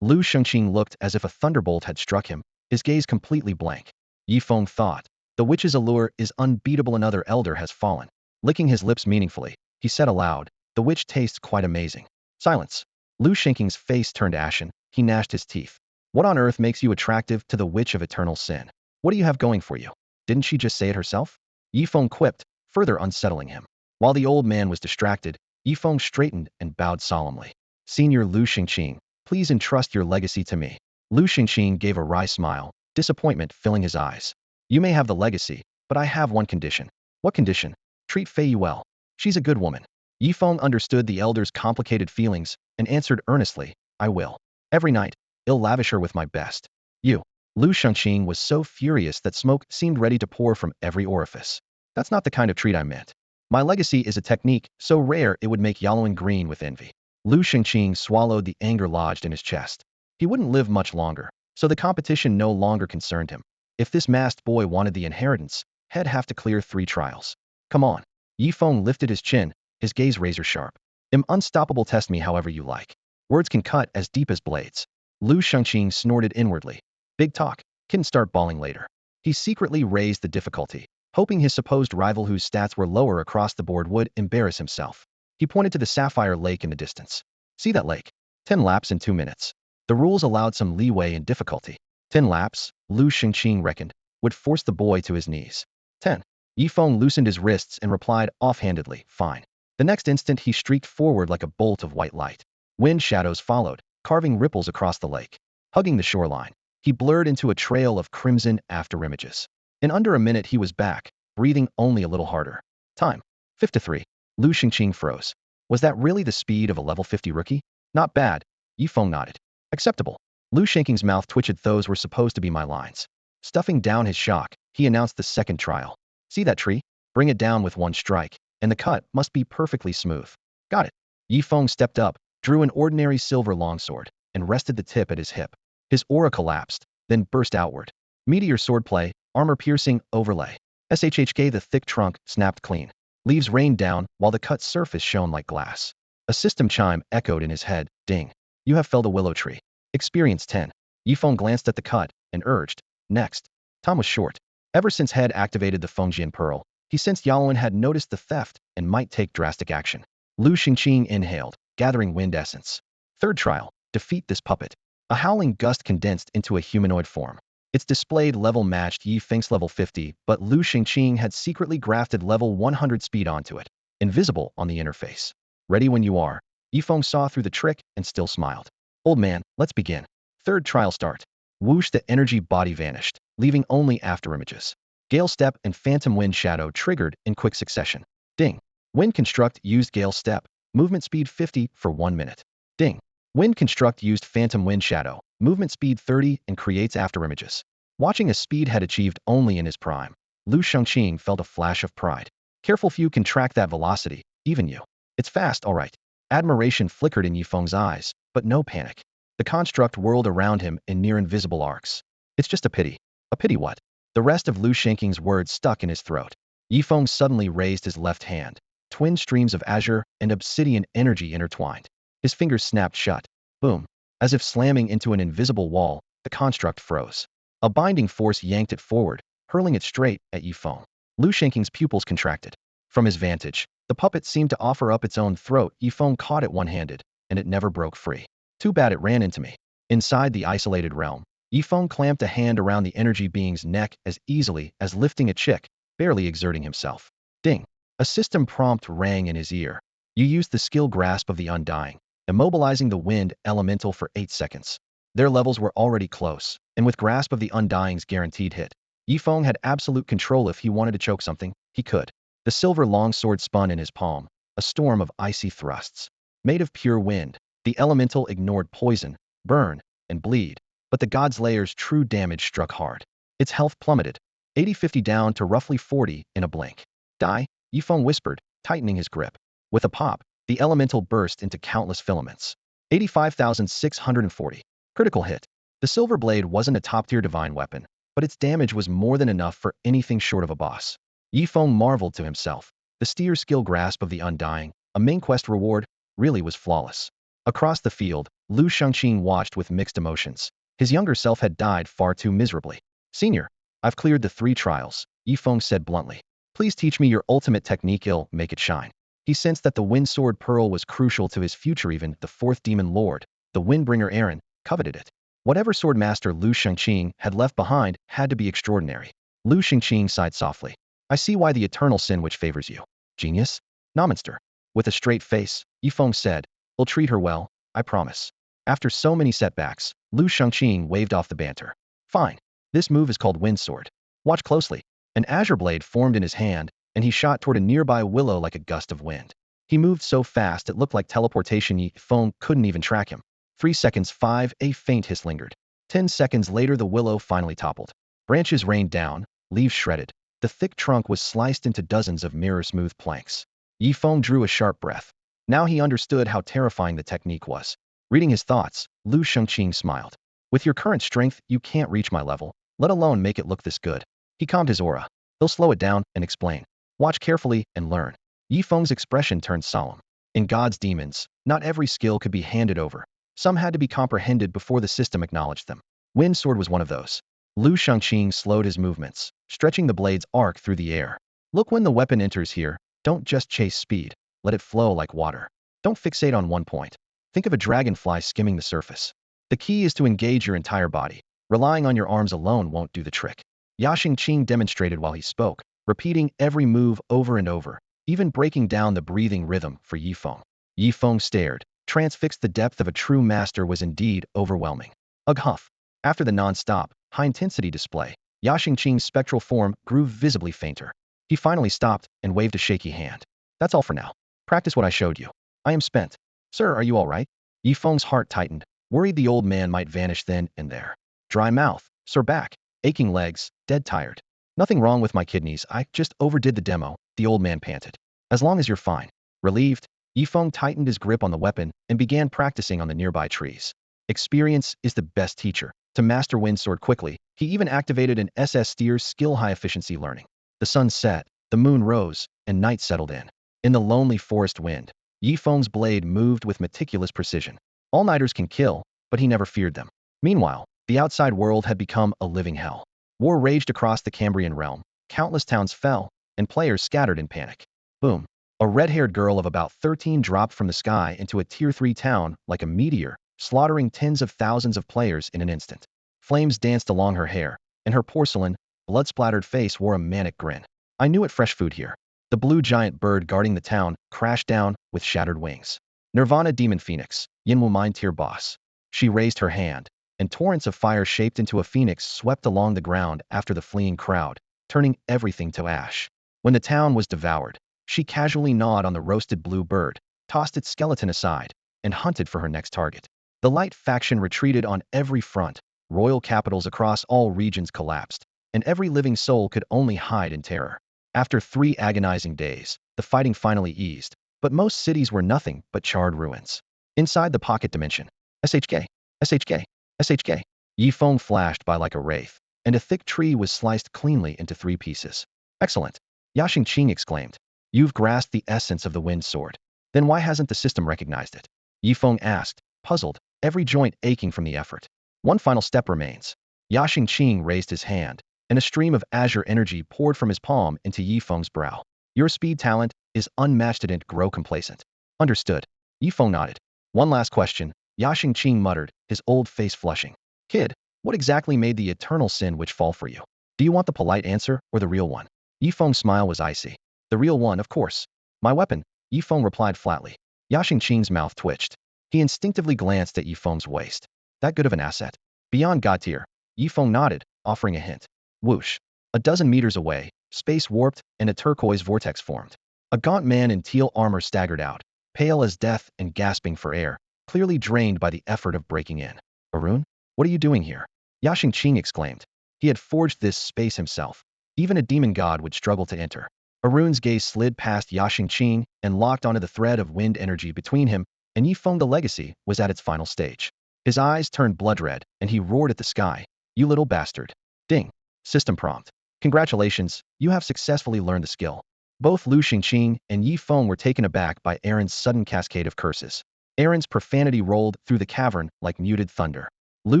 Lu Shengqing looked as if a thunderbolt had struck him, his gaze completely blank. Yifeng thought, "The witch's allure is unbeatable. Another elder has fallen." Licking his lips meaningfully, he said aloud, "The witch tastes quite amazing." Silence. Lu Shengqing's face turned ashen, he gnashed his teeth. "What on earth makes you attractive to the Witch of Eternal Sin? What do you have going for you? Didn't she just say it herself?" Yifeng quipped, further unsettling him. While the old man was distracted, Yifeng straightened and bowed solemnly. "Senior Lu Xingqing, please entrust your legacy to me." Lu Xingqing gave a wry smile, disappointment filling his eyes. "You may have the legacy, but I have one condition." "What condition?" "Treat Fei well. She's a good woman." Yifeng understood the elder's complicated feelings and answered earnestly, "I will. Every night, I'll lavish her with my best." "You." Lu Shengqing was so furious that smoke seemed ready to pour from every orifice. "That's not the kind of treat I meant. My legacy is a technique so rare it would make Yalowin green with envy." Lu Shengqing swallowed the anger lodged in his chest. He wouldn't live much longer, so the competition no longer concerned him. If this masked boy wanted the inheritance, he'd have to clear 3 trials. "Come on." Yifeng lifted his chin, his gaze razor sharp. "I'm unstoppable. Test me however you like. Words can cut as deep as blades." Lu Shengqing snorted inwardly. "Big talk. Can start bawling later." He secretly raised the difficulty, hoping his supposed rival whose stats were lower across the board would embarrass himself. He pointed to the sapphire lake in the distance. "See that lake? 10 laps in 2 minutes." The rules allowed some leeway in difficulty. 10 laps, Lu Xingqing reckoned, would force the boy to his knees. 10. Yifeng loosened his wrists and replied offhandedly, "Fine." The next instant he streaked forward like a bolt of white light. Wind shadows followed, carving ripples across the lake. Hugging the shoreline, he blurred into a trail of crimson afterimages. In under a minute he was back, breathing only a little harder. Time. 53. Lu Xingqing froze. Was that really the speed of a level 50 rookie? Not bad. Yifeng nodded. Acceptable. Lu Shengqing's mouth twitched. "Those were supposed to be my lines." Stuffing down his shock, he announced the second trial. "See that tree? Bring it down with one strike, and the cut must be perfectly smooth." "Got it." Yifeng stepped up, drew an ordinary silver longsword, and rested the tip at his hip. His aura collapsed, then burst outward. Meteor swordplay, armor-piercing overlay. SHHK the thick trunk snapped clean. Leaves rained down while the cut surface shone like glass. A system chime echoed in his head. Ding. You have felled a willow tree. Experience 10. Yifeng glanced at the cut and urged, next. Time was short. Ever since Head activated the Fengjian Pearl, he sensed Yaowen had noticed the theft and might take drastic action. Lu Xingqing inhaled, gathering wind essence. Third trial. Defeat this puppet. A howling gust condensed into a humanoid form. Its displayed level matched Yi Feng's level 50, but Lu Xingqing had secretly grafted level 100 speed onto it, invisible on the interface. Ready when you are. Yifeng saw through the trick and still smiled. Old man, let's begin. Third trial start. Whoosh, the energy body vanished, leaving only afterimages. Gale Step and Phantom Wind Shadow triggered in quick succession. Ding. Wind Construct used Gale Step, movement speed 50 for 1 minute. Ding. Wind Construct used Phantom Wind Shadow, movement speed 30 and creates afterimages. Watching a speed had achieved only in his prime, Lu Shengqing felt a flash of pride. Careful few can track that velocity, even you. It's fast, all right. Admiration flickered in Yifeng's eyes, but no panic. The construct whirled around him in near-invisible arcs. It's just a pity. A pity what? The rest of Lu Shengqing's words stuck in his throat. Yifeng suddenly raised his left hand. Twin streams of azure and obsidian energy intertwined. His fingers snapped shut. Boom. As if slamming into an invisible wall, the construct froze. A binding force yanked it forward, hurling it straight at Yifeng. Lu Shengqing's pupils contracted. From his vantage, the puppet seemed to offer up its own throat. Yifeng caught it one-handed, and it never broke free. Too bad it ran into me. Inside the isolated realm, Yifeng clamped a hand around the energy being's neck as easily as lifting a chick, barely exerting himself. Ding. A system prompt rang in his ear. You used the skill Grasp of the Undying, immobilizing the wind elemental for 8 seconds. Their levels were already close, and with Grasp of the Undying's guaranteed hit, Yifeng had absolute control. If he wanted to choke something, he could. The silver longsword spun in his palm, a storm of icy thrusts. Made of pure wind, the elemental ignored poison, burn, and bleed, but the god's layer's true damage struck hard. Its health plummeted, 80-50 down to roughly 40 in a blink. Die, Yifeng whispered, tightening his grip. With a pop, the elemental burst into countless filaments. 85,640. Critical hit. The silver blade wasn't a top-tier divine weapon, but its damage was more than enough for anything short of a boss. Yifeng marveled to himself. The steer's skill Grasp of the Undying, a main quest reward, really was flawless. Across the field, Lu Shengqing watched with mixed emotions. His younger self had died far too miserably. Senior, I've cleared the 3 trials, Yifeng said bluntly. Please teach me your ultimate technique. I'll make it shine. He sensed that the Wind Sword Pearl was crucial to his future. Even the 4th Demon Lord, the Windbringer Aaron, coveted it. Whatever sword master Lu Shengqing had left behind had to be extraordinary. Lu Shengqing sighed softly. I see why the eternal sin which favors you. Genius? Nominster. With a straight face, Yifeng said, we'll treat her well, I promise. After so many setbacks, Lu Shengqing waved off the banter. Fine. This move is called Wind Sword. Watch closely. An azure blade formed in his hand, and he shot toward a nearby willow like a gust of wind. He moved so fast it looked like teleportation. Yifeng couldn't even track him. 3 seconds 5, a faint hiss lingered. 10 seconds later the willow finally toppled. Branches rained down, leaves shredded. The thick trunk was sliced into dozens of mirror-smooth planks. Yifeng drew a sharp breath. Now he understood how terrifying the technique was. Reading his thoughts, Lu Shengqing smiled. With your current strength, you can't reach my level, let alone make it look this good. He calmed his aura. He'll slow it down and explain. Watch carefully and learn. Yifeng's expression turned solemn. In God's demons, not every skill could be handed over. Some had to be comprehended before the system acknowledged them. Wind Sword was one of those. Lu Shengqing slowed his movements, stretching the blade's arc through the air. Look, when the weapon enters here, don't just chase speed. Let it flow like water. Don't fixate on one point. Think of a dragonfly skimming the surface. The key is to engage your entire body. Relying on your arms alone won't do the trick. Xingqing demonstrated while he spoke, repeating every move over and over, even breaking down the breathing rhythm for Yifeng. Yifeng stared, transfixed. The depth of a true master was indeed overwhelming. Ugh huff. After the non-stop, high-intensity display, Xingqing's spectral form grew visibly fainter. He finally stopped and waved a shaky hand. That's all for now. Practice what I showed you. I am spent. Sir, are you all right? Yifeng's heart tightened, worried the old man might vanish then and there. Dry mouth, sore back, aching legs, dead tired. Nothing wrong with my kidneys, I just overdid the demo, the old man panted. As long as you're fine. Relieved, Yifeng tightened his grip on the weapon and began practicing on the nearby trees. Experience is the best teacher. To master wind sword quickly, he even activated an SS Steer's skill high efficiency learning. The sun set, the moon rose, and night settled in. In the lonely forest wind, Yifeng's blade moved with meticulous precision. All-nighters can kill, but he never feared them. Meanwhile, the outside world had become a living hell. War raged across the Cambrian realm, countless towns fell, and players scattered in panic. Boom. A red-haired girl of about 13 dropped from the sky into a Tier 3 town like a meteor, slaughtering tens of thousands of players in an instant. Flames danced along her hair, and her porcelain, blood-splattered face wore a manic grin. I knew it, fresh food here. The blue giant bird guarding the town crashed down with shattered wings. Nirvana Demon Phoenix, Yinwu Mine Tier Boss. She raised her hand, and torrents of fire shaped into a phoenix swept along the ground after the fleeing crowd, turning everything to ash. When the town was devoured, she casually gnawed on the roasted blue bird, tossed its skeleton aside, and hunted for her next target. The light faction retreated on every front, royal capitals across all regions collapsed, and every living soul could only hide in terror. After 3 agonizing days, the fighting finally eased, but most cities were nothing but charred ruins. Inside the pocket dimension, SHK, SHK, SHK, Yifeng flashed by like a wraith, and a thick tree was sliced cleanly into 3 pieces. Excellent, Yaxing Qing exclaimed. You've grasped the essence of the wind sword. Then why hasn't the system recognized it? Yifeng asked, puzzled, every joint aching from the effort. One final step remains. Yaxing Qing raised his hand, and a stream of Azure energy poured from his palm into Yifeng's brow. Your speed talent is unmatched. Didn't grow complacent. Understood. Yifeng nodded. One last question, Yaxing Qing muttered, his old face flushing. Kid, what exactly made the eternal sin witch fall for you? Do you want the polite answer or the real one? Yifeng's smile was icy. The real one, of course. My weapon, Yifeng replied flatly. Yaxing Qing's mouth twitched. He instinctively glanced at Yifeng's waist. That good of an asset? Beyond God tier. Yifeng nodded, offering a hint. Whoosh. A dozen meters away, space warped and a turquoise vortex formed. A gaunt man in teal armor staggered out, pale as death and gasping for air, clearly drained by the effort of breaking in. Arun? What are you doing here? Yaxing Qing exclaimed. He had forged this space himself. Even a demon god would struggle to enter. Arun's gaze slid past Yaxing Qing and locked onto the thread of wind energy between him, and Yifeng the legacy was at its final stage. His eyes turned blood red, and he roared at the sky. You little bastard. Ding. System prompt. Congratulations, you have successfully learned the skill. Both Lu Xingqing and Yifeng were taken aback by Aaron's sudden cascade of curses. Aaron's profanity rolled through the cavern like muted thunder. Lu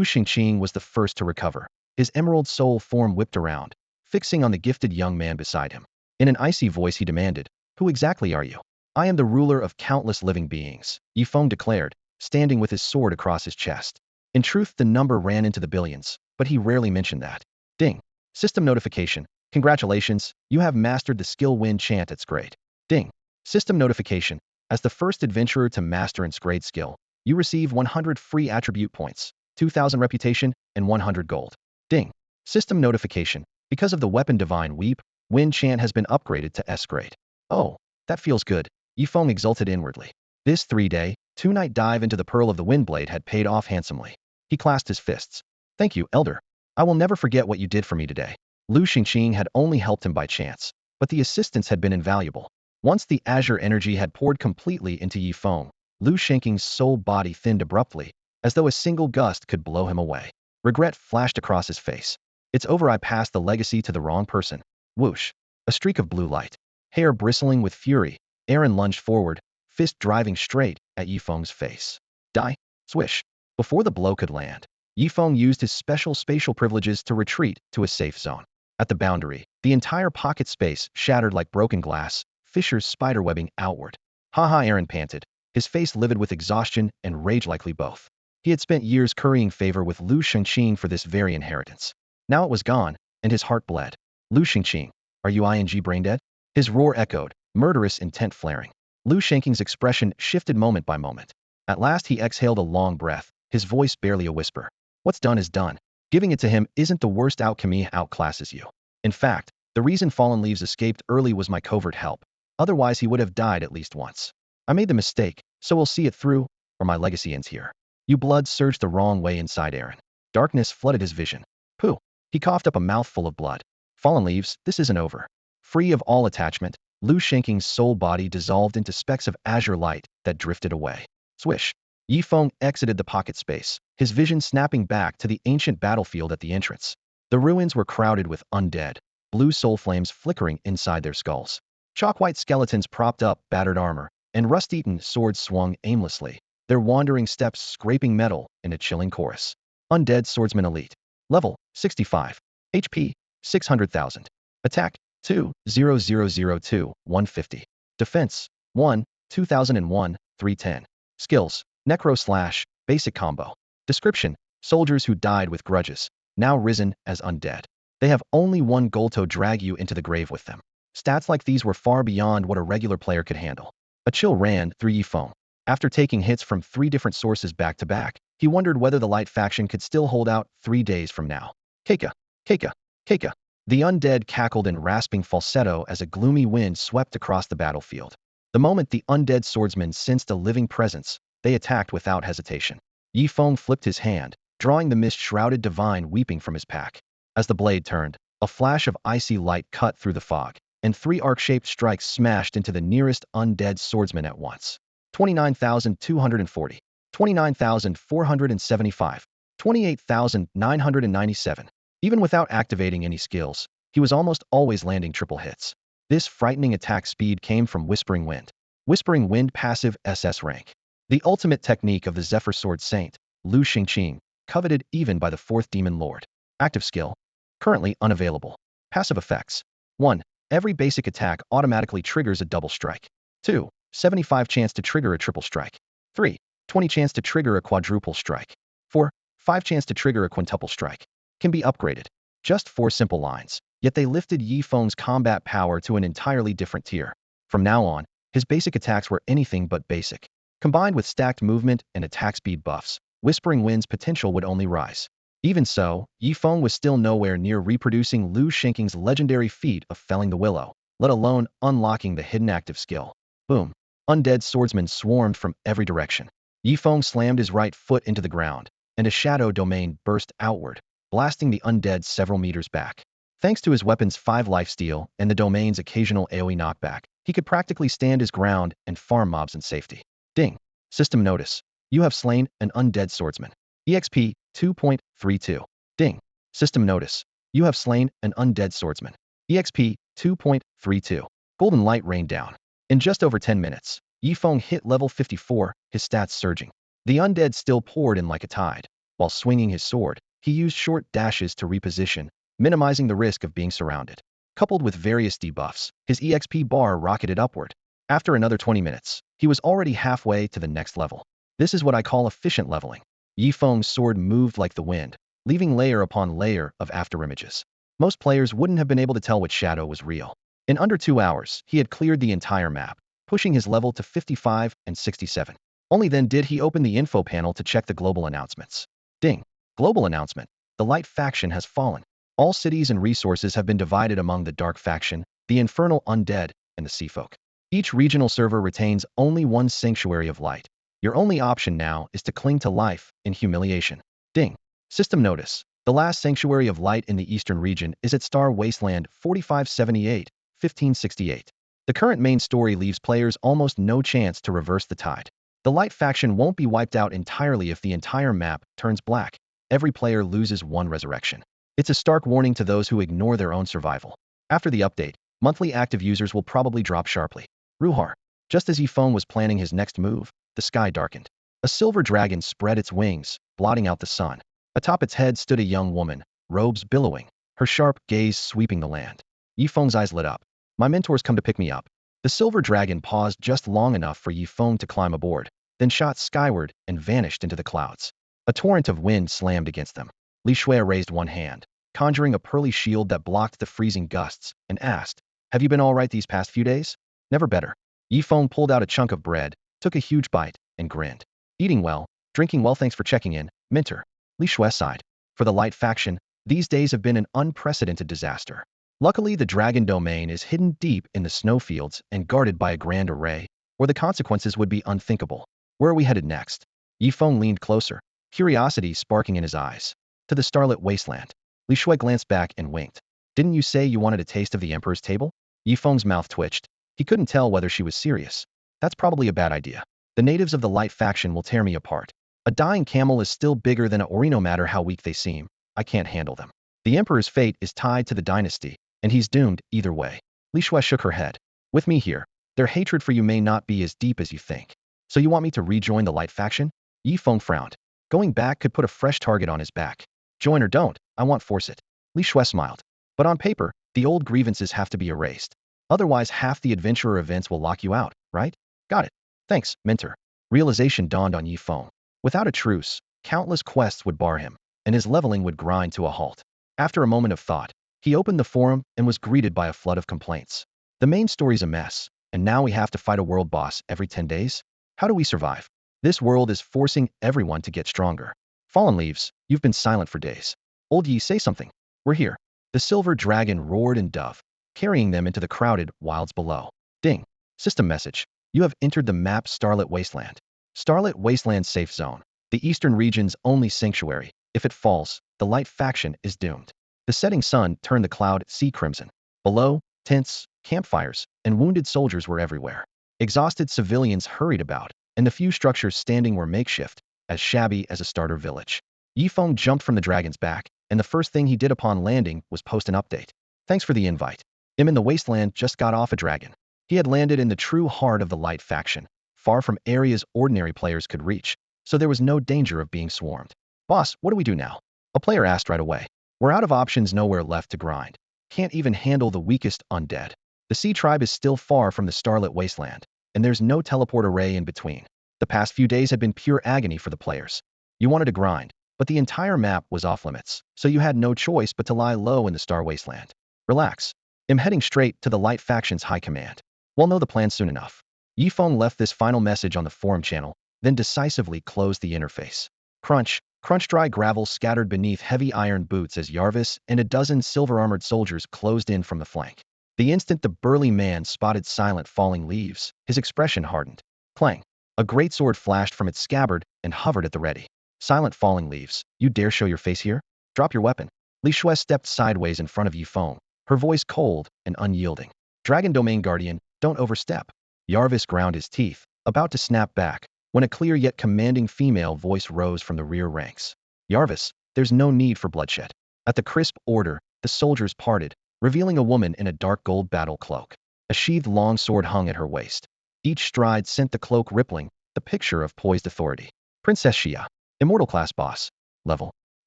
Xingqing was the first to recover. His emerald soul form whipped around, fixing on the gifted young man beside him. In an icy voice he demanded, Who exactly are you? I am the ruler of countless living beings, Yifeng declared, standing with his sword across his chest. In truth, the number ran into the billions, but he rarely mentioned that. Ding. System notification. Congratulations, you have mastered the skill wind chant. It's great. Ding. System notification. As the first adventurer to master its great skill, you receive 100 free attribute points, 2,000 reputation, and 100 gold. Ding. System notification. Because of the weapon Divine Weep, Wind Chant has been upgraded to S grade. Oh, that feels good. Yifeng exulted inwardly. This 3-day, 2-night dive into the Pearl of the Windblade had paid off handsomely. He clasped his fists. Thank you, Elder. I will never forget what you did for me today. Lu Xingqing had only helped him by chance, but the assistance had been invaluable. Once the Azure energy had poured completely into Yifeng, Lu Xingqing's soul body thinned abruptly, as though a single gust could blow him away. Regret flashed across his face. It's over. I passed the legacy to the wrong person. Whoosh. A streak of blue light. Hair bristling with fury, Aaron lunged forward, fist driving straight at Yifeng's face. Die. Swish. Before the blow could land, Yifeng used his special spatial privileges to retreat to a safe zone. At the boundary, the entire pocket space shattered like broken glass, fissures spiderwebbing outward. Haha, Aaron panted, his face livid with exhaustion and rage, likely both. He had spent years currying favor with Lu Xingqing for this very inheritance. Now it was gone, and his heart bled. Lu Xingqing, are you brain dead? His roar echoed, murderous intent flaring. Lu Xingqing's expression shifted moment by moment. At last he exhaled a long breath, his voice barely a whisper. What's done is done. Giving it to him isn't the worst outcome. He outclasses you. In fact, the reason Fallen Leaves escaped early was my covert help. Otherwise he would have died at least once. I made the mistake, so we'll see it through, or my legacy ends here. You blood surged the wrong way inside Aaron. Darkness flooded his vision. Pooh. He coughed up a mouthful of blood. Fallen Leaves, this isn't over. Free of all attachment, Lu Xingqing's soul body dissolved into specks of azure light that drifted away. Swish. Yifeng exited the pocket space, his vision snapping back to the ancient battlefield at the entrance. The ruins were crowded with undead, blue soul flames flickering inside their skulls. Chalk-white skeletons propped up battered armor, and rust-eaten swords swung aimlessly, their wandering steps scraping metal in a chilling chorus. Undead Swordsman Elite. Level 65. HP 600,000. Attack 2,0002, 150. Defense 1, 2001, 310. Skills Necro Slash, Basic Combo. Description: soldiers who died with grudges, now risen as undead. They have only one goal to drag you into the grave with them. Stats like these were far beyond what a regular player could handle. A chill ran through Yifeng. After taking hits from 3 different sources back to back, he wondered whether the Light faction could still hold out 3 days from now. Keika, Keika, Keika. The undead cackled in rasping falsetto as a gloomy wind swept across the battlefield. The moment the undead swordsmen sensed a living presence, they attacked without hesitation. Yifeng flipped his hand, drawing the mist-shrouded divine weeping from his pack. As the blade turned, a flash of icy light cut through the fog, and 3 arc-shaped strikes smashed into the nearest undead swordsman at once. 29,240, 29,475, 28,997. Even without activating any skills, he was almost always landing triple hits. This frightening attack speed came from Whispering Wind. Whispering Wind passive SS rank. The ultimate technique of the Zephyr Sword Saint, Lu Xingqing, coveted even by the 4th Demon Lord. Active skill. Currently unavailable. Passive effects. 1. Every basic attack automatically triggers a double strike. 2. 75 chance to trigger a triple strike. 3. 20 chance to trigger a quadruple strike. 4. 5 chance to trigger a quintuple strike. Can be upgraded. Just 4 simple lines, yet they lifted Yifeng's combat power to an entirely different tier. From now on, his basic attacks were anything but basic. Combined with stacked movement and attack speed buffs, Whispering Wind's potential would only rise. Even so, Yifeng was still nowhere near reproducing Lu Xingqing's legendary feat of felling the willow, let alone unlocking the hidden active skill. Boom. Undead swordsmen swarmed from every direction. Yifeng slammed his right foot into the ground, and a shadow domain burst outward, blasting the undead several meters back. Thanks to his weapon's 5 lifesteal and the domain's occasional AoE knockback, he could practically stand his ground and farm mobs in safety. Ding. System notice. You have slain an undead swordsman. EXP 2.32. Ding. System notice. You have slain an undead swordsman. EXP 2.32. Golden light rained down. In just over 10 minutes, Yifeng hit level 54, his stats surging. The undead still poured in like a tide. While swinging his sword, he used short dashes to reposition, minimizing the risk of being surrounded. Coupled with various debuffs, his EXP bar rocketed upward. After another 20 minutes, he was already halfway to the next level. This is what I call efficient leveling. Yifeng's sword moved like the wind, leaving layer upon layer of afterimages. Most players wouldn't have been able to tell which shadow was real. In under 2 hours, he had cleared the entire map, pushing his level to 55 and 67. Only then did he open the info panel to check the global announcements. Ding. Global announcement. The Light faction has fallen. All cities and resources have been divided among the Dark faction, the Infernal Undead, and the Sea Folk. Each regional server retains only one Sanctuary of Light. Your only option now is to cling to life in humiliation. Ding. System notice. The last Sanctuary of Light in the Eastern region is at Star Wasteland 4578, 1568. The current main story leaves players almost no chance to reverse the tide. The Light faction won't be wiped out entirely if the entire map turns black. Every player loses 1 resurrection. It's a stark warning to those who ignore their own survival. After the update, monthly active users will probably drop sharply. Ruhar. Just as Yifeng was planning his next move, the sky darkened. A silver dragon spread its wings, blotting out the sun. Atop its head stood a young woman, robes billowing, her sharp gaze sweeping the land. Yifeng's eyes lit up. My mentor's come to pick me up. The silver dragon paused just long enough for Yifeng to climb aboard, then shot skyward and vanished into the clouds. A torrent of wind slammed against them. Li Shui raised one hand, conjuring a pearly shield that blocked the freezing gusts, and asked, "Have you been all right these past few days?" "Never better." Yifeng pulled out a chunk of bread, took a huge bite, and grinned. "Eating well, drinking well, thanks for checking in, mentor." Li Shui sighed. For the Light faction, these days have been an unprecedented disaster. Luckily, the dragon domain is hidden deep in the snowfields and guarded by a grand array, or the consequences would be unthinkable. Where are we headed next? Yifeng leaned closer, curiosity sparking in his eyes. To the starlit wasteland. Li Shui glanced back and winked. "Didn't you say you wanted a taste of the Emperor's table?" Yifeng's mouth twitched. He couldn't tell whether she was serious. That's probably a bad idea. The natives of the light faction will tear me apart. A dying camel is still bigger than a Ori no matter how weak they seem. I can't handle them. The emperor's fate is tied to the dynasty, and he's doomed either way. Li Shui shook her head. With me here, their hatred for you may not be as deep as you think. So you want me to rejoin the light faction? Yi Feng frowned. Going back could put a fresh target on his back. Join or don't, I won't force it. Li Shui smiled. But on paper, the old grievances have to be erased. Otherwise, half the adventurer events will lock you out, right? Got it. Thanks, mentor. Realization dawned on Yi Feng. Without a truce, countless quests would bar him, and his leveling would grind to a halt. After a moment of thought, he opened the forum and was greeted by a flood of complaints. The main story's a mess, and now we have to fight a world boss every 10 days? How do we survive? This world is forcing everyone to get stronger. Fallen Leaves, you've been silent for days. Old Yi, say something. We're here. The silver dragon roared in dove, carrying them into the crowded wilds below. Ding. System message. You have entered the map Starlit Wasteland. Starlit Wasteland Safe Zone. The eastern region's only sanctuary. If it falls, the light faction is doomed. The setting sun turned the cloud sea crimson. Below, tents, campfires, and wounded soldiers were everywhere. Exhausted civilians hurried about, and the few structures standing were makeshift, as shabby as a starter village. Yi Feng jumped from the dragon's back, and the first thing he did upon landing was post an update. Thanks for the invite. Him in the wasteland just got off a dragon. He had landed in the true heart of the light faction, far from areas ordinary players could reach, so there was no danger of being swarmed. Boss, what do we do now? A player asked right away. We're out of options, nowhere left to grind. Can't even handle the weakest undead. The Sea Tribe is still far from the Starlit Wasteland, and there's no teleport array in between. The past few days had been pure agony for the players. You wanted to grind, but the entire map was off limits, so you had no choice but to lie low in the Star Wasteland. Relax. I'm heading straight to the Light Faction's high command. We'll know the plan soon enough. Yi Feng left this final message on the forum channel, then decisively closed the interface. Crunch, crunch, dry gravel scattered beneath heavy iron boots as Jarvis and a dozen silver-armored soldiers closed in from the flank. The instant the burly man spotted silent falling leaves, his expression hardened. Clang. A great sword flashed from its scabbard and hovered at the ready. Silent falling leaves, you dare show your face here? Drop your weapon. Li Shui stepped sideways in front of Yi Feng, her voice cold and unyielding. Dragon Domain Guardian, don't overstep. Jarvis ground his teeth, about to snap back, when a clear yet commanding female voice rose from the rear ranks. Jarvis, there's no need for bloodshed. At the crisp order, the soldiers parted, revealing a woman in a dark gold battle cloak. A sheathed long sword hung at her waist. Each stride sent the cloak rippling, the picture of poised authority. Princess Xia. Immortal class boss. Level.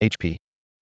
HP.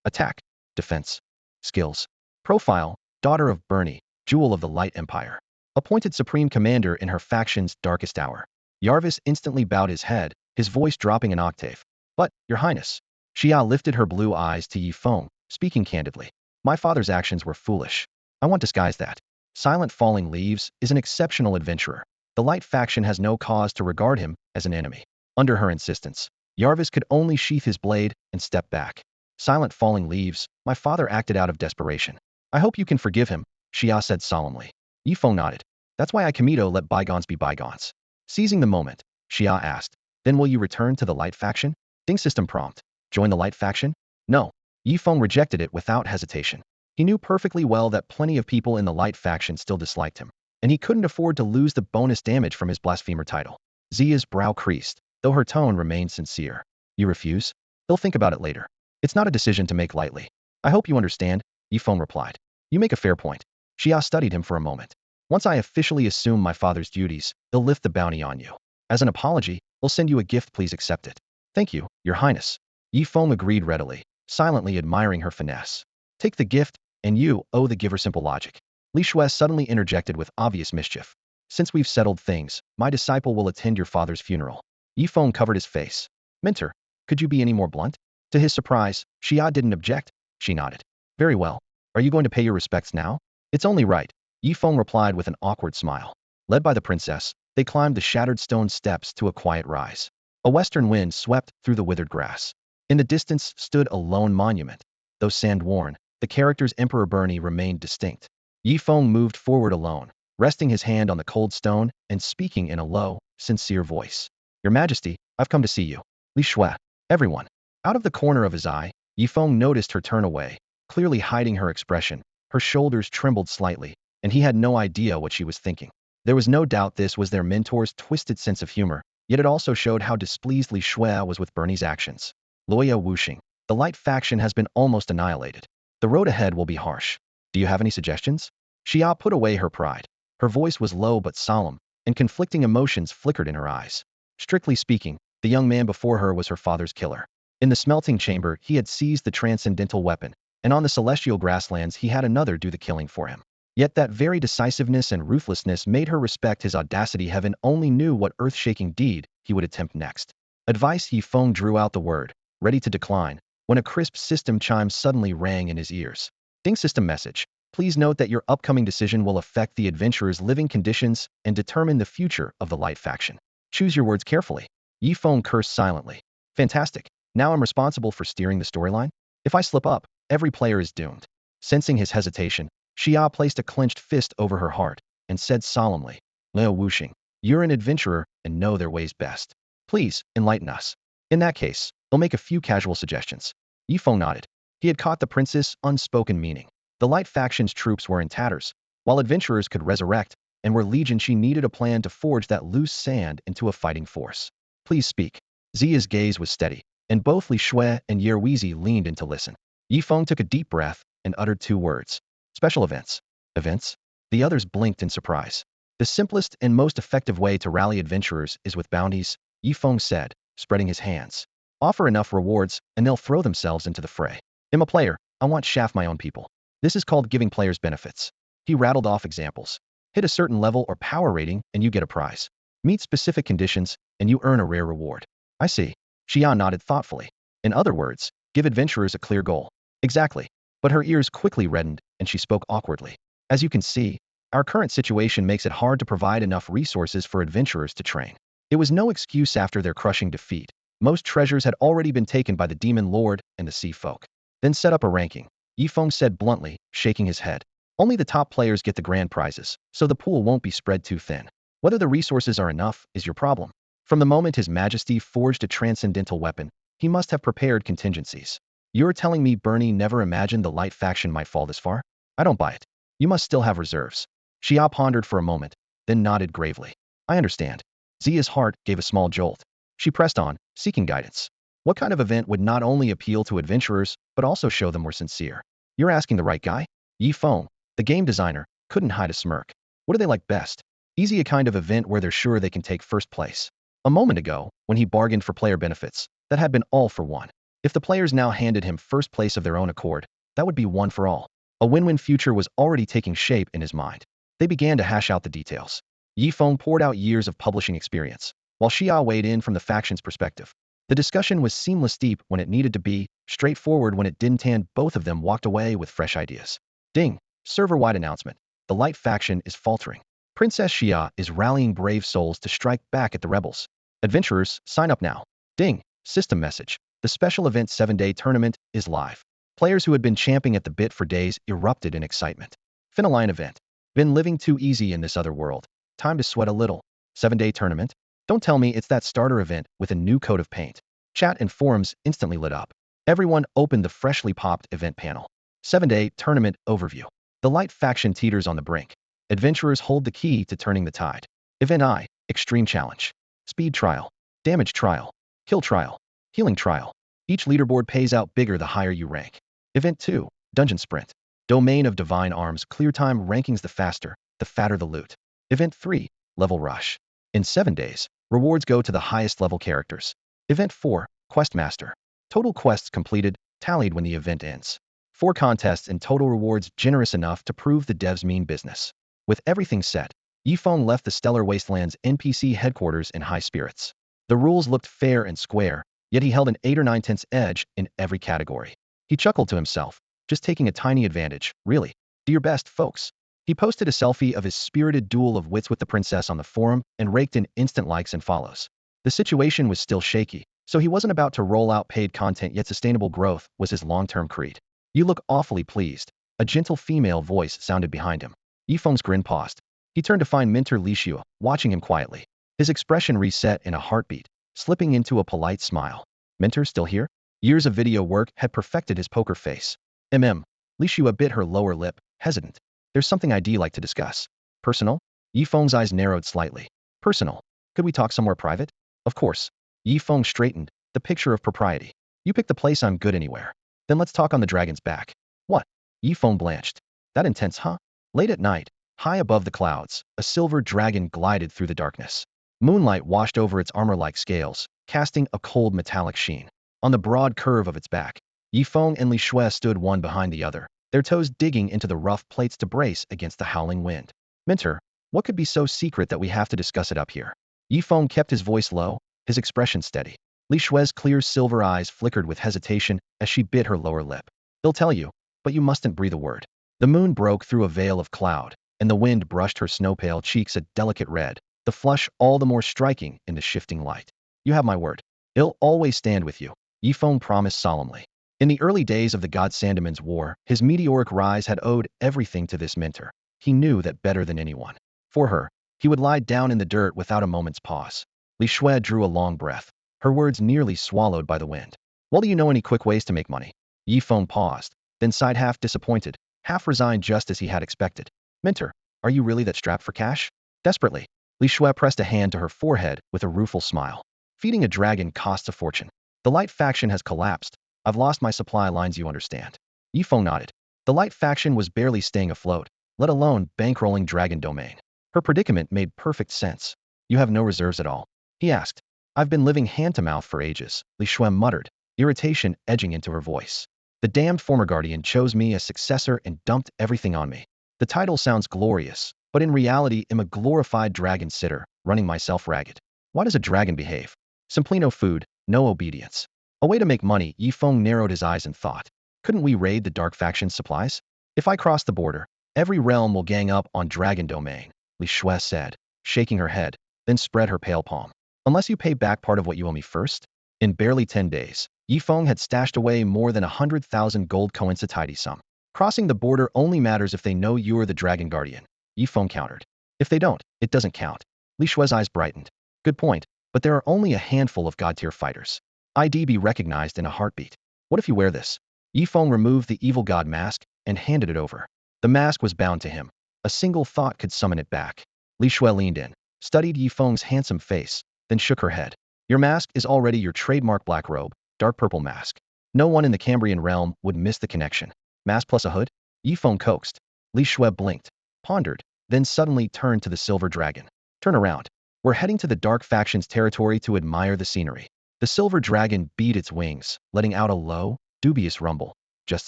Attack. Defense. Skills. Profile. Daughter of Bernie, Jewel of the Light Empire. Appointed Supreme Commander in her faction's darkest hour. Jarvis instantly bowed his head, his voice dropping an octave. But, Your Highness. Xia lifted her blue eyes to Yi Feng, speaking candidly. My father's actions were foolish. I won't disguise that. Silent Falling Leaves is an exceptional adventurer. The Light faction has no cause to regard him as an enemy. Under her insistence, Jarvis could only sheath his blade and step back. Silent Falling Leaves, my father acted out of desperation. I hope you can forgive him, Xia said solemnly. Yi Feng nodded. That's why I Kamito let bygones be bygones. Seizing the moment, Xia asked, then will you return to the Light faction? Ding system prompt. Join the Light faction? No. Yi Feng rejected it without hesitation. He knew perfectly well that plenty of people in the Light faction still disliked him, and he couldn't afford to lose the bonus damage from his blasphemer title. Xia's brow creased, though her tone remained sincere. You refuse? He'll think about it later. It's not a decision to make lightly. I hope you understand, Yi Feng replied. You make a fair point. Xia studied him for a moment. Once I officially assume my father's duties, he'll lift the bounty on you. As an apology, he'll send you a gift, please accept it. Thank you, Your Highness. Yi Feng agreed readily, silently admiring her finesse. Take the gift, and you owe the giver simple logic. Li Shui suddenly interjected with obvious mischief. Since we've settled things, my disciple will attend your father's funeral. Yi Feng covered his face. Mentor, could you be any more blunt? To his surprise, Xia didn't object. She nodded. Very well. Are you going to pay your respects now? It's only right, Yi Feng replied with an awkward smile. Led by the princess, they climbed the shattered stone steps to a quiet rise. A western wind swept through the withered grass. In the distance stood a lone monument. Though sand-worn, the character's Emperor Bernie remained distinct. Yi Feng moved forward alone, resting his hand on the cold stone and speaking in a low, sincere voice. Your Majesty, I've come to see you. Li Shui. Everyone. Out of the corner of his eye, Yi Feng noticed her turn away, clearly hiding her expression. Her shoulders trembled slightly, and he had no idea what she was thinking. There was no doubt this was their mentor's twisted sense of humor, yet it also showed how displeased Li Shui was with Bernie's actions. Loya Wuxing. The light faction has been almost annihilated. The road ahead will be harsh. Do you have any suggestions? Xia put away her pride. Her voice was low but solemn, and conflicting emotions flickered in her eyes. Strictly speaking, the young man before her was her father's killer. In the smelting chamber, he had seized the transcendental weapon, and on the celestial grasslands he had another do the killing for him. Yet that very decisiveness and ruthlessness made her respect his audacity. Heaven only knew what earth-shaking deed he would attempt next. Advice. Yi Feng drew out the word, ready to decline, when a crisp system chime suddenly rang in his ears. Ding system message. Please note that your upcoming decision will affect the adventurer's living conditions and determine the future of the light faction. Choose your words carefully. Yi Feng cursed silently. Fantastic. Now I'm responsible for steering the storyline? If I slip up, every player is doomed. Sensing his hesitation, Xia placed a clenched fist over her heart and said solemnly, Liu Wuxing, you're an adventurer and know their ways best. Please, enlighten us. In that case, I'll make a few casual suggestions. Yi Feng nodded. He had caught the prince's unspoken meaning. The light faction's troops were in tatters, while adventurers could resurrect, and were legion. She needed a plan to forge that loose sand into a fighting force. Please speak. Zia's gaze was steady, and both Li Shui and Yerwizi leaned in to listen. Yi Feng took a deep breath and uttered two words. Special events. Events? The others blinked in surprise. The simplest and most effective way to rally adventurers is with bounties, Yi Feng said, spreading his hands. Offer enough rewards, and they'll throw themselves into the fray. I'm a player. I want shaft my own people. This is called giving players benefits. He rattled off examples. Hit a certain level or power rating, and you get a prize. Meet specific conditions, and you earn a rare reward. I see. Xia nodded thoughtfully. In other words, give adventurers a clear goal. Exactly. But her ears quickly reddened, and she spoke awkwardly. As you can see, our current situation makes it hard to provide enough resources for adventurers to train. It was no excuse after their crushing defeat. Most treasures had already been taken by the demon lord and the sea folk. Then set up a ranking, Yi Feng said bluntly, shaking his head. Only the top players get the grand prizes, so the pool won't be spread too thin. Whether the resources are enough is your problem. From the moment His Majesty forged a transcendental weapon, he must have prepared contingencies. You're telling me Bernie never imagined the light faction might fall this far? I don't buy it. You must still have reserves. Xia pondered for a moment, then nodded gravely. I understand. Zia's heart gave a small jolt. She pressed on, seeking guidance. What kind of event would not only appeal to adventurers, but also show them we're sincere? You're asking the right guy? Yi Feng, the game designer, couldn't hide a smirk. What do they like best? Easy, a kind of event where they're sure they can take first place. A moment ago, when he bargained for player benefits, that had been all for one. If the players now handed him first place of their own accord, that would be one for all. A win-win future was already taking shape in his mind. They began to hash out the details. Yi Feng poured out years of publishing experience, while Xia weighed in from the faction's perspective. The discussion was seamless, deep when it needed to be, straightforward when it didn't, and both of them walked away with fresh ideas. Ding! Server-wide announcement. The light faction is faltering. Princess Xia is rallying brave souls to strike back at the rebels. Adventurers, sign up now. Ding! System message. The special event 7-day tournament is live. Players who had been champing at the bit for days erupted in excitement. Finaline event. Been living too easy in this other world. Time to sweat a little. 7-day tournament? Don't tell me it's that starter event with a new coat of paint. Chat and forums instantly lit up. Everyone opened the freshly popped event panel. 7-day tournament overview. The light faction teeters on the brink. Adventurers hold the key to turning the tide. Event I, Extreme Challenge. Speed Trial. Damage Trial. Kill Trial. Healing Trial. Each leaderboard pays out bigger the higher you rank. Event 2, Dungeon Sprint. Domain of Divine Arms. Clear time rankings, the faster, the fatter the loot. Event 3, Level Rush. In 7 days, rewards go to the highest level characters. Event 4, Quest Master. Total quests completed, tallied when the event ends. 4 contests and total rewards generous enough to prove the devs mean business. With everything set, Yi Feng left the Stellar Wastelands NPC headquarters in high spirits. The rules looked fair and square, yet he held an 8 or 9 tenths edge in every category. He chuckled to himself, just taking a tiny advantage, really. Do your best, folks. He posted a selfie of his spirited duel of wits with the princess on the forum and raked in instant likes and follows. The situation was still shaky, so he wasn't about to roll out paid content, yet sustainable growth was his long-term creed. You look awfully pleased. A gentle female voice sounded behind him. Yi Feng's grin paused. He turned to find Mentor Li Shui, watching him quietly. His expression reset in a heartbeat, slipping into a polite smile. Mentor still here? Years of video work had perfected his poker face. Li Shui bit her lower lip, hesitant. There's something I'd like to discuss. Personal? Yi Feng's eyes narrowed slightly. Personal. Could we talk somewhere private? Of course. Yi Feng straightened, the picture of propriety. You pick the place, I'm good anywhere. Then let's talk on the dragon's back. What? Yi Feng blanched. That intense, huh? Late at night, high above the clouds, a silver dragon glided through the darkness. Moonlight washed over its armor-like scales, casting a cold metallic sheen. On the broad curve of its back, Yi Feng and Li Shui stood one behind the other, their toes digging into the rough plates to brace against the howling wind. Minter, what could be so secret that we have to discuss it up here? Yi Feng kept his voice low, his expression steady. Li Shui's clear silver eyes flickered with hesitation as she bit her lower lip. They'll tell you, but you mustn't breathe a word. The moon broke through a veil of cloud, and the wind brushed her snow-pale cheeks a delicate red, the flush all the more striking in the shifting light. You have my word. I'll always stand with you, Yi Feng promised solemnly. In the early days of the god Sandamon's war, his meteoric rise had owed everything to this mentor. He knew that better than anyone. For her, he would lie down in the dirt without a moment's pause. Li Shui drew a long breath, her words nearly swallowed by the wind. Well, do you know any quick ways to make money? Yi Feng paused, then sighed, half disappointed, half resigned, just as he had expected. Mentor, are you really that strapped for cash? Desperately, Li Shui pressed a hand to her forehead with a rueful smile. Feeding a dragon costs a fortune. The light faction has collapsed. I've lost my supply lines, you understand. Yi Feng nodded. The light faction was barely staying afloat, let alone bankrolling dragon domain. Her predicament made perfect sense. You have no reserves at all? He asked. I've been living hand-to-mouth for ages, Li Shui muttered, irritation edging into her voice. The damned former guardian chose me as successor and dumped everything on me. The title sounds glorious, but in reality I'm a glorified dragon sitter, running myself ragged. Why does a dragon behave? Simply no food, no obedience. A way to make money, Yi Feng narrowed his eyes and thought. Couldn't we raid the dark faction's supplies? If I cross the border, every realm will gang up on dragon domain, Li Shui said, shaking her head, then spread her pale palm. Unless you pay back part of what you owe me first? In barely 10 days, Yi Feng had stashed away more than 100,000 gold coins, a tidy sum. Crossing the border only matters if they know you're the dragon guardian, Yi Feng countered. If they don't, it doesn't count. Li Shui's eyes brightened. Good point, but there are only a handful of god-tier fighters. I'd be recognized in a heartbeat. What if you wear this? Yi Feng removed the evil god mask and handed it over. The mask was bound to him. A single thought could summon it back. Li Shui leaned in, studied Yi Feng's handsome face, then shook her head. Your mask is already your trademark black robe, dark purple mask. No one in the Cambrian realm would miss the connection. Mask plus a hood? Yi Feng coaxed. Li Shui blinked, pondered, then suddenly turned to the silver dragon. Turn around. We're heading to the dark faction's territory to admire the scenery. The silver dragon beat its wings, letting out a low, dubious rumble. Just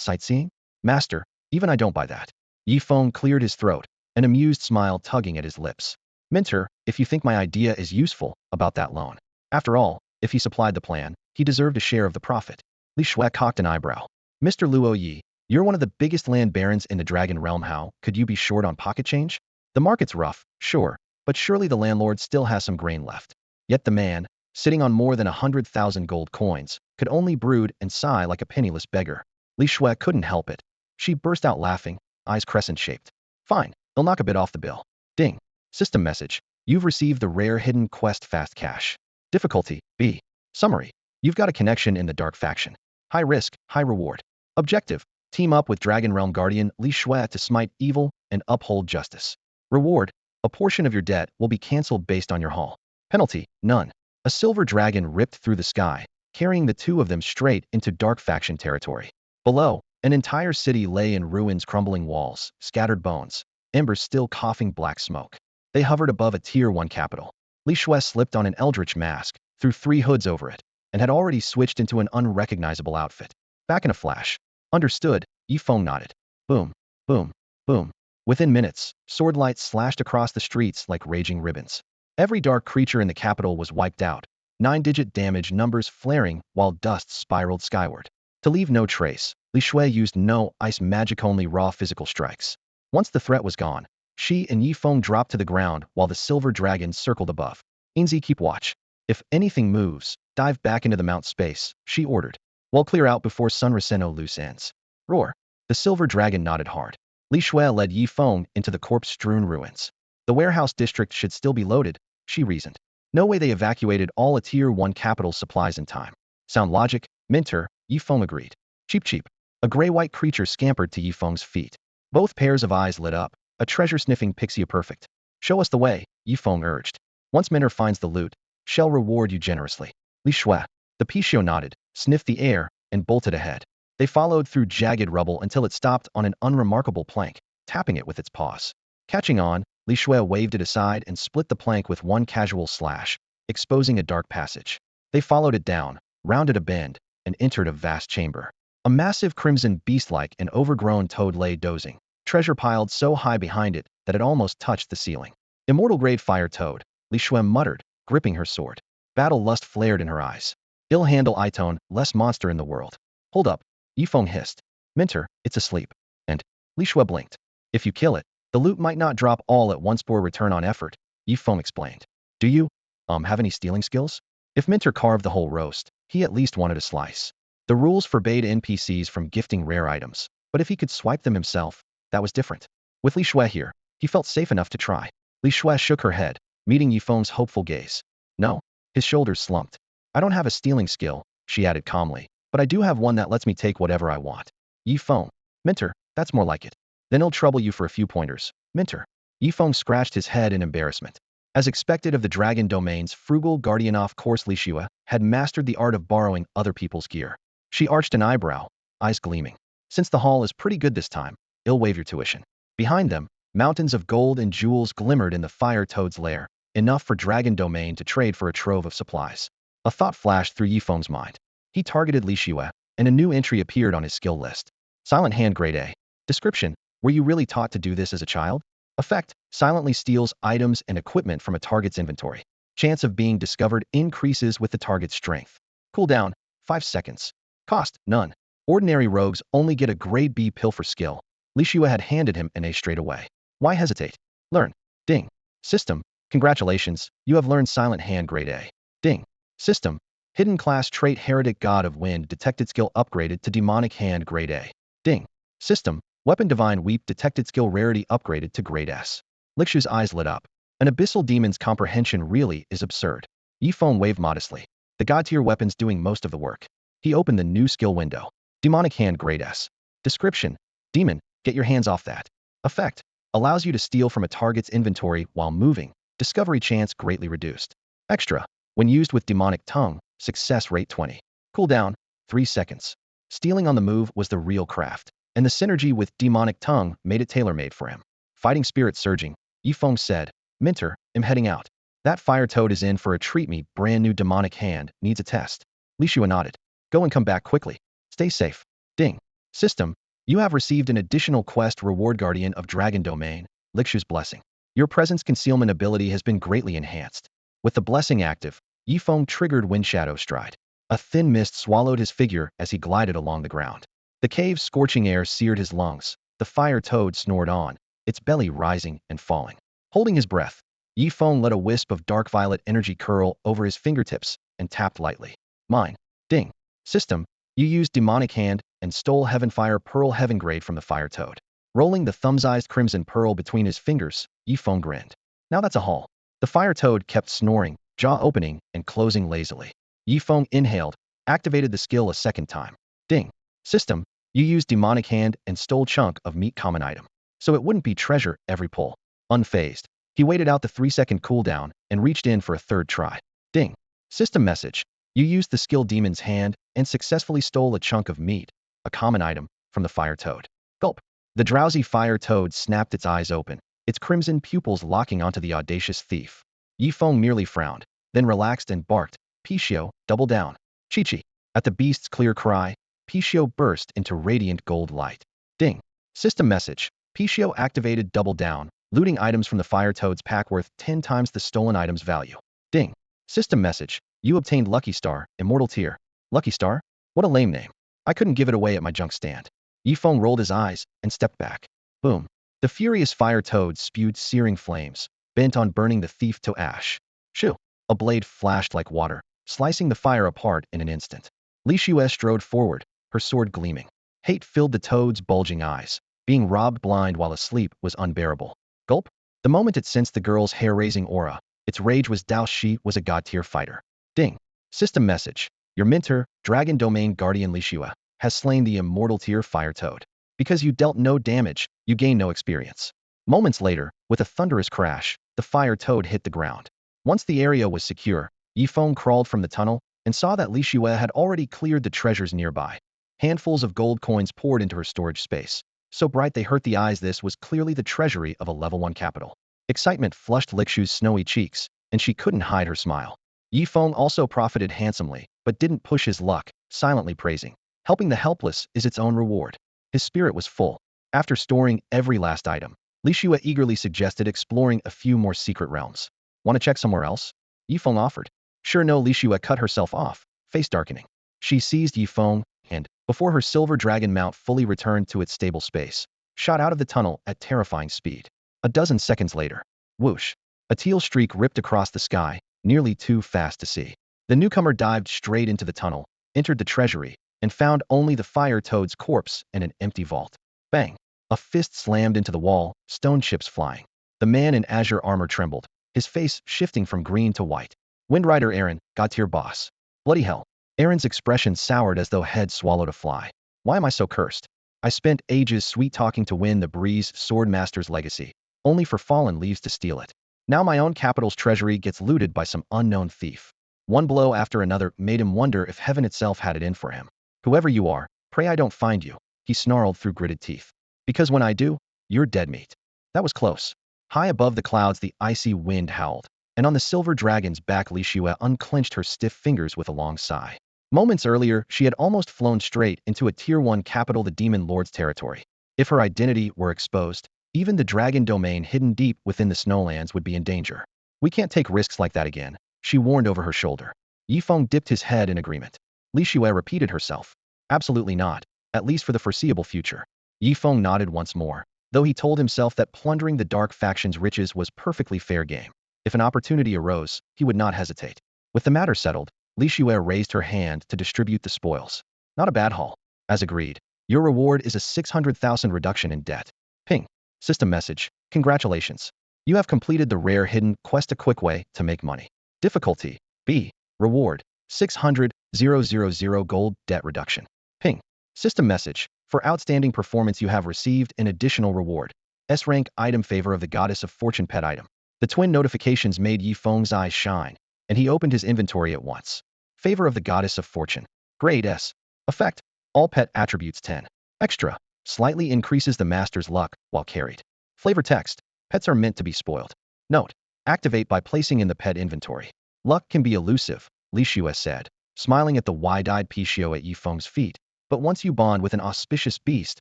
sightseeing? Master, even I don't buy that. Yi Feng cleared his throat, an amused smile tugging at his lips. Mentor, if you think my idea is useful, about that loan. After all, if he supplied the plan, he deserved a share of the profit. Li Shui cocked an eyebrow. Mr. Luo Yi, you're one of the biggest land barons in the dragon realm. How could you be short on pocket change? The market's rough, sure, but surely the landlord still has some grain left. Yet the man, sitting on more than 100,000 gold coins, could only brood and sigh like a penniless beggar. Li Shui couldn't help it. She burst out laughing, eyes crescent-shaped. Fine, I'll knock a bit off the bill. Ding. System message. You've received the rare hidden quest fast cash. Difficulty, B. Summary. You've got a connection in the dark faction. High risk, high reward. Objective. Team up with Dragon Realm Guardian Li Shui to smite evil and uphold justice. Reward. A portion of your debt will be cancelled based on your haul. Penalty. None. A silver dragon ripped through the sky, carrying the two of them straight into dark faction territory. Below, an entire city lay in ruins, crumbling walls, scattered bones, embers still coughing black smoke. They hovered above a Tier 1 capital. Li Shui slipped on an eldritch mask, threw 3 hoods over it, and had already switched into an unrecognizable outfit. Back in a flash. Understood, Yi Feng nodded. Boom, boom, boom. Within minutes, sword lights slashed across the streets like raging ribbons. Every dark creature in the capital was wiped out, 9-digit damage numbers flaring while dust spiraled skyward. To leave no trace, Li Shui used no ice magic, only raw physical strikes. Once the threat was gone, she and Yi Feng dropped to the ground while the silver dragon circled above. Inzi, keep watch. If anything moves, dive back into the mount space, she ordered. We'll clear out before Sunriseno loose ends. Roar. The silver dragon nodded hard. Li Shui led Yi Feng into the corpse-strewn ruins. The warehouse district should still be loaded, she reasoned. No way they evacuated all a Tier 1 capital supplies in time. Sound logic? Mentor, Yi Feng agreed. Cheap cheap. A gray-white creature scampered to Yi Feng's feet. Both pairs of eyes lit up, a treasure-sniffing Pichio perfect. Show us the way, Yi Feng urged. Once Mentor finds the loot, shall reward you generously. Li Shui. The Pichio nodded, sniffed the air, and bolted ahead. They followed through jagged rubble until it stopped on an unremarkable plank, tapping it with its paws. Catching on, Li Shui waved it aside and split the plank with one casual slash, exposing a dark passage. They followed it down, rounded a bend, and entered a vast chamber. A massive crimson beast-like and overgrown toad lay dozing, treasure piled so high behind it that it almost touched the ceiling. Immortal-grade fire toad, Li Shui muttered, gripping her sword. Battle lust flared in her eyes. Ill-handle Itone, less monster in the world. Hold up, Yifeng hissed. Mentor, it's asleep. And Li Shui blinked. If you kill it, the loot might not drop all at once for return on effort, Yifeng explained. Do you, have any stealing skills? If Mentor carved the whole roast, he at least wanted a slice. The rules forbade NPCs from gifting rare items, but if he could swipe them himself, that was different. With Li Shui here, he felt safe enough to try. Li Shui shook her head, meeting Yifeng's hopeful gaze. No. His shoulders slumped. I don't have a stealing skill, she added calmly, but I do have one that lets me take whatever I want. Yifeng. Mentor, that's more like it. Then he'll trouble you for a few pointers. Mentor. Yifeng scratched his head in embarrassment. As expected of the Dragon Domain's frugal guardian, of course Li Shui had mastered the art of borrowing other people's gear. She arched an eyebrow, eyes gleaming. Since the haul is pretty good this time, I'll waive your tuition. Behind them, mountains of gold and jewels glimmered in the fire toad's lair, enough for Dragon Domain to trade for a trove of supplies. A thought flashed through Yifeng's mind. He targeted Li Shui, and a new entry appeared on his skill list. Silent Hand Grade A. Description: were you really taught to do this as a child? Effect: silently steals items and equipment from a target's inventory. Chance of being discovered increases with the target's strength. Cooldown: 5 seconds. Cost: none. Ordinary rogues only get a grade B pilfer skill. Li Shui had handed him an A straight away. Why hesitate? Learn. Ding. System: congratulations, you have learned Silent Hand Grade A. Ding. System: hidden class trait Heretic God of Wind detected skill upgraded to Demonic Hand Grade A. Ding. System: weapon Divine Weep detected skill rarity upgraded to Grade S. Li Shui's eyes lit up. An abyssal demon's comprehension really is absurd. Yifeng waved modestly. The god-tier weapons doing most of the work. He opened the new skill window. Demonic Hand Grade S. Description: demon, get your hands off that. Effect: allows you to steal from a target's inventory while moving. Discovery chance greatly reduced. Extra: when used with demonic tongue, success rate 20. Cooldown: 3 seconds. Stealing on the move was the real craft, and the synergy with demonic tongue made it tailor-made for him. Fighting spirit surging, Yifeng said, Mentor, I'm heading out. That fire toad is in for a treat me, brand new demonic hand, needs a test. Li Shui nodded. Go and come back quickly. Stay safe. Ding. System: you have received an additional quest reward Guardian of Dragon Domain, Li Shui's blessing. Your presence concealment ability has been greatly enhanced. With the blessing active, Yifeng triggered Wind Shadow Stride. A thin mist swallowed his figure as he glided along the ground. The cave's scorching air seared his lungs. The fire toad snored on, its belly rising and falling. Holding his breath, Yifeng let a wisp of dark violet energy curl over his fingertips and tapped lightly. Mine. Ding. System: you used Demonic Hand and stole Heavenfire Pearl Heaven Grade from the fire toad. Rolling the thumb-sized crimson pearl between his fingers, Yifeng grinned. Now that's a haul. The fire toad kept snoring, jaw opening and closing lazily. Yifeng inhaled, activated the skill a second time. Ding. System: you used Demonic Hand and stole chunk of meat common item. So it wouldn't be treasure every pull. Unfazed, he waited out the 3-second cooldown and reached in for a third try. Ding. System message: you used the skill Demon's Hand and successfully stole a chunk of meat, a common item, from the fire toad. Gulp. The drowsy fire toad snapped its eyes open, its crimson pupils locking onto the audacious thief. Yifeng merely frowned, then relaxed and barked, Pichio, double down. Chi-chi. At the beast's clear cry, Pichio burst into radiant gold light. Ding. System message: Pichio activated double down, looting items from the fire toad's pack worth 10 times the stolen item's value. Ding. System message: you obtained Lucky Star, Immortal Tier. Lucky Star? What a lame name. I couldn't give it away at my junk stand. Yifeng rolled his eyes and stepped back. Boom. The furious fire toad spewed searing flames, bent on burning the thief to ash. Shoo. A blade flashed like water, slicing the fire apart in an instant. Li Shui strode forward, her sword gleaming. Hate filled the toad's bulging eyes. Being robbed blind while asleep was unbearable. Gulp. The moment it sensed the girl's hair-raising aura, its rage was doused. She was a god-tier fighter. Ding. System message: your mentor, Dragon Domain Guardian Li Shui, has slain the immortal tier fire toad. Because you dealt no damage, you gain no experience. Moments later, with a thunderous crash, the fire toad hit the ground. Once the area was secure, Yifeng crawled from the tunnel and saw that Li Shue had already cleared the treasures nearby. Handfuls of gold coins poured into her storage space. So bright they hurt the eyes. This was clearly the treasury of a level 1 capital. Excitement flushed Likshu's snowy cheeks, and she couldn't hide her smile. Yifeng also profited handsomely, but didn't push his luck, silently praising. Helping the helpless is its own reward. His spirit was full. After storing every last item, Li Shue eagerly suggested exploring a few more secret realms. Want to check somewhere else? Yifeng offered. Sure no, Li Shue cut herself off, face darkening. She seized Yifeng, and, before her silver dragon mount fully returned to its stable space, shot out of the tunnel at terrifying speed. A dozen seconds later, whoosh, a teal streak ripped across the sky, nearly too fast to see. The newcomer dived straight into the tunnel, entered the treasury, and found only the fire toad's corpse and an empty vault. Bang! A fist slammed into the wall, stone chips flying. The man in azure armor trembled, his face shifting from green to white. Windrider Aaron, God tier boss. Bloody hell. Aaron's expression soured as though head swallowed a fly. Why am I so cursed? I spent ages sweet-talking to win the Breeze Swordmaster's legacy, only for fallen leaves to steal it. Now my own capital's treasury gets looted by some unknown thief. One blow after another made him wonder if heaven itself had it in for him. Whoever you are, pray I don't find you, he snarled through gritted teeth. Because when I do, you're dead meat. That was close. High above the clouds the icy wind howled, and on the silver dragon's back Li Shue unclenched her stiff fingers with a long sigh. Moments earlier, she had almost flown straight into a Tier 1 capital, the Demon Lord's territory. If her identity were exposed, even the dragon domain hidden deep within the snowlands would be in danger. We can't take risks like that again, she warned over her shoulder. Yifeng dipped his head in agreement. Li Shue repeated herself. Absolutely not, at least for the foreseeable future. Yifeng nodded once more, though he told himself that plundering the dark faction's riches was perfectly fair game. If an opportunity arose, he would not hesitate. With the matter settled, Li Shue raised her hand to distribute the spoils. Not a bad haul. As agreed, your reward is a 600,000 reduction in debt. Ping. System message. Congratulations. You have completed the rare hidden quest, a quick way to make money. Difficulty. B. Reward. 600,000 gold debt reduction. Ping. System message. For outstanding performance you have received an additional reward. S-rank item, favor of the goddess of fortune, pet item. The twin notifications made Yifeng's eyes shine, and he opened his inventory at once. Favor of the goddess of fortune. Grade S. Effect. All pet attributes 10. Extra. Slightly increases the master's luck while carried. Flavor text. Pets are meant to be spoiled. Note. Activate by placing in the pet inventory. Luck can be elusive, Li Shue said, smiling at the wide-eyed Pichio at Yifeng's feet. But once you bond with an auspicious beast,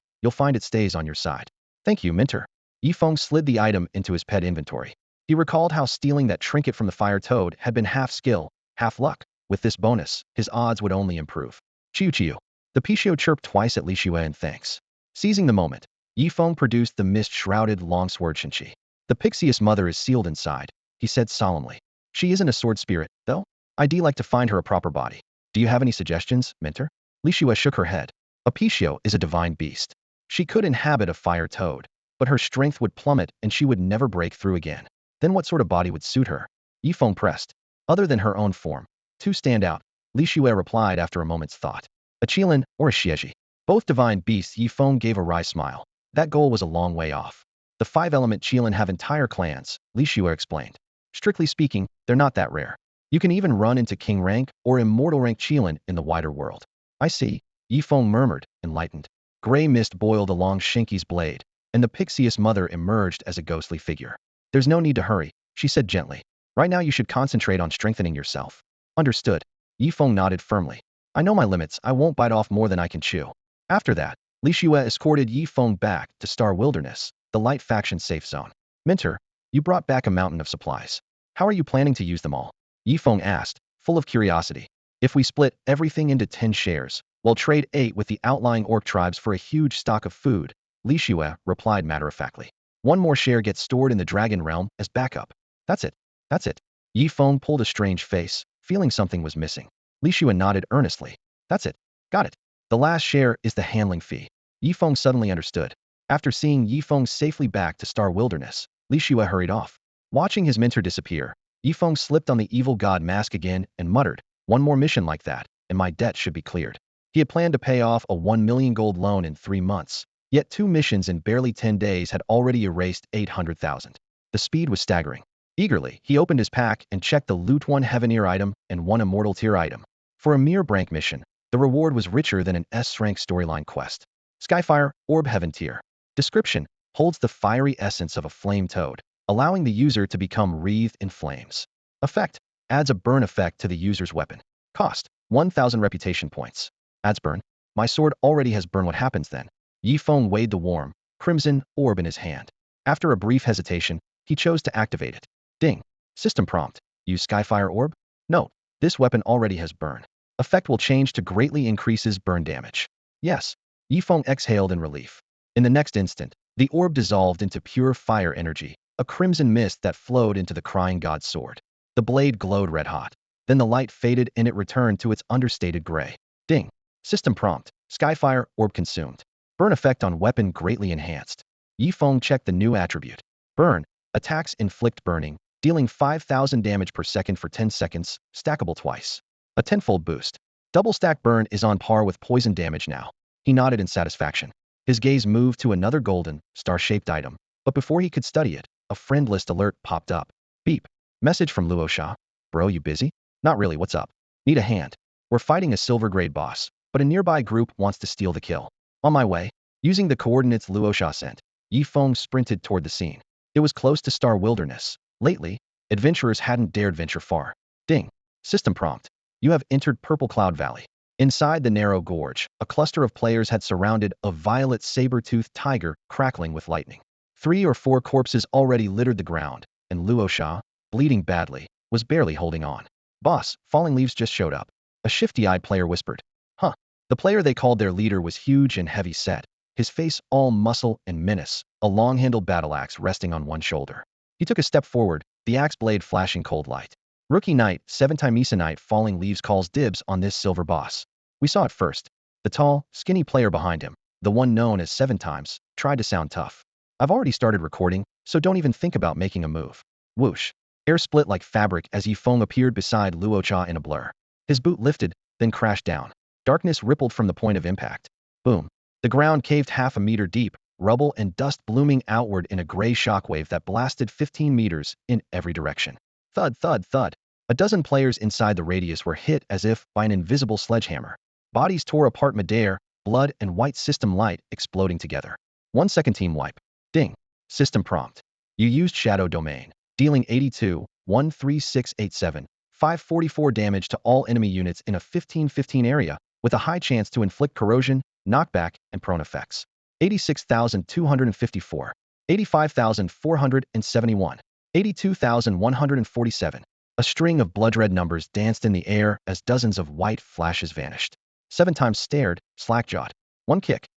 you'll find it stays on your side. Thank you, Minter. Yifeng slid the item into his pet inventory. He recalled how stealing that trinket from the fire toad had been half skill, half luck. With this bonus, his odds would only improve. Chiu. The Pichio chirped twice at Li Shue in thanks. Seizing the moment, Yifeng produced the mist-shrouded longsword Shinchi. The Pixius mother is sealed inside, he said solemnly. She isn't a sword spirit, though. I'd like to find her a proper body. Do you have any suggestions, Minter? Li Shue shook her head. A Pichio is a divine beast. She could inhabit a fire toad, but her strength would plummet and she would never break through again. Then what sort of body would suit her? Yifeng pressed. Other than her own form. Two stand out, Li Shue replied after a moment's thought. A Qilin or a Xieji. Both divine beasts. Yifeng gave a wry smile. That goal was a long way off. The 5-element Qilin have entire clans, Li Shue explained. Strictly speaking, they're not that rare. You can even run into king rank or immortal rank Qilin in the wider world. I see, Yifeng murmured, enlightened. Gray mist boiled along Shinki's blade, and the Pixius mother emerged as a ghostly figure. There's no need to hurry, she said gently. Right now you should concentrate on strengthening yourself. Understood. Yifeng nodded firmly. I know my limits, I won't bite off more than I can chew. After that, Li Shue escorted Yifeng back to Star Wilderness, the light faction safe zone. Minter, you brought back a mountain of supplies. How are you planning to use them all? Yifeng asked, full of curiosity. If we split everything into 10 shares, we'll trade 8 with the outlying orc tribes for a huge stock of food, Li Shue replied matter-of-factly. One more share gets stored in the dragon realm as backup. That's it. That's it. Yifeng pulled a strange face, feeling something was missing. Li Shue nodded earnestly. That's it. Got it. The last share is the handling fee. Yifeng suddenly understood. After seeing Yifeng safely back to Star Wilderness, Li Shue hurried off. Watching his mentor disappear, Yifeng slipped on the evil god mask again and muttered, one more mission like that, and my debt should be cleared. He had planned to pay off a 1 million gold loan in 3 months, yet 2 missions in barely 10 days had already erased 800,000. The speed was staggering. Eagerly, he opened his pack and checked the loot: one heaven tier item and one immortal tier item. For a mere brank mission, the reward was richer than an S-rank storyline quest. Skyfire Orb Heaven tier. Description: holds the fiery essence of a flame toad, allowing the user to become wreathed in flames. Effect: adds a burn effect to the user's weapon. Cost: 1,000 reputation points. Adds burn. My sword already has burn. What happens then? Yifeng weighed the warm, crimson orb in his hand. After a brief hesitation, he chose to activate it. Ding. System prompt: use Skyfire Orb? Note: this weapon already has burn. Effect will change to greatly increases burn damage. Yes. Yifeng exhaled in relief. In the next instant, the orb dissolved into pure fire energy, a crimson mist that flowed into the crying god's sword. The blade glowed red hot. Then the light faded and it returned to its understated gray. Ding. System prompt: Skyfire Orb consumed. Burn effect on weapon greatly enhanced. Yifeng checked the new attribute. Burn. Attacks inflict burning, dealing 5,000 damage per second for 10 seconds, stackable twice. A tenfold boost. Double stack burn is on par with poison damage now. He nodded in satisfaction. His gaze moved to another golden, star-shaped item, but before he could study it, a friend list alert popped up. Beep. Message from Luosha. Bro, you busy? Not really, what's up? Need a hand. We're fighting a silver-grade boss, but a nearby group wants to steal the kill. On my way. Using the coordinates Luosha sent, Yifeng sprinted toward the scene. It was close to Star Wilderness. Lately, adventurers hadn't dared venture far. Ding. System prompt: you have entered Purple Cloud Valley. Inside the narrow gorge, a cluster of players had surrounded a violet saber-toothed tiger crackling with lightning. 3 or 4 corpses already littered the ground, and Luosha, bleeding badly, was barely holding on. Boss, Falling Leaves just showed up. A shifty-eyed player whispered. Huh. The player they called their leader was huge and heavy-set, his face all muscle and menace, a long-handled battle axe resting on one shoulder. He took a step forward, the axe blade flashing cold light. Rookie Knight, 7-time Knight Falling Leaves calls dibs on this silver boss. We saw it first. The tall, skinny player behind him, the one known as 7 times, tried to sound tough. I've already started recording, so don't even think about making a move. Whoosh. Air split like fabric as Yifeng appeared beside Luocha in a blur. His boot lifted, then crashed down. Darkness rippled from the point of impact. Boom. The ground caved half a meter deep, rubble and dust blooming outward in a gray shockwave that blasted 15 meters in every direction. Thud, thud, thud. A dozen players inside the radius were hit as if by an invisible sledgehammer. Bodies tore apart midair, blood and white system light exploding together. 1 second team wipe. Ding. System prompt: you used Shadow Domain, dealing 82, 13687, 544 damage to all enemy units in a 15-15 area, with a high chance to inflict corrosion, knockback, and prone effects. 86,254, 85,471, 82,147. A string of blood-red numbers danced in the air as dozens of white flashes vanished. 7 times stared, slack-jawed. One kick,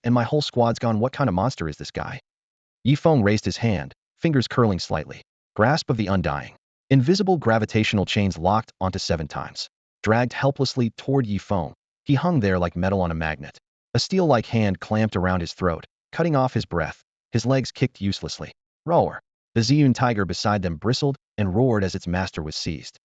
and my whole squad's gone. What kind of monster is this guy? Yifeng raised his hand, fingers curling slightly. Grasp of the Undying. Invisible gravitational chains locked onto 7 times. Dragged helplessly toward Yifeng, he hung there like metal on a magnet. A steel-like hand clamped around his throat, cutting off his breath. His legs kicked uselessly. Roar. The Ziyun tiger beside them bristled and roared as its master was seized.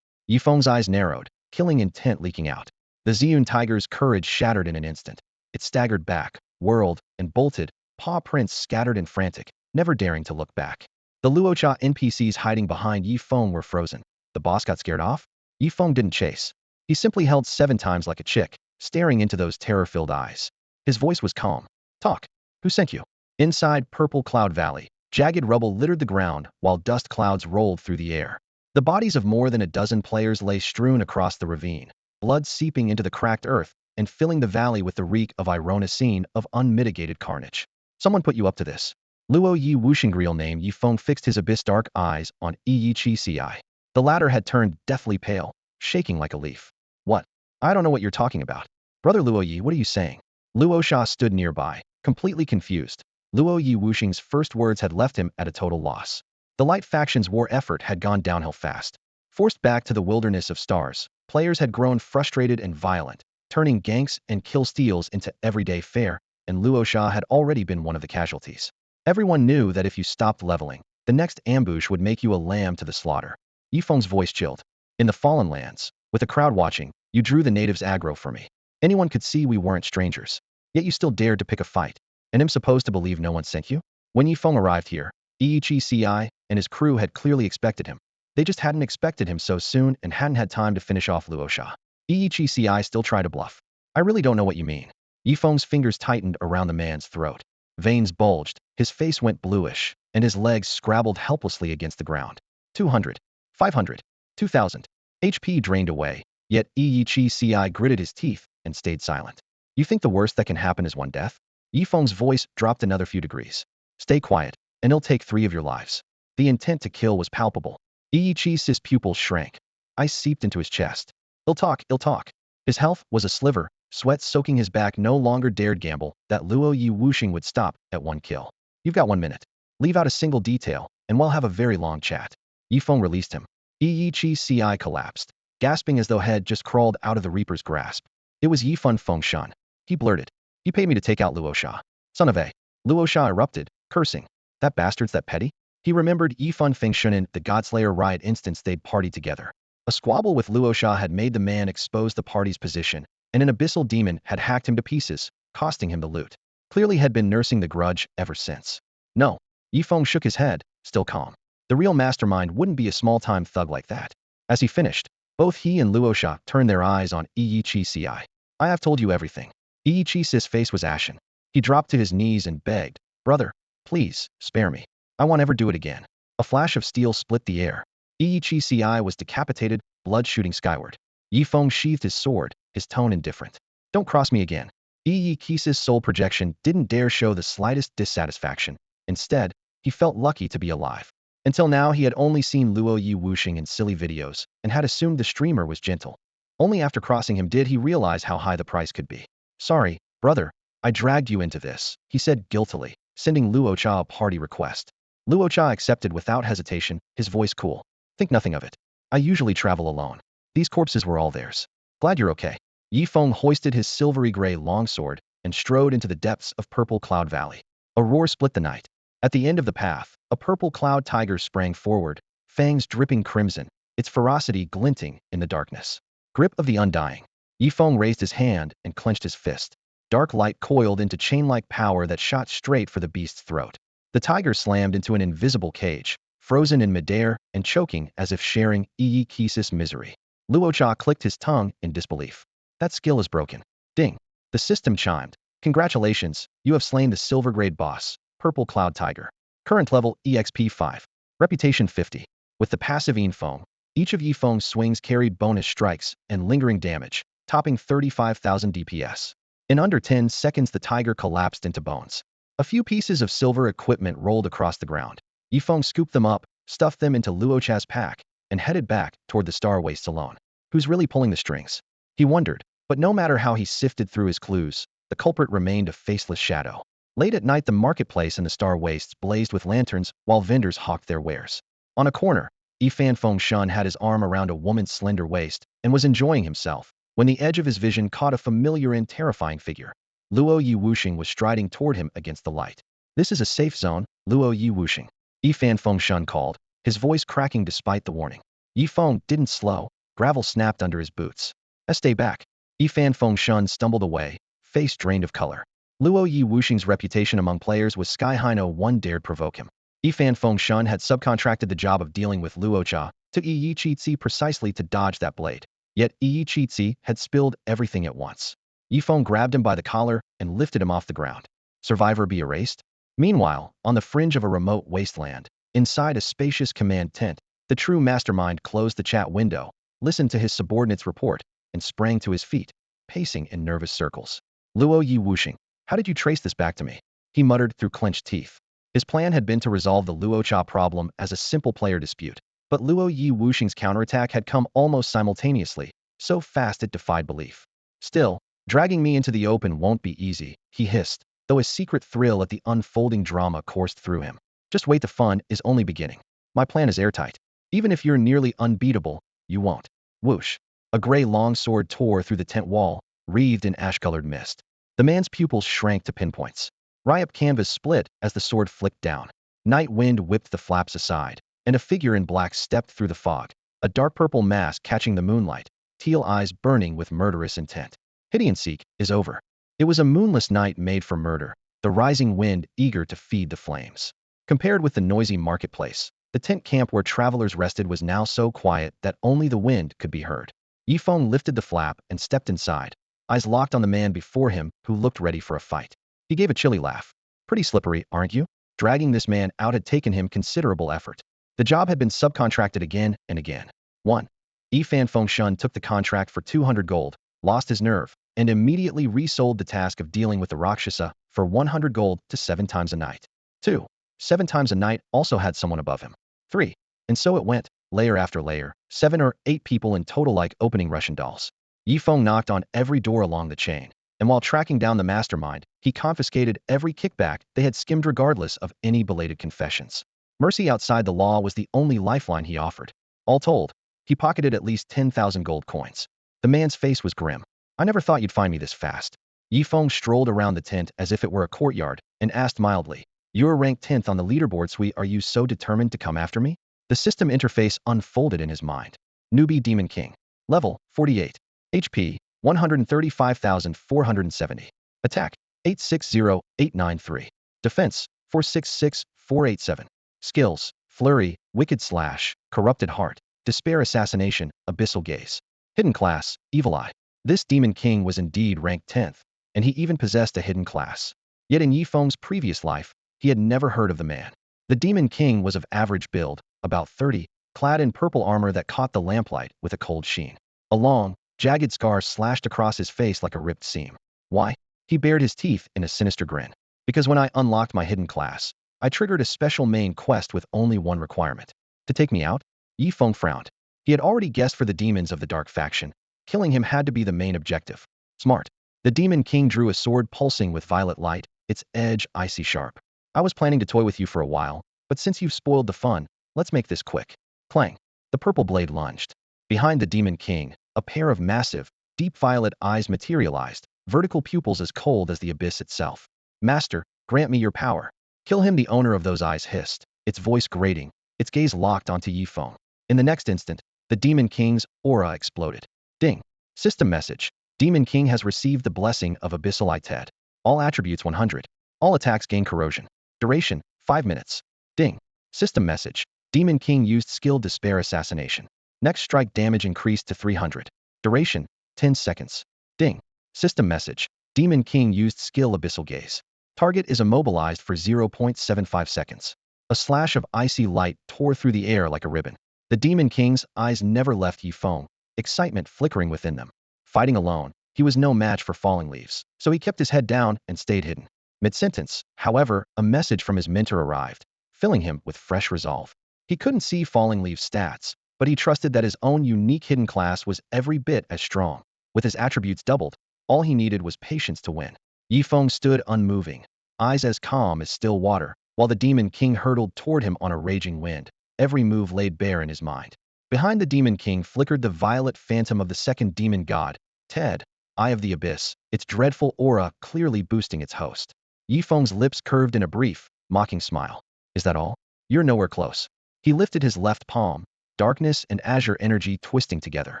Yifeng's eyes narrowed, killing intent leaking out. The Ziyun tiger's courage shattered in an instant. It staggered back, whirled, and bolted, paw prints scattered and frantic, never daring to look back. The Luocha NPCs hiding behind Yifeng were frozen. The boss got scared off? Yifeng didn't chase. He simply held 7 times like a chick, staring into those terror-filled eyes. His voice was calm. Talk. Who sent you? Inside Purple Cloud Valley, jagged rubble littered the ground while dust clouds rolled through the air. The bodies of more than a dozen players lay strewn across the ravine, blood seeping into the cracked earth and filling the valley with the reek of Irona scene of unmitigated carnage. Someone put you up to this. Luo Yi Wuxing real name Yifeng fixed his abyss dark eyes on Yi Chi Ci. The latter had turned deathly pale, shaking like a leaf. What? I don't know what you're talking about. Brother Luo Yi, what are you saying? Luo Sha stood nearby, completely confused. Luo Yi Wuxing's first words had left him at a total loss. The Light Faction's war effort had gone downhill fast. Forced back to the wilderness of stars, players had grown frustrated and violent, turning ganks and kill steals into everyday fare, and Luo Sha had already been one of the casualties. Everyone knew that if you stopped leveling, the next ambush would make you a lamb to the slaughter. Yifeng's voice chilled. In the Fallen Lands, with the crowd watching, you drew the natives aggro for me. Anyone could see we weren't strangers. Yet you still dared to pick a fight. And am supposed to believe no one sent you? When Yifeng arrived here, Iichi and his crew had clearly expected him. They just hadn't expected him so soon and hadn't had time to finish off Luosha. Iichi still tried to bluff. I really don't know what you mean. Yifeng's fingers tightened around the man's throat. Veins bulged, his face went bluish, and his legs scrabbled helplessly against the ground. 200, 500, 2000. HP drained away, yet Iichi gritted his teeth and stayed silent. You think the worst that can happen is one death? Yifeng's voice dropped another few degrees. Stay quiet, and it'll take 3 of your lives. The intent to kill was palpable. Iichi's pupils shrank. Ice seeped into his chest. He'll talk. His health was a sliver, sweat soaking his back. No longer dared gamble that Luo Yi Wuxing would stop at 1 kill. You've got 1 minute. Leave out a single detail, and we'll have a very long chat. Yifeng released him. Iichi collapsed, gasping as though head just crawled out of the Reaper's grasp. It was Yifeng Fengshan. He blurted. You paid me to take out Luosha. Son of a. Luosha erupted, cursing. That bastard's that petty? He remembered Yifeng Fengshan in the Godslayer riot instance they'd partied together. A squabble with Luosha had made the man expose the party's position, and an abyssal demon had hacked him to pieces, costing him the loot. Clearly had been nursing the grudge ever since. No. Yifeng shook his head, still calm. The real mastermind wouldn't be a small-time thug like that. As he finished, both he and Luosha turned their eyes on Iichi. I have told you everything. Iichi's face was ashen. He dropped to his knees and begged, Brother, please, spare me. I won't ever do it again. A flash of steel split the air. Iichi was decapitated, blood shooting skyward. Yifeng sheathed his sword, his tone indifferent. Don't cross me again. Iichi's soul projection didn't dare show the slightest dissatisfaction. Instead, he felt lucky to be alive. Until now he had only seen Luo Yi Wuxing in silly videos, and had assumed the streamer was gentle. Only after crossing him did he realize how high the price could be. Sorry, brother, I dragged you into this, he said guiltily, sending Luosha a party request. Luosha accepted without hesitation, his voice cool. Think nothing of it. I usually travel alone. These corpses were all theirs. Glad you're okay. Yifeng hoisted his silvery gray longsword and strode into the depths of Purple Cloud Valley. A roar split the night. At the end of the path, a purple cloud tiger sprang forward, fangs dripping crimson, its ferocity glinting in the darkness. Grip of the Undying. Yifeng raised his hand and clenched his fist. Dark light coiled into chain-like power that shot straight for the beast's throat. The tiger slammed into an invisible cage, frozen in midair and choking as if sharing Iichi's misery. Luosha clicked his tongue in disbelief. That skill is broken. Ding. The system chimed. Congratulations, you have slain the silver-grade boss, Purple Cloud Tiger. Current level EXP 5. Reputation 50. With the passive Yifeng, each of Yifeng's swings carried bonus strikes and lingering damage, topping 35,000 DPS. In under 10 seconds the tiger collapsed into bones. A few pieces of silver equipment rolled across the ground. Yifeng scooped them up, stuffed them into Luosha's pack, and headed back toward the Star Wastes alone. Who's really pulling the strings? He wondered, but no matter how he sifted through his clues, the culprit remained a faceless shadow. Late at night the marketplace in the Star Wastes blazed with lanterns while vendors hawked their wares. On a corner, Yifeng Fengshan had his arm around a woman's slender waist and was enjoying himself, when the edge of his vision caught a familiar and terrifying figure. Luo Yi Wuxing was striding toward him against the light. This is a safe zone, Luo Yi Wuxing. Yifeng Fengshan called, his voice cracking despite the warning. Yifeng didn't slow, gravel snapped under his boots. Stay back. Yifeng Fengshan stumbled away, face drained of color. Luo Yi Wuxing's reputation among players was sky high. No one dared provoke him. Yifeng Fengshan had subcontracted the job of dealing with Luosha to Iichi precisely to dodge that blade. Yet Iichi had spilled everything at once. Yifeng grabbed him by the collar and lifted him off the ground. Survivor be erased? Meanwhile, on the fringe of a remote wasteland, inside a spacious command tent, the true mastermind closed the chat window, listened to his subordinate's report, and sprang to his feet, pacing in nervous circles. Luo Yi Wuxing, how did you trace this back to me? He muttered through clenched teeth. His plan had been to resolve the Luosha problem as a simple player dispute, but Luo Yi Wuxing's counterattack had come almost simultaneously, so fast it defied belief. Still, dragging me into the open won't be easy, he hissed, though a secret thrill at the unfolding drama coursed through him. Just wait, the fun is only beginning. My plan is airtight. Even if you're nearly unbeatable, you won't. Whoosh. A gray longsword tore through the tent wall, wreathed in ash-colored mist. The man's pupils shrank to pinpoints. Riot canvas split as the sword flicked down. Night wind whipped the flaps aside, and a figure in black stepped through the fog, a dark purple mass catching the moonlight, teal eyes burning with murderous intent. Hide and seek is over. It was a moonless night made for murder, the rising wind eager to feed the flames. Compared with the noisy marketplace, the tent camp where travelers rested was now so quiet that only the wind could be heard. Yifeng lifted the flap and stepped inside, eyes locked on the man before him who looked ready for a fight. He gave a chilly laugh. Pretty slippery, aren't you? Dragging this man out had taken him considerable effort. The job had been subcontracted again and again. 1. Yifan Fengshun took the contract for 200 gold, lost his nerve, and immediately resold the task of dealing with the Rakshasa for 100 gold to 7 times a night. 2. 7 times a night also had someone above him. 3. And so it went, layer after layer, 7 or 8 people in total like opening Russian dolls. Yifeng knocked on every door along the chain, and while tracking down the mastermind, he confiscated every kickback they had skimmed regardless of any belated confessions. Mercy outside the law was the only lifeline he offered. All told, he pocketed at least 10,000 gold coins. The man's face was grim. I never thought you'd find me this fast. Yifeng strolled around the tent as if it were a courtyard and asked mildly, "You're ranked 10th on the leaderboard, Sui. Are you so determined to come after me?" The system interface unfolded in his mind. Newbie Demon King. Level 48. HP 135,470. Attack 860,893. Defense 466,487. Skills: Flurry, Wicked Slash, Corrupted Heart, Despair, Assassination, Abyssal Gaze. Hidden class: Evil Eye. This Demon King was indeed ranked 10th, and he even possessed a hidden class. Yet in Yifeng's previous life, he had never heard of the man. The Demon King was of average build, about 30, clad in purple armor that caught the lamplight with a cold sheen. A long, jagged scar slashed across his face like a ripped seam. Why? He bared his teeth in a sinister grin. Because when I unlocked my hidden class, I triggered a special main quest with only one requirement. To take me out? Yifeng frowned. He had already guessed for the demons of the dark faction. Killing him had to be the main objective. Smart. The Demon King drew a sword pulsing with violet light, its edge icy sharp. I was planning to toy with you for a while, but since you've spoiled the fun, let's make this quick. Clang. The purple blade lunged. Behind the Demon King, a pair of massive, deep violet eyes materialized, vertical pupils as cold as the abyss itself. Master, grant me your power. Kill him, the owner of those eyes hissed, its voice grating, its gaze locked onto Yifeng. In the next instant, the Demon King's aura exploded. Ding. System message. Demon King has received the blessing of Abyssal Eye Ted. All attributes 100. All attacks gain corrosion. Duration, 5 minutes. Ding. System message. Demon King used skill Despair Assassination. Next strike damage increased to 300. Duration, 10 seconds. Ding. System message. Demon King used skill Abyssal Gaze. Target is immobilized for 0.75 seconds. A slash of icy light tore through the air like a ribbon. The Demon King's eyes never left Yifeng, excitement flickering within them. Fighting alone, he was no match for Falling Leaves, so he kept his head down and stayed hidden. Mid-sentence, however, a message from his mentor arrived, filling him with fresh resolve. He couldn't see Falling Leaves' stats, but he trusted that his own unique hidden class was every bit as strong. With his attributes doubled, all he needed was patience to win. Yifeng stood unmoving, eyes as calm as still water, while the Demon King hurtled toward him on a raging wind, every move laid bare in his mind. Behind the Demon King flickered the violet phantom of the second demon god, Ted, Eye of the Abyss, its dreadful aura clearly boosting its host. Yifeng's lips curved in a brief, mocking smile. Is that all? You're nowhere close. He lifted his left palm, darkness and azure energy twisting together.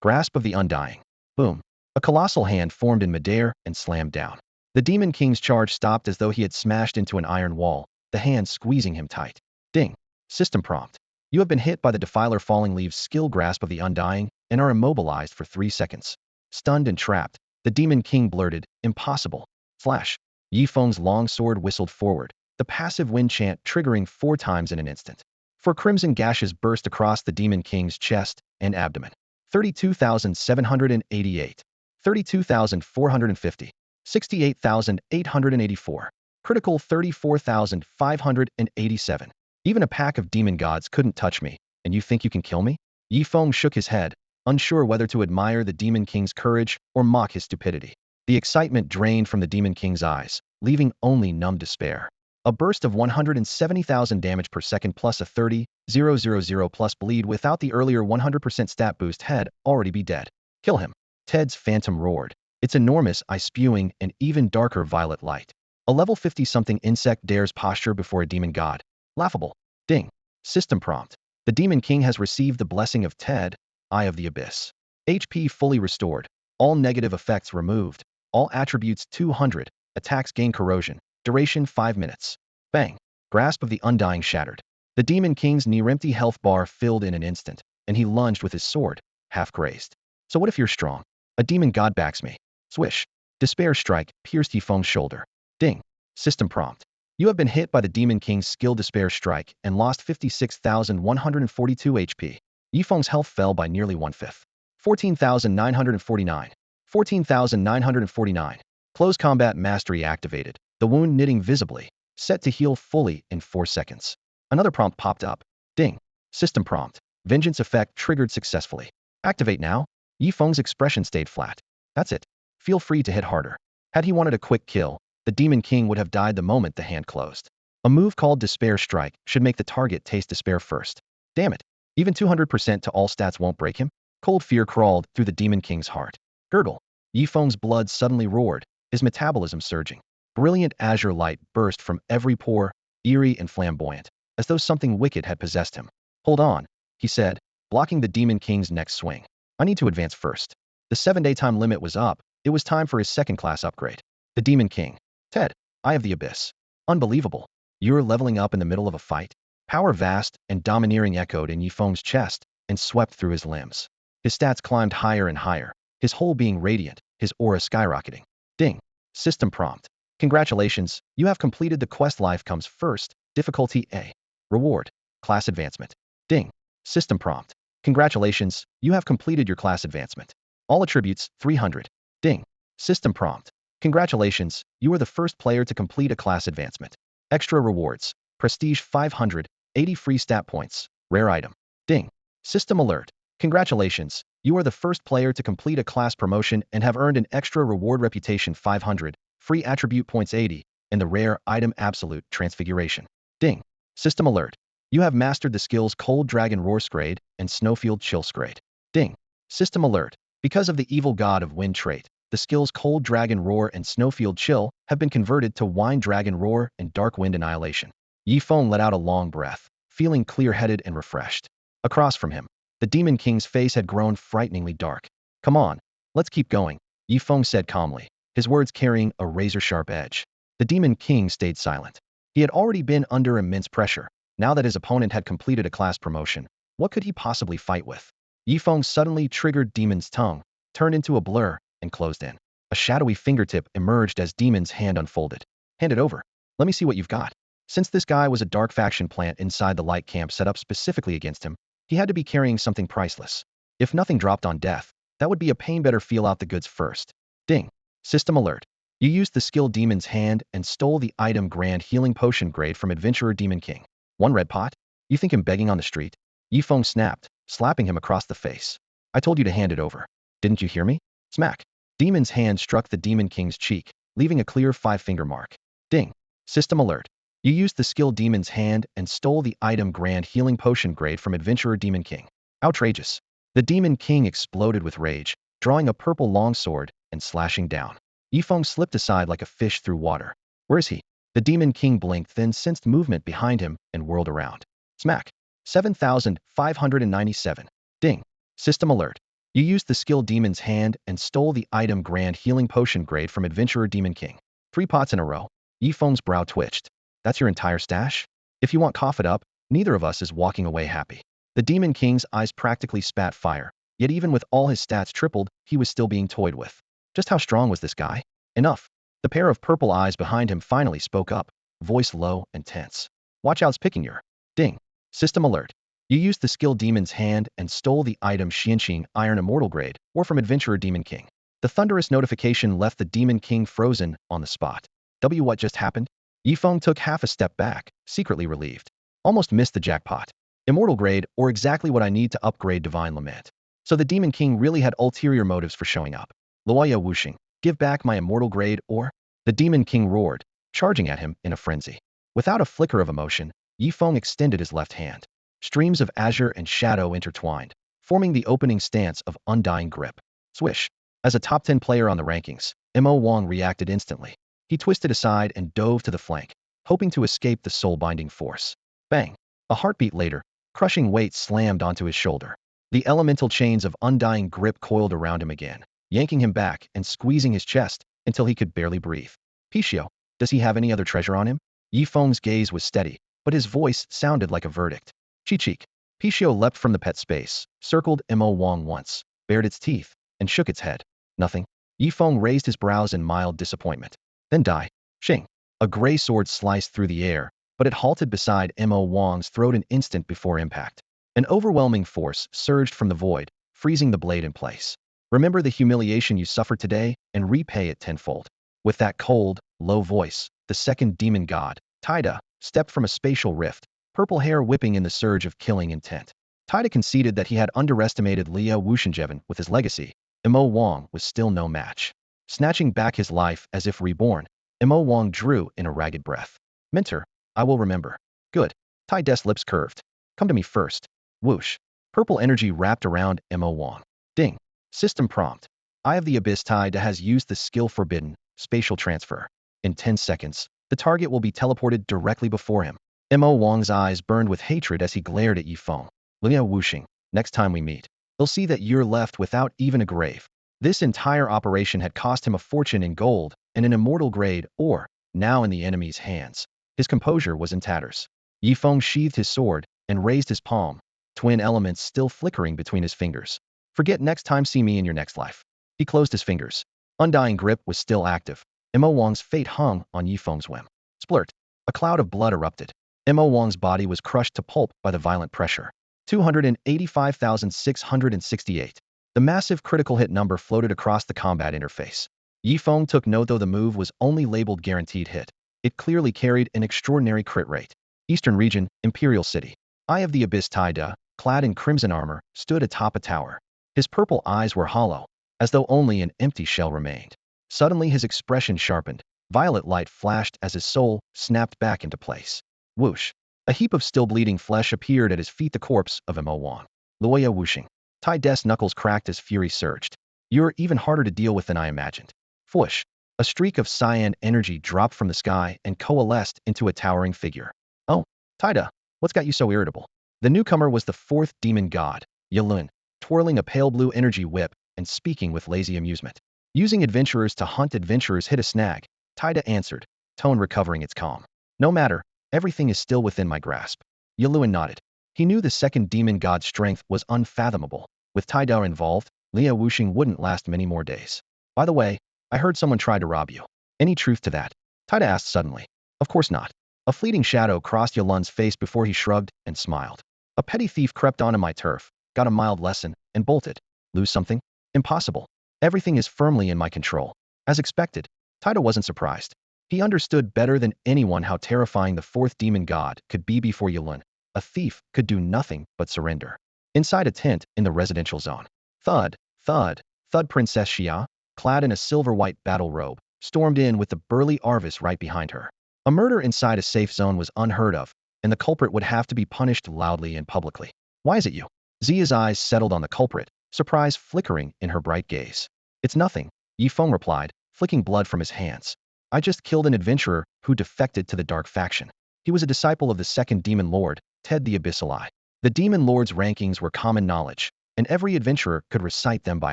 Grasp of the Undying. Boom. A colossal hand formed in midair and slammed down. The Demon King's charge stopped as though he had smashed into an iron wall, the hand squeezing him tight. Ding. System prompt. You have been hit by the Defiler Falling Leaves skill Grasp of the Undying and are immobilized for 3 seconds. Stunned and trapped, the Demon King blurted, "Impossible." Flash. Yifeng's long sword whistled forward, the passive wind chant triggering 4 times in an instant. 4 crimson gashes burst across the Demon King's chest and abdomen. 32,788. 32,450. 68,884. Critical 34,587. Even a pack of demon gods couldn't touch me, and you think you can kill me? Yifeng shook his head, unsure whether to admire the Demon King's courage or mock his stupidity. The excitement drained from the Demon King's eyes, leaving only numb despair. A burst of 170,000 damage per second plus a 30,000 plus bleed without the earlier 100% stat boost had already be dead. Kill him. Ted's phantom roared, its enormous eye spewing an even darker violet light. A level 50-something insect dares posture before a demon god. Laughable. Ding. System prompt. The Demon King has received the blessing of Ted, Eye of the Abyss. HP fully restored. All negative effects removed. All attributes 200. Attacks gain corrosion. Duration 5 minutes. Bang. grasp of the undying shattered. The Demon King's near-empty health bar filled in an instant, and he lunged with his sword, half-grazed. So what if you're strong? A demon god backs me. Swish. Despair strike pierced Yifeng's shoulder. Ding. System prompt. You have been hit by the Demon King's skill despair strike and lost 56,142 HP. Yifeng's health fell by nearly 1/5. 14,949. 14,949. Close combat mastery activated. The wound knitting visibly. Set to heal fully in 4 seconds. Another prompt popped up. Ding. System prompt. Vengeance effect triggered successfully. Activate now. Yifeng's expression stayed flat. That's it. Feel free to hit harder. Had he wanted a quick kill, the Demon King would have died the moment the hand closed. A move called Despair Strike should make the target taste despair first. Damn it. Even 200% to all stats won't break him? Cold fear crawled through the Demon King's heart. Gurgle. Yifeng's blood suddenly roared, his metabolism surging. Brilliant azure light burst from every pore, eerie and flamboyant, as though something wicked had possessed him. Hold on, he said, blocking the Demon King's next swing. I need to advance first. The 7-day time limit was up. It was time for his second-class upgrade. The Demon King. Ted, Eye of the Abyss. Unbelievable. You're leveling up in the middle of a fight? Power vast and domineering echoed in Yifeng's chest and swept through his limbs. His stats climbed higher and higher, his whole being radiant, his aura skyrocketing. Ding. System prompt. Congratulations, you have completed the quest Life Comes First, difficulty A. Reward. Class advancement. Ding. System prompt. Congratulations, you have completed your class advancement. All attributes, 300. Ding. System prompt. Congratulations, you are the first player to complete a class advancement. Extra rewards. Prestige 500, 80 free stat points. Rare item. Ding. System alert. Congratulations, you are the first player to complete a class promotion and have earned an extra reward reputation 500, free attribute points 80, and the rare item absolute transfiguration. Ding. System alert. You have mastered the skills Cold Dragon Roar Scrade and Snowfield Chill Scrade. Ding. System alert. Because of the evil god of wind trait, the skills Cold Dragon Roar and Snowfield Chill have been converted to Wine Dragon Roar and Dark Wind Annihilation. Yifeng let out a long breath, feeling clear-headed and refreshed. Across from him, the Demon King's face had grown frighteningly dark. Come on, let's keep going, Yifeng said calmly, his words carrying a razor-sharp edge. The Demon King stayed silent. He had already been under immense pressure. Now that his opponent had completed a class promotion, what could he possibly fight with? Yifeng's suddenly triggered demon's tongue turned into a blur and closed in. A shadowy fingertip emerged as Demon's hand unfolded. Hand it over. Let me see what you've got. Since this guy was a dark faction plant inside the light camp set up specifically against him, he had to be carrying something priceless. If nothing dropped on death, that would be a pain. Better feel out the goods first. Ding. System alert. You used the skill Demon's Hand and stole the item Grand Healing Potion grade from Adventurer Demon King. 1 red pot? You think I'm begging on the street? Yifeng snapped, slapping him across the face. I told you to hand it over. Didn't you hear me? Smack. Demon's hand struck the Demon King's cheek, leaving a clear 5-finger mark. Ding. System alert. You used the skill Demon's Hand and stole the item Grand Healing Potion grade from Adventurer Demon King. Outrageous. The Demon King exploded with rage, drawing a purple longsword and slashing down. Yifeng slipped aside like a fish through water. Where is he? The Demon King blinked, then sensed movement behind him and whirled around. Smack. 7,597. Ding. System alert. You used the skill Demon's Hand and stole the item Grand Healing Potion grade from Adventurer Demon King. 3 pots in a row. Yifeng's brow twitched. That's your entire stash? If you want, cough it up. Neither of us is walking away happy. The Demon King's eyes practically spat fire, yet even with all his stats tripled, he was still being toyed with. Just how strong was this guy? Enough. The pair of purple eyes behind him finally spoke up, voice low and tense. Watch out's picking your. Ding. System alert. You used the skill Demon's Hand and stole the item Xianxing Iron Immortal grade, or from Adventurer Demon King. The thunderous notification left the Demon King frozen on the spot. What just happened? Yifeng took half a step back, secretly relieved. Almost missed the jackpot. Immortal grade, or exactly what I need to upgrade Divine Lament. So the Demon King really had ulterior motives for showing up. Luoya Wuxing, give back my immortal grade, or? The Demon King roared, charging at him in a frenzy. Without a flicker of emotion, Yifeng extended his left hand. Streams of azure and shadow intertwined, forming the opening stance of Undying Grip. Swish. As a top 10 player on the rankings, Mo Wang reacted instantly. He twisted aside and dove to the flank, hoping to escape the soul-binding force. Bang. A heartbeat later, crushing weight slammed onto his shoulder. The elemental chains of Undying Grip coiled around him again, yanking him back and squeezing his chest until he could barely breathe. Pichio, does he have any other treasure on him? Yifeng's gaze was steady, but his voice sounded like a verdict. Chi-cheek. Pichio leapt from the pet space, circled Mo Wang once, bared its teeth, and shook its head. Nothing. Yifeng raised his brows in mild disappointment. Then die. Shing. A gray sword sliced through the air, but it halted beside Mo Wang's throat an instant before impact. An overwhelming force surged from the void, freezing the blade in place. Remember the humiliation you suffered today, and repay it tenfold. With that cold, low voice, the second demon god, Taida, stepped from a spatial rift, purple hair whipping in the surge of killing intent. Taida conceded that he had underestimated Liu Wuxianjevin with his legacy. Mo Wang was still no match. Snatching back his life as if reborn, Mo Wang drew in a ragged breath. Mentor, I will remember. Good. Taida's lips curved. Come to me first. Whoosh. Purple energy wrapped around Mo Wang. Ding. System prompt. Eye of the Abyss. Taida has used the skill forbidden, spatial transfer. In 10 seconds, the target will be teleported directly before him. Mo Wang's eyes burned with hatred as he glared at Yifeng. Liu Wuxing, next time we meet, they'll see that you're left without even a grave. This entire operation had cost him a fortune in gold and an immortal grade ore, now in the enemy's hands. His composure was in tatters. Yifeng sheathed his sword and raised his palm, twin elements still flickering between his fingers. Forget next time, see me in your next life. He closed his fingers. Undying grip was still active. Mo Wang's fate hung on Yifeng's whim. Splurt. A cloud of blood erupted. Mo Wang's body was crushed to pulp by the violent pressure. 285,668. The massive critical hit number floated across the combat interface. Yifeng took note though the move was only labeled guaranteed hit. It clearly carried an extraordinary crit rate. Eastern region, Imperial City. Eye of the Abyss. Taida, clad in crimson armor, stood atop a tower. His purple eyes were hollow, as though only an empty shell remained. Suddenly his expression sharpened. Violet light flashed as his soul snapped back into place. Whoosh. A heap of still bleeding flesh appeared at his feet, the corpse of Mo Wang. Liu Wuxing. Taida's knuckles cracked as fury surged. You're even harder to deal with than I imagined. Fwoosh. A streak of cyan energy dropped from the sky and coalesced into a towering figure. Oh, Taida, what's got you so irritable? The newcomer was the fourth demon god, Yilun, twirling a pale blue energy whip and speaking with lazy amusement. Using adventurers to hunt adventurers hit a snag, Taida answered, tone recovering its calm. No matter, everything is still within my grasp. Yilun nodded. He knew the second demon god's strength was unfathomable. With Taida involved, Liu Wuxing wouldn't last many more days. By the way, I heard someone tried to rob you. Any truth to that? Taida asked suddenly. Of course not. A fleeting shadow crossed Yilun's face before he shrugged and smiled. A petty thief crept onto my turf, got a mild lesson, and bolted. Lose something? Impossible. Everything is firmly in my control. As expected, Taida wasn't surprised. He understood better than anyone how terrifying the fourth demon god could be before Yilun. A thief could do nothing but surrender. Inside a tent in the residential zone. Thud, thud, thud. Princess Xia, clad in a silver-white battle robe, stormed in with the burly Arvis right behind her. A murder inside a safe zone was unheard of, and the culprit would have to be punished loudly and publicly. Why is it you? Zia's eyes settled on the culprit, surprise flickering in her bright gaze. It's nothing, Yifeng replied, flicking blood from his hands. I just killed an adventurer who defected to the dark faction. He was a disciple of the second demon lord, Ted the Abyssal Eye. The demon lord's rankings were common knowledge, and every adventurer could recite them by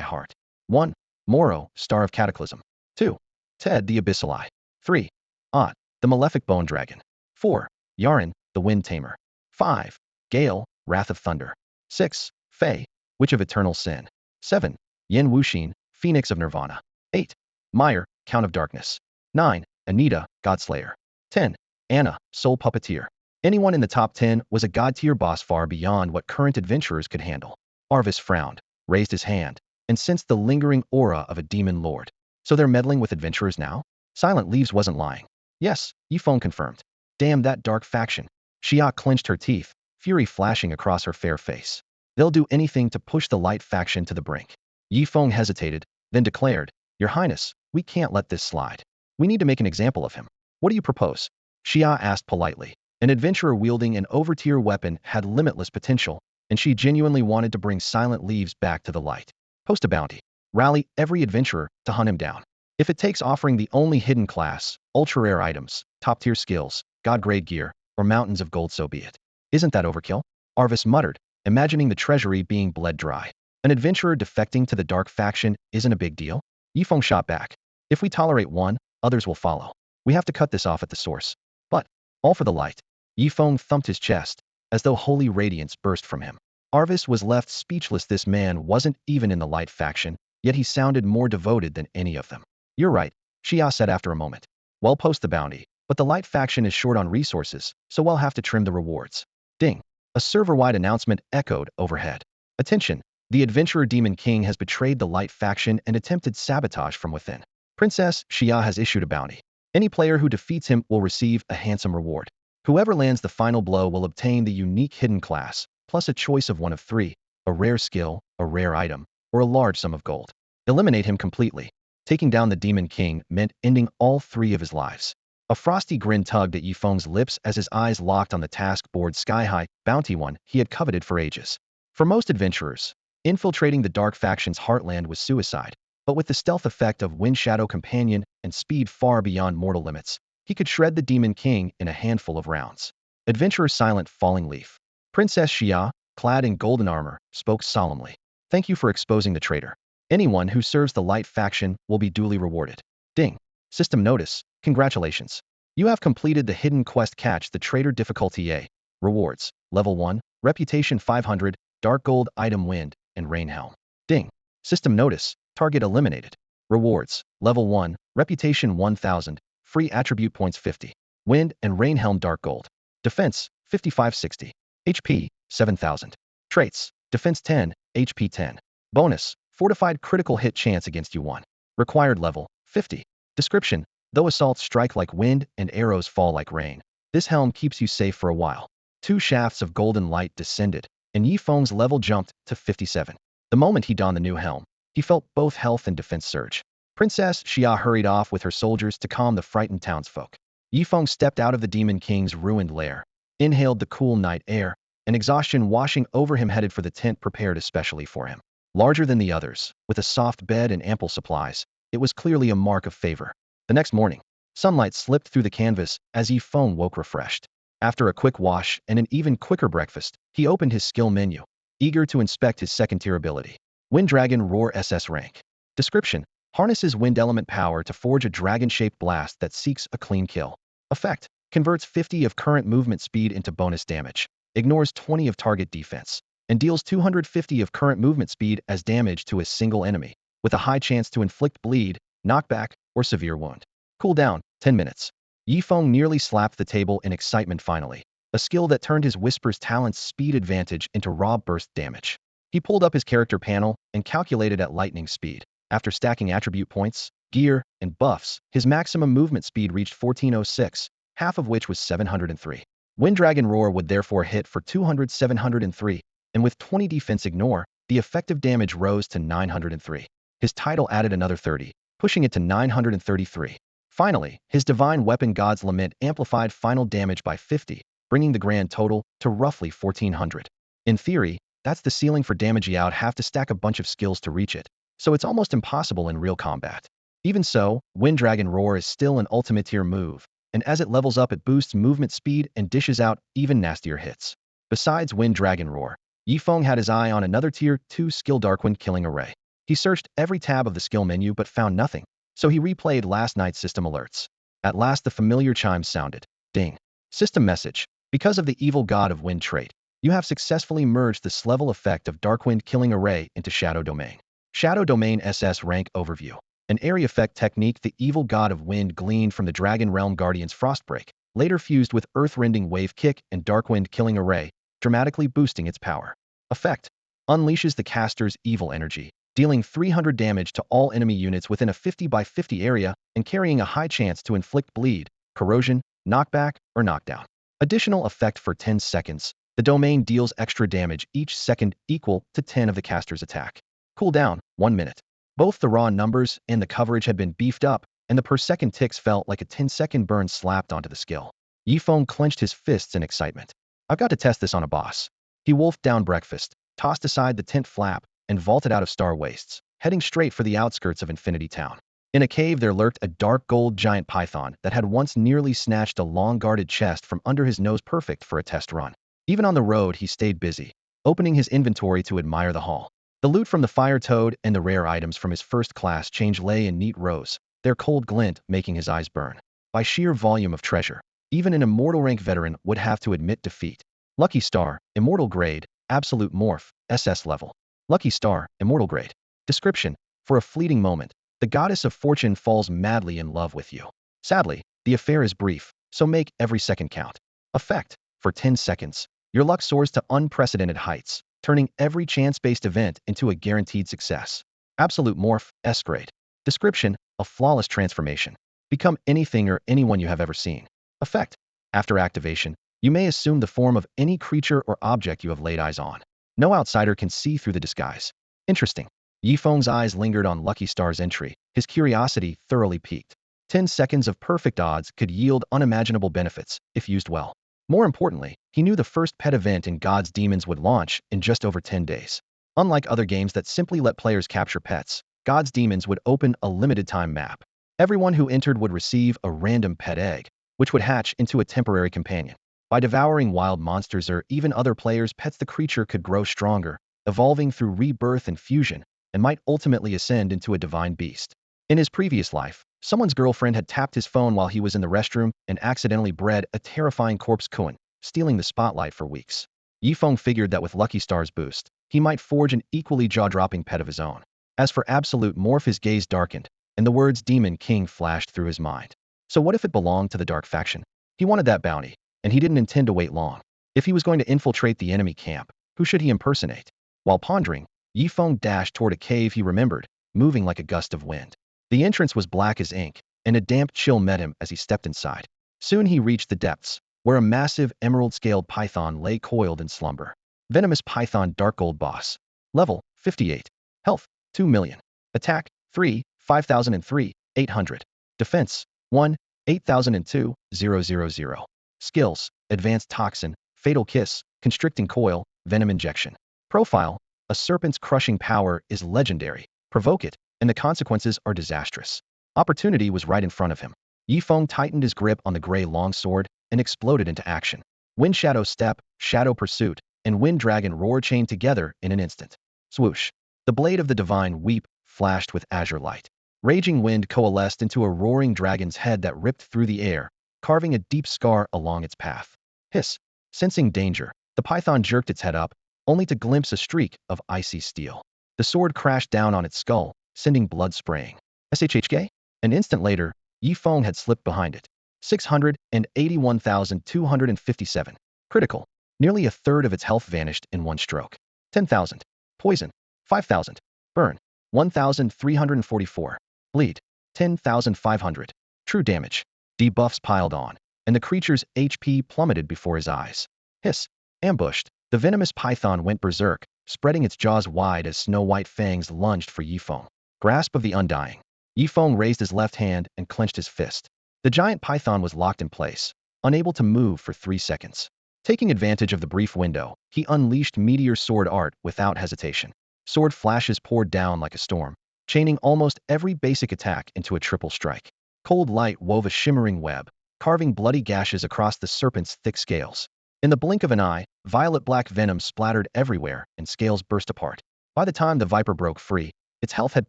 heart. 1. Moro, Star of Cataclysm. 2. Ted the Abyssal Eye. 3. Ot, the Malefic Bone Dragon. 4. Yaren, the Wind Tamer. 5. Gale, Wrath of Thunder. 6. Fei, Witch of Eternal Sin. 7. Yin Wuxin, Phoenix of Nirvana. 8. Meyer, Count of Darkness. 9. Anita, Godslayer. 10. Anna, Soul Puppeteer. Anyone in the top 10 was a god-tier boss far beyond what current adventurers could handle. Arvis frowned, raised his hand, and sensed the lingering aura of a demon lord. So they're meddling with adventurers now? Silent Leaves wasn't lying. Yes, Yifeng confirmed. Damn that dark faction. Xia clenched her teeth, fury flashing across her fair face. They'll do anything to push the light faction to the brink. Yifeng hesitated, then declared, Your Highness, we can't let this slide. We need to make an example of him. What do you propose? Xia asked politely. An adventurer wielding an over-tier weapon had limitless potential, and she genuinely wanted to bring Silent Leaves back to the light. Post a bounty. Rally every adventurer to hunt him down. If it takes offering the only hidden class, ultra-rare items, top-tier skills, god-grade gear, or mountains of gold, so be it. Isn't that overkill? Arvis muttered, imagining the treasury being bled dry. An adventurer defecting to the dark faction isn't a big deal? Yifeng shot back. If we tolerate one, others will follow. We have to cut this off at the source. But All for the light. Yifeng thumped his chest, as though holy radiance burst from him. Arvis was left speechless. This man wasn't even in the light faction, yet he sounded more devoted than any of them. You're right, Xia said after a moment. We'll post the bounty, but the light faction is short on resources, so we'll have to trim the rewards. Ding. A server-wide announcement echoed overhead. Attention, the adventurer Demon King has betrayed the light faction and attempted sabotage from within. Princess Xia has issued a bounty. Any player who defeats him will receive a handsome reward. Whoever lands the final blow will obtain the unique hidden class, plus a choice of one of three, a rare skill, a rare item, or a large sum of gold. Eliminate him completely. Taking down the Demon King meant ending all three of his lives. A frosty grin tugged at Yifeng's lips as his eyes locked on the task board sky-high bounty one he had coveted for ages. For most adventurers, infiltrating the dark faction's heartland was suicide, but with the stealth effect of Wind Shadow Companion and speed far beyond mortal limits, he could shred the Demon King in a handful of rounds. Adventurer Silent Falling Leaf. Princess Xia, clad in golden armor, spoke solemnly. Thank you for exposing the traitor. Anyone who serves the light faction will be duly rewarded. Ding. System notice. Congratulations. You have completed the hidden quest Catch the Traitor difficulty A. Rewards. Level 1. Reputation 500. Dark Gold Item Wind and Rain Helm. Ding. System notice. Target eliminated. Rewards. Level 1. Reputation 1000. Free attribute points 50. Wind and Rain Helm Dark Gold. Defense 5560. HP 7000. Traits. Defense 10. HP 10. Bonus. Fortified critical hit chance against you 1. Required level 50. Description. Though assaults strike like wind and arrows fall like rain, this helm keeps you safe for a while. 2 shafts of golden light descended, and Yifeng's level jumped to 57. The moment he donned the new helm, he felt both health and defense surge. Princess Xia hurried off with her soldiers to calm the frightened townsfolk. Yifeng stepped out of the Demon King's ruined lair, inhaled the cool night air, and exhaustion washing over him headed for the tent prepared especially for him. Larger than the others, with a soft bed and ample supplies, it was clearly a mark of favor. The next morning, sunlight slipped through the canvas as Yifeng woke refreshed. After a quick wash and an even quicker breakfast, he opened his skill menu, eager to inspect his second-tier ability. Wind Dragon Roar SS rank. Description. Harnesses wind element power to forge a dragon-shaped blast that seeks a clean kill. Effect. Converts 50 of current movement speed into bonus damage. Ignores 20 of target defense. And deals 250 of current movement speed as damage to a single enemy, with a high chance to inflict bleed, knockback, or severe wound. Cooldown, 10 minutes. Yifeng nearly slapped the table in excitement finally, a skill that turned his Whisper's talent's speed advantage into raw burst damage. He pulled up his character panel and calculated at lightning speed. After stacking attribute points, gear, and buffs, his maximum movement speed reached 1406, half of which was 703. Wind Dragon Roar would therefore hit for 703, and with 20 defense ignore, the effective damage rose to 903. His title added another 30, pushing it to 933. Finally, his Divine Weapon God's Lament amplified final damage by 50, bringing the grand total to roughly 1400. In theory, that's the ceiling for damage. You'd have to stack a bunch of skills to reach it, so it's almost impossible in real combat. Even so, Wind Dragon Roar is still an ultimate tier move, and as it levels up it boosts movement speed and dishes out even nastier hits. Besides Wind Dragon Roar, Yifeng had his eye on another tier 2 skill Darkwind Killing Array. He searched every tab of the skill menu but found nothing, so he replayed last night's system alerts. At last the familiar chimes sounded. Ding. System message. Because of the evil god of wind trait, you have successfully merged the S-level effect of Darkwind Killing Array into Shadow Domain. Shadow Domain SS rank overview. An area effect technique the evil god of wind gleaned from the Dragon Realm Guardian's Frostbreak, later fused with Earthrending Wave Kick and Darkwind Killing Array, dramatically boosting its power. Effect. Unleashes the caster's evil energy, dealing 300 damage to all enemy units within a 50 by 50 area and carrying a high chance to inflict bleed, corrosion, knockback, or knockdown. Additional effect for 10 seconds. The domain deals extra damage each second equal to 10 of the caster's attack. Cooldown, 1 minute. Both the raw numbers and the coverage had been beefed up, and the per second ticks felt like a 10-second burn slapped onto the skill. Yifeng clenched his fists in excitement. I've got to test this on a boss. He wolfed down breakfast, tossed aside the tent flap, and vaulted out of Star Wastes, heading straight for the outskirts of Infinity Town. In a cave there lurked a dark gold giant python that had once nearly snatched a long-guarded chest from under his nose, perfect for a test run. Even on the road he stayed busy, opening his inventory to admire the haul. The loot from the fire toad and the rare items from his first-class change lay in neat rows, their cold glint making his eyes burn. By sheer volume of treasure, Even an immortal rank veteran would have to admit defeat. Lucky Star, Immortal Grade, Absolute Morph, SS Level. Lucky Star, Immortal Grade. Description: for a fleeting moment, the goddess of fortune falls madly in love with you. Sadly, the affair is brief, so make every second count. Effect: for 10 seconds, your luck soars to unprecedented heights, turning every chance-based event into a guaranteed success. Absolute Morph, S Grade. Description: a flawless transformation. Become anything or anyone you have ever seen. Effect: after activation, you may assume the form of any creature or object you have laid eyes on. No outsider can see through the disguise. Interesting. Yifeng's eyes lingered on Lucky Star's entry, his curiosity thoroughly piqued. 10 seconds of perfect odds could yield unimaginable benefits, if used well. More importantly, he knew the first pet event in God's Demons would launch in just over 10 days. Unlike other games that simply let players capture pets, God's Demons would open a limited-time map. Everyone who entered would receive a random pet egg, which would hatch into a temporary companion. By devouring wild monsters or even other players' pets, the creature could grow stronger, evolving through rebirth and fusion, and might ultimately ascend into a divine beast. In his previous life, someone's girlfriend had tapped his phone while he was in the restroom and accidentally bred a terrifying corpse coon, stealing the spotlight for weeks. Yifeng figured that with Lucky Star's boost, he might forge an equally jaw-dropping pet of his own. As for Absolute Morph, his gaze darkened, and the words Demon King flashed through his mind. So what if it belonged to the dark faction? He wanted that bounty, and he didn't intend to wait long. If he was going to infiltrate the enemy camp, who should he impersonate? While pondering, Yifeng dashed toward a cave he remembered, moving like a gust of wind. The entrance was black as ink, and a damp chill met him as he stepped inside. Soon he reached the depths, where a massive emerald-scaled python lay coiled in slumber. Venomous Python Dark Gold Boss. Level, 58. Health, 2 million. Attack, 3, 5003, 800. Defense, 1, 8002, 000. Skills: Advanced Toxin, Fatal Kiss, Constricting Coil, Venom Injection. Profile: a serpent's crushing power is legendary. Provoke it, and the consequences are disastrous. Opportunity was right in front of him. Yifeng tightened his grip on the gray longsword and exploded into action. Wind Shadow Step, Shadow Pursuit, and Wind Dragon Roar chained together in an instant. Swoosh. The blade of the divine Weep flashed with azure light. Raging wind coalesced into a roaring dragon's head that ripped through the air, carving a deep scar along its path. Hiss. Sensing danger, the python jerked its head up, only to glimpse a streak of icy steel. The sword crashed down on its skull, sending blood spraying. SHHK? An instant later, Yifeng had slipped behind it. 681,257. Critical. Nearly a third of its health vanished in one stroke. 10,000. Poison. 5,000. Burn. 1,344. Bleed. 10,500. True damage. Debuffs piled on, and the creature's HP plummeted before his eyes. Hiss. Ambushed. The venomous python went berserk, spreading its jaws wide as snow-white fangs lunged for Yifeng. Grasp of the Undying. Yifeng raised his left hand and clenched his fist. The giant python was locked in place, unable to move for 3 seconds. Taking advantage of the brief window, he unleashed Meteor Sword Art without hesitation. Sword flashes poured down like a storm, chaining almost every basic attack into a triple strike. Cold light wove a shimmering web, carving bloody gashes across the serpent's thick scales. In the blink of an eye, violet-black venom splattered everywhere and scales burst apart. By the time the viper broke free, its health had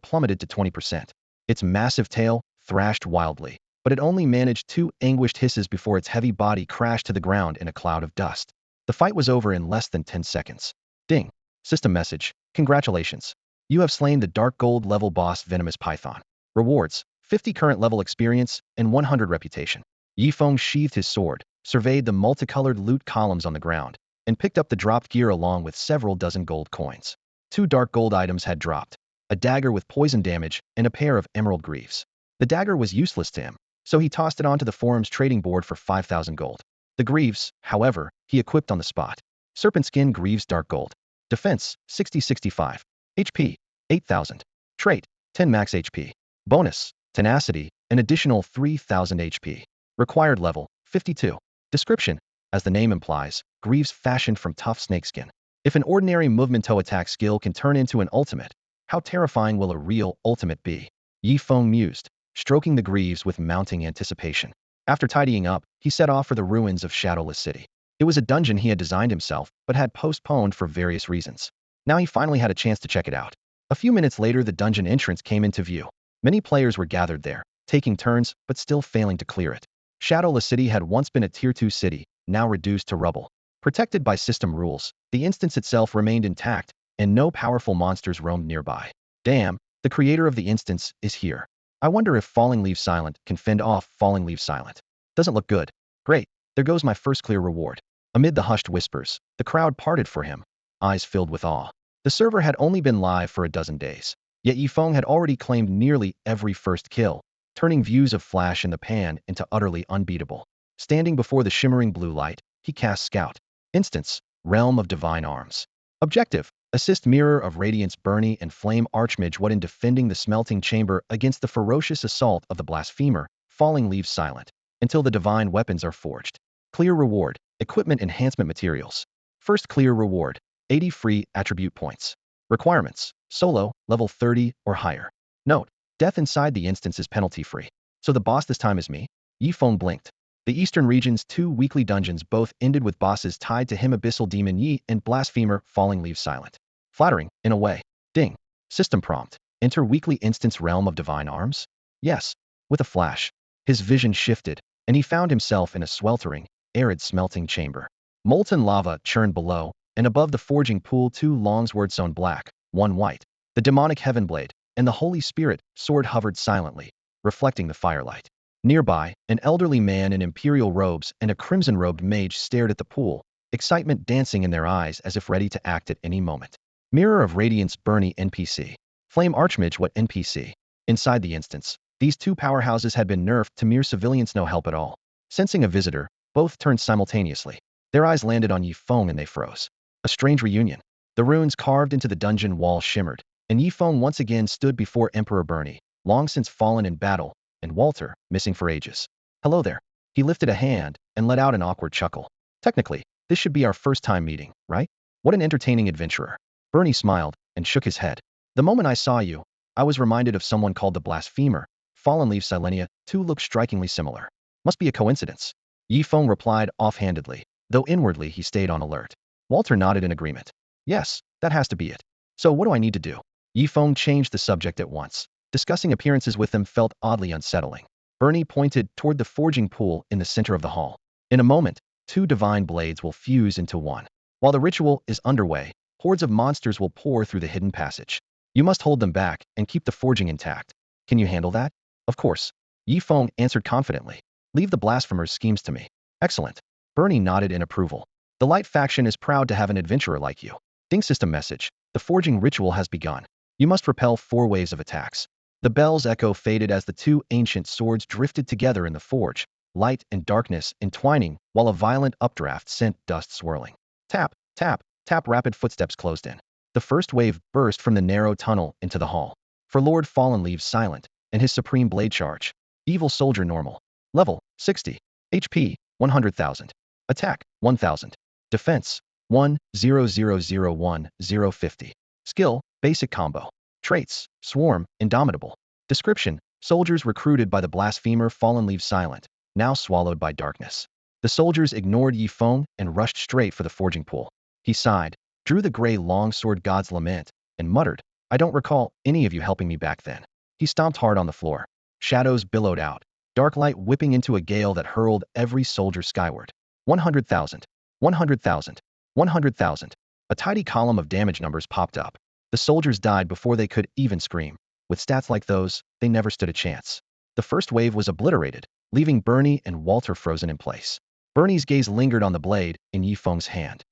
plummeted to 20%. Its massive tail thrashed wildly, but it only managed 2 anguished hisses before its heavy body crashed to the ground in a cloud of dust. The fight was over in less than 10 seconds. Ding. System message. Congratulations. You have slain the Dark Gold level boss Venomous Python. Rewards: 50 current level experience and 100 reputation. Yifeng sheathed his sword, surveyed the multicolored loot columns on the ground, and picked up the dropped gear along with several dozen gold coins. 2 dark gold items had dropped: a dagger with poison damage and a pair of emerald greaves. The dagger was useless to him, so he tossed it onto the forum's trading board for 5,000 gold. The greaves, however, he equipped on the spot. Serpent Skin Greaves Dark Gold. Defense, 60-65. HP, 8,000. Trait, 10 max HP. Bonus, Tenacity, an additional 3,000 HP. Required level, 52. Description: as the name implies, greaves fashioned from tough snakeskin. If an ordinary movemento attack skill can turn into an ultimate, how terrifying will a real ultimate be? Yifeng mused, stroking the greaves with mounting anticipation. After tidying up, he set off for the ruins of Shadowless City. It was a dungeon he had designed himself, but had postponed for various reasons. Now he finally had a chance to check it out. A few minutes later, the dungeon entrance came into view. Many players were gathered there, taking turns, but still failing to clear it. Shadowless City had once been a Tier 2 city, now reduced to rubble. Protected by system rules, the instance itself remained intact, and no powerful monsters roamed nearby. Damn, the creator of the instance is here. I wonder if Falling Leaves Silent can fend off Falling Leaves Silent. Doesn't look good. Great, there goes my first clear reward. Amid the hushed whispers, the crowd parted for him, eyes filled with awe. The server had only been live for a dozen days, yet Yifeng had already claimed nearly every first kill, turning views of Flash in the Pan into utterly unbeatable. Standing before the shimmering blue light, he cast Scout. Instance, Realm of Divine Arms. Objective, assist Mirror of Radiance Bernie and Flame Archmage what in defending the smelting chamber against the ferocious assault of the blasphemer, Falling Leaves Silent, until the divine weapons are forged. Clear reward, equipment enhancement materials. First clear reward, 80 free attribute points. Requirements, solo, level 30 or higher. Note, death inside the instance is penalty free. So the boss this time is me? Yifeng blinked. The Eastern region's 2 weekly dungeons both ended with bosses tied to him, Abyssal Demon Yi and Blasphemer Falling Leaves Silent. Flattering, in a way. Ding. System prompt. Enter weekly instance Realm of Divine Arms? Yes. With a flash, his vision shifted, and he found himself in a sweltering, arid smelting chamber. Molten lava churned below, and above the forging pool 2 longswords sewn black, 1 white. The demonic Heavenblade and the Holy Spirit sword hovered silently, reflecting the firelight. Nearby, an elderly man in imperial robes and a crimson-robed mage stared at the pool, excitement dancing in their eyes as if ready to act at any moment. Mirror of Radiance Bernie NPC. Flame Archmage what NPC. Inside the instance, these 2 powerhouses had been nerfed to mere civilians, no help at all. Sensing a visitor, both turned simultaneously. Their eyes landed on Yifeng and they froze. A strange reunion. The runes carved into the dungeon wall shimmered, and Yifeng once again stood before Emperor Bernie, long since fallen in battle, and Walter, missing for ages. Hello there. He lifted a hand and let out an awkward chuckle. Technically, this should be our first time meeting, right? What an entertaining adventurer. Bernie smiled and shook his head. The moment I saw you, I was reminded of someone called the Blasphemer. Fallen Leaves Silenia, 2 look strikingly similar. Must be a coincidence. Yifeng replied offhandedly, though inwardly he stayed on alert. Walter nodded in agreement. Yes, that has to be it. So what do I need to do? Yifeng changed the subject at once. Discussing appearances with them felt oddly unsettling. Bernie pointed toward the forging pool in the center of the hall. In a moment, 2 divine blades will fuse into one. While the ritual is underway, hordes of monsters will pour through the hidden passage. You must hold them back and keep the forging intact. Can you handle that? Of course. Yifeng answered confidently. Leave the blasphemer's schemes to me. Excellent. Bernie nodded in approval. The Light faction is proud to have an adventurer like you. Ding system message. The forging ritual has begun. You must repel 4 waves of attacks. The bell's echo faded as the 2 ancient swords drifted together in the forge, light and darkness entwining, while a violent updraft sent dust swirling. Tap, tap, tap. Rapid footsteps closed in. The first wave burst from the narrow tunnel into the hall. For Lord Fallen Leaves Silent, and his supreme blade charge. Evil Soldier normal. Level, 60. HP, 100,000. Attack, 1,000. Defense, 1,000,1050. Skill, basic combo. Traits, Swarm, Indomitable. Description, soldiers recruited by the Blasphemer Fallen Leaves Silent, now swallowed by darkness. The soldiers ignored Yifeng and rushed straight for the forging pool. He sighed, drew the gray longsword God's Lament, and muttered, I don't recall any of you helping me back then. He stomped hard on the floor. Shadows billowed out, dark light whipping into a gale that hurled every soldier skyward. 100,000. 100,000. 100,000. A tidy column of damage numbers popped up. The soldiers died before they could even scream. With stats like those, they never stood a chance. The first wave was obliterated, leaving Bernie and Walter frozen in place. Bernie's gaze lingered on the blade in Yifeng's hand.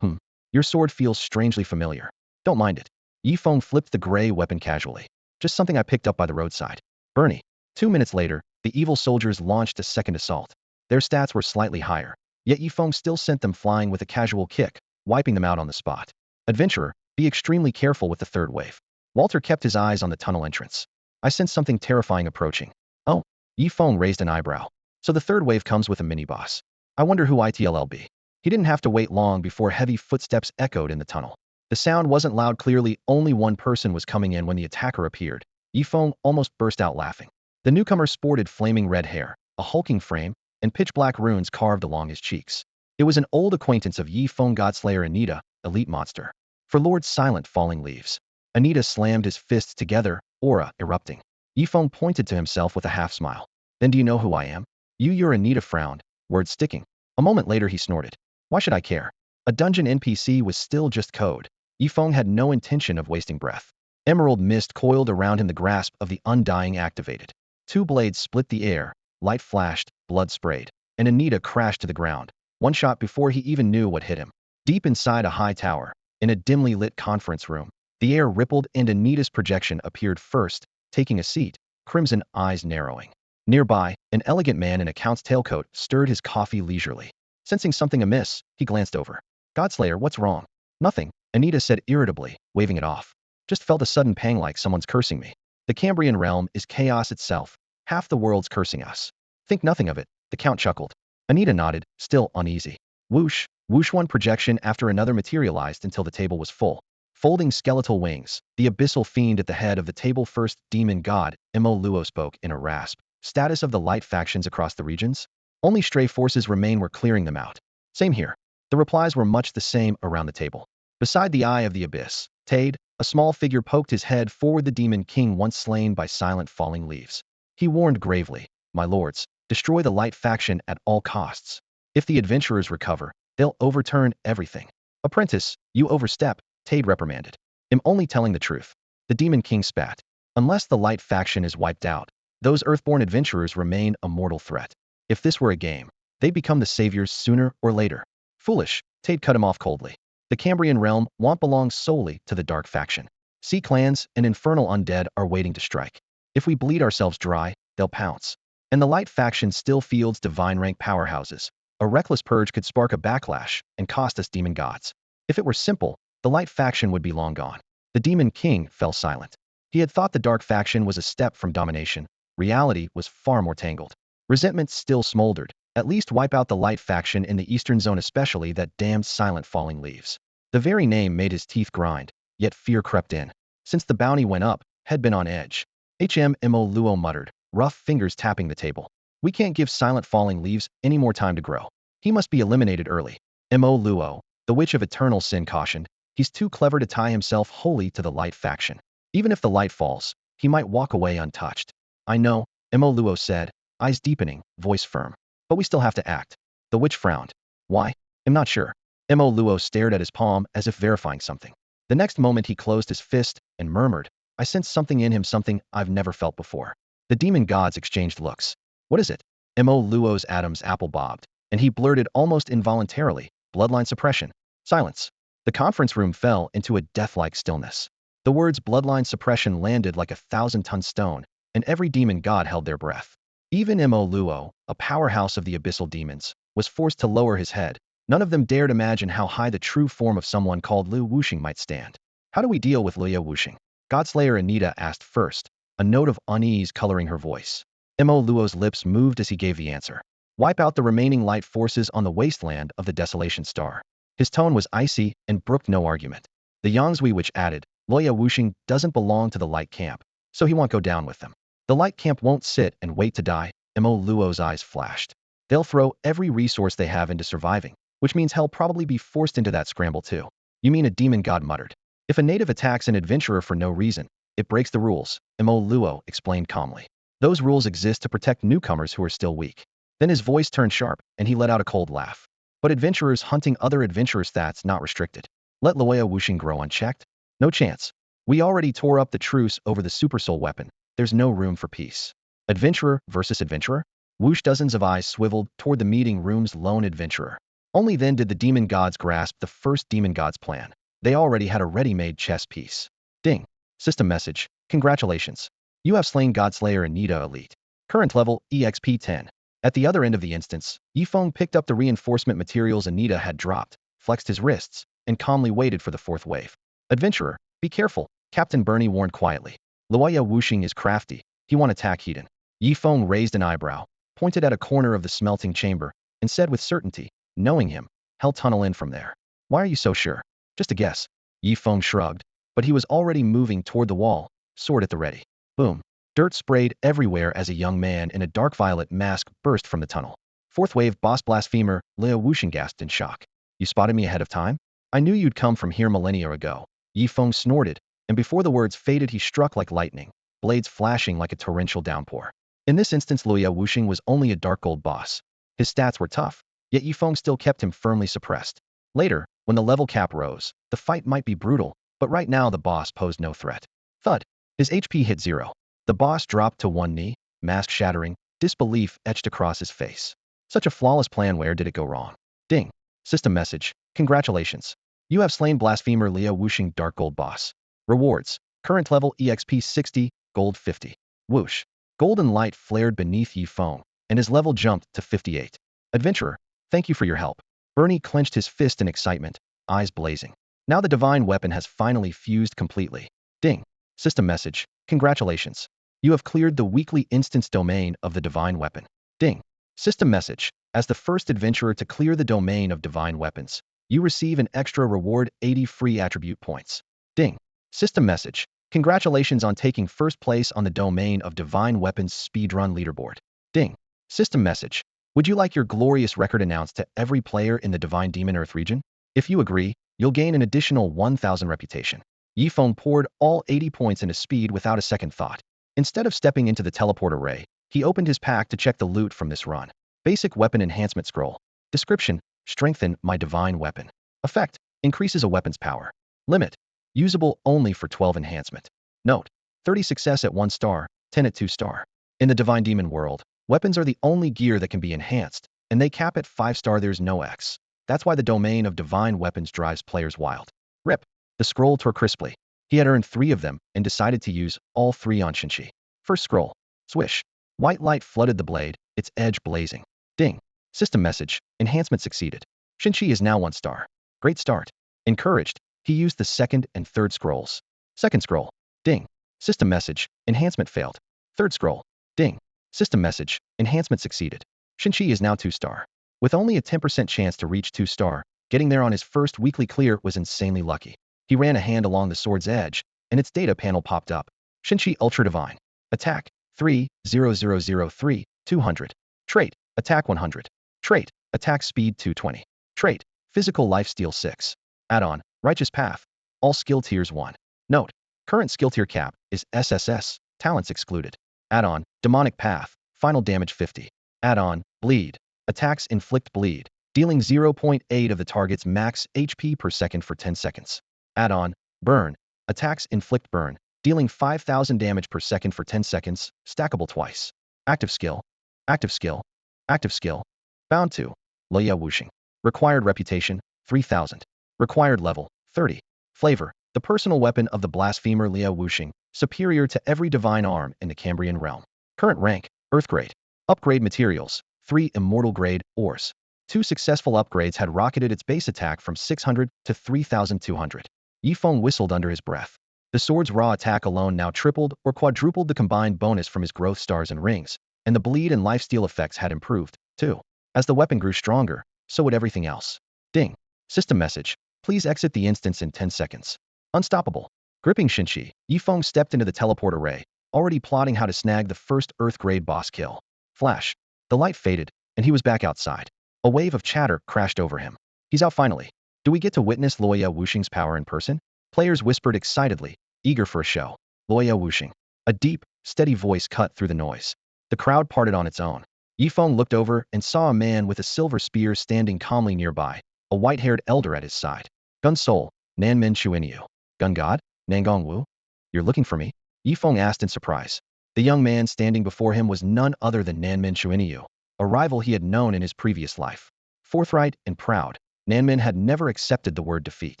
Your sword feels strangely familiar. Don't mind it. Yifeng flipped the gray weapon casually. Just something I picked up by the roadside. Bernie. 2 minutes later, the evil soldiers launched a second assault. Their stats were slightly higher, yet Yifeng still sent them flying with a casual kick, wiping them out on the spot. Adventurer, be extremely careful with the third wave. Walter kept his eyes on the tunnel entrance. I sense something terrifying approaching. Oh, Yifeng raised an eyebrow. So the third wave comes with a mini-boss. I wonder who it'll be. He didn't have to wait long before heavy footsteps echoed in the tunnel. The sound wasn't loud, clearly only one person was coming in when the attacker appeared. Yifeng almost burst out laughing. The newcomer sported flaming red hair, a hulking frame, and pitch-black runes carved along his cheeks. It was an old acquaintance of Yifeng, Godslayer Anita, elite monster. For Lord Silent Falling Leaves. Anita slammed his fists together, aura erupting. Yifeng pointed to himself with a half-smile. Then do you know who I am? Your Anita frowned, words sticking. A moment later he snorted. Why should I care? A dungeon NPC was still just code. Yifeng had no intention of wasting breath. Emerald mist coiled around him, the grasp of the undying activated. Two blades split the air, light flashed, blood sprayed, and Anita crashed to the ground, one shot before he even knew what hit him. Deep inside a high tower, in a dimly lit conference room, the air rippled and Anita's projection appeared first, taking a seat, crimson eyes narrowing. Nearby, an elegant man in a count's tailcoat stirred his coffee leisurely. Sensing something amiss, he glanced over. Godslayer, what's wrong? Nothing, Anita said irritably, waving it off. Just felt a sudden pang like someone's cursing me. The Cambrian realm is chaos itself. Half the world's cursing us. Think nothing of it, the Count chuckled. Anita nodded, still uneasy. Whoosh, whoosh, one projection after another materialized until the table was full. Folding skeletal wings, the abyssal fiend at the head of the table, first demon god, Imo Luo, spoke in a rasp. Status of the light factions across the regions? Only stray forces remain, we're clearing them out. Same here. The replies were much the same around the table. Beside the eye of the abyss, Tade, a small figure, poked his head forward, the demon king once slain by silent falling leaves. He warned gravely, my lords, destroy the light faction at all costs. If the adventurers recover, they'll overturn everything. Apprentice, you overstep, Tade reprimanded. I'm only telling the truth. The demon king spat. Unless the light faction is wiped out, those earthborn adventurers remain a mortal threat. If this were a game, they'd become the saviors sooner or later. Foolish, Tade cut him off coldly. The Cambrian realm won't belong solely to the dark faction. Sea clans and infernal undead are waiting to strike. If we bleed ourselves dry, they'll pounce. And the light faction still fields divine rank powerhouses. A reckless purge could spark a backlash and cost us demon gods. If it were simple, the light faction would be long gone. The demon king fell silent. He had thought the dark faction was a step from domination. Reality was far more tangled. Resentment still smoldered. At least wipe out the light faction in the eastern zone, especially that damned silent falling leaves. The very name made his teeth grind, yet fear crept in. Since the bounty went up, had been on edge. Imo Luo muttered, rough fingers tapping the table. We can't give silent falling leaves any more time to grow. He must be eliminated early. Imo Luo, the witch of eternal sin, cautioned. He's too clever to tie himself wholly to the light faction. Even if the light falls, he might walk away untouched. I know, Imo Luo said, eyes deepening, voice firm. But we still have to act. The witch frowned. Why? I'm not sure. Imo Luo stared at his palm as if verifying something. The next moment he closed his fist and murmured, I sense something in him, something I've never felt before. The demon gods exchanged looks. What is it? Imo Luo's Adam's apple bobbed, and he blurted almost involuntarily, bloodline suppression. Silence. The conference room fell into a death-like stillness. The words bloodline suppression landed like a 1,000-ton stone, and every demon god held their breath. Even Imo Luo, a powerhouse of the abyssal demons, was forced to lower his head. None of them dared imagine how high the true form of someone called Liu Wuxing might stand. How do we deal with Liu Wuxing? Godslayer Anita asked first, a note of unease coloring her voice. Imo Luo's lips moved as he gave the answer. Wipe out the remaining light forces on the wasteland of the Desolation Star. His tone was icy and brooked no argument. The Yangzui witch added, Liu Wuxing doesn't belong to the light camp, so he won't go down with them. The light camp won't sit and wait to die. Imo Luo's eyes flashed. They'll throw every resource they have into surviving, which means he'll probably be forced into that scramble too. You mean, a demon god muttered. If a native attacks an adventurer for no reason, it breaks the rules, Imo Luo explained calmly. Those rules exist to protect newcomers who are still weak. Then his voice turned sharp, and he let out a cold laugh. But adventurers hunting other adventurers, that's not restricted. Let Liu Wuxing grow unchecked? No chance. We already tore up the truce over the supersoul weapon. There's no room for peace. Adventurer versus adventurer? Whoosh, dozens of eyes swiveled toward the meeting room's lone adventurer. Only then did the demon gods grasp the first demon god's plan. They already had a ready-made chess piece. Ding. System message. Congratulations. You have slain Godslayer Anita Elite. Current level, EXP 10. At the other end of the instance, Yifeng picked up the reinforcement materials Anita had dropped, flexed his wrists, and calmly waited for the fourth wave. Adventurer, be careful, Captain Bernie warned quietly. Liu Wuxing is crafty. He won't attack hidden. Yifeng raised an eyebrow, pointed at a corner of the smelting chamber, and said with certainty, knowing him, he'll tunnel in from there. Why are you so sure? Just a guess. Yifeng shrugged, but he was already moving toward the wall, sword at the ready. Boom. Dirt sprayed everywhere as a young man in a dark violet mask burst from the tunnel. Fourth wave boss blasphemer, Liu Wuxing gasped in shock. You spotted me ahead of time? I knew you'd come from here millennia ago. Yifeng snorted, and before the words faded he struck like lightning, blades flashing like a torrential downpour. In this instance, Luoya Wuxing was only a dark gold boss. His stats were tough, yet Yifeng still kept him firmly suppressed. Later, when the level cap rose, the fight might be brutal, but right now the boss posed no threat. Thud. His HP hit 0. The boss dropped to one knee, mask shattering, disbelief etched across his face. Such a flawless plan, where did it go wrong? Ding. System message. Congratulations. You have slain Blasphemer Luoya Wuxing Dark Gold Boss. Rewards. Current level EXP 60, gold 50. Whoosh. Golden light flared beneath Yifeng, and his level jumped to 58. Adventurer, thank you for your help. Bernie clenched his fist in excitement, eyes blazing. Now the divine weapon has finally fused completely. Ding. System message. Congratulations. You have cleared the weekly instance domain of the divine weapon. Ding. System message. As the first adventurer to clear the domain of divine weapons, you receive an extra reward 80 free attribute points. Ding. System message. Congratulations on taking first place on the domain of divine weapons speedrun leaderboard. Ding. System message. Would you like your glorious record announced to every player in the Divine Demon Earth region? If you agree, you'll gain an additional 1,000 reputation. Yifeng poured all 80 points into speed without a second thought. Instead of stepping into the teleport array, he opened his pack to check the loot from this run. Basic Weapon Enhancement Scroll. Description: Strengthen my divine weapon. Effect: Increases a weapon's power. Limit: Usable only for 12 enhancement. Note: 30 success at 1 star, 10 at 2 star. In the Divine Demon world, weapons are the only gear that can be enhanced, and they cap at 5 star. There's no X. That's why the domain of divine weapons drives players wild. Rip. The scroll tore crisply. He had earned 3 of them and decided to use all 3 on Shinchi. First scroll. Swish. White light flooded the blade, its edge blazing. Ding. System message. Enhancement succeeded. Shinchi is now 1 star. Great start. Encouraged, he used the second and third scrolls. Second scroll. Ding. System message. Enhancement failed. Third scroll. Ding. System message. Enhancement succeeded. Shinchi is now 2 star. With only a 10% chance to reach 2 star, getting there on his first weekly clear was insanely lucky. He ran a hand along the sword's edge, and its data panel popped up. Shinchi Ultra Divine. Attack: 3,0,0,0,3, 200. Trait: Attack 100. Trait: Attack Speed 220. Trait: Physical Lifesteal 6. Add-on: Righteous Path. All skill tiers 1. Note: Current skill tier cap is SSS, talents excluded. Add-on: Demonic Path, final damage 50. Add-on: Bleed. Attacks inflict bleed, dealing 0.8 of the target's max HP per second for 10 seconds. Add-on: Burn. Attacks inflict burn, dealing 5,000 damage per second for 10 seconds, stackable twice. Active skill. Active skill. Active skill. Bound to Luoya Wuxing. Required reputation 3,000. Required level 30. Flavor: the personal weapon of the blasphemer Luoya Wuxing, superior to every divine arm in the Cambrian realm. Current rank: Earth grade. Upgrade materials: 3 immortal grade ores. 2 successful upgrades had rocketed its base attack from 600 to 3,200. Yifeng whistled under his breath. The sword's raw attack alone now tripled or quadrupled the combined bonus from his growth stars and rings, and the bleed and lifesteal effects had improved, too. As the weapon grew stronger, so would everything else. Ding. System message. Please exit the instance in 10 seconds. Unstoppable. Gripping Shinchi, Yifeng stepped into the teleport array, already plotting how to snag the first Earth-grade boss kill. Flash. The light faded, and he was back outside. A wave of chatter crashed over him. He's out finally. Do we get to witness Luoya Wuxing's power in person? Players whispered excitedly, eager for a show. Luoya Wuxing. A deep, steady voice cut through the noise. The crowd parted on its own. Yifeng looked over and saw a man with a silver spear standing calmly nearby, a white-haired elder at his side. Gun Soul, Nanmen Chuinyu. Gun God? Nangong Wu? You're looking for me? Yifeng asked in surprise. The young man standing before him was none other than Nanmen Chuinyu, a rival he had known in his previous life. Forthright and proud, Nanmen had never accepted the word defeat.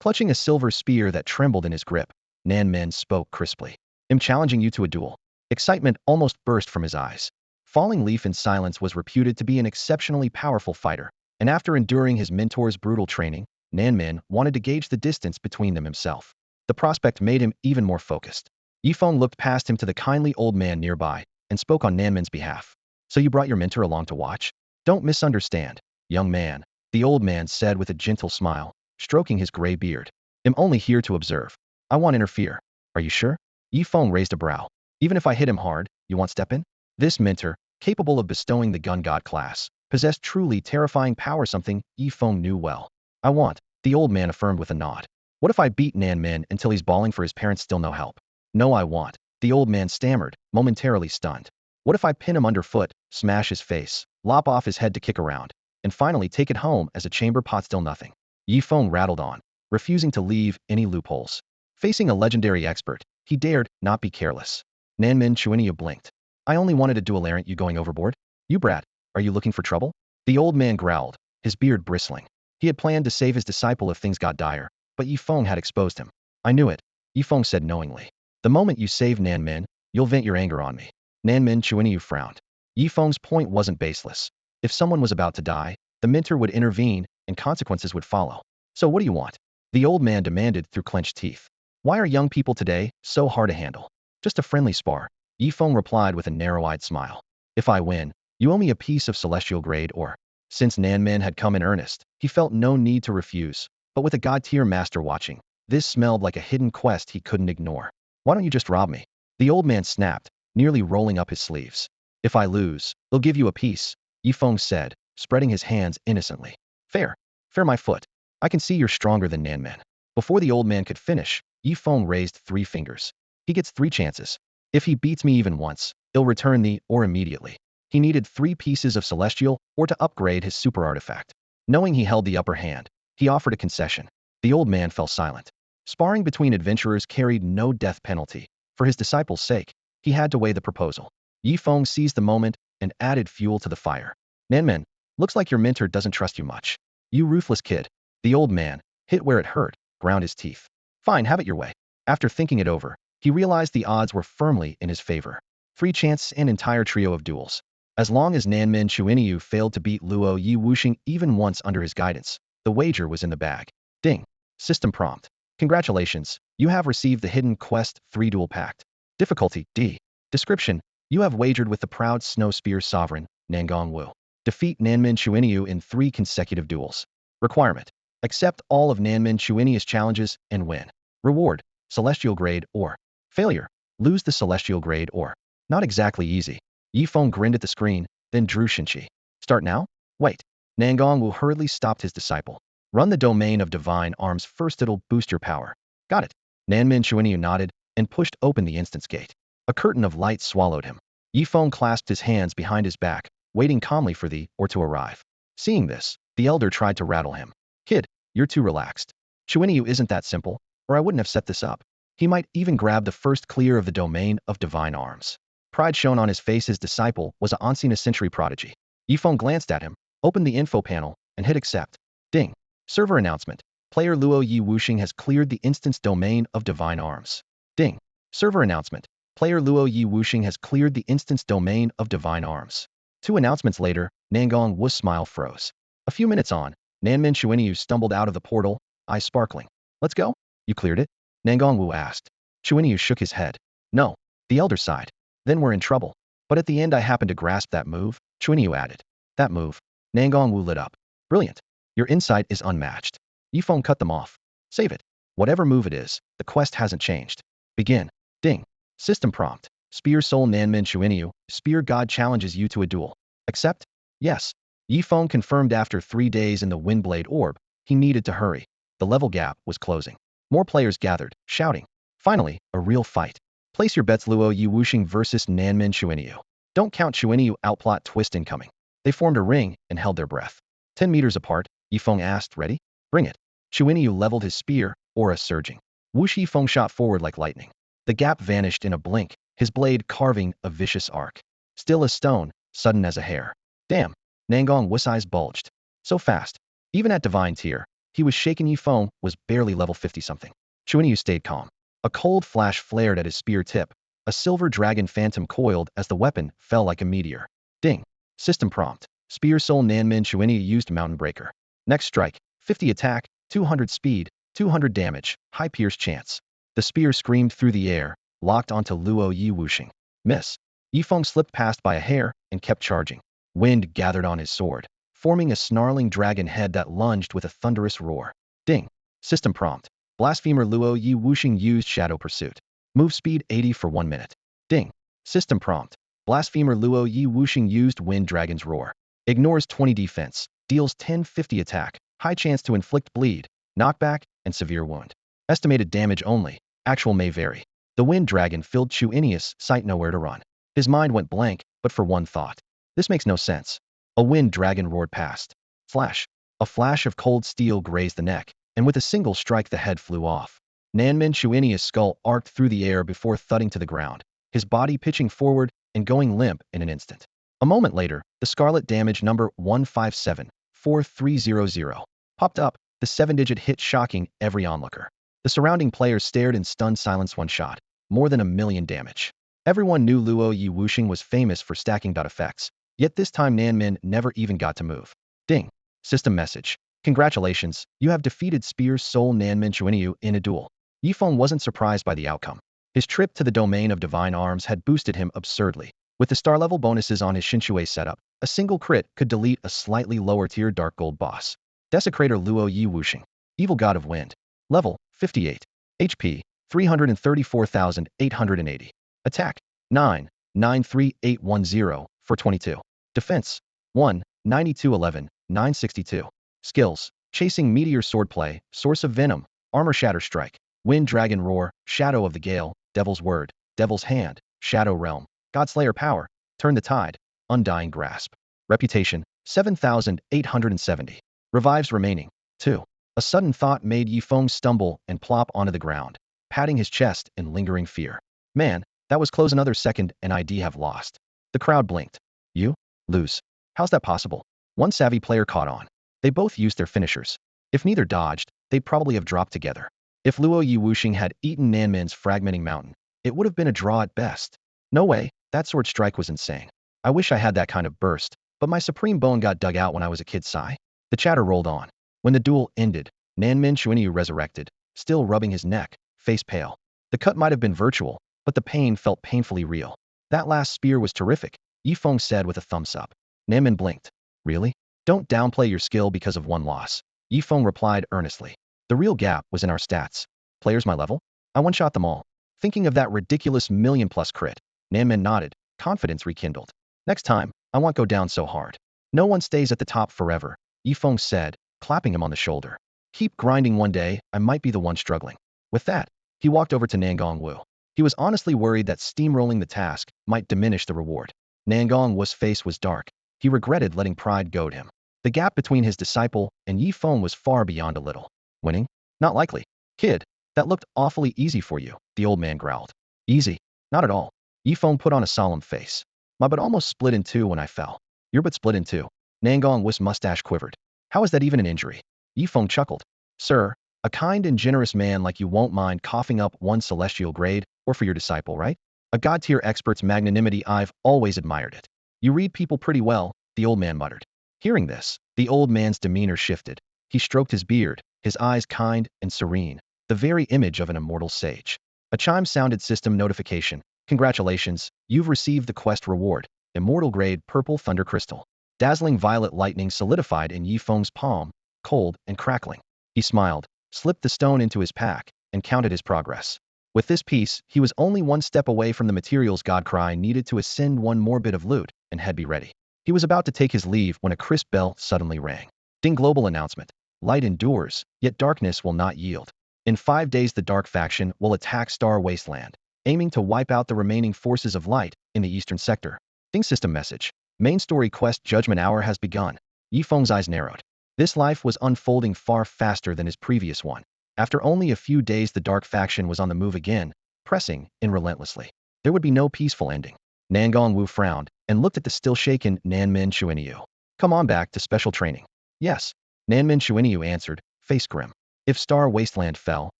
Clutching a silver spear that trembled in his grip, Nanmen spoke crisply. I'm challenging you to a duel. Excitement almost burst from his eyes. Falling Leaf in silence was reputed to be an exceptionally powerful fighter, and after enduring his mentor's brutal training, Nanmen wanted to gauge the distance between them himself. The prospect made him even more focused. Yifeng looked past him to the kindly old man nearby and spoke on Nanmen's behalf. So you brought your mentor along to watch? Don't misunderstand, young man, the old man said with a gentle smile, stroking his gray beard. I'm only here to observe. I won't interfere. Are you sure? Yifeng raised a brow. Even if I hit him hard, you won't step in? This mentor, capable of bestowing the Gun God class, possessed truly terrifying power, something Yifeng knew well. I want, the old man affirmed with a nod. What if I beat Nanmen until he's bawling for his parents, still no help? No, I want, the old man stammered, momentarily stunned. What if I pin him underfoot, smash his face, lop off his head to kick around, and finally take it home as a chamber pot? Still nothing. Yifeng rattled on, refusing to leave any loopholes. Facing a legendary expert, he dared not be careless. Nanmin Chuinyu blinked. I only wanted a duel. Aren't you going overboard? You brat, are you looking for trouble? The old man growled, his beard bristling. He had planned to save his disciple if things got dire, but Yifeng had exposed him. I knew it, Yifeng said knowingly. The moment you save Nanmin, you'll vent your anger on me. Nanmin Chuinyu frowned. Yifeng's point wasn't baseless. If someone was about to die, the mentor would intervene, and consequences would follow. So what do you want? The old man demanded through clenched teeth. Why are young people today so hard to handle? Just a friendly spar. Yifeng replied with a narrow-eyed smile. If I win, you owe me a piece of celestial grade ore. Since Nanmin had come in earnest, he felt no need to refuse. But with a god-tier master watching, this smelled like a hidden quest he couldn't ignore. Why don't you just rob me? The old man snapped, nearly rolling up his sleeves. If I lose, they'll give you a piece, Yifeng said, spreading his hands innocently. Fair. Fair my foot. I can see you're stronger than Nanmin. Before the old man could finish, Yifeng raised 3 fingers. He gets 3 chances. If he beats me even once, he'll return the ore immediately. He needed 3 pieces of celestial ore to upgrade his super artifact. Knowing he held the upper hand, he offered a concession. The old man fell silent. Sparring between adventurers carried no death penalty. For his disciple's sake, he had to weigh the proposal. Yifeng seized the moment and added fuel to the fire. Nanmin, looks like your mentor doesn't trust you much. You ruthless kid. The old man, hit where it hurt, ground his teeth. Fine, have it your way. After thinking it over, he realized the odds were firmly in his favor. 3 chances and entire trio of duels. As long as Nanmin Chuinyu failed to beat Luo Yi Wuxing even once under his guidance, the wager was in the bag. Ding. System prompt. Congratulations, you have received the Hidden Quest 3 Duel Pact. Difficulty, D. Description, you have wagered with the proud Snow Spear Sovereign, Nangong Wu. Defeat Nanmin Chuinyu in 3 consecutive duels. Requirement, accept all of Nanmin Chuinyu's challenges and win. Reward, Celestial Grade Ore. Failure, lose the Celestial Grade Ore. Not exactly easy. Yifeng grinned at the screen, then drew Shinchi. Start now? Wait. Nangong Wu hurriedly stopped his disciple. Run the domain of divine arms first, it'll boost your power. Got it. Nanmin Chuinyu nodded and pushed open the instance gate. A curtain of light swallowed him. Yifeng clasped his hands behind his back, waiting calmly for the ore to arrive. Seeing this, the elder tried to rattle him. Kid, you're too relaxed. Chuinyu isn't that simple, or I wouldn't have set this up. He might even grab the first clear of the domain of divine arms. Pride shone on his face. His disciple was a unseen century prodigy. Yifeng glanced at him, opened the info panel, and hit accept. Ding. Server announcement. Player Luo Yi Wuxing has cleared the instance domain of divine arms. Ding. Server announcement. Player Luo Yi Wuxing has cleared the instance domain of divine arms. 2 announcements later, Nangong Wu's smile froze. A few minutes on, Nanmin Chuinyu stumbled out of the portal, eyes sparkling. Let's go? You cleared it? Nangong Wu asked. Chuinyu shook his head. No. The elder sighed. Then we're in trouble. But at the end I happened to grasp that move, Chuinyu added. That move. Nangong Wu lit up. Brilliant. Your insight is unmatched. Yifeng cut them off. Save it. Whatever move it is, the quest hasn't changed. Begin. Ding. System prompt. Spear Soul Nanmin Chuinyu, Spear God challenges you to a duel. Accept? Yes. Yifeng confirmed after 3 days in the Windblade Orb. He needed to hurry. The level gap was closing. More players gathered, shouting. Finally, a real fight. Place your bets. Luo Yi Wuxing versus Nanmin Chuinyu. Don't count Chuinyu out. Plot twist incoming. They formed a ring and held their breath. 10 meters apart, Yifeng asked, ready? Bring it. Chuinyu leveled his spear, aura surging. Whoosh. Yifeng shot forward like lightning. The gap vanished in a blink, his blade carving a vicious arc. Still as stone, sudden as a hair. Damn. Nangong Wu's eyes bulged. So fast. Even at divine tier, he was shaken. Yifeng was barely level 50-something. Chuinyu stayed calm. A cold flash flared at his spear tip. A silver dragon phantom coiled as the weapon fell like a meteor. Ding. System prompt. Spear Soul Nanmin Chuinyu used Mountain Breaker. Next strike, 50 attack, 200 speed, 200 damage, high pierce chance. The spear screamed through the air, locked onto Luo Yi Wuxing. Miss. Yifeng slipped past by a hair and kept charging. Wind gathered on his sword, forming a snarling dragon head that lunged with a thunderous roar. Ding. System prompt. Blasphemer Luo Yi Wuxing used Shadow Pursuit. Move speed 80 for 1 minute. Ding. System prompt. Blasphemer Luo Yi Wuxing used Wind Dragon's Roar. Ignores 20 defense, deals 10/50 attack, high chance to inflict bleed, knockback, and severe wound. Estimated damage only, actual may vary. The Wind Dragon filled Chuinius' sight nowhere to run. His mind went blank, but for one thought. This makes no sense. A wind dragon roared past. Flash. A flash of cold steel grazed the neck, and with a single strike the head flew off. Nanmin Chuinia's skull arced through the air before thudding to the ground, his body pitching forward and going limp in an instant. A moment later, the scarlet damage number 1574-300 popped up, the 7-digit hit shocking every onlooker. The surrounding players stared in stunned silence. One shot, more than 1,000,000 damage. Everyone knew Luo Yi Wuxing was famous for stacking dot effects, yet this time Nanmin never even got to move. Ding. System message. Congratulations, you have defeated Spear's Soul Nanmin Chuiniu in a duel. Yifeng wasn't surprised by the outcome. His trip to the domain of divine arms had boosted him absurdly. With the star level bonuses on his Shinshui setup, a single crit could delete a slightly lower tier dark gold boss. Desecrator Luo Yi Wuxing. Evil God of Wind. Level 58. HP 334,880. Attack 9, 93810 for 22. Defense 1, 9211, 962. Skills: Chasing Meteor Swordplay, Source of Venom, Armor Shatter Strike, Wind Dragon Roar, Shadow of the Gale, Devil's Word, Devil's Hand, Shadow Realm, Godslayer Power, Turn the Tide, Undying Grasp. Reputation 7,870. Revives remaining 2. A sudden thought made Yifeng stumble and plop onto the ground, patting his chest in lingering fear. Man, that was close. Another second and I'd have lost. The crowd blinked. You? Lose. How's that possible? One savvy player caught on. They both used their finishers. If neither dodged, they'd probably have dropped together. If Luo Yi Wuxing had eaten Nanman's fragmenting mountain, it would have been a draw at best. No way, that sword strike was insane. I wish I had that kind of burst, but my supreme bone got dug out when I was a kid. Sigh. The chatter rolled on. When the duel ended, Nanmin Chuiniu resurrected, still rubbing his neck, face pale. The cut might have been virtual, but the pain felt painfully real. That last spear was terrific, Yifeng said with a thumbs up. Nanmin blinked. Really? Don't downplay your skill because of one loss. Yifeng replied earnestly. The real gap was in our stats. Players my level? I one-shot them all. Thinking of that ridiculous million-plus crit, Nanmin nodded, confidence rekindled. Next time, I won't go down so hard. No one stays at the top forever, Yifeng said, clapping him on the shoulder. Keep grinding, one day, I might be the one struggling. With that, he walked over to Nangong Wu. He was honestly worried that steamrolling the task might diminish the reward. Nangong Wu's face was dark. He regretted letting pride goad him. The gap between his disciple and Yifeng was far beyond a little. Winning? Not likely. Kid, that looked awfully easy for you, the old man growled. Easy? Not at all. Yifeng put on a solemn face. My butt almost split in two when I fell. Your butt split in two. Nangong Wu's mustache quivered. How is that even an injury? Yifeng chuckled. Sir, a kind and generous man like you won't mind coughing up one celestial grade, or for your disciple, right? A god-tier expert's magnanimity, I've always admired it. You read people pretty well, the old man muttered. Hearing this, the old man's demeanor shifted. He stroked his beard, his eyes kind and serene, the very image of an immortal sage. A chime sounded. System notification. Congratulations, you've received the quest reward, Immortal Grade Purple Thunder Crystal. Dazzling violet lightning solidified in Yifeng's palm, cold and crackling. He smiled, slipped the stone into his pack, and counted his progress. With this piece, he was only one step away from the materials God cry needed to ascend one more bit of loot, and head be ready. He was about to take his leave when a crisp bell suddenly rang. Ding. Global announcement. Light endures, yet darkness will not yield. In 5 days the Dark Faction will attack Star Wasteland, aiming to wipe out the remaining forces of light in the eastern sector. Ding. System message. Main story quest Judgment Hour has begun. Yifeng's eyes narrowed. This life was unfolding far faster than his previous one. After only a few days the Dark Faction was on the move again, pressing in relentlessly. There would be no peaceful ending. Nangong Wu frowned and looked at the still-shaken Nanmin Chuiniu. Come on back to special training. Yes. Nanmin Chuiniu answered, face grim. If Star Wasteland fell,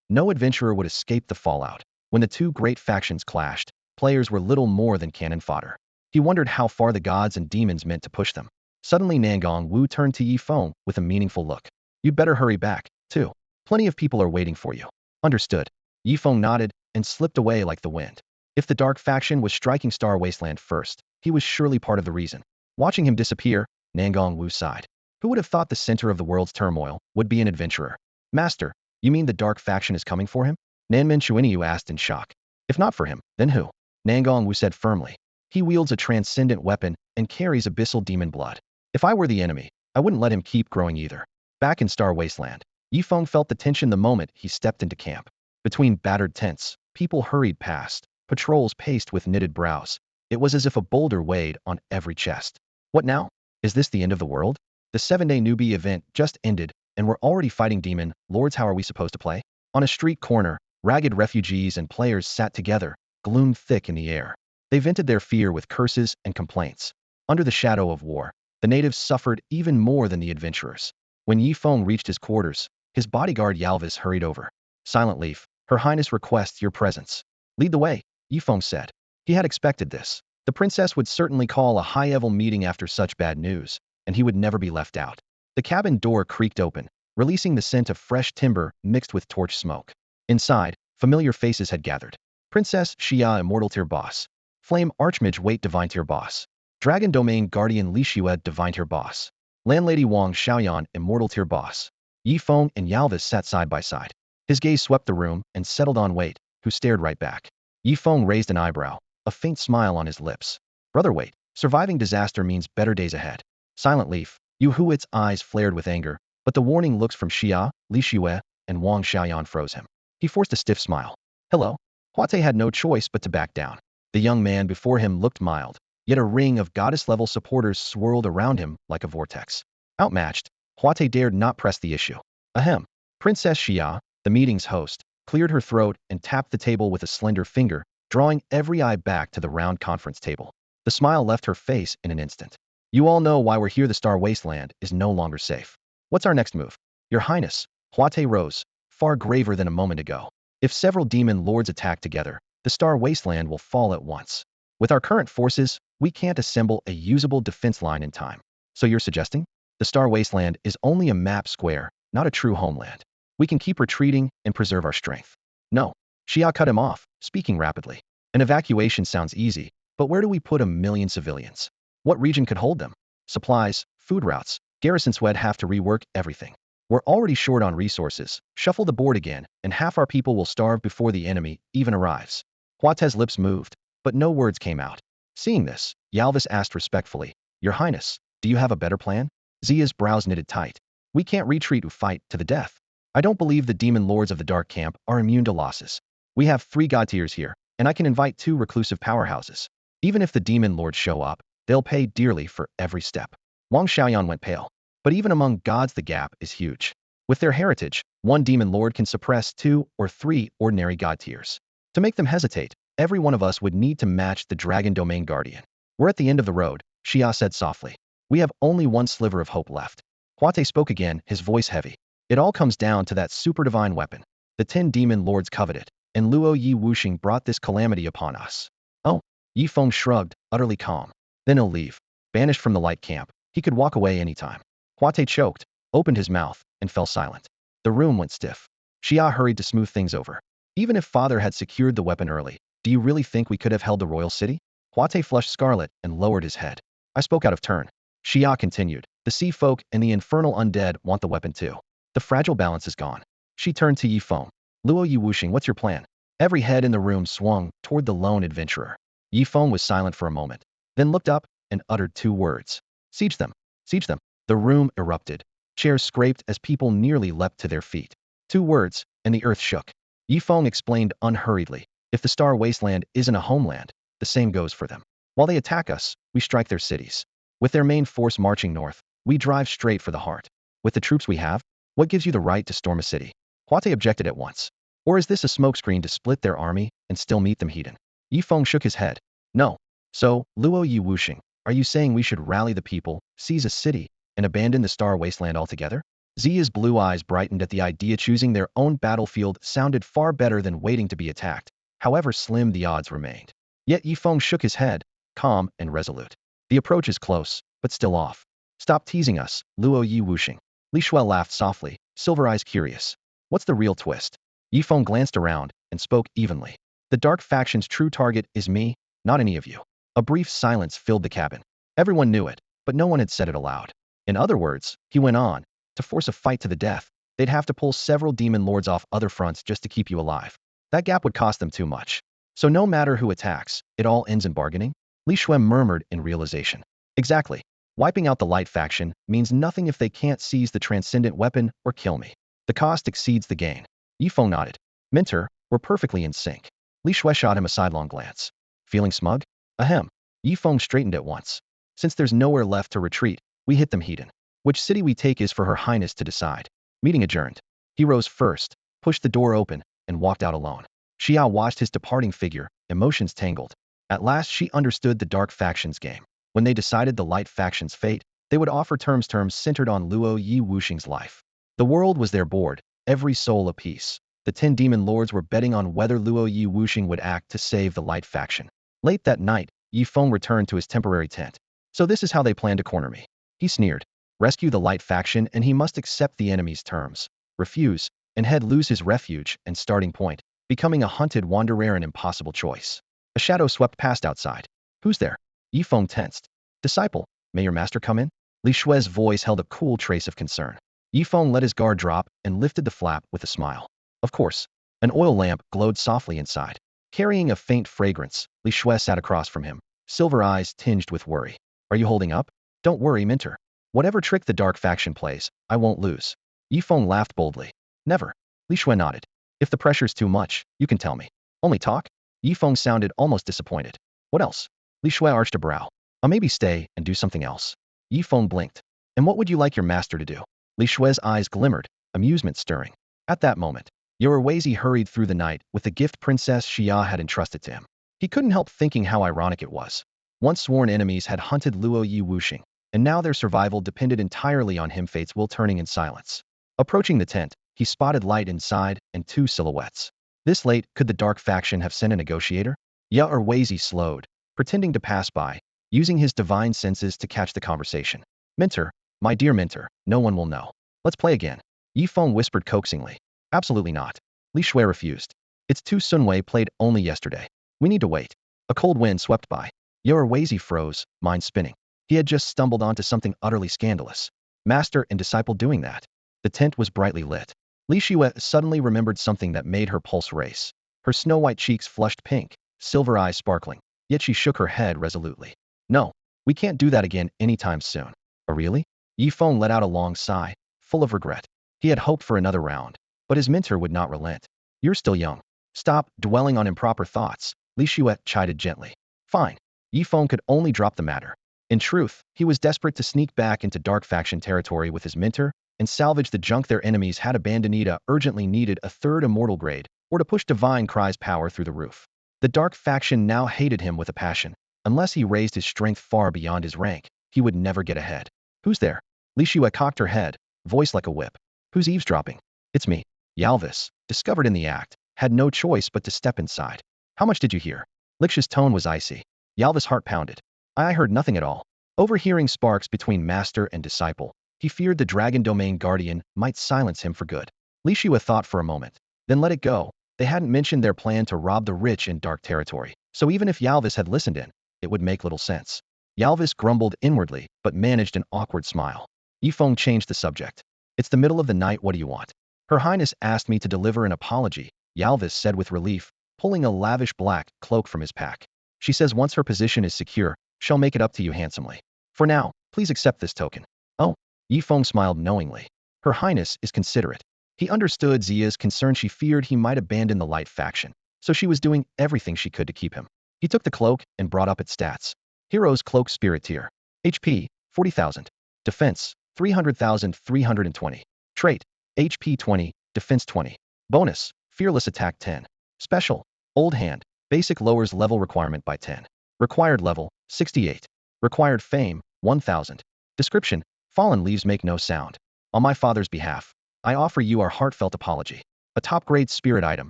no adventurer would escape the fallout. When the two great factions clashed, players were little more than cannon fodder. He wondered how far the gods and demons meant to push them. Suddenly Nangong Wu turned to Yifeng with a meaningful look. You'd better hurry back, too. Plenty of people are waiting for you. Understood. Yifeng nodded and slipped away like the wind. If the Dark Faction was striking Star Wasteland first, he was surely part of the reason. Watching him disappear, Nangong Wu sighed. Who would have thought the center of the world's turmoil would be an adventurer? Master, you mean the Dark Faction is coming for him? Nanmin Chuiniu asked in shock. If not for him, then who? Nangong Wu said firmly. He wields a transcendent weapon and carries abyssal demon blood. If I were the enemy, I wouldn't let him keep growing either. Back in Star Wasteland, Yifeng felt the tension the moment he stepped into camp. Between battered tents, people hurried past, patrols paced with knitted brows. It was as if a boulder weighed on every chest. What now? Is this the end of the world? The 7-day newbie event just ended, and we're already fighting demon lords. How are we supposed to play? On a street corner, ragged refugees and players sat together, gloom thick in the air. They vented their fear with curses and complaints. Under the shadow of war, the natives suffered even more than the adventurers. When Yifeng reached his quarters, his bodyguard Yalvis hurried over. Silent Leaf, Her Highness requests your presence. Lead the way, Yifeng said. He had expected this. The princess would certainly call a high-level meeting after such bad news, and he would never be left out. The cabin door creaked open, releasing the scent of fresh timber mixed with torch smoke. Inside, familiar faces had gathered. Princess Xia, Immortal Tier Boss. Flame Archmage Wait, Divine Tier Boss. Dragon Domain Guardian Li Xue, Divine Tier Boss. Landlady Wang Xiaoyan, Immortal Tier Boss. Yifeng and Yalvis sat side by side. His gaze swept the room and settled on Wait, who stared right back. Yifeng raised an eyebrow, a faint smile on his lips. Brother Wait, surviving disaster means better days ahead. Silent Leaf, Yu Huit's eyes flared with anger, but the warning looks from Xia, Li Xue, and Wang Xiaoyan froze him. He forced a stiff smile. Hello? Huate had no choice but to back down. The young man before him looked mild, yet a ring of goddess-level supporters swirled around him like a vortex. Outmatched, Huate dared not press the issue. Ahem. Princess Xia, the meeting's host, cleared her throat and tapped the table with a slender finger, drawing every eye back to the round conference table. The smile left her face in an instant. You all know why we're here. The Star Wasteland is no longer safe. What's our next move? Your Highness, Huate rose, far graver than a moment ago. If several demon lords attack together, the Star Wasteland will fall at once. With our current forces, we can't assemble a usable defense line in time. So you're suggesting? The Star Wasteland is only a map square, not a true homeland. We can keep retreating and preserve our strength. No. Xia cut him off, speaking rapidly. An evacuation sounds easy, but where do we put 1,000,000 civilians? What region could hold them? Supplies, food routes, garrisons would have to rework everything. We're already short on resources. Shuffle the board again, and half our people will starve before the enemy even arrives. Huate's lips moved, but no words came out. Seeing this, Yalvis asked respectfully, Your Highness, do you have a better plan? Zia's brows knitted tight. We can't retreat or fight to the death. I don't believe the demon lords of the Dark Camp are immune to losses. We have 3 god tiers here, and I can invite 2 reclusive powerhouses. Even if the demon lords show up, they'll pay dearly for every step. Wang Xiaoyan went pale. But even among gods the gap is huge. With their heritage, 1 demon lord can suppress 2 or 3 ordinary god tiers. To make them hesitate, every one of us would need to match the Dragon Domain Guardian. We're at the end of the road, Xia said softly. We have only 1 sliver of hope left. Huate spoke again, his voice heavy. It all comes down to that super divine weapon. The 10 demon lords coveted, and Luo Yi Wuxing brought this calamity upon us. Oh, Yifeng shrugged, utterly calm. Then he'll leave. Banished from the light camp, he could walk away anytime. Huate choked, opened his mouth, and fell silent. The room went stiff. Xia hurried to smooth things over. Even if father had secured the weapon early, do you really think we could have held the royal city? Huate flushed scarlet and lowered his head. I spoke out of turn. Xia continued. The sea folk and the infernal undead want the weapon too. The fragile balance is gone. She turned to Yifeng. Luo Yi Wuxing, what's your plan? Every head in the room swung toward the lone adventurer. Yifeng was silent for a moment, then looked up and uttered 2 words. Siege them. Siege them. The room erupted. Chairs scraped as people nearly leapt to their feet. 2 words, and the earth shook. Yifeng explained unhurriedly. If the Star Wasteland isn't a homeland, the same goes for them. While they attack us, we strike their cities. With their main force marching north, we drive straight for the heart. With the troops we have, what gives you the right to storm a city? Huate objected at once. Or is this a smokescreen to split their army and still meet them heathen? Yifeng shook his head. No. So, Luo Yi Wuxing, are you saying we should rally the people, seize a city, and abandon the Star Wasteland altogether? Zia's blue eyes brightened at the idea. Choosing their own battlefield sounded far better than waiting to be attacked, however slim the odds remained. Yet Yifeng shook his head, calm and resolute. The approach is close, but still off. Stop teasing us, Luo Yi Wuxing. Li Xue laughed softly, silver eyes curious. What's the real twist? Yifeng glanced around and spoke evenly. The dark faction's true target is me, not any of you. A brief silence filled the cabin. Everyone knew it, but no one had said it aloud. In other words, he went on, to force a fight to the death, they'd have to pull several demon lords off other fronts just to keep you alive. That gap would cost them too much. So no matter who attacks, it all ends in bargaining? Li Xue murmured in realization. Exactly. Wiping out the light faction means nothing if they can't seize the transcendent weapon or kill me. The cost exceeds the gain. Yifeng nodded. Mentor, we're perfectly in sync. Li Xue shot him a sidelong glance. Feeling smug? Ahem. Yifeng straightened at once. Since there's nowhere left to retreat, we hit them heathen. Which city we take is for Her Highness to decide. Meeting adjourned. He rose first, pushed the door open, and walked out alone. Xia watched his departing figure, emotions tangled. At last she understood the dark faction's game. When they decided the light faction's fate, they would offer terms centered on Luo Yi Wuxing's life. The world was their board, every soul a piece. The 10 demon lords were betting on whether Luo Yi Wuxing would act to save the light faction. Late that night, Yifeng returned to his temporary tent. So this is how they plan to corner me. He sneered. Rescue the light faction and he must accept the enemy's terms. Refuse, and he'd lose his refuge and starting point, becoming a hunted wanderer an impossible choice. A shadow swept past outside. Who's there? Yifeng tensed. Disciple, may your master come in? Li Shui's voice held a cool trace of concern. Yifeng let his guard drop and lifted the flap with a smile. Of course. An oil lamp glowed softly inside. Carrying a faint fragrance, Li Shui sat across from him, silver eyes tinged with worry. Are you holding up? Don't worry, Minter. Whatever trick the dark faction plays, I won't lose. Yifeng laughed boldly. Never. Li Shui nodded. If the pressure's too much, you can tell me. Only talk? Yifeng sounded almost disappointed. What else? Li Shui arched a brow. I'll maybe stay and do something else. Yifeng blinked. And what would you like your master to do? Li Shui's eyes glimmered, amusement stirring. At that moment, Yoruwezi hurried through the night with the gift Princess Xia had entrusted to him. He couldn't help thinking how ironic it was. Once sworn enemies had hunted Luo Yi Wuxing, and now their survival depended entirely on him, fate's will turning in silence. Approaching the tent, he spotted light inside and 2 silhouettes. This late, could the dark faction have sent a negotiator? Yoruwezi slowed, pretending to pass by, using his divine senses to catch the conversation. Minter, my dear Minter, no one will know. Let's play again. Yifeng whispered coaxingly. Absolutely not. Li Shui refused. It's too Sunwei played only yesterday. We need to wait. A cold wind swept by. Yoruwezi froze, mind spinning. He had just stumbled onto something utterly scandalous. Master and disciple doing that. The tent was brightly lit. Li Shui suddenly remembered something that made her pulse race. Her snow-white cheeks flushed pink, silver eyes sparkling, yet she shook her head resolutely. No, we can't do that again anytime soon. Oh really? Yifeng let out a long sigh, full of regret. He had hoped for another round, but his mentor would not relent. You're still young. Stop dwelling on improper thoughts, Li Shui chided gently. Fine. Yifeng could only drop the matter. In truth, he was desperate to sneak back into dark faction territory with his mentor and salvage the junk their enemies had abandoned. Urgently needed a 3rd immortal grade, or to push Divine Cry's power through the roof. The dark faction now hated him with a passion. Unless he raised his strength far beyond his rank, he would never get ahead. Who's there? Li Shui cocked her head, voice like a whip. Who's eavesdropping? It's me. Yalvis, discovered in the act, had no choice but to step inside. How much did you hear? Lix's tone was icy. Yalvis' heart pounded. I heard nothing at all. Overhearing sparks between master and disciple, he feared the Dragon Domain Guardian might silence him for good. Li Shui thought for a moment, then let it go. They hadn't mentioned their plan to rob the rich in dark territory, so even if Yalvis had listened in, it would make little sense. Yalvis grumbled inwardly, but managed an awkward smile. Yifeng changed the subject. It's the middle of the night, what do you want? Her Highness asked me to deliver an apology, Yalvis said with relief, pulling a lavish black cloak from his pack. She says once her position is secure, she'll make it up to you handsomely. For now, please accept this token. Oh, Yifeng smiled knowingly. Her Highness is considerate. He understood Zia's concern. She feared he might abandon the light faction, so she was doing everything she could to keep him. He took the cloak and brought up its stats. Hero's Cloak Spirit Tier. HP, 40,000. Defense, 300,320. Trait, HP 20, Defense 20. Bonus, Fearless Attack 10. Special, Old Hand, Basic lowers level requirement by 10. Required level, 68. Required fame, 1000. Description, Fallen leaves make no sound. On my father's behalf, I offer you our heartfelt apology. A top-grade spirit item,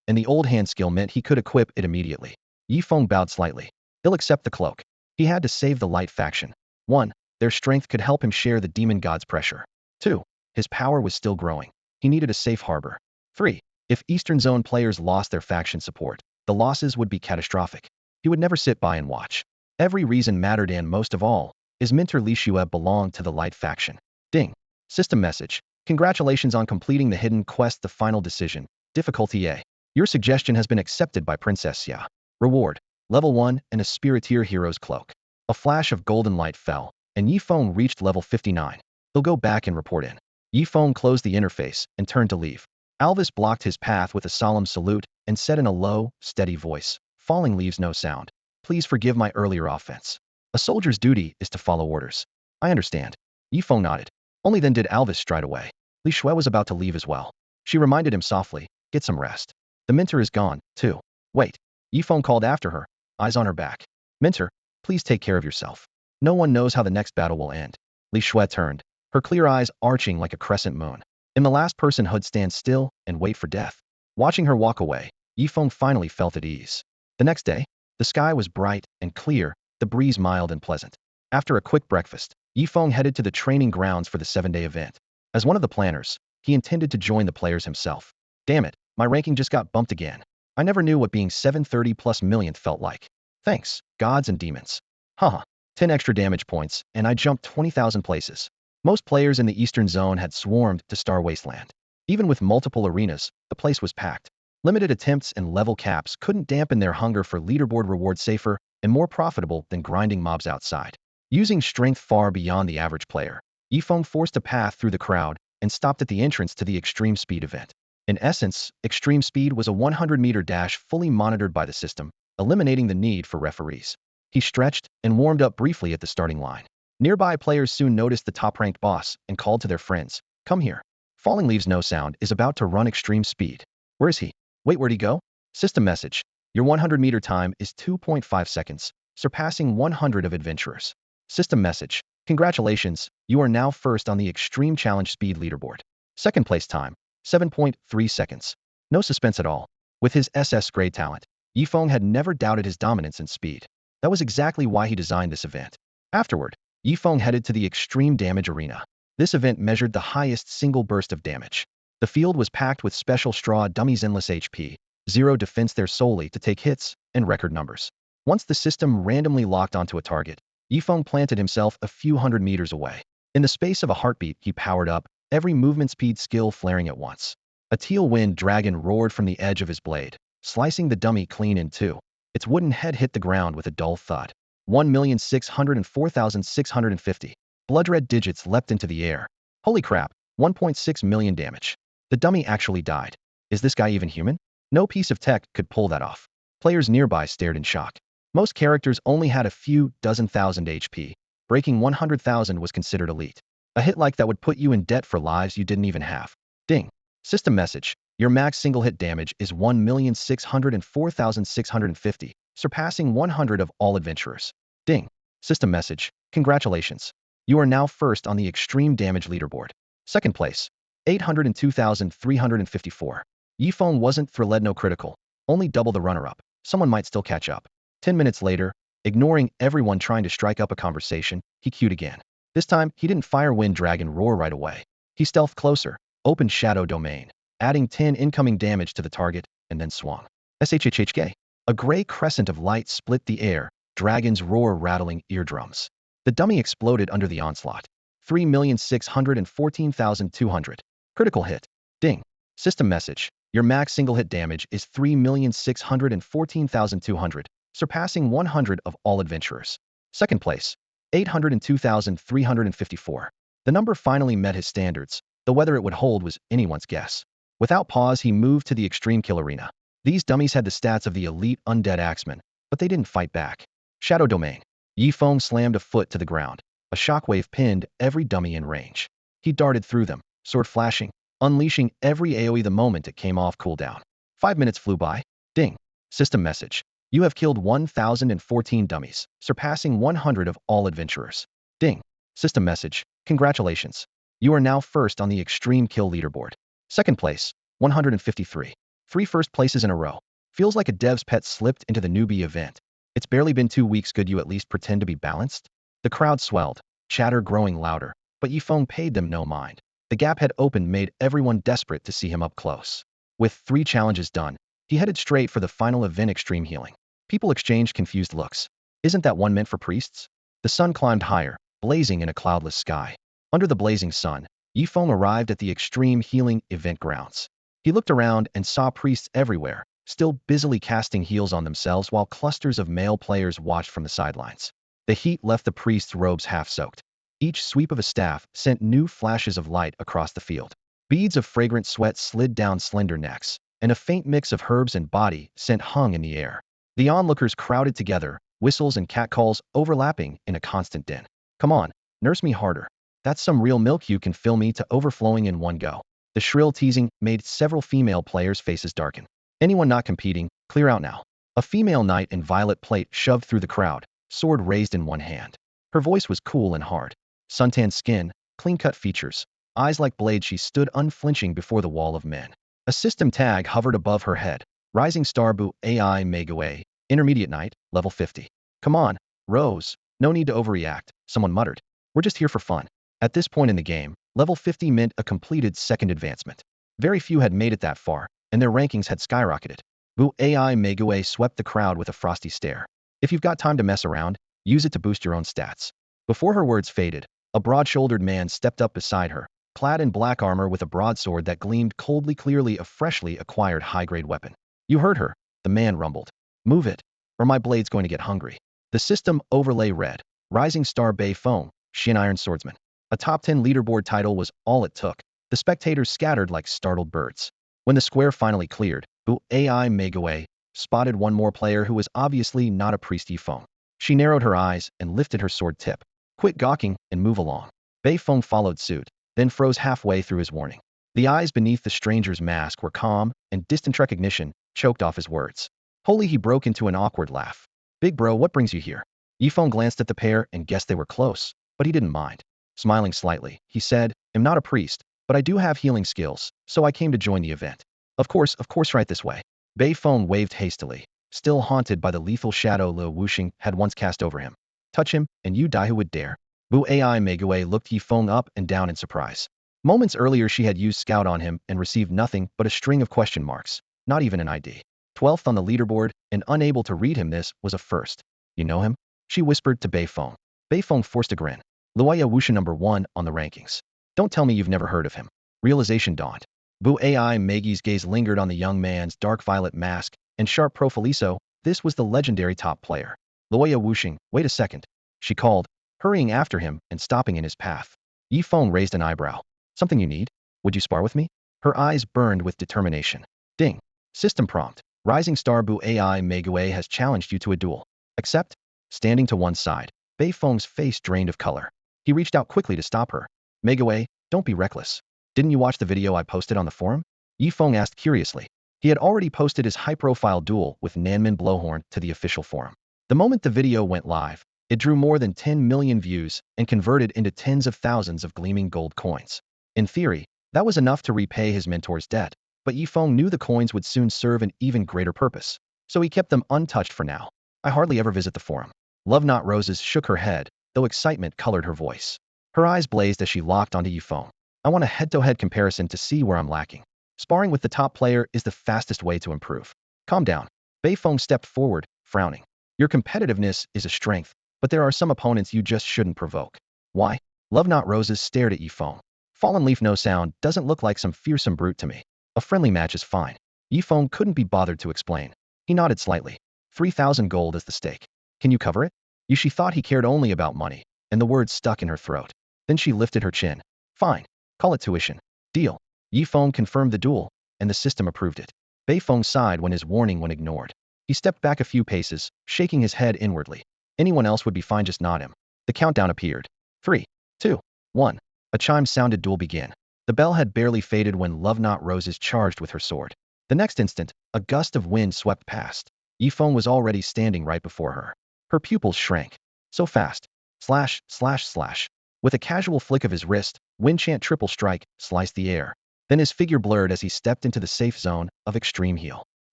and the old hand skill meant he could equip it immediately. Yifeng bowed slightly. He'll accept the cloak. He had to save the light faction. 1. Their strength could help him share the demon god's pressure. 2. His power was still growing. He needed a safe harbor. 3. If Eastern Zone players lost their faction support, the losses would be catastrophic. He would never sit by and watch. Every reason mattered, and most of all, his mentor Li Shui belonged to the light faction. Ding. System message. Congratulations on completing the hidden quest, the final decision. Difficulty A. Your suggestion has been accepted by Princess Xia. Reward. Level 1 and a Spiriteer Hero's Cloak. A flash of golden light fell, and Yifeng reached level 59. He'll go back and report in. Yifeng closed the interface and turned to leave. Alvis blocked his path with a solemn salute and said in a low, steady voice, falling leaves no sound. Please forgive my earlier offense. A soldier's duty is to follow orders. I understand. Yifeng nodded. Only then did Alvis stride away. Li Shui was about to leave as well. She reminded him softly, get some rest. The mentor is gone, too. Wait. Yifeng called after her, eyes on her back. Mentor, please take care of yourself. No one knows how the next battle will end. Li Shui turned, her clear eyes arching like a crescent moon. In the last personhood stand still and wait for death. Watching her walk away, Yifeng finally felt at ease. The next day, the sky was bright and clear, the breeze mild and pleasant. After a quick breakfast, Yifeng headed to the training grounds for the 7-day event. As one of the planners, he intended to join the players himself. Damn it, my ranking just got bumped again. I never knew what being 730 plus millionth felt like. Thanks, gods and demons. Haha, 10 extra damage points, and I jumped 20,000 places. Most players in the Eastern Zone had swarmed to Star Wasteland. Even with multiple arenas, the place was packed. Limited attempts and level caps couldn't dampen their hunger for leaderboard rewards safer and more profitable than grinding mobs outside. Using strength far beyond the average player, Yifeng forced a path through the crowd and stopped at the entrance to the Extreme Speed event. In essence, Extreme Speed was a 100-meter dash fully monitored by the system, eliminating the need for referees. He stretched and warmed up briefly at the starting line. Nearby players soon noticed the top-ranked boss and called to their friends, come here. Falling Leaves No Sound is about to run Extreme Speed. Where is he? Wait, where'd he go? System message. Your 100-meter time is 2.5 seconds, surpassing 100 of adventurers. System message. Congratulations, you are now first on the Extreme Challenge Speed leaderboard. Second place time, 7.3 seconds. No suspense at all. With his SS grade talent, Yifeng had never doubted his dominance in speed. That was exactly why he designed this event. Afterward, Yifeng headed to the Extreme Damage Arena. This event measured the highest single burst of damage. The field was packed with special straw dummies, endless HP, zero defense there solely to take hits, and record numbers. Once the system randomly locked onto a target, Yifeng planted himself a few hundred meters away. In the space of a heartbeat, he powered up, every movement speed skill flaring at once. A teal wind dragon roared from the edge of his blade, slicing the dummy clean in two. Its wooden head hit the ground with a dull thud. 1,604,650. Blood-red digits leapt into the air. Holy crap, 1.6 million damage. The dummy actually died. Is this guy even human? No piece of tech could pull that off. Players nearby stared in shock. Most characters only had a few dozen thousand HP. Breaking 100,000 was considered elite. A hit like that would put you in debt for lives you didn't even have. Ding. System message. Your max single hit damage is 1,604,650, surpassing 100 of all adventurers. Ding. System message. Congratulations. You are now first on the Extreme Damage leaderboard. Second place, 802,354. Yifeng wasn't Threledno critical, only double the runner-up. Someone might still catch up. 10 minutes later, ignoring everyone trying to strike up a conversation, he queued again. This time, he didn't fire Wind Dragon Roar right away. He stealthed closer, opened Shadow Domain, adding 10 incoming damage to the target, and then swung. SHHHK. A gray crescent of light split the air, Dragon's Roar rattling eardrums. The dummy exploded under the onslaught. 3,614,200. Critical hit. Ding. System message. Your max single hit damage is 3,614,200, surpassing 100 of all adventurers. Second place, 802,354. The number finally met his standards, though whether it would hold was anyone's guess. Without pause, he moved to the Extreme Kill Arena. These dummies had the stats of the elite undead axemen, but they didn't fight back. Shadow Domain. Yifeng slammed a foot to the ground. A shockwave pinned every dummy in range. He darted through them, sword flashing, unleashing every AoE the moment it came off cooldown. 5 minutes flew by. Ding. System message. You have killed 1,014 dummies, surpassing 100 of all adventurers. Ding. System message. Congratulations. You are now first on the Extreme Kill leaderboard. Second place, 153. 3 first places in a row. Feels like a dev's pet slipped into the newbie event. It's barely been 2 weeks. Could you at least pretend to be balanced? The crowd swelled, chatter growing louder, but Yifeng paid them no mind. The gap had opened made everyone desperate to see him up close. With 3 challenges done, he headed straight for the final event, Extreme Healing. People exchanged confused looks. Isn't that one meant for priests? The sun climbed higher, blazing in a cloudless sky. Under the blazing sun, Yifeng arrived at the Extreme Healing event grounds. He looked around and saw priests everywhere, still busily casting heals on themselves while clusters of male players watched from the sidelines. The heat left the priest's robes half-soaked. Each sweep of a staff sent new flashes of light across the field. Beads of fragrant sweat slid down slender necks, and a faint mix of herbs and body scent hung in the air. The onlookers crowded together, whistles and catcalls overlapping in a constant din. Come on, nurse me harder. That's some real milk you can fill me to overflowing in one go. The shrill teasing made several female players' faces darken. Anyone not competing, clear out now. A female knight in violet plate shoved through the crowd, sword raised in one hand. Her voice was cool and hard. Suntanned skin, clean-cut features, eyes like blades. She stood unflinching before the wall of men. A system tag hovered above her head. Rising Star Bu AI Megawa, Intermediate Knight, level 50. Come on, Rose. No need to overreact, someone muttered. We're just here for fun. At this point in the game, level 50 meant a completed second advancement. Very few had made it that far, and their rankings had skyrocketed. Bu AI Megawa swept the crowd with a frosty stare. If you've got time to mess around, use it to boost your own stats. Before her words faded, a broad-shouldered man stepped up beside her, clad in black armor with a broadsword that gleamed coldly, clearly a freshly acquired high-grade weapon. You heard her, the man rumbled. Move it, or my blade's going to get hungry. The system overlay read, Rising Star Bay Foam, Shin Iron Swordsman. A top 10 leaderboard title was all it took. The spectators scattered like startled birds. When the square finally cleared, Bu AI Megawa spotted one more player who was obviously not a priest Yifeng. She narrowed her eyes and lifted her sword tip. Quit gawking and move along. Bei Feng followed suit, then froze halfway through his warning. The eyes beneath the stranger's mask were calm, and distant recognition choked off his words. Wholly he broke into an awkward laugh. Big bro, what brings you here? Yifeng glanced at the pair and guessed they were close, but he didn't mind. Smiling slightly, he said, I'm not a priest, but I do have healing skills, so I came to join the event. Of course, right this way. Bei Feng waved hastily, still haunted by the lethal shadow Liu Wuxing had once cast over him. Touch him, and you die who would dare. Bu AI Megawa looked Yifeng up and down in surprise. Moments earlier she had used Scout on him and received nothing but a string of question marks, not even an ID. 12th on the leaderboard, and unable to read him, this was a first. You know him? She whispered to Bei Feng. Bei Feng forced a grin. Luoya Wuxia #1 on the rankings. Don't tell me you've never heard of him. Realization dawned. Bu AI Maggie's gaze lingered on the young man's dark violet mask and sharp profiliso. This was the legendary top player. Luoya Wuxing, wait a second. She called, hurrying after him and stopping in his path. Yifeng raised an eyebrow. Something you need? Would you spar with me? Her eyes burned with determination. Ding. System prompt. Rising Star Bu AI Megawa has challenged you to a duel. Accept? Standing to one side, Bei Feng's face drained of color. He reached out quickly to stop her. Megawa, don't be reckless. Didn't you watch the video I posted on the forum? Yifeng asked curiously. He had already posted his high-profile duel with Nanmin Blowhorn to the official forum. The moment the video went live, it drew more than 10 million views and converted into tens of thousands of gleaming gold coins. In theory, that was enough to repay his mentor's debt, but Yifeng knew the coins would soon serve an even greater purpose, so he kept them untouched for now. I hardly ever visit the forum. Love Not Roses shook her head, though excitement colored her voice. Her eyes blazed as she locked onto Yifeng. I want a head-to-head comparison to see where I'm lacking. Sparring with the top player is the fastest way to improve. Calm down. Bei Feng stepped forward, frowning. Your competitiveness is a strength, but there are some opponents you just shouldn't provoke. Why? Love Not Roses stared at Yifeng. Fallen Leaf No Sound doesn't look like some fearsome brute to me. A friendly match is fine. Yifeng couldn't be bothered to explain. He nodded slightly. 3,000 gold is the stake. Can you cover it? She thought he cared only about money, and the words stuck in her throat. Then she lifted her chin. Fine. Call it tuition. Deal. Yifeng confirmed the duel, and the system approved it. Bei Feng sighed when his warning went ignored. He stepped back a few paces, shaking his head inwardly. Anyone else would be fine, just not him. The countdown appeared. 3, 2, 1. A chime sounded. Duel began. The bell had barely faded when Love Not Roses charged with her sword. The next instant, a gust of wind swept past. Yifeng was already standing right before her. Her pupils shrank. So fast. Slash, slash, slash. With a casual flick of his wrist, Wind-Chant Triple Strike sliced the air. Then his figure blurred as he stepped into the safe zone of extreme heal.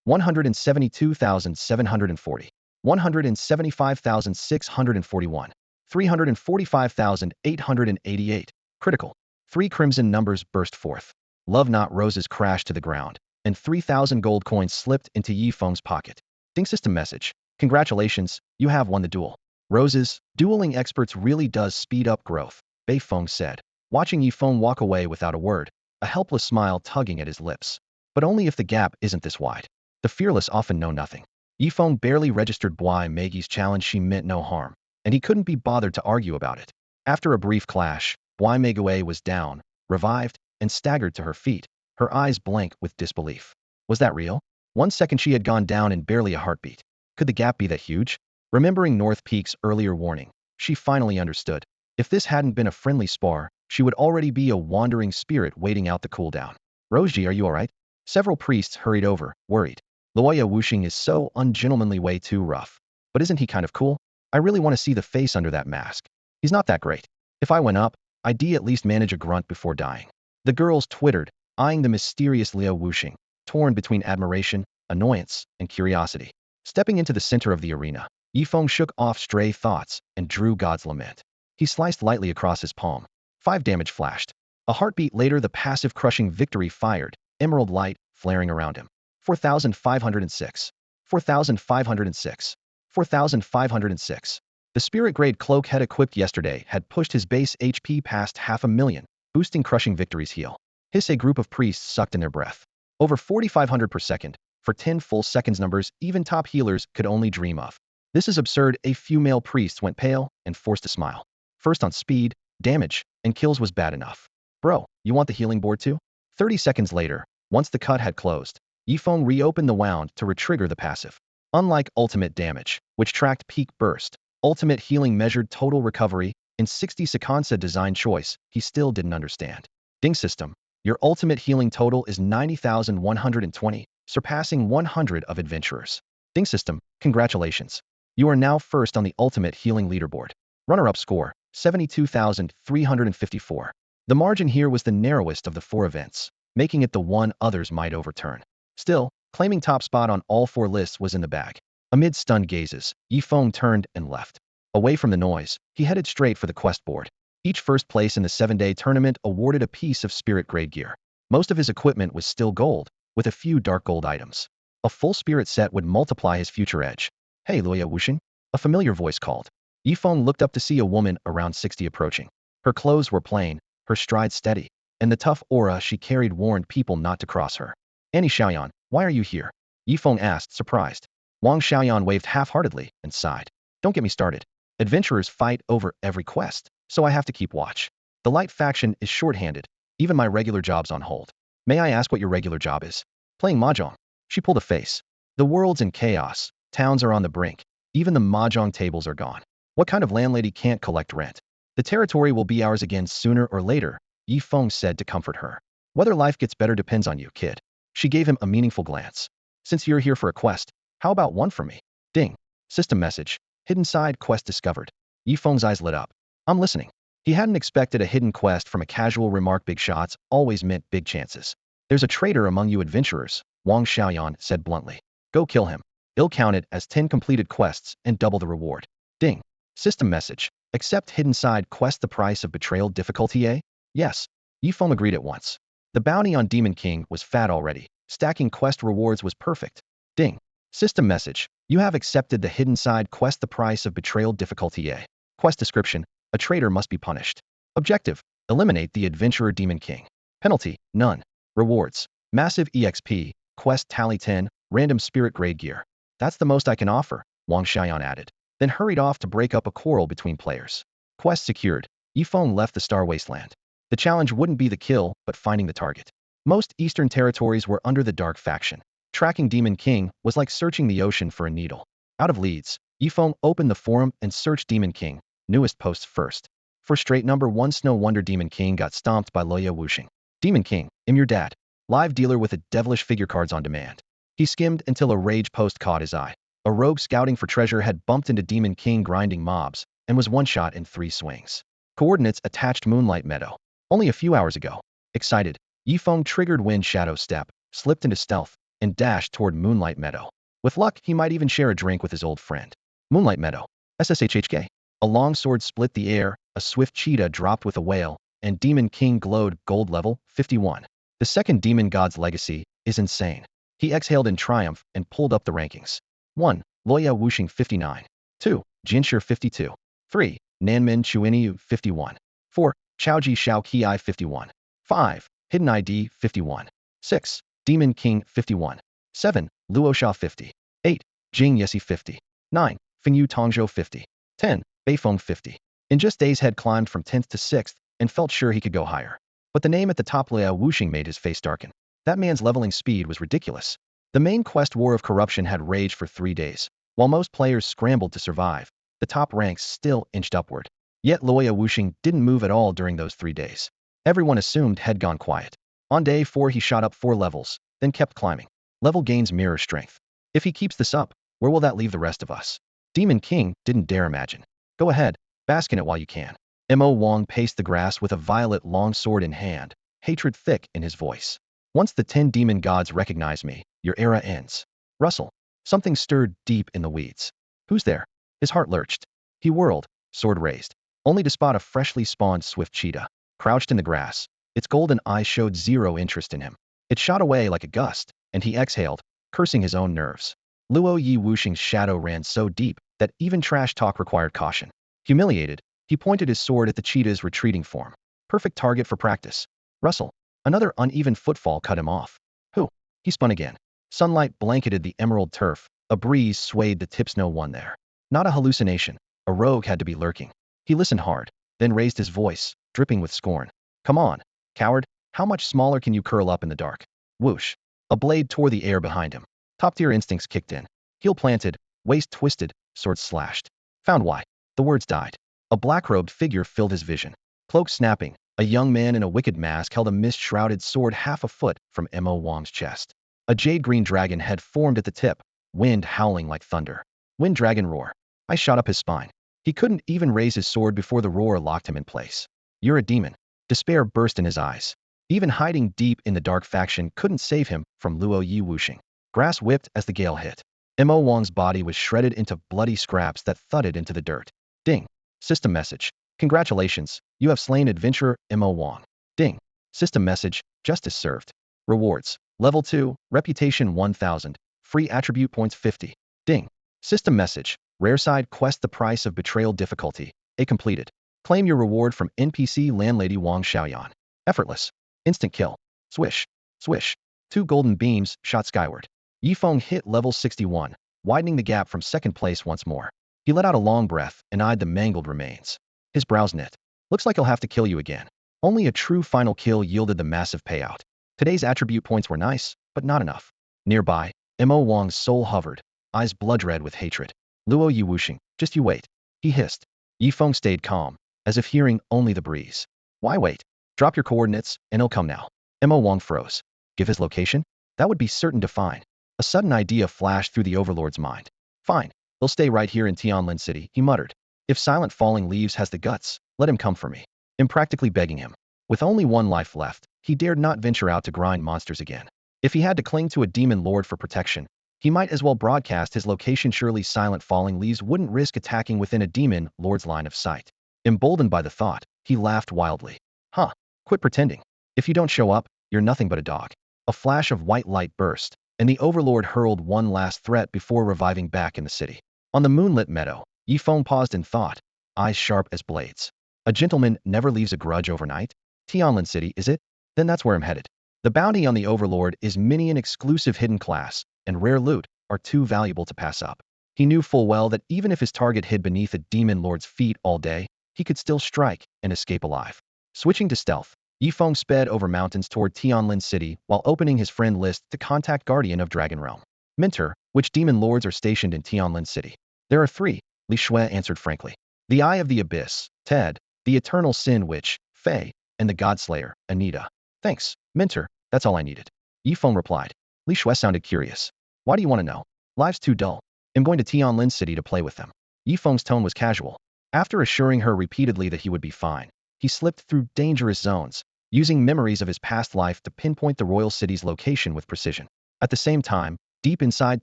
172,740. 175,641. 345,888. Critical. 3 crimson numbers burst forth. Love Not Roses crashed to the ground, and 3,000 gold coins slipped into Yifeng's pocket. Ding system message. Congratulations, you have won the duel. Roses, dueling experts really does speed up growth, Bei Feng said, watching Yifeng walk away without a word, a helpless smile tugging at his lips. But only if the gap isn't this wide. The fearless often know nothing. Yifeng barely registered Bwai Maggie's challenge. She meant no harm, and he couldn't be bothered to argue about it. After a brief clash, Bwai Megawa was down, revived, and staggered to her feet, her eyes blank with disbelief. Was that real? 1 second she had gone down in barely a heartbeat. Could the gap be that huge? Remembering North Peak's earlier warning, she finally understood. If this hadn't been a friendly spar, she would already be a wandering spirit waiting out the cooldown. Roji, are you alright? Several priests hurried over, worried. Loya Wuxing is so ungentlemanly, way too rough. But isn't he kind of cool? I really want to see the face under that mask. He's not that great. If I went up, I'd at least manage a grunt before dying. The girls twittered, eyeing the mysterious Liu Wuxing, torn between admiration, annoyance, and curiosity. Stepping into the center of the arena, Yifeng shook off stray thoughts and drew God's Lament. He sliced lightly across his palm. 5 damage flashed. A heartbeat later, the passive crushing victory fired, emerald light flaring around him. 4,506. 4,506. 4,506. The spirit-grade cloak head equipped yesterday had pushed his base HP past 500,000, boosting crushing victory's heal. A group of priests sucked in their breath. Over 4,500 per second, for 10 full seconds, numbers even top healers could only dream of. This is absurd. A few male priests went pale and forced a smile. First on speed, damage, and kills was bad enough. Bro, you want the healing board too? 30 seconds later, once the cut had closed, Yifeng reopened the wound to retrigger the passive. Unlike ultimate damage, which tracked peak burst, ultimate healing measured total recovery in 60 seconds. A design choice he still didn't understand. Ding system, your ultimate healing total is 90,120, surpassing 100 of adventurers. Ding system, congratulations. You are now first on the ultimate healing leaderboard. Runner-up score, 72,354. The margin here was the narrowest of the 4 events, making it the one others might overturn. Still, claiming top spot on all 4 lists was in the bag. Amid stunned gazes, Yifeng turned and left. Away from the noise, he headed straight for the quest board. Each first place in the 7-day tournament awarded a piece of spirit-grade gear. Most of his equipment was still gold, with a few dark gold items. A full spirit set would multiply his future edge. Hey, Luoya Wuxing? A familiar voice called. Yifeng looked up to see a woman around 60 approaching. Her clothes were plain, her stride steady, and the tough aura she carried warned people not to cross her. Annie Xiaoyan, why are you here? Yifeng asked, surprised. Wang Xiaoyan waved half-heartedly and sighed. Don't get me started. Adventurers fight over every quest, so I have to keep watch. The light faction is short-handed. Even my regular job's on hold. May I ask what your regular job is? Playing mahjong. She pulled a face. The world's in chaos. Towns are on the brink. Even the mahjong tables are gone. What kind of landlady can't collect rent? The territory will be ours again sooner or later, Yifeng said to comfort her. Whether life gets better depends on you, kid. She gave him a meaningful glance. Since you're here for a quest, how about one for me? Ding. System message. Hidden side quest discovered. Yifeng's eyes lit up. I'm listening. He hadn't expected a hidden quest from a casual remark. Big shots always meant big chances. There's a traitor among you adventurers, Wang Xiaoyan said bluntly. Go kill him. He'll count it as 10 completed quests and double the reward. Ding. System message. Accept hidden side quest. The price of betrayal difficulty A? Yes. Yifeng agreed at once. The bounty on Demon King was fat already. Stacking quest rewards was perfect. Ding. System message. You have accepted the hidden side quest. The price of betrayal difficulty A. Quest description. A traitor must be punished. Objective. Eliminate the adventurer Demon King. Penalty. None. Rewards. Massive EXP. Quest tally 10. Random spirit grade gear. That's the most I can offer, Wang Xiaoyan added, then hurried off to break up a quarrel between players. Quest secured. Yifeng left the Star Wasteland. The challenge wouldn't be the kill, but finding the target. Most eastern territories were under the Dark faction. Tracking Demon King was like searching the ocean for a needle. Out of leads, Yifeng opened the forum and searched Demon King, newest posts first. For straight number 1, no wonder Demon King got stomped by Loya Wuxing. Demon King, I'm your dad. Live dealer with a devilish figure cards on demand. He skimmed until a rage post caught his eye. A rogue scouting for treasure had bumped into Demon King grinding mobs and was one-shot in 3 swings. Coordinates attached Moonlight Meadow. Only a few hours ago. Excited, Yifeng triggered Wind Shadow Step, slipped into stealth, and dashed toward Moonlight Meadow. With luck, he might even share a drink with his old friend. Moonlight Meadow. SSHHK. A long sword split the air, a swift cheetah dropped with a wail, and Demon King glowed gold level 51. The second Demon God's legacy is insane. He exhaled in triumph and pulled up the rankings. 1. Loya Wuxing 59. 2. Jinshi 52. 3. Nanmin Chuiniu 51. 4. Chaoji Shao Qi 51. 5. Hidden ID 51. 6. Demon King 51. 7. Luosha 50. 8. Jing Yesi 50. 9. Fengyu Tongzhou 50. 10. Beifeng 50. In just days had climbed from 10th to 6th and felt sure he could go higher. But the name at the top Loya Wuxing made his face darken. That man's leveling speed was ridiculous. The main quest War of Corruption had raged for 3 days. While most players scrambled to survive, the top ranks still inched upward. Yet Luoya Wuxing didn't move at all during those 3 days. Everyone assumed had gone quiet. On day 4 he shot up 4 levels, then kept climbing. Level gains mirror strength. If he keeps this up, where will that leave the rest of us? Demon King didn't dare imagine. Go ahead, bask in it while you can. Mo Wang paced the grass with a violet long sword in hand, hatred thick in his voice. Once the 10 demon gods recognize me, your era ends. Rustle. Something stirred deep in the weeds. Who's there? His heart lurched. He whirled, sword raised, only to spot a freshly spawned swift cheetah, crouched in the grass. Its golden eyes showed zero interest in him. It shot away like a gust, and he exhaled, cursing his own nerves. Luo Yi Wuxing's shadow ran so deep that even trash talk required caution. Humiliated, he pointed his sword at the cheetah's retreating form. Perfect target for practice. Rustle. Another uneven footfall cut him off. Who? He spun again. Sunlight blanketed the emerald turf. A breeze swayed the tips. No one there. Not a hallucination. A rogue had to be lurking. He listened hard, then raised his voice, dripping with scorn. Come on, coward. How much smaller can you curl up in the dark? Whoosh. A blade tore the air behind him. Top-tier instincts kicked in. Heel planted, waist twisted, sword slashed. Found why. The words died. A black-robed figure filled his vision. Cloak snapping, a young man in a wicked mask held a mist-shrouded sword half a foot from Mo Wang's chest. A jade-green dragon had formed at the tip, wind howling like thunder. Wind dragon roar. I shot up his spine. He couldn't even raise his sword before the roar locked him in place. You're a demon. Despair burst in his eyes. Even hiding deep in the dark faction couldn't save him from Luo Yi Wuxing. Grass whipped as the gale hit. Mo Wang's body was shredded into bloody scraps that thudded into the dirt. Ding. System message. Congratulations, you have slain adventurer Mo Wang. Ding. System message. Justice served. Rewards. Level 2, Reputation 1000, free attribute points 50. Ding. System message. Rare side quest. The price of betrayal difficulty. A completed. Claim your reward from NPC landlady Wang Xiaoyan. Effortless. Instant kill. Swish. Swish. 2 golden beams shot skyward. Yifeng hit level 61, widening the gap from second place once more. He let out a long breath and eyed the mangled remains. His brows knit. Looks like he'll have to kill you again. Only a true final kill yielded the massive payout. Today's attribute points were nice, but not enough. Nearby, Mo Wang's soul hovered, eyes blood-red with hatred. Luo Yi Wuxing, just you wait. He hissed. Yifeng stayed calm, as if hearing only the breeze. Why wait? Drop your coordinates, and he'll come now. Mo Wang froze. Give his location? That would be certain to find. A sudden idea flashed through the Overlord's mind. Fine, he'll stay right here in Tianlin City, he muttered. If Silent Falling Leaves has the guts, let him come for me. Impractically begging him. With only 1 life left, he dared not venture out to grind monsters again. If he had to cling to a demon lord for protection, he might as well broadcast his location. Surely Silent Falling Leaves wouldn't risk attacking within a demon lord's line of sight. Emboldened by the thought, he laughed wildly. Huh, quit pretending. If you don't show up, you're nothing but a dog. A flash of white light burst, and the Overlord hurled one last threat before reviving back in the city. On the moonlit meadow, Yifeng paused in thought, eyes sharp as blades. A gentleman never leaves a grudge overnight? Tianlin City, is it? Then that's where I'm headed. The bounty on the Overlord is many an exclusive hidden class, and rare loot are too valuable to pass up. He knew full well that even if his target hid beneath a demon lord's feet all day, he could still strike and escape alive. Switching to stealth, Yifeng sped over mountains toward Tianlin City while opening his friend list to contact Guardian of Dragon Realm. Mentor, which demon lords are stationed in Tianlin City? There are 3, Li Shui answered frankly. The Eye of the Abyss, Ted, the Eternal Sin Witch, Fei, and the Godslayer, Anita. Thanks, Mentor, that's all I needed. Yifeng replied. Li Shui sounded curious. Why do you want to know? Life's too dull. I'm going to Tianlin City to play with them. Yifeng's tone was casual. After assuring her repeatedly that he would be fine, he slipped through dangerous zones, using memories of his past life to pinpoint the royal city's location with precision. At the same time, deep inside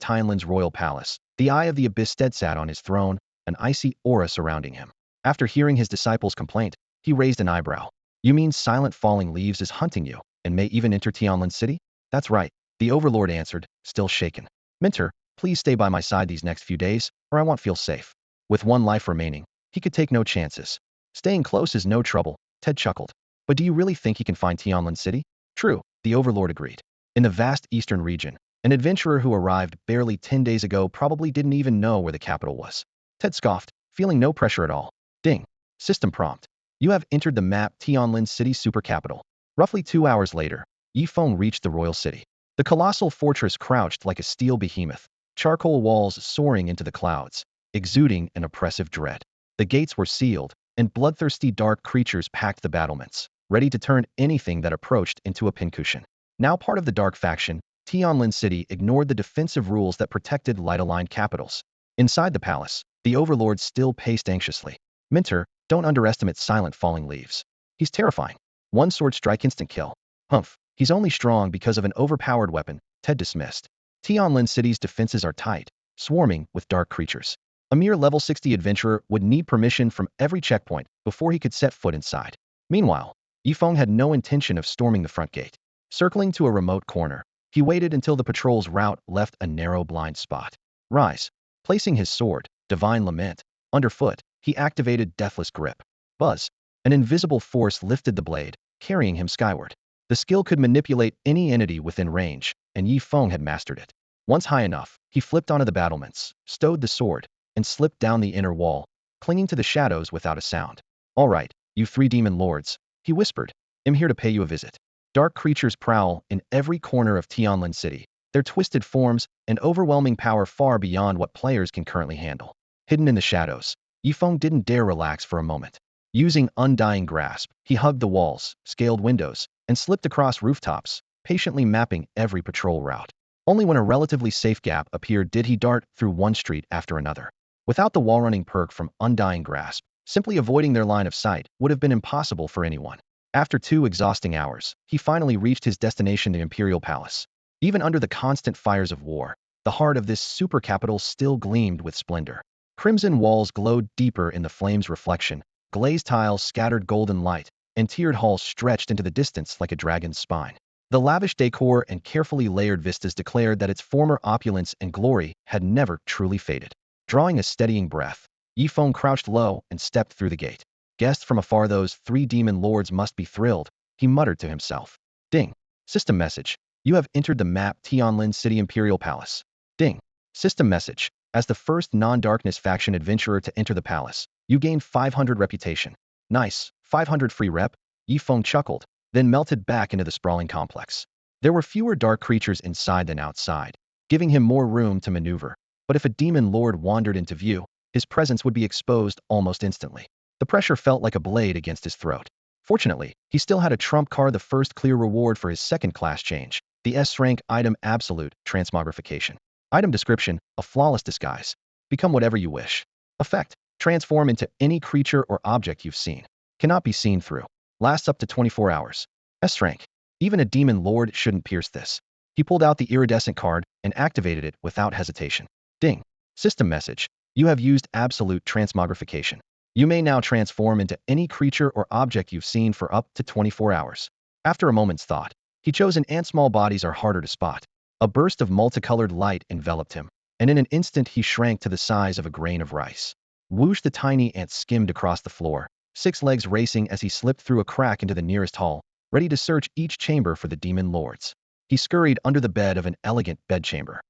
Tianlin's royal palace, the Eye of the Abyss sat on his throne, an icy aura surrounding him. After hearing his disciple's complaint, he raised an eyebrow. You mean Silent Falling Leaves is hunting you, and may even enter Tianlin City? That's right, the Overlord answered, still shaken. Mentor, please stay by my side these next few days, or I won't feel safe. With 1 life remaining, he could take no chances. Staying close is no trouble, Ted chuckled. But do you really think he can find Tianlin City? True, the Overlord agreed. In the vast eastern region, an adventurer who arrived barely 10 days ago probably didn't even know where the capital was. Ted scoffed, feeling no pressure at all. Ding. System prompt. You have entered the map Tianlin City super capital. Roughly 2 hours later, Yifeng reached the royal city. The colossal fortress crouched like a steel behemoth, charcoal walls soaring into the clouds, exuding an oppressive dread. The gates were sealed, and bloodthirsty dark creatures packed the battlements, ready to turn anything that approached into a pincushion. Now part of the dark faction, Tianlin City ignored the defensive rules that protected light-aligned capitals. Inside the palace, the overlord still paced anxiously. Minter, don't underestimate silent falling leaves. He's terrifying. One sword strike instant kill. Humph, he's only strong because of an overpowered weapon, Ted dismissed. Tianlin City's defenses are tight, swarming with dark creatures. A mere level 60 adventurer would need permission from every checkpoint before he could set foot inside. Meanwhile, Yifeng had no intention of storming the front gate. Circling to a remote corner, he waited until the patrol's route left a narrow blind spot. Rise. Placing his sword, Divine Lament, underfoot, he activated Deathless Grip. Buzz. An invisible force lifted the blade, carrying him skyward. The skill could manipulate any entity within range, and Yifeng had mastered it. Once high enough, he flipped onto the battlements, stowed the sword, and slipped down the inner wall, clinging to the shadows without a sound. All right, you three demon lords, he whispered. I'm here to pay you a visit. Dark creatures prowl in every corner of Tianlin City, their twisted forms and overwhelming power far beyond what players can currently handle. Hidden in the shadows, Yifeng didn't dare relax for a moment. Using Undying Grasp, he hugged the walls, scaled windows, and slipped across rooftops, patiently mapping every patrol route. Only when a relatively safe gap appeared did he dart through one street after another. Without the wall-running perk from Undying Grasp, simply avoiding their line of sight would have been impossible for anyone. After 2 exhausting hours, he finally reached his destination, the Imperial Palace. Even under the constant fires of war, the heart of this super capital still gleamed with splendor. Crimson walls glowed deeper in the flames' reflection, glazed tiles scattered golden light, and tiered halls stretched into the distance like a dragon's spine. The lavish decor and carefully layered vistas declared that its former opulence and glory had never truly faded. Drawing a steadying breath, Yifeng crouched low and stepped through the gate. Guessed from afar, those 3 demon lords must be thrilled, he muttered to himself. Ding. System message. You have entered the map Tianlin City Imperial Palace. Ding. System message. As the first non-darkness faction adventurer to enter the palace, you gained 500 reputation. Nice, 500 free rep? Yifeng chuckled, then melted back into the sprawling complex. There were fewer dark creatures inside than outside, giving him more room to maneuver. But if a demon lord wandered into view, his presence would be exposed almost instantly. The pressure felt like a blade against his throat. Fortunately, he still had a trump card, the first clear reward for his second class change, the S-rank item Absolute Transmogrification. Item description, a flawless disguise. Become whatever you wish. Effect, transform into any creature or object you've seen. Cannot be seen through. Lasts up to 24 hours. S-rank. Even a demon lord shouldn't pierce this. He pulled out the iridescent card and activated it without hesitation. Ding. System message. You have used Absolute Transmogrification. You may now transform into any creature or object you've seen for up to 24 hours. After a moment's thought, he chose an ant. Small bodies are harder to spot. A burst of multicolored light enveloped him, and in an instant he shrank to the size of a grain of rice. Whoosh, the tiny ant skimmed across the floor, 6 legs racing as he slipped through a crack into the nearest hall, ready to search each chamber for the demon lords. He scurried under the bed of an elegant bedchamber.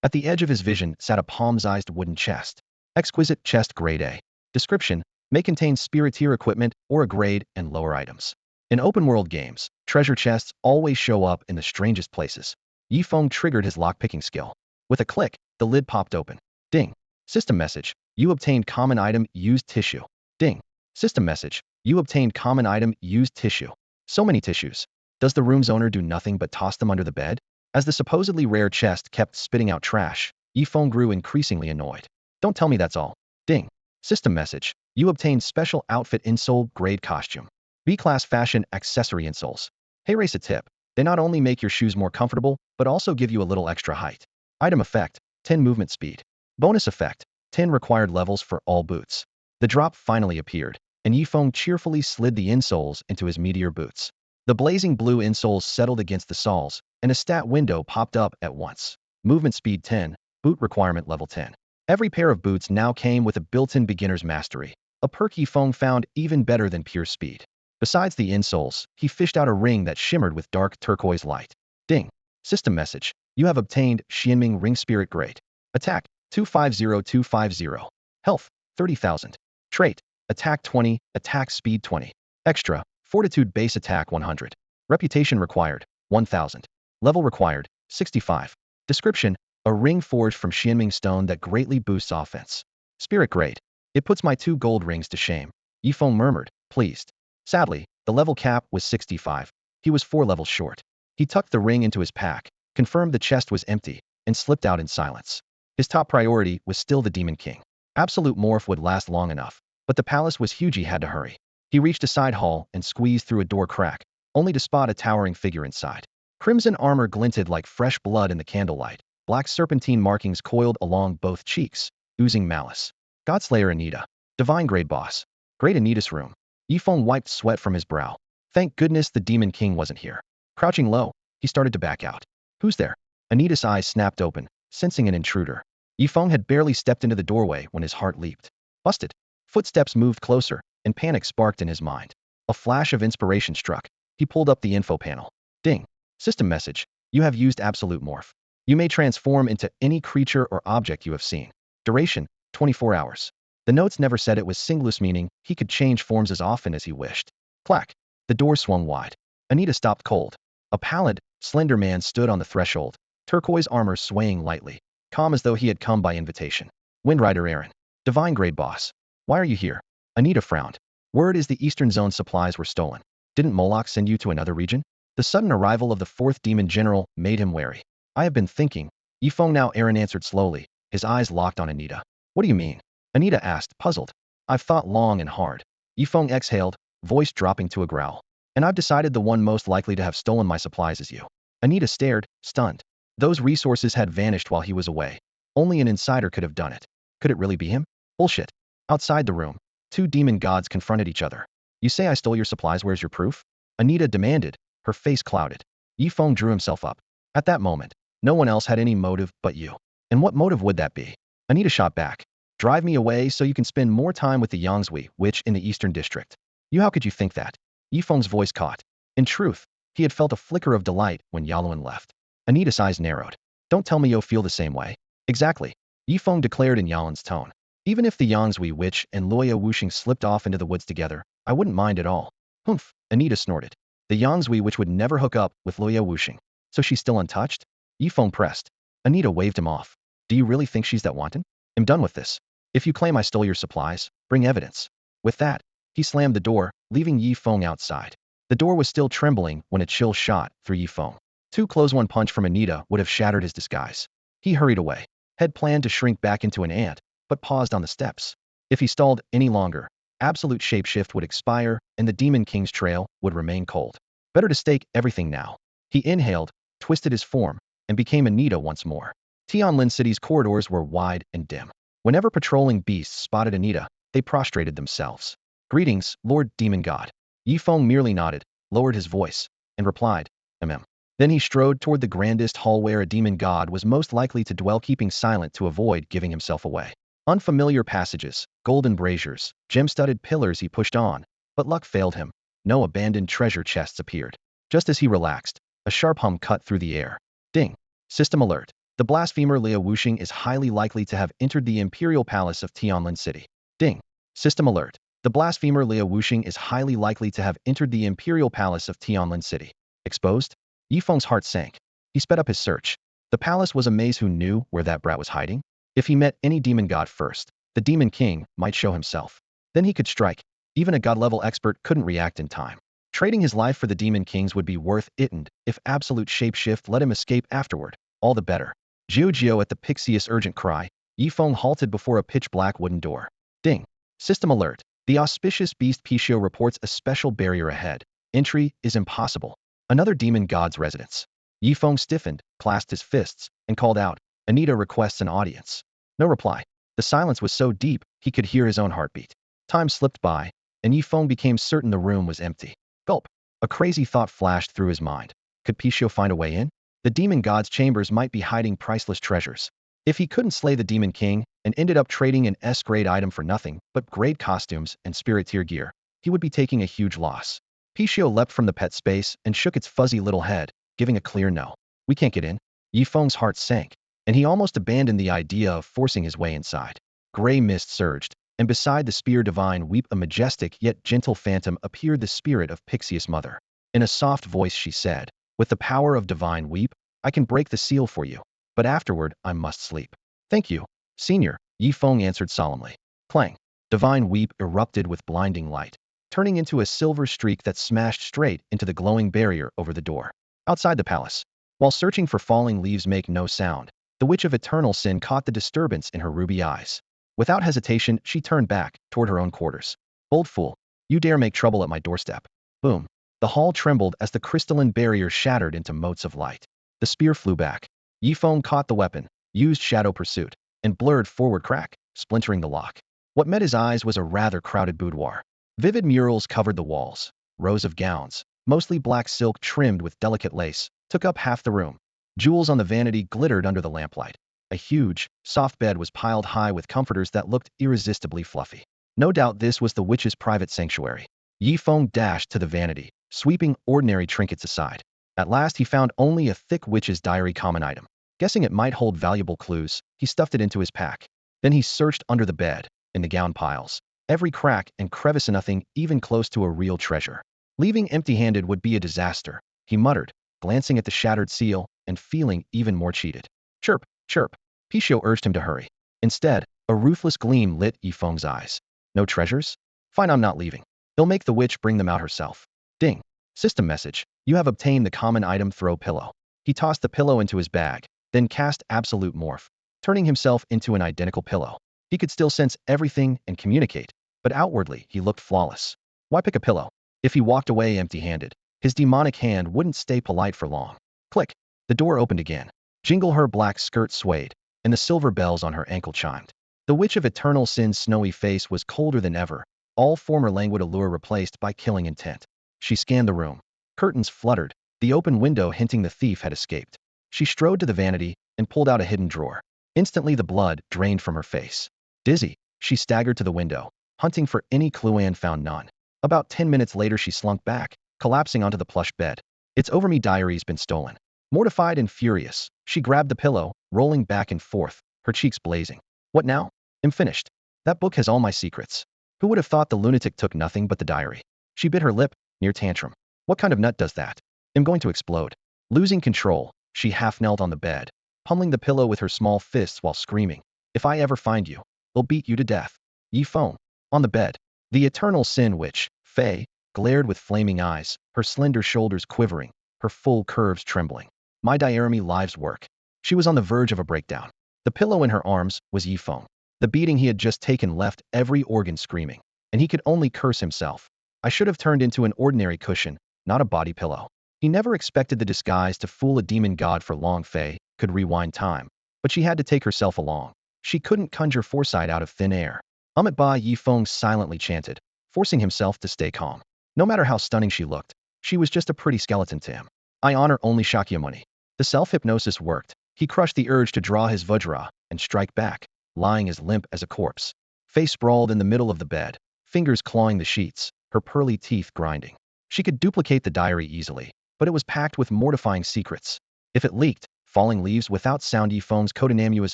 At the edge of his vision sat a palm-sized wooden chest. Exquisite chest, grade A. Description, may contain spirit tier equipment or a grade and lower items. In open-world games, treasure chests always show up in the strangest places. Yifeng triggered his lock-picking skill. With a click, the lid popped open. Ding. System message. You obtained common item, used tissue. Ding. System message. You obtained common item, used tissue. So many tissues. Does the room's owner do nothing but toss them under the bed? As the supposedly rare chest kept spitting out trash, Yifeng grew increasingly annoyed. Don't tell me that's all. Ding. System message. You obtained special outfit insole, grade costume. B-class fashion accessory insoles. Hey, race a tip. They not only make your shoes more comfortable, but also give you a little extra height. Item effect, 10 movement speed. Bonus effect, 10 required levels for all boots. The drop finally appeared, and Yifeng cheerfully slid the insoles into his meteor boots. The blazing blue insoles settled against the soles, and a stat window popped up at once. Movement speed 10, boot requirement level 10. Every pair of boots now came with a built-in beginner's mastery, a perk Yifeng found even better than pure speed. Besides the insoles, he fished out a ring that shimmered with dark turquoise light. Ding. System message. You have obtained Xianming Ring Spirit Grade. Attack, 250250. Health, 30,000. Trait, Attack 20, Attack Speed 20. Extra, Fortitude Base Attack 100. Reputation required, 1000. Level required, 65. Description, A ring forged from Xianming stone that greatly boosts offense. Spirit grade. It puts my 2 gold rings to shame. Yifeng murmured, pleased. Sadly, the level cap was 65. He was 4 levels short. He tucked the ring into his pack, confirmed the chest was empty, and slipped out in silence. His top priority was still the Demon King. Absolute morph would last long enough, but the palace was huge, he had to hurry. He reached a side hall and squeezed through a door crack, only to spot a towering figure inside. Crimson armor glinted like fresh blood in the candlelight. Black serpentine markings coiled along both cheeks, oozing malice. Godslayer Anita. Divine grade boss. Great Anita's room. Yifeng wiped sweat from his brow. Thank goodness the Demon King wasn't here. Crouching low, he started to back out. Who's there? Anita's eyes snapped open, sensing an intruder. Yifeng had barely stepped into the doorway when his heart leaped. Busted. Footsteps moved closer, and panic sparked in his mind. A flash of inspiration struck. He pulled up the info panel. Ding. System message. You have used absolute morph. You may transform into any creature or object you have seen. Duration, 24 hours. The notes never said it was singlus, meaning he could change forms as often as he wished. Clack. The door swung wide. Anita stopped cold. A pallid, slender man stood on the threshold, turquoise armor swaying lightly, calm as though he had come by invitation. Windrider Aaron. Divine grade boss. Why are you here? Anita frowned. Word is the Eastern Zone supplies were stolen. Didn't Moloch send you to another region? The sudden arrival of the 4th Demon General made him wary. I have been thinking. Yifeng now, Aaron answered slowly, his eyes locked on Anita. What do you mean? Anita asked, puzzled. I've thought long and hard. Yifeng exhaled, voice dropping to a growl. And I've decided the one most likely to have stolen my supplies is you. Anita stared, stunned. Those resources had vanished while he was away. Only an insider could have done it. Could it really be him? Bullshit. Outside the room, 2 demon gods confronted each other. You say I stole your supplies, where's your proof? Anita demanded, her face clouded. Yifeng drew himself up. At that moment, no one else had any motive but you. And what motive would that be? Anita shot back. Drive me away so you can spend more time with the Yangzui witch in the Eastern District. You, how could you think that? Yifeng's voice caught. In truth, he had felt a flicker of delight when Yaluan left. Anita's eyes narrowed. Don't tell me you'll feel the same way. Exactly. Yifeng declared in Yaluan's tone. Even if the Yangzui witch and Luoya Wuxing slipped off into the woods together, I wouldn't mind at all. Humph, Anita snorted. The Yangzui witch would never hook up with Luoya Wuxing. So she's still untouched? Yifeng pressed. Anita waved him off. Do you really think she's that wanton? I'm done with this. If you claim I stole your supplies, bring evidence. With that, he slammed the door, leaving Yifeng outside. The door was still trembling when a chill shot through Yifeng. 2 close, 1 punch from Anita would have shattered his disguise. He hurried away. Had planned to shrink back into an ant, but paused on the steps. If he stalled any longer, absolute shapeshift would expire and the Demon King's trail would remain cold. Better to stake everything now. He inhaled, twisted his form, and became Anita once more. Tianlin City's corridors were wide and dim. Whenever patrolling beasts spotted Anita, they prostrated themselves. Greetings, Lord Demon God. Yifeng merely nodded, lowered his voice, and replied, mm. Then he strode toward the grandest hall where a demon god was most likely to dwell, keeping silent to avoid giving himself away. Unfamiliar passages, golden braziers, gem-studded pillars he pushed on, but luck failed him. No abandoned treasure chests appeared. Just as he relaxed, a sharp hum cut through the air. Ding. System alert. The blasphemer Luoya Wuxing is highly likely to have entered the Imperial Palace of Tianlin City. Ding. System alert. The blasphemer Luoya Wuxing is highly likely to have entered the Imperial Palace of Tianlin City. Exposed? Yifeng's heart sank. He sped up his search. The palace was a maze. Who knew where that brat was hiding? If he met any demon god first, the Demon King might show himself. Then he could strike. Even a god-level expert couldn't react in time. Trading his life for the Demon King's would be worth it, and if absolute shapeshift let him escape afterward, all the better. Jiu at the Pixius urgent cry, Yifeng halted before a pitch-black wooden door. Ding. System alert. The auspicious beast Pichio reports a special barrier ahead. Entry is impossible. Another demon god's residence. Yifeng stiffened, clasped his fists, and called out, Anita requests an audience. No reply. The silence was so deep, he could hear his own heartbeat. Time slipped by, and Yifeng became certain the room was empty. Gulp. A crazy thought flashed through his mind. Could Pichio find a way in? The demon god's chambers might be hiding priceless treasures. If he couldn't slay the Demon King and ended up trading an S-grade item for nothing but grade costumes and spirit tier gear, he would be taking a huge loss. Pichio leapt from the pet space and shook its fuzzy little head, giving a clear no. We can't get in. Yifeng's heart sank, and he almost abandoned the idea of forcing his way inside. Gray mist surged, and beside the spear divine weep, a majestic yet gentle phantom, appeared, the spirit of Pixius' mother. In a soft voice she said, with the power of divine weep, I can break the seal for you. but afterward I must sleep. Thank you, Senior, Yifeng answered solemnly. Clang. Divine weep erupted with blinding light, turning into a silver streak that smashed straight into the glowing barrier over the door. Outside the palace, while searching for falling leaves make no sound, the Witch of Eternal Sin caught the disturbance in her ruby eyes. Without hesitation, she turned back toward her own quarters. Bold fool, you dare make trouble at my doorstep. Boom. The hall trembled as the crystalline barrier shattered into motes of light. The spear flew back. Yifeng caught the weapon, used shadow pursuit, and blurred forward crack, splintering the lock. What met his eyes was a rather crowded boudoir. Vivid murals covered the walls. Rows of gowns, mostly black silk trimmed with delicate lace, took up half the room. Jewels on the vanity glittered under the lamplight. A huge, soft bed was piled high with comforters that looked irresistibly fluffy. No doubt this was the witch's private sanctuary. Yifeng dashed to the vanity, sweeping ordinary trinkets aside. At last he found only a thick witch's diary common item. Guessing it might hold valuable clues, he stuffed it into his pack. Then he searched under the bed, in the gown piles, every crack and crevice, nothing even close to a real treasure. Leaving empty-handed would be a disaster, he muttered, glancing at the shattered seal and feeling even more cheated. Chirp, chirp. Pichio urged him to hurry. Instead, a ruthless gleam lit Yifeng's eyes. No treasures? Fine, I'm not leaving. He'll make the witch bring them out herself. Ding. System message. You have obtained the common item throw pillow. He tossed the pillow into his bag, then cast absolute morph, turning himself into an identical pillow. He could still sense everything and communicate, but outwardly he looked flawless. Why pick a pillow? If he walked away empty-handed, his demonic hand wouldn't stay polite for long. Click. The door opened again. Jingle her black skirt swayed, and the silver bells on her ankle chimed. The Witch of Eternal Sin's snowy face was colder than ever, all former languid allure replaced by killing intent. She scanned the room. Curtains fluttered, the open window hinting the thief had escaped. She strode to the vanity and pulled out a hidden drawer. Instantly the blood drained from her face. Dizzy, she staggered to the window, hunting for any clue and found none. About 10 minutes later she slunk back, collapsing onto the plush bed. It's over me, diary's been stolen. Mortified and furious, she grabbed the pillow, rolling back and forth, her cheeks blazing. What now? I'm finished. That book has all my secrets. Who would have thought the lunatic took nothing but the diary? She bit her lip, near tantrum. What kind of nut does that? I'm going to explode. Losing control, she half knelt on the bed, pummeling the pillow with her small fists while screaming. If I ever find you, they'll beat you to death. Yifeng. On the bed. The Eternal Sin Witch, Fei, glared with flaming eyes, her slender shoulders quivering, her full curves trembling. My diary lives work. She was on the verge of a breakdown. The pillow in her arms was Yifeng. The beating he had just taken left every organ screaming, and he could only curse himself. I should have turned into an ordinary cushion, not a body pillow. He never expected the disguise to fool a demon god for long. Fei could rewind time, but she had to take herself along. She couldn't conjure foresight out of thin air. Ba, Yifeng silently chanted, forcing himself to stay calm. No matter how stunning she looked, she was just a pretty skeleton to him. I honor only Shakyamuni. The self-hypnosis worked. He crushed the urge to draw his vajra and strike back, lying as limp as a corpse. Fei sprawled in the middle of the bed, fingers clawing the sheets, her pearly teeth grinding. She could duplicate the diary easily, but it was packed with mortifying secrets. If it leaked, falling leaves without sound, Yifeng's codename was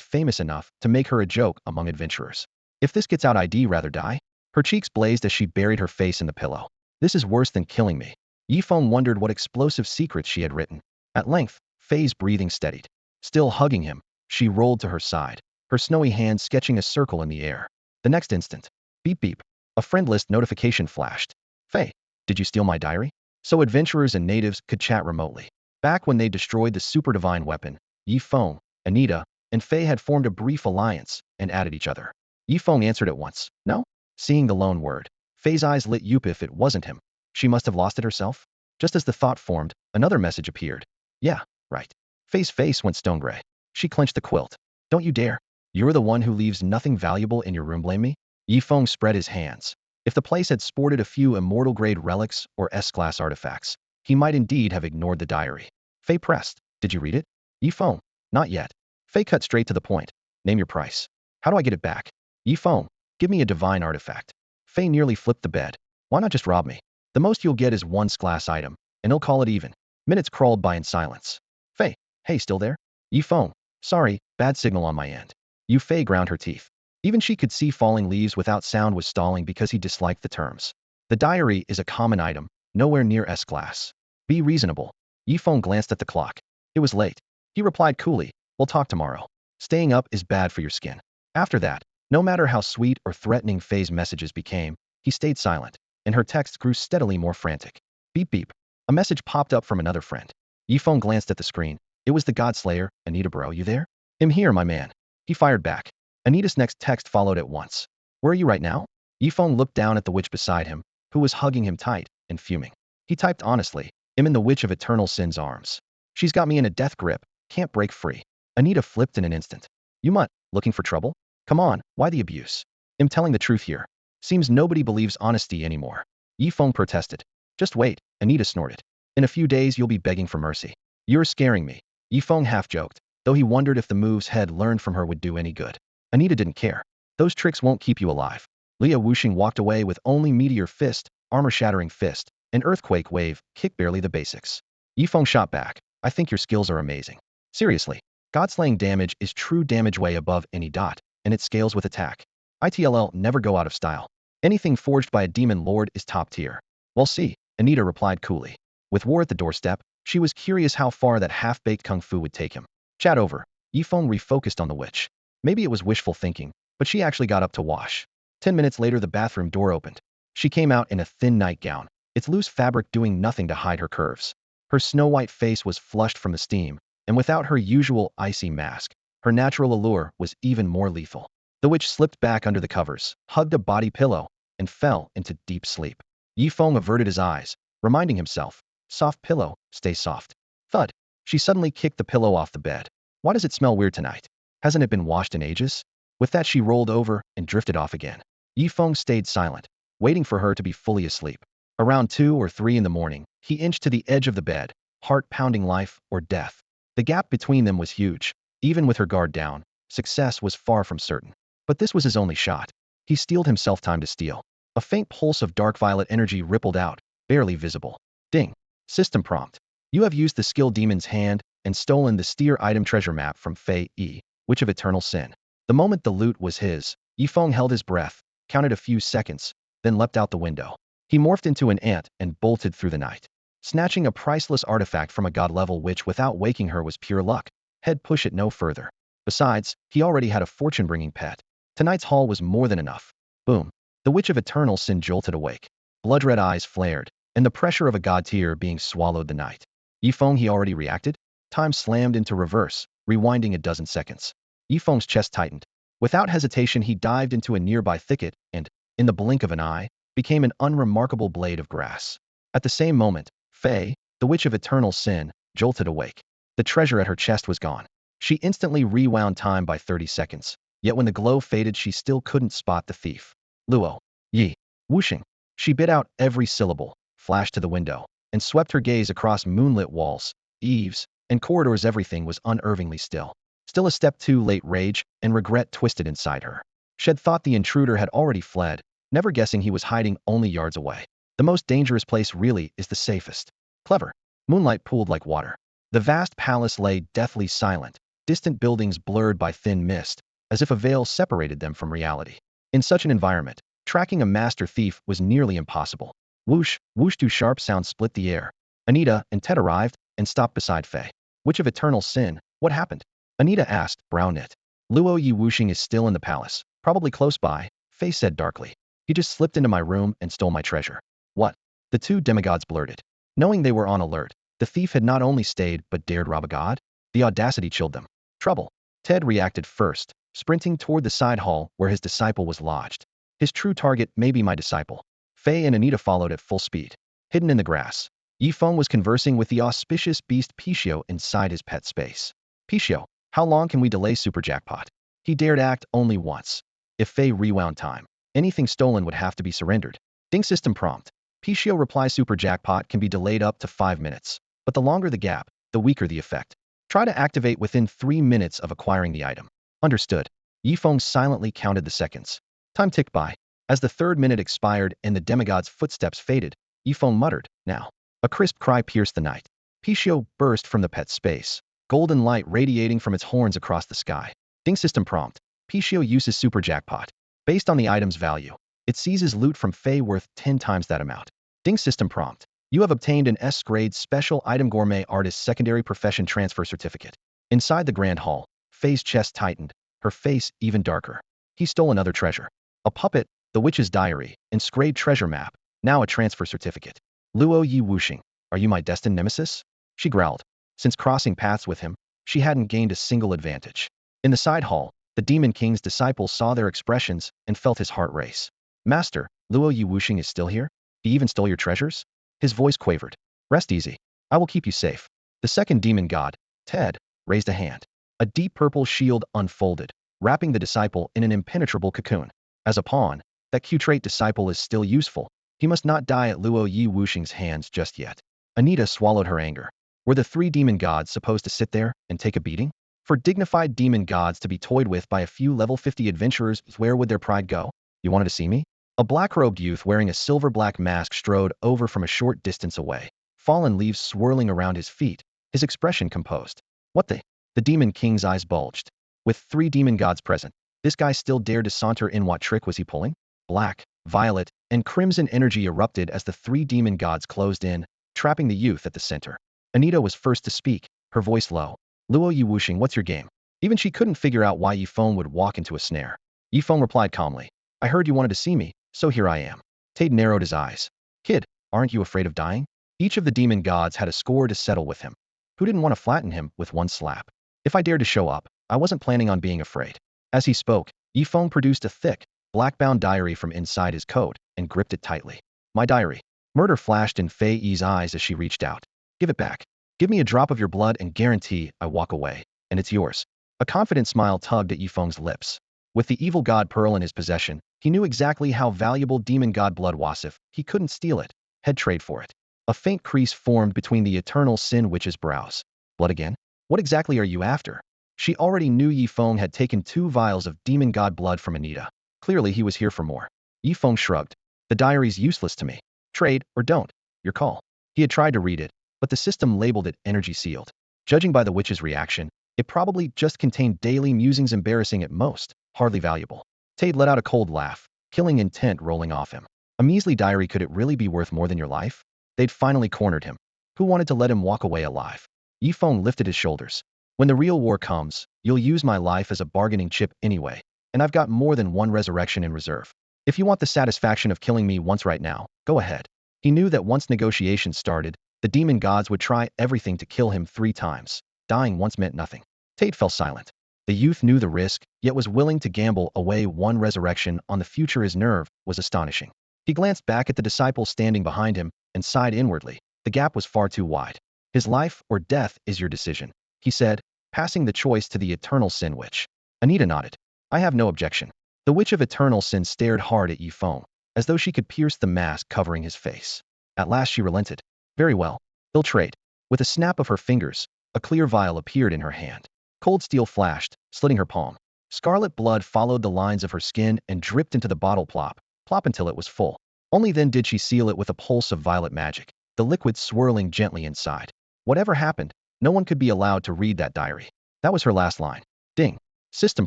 famous enough to make her a joke among adventurers. If this gets out, I'd rather die. Her cheeks blazed as she buried her face in the pillow. This is worse than killing me. Yifeng wondered what explosive secrets she had written. At length, Fei's breathing steadied. Still hugging him, she rolled to her side, her snowy hand sketching a circle in the air. The next instant, beep beep, a friend list notification flashed. Fei, did you steal my diary? So adventurers and natives could chat remotely. Back when they destroyed the super divine weapon, Yifeng, Anita, and Fei had formed a brief alliance and added each other. Yifeng answered at once. No? Seeing the lone word, Fei's eyes lit up. If it wasn't him, she must have lost it herself. Just as the thought formed, another message appeared. Yeah, right. Fei's face went stone gray. She clenched the quilt. Don't you dare. You're the one who leaves nothing valuable in your room. Blame me? Yifeng spread his hands. If the place had sported a few immortal-grade relics or S-class artifacts, he might indeed have ignored the diary. Fei pressed. Did you read it? Yifeng. Not yet. Fei cut straight to the point. Name your price. How do I get it back? Yifeng. Give me a divine artifact. Fei nearly flipped the bed. Why not just rob me? The most you'll get is one S-class item, and he'll call it even. Minutes crawled by in silence. Fei. Hey, still there? Yifeng. Sorry, bad signal on my end. Fei ground her teeth. Even she could see falling leaves without sound was stalling because he disliked the terms. The diary is a common item, nowhere near S-class. Be reasonable. Yifeng glanced at the clock. It was late. He replied coolly, We'll talk tomorrow. Staying up is bad for your skin. After that, no matter how sweet or threatening Faye's messages became, he stayed silent, and her texts grew steadily more frantic. Beep beep. A message popped up from another friend. Yifeng glanced at the screen. It was the Godslayer. Anita bro, you there? I'm here, my man. He fired back. Anita's next text followed at once. Where are you right now? Yifeng looked down at the witch beside him, who was hugging him tight and fuming. He typed honestly, I'm in the witch of eternal sin's arms. She's got me in a death grip, can't break free. Anita flipped in an instant. You mutt, looking for trouble? Come on, why the abuse? I'm telling the truth here. Seems nobody believes honesty anymore. Yifeng protested. Just wait, Anita snorted. In a few days you'll be begging for mercy. You're scaring me. Yifeng half joked, though he wondered if the moves Head learned from her would do any good. Anita didn't care. Those tricks won't keep you alive. Leah Wuxing walked away with only meteor fist, armor-shattering fist, and earthquake wave, kick barely the basics. Yifeng shot back. I think your skills are amazing. Seriously. God-slaying damage is true damage way above any dot, and it scales with attack. ITLL never go out of style. Anything forged by a demon lord is top tier. We'll see, Anita replied coolly. With war at the doorstep, she was curious how far that half-baked kung fu would take him. Chat over. Yifeng refocused on the witch. Maybe it was wishful thinking, but she actually got up to wash. 10 minutes later the bathroom door opened. She came out in a thin nightgown, its loose fabric doing nothing to hide her curves. Her snow-white face was flushed from the steam, and without her usual icy mask, her natural allure was even more lethal. The witch slipped back under the covers, hugged a body pillow, and fell into deep sleep. Yifeng averted his eyes, reminding himself, soft pillow, stay soft. Thud. She suddenly kicked the pillow off the bed. Why does it smell weird tonight? Hasn't it been washed in ages? With that she rolled over and drifted off again. Yifeng stayed silent, waiting for her to be fully asleep. Around 2 or 3 in the morning, he inched to the edge of the bed, heart pounding life or death. The gap between them was huge. Even with her guard down, success was far from certain. But this was his only shot. He steeled himself time to steal. A faint pulse of dark violet energy rippled out, barely visible. Ding. System prompt. You have used the skill demon's hand and stolen the steer item treasure map from Fei E, Witch of Eternal Sin. The moment the loot was his, Yifeng held his breath, counted a few seconds, then leapt out the window. He morphed into an ant and bolted through the night. Snatching a priceless artifact from a god-level witch without waking her was pure luck. He'd push it no further. Besides, he already had a fortune-bringing pet. Tonight's haul was more than enough. Boom. The Witch of Eternal Sin jolted awake. Blood-red eyes flared, and the pressure of a god tear being swallowed the night. Yifeng he already reacted? Time slammed into reverse, rewinding a dozen seconds. Yifeng's chest tightened. Without hesitation he dived into a nearby thicket and, in the blink of an eye, became an unremarkable blade of grass. At the same moment, Fei, the Witch of Eternal Sin, jolted awake. The treasure at her chest was gone. She instantly rewound time by 30 seconds, yet when the glow faded she still couldn't spot the thief. Luo. Yi. Wuxing. She bit out every syllable, flashed to the window, and swept her gaze across moonlit walls, eaves, and corridors. Everything was unnervingly still. Still a step too late. Rage and regret twisted inside her. She'd thought the intruder had already fled, never guessing he was hiding only yards away. The most dangerous place really is the safest. Clever. Moonlight pooled like water. The vast palace lay deathly silent, distant buildings blurred by thin mist, as if a veil separated them from reality. In such an environment, tracking a master thief was nearly impossible. Whoosh, whoosh, two sharp sounds split the air. Anita and Ted arrived and stopped beside Fei. Witch of Eternal Sin, what happened? Anita asked, brow knit. Luo Yi Wuxing is still in the palace, probably close by, Fei said darkly. He just slipped into my room and stole my treasure. What? The two demigods blurted. Knowing they were on alert, the thief had not only stayed but dared rob a god? The audacity chilled them. Trouble. Ted reacted first, sprinting toward the side hall where his disciple was lodged. His true target may be my disciple. Fei and Anita followed at full speed. Hidden in the grass, Yifeng was conversing with the auspicious beast Pichio inside his pet space. Pichio, how long can we delay super jackpot? He dared act only once. If Fei rewound time, anything stolen would have to be surrendered. Ding system prompt. Pichio replies super jackpot can be delayed up to 5 minutes, but the longer the gap, the weaker the effect. Try to activate within 3 minutes of acquiring the item. Understood. Yifeng silently counted the seconds. Time ticked by. As the 3rd minute expired and the demigod's footsteps faded, Yifeng muttered, now. A crisp cry pierced the night. Pichio burst from the pet space, golden light radiating from its horns across the sky. Ding system prompt. Pichio uses super jackpot. Based on the item's value, it seizes loot from Fei worth 10 times that amount. Ding system prompt. You have obtained an S-grade special item gourmet artist secondary profession transfer certificate. Inside the grand hall, Faye's chest tightened, her face even darker. He stole another treasure. A puppet, the witch's diary, inscribed treasure map, now a transfer certificate. Luo Yi Wuxing, are you my destined nemesis? She growled. Since crossing paths with him, she hadn't gained a single advantage. In the side hall, the Demon King's disciples saw their expressions and felt his heart race. Master, Luo Yi Wuxing is still here? He even stole your treasures? His voice quavered. Rest easy. I will keep you safe. The second demon god, Ted, raised a hand. A deep purple shield unfolded, wrapping the disciple in an impenetrable cocoon. As a pawn, that Q-trait disciple is still useful. He must not die at Luo Yi Wuxing's hands just yet. Anita swallowed her anger. Were the three demon gods supposed to sit there and take a beating? For dignified demon gods to be toyed with by a few level 50 adventurers, where would their pride go? You wanted to see me? A black-robed youth wearing a silver-black mask strode over from a short distance away, fallen leaves swirling around his feet, his expression composed. What the? The Demon King's eyes bulged. With three demon gods present, this guy still dared to saunter in. What trick was he pulling? Black, violet, and crimson energy erupted as the three demon gods closed in, trapping the youth at the center. Anita was first to speak, her voice low. Luo Yi Wuxing, what's your game? Even she couldn't figure out why Yifeng would walk into a snare. Yifeng replied calmly. I heard you wanted to see me, so here I am. Tade narrowed his eyes. Kid, aren't you afraid of dying? Each of the demon gods had a score to settle with him. Who didn't want to flatten him with one slap? If I dared to show up, I wasn't planning on being afraid. As he spoke, Yifeng produced a thick, black-bound diary from inside his coat and gripped it tightly. My diary. Murder flashed in Fei Yi's eyes as she reached out. Give it back. Give me a drop of your blood and guarantee I walk away, and it's yours. A confident smile tugged at Yifeng's lips. With the evil god pearl in his possession, he knew exactly how valuable demon god blood was. If he couldn't steal it, he'd trade for it. A faint crease formed between the eternal sin witch's brows. Blood again? What exactly are you after? She already knew Yifeng had taken 2 vials of demon god blood from Anita. Clearly he was here for more. Yifeng shrugged. The diary's useless to me. Trade or don't. Your call. He had tried to read it, but the system labeled it energy sealed. Judging by the witch's reaction, it probably just contained daily musings, embarrassing at most, hardly valuable. Tade let out a cold laugh, killing intent rolling off him. A measly diary, could it really be worth more than your life? They'd finally cornered him. Who wanted to let him walk away alive? Yifeng lifted his shoulders. When the real war comes, you'll use my life as a bargaining chip anyway, and I've got more than one resurrection in reserve. If you want the satisfaction of killing me once right now, go ahead. He knew that once negotiations started, the demon gods would try everything to kill him 3 times. Dying once meant nothing. Tate fell silent. The youth knew the risk, yet was willing to gamble away one resurrection on the future. His nerve was astonishing. He glanced back at the disciple standing behind him and sighed inwardly. The gap was far too wide. His life or death is your decision, he said, passing the choice to the eternal sin witch. Anita nodded. I have no objection. The witch of eternal sin stared hard at Yifeng, as though she could pierce the mask covering his face. At last she relented. Very well. They'll trade. With a snap of her fingers, a clear vial appeared in her hand. Cold steel flashed, slitting her palm. Scarlet blood followed the lines of her skin and dripped into the bottle. Plop, plop until it was full. Only then did she seal it with a pulse of violet magic, the liquid swirling gently inside. Whatever happened, no one could be allowed to read that diary. That was her last line. Ding. System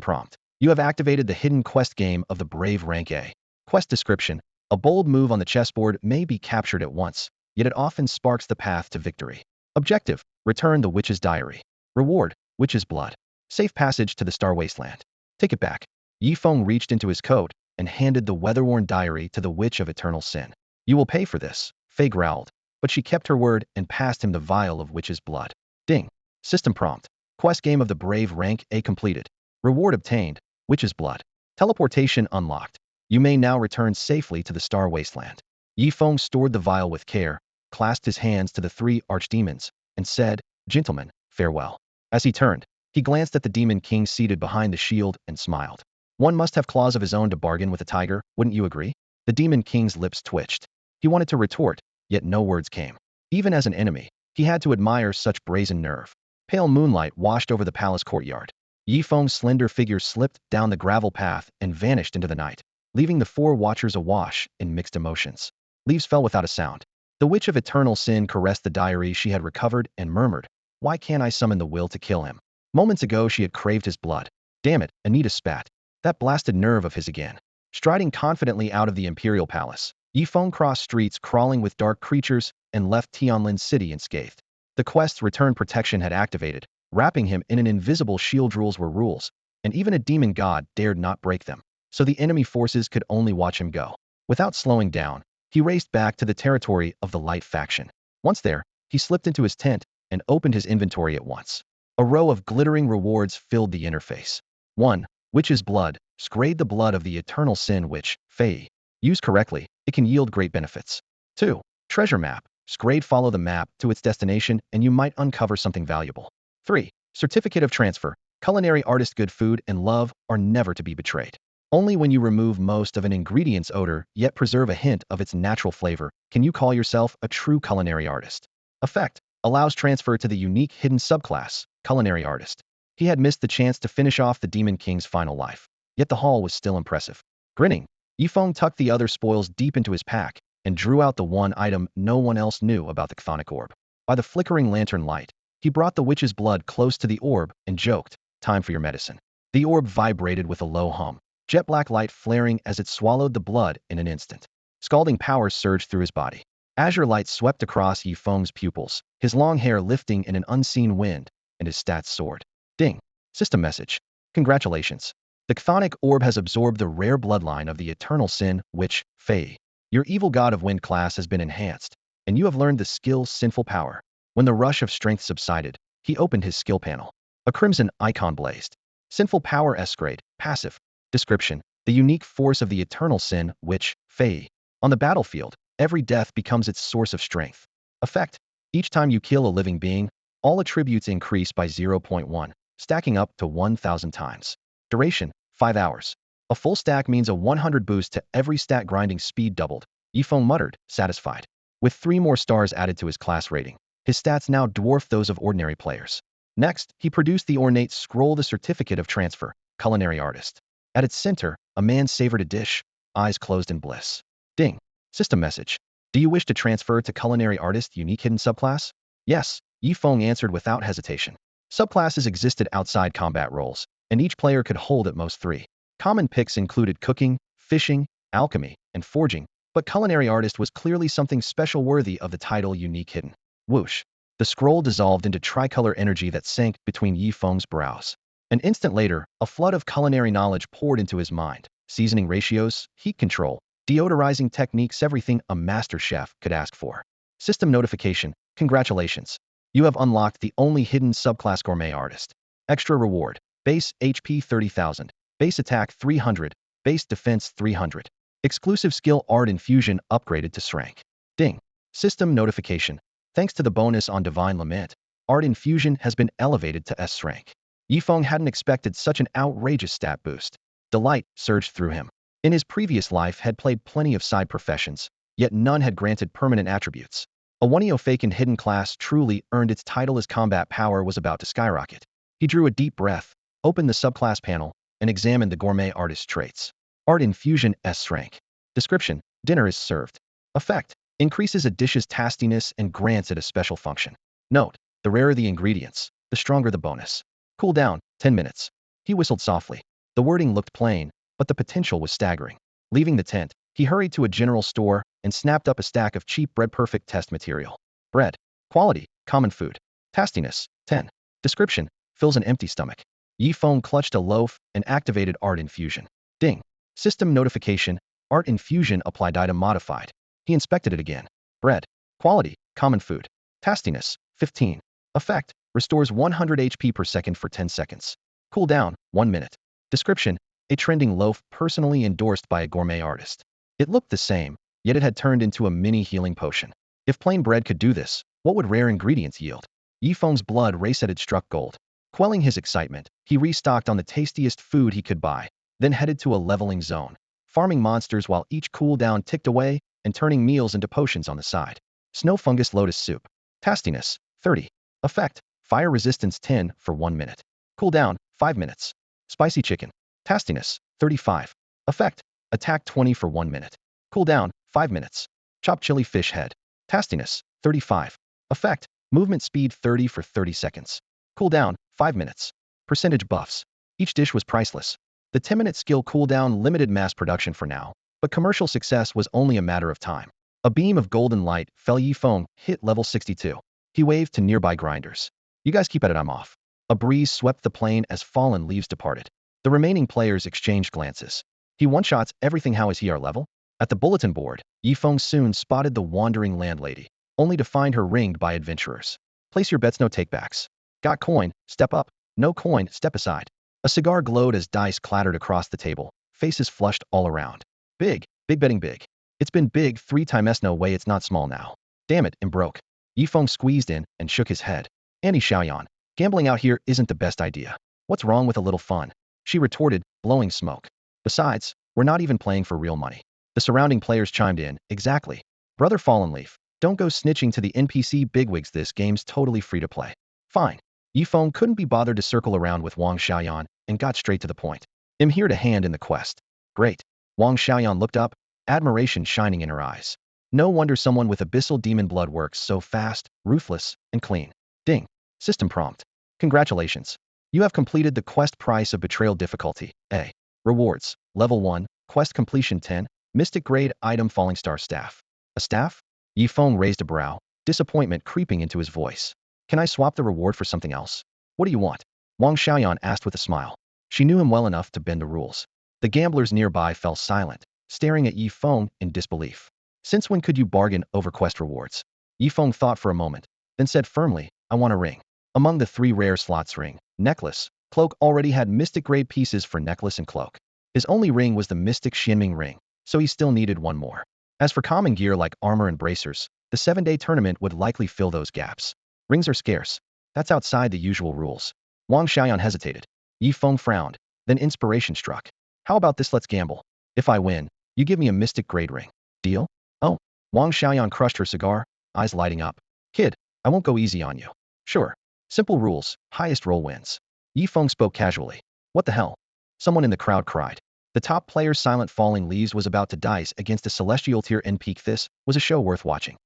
prompt. You have activated the hidden quest game of the Brave Rank A. Quest description. A bold move on the chessboard may be captured at once, yet it often sparks the path to victory. Objective. Return the witch's diary. Reward. Witch's blood. Safe passage to the Star Wasteland. Take it back. Yifeng reached into his coat and handed the weather-worn diary to the witch of eternal sin. You will pay for this, Fei growled, but she kept her word and passed him the vial of witch's blood. Ding. System prompt. Quest game of the Brave Rank A completed. Reward obtained. Witch's blood. Teleportation unlocked. You may now return safely to the Star Wasteland. Yifeng stored the vial with care, clasped his hands to the 3 archdemons, and said, Gentlemen, farewell. As he turned, he glanced at the Demon King seated behind the shield and smiled. One must have claws of his own to bargain with a tiger, wouldn't you agree? The Demon King's lips twitched. He wanted to retort, yet no words came. Even as an enemy, he had to admire such brazen nerve. Pale moonlight washed over the palace courtyard. Yifeng's slender figure slipped down the gravel path and vanished into the night, leaving the 4 watchers awash in mixed emotions. Leaves fell without a sound. The witch of eternal sin caressed the diary she had recovered and murmured, Why can't I summon the will to kill him? Moments ago she had craved his blood. Damn it, Anita spat. That blasted nerve of his again. Striding confidently out of the Imperial Palace, Yifeng crossed streets crawling with dark creatures and left Tianlin City unscathed. The quest's return protection had activated, wrapping him in an invisible shield. Rules were rules, and even a demon god dared not break them, so the enemy forces could only watch him go. Without slowing down, he raced back to the territory of the light faction. Once there, he slipped into his tent and opened his inventory at once. A row of glittering rewards filled the interface. 1. Witch's blood. Scrape the blood of the eternal sin witch, Fae. Used correctly, it can yield great benefits. 2. Treasure map. Scrape follow the map to its destination and you might uncover something valuable. 3. Certificate of transfer. Culinary artist. Good food and love are never to be betrayed. Only when you remove most of an ingredient's odor, yet preserve a hint of its natural flavor, can you call yourself a true culinary artist. Effect. Allows transfer to the unique hidden subclass, culinary artist. He had missed the chance to finish off the Demon King's final life, yet the haul was still impressive. Grinning, Yifeng tucked the other spoils deep into his pack and drew out the one item no one else knew about the chthonic orb. By the flickering lantern light, he brought the witch's blood close to the orb and joked, "Time for your medicine." The orb vibrated with a low hum, jet black light flaring as it swallowed the blood in an instant. Scalding power surged through his body. Azure light swept across Yifeng's pupils, his long hair lifting in an unseen wind, and his stats soared. Ding. System message. Congratulations. The chthonic orb has absorbed the rare bloodline of the eternal sin, witch, Fae. Your evil god of wind class has been enhanced, and you have learned the skill Sinful Power. When the rush of strength subsided, he opened his skill panel. A crimson icon blazed. Sinful Power S-grade, passive. Description. The unique force of the eternal sin, witch, Fae. On the battlefield, every death becomes its source of strength. Effect. Each time you kill a living being, all attributes increase by 0.1, stacking up to 1,000 times. Duration, 5 hours. A full stack means a 100 boost to every stat. Grinding speed doubled. Yifeng muttered, satisfied. With 3 more stars added to his class rating, his stats now dwarf those of ordinary players. Next, he produced the ornate scroll, the certificate of transfer, culinary artist. At its center, a man savored a dish, eyes closed in bliss. Ding. System message. Do you wish to transfer to culinary artist unique hidden subclass? Yes, Yifeng answered without hesitation. Subclasses existed outside combat roles, and each player could hold at most 3. Common picks included cooking, fishing, alchemy, and forging, but culinary artist was clearly something special worthy of the title unique hidden. Whoosh. The scroll dissolved into tricolor energy that sank between Yifeng's brows. An instant later, a flood of culinary knowledge poured into his mind. Seasoning ratios, heat control, deodorizing techniques, everything a master chef could ask for. System notification. Congratulations. You have unlocked the only hidden subclass gourmet artist. Extra reward. Base HP 30,000. Base attack 300. Base defense 300. Exclusive skill art infusion upgraded to rank. Ding. System notification. Thanks to the bonus on Divine Lament, art infusion has been elevated to S rank. Yifeng hadn't expected such an outrageous stat boost. Delight surged through him. In his previous life had played plenty of side professions, yet none had granted permanent attributes. A Wanio-Faken hidden class truly earned its title as combat power was about to skyrocket. He drew a deep breath, opened the subclass panel, and examined the gourmet artist traits. Art infusion S rank. Description. Dinner is served. Effect. Increases a dish's tastiness and grants it a special function. Note. The rarer the ingredients, the stronger the bonus. Cooldown, 10 minutes. He whistled softly. The wording looked plain, but the potential was staggering. Leaving the tent, he hurried to a general store and snapped up a stack of cheap bread. Perfect test material. Bread. Quality, common food. Tastiness, 10. Description. Fills an empty stomach. Yifeng clutched a loaf and activated art infusion. Ding. System notification. Art infusion applied. Item modified. He inspected it again. Bread. Quality, common food. Tastiness, 15. Effect. Restores 100 HP per second for 10 seconds. Cooldown, 1 minute. Description. A trending loaf personally endorsed by a gourmet artist. It looked the same, yet it had turned into a mini healing potion. If plain bread could do this, what would rare ingredients yield? Yifeng's blood raced as it struck gold. Quelling his excitement, he restocked on the tastiest food he could buy, then headed to a leveling zone, farming monsters while each cooldown ticked away and turning meals into potions on the side. Snow fungus lotus soup. Tastiness, 30. Effect. Fire resistance 10 for 1 minute. Cooldown, 5 minutes. Spicy chicken. Tastiness, 35. Effect. Attack 20 for 1 minute. Cooldown, 5 minutes. Chopped chili fish head. Tastiness, 35. Effect. Movement speed 30 for 30 seconds. Cooldown, 5 minutes. Percentage buffs. Each dish was priceless. The 10-minute skill cooldown limited mass production for now, but commercial success was only a matter of time. A beam of golden light fell. Yifeng hit level 62. He waved to nearby grinders. You guys keep at it, I'm off. A breeze swept the plain as fallen leaves departed. The remaining players exchanged glances. He one-shots everything. How is he our level? At the bulletin board, Yifeng soon spotted the wandering landlady, only to find her ringed by adventurers. Place your bets, no takebacks. Got coin, step up. No coin, step aside. A cigar glowed as dice clattered across the table, faces flushed all around. Big, big betting big. It's been big 3 times, no way it's not small now. Damn it, I'm broke. Yifeng squeezed in and shook his head. Annie Xiaoyan, gambling out here isn't the best idea. What's wrong with a little fun? She retorted, blowing smoke. Besides, we're not even playing for real money. The surrounding players chimed in, exactly. Brother Fallen Leaf, don't go snitching to the NPC bigwigs, this game's totally free to play. Fine. Yifeng couldn't be bothered to circle around with Wang Xiaoyan and got straight to the point. I'm here to hand in the quest. Great. Wang Xiaoyan looked up, admiration shining in her eyes. No wonder someone with abyssal demon blood works so fast, ruthless, and clean. Ding. System prompt. Congratulations. You have completed the quest. Price of betrayal difficulty, A. Rewards, level 1, quest completion 10, mystic grade item falling star staff. A staff? Yifeng raised a brow, disappointment creeping into his voice. Can I swap the reward for something else? What do you want? Wang Xiaoyan asked with a smile. She knew him well enough to bend the rules. The gamblers nearby fell silent, staring at Yifeng in disbelief. Since when could you bargain over quest rewards? Yifeng thought for a moment, then said firmly, I want a ring. Among the 3 rare slots, ring, necklace, cloak already had mystic grade pieces for necklace and cloak. His only ring was the mystic Xinming ring, so he still needed one more. As for common gear like armor and bracers, the 7-day tournament would likely fill those gaps. Rings are scarce. That's outside the usual rules. Wang Xiaoyan hesitated. Yifeng frowned, then inspiration struck. How about this, let's gamble. If I win, you give me a mystic grade ring. Deal? Oh. Wang Xiaoyan crushed her cigar, eyes lighting up. Kid, I won't go easy on you. Sure. Simple rules, highest roll wins. Yifeng spoke casually. What the hell? Someone in the crowd cried. The top player's silent falling leaves was about to dice against a celestial tier N peak. This was a show worth watching.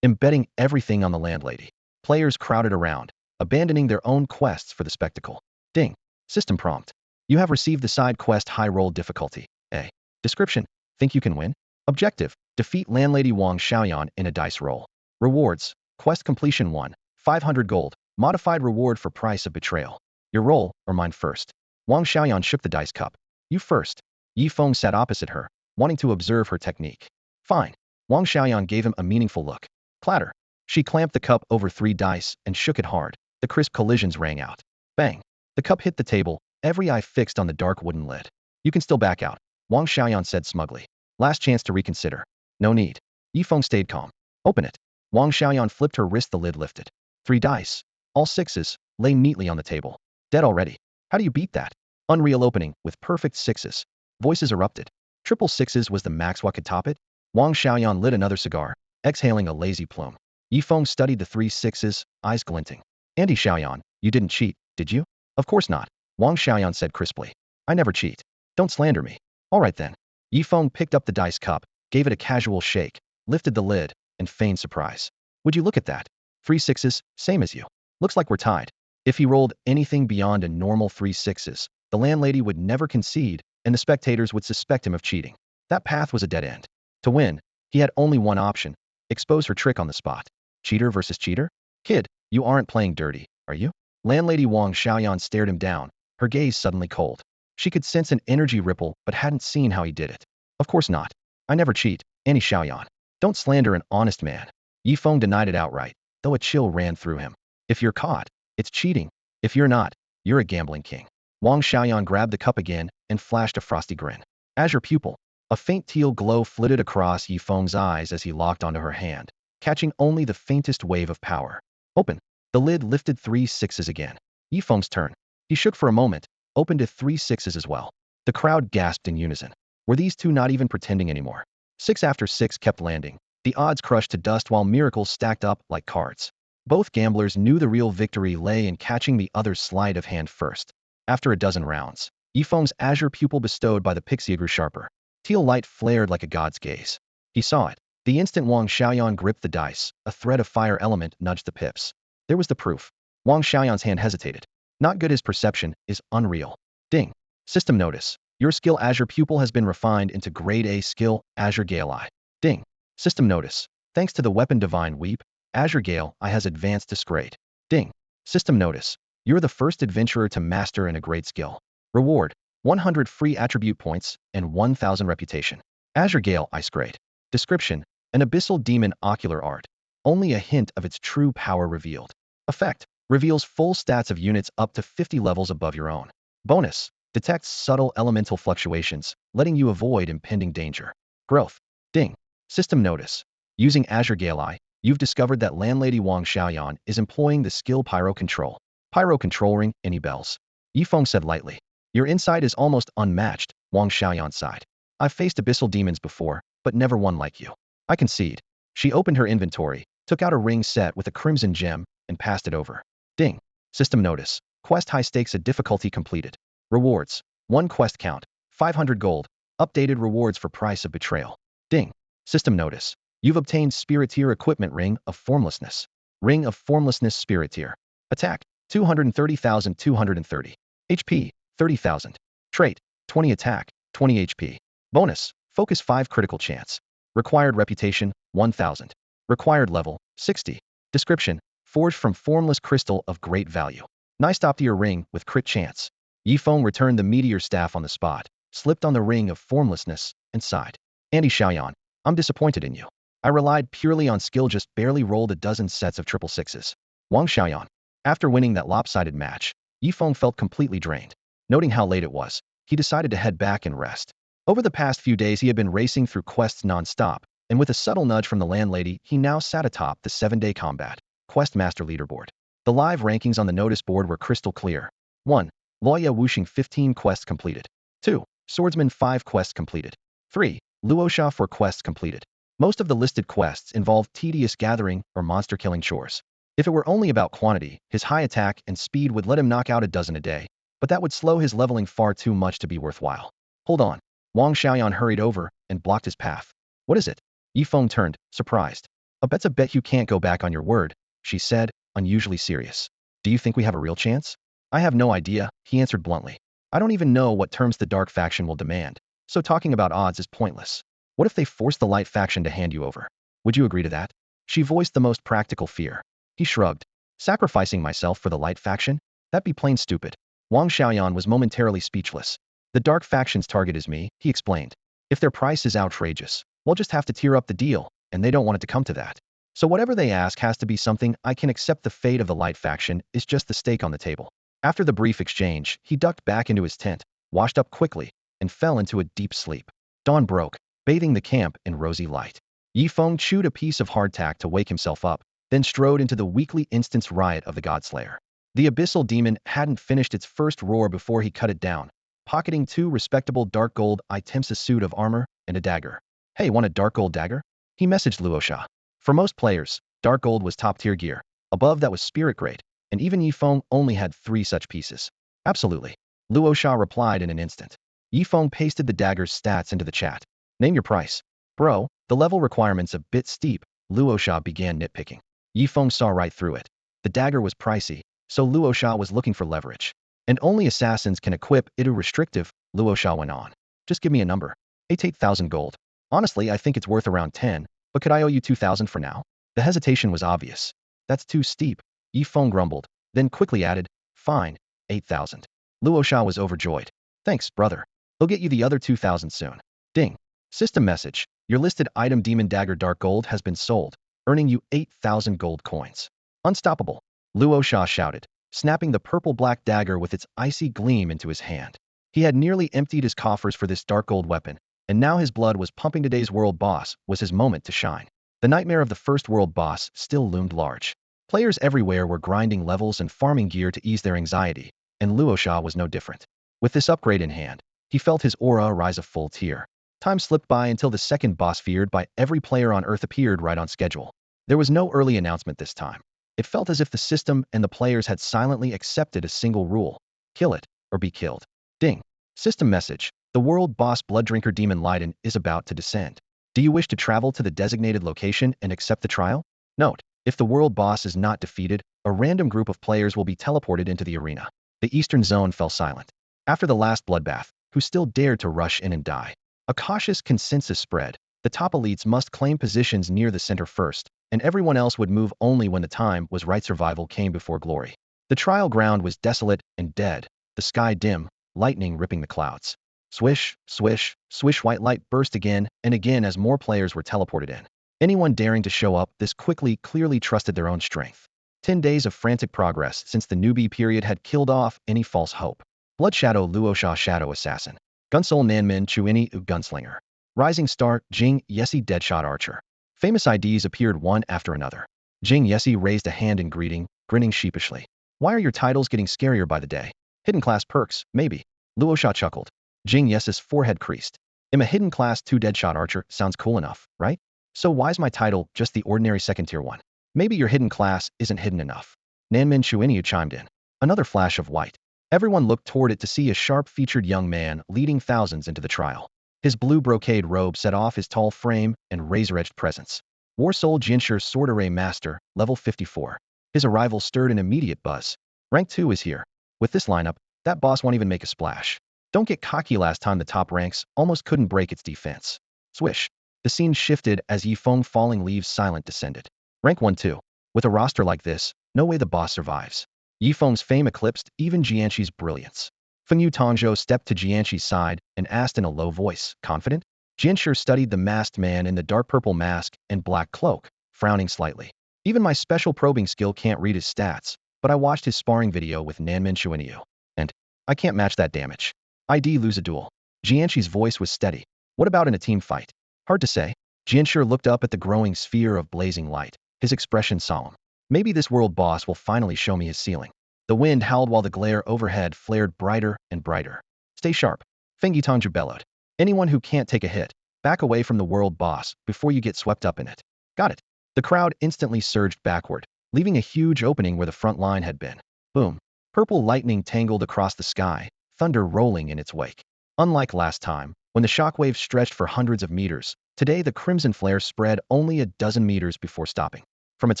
Betting everything on the landlady. Players crowded around, abandoning their own quests for the spectacle. Ding. System prompt. You have received the side quest high roll difficulty, A. Description. Think you can win? Objective. Defeat landlady Wang Xiaoyan in a dice roll. Rewards. Quest completion 1. 500 gold. Modified reward for price of betrayal. Your roll, or mine first. Wang Xiaoyan shook the dice cup. You first. Yifeng sat opposite her, wanting to observe her technique. Fine. Wang Xiaoyan gave him a meaningful look. Clatter. She clamped the cup over 3 dice and shook it hard. The crisp collisions rang out. Bang. The cup hit the table, every eye fixed on the dark wooden lid. You can still back out, Wang Xiaoyan said smugly. Last chance to reconsider. No need. Yifeng stayed calm. Open it. Wang Xiaoyan flipped her wrist, the lid lifted. 3 dice. All 6s, lay neatly on the table. Dead already. How do you beat that? Unreal opening, with perfect 6s. Voices erupted. Triple 6s was the max. What could top it? Wang Xiaoyan lit another cigar, exhaling a lazy plume. Yifeng studied the 3 6s, eyes glinting. Andy Xiaoyan, you didn't cheat, did you? Of course not, Wang Xiaoyan said crisply. I never cheat. Don't slander me. All right then. Yifeng picked up the dice cup, gave it a casual shake, lifted the lid, and feigned surprise. Would you look at that? 3 6s, same as you. Looks like we're tied. If he rolled anything beyond a normal 3 6s, the landlady would never concede, and the spectators would suspect him of cheating. That path was a dead end. To win, he had only one option: expose her trick on the spot. Cheater versus cheater? Kid, you aren't playing dirty, are you? Landlady Wang Xiaoyan stared him down, her gaze suddenly cold. She could sense an energy ripple but hadn't seen how he did it. Of course not. I never cheat, Annie Xiaoyan. Don't slander an honest man. Yifeng denied it outright, though a chill ran through him. If you're caught, it's cheating. If you're not, you're a gambling king. Wang Xiaoyan grabbed the cup again and flashed a frosty grin. Azure pupil. A faint teal glow flitted across Yifeng's eyes as he locked onto her hand, catching only the faintest wave of power. Open. The lid lifted 3 6s again. Yifeng's turn. He shook for a moment, opened to 3 6s as well. The crowd gasped in unison. Were these two not even pretending anymore? 6 after 6 kept landing, the odds crushed to dust while miracles stacked up like cards. Both gamblers knew the real victory lay in catching the other's sleight of hand first. After a dozen rounds, Yifeng's azure pupil bestowed by the pixie grew sharper. Teal light flared like a god's gaze. He saw it. The instant Wang Xiaoyan gripped the dice, a thread of fire element nudged the pips. There was the proof. Wang Xiaoyan's hand hesitated. Not good, his perception is unreal. Ding. System notice. Your skill Azure pupil has been refined into grade A skill, Azure Gale Eye. Ding. System notice. Thanks to the weapon Divine Weep, Azure Gale Eye has advanced to grade. Ding. System notice. You're the first adventurer to master in a great skill. Reward: 100 free attribute points and 1000 reputation. Azure Gale Ice Grade. Description: an abyssal demon ocular art. Only a hint of its true power revealed. Effect: reveals full stats of units up to 50 levels above your own. Bonus: detects subtle elemental fluctuations, letting you avoid impending danger. Growth. Ding. System notice. Using Azure Gale Eye, you've discovered that landlady Wang Xiaoyan is employing the skill Pyro Control. Pyro Control Ring, any bells? Yifeng said lightly. Your insight is almost unmatched, Wang Xiaoyan sighed. I've faced abyssal demons before, but never one like you. I concede. She opened her inventory, took out a ring set with a crimson gem, and passed it over. Ding. System notice. Quest high stakes, a difficulty completed. Rewards: 1 quest count, 500 gold. Updated rewards for price of betrayal. Ding. System notice. You've obtained Spiritier Equipment Ring of Formlessness. Ring of Formlessness Spiritier. Attack: 230,230. HP: 30,000. Trait: 20 attack, 20 HP. Bonus: Focus 5 critical chance. Required reputation: 1000. Required level: 60. Description: forged from formless crystal of great value. Nice Optier ring with crit chance. Yifeng returned the meteor staff on the spot, slipped on the ring of formlessness, and sighed. Andy Xiaoyan, I'm disappointed in you. I relied purely on skill, just barely rolled a dozen sets of triple sixes. Wang Xiaoyan. After winning that lopsided match, Yifeng felt completely drained. Noting how late it was, he decided to head back and rest. Over the past few days he had been racing through quests non-stop, and with a subtle nudge from the landlady, he now sat atop the 7-day combat Quest Master leaderboard. The live rankings on the notice board were crystal clear. 1. Luoya Wuxing 15 quests completed. 2. Swordsman 5 quests completed. 3. Luosha 4 quests completed. Most of the listed quests involved tedious gathering or monster-killing chores. If it were only about quantity, his high attack and speed would let him knock out a dozen a day, but that would slow his leveling far too much to be worthwhile. Hold on. Wang Xiaoyan hurried over and blocked his path. What is it? Yifeng turned, surprised. A bet's a bet you can't go back on your word, she said, unusually serious. Do you think we have a real chance? I have no idea, he answered bluntly. I don't even know what terms the dark faction will demand, so talking about odds is pointless. What if they force the light faction to hand you over? Would you agree to that? She voiced the most practical fear. He shrugged. Sacrificing myself for the light faction? That'd be plain stupid. Wang Xiaoyan was momentarily speechless. The dark faction's target is me, he explained. If their price is outrageous, we'll just have to tear up the deal, and they don't want it to come to that. So whatever they ask has to be something I can accept. The fate of the light faction is just the stake on the table. After the brief exchange, he ducked back into his tent, washed up quickly, and fell into a deep sleep. Dawn broke, bathing the camp in rosy light. Yifeng chewed a piece of hardtack to wake himself up, then strode into the weekly instance riot of the Godslayer. The abyssal demon hadn't finished its first roar before he cut it down, pocketing 2 respectable dark gold items, a suit of armor, and a dagger. Hey, want a dark gold dagger? He messaged Luosha. For most players, dark gold was top-tier gear. Above that was spirit grade, and even Yifeng only had 3 such pieces. Absolutely. Luosha replied in an instant. Yifeng pasted the dagger's stats into the chat. Name your price. Bro, the level requirement's a bit steep, Luosha began nitpicking. Yifeng saw right through it. The dagger was pricey, so Luosha was looking for leverage. And only assassins can equip it. Restrictive, Luosha went on. Just give me a number. 8,000 gold. Honestly, I think it's worth around 10, but could I owe you 2,000 for now? The hesitation was obvious. That's too steep, Yifeng grumbled, then quickly added, fine, 8,000. Luosha was overjoyed. Thanks, brother. He'll get you the other 2,000 soon. Ding. System message. Your listed item Demon Dagger Dark Gold has been sold, earning you 8,000 gold coins. Unstoppable, Luosha shouted, snapping the purple-black dagger with its icy gleam into his hand. He had nearly emptied his coffers for this dark gold weapon, and now his blood was pumping. Today's world boss was his moment to shine. The nightmare of the first world boss still loomed large. Players everywhere were grinding levels and farming gear to ease their anxiety, and Luosha was no different. With this upgrade in hand, he felt his aura rise a full tier. Time slipped by until the second boss feared by every player on Earth appeared right on schedule. There was no early announcement this time. It felt as if the system and the players had silently accepted a single rule: kill it, or be killed. Ding. System message. The world boss Blooddrinker Demon Leiden is about to descend. Do you wish to travel to the designated location and accept the trial? Note: if the world boss is not defeated, a random group of players will be teleported into the arena. The eastern zone fell silent. After the last bloodbath, who still dared to rush in and die? A cautious consensus spread. The top elites must claim positions near the center first, and everyone else would move only when the time was right. Survival came before glory. The trial ground was desolate and dead, the sky dim, lightning ripping the clouds. Swish, swish, swish, white light burst again and again as more players were teleported in. Anyone daring to show up this quickly clearly trusted their own strength. 10 days of frantic progress since the newbie period had killed off any false hope. Blood Shadow Luosha Shadow Assassin. Gunsol Nanmin Chuini U Gunslinger. Rising Star Jing Yesi Deadshot Archer. Famous IDs appeared one after another. Jing Yesi raised a hand in greeting, grinning sheepishly. Why are your titles getting scarier by the day? Hidden class perks, maybe. Luosha chuckled. Jing Yesi's forehead creased. I'm a hidden class 2 Deadshot Archer, sounds cool enough, right? So why's my title just the ordinary second tier one? Maybe your hidden class isn't hidden enough. Nanmin Chuinyu chimed in. Another flash of white. Everyone looked toward it to see a sharp-featured young man leading thousands into the trial. His blue brocade robe set off his tall frame and razor-edged presence. Warsoul Jinshur Sword Array Master, level 54. His arrival stirred an immediate buzz. Rank 2 is here. With this lineup, that boss won't even make a splash. Don't get cocky. Last time the top ranks almost couldn't break its defense. Swish. The scene shifted as Yifeng Falling Leaves Silent descended. Rank 1 too. With a roster like this, no way the boss survives. Yifeng's fame eclipsed even Jianshi's brilliance. Fengyu Tongzhou stepped to Jianshi's side and asked in a low voice, confident? Jianshi studied the masked man in the dark purple mask and black cloak, frowning slightly. Even my special probing skill can't read his stats, but I watched his sparring video with Nanmin Chuinyu, and I can't match that damage. ID lose a duel. Jianshi's voice was steady. What about in a team fight? Hard to say. Jianshi looked up at the growing sphere of blazing light, his expression solemn. Maybe this world boss will finally show me his ceiling. The wind howled while the glare overhead flared brighter and brighter. Stay sharp. Fengyi Tongzhou bellowed. Anyone who can't take a hit, back away from the world boss before you get swept up in it. Got it. The crowd instantly surged backward, leaving a huge opening where the front line had been. Boom. Purple lightning tangled across the sky, thunder rolling in its wake. Unlike last time, when the shockwave stretched for hundreds of meters, today the crimson flare spread only a dozen meters before stopping. From its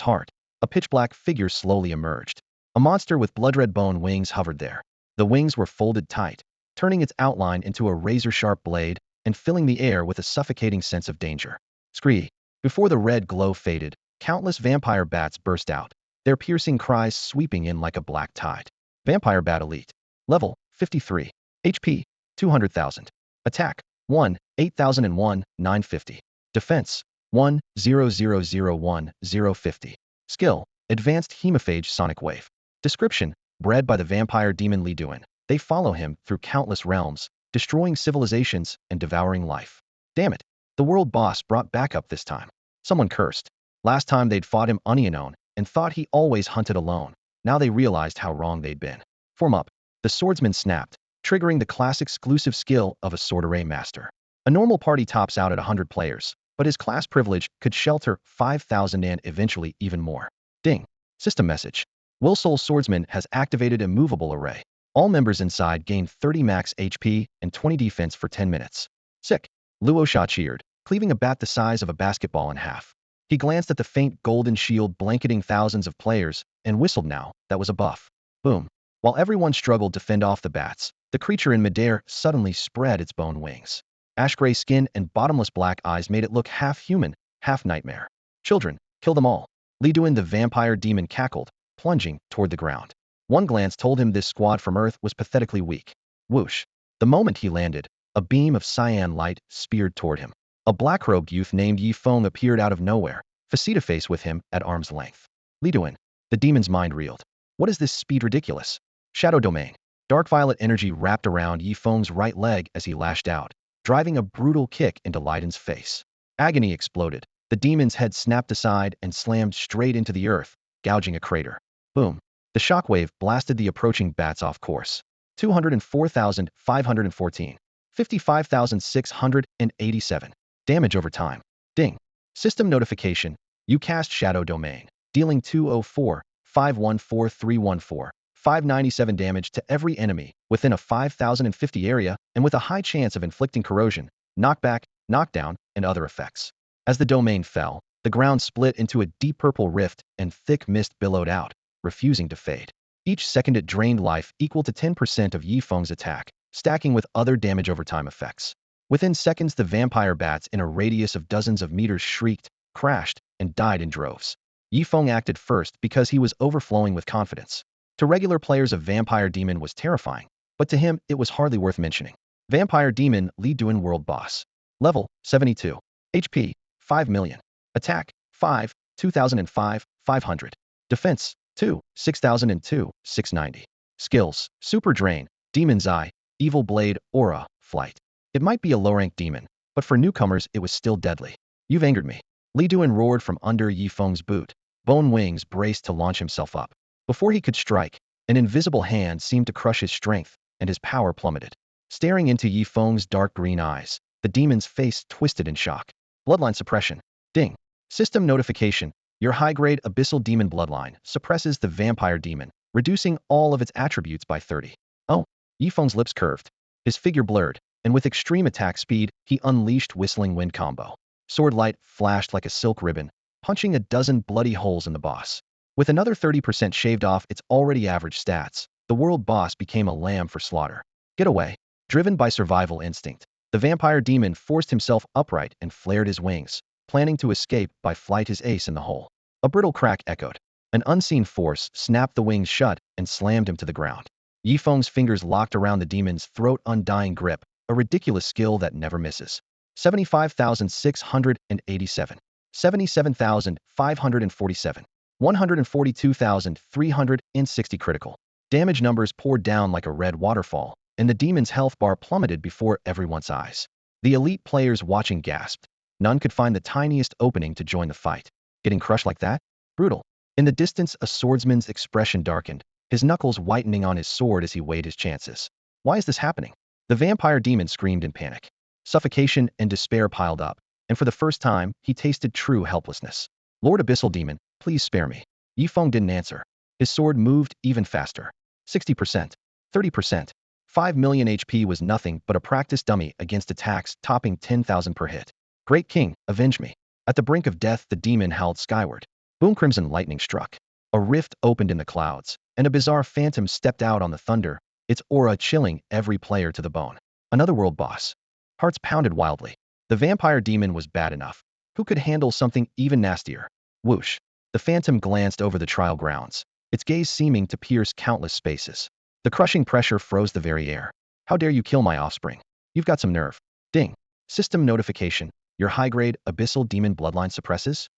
heart, a pitch-black figure slowly emerged. A monster with blood-red bone wings hovered there. The wings were folded tight, turning its outline into a razor-sharp blade and filling the air with a suffocating sense of danger. Scree! Before the red glow faded, countless vampire bats burst out, their piercing cries sweeping in like a black tide. Vampire Bat Elite. Level, 53. HP, 200,000. Attack, 1, 8001, 950. Defense, 1, 0001, 050. Skill, Advanced Hemophage Sonic Wave. Description, bred by the vampire demon Li Duan, they follow him through countless realms, destroying civilizations and devouring life. Damn it, the world boss brought backup this time. Someone cursed. Last time they'd fought him unknown and thought he always hunted alone. Now they realized how wrong they'd been. Form up. The swordsman snapped, triggering the class exclusive skill of a sword array master. A normal party tops out at 100 players, but his class privilege could shelter 5,000 and eventually even more. Ding. System message. Willsoul Swordsman has activated Immovable Array. All members inside gain 30 max HP and 20 defense for 10 minutes. Sick. Luosha cheered, cleaving a bat the size of a basketball in half. He glanced at the faint golden shield blanketing thousands of players and whistled now, that was a buff. Boom. While everyone struggled to fend off the bats, the creature in midair suddenly spread its bone wings. Ash-gray skin and bottomless black eyes made it look half human, half nightmare. Children, kill them all. Li Duan the vampire demon cackled, plunging toward the ground. One glance told him this squad from Earth was pathetically weak. Whoosh. The moment he landed, a beam of cyan light speared toward him. A black-robed youth named Yifeng appeared out of nowhere, face-to-face with him at arm's length. Li Duan. The demon's mind reeled. What is this speed ridiculous? Shadow Domain. Dark violet energy wrapped around Yifeng's right leg as he lashed out, driving a brutal kick into Leiden's face. Agony exploded. The demon's head snapped aside and slammed straight into the earth, gouging a crater. Boom. The shockwave blasted the approaching bats off course. 204,514. 55,687. Damage over time. Ding. System notification. You cast Shadow Domain, dealing 204, 514314, 597 damage to every enemy within a 5,050 area and with a high chance of inflicting corrosion, knockback, knockdown, and other effects. As the domain fell, the ground split into a deep purple rift and thick mist billowed out, refusing to fade. Each second it drained life equal to 10% of Yifeng's attack, stacking with other damage over time effects. Within seconds, the vampire bats in a radius of dozens of meters shrieked, crashed, and died in droves. Yifeng acted first because he was overflowing with confidence. To regular players, a vampire demon was terrifying, but to him, it was hardly worth mentioning. Vampire Demon Li Duan World Boss. Level 72. HP 5 million. Attack 5, 2005, 500. Defense 2, 6002, 690. Skills: Super Drain, Demon's Eye, Evil Blade, Aura, Flight. It might be a low-rank demon, but for newcomers it was still deadly. You've angered me. Li Duan roared from under Yi Feng's boot. Bone Wings braced to launch himself up. Before he could strike, an invisible hand seemed to crush his strength, and his power plummeted. Staring into Yi Feng's dark green eyes, the demon's face twisted in shock. Bloodline suppression. Ding. System notification. Your high-grade abyssal demon bloodline suppresses the vampire demon, reducing all of its attributes by 30. Oh. Yi Feng's lips curved. His figure blurred, and with extreme attack speed, he unleashed Whistling Wind combo. Sword light flashed like a silk ribbon, punching a dozen bloody holes in the boss. With another 30% shaved off its already average stats, the world boss became a lamb for slaughter. Get away. Driven by survival instinct, the vampire demon forced himself upright and flared his wings, planning to escape by flight his ace in the hole. A brittle crack echoed. An unseen force snapped the wings shut and slammed him to the ground. Yi Feng's fingers locked around the demon's throat, undying grip, a ridiculous skill that never misses. 75,687. 77,547. 142,360 critical. Damage numbers poured down like a red waterfall, and the demon's health bar plummeted before everyone's eyes. The elite players watching gasped. None could find the tiniest opening to join the fight. Getting crushed like that? Brutal. In the distance, a swordsman's expression darkened, his knuckles whitening on his sword as he weighed his chances. Why is this happening? The vampire demon screamed in panic. Suffocation and despair piled up, and for the first time, he tasted true helplessness. Lord Abyssal Demon, please spare me. Yi Feng didn't answer. His sword moved even faster. 60%. 30%. 5 million HP was nothing but a practice dummy against attacks topping 10,000 per hit. Great King, avenge me. At the brink of death, the demon howled skyward. Boom! Crimson lightning struck. A rift opened in the clouds, and a bizarre phantom stepped out on the thunder, its aura chilling every player to the bone. Another world boss. Hearts pounded wildly. The vampire demon was bad enough. Who could handle something even nastier? Whoosh. The phantom glanced over the trial grounds, its gaze seeming to pierce countless spaces. The crushing pressure froze the very air. How dare you kill my offspring? You've got some nerve. Ding. System notification. Your high-grade abyssal demon bloodline suppresses,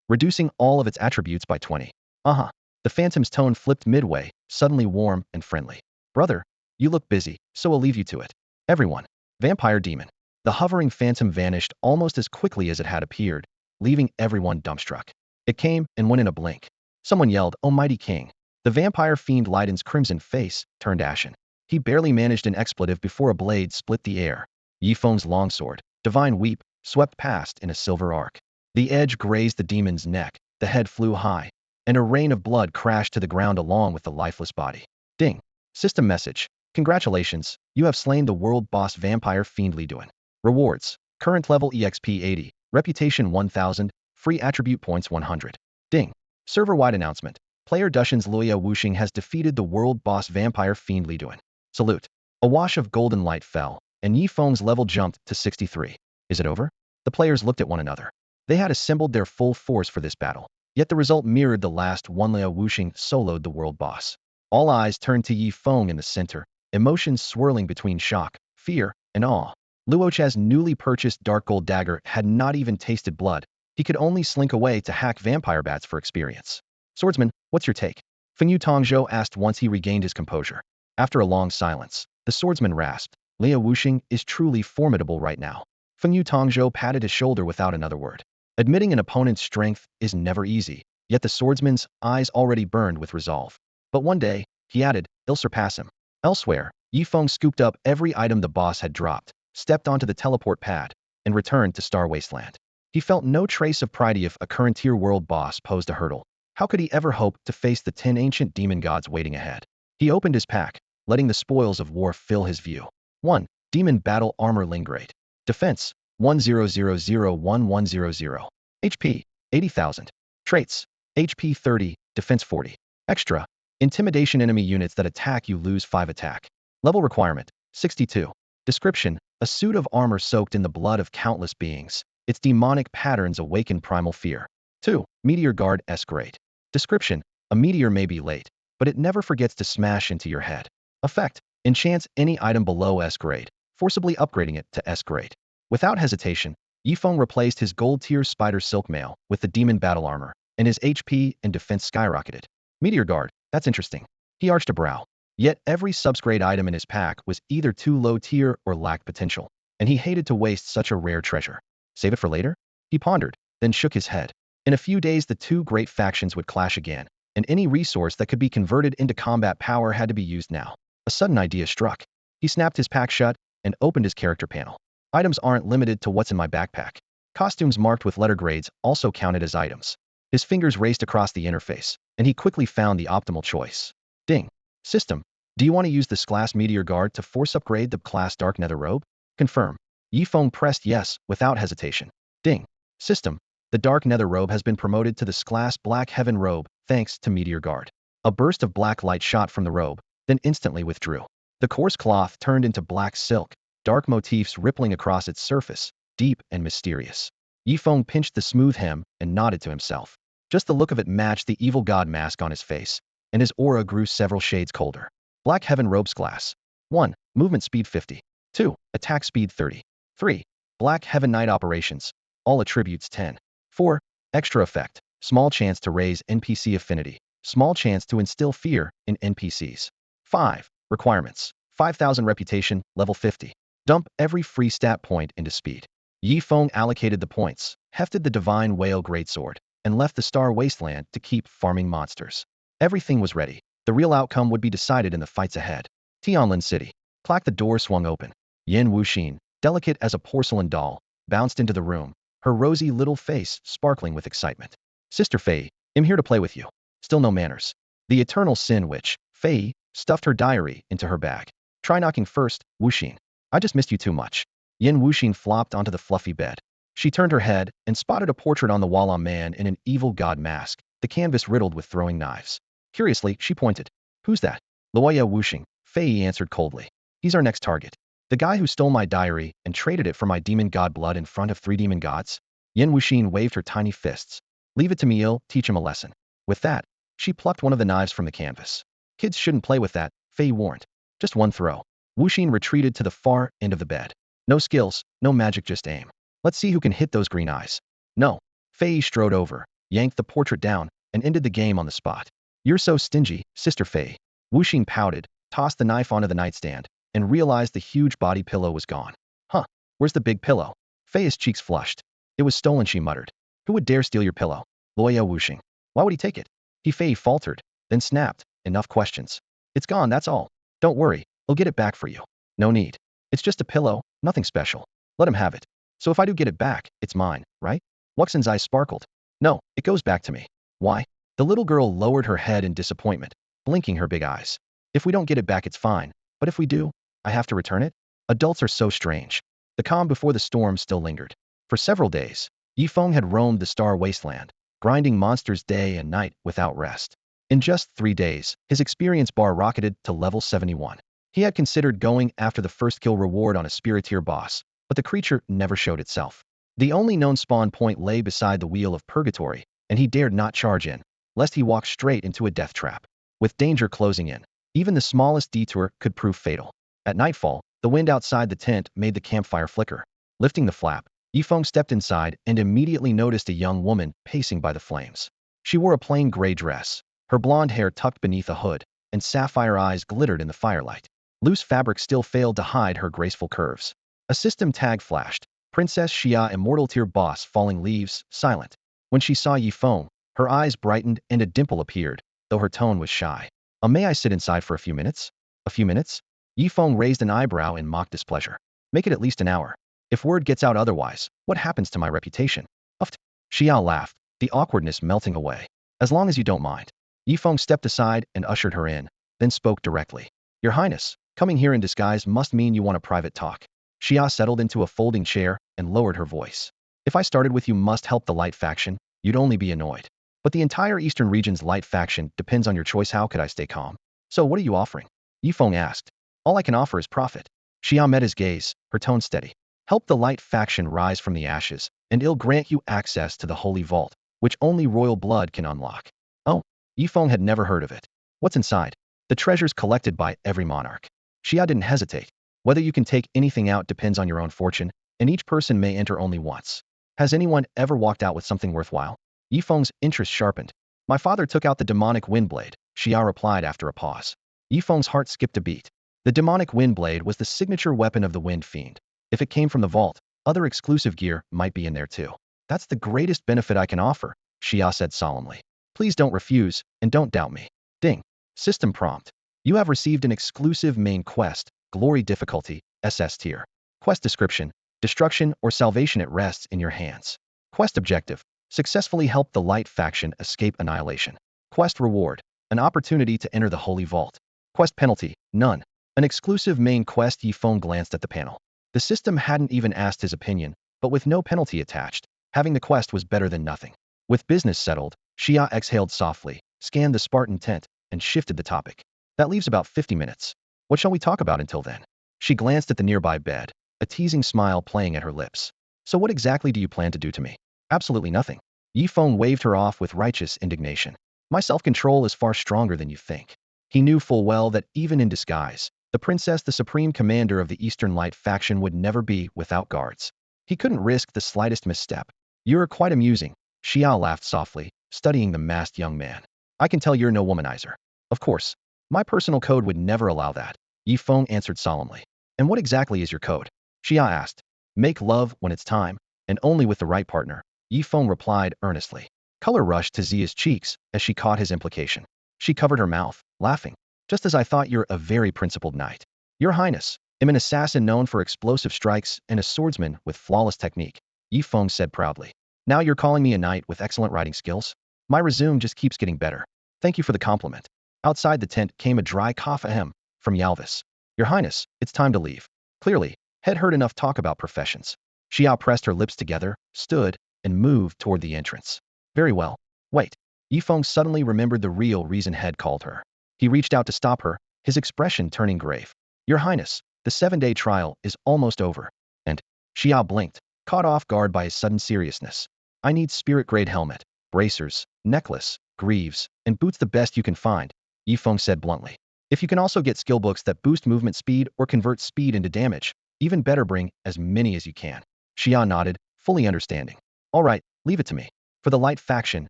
reducing all of its attributes by 20. Uh-huh. The phantom's tone flipped midway, suddenly warm and friendly. Brother, you look busy, so I'll leave you to it. Everyone. Vampire demon. The hovering phantom vanished almost as quickly as it had appeared, leaving everyone dumbstruck. It came and went in a blink. Someone yelled, "Oh mighty king." The vampire fiend Leiden's crimson face turned ashen. He barely managed an expletive before a blade split the air. Yi Feng's longsword, Divine Weep, swept past in a silver arc. The edge grazed the demon's neck, the head flew high, and a rain of blood crashed to the ground along with the lifeless body. Ding. System message. Congratulations, you have slain the world boss vampire fiend Li Duan. Rewards. Current level EXP 80, Reputation 1000, free attribute points 100. Ding. Server-wide announcement. Player Dushan's Luya Wuxing has defeated the world boss vampire fiend Li Duan. Salute. A wash of golden light fell, and Yi Feng's level jumped to 63. Is it over? The players looked at one another. They had assembled their full force for this battle, yet the result mirrored the last one. Luya Wuxing soloed the world boss. All eyes turned to Yi Feng in the center, emotions swirling between shock, fear, and awe. Luocha's newly purchased dark gold dagger had not even tasted blood. He could only slink away to hack vampire bats for experience. Swordsman, what's your take? Fengyu Tongzhou asked once he regained his composure. After a long silence, the swordsman rasped, Luya Wuxing is truly formidable right now. Fengyu Tongzhou patted his shoulder without another word. Admitting an opponent's strength is never easy, yet the swordsman's eyes already burned with resolve. But one day, he added, he'll surpass him. Elsewhere, Yi Feng scooped up every item the boss had dropped, stepped onto the teleport pad, and returned to Star Wasteland. He felt no trace of pride if a current tier world boss posed a hurdle. How could he ever hope to face the 10 ancient demon gods waiting ahead? He opened his pack, letting the spoils of war fill his view. 1. Demon Battle Armor Lingrate. Defense, 10001100. HP, 80,000. Traits, HP 30, Defense 40. Extra, Intimidation enemy units that attack you lose 5 attack. Level requirement, 62. Description, a suit of armor soaked in the blood of countless beings. Its demonic patterns awaken primal fear. 2. Meteor Guard S Grade. Description, a meteor may be late, but it never forgets to smash into your head. Effect: enchants any item below S grade, forcibly upgrading it to S grade. Without hesitation, Yifeng replaced his gold-tier spider silk mail with the demon battle armor, and his HP and defense skyrocketed. Meteor Guard, that's interesting. He arched a brow. Yet every subgrade item in his pack was either too low tier or lacked potential, and he hated to waste such a rare treasure. Save it for later? He pondered, then shook his head. In a few days the two great factions would clash again, and any resource that could be converted into combat power had to be used now. A sudden idea struck. He snapped his pack shut and opened his character panel. Items aren't limited to what's in my backpack. Costumes marked with letter grades also counted as items. His fingers raced across the interface, and he quickly found the optimal choice. Ding. System. Do you want to use this class Meteor Guard to force upgrade the class Dark Nether Robe? Confirm. Yifeng pressed yes without hesitation. Ding. System. The Dark Nether Robe has been promoted to the class Black Heaven Robe thanks to Meteor Guard. A burst of black light shot from the robe, then instantly withdrew. The coarse cloth turned into black silk, dark motifs rippling across its surface, deep and mysterious. Yifeng pinched the smooth hem and nodded to himself. Just the look of it matched the evil god mask on his face, and his aura grew several shades colder. Black Heaven Robes Class. 1. Movement speed 50. 2. Attack speed 30. 3. Black Heaven Night Operations. All attributes 10. 4. Extra effect. Small chance to raise NPC affinity. Small chance to instill fear in NPCs. 5. Requirements. 5,000 reputation, level 50. Dump every free stat point into speed. Yifeng allocated the points, hefted the Divine Whale Greatsword, and left the Star Wasteland to keep farming monsters. Everything was ready. The real outcome would be decided in the fights ahead. Tianlin City. Clack, the door swung open. Yin Wuxin, delicate as a porcelain doll, bounced into the room, her rosy little face sparkling with excitement. Sister Fei, I'm here to play with you. Still no manners. The eternal sin witch, Fei, stuffed her diary into her bag. Try knocking first, Wuxin. I just missed you too much. Yin Wuxin flopped onto the fluffy bed. She turned her head and spotted a portrait on the wall, a man in an evil god mask, the canvas riddled with throwing knives. Curiously, she pointed. Who's that? Luoya Wuxing, Fei answered coldly. He's our next target. The guy who stole my diary and traded it for my demon god blood in front of 3 demon gods? Yin Wuxin waved her tiny fists. Leave it to me, I'll teach him a lesson. With that, she plucked one of the knives from the canvas. Kids shouldn't play with that, Fei warned. Just one throw. Wuxin retreated to the far end of the bed. No skills, no magic, just aim. Let's see who can hit those green eyes. No. Fei strode over, yanked the portrait down, and ended the game on the spot. You're so stingy, Sister Fei. Wuxin pouted, tossed the knife onto the nightstand, and realized the huge body pillow was gone. Huh, where's the big pillow? Fei's cheeks flushed. It was stolen, she muttered. Who would dare steal your pillow? Luoya Wuxing. Why would he take it? Fei faltered, then snapped. Enough questions. It's gone, that's all. Don't worry, I'll get it back for you. No need. It's just a pillow, nothing special. Let him have it. So if I do get it back, it's mine, right? Wuxin's eyes sparkled. No, it goes back to me. Why? The little girl lowered her head in disappointment, blinking her big eyes. If we don't get it back, it's fine. But if we do, I have to return it? Adults are so strange. The calm before the storm still lingered. For several days, Yifeng had roamed the Star Wasteland, grinding monsters day and night without rest. In just 3 days, his experience bar rocketed to level 71. He had considered going after the first kill reward on a spiritier boss, but the creature never showed itself. The only known spawn point lay beside the Wheel of Purgatory, and he dared not charge in, lest he walk straight into a death trap. With danger closing in, even the smallest detour could prove fatal. At nightfall, the wind outside the tent made the campfire flicker. Lifting the flap, Yifeng stepped inside and immediately noticed a young woman pacing by the flames. She wore a plain gray dress, her blonde hair tucked beneath a hood, and sapphire eyes glittered in the firelight. Loose fabric still failed to hide her graceful curves. A system tag flashed. Princess Xia, Immortal Tier Boss, Falling Leaves, silent. When she saw Yifeng, her eyes brightened and a dimple appeared, though her tone was shy. May I sit inside for a few minutes? A few minutes? Yifeng raised an eyebrow in mock displeasure. Make it at least an hour. If word gets out otherwise, what happens to my reputation? Uffed. Xia laughed, the awkwardness melting away. As long as you don't mind. Yifeng stepped aside and ushered her in, then spoke directly. Your Highness, coming here in disguise must mean you want a private talk. Xia settled into a folding chair and lowered her voice. If I started with you must help the Light faction, you'd only be annoyed. But the entire Eastern region's Light faction depends on your choice. How could I stay calm? So what are you offering? Yifeng asked. All I can offer is profit. Xia met his gaze, her tone steady. Help the Light faction rise from the ashes, and it'll grant you access to the Holy Vault, which only royal blood can unlock. Oh, Yifeng had never heard of it. What's inside? The treasures collected by every monarch. Xia didn't hesitate. Whether you can take anything out depends on your own fortune, and each person may enter only once. Has anyone ever walked out with something worthwhile? Yifeng's interest sharpened. My father took out the demonic windblade, Xia replied after a pause. Yifeng's heart skipped a beat. The demonic windblade was the signature weapon of the Wind Fiend. If it came from the vault, other exclusive gear might be in there too. That's the greatest benefit I can offer, Xia said solemnly. Please don't refuse, and don't doubt me. Ding. System prompt. You have received an exclusive main quest, Glory difficulty, SS tier. Quest description. Destruction or salvation it rests in your hands. Quest objective. Successfully help the Light faction escape annihilation. Quest reward. An opportunity to enter the Holy Vault. Quest penalty. None. An exclusive main quest. Yifeng glanced at the panel. The system hadn't even asked his opinion, but with no penalty attached, having the quest was better than nothing. With business settled, Xia exhaled softly, scanned the Spartan tent, and shifted the topic. That leaves about 50 minutes. What shall we talk about until then? She glanced at the nearby bed, a teasing smile playing at her lips. So what exactly do you plan to do to me? Absolutely nothing. Yifeng waved her off with righteous indignation. My self-control is far stronger than you think. He knew full well that even in disguise, the princess, the supreme commander of the Eastern Light faction, would never be without guards. He couldn't risk the slightest misstep. You're quite amusing. Xia laughed softly, studying the masked young man. I can tell you're no womanizer. Of course. My personal code would never allow that. Yifeng answered solemnly. And what exactly is your code? Xia asked. Make love when it's time, and only with the right partner. Yifeng replied earnestly. Color rushed to Zia's cheeks as she caught his implication. She covered her mouth, laughing. Just as I thought, you're a very principled knight. Your Highness, I'm an assassin known for explosive strikes and a swordsman with flawless technique, Yifeng said proudly. Now you're calling me a knight with excellent riding skills? My resume just keeps getting better. Thank you for the compliment. Outside the tent came a dry cough ahem from Yalvis. Your Highness, it's time to leave. Clearly, had heard enough talk about professions. Xia pressed her lips together, stood, and moved toward the entrance. Very well. Wait. Yifeng suddenly remembered the real reason Head called her. He reached out to stop her, his expression turning grave. Your Highness, the 7-day trial is almost over. And Xia blinked, caught off guard by his sudden seriousness. I need spirit-grade helmet, bracers, necklace, greaves, and boots, the best you can find, Yifeng said bluntly. If you can also get skill books that boost movement speed or convert speed into damage, even better, bring as many as you can. Xia nodded, fully understanding. All right, leave it to me. For the Light faction,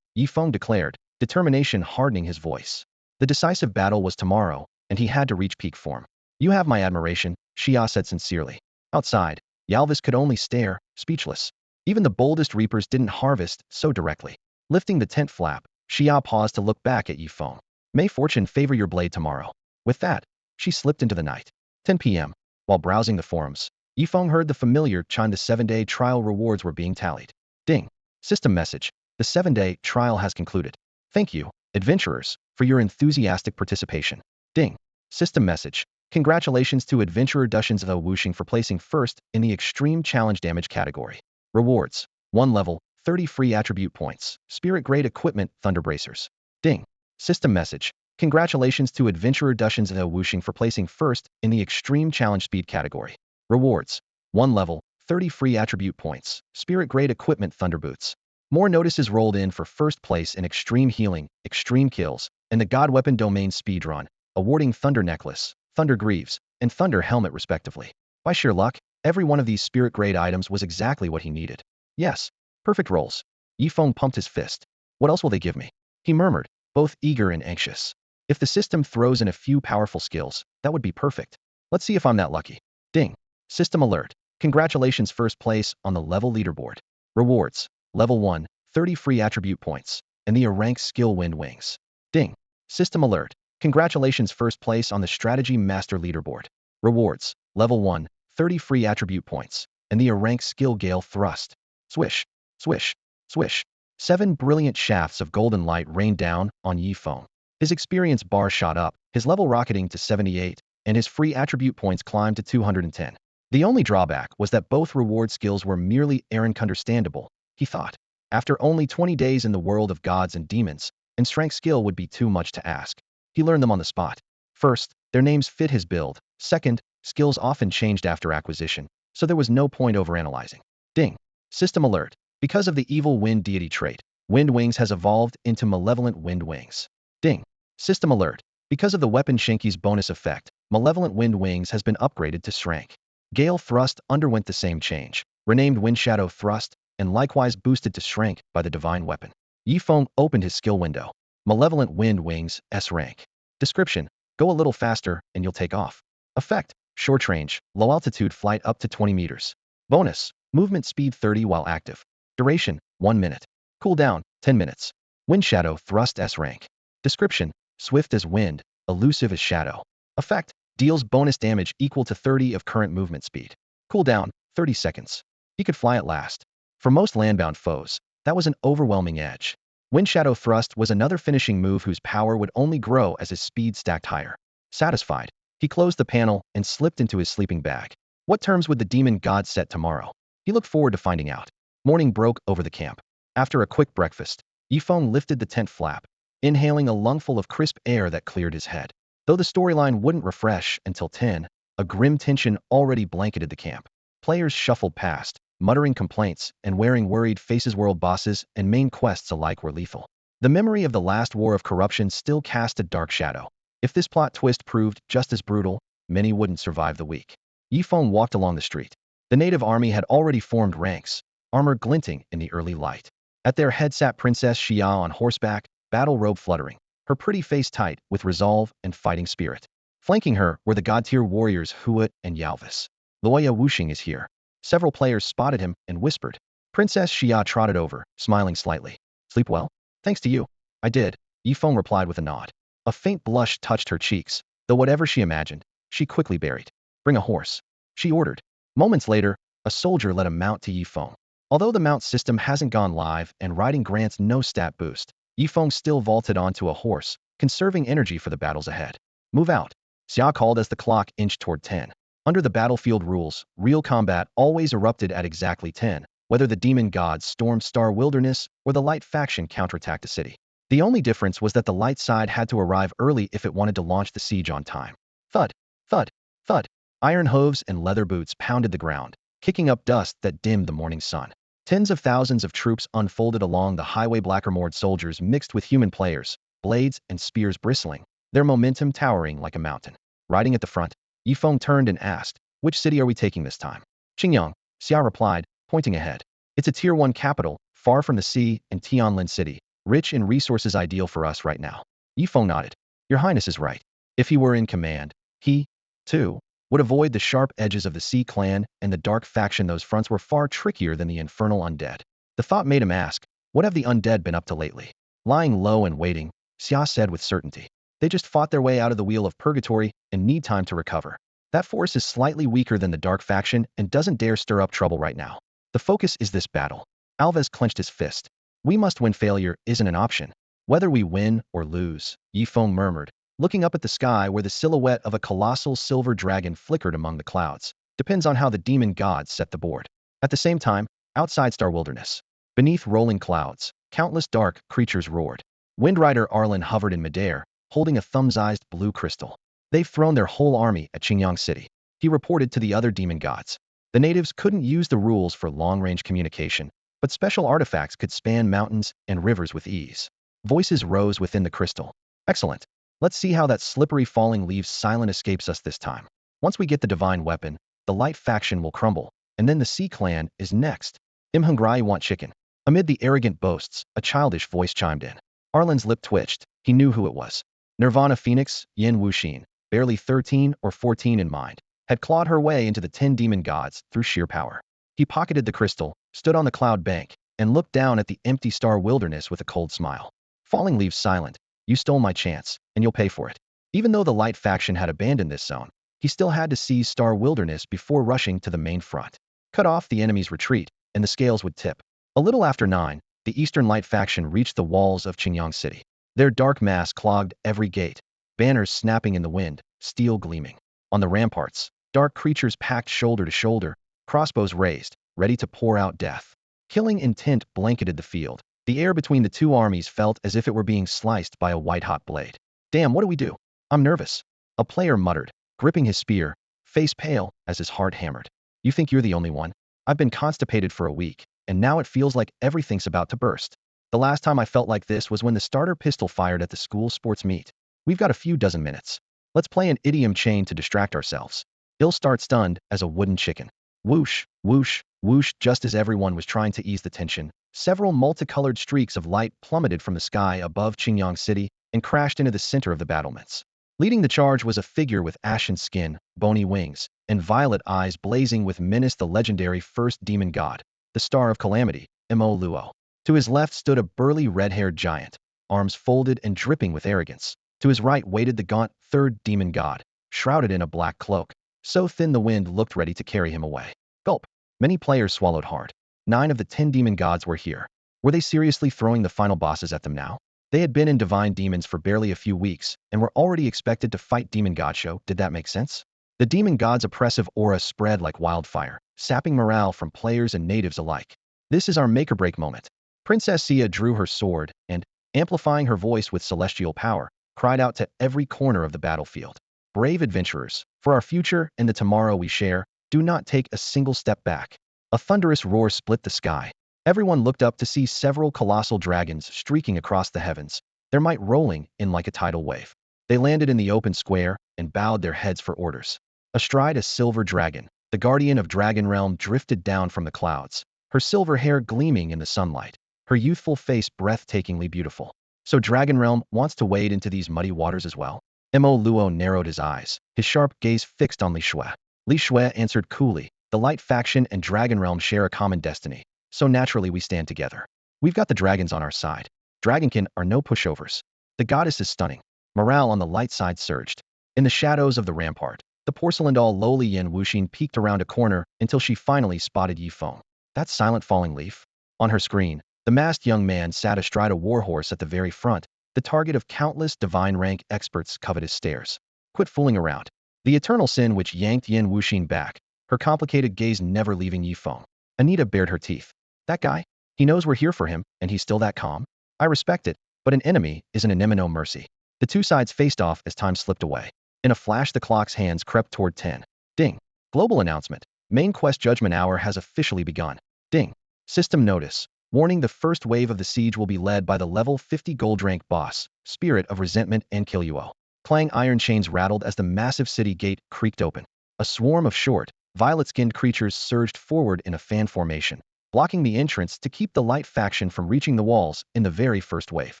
Yifeng declared, determination hardening his voice. The decisive battle was tomorrow, and he had to reach peak form. You have my admiration, Xia said sincerely. Outside, Yalvis could only stare, speechless. Even the boldest reapers didn't harvest so directly. Lifting the tent flap, Xia paused to look back at Yifeng. May fortune favor your blade tomorrow. With that, she slipped into the night. 10 p.m. While browsing the forums, Yifeng heard the familiar chime. The 7-day trial rewards were being tallied. Ding. System message. The 7-day trial has concluded. Thank you, adventurers, for your enthusiastic participation. Ding. System message. Congratulations to Adventurer Dushians of Wuxing for placing first in the Extreme Challenge Damage category. Rewards. 1 level, 30 free attribute points, spirit grade equipment, thunder bracers. Ding. System message. Congratulations to Adventurer Dushians of Wuxing for placing first in the Extreme Challenge Speed category. Rewards. 1 level, 30 free attribute points, spirit grade equipment, thunder boots. More notices rolled in for first place in Extreme Healing, Extreme Kills, and the God Weapon Domain Speedrun, awarding Thunder Necklace, Thunder Greaves, and Thunder Helmet respectively. By sheer luck, every one of these spirit grade items was exactly what he needed. Yes, perfect rolls. Yifeng pumped his fist. What else will they give me? He murmured, both eager and anxious. If the system throws in a few powerful skills, that would be perfect. Let's see if I'm that lucky. Ding. System alert. Congratulations, first place on the level leaderboard. Rewards. Level 1, 30 free attribute points, and the rank skill Wind Wings. Ding. System alert. Congratulations, first place on the strategy master leaderboard. Rewards. Level 1, 30 free attribute points, and the rank skill Gale Thrust. Swish. Swish. Swish. 7 brilliant shafts of golden light rained down on Yifeng. His experience bar shot up, his level rocketing to 78, and his free attribute points climbed to 210. The only drawback was that both reward skills were merely errand understandable, he thought. After only 20 days in the world of gods and demons, and strength skill would be too much to ask. He learned them on the spot. First, their names fit his build. Second, skills often changed after acquisition, so there was no point overanalyzing. Ding. System alert. Because of the evil wind deity trait, Wind Wings has evolved into malevolent Wind Wings. Ding. System alert. Because of the weapon Shinki's bonus effect, Malevolent Wind Wings has been upgraded to Strength. Gale Thrust underwent the same change, renamed Wind Shadow Thrust, and likewise boosted to Strength by the Divine Weapon. Yifeng opened his skill window. Malevolent Wind Wings, S rank. Description: go a little faster and you'll take off. Effect: short range, low altitude flight up to 20 meters. Bonus: movement speed 30 while active. Duration: 1 minute. Cooldown: 10 minutes. Wind Shadow Thrust, S rank. Description: swift as wind, elusive as shadow. Effect: deals bonus damage equal to 30 of current movement speed. Cooldown: 30 seconds. He could fly at last. For most landbound foes, that was an overwhelming edge. Wind Shadow Thrust was another finishing move whose power would only grow as his speed stacked higher. Satisfied, he closed the panel and slipped into his sleeping bag. What terms would the demon god set tomorrow? He looked forward to finding out. Morning broke over the camp. After a quick breakfast, Yifeng lifted the tent flap, inhaling a lungful of crisp air that cleared his head. Though the storyline wouldn't refresh until 10, a grim tension already blanketed the camp. Players shuffled past, muttering complaints and wearing worried faces. World bosses and main quests alike were lethal. The memory of the last war of corruption still cast a dark shadow. If this plot twist proved just as brutal, many wouldn't survive the week. Yifeng walked along the street. The native army had already formed ranks, armor glinting in the early light. At their head sat Princess Xia on horseback, battle robe fluttering, her pretty face tight with resolve and fighting spirit. Flanking her were the god-tier warriors Huat and Yalvis. Loya Wuxing is here. Several players spotted him and whispered. Princess Xia trotted over, smiling slightly. Sleep well? Thanks to you. I did, Yifeng replied with a nod. A faint blush touched her cheeks, though whatever she imagined, she quickly buried. Bring a horse, she ordered. Moments later, a soldier led a mount to Yifeng. Although the mount system hasn't gone live and riding grants no stat boost, Yifeng still vaulted onto a horse, conserving energy for the battles ahead. Move out, Xia called as the clock inched toward 10. Under the battlefield rules, real combat always erupted at exactly 10, whether the demon gods stormed Star Wilderness or the light faction counterattacked the city. The only difference was that the light side had to arrive early if it wanted to launch the siege on time. Thud, thud, thud. Iron hooves and leather boots pounded the ground, kicking up dust that dimmed the morning sun. Tens of thousands of troops unfolded along the highway. Blackermoored soldiers mixed with human players, blades and spears bristling, their momentum towering like a mountain. Riding at the front, Yifeng turned and asked, which city are we taking this time? Qingyang, Xia replied, pointing ahead. It's a Tier 1 capital, far from the sea and Tianlin City, rich in resources, ideal for us right now. Yifeng nodded. Your Highness is right. If he were in command, he, too, would avoid the sharp edges of the Sea Clan and the dark faction. Those fronts were far trickier than the infernal undead. The thought made him ask, what have the undead been up to lately? Lying low and waiting, Xia said with certainty. They just fought their way out of the Wheel of Purgatory and need time to recover. That force is slightly weaker than the dark faction and doesn't dare stir up trouble right now. The focus is this battle. Alves clenched his fist. We must win. Failure isn't an option. Whether we win or lose, Yifeng murmured, looking up at the sky where the silhouette of a colossal silver dragon flickered among the clouds. Depends on how the demon gods set the board. At the same time, outside Star Wilderness, beneath rolling clouds, countless dark creatures roared. Windrider Arlen hovered in midair, holding a thumb-sized blue crystal. They've thrown their whole army at Qingyang City, he reported to the other demon gods. The natives couldn't use the rules for long-range communication, but special artifacts could span mountains and rivers with ease. Voices rose within the crystal. Excellent. Let's see how that slippery falling leaves silent escapes us this time. Once we get the divine weapon, the light faction will crumble, and then the Sea Clan is next. Imhungrai want chicken. Amid the arrogant boasts, a childish voice chimed in. Arlen's lip twitched. He knew who it was. Nirvana Phoenix, Yin Wuxin, barely 13 or 14 in mind, had clawed her way into the 10 demon gods through sheer power. He pocketed the crystal, stood on the cloud bank, and looked down at the empty Star Wilderness with a cold smile. Falling leaves silent. You stole my chance, and you'll pay for it. Even though the light faction had abandoned this zone, he still had to seize Star Wilderness before rushing to the main front. Cut off the enemy's retreat, and the scales would tip. A little after 9, the Eastern Light faction reached the walls of Qingyang City. Their dark mass clogged every gate, banners snapping in the wind, steel gleaming. On the ramparts, dark creatures packed shoulder to shoulder, crossbows raised, ready to pour out death. Killing intent blanketed the field. The air between the two armies felt as if it were being sliced by a white-hot blade. Damn, what do we do? I'm nervous. A player muttered, gripping his spear, face pale as his heart hammered. You think you're the only one? I've been constipated for a week, and now it feels like everything's about to burst. The last time I felt like this was when the starter pistol fired at the school sports meet. We've got a few dozen minutes. Let's play an idiom chain to distract ourselves. He'll start stunned as a wooden chicken. Whoosh, whoosh, whoosh. Just as everyone was trying to ease the tension, several multicolored streaks of light plummeted from the sky above Qingyang City and crashed into the center of the battlements. Leading the charge was a figure with ashen skin, bony wings, and violet eyes blazing with menace, the legendary first demon god, the Star of Calamity, Mo Luo. To his left stood a burly red-haired giant, arms folded and dripping with arrogance. To his right waited the gaunt third demon god, shrouded in a black cloak, so thin the wind looked ready to carry him away. Gulp. Many players swallowed hard. 9 of the 10 demon gods were here. Were they seriously throwing the final bosses at them now? They had been in divine demons for barely a few weeks, and were already expected to fight demon god show. Did that make sense? The demon god's oppressive aura spread like wildfire, sapping morale from players and natives alike. This is our make-or-break moment. Princess Sia drew her sword and, amplifying her voice with celestial power, cried out to every corner of the battlefield. Brave adventurers, for our future and the tomorrow we share, do not take a single step back. A thunderous roar split the sky. Everyone looked up to see several colossal dragons streaking across the heavens, their might rolling in like a tidal wave. They landed in the open square and bowed their heads for orders. Astride a silver dragon, the guardian of Dragon Realm drifted down from the clouds, her silver hair gleaming in the sunlight, her youthful face breathtakingly beautiful. So Dragon Realm wants to wade into these muddy waters as well? Mo Luo narrowed his eyes, his sharp gaze fixed on Li Shui. Li Shui answered coolly, the Light faction and Dragon Realm share a common destiny, so naturally we stand together. We've got the dragons on our side. Dragonkin are no pushovers. The goddess is stunning. Morale on the light side surged. In the shadows of the rampart, the porcelain doll lowly Yin Wuxin peeked around a corner until she finally spotted Yi Feng. That silent falling leaf? On her screen, the masked young man sat astride a warhorse at the very front, the target of countless divine rank experts' covetous stares. Quit fooling around. The eternal sin which yanked Yin Wuxin back, her complicated gaze never leaving Yi Feng. Anita bared her teeth. That guy? He knows we're here for him, and he's still that calm? I respect it, but an enemy is an enemy, no mercy. The two sides faced off as time slipped away. In a flash the clock's hands crept toward 10. Ding. Global announcement. Main quest Judgment Hour has officially begun. Ding. System notice. Warning: the first wave of the siege will be led by the level 50 gold rank boss, Spirit of Resentment and Enkiluo. Clang iron chains rattled as the massive city gate creaked open. A swarm of short, violet-skinned creatures surged forward in a fan formation, blocking the entrance to keep the Light faction from reaching the walls in the very first wave.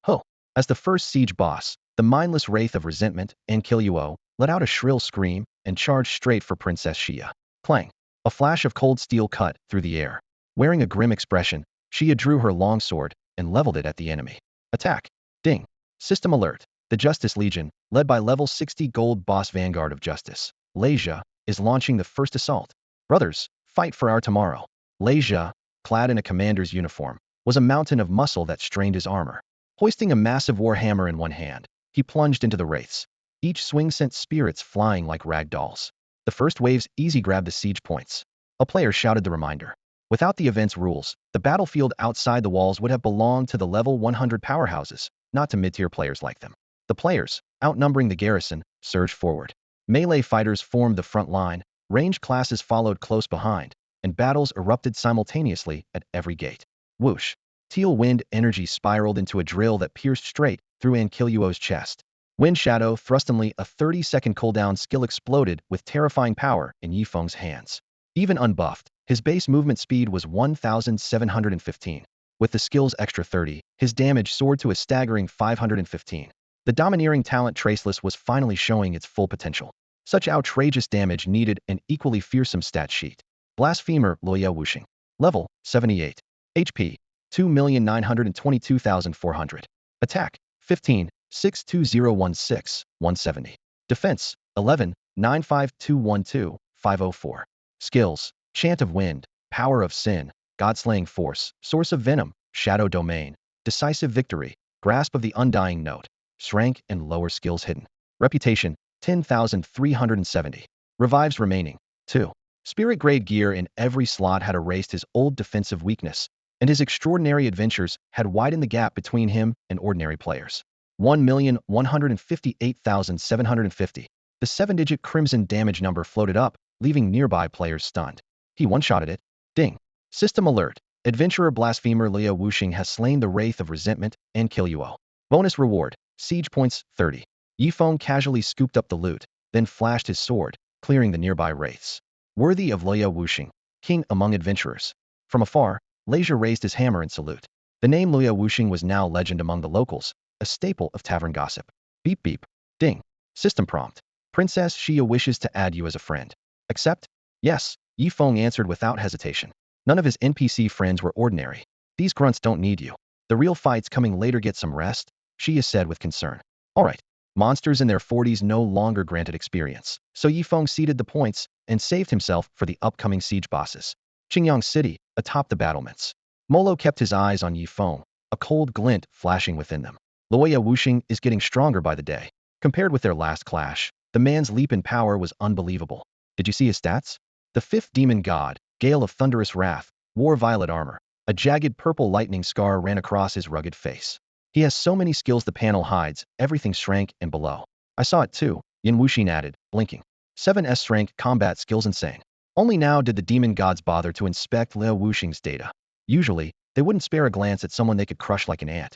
Ho! As the first siege boss, the mindless wraith of resentment, Enkiluo, let out a shrill scream and charged straight for Princess Xia. Clang! A flash of cold steel cut through the air. Wearing a grim expression, Xia drew her longsword and leveled it at the enemy. Attack! Ding! System alert. The Justice Legion, led by level 60 gold boss Vanguard of Justice, Leia, is launching the first assault. Brothers, fight for our tomorrow. Leia, clad in a commander's uniform, was a mountain of muscle that strained his armor. Hoisting a massive war hammer in one hand, he plunged into the wraiths. Each swing sent spirits flying like rag dolls. The first wave's easy grabbed the siege points. A player shouted the reminder. Without the event's rules, the battlefield outside the walls would have belonged to the level 100 powerhouses, not to mid-tier players like them. The players, outnumbering the garrison, surged forward. Melee fighters formed the front line, ranged classes followed close behind, and battles erupted simultaneously at every gate. Whoosh! Teal wind energy spiraled into a drill that pierced straight through Enkiluo's chest. Wind Shadow thrustingly, a 30-second cooldown skill exploded with terrifying power in Yi Feng's hands. Even unbuffed, his base movement speed was 1,715. With the skill's extra 30, his damage soared to a staggering 515. The domineering talent Traceless was finally showing its full potential. Such outrageous damage needed an equally fearsome stat sheet. Blasphemer Luoya Wuxing. Level 78. HP 2,922,400. Attack 15 62016 170. Defense 11 95212 504. Skills: Chant of Wind, Power of Sin, God-Slaying Force, Source of Venom, Shadow Domain, Decisive Victory, Grasp of the Undying Note, Rank and lower skills hidden. Reputation 10,370. Revives remaining 2. Spirit grade gear in every slot had erased his old defensive weakness, and his extraordinary adventures had widened the gap between him and ordinary players. 1,158,750. The 7-digit crimson damage number floated up, leaving nearby players stunned. He one-shotted it. Ding. System alert. Adventurer Blasphemer Luoya Wuxing has slain the Wraith of Resentment and Enkiluo. Bonus reward: Siege points 30. Yifeng casually scooped up the loot, then flashed his sword, clearing the nearby wraiths. Worthy of Luya Wuxing, king among adventurers. From afar, Leisure raised his hammer in salute. The name Luya Wuxing was now legend among the locals, a staple of tavern gossip. Beep beep. Ding. System prompt. Princess Xia wishes to add you as a friend. Accept? Yes, Yifeng answered without hesitation. None of his NPC friends were ordinary. These grunts don't need you. The real fight's coming later, get some rest, Xia said with concern. Alright. Monsters in their 40s no longer granted experience, so Yifeng ceded the points and saved himself for the upcoming siege bosses. Qingyang City, atop the battlements. Molo kept his eyes on Yifeng, a cold glint flashing within them. Luoya Wuxing is getting stronger by the day. Compared with their last clash, the man's leap in power was unbelievable. Did you see his stats? The fifth demon god, Gale of Thunderous Wrath, wore violet armor. A jagged purple lightning scar ran across his rugged face. He has so many skills the panel hides, everything shrank and below. I saw it too, Yin Wuxin added, blinking. 7S rank combat skills insane. Only now did the demon gods bother to inspect Liu Wuxing's data. Usually, they wouldn't spare a glance at someone they could crush like an ant.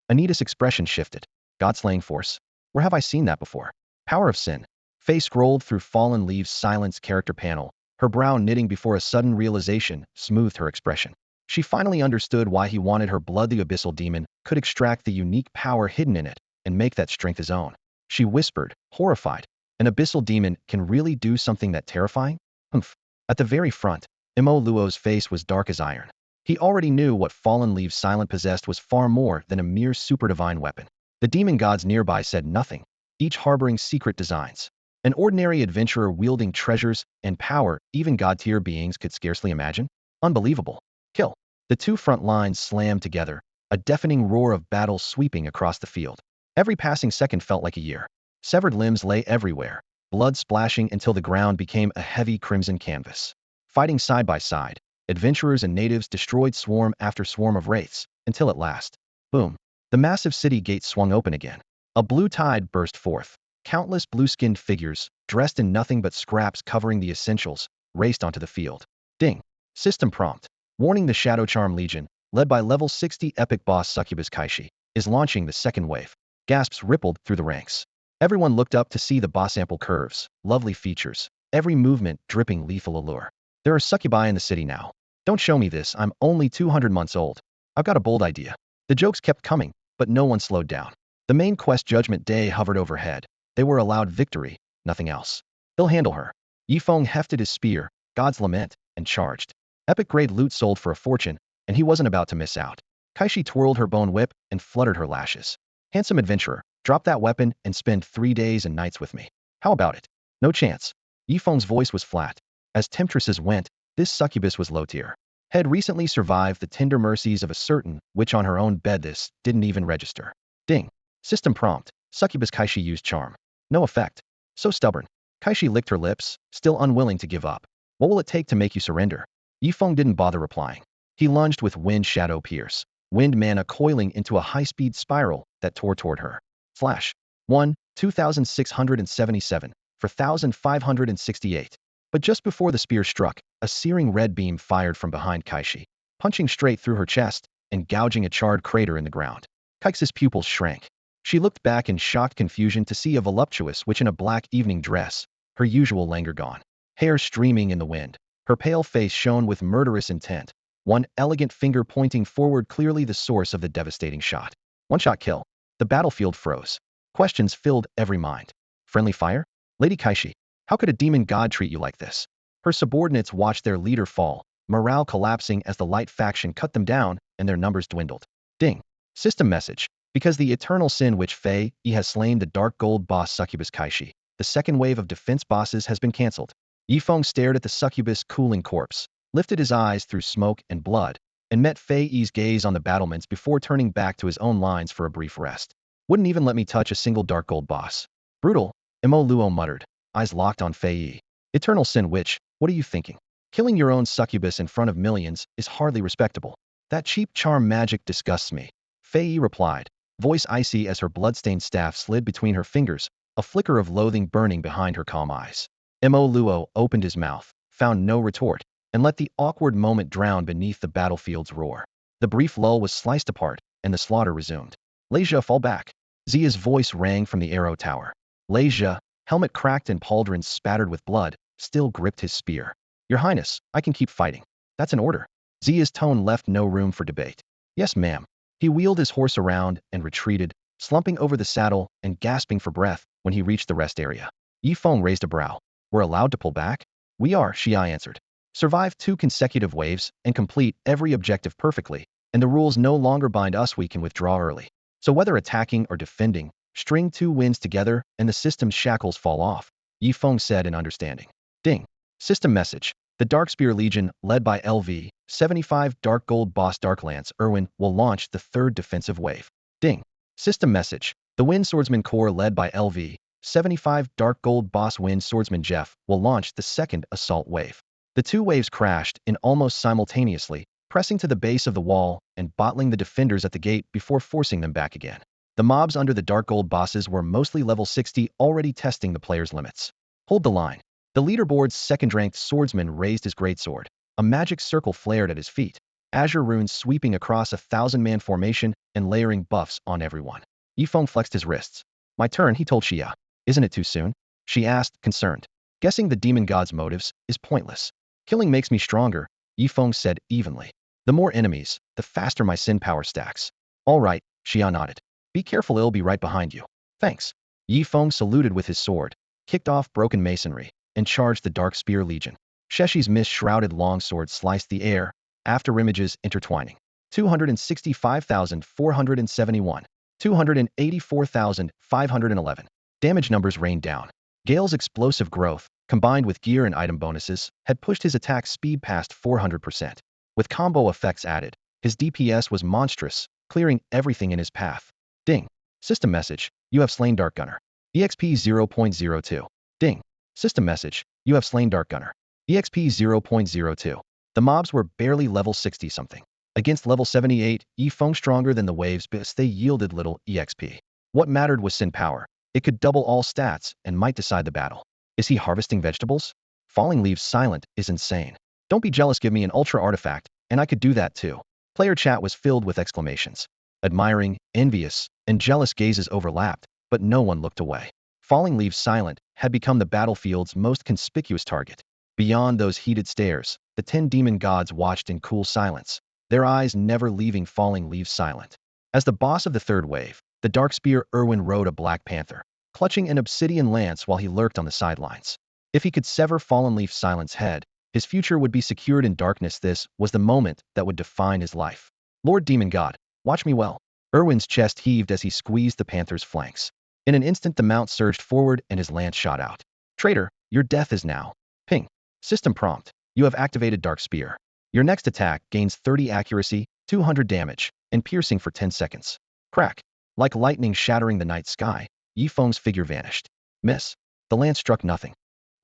Anita's expression shifted. God-slaying force? Where have I seen that before? Power of sin. Faye scrolled through Fallen Leaves' silence character panel, her brow knitting before a sudden realization smoothed her expression. She finally understood why he wanted her blood. The abyssal demon could extract the unique power hidden in it and make that strength his own. She whispered, horrified. An abyssal demon can really do something that terrifying? Humph. At the very front, Imo Luo's face was dark as iron. He already knew what Fallen Leaves' silent possessed was far more than a mere super-divine weapon. The demon gods nearby said nothing, each harboring secret designs. An ordinary adventurer wielding treasures and power even god-tier beings could scarcely imagine? Unbelievable. Kill. The two front lines slammed together, a deafening roar of battle sweeping across the field. Every passing second felt like a year. Severed limbs lay everywhere, blood splashing until the ground became a heavy crimson canvas. Fighting side by side, adventurers and natives destroyed swarm after swarm of wraiths, until at last, boom, the massive city gates swung open again. A blue tide burst forth. Countless blue-skinned figures, dressed in nothing but scraps covering the essentials, raced onto the field. Ding. System prompt. Warning: the Shadow Charm Legion, led by level 60 epic boss Succubus Kaishi, is launching the second wave. Gasps rippled through the ranks. Everyone looked up to see the boss ample curves, lovely features, every movement dripping lethal allure. There are succubi in the city now. Don't show me this, I'm only 200 months old. I've got a bold idea. The jokes kept coming, but no one slowed down. The main quest Judgment Day hovered overhead. They were allowed victory, nothing else. He'll handle her. Yifeng hefted his spear, God's Lament, and charged. Epic-grade loot sold for a fortune, and he wasn't about to miss out. Kaishi twirled her bone whip and fluttered her lashes. Handsome adventurer, drop that weapon and spend 3 days and nights with me. How about it? No chance. Yifeng's voice was flat. As temptresses went, this succubus was low tier. Had recently survived the tender mercies of a certain witch on her own bed. This didn't even register. Ding. System prompt. Succubus Kaishi used charm. No effect. So stubborn. Kaishi licked her lips, still unwilling to give up. What will it take to make you surrender? Yifeng didn't bother replying. He lunged with Wind Shadow Pierce, wind mana coiling into a high-speed spiral that tore toward her. Flash. 2677 for 1568. But just before the spear struck, a searing red beam fired from behind Kaishi, punching straight through her chest and gouging a charred crater in the ground. Kaix's pupils shrank. She looked back in shocked confusion to see a voluptuous witch in a black evening dress, her usual languor gone, hair streaming in the wind. Her pale face shone with murderous intent, one elegant finger pointing forward, clearly the source of the devastating shot. One-shot kill. The battlefield froze. Questions filled every mind. Friendly fire? Lady Kaishi, how could a demon god treat you like this? Her subordinates watched their leader fall, morale collapsing as the light faction cut them down and their numbers dwindled. Ding. System message. Because the eternal sin witch Faye has slain the dark gold boss Succubus Kaishi, the second wave of defense bosses has been cancelled. Yifeng stared at the succubus' cooling corpse, lifted his eyes through smoke and blood, and met Fei's gaze on the battlements before turning back to his own lines for a brief rest. Wouldn't even let me touch a single dark gold boss. Brutal, Imo Luo muttered, eyes locked on Fei. Eternal sin witch, what are you thinking? Killing your own succubus in front of millions is hardly respectable. That cheap charm magic disgusts me. Fei replied, voice icy as her bloodstained staff slid between her fingers, a flicker of loathing burning behind her calm eyes. Mo Luo opened his mouth, found no retort, and let the awkward moment drown beneath the battlefield's roar. The brief lull was sliced apart, and the slaughter resumed. Leisure, fall back. Zia's voice rang from the arrow tower. Leisha, helmet cracked and pauldrons spattered with blood, still gripped his spear. Your Highness, I can keep fighting. That's an order. Zia's tone left no room for debate. Yes, ma'am. He wheeled his horse around and retreated, slumping over the saddle and gasping for breath when he reached the rest area. Yifeng raised a brow. We're allowed to pull back? We are, Xiai answered. Survive 2 consecutive waves and complete every objective perfectly, and the rules no longer bind us. We can withdraw early. So whether attacking or defending, string 2 wins together and the system's shackles fall off, Yifeng said in understanding. Ding. System message. The Darkspear Legion, led by LV, 75 Dark Gold Boss Darklance Irwin, will launch the 3rd defensive wave. Ding. System message. The Wind Swordsman Corps, led by LV, 75 Dark Gold Boss Wind Swordsman Jeff, will launch the 2nd assault wave. The 2 waves crashed in almost simultaneously, pressing to the base of the wall and bottling the defenders at the gate before forcing them back again. The mobs under the Dark Gold bosses were mostly level 60, already testing the player's limits. Hold the line. The leaderboard's 2nd-ranked swordsman raised his greatsword. A magic circle flared at his feet. Azure runes sweeping across a 1,000-man formation and layering buffs on everyone. Yifeng flexed his wrists. My turn, he told Xia. Isn't it too soon? She asked, concerned. Guessing the demon god's motives is pointless. Killing makes me stronger, Yifeng said evenly. The more enemies, the faster my sin power stacks. All right, Xia nodded. Be careful, it'll be right behind you. Thanks. Yifeng saluted with his sword, kicked off broken masonry, and charged the Dark Spear Legion. Sheshi's mist-shrouded longsword sliced the air, afterimages intertwining. 265,471. 284,511. Damage numbers rained down. Gale's explosive growth, combined with gear and item bonuses, had pushed his attack speed past 400%. With combo effects added, his DPS was monstrous, clearing everything in his path. Ding. System message. You have slain Dark Gunner. EXP 0.02. Ding. System message. You have slain Dark Gunner. EXP 0.02. The mobs were barely level 60-something. Against level 78, Yifeng stronger than the waves, but they yielded little EXP. What mattered was sin power. It could double all stats and might decide the battle. Is he harvesting vegetables? Falling Leaves Silent is insane. Don't be jealous, give me an ultra artifact, and I could do that too. Player chat was filled with exclamations. Admiring, envious, and jealous gazes overlapped, but no one looked away. Falling Leaves Silent had become the battlefield's most conspicuous target. Beyond those heated stares, the 10 demon gods watched in cool silence, their eyes never leaving Falling Leaves Silent. As the boss of the 3rd wave, the Darkspear Irwin rode a Black Panther, clutching an obsidian lance while he lurked on the sidelines. If he could sever Fallen Leaf Silent's head, his future would be secured in darkness. This was the moment that would define his life. Lord Demon God, watch me well. Irwin's chest heaved as he squeezed the panther's flanks. In an instant, the mount surged forward and his lance shot out. Traitor, your death is now. Ping. System prompt. You have activated Dark Spear. Your next attack gains 30 accuracy, 200 damage, and piercing for 10 seconds. Crack. Like lightning shattering the night sky, Yifeng's figure vanished. Miss. The lance struck nothing.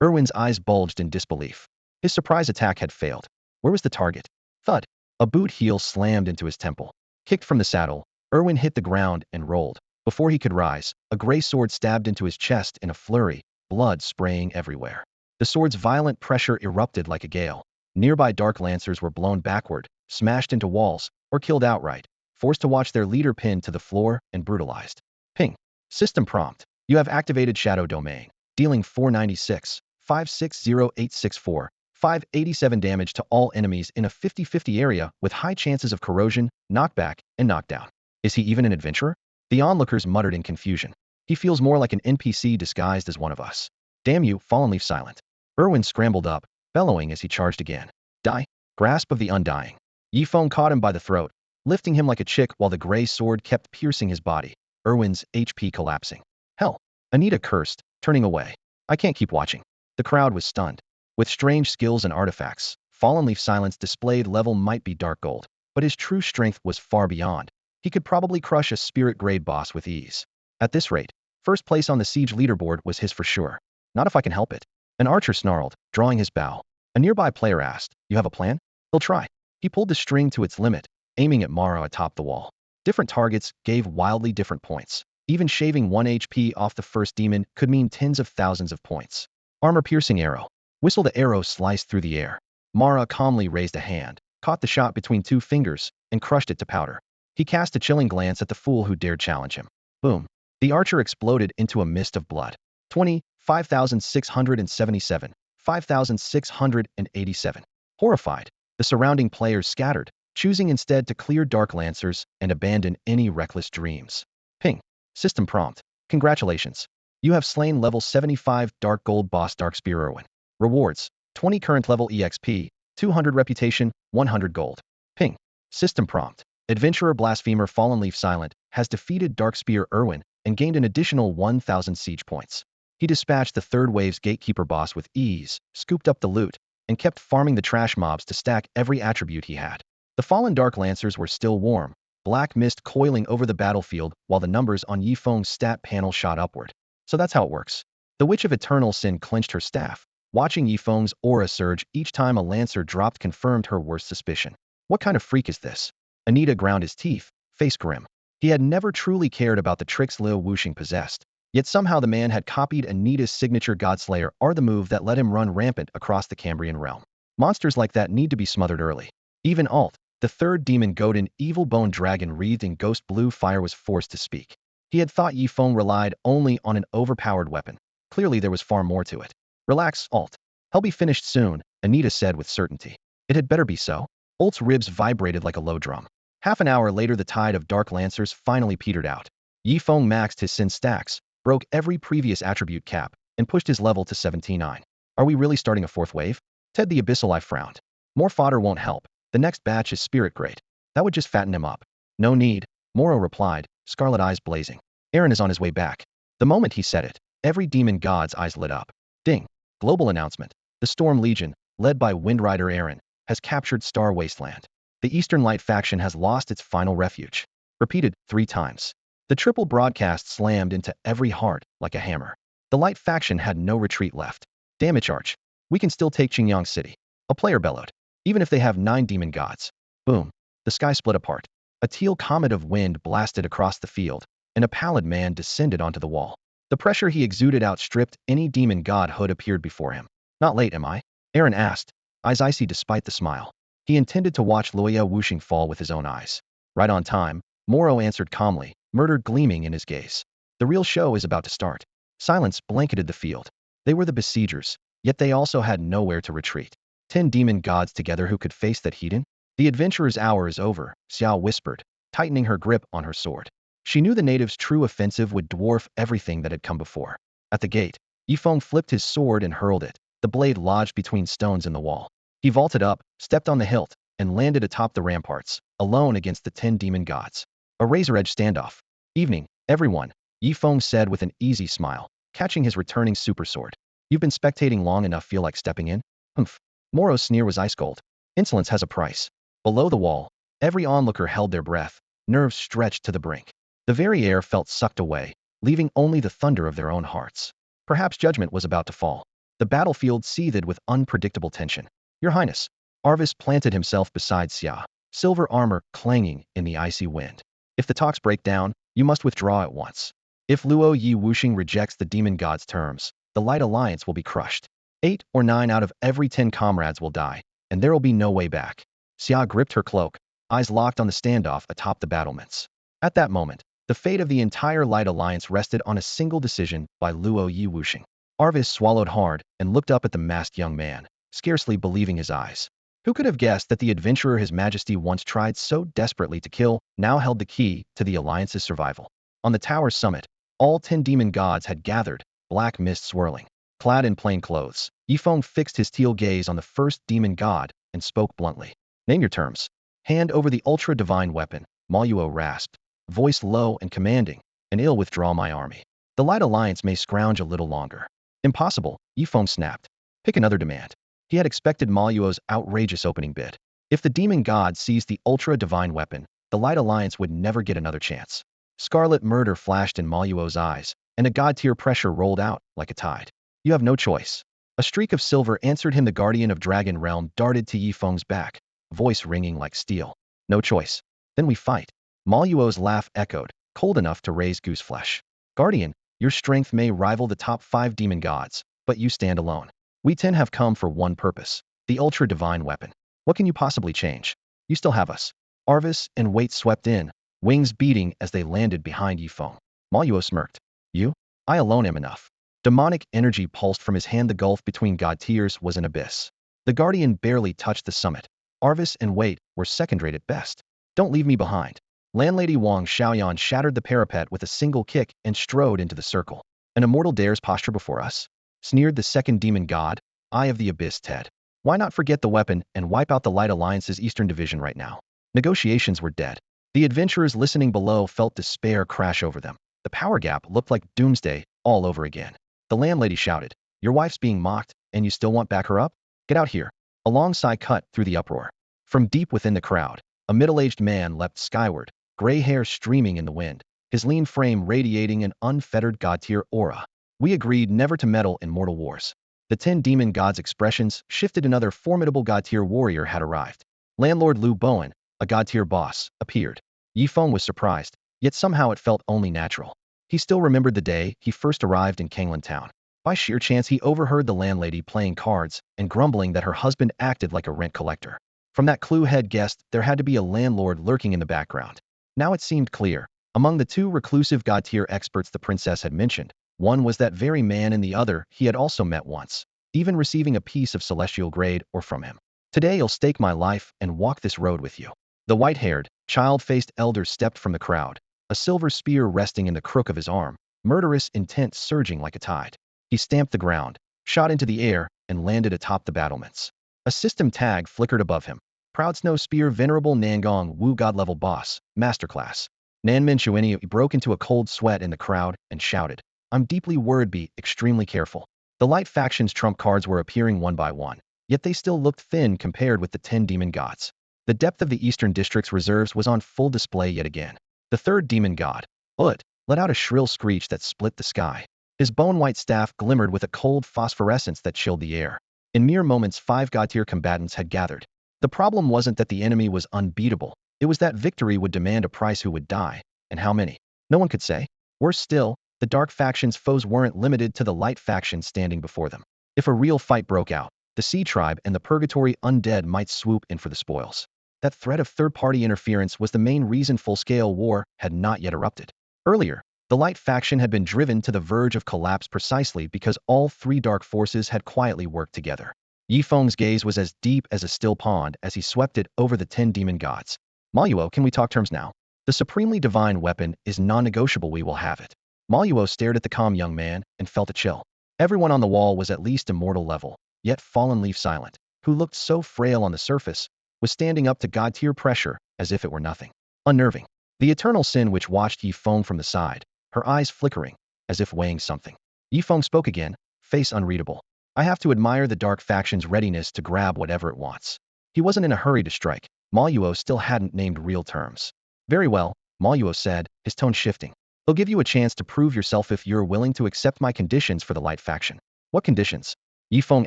Irwin's eyes bulged in disbelief. His surprise attack had failed. Where was the target? Thud. A boot heel slammed into his temple. Kicked from the saddle, Irwin hit the ground and rolled. Before he could rise, a gray sword stabbed into his chest in a flurry, blood spraying everywhere. The sword's violent pressure erupted like a gale. Nearby Dark Lancers were blown backward, smashed into walls, or killed outright, forced to watch their leader pinned to the floor and brutalized. Ping. System prompt. You have activated Shadow Domain, dealing 496, 560864, 587 damage to all enemies in a 50-50 area with high chances of corrosion, knockback, and knockdown. Is he even an adventurer? The onlookers muttered in confusion. He feels more like an NPC disguised as one of us. Damn you, Fallen Leaf Silent. Irwin scrambled up, bellowing as he charged again. Die. Grasp of the Undying. Yifeng caught him by the throat, lifting him like a chick while the gray sword kept piercing his body, Irwin's HP collapsing. Hell. Anita cursed, turning away. I can't keep watching. The crowd was stunned. With strange skills and artifacts, Fallen Leaf Silent's displayed level might be dark gold, but his true strength was far beyond. He could probably crush a spirit grade boss with ease. At this rate, first place on the siege leaderboard was his for sure. Not if I can help it. An archer snarled, drawing his bow. A nearby player asked, you have a plan? He'll try. He pulled the string to its limit, aiming at Mara atop the wall. Different targets gave wildly different points. Even shaving 1 HP off the first demon could mean tens of thousands of points. Armor-piercing arrow. Whistle. The arrow sliced through the air. Mara calmly raised a hand, caught the shot between 2 fingers, and crushed it to powder. He cast a chilling glance at the fool who dared challenge him. Boom. The archer exploded into a mist of blood. 20, 5,677, 5,687. Horrified, the surrounding players scattered, choosing instead to clear Dark Lancers and abandon any reckless dreams. Ping. System prompt. Congratulations. You have slain level 75 Dark Gold Boss Darkspear Irwin. Rewards. 20 current level EXP, 200 reputation, 100 gold. Ping. System prompt. Adventurer Blasphemer Fallen Leaf Silent has defeated Darkspear Irwin and gained an additional 1,000 siege points. He dispatched the third wave's gatekeeper boss with ease, scooped up the loot, and kept farming the trash mobs to stack every attribute he had. The fallen Dark Lancers were still warm, black mist coiling over the battlefield while the numbers on Yifeng's stat panel shot upward. So that's how it works. The Witch of Eternal Sin clenched her staff. Watching Yifeng's aura surge each time a Lancer dropped confirmed her worst suspicion. What kind of freak is this? Anita ground his teeth, face grim. He had never truly cared about the tricks Liu Wuxing possessed, yet somehow the man had copied Anita's signature Godslayer are the move that let him run rampant across the Cambrian realm. Monsters like that need to be smothered early. Even Alt, the third demon Godin evil bone dragon wreathed in ghost blue fire was forced to speak. He had thought Yifeng relied only on an overpowered weapon. Clearly there was far more to it. Relax, Alt. He'll be finished soon, Anita said with certainty. It had better be so. Alt's ribs vibrated like a low drum. Half an hour later the tide of Dark Lancers finally petered out. Yifeng maxed his sin stacks, broke every previous attribute cap, and pushed his level to 79. Are we really starting a fourth wave? Ted the Abyssal Eye frowned. More fodder won't help. The next batch is spirit grade. That would just fatten him up. No need, Moro replied, scarlet eyes blazing. Aaron is on his way back. The moment he said it, every demon god's eyes lit up. Ding. Global announcement. The Storm Legion, led by Windrider Aaron, has captured Star Wasteland. The Eastern Light faction has lost its final refuge. Repeated 3 times. The triple broadcast slammed into every heart like a hammer. The Light faction had no retreat left. Damn it, Arch. We can still take Qingyang City. A player bellowed. Even if they have 9 demon gods. Boom. The sky split apart. A teal comet of wind blasted across the field, and a pallid man descended onto the wall. The pressure he exuded outstripped any demon god who'd appeared before him. Not late, am I? Aaron asked, eyes icy despite the smile. He intended to watch Liu Wuxing fall with his own eyes. Right on time, Moro answered calmly, murder gleaming in his gaze. The real show is about to start. Silence blanketed the field. They were the besiegers, yet they also had nowhere to retreat. 10 demon gods together who could face that heathen? The adventurer's hour is over, Xiao whispered, tightening her grip on her sword. She knew the natives' true offensive would dwarf everything that had come before. At the gate, Yifeng flipped his sword and hurled it. The blade lodged between stones in the wall. He vaulted up, stepped on the hilt, and landed atop the ramparts, alone against the 10 demon gods. A razor-edge standoff. Evening, everyone, Yifeng said with an easy smile, catching his returning super sword. You've been spectating long enough feel like stepping in? Humph. Moro's sneer was ice cold. Insolence has a price. Below the wall, every onlooker held their breath, nerves stretched to the brink. The very air felt sucked away, leaving only the thunder of their own hearts. Perhaps judgment was about to fall. The battlefield seethed with unpredictable tension. Your Highness. Arvis planted himself beside Xia, silver armor clanging in the icy wind. If the talks break down, you must withdraw at once. If Luo Yi Wuxing rejects the demon god's terms, the Light Alliance will be crushed. 8 or 9 out of every 10 comrades will die, and there will be no way back. Xia gripped her cloak, eyes locked on the standoff atop the battlements. At that moment, the fate of the entire Light Alliance rested on a single decision by Luo Yi Wuxing. Arvis swallowed hard and looked up at the masked young man, scarcely believing his eyes. Who could have guessed that the adventurer His Majesty once tried so desperately to kill now held the key to the Alliance's survival? On the tower's summit, all 10 demon gods had gathered, black mist swirling. Clad in plain clothes, Yifeng fixed his teal gaze on the first demon god and spoke bluntly. Name your terms. Hand over the ultra-divine weapon, Maluo rasped, voice low and commanding, and I'll withdraw my army. The Light Alliance may scrounge a little longer. Impossible, Yifeng snapped. Pick another demand. He had expected Maluo's outrageous opening bid. If the demon god seized the ultra-divine weapon, the Light Alliance would never get another chance. Scarlet murder flashed in Maluo's eyes, and a god-tier pressure rolled out like a tide. You have no choice. A streak of silver answered him. The guardian of Dragon Realm darted to Yifeng's back, voice ringing like steel. No choice. Then we fight. Maluo's laugh echoed, cold enough to raise goose flesh. Guardian, your strength may rival the top 5 demon gods, but you stand alone. We 10 have come for one purpose, the ultra-divine weapon. What can you possibly change? You still have us. Arvis and Wait swept in, wings beating as they landed behind Yifeng. Ma Yuo smirked. You? I alone am enough. Demonic energy pulsed from his hand. The gulf between god tiers was an abyss. The guardian barely touched the summit. Arvis and Wait were second-rate at best. Don't leave me behind. Landlady Wang Xiaoyan shattered the parapet with a single kick and strode into the circle. An immortal dares posture before us? Sneered the second demon god. Eye of the Abyss Ted. Why not forget the weapon and wipe out the Light Alliance's Eastern Division right now? Negotiations were dead. The adventurers listening below felt despair crash over them. The power gap looked like doomsday all over again. The landlady shouted, "Your wife's being mocked, and you still want back her up? Get out here." A long sigh cut through the uproar. From deep within the crowd, a middle-aged man leapt skyward, gray hair streaming in the wind, his lean frame radiating an unfettered god-tier aura. We agreed never to meddle in mortal wars. The 10 demon gods' expressions shifted. Another formidable god-tier warrior had arrived. Landlord Lu Bowen, a god-tier boss, appeared. Yifeng was surprised, yet somehow it felt only natural. He still remembered the day he first arrived in Kanglan Town. By sheer chance he overheard the landlady playing cards and grumbling that her husband acted like a rent collector. From that clue Head guessed there had to be a landlord lurking in the background. Now it seemed clear. Among the two reclusive god-tier experts the princess had mentioned, one was that very man and the other he had also met once, even receiving a piece of celestial grade or from him. Today I'll stake my life and walk this road with you. The white-haired, child-faced elder stepped from the crowd, a silver spear resting in the crook of his arm, murderous intent surging like a tide. He stamped the ground, shot into the air, and landed atop the battlements. A system tag flickered above him. Proud Snow Spear Venerable Nangong Wu God-level boss, masterclass. Nanmin Chuini broke into a cold sweat in the crowd and shouted, "I'm deeply worried, be extremely careful." The light faction's trump cards were appearing one by one, yet they still looked thin compared with the 10 demon gods. The depth of the Eastern District's reserves was on full display yet again. The third demon god, Ut, let out a shrill screech that split the sky. His bone-white staff glimmered with a cold phosphorescence that chilled the air. In mere moments 5 god-tier combatants had gathered. The problem wasn't that the enemy was unbeatable, it was that victory would demand a price. Who would die, and how many? No one could say. Worse still, the dark faction's foes weren't limited to the light faction standing before them. If a real fight broke out, the Sea Tribe and the Purgatory Undead might swoop in for the spoils. That threat of third-party interference was the main reason full-scale war had not yet erupted. Earlier, the light faction had been driven to the verge of collapse precisely because all 3 dark forces had quietly worked together. Yifeng's gaze was as deep as a still pond as he swept it over the 10 demon gods. Ma Yuo, can we talk terms now? The supremely divine weapon is non-negotiable. We will have it. Ma Yuo stared at the calm young man and felt a chill. Everyone on the wall was at least immortal level, yet Fallen Leaf Silent, who looked so frail on the surface, was standing up to god-tier pressure as if it were nothing. Unnerving. The eternal sin which watched Yifeng from the side, her eyes flickering, as if weighing something. Yifeng spoke again, face unreadable. I have to admire the dark faction's readiness to grab whatever it wants. He wasn't in a hurry to strike. Ma Yuo still hadn't named real terms. Very well, Ma Yuo said, his tone shifting. I'll give you a chance to prove yourself if you're willing to accept my conditions for the light faction. What conditions? Yifeng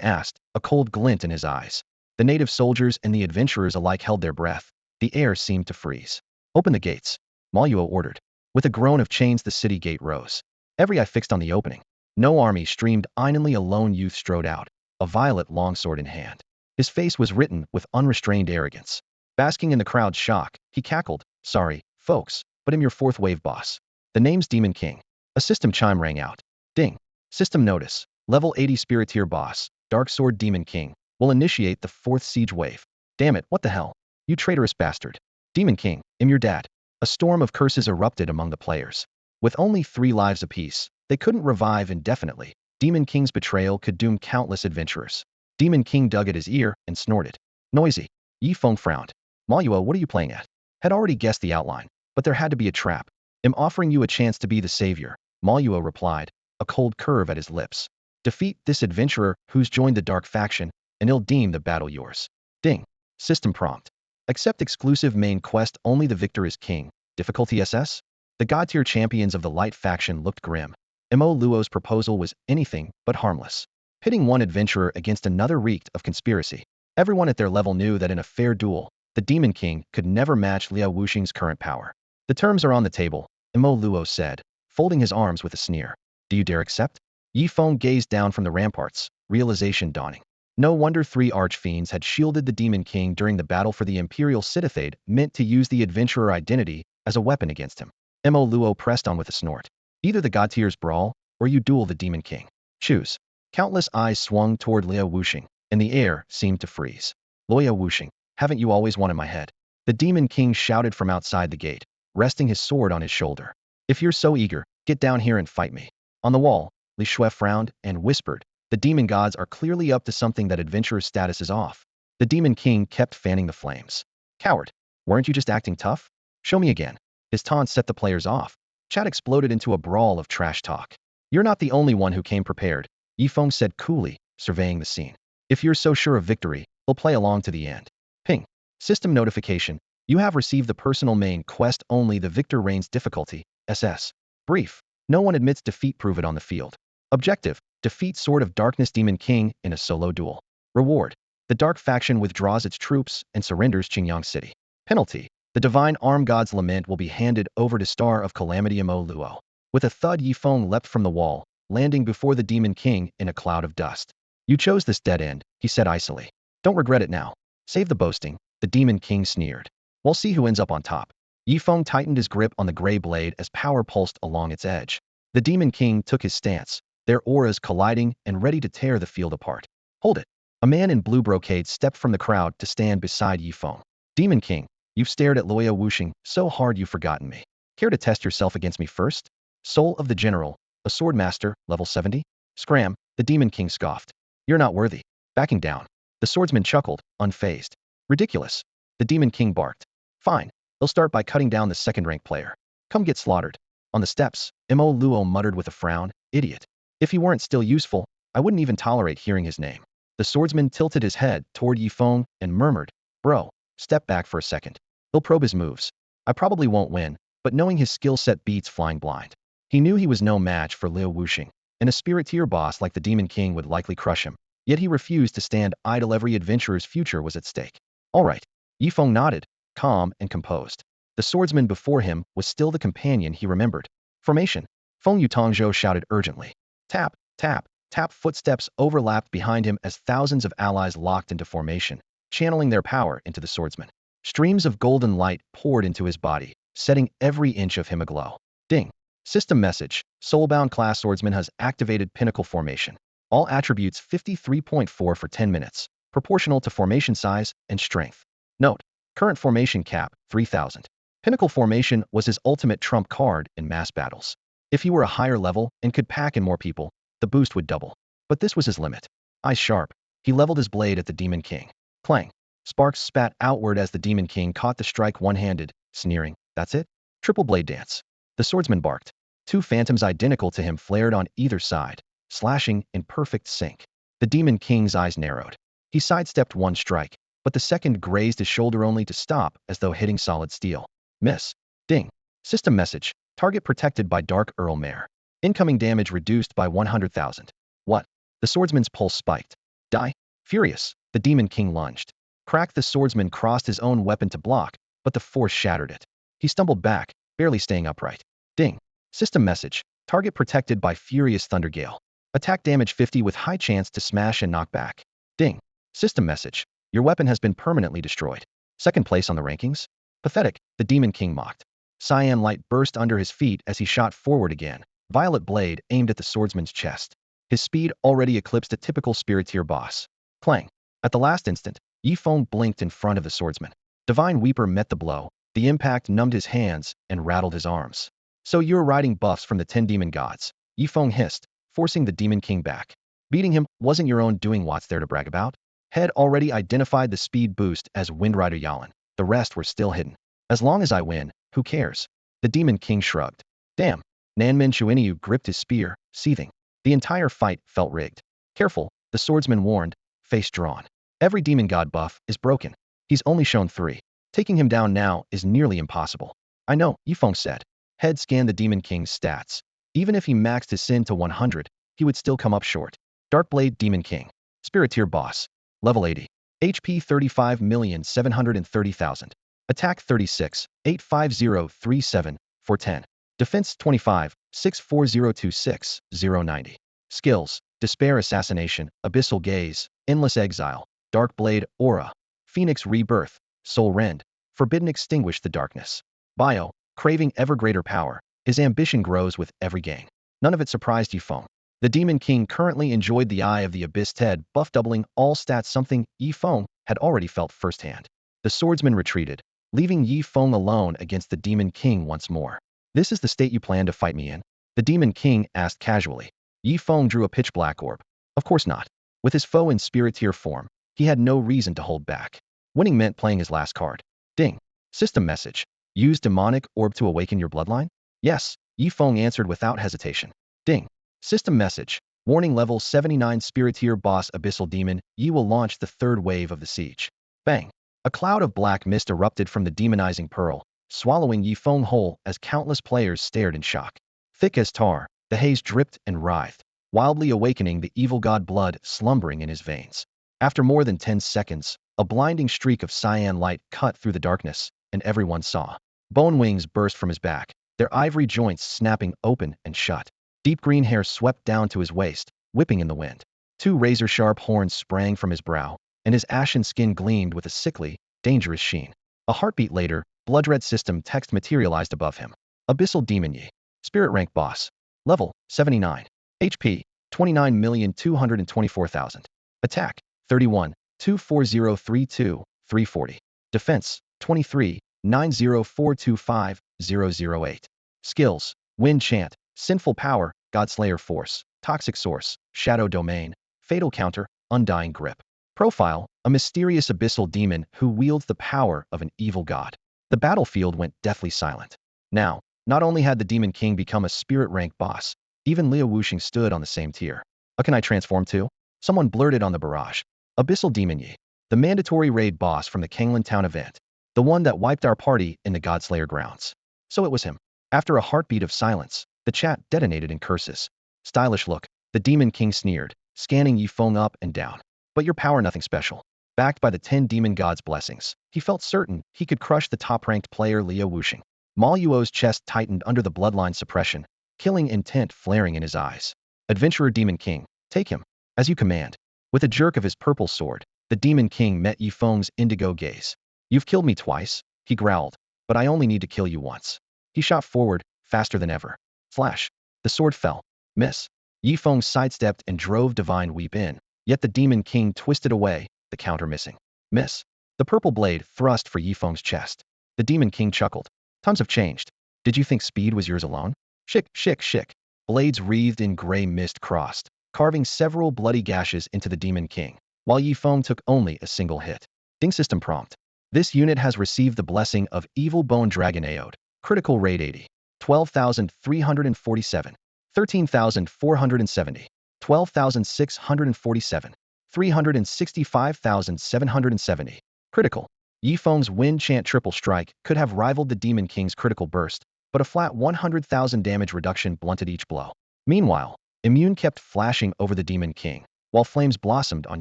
asked, a cold glint in his eyes. The native soldiers and the adventurers alike held their breath. The air seemed to freeze. Open the gates, Ma Yuo ordered. With a groan of chains the city gate rose. Every eye fixed on the opening. No army streamed inanely. A lone youth strode out, a violet longsword in hand. His face was written with unrestrained arrogance. Basking in the crowd's shock, he cackled, "Sorry, folks, but I'm your 4th wave boss. The name's Demon King." A system chime rang out. Ding. System notice. Level 80 Spiritier boss, Dark Sword Demon King, will initiate the 4th siege wave. Damn it, what the hell? You traitorous bastard. Demon King, I'm your dad. A storm of curses erupted among the players. With only 3 lives apiece, they couldn't revive indefinitely. Demon King's betrayal could doom countless adventurers. Demon King dug at his ear and snorted. Noisy. Yifeng frowned. Ma Yuo, what are you playing at? Had already guessed the outline, but there had to be a trap. I'm offering you a chance to be the savior, Ma Yuo replied, a cold curve at his lips. Defeat this adventurer who's joined the dark faction, and he'll deem the battle yours. Ding. System prompt. Accept exclusive main quest. Only the victor is king. Difficulty SS? The god-tier champions of the light faction looked grim. Mo Luo's proposal was anything but harmless. Pitting one adventurer against another reeked of conspiracy. Everyone at their level knew that in a fair duel, the Demon King could never match Liao Wuxing's current power. The terms are on the table, Mo Luo said, folding his arms with a sneer. Do you dare accept? Yifeng gazed down from the ramparts, realization dawning. No wonder 3 archfiends had shielded the Demon King during the battle for the Imperial Citithade, meant to use the adventurer identity as a weapon against him. Mo Luo pressed on with a snort. Either the god tiers brawl, or you duel the Demon King. Choose. Countless eyes swung toward Liu Wuxing, and the air seemed to freeze. Liu Wuxing, haven't you always wanted my head? The Demon King shouted from outside the gate, resting his sword on his shoulder. If you're so eager, get down here and fight me. On the wall, Li Shui frowned and whispered, the demon gods are clearly up to something. That adventurer's status is off. The Demon King kept fanning the flames. Coward, weren't you just acting tough? Show me again. His taunt set the players off. Chat exploded into a brawl of trash talk. You're not the only one who came prepared, Yifeng said coolly, surveying the scene. If you're so sure of victory, we'll play along to the end. Ping. System notification. You have received the personal main quest only the Victor Reigns difficulty, SS. Brief. No one admits defeat, prove it on the field. Objective. Defeat Sword of Darkness Demon King in a solo duel. Reward. The Dark Faction withdraws its troops and surrenders Qingyang City. Penalty. The Divine Arm God's Lament will be handed over to Star of Calamity Mo Luo. With a thud, Yifeng leapt from the wall, landing before the Demon King in a cloud of dust. You chose this dead end, he said icily. Don't regret it now. Save the boasting, the Demon King sneered. We'll see who ends up on top. Yifeng tightened his grip on the gray blade as power pulsed along its edge. The Demon King took his stance, their auras colliding and ready to tear the field apart. Hold it. A man in blue brocade stepped from the crowd to stand beside Yifeng. Demon King, you've stared at Liu Wuxing so hard you've forgotten me. Care to test yourself against me first? Soul of the General, a sword master, level 70? Scram, the Demon King scoffed. You're not worthy. Backing down. The swordsman chuckled, unfazed. Ridiculous. The Demon King barked. Fine. They'll start by cutting down the second-rank player. Come get slaughtered. On the steps, Mo Luo muttered with a frown, idiot. If he weren't still useful, I wouldn't even tolerate hearing his name. The swordsman tilted his head toward Yifeng and murmured, Bro, step back for a second. He'll probe his moves. I probably won't win, but knowing his skill set beats flying blind. He knew he was no match for Liu Wuxing, and a spirit tier boss like the Demon King would likely crush him. Yet he refused to stand idle. Every adventurer's future was at stake. All right. Yifeng nodded, calm and composed. The swordsman before him was still the companion he remembered. Formation. Feng Yutongzhou shouted urgently. Tap, tap, tap. Footsteps overlapped behind him as thousands of allies locked into formation, channeling their power into the swordsman. Streams of golden light poured into his body, setting every inch of him aglow. Ding. System message. Soulbound class swordsman has activated pinnacle formation. All attributes 53.4 for 10 minutes, proportional to formation size and strength. Note. Current formation cap, 3000. Pinnacle formation was his ultimate trump card in mass battles. If he were a higher level and could pack in more people, the boost would double. But this was his limit. Eyes sharp, he leveled his blade at the Demon King. Clang. Sparks spat outward as the Demon King caught the strike one-handed, sneering, that's it? Triple blade dance. The swordsman barked. Two phantoms identical to him flared on either side, slashing in perfect sync. The Demon King's eyes narrowed. He sidestepped one strike, but the second grazed his shoulder only to stop as though hitting solid steel. Miss. Ding. System message. Target protected by Dark Earl Mare. Incoming damage reduced by 100,000. What? The swordsman's pulse spiked. Die? Furious, the Demon King lunged. Crack. The swordsman crossed his own weapon to block, but the force shattered it. He stumbled back, barely staying upright. Ding. System message. Target protected by Furious Thundergale. Attack damage 50 with high chance to smash and knock back. Ding. System message. Your weapon has been permanently destroyed. Second place on the rankings? Pathetic, the Demon King mocked. Cyan light burst under his feet as he shot forward again, violet blade aimed at the swordsman's chest. His speed already eclipsed a typical spirit tier boss. Clang. At the last instant, Yifeng blinked in front of the swordsman. Divine Weeper met the blow. The impact numbed his hands and rattled his arms. So you're riding buffs from the 10 demon gods, Yifeng hissed, forcing the Demon King back. Beating him wasn't your own doing. What's there to brag about? Head already identified the speed boost as Windrider Yalan. The rest were still hidden. As long as I win, who cares? The Demon King shrugged. Damn. Nanmen Chuiniu gripped his spear, seething. The entire fight felt rigged. Careful, the swordsman warned, face drawn. Every demon god buff is broken. He's only shown 3. Taking him down now is nearly impossible. I know, Yifeng said. Head scanned the Demon King's stats. Even if he maxed his sin to 100, he would still come up short. Darkblade Demon King. Spirit tier boss. Level 80. HP 35,730,000. Attack 36, 85037, 410. Defense 25, 64026, 090. Skills: Despair Assassination, Abyssal Gaze, Endless Exile, Dark Blade Aura, Phoenix Rebirth, Soul Rend, Forbidden Extinguish the Darkness. Bio: Craving ever greater power, His ambition grows with every gain. None of it surprised Yifeng. The Demon King currently enjoyed the Eye of the Abyss TED buff doubling all stats, something Yifeng had already felt firsthand. The swordsman retreated, leaving Yifeng alone against the Demon King once more. "This is the state you plan to fight me in?" The Demon King asked casually. Yifeng drew a pitch-black orb. Of course not. With his foe in spirit tier form, he had no reason to hold back. Winning meant playing his last card. Ding. System message. Use demonic orb to awaken your bloodline? Yes, Yifeng answered without hesitation. Ding. System message. Warning, level 79 spirit tier boss Abyssal Demon, Yi will launch the third wave of the siege. Bang. A cloud of black mist erupted from the demonizing pearl, swallowing Yifeng whole as countless players stared in shock. Thick as tar, the haze dripped and writhed, wildly awakening the evil god blood slumbering in his veins. After more than 10 seconds, a blinding streak of cyan light cut through the darkness, and everyone saw. Bone wings burst from his back, their ivory joints snapping open and shut. Deep green hair swept down to his waist, whipping in the wind. Two razor-sharp horns sprang from his brow, and his ashen skin gleamed with a sickly, dangerous sheen. A heartbeat later, blood-red system text materialized above him. Abyssal Demon Yi. Spirit rank boss. Level 79. HP 29,224,000. Attack 31, 24032, 340. Defense 23, 90425, 008. Skills: Wind Chant, Sinful Power, Godslayer Force, Toxic Source, Shadow Domain, Fatal Counter, Undying Grip. Profile: a mysterious abyssal demon who wields the power of an evil god. The battlefield went deathly silent. Now, not only had the Demon King become a spirit rank boss, even Liu Wuxing stood on the same tier. "What can I transform to?" Someone blurted on the barrage. Abyssal Demon Yi, the mandatory raid boss from the Kanglan Town event, the one that wiped our party in the Godslayer grounds. So it was him. After a heartbeat of silence, the chat detonated in curses. "Stylish look," the Demon King sneered, scanning Yifeng up and down. "But your power nothing special." Backed by the 10 demon gods' blessings, he felt certain he could crush the top-ranked player Liu Wuxing. Ma Yuo's chest tightened under the bloodline suppression, killing intent flaring in his eyes. "Adventurer Demon King, take him. As you command." With a jerk of his purple sword, the Demon King met Yifeng's indigo gaze. "You've killed me twice," he growled, "but I only need to kill you once." He shot forward, faster than ever. Flash. The sword fell. Miss. Yifeng sidestepped and drove Divine Weep in, yet the Demon King twisted away, the counter missing. Miss. The purple blade thrust for Yifeng's chest. The Demon King chuckled. "Times have changed. Did you think speed was yours alone?" Shick, shick, shick. Blades wreathed in gray mist crossed, carving several bloody gashes into the Demon King, while Yifeng took only a single hit. Ding system prompt. This unit has received the blessing of Evil Bone Dragon Aode. Critical rate 80. 12,347. 13,470. 12,647. 365,770. Critical. Yifeng's Wind Chant triple strike could have rivaled the Demon King's critical burst, but a flat 100,000 damage reduction blunted each blow. Meanwhile, Immune kept flashing over the Demon King, while flames blossomed on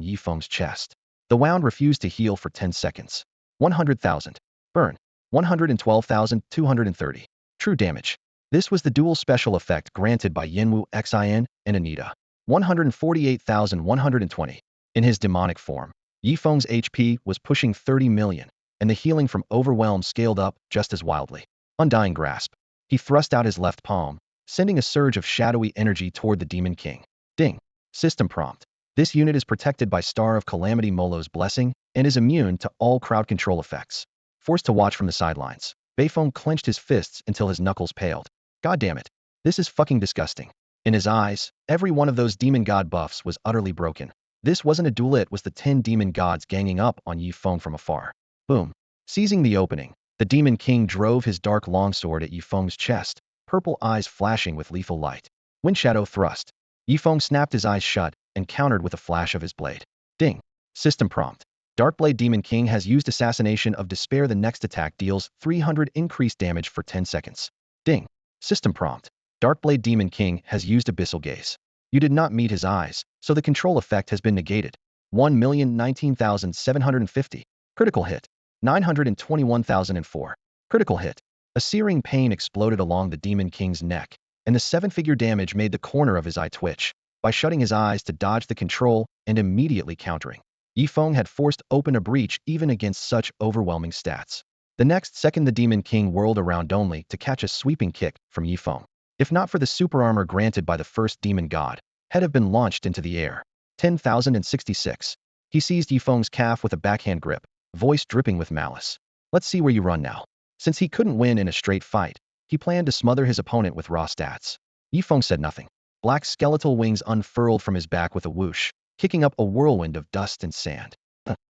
Yifeng's chest. The wound refused to heal for 10 seconds. 100,000. Burn. 112,230. True damage. This was the dual special effect granted by Yenwu Xin and Anita. 148,120. In his demonic form, Yifeng's HP was pushing 30 million, and the healing from overwhelm scaled up just as wildly. Undying Grasp. He thrust out his left palm, sending a surge of shadowy energy toward the Demon King. Ding. System prompt. This unit is protected by Star of Calamity Molo's blessing and is immune to all crowd control effects. Forced to watch from the sidelines, Beifeng clenched his fists until his knuckles paled. God damn it. This is fucking disgusting. In his eyes, every one of those demon god buffs was utterly broken. This wasn't a duel, it was the 10 demon gods ganging up on Yifeng from afar. Boom. Seizing the opening, the Demon King drove his dark longsword at Yifeng's chest, purple eyes flashing with lethal light. Wind Shadow thrust. Yifeng snapped his eyes shut and countered with a flash of his blade. Ding. System prompt. Darkblade Demon King has used Assassination of Despair. The next attack deals 300 increased damage for 10 seconds. Ding. System prompt. Darkblade Demon King has used Abyssal Gaze. You did not meet his eyes, so the control effect has been negated. 1,019,750. Critical hit. 921,004. Critical hit. A searing pain exploded along the Demon King's neck, and the 7-figure damage made the corner of his eye twitch. By shutting his eyes to dodge the control and immediately countering, Yifeng had forced open a breach even against such overwhelming stats. The next second the Demon King whirled around only to catch a sweeping kick from Yifeng. If not for the super armor granted by the first demon god, head have been launched into the air. 10,066. He seized Yifeng's calf with a backhand grip, voice dripping with malice. Let's see where you run now. Since he couldn't win in a straight fight, he planned to smother his opponent with raw stats. Yifeng said nothing. Black skeletal wings unfurled from his back with a whoosh, kicking up a whirlwind of dust and sand.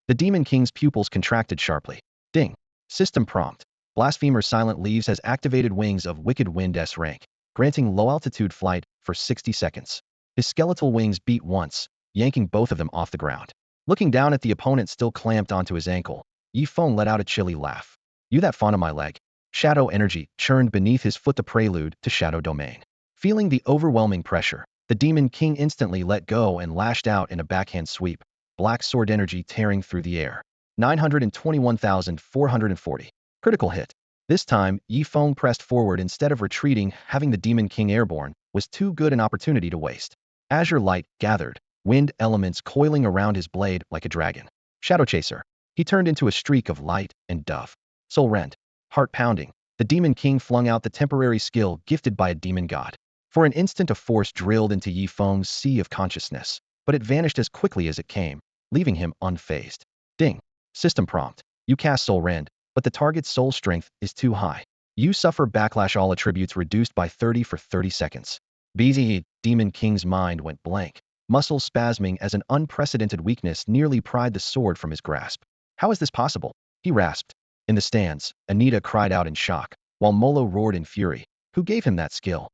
The Demon King's pupils contracted sharply. Ding. System prompt. Blasphemer Silent Leaves has activated Wings of Wicked Wind S rank, granting low-altitude flight for 60 seconds. His skeletal wings beat once, yanking both of them off the ground. Looking down at the opponent still clamped onto his ankle, Yifeng let out a chilly laugh. You that fond of my leg? Shadow energy churned beneath his foot, the prelude to Shadow Domain. Feeling the overwhelming pressure, the Demon King instantly let go and lashed out in a backhand sweep, black sword energy tearing through the air. 921,440. Critical hit. This time, Yifeng pressed forward instead of retreating. Having the Demon King airborne was too good an opportunity to waste. Azure light gathered, wind elements coiling around his blade like a dragon. Shadow Chaser. He turned into a streak of light and dove. Soul rent. Heart pounding. The Demon King flung out the temporary skill gifted by a demon god. For an instant a force drilled into Yifeng's sea of consciousness, but it vanished as quickly as it came, leaving him unfazed. Ding. System prompt. You cast Soul Rend, but the target's soul strength is too high. You suffer backlash, all attributes reduced by 30 for 30 seconds. BZE, Demon King's mind went blank, muscles spasming as an unprecedented weakness nearly pried the sword from his grasp. How is this possible? He rasped. In the stands, Anita cried out in shock, while Molo roared in fury. Who gave him that skill?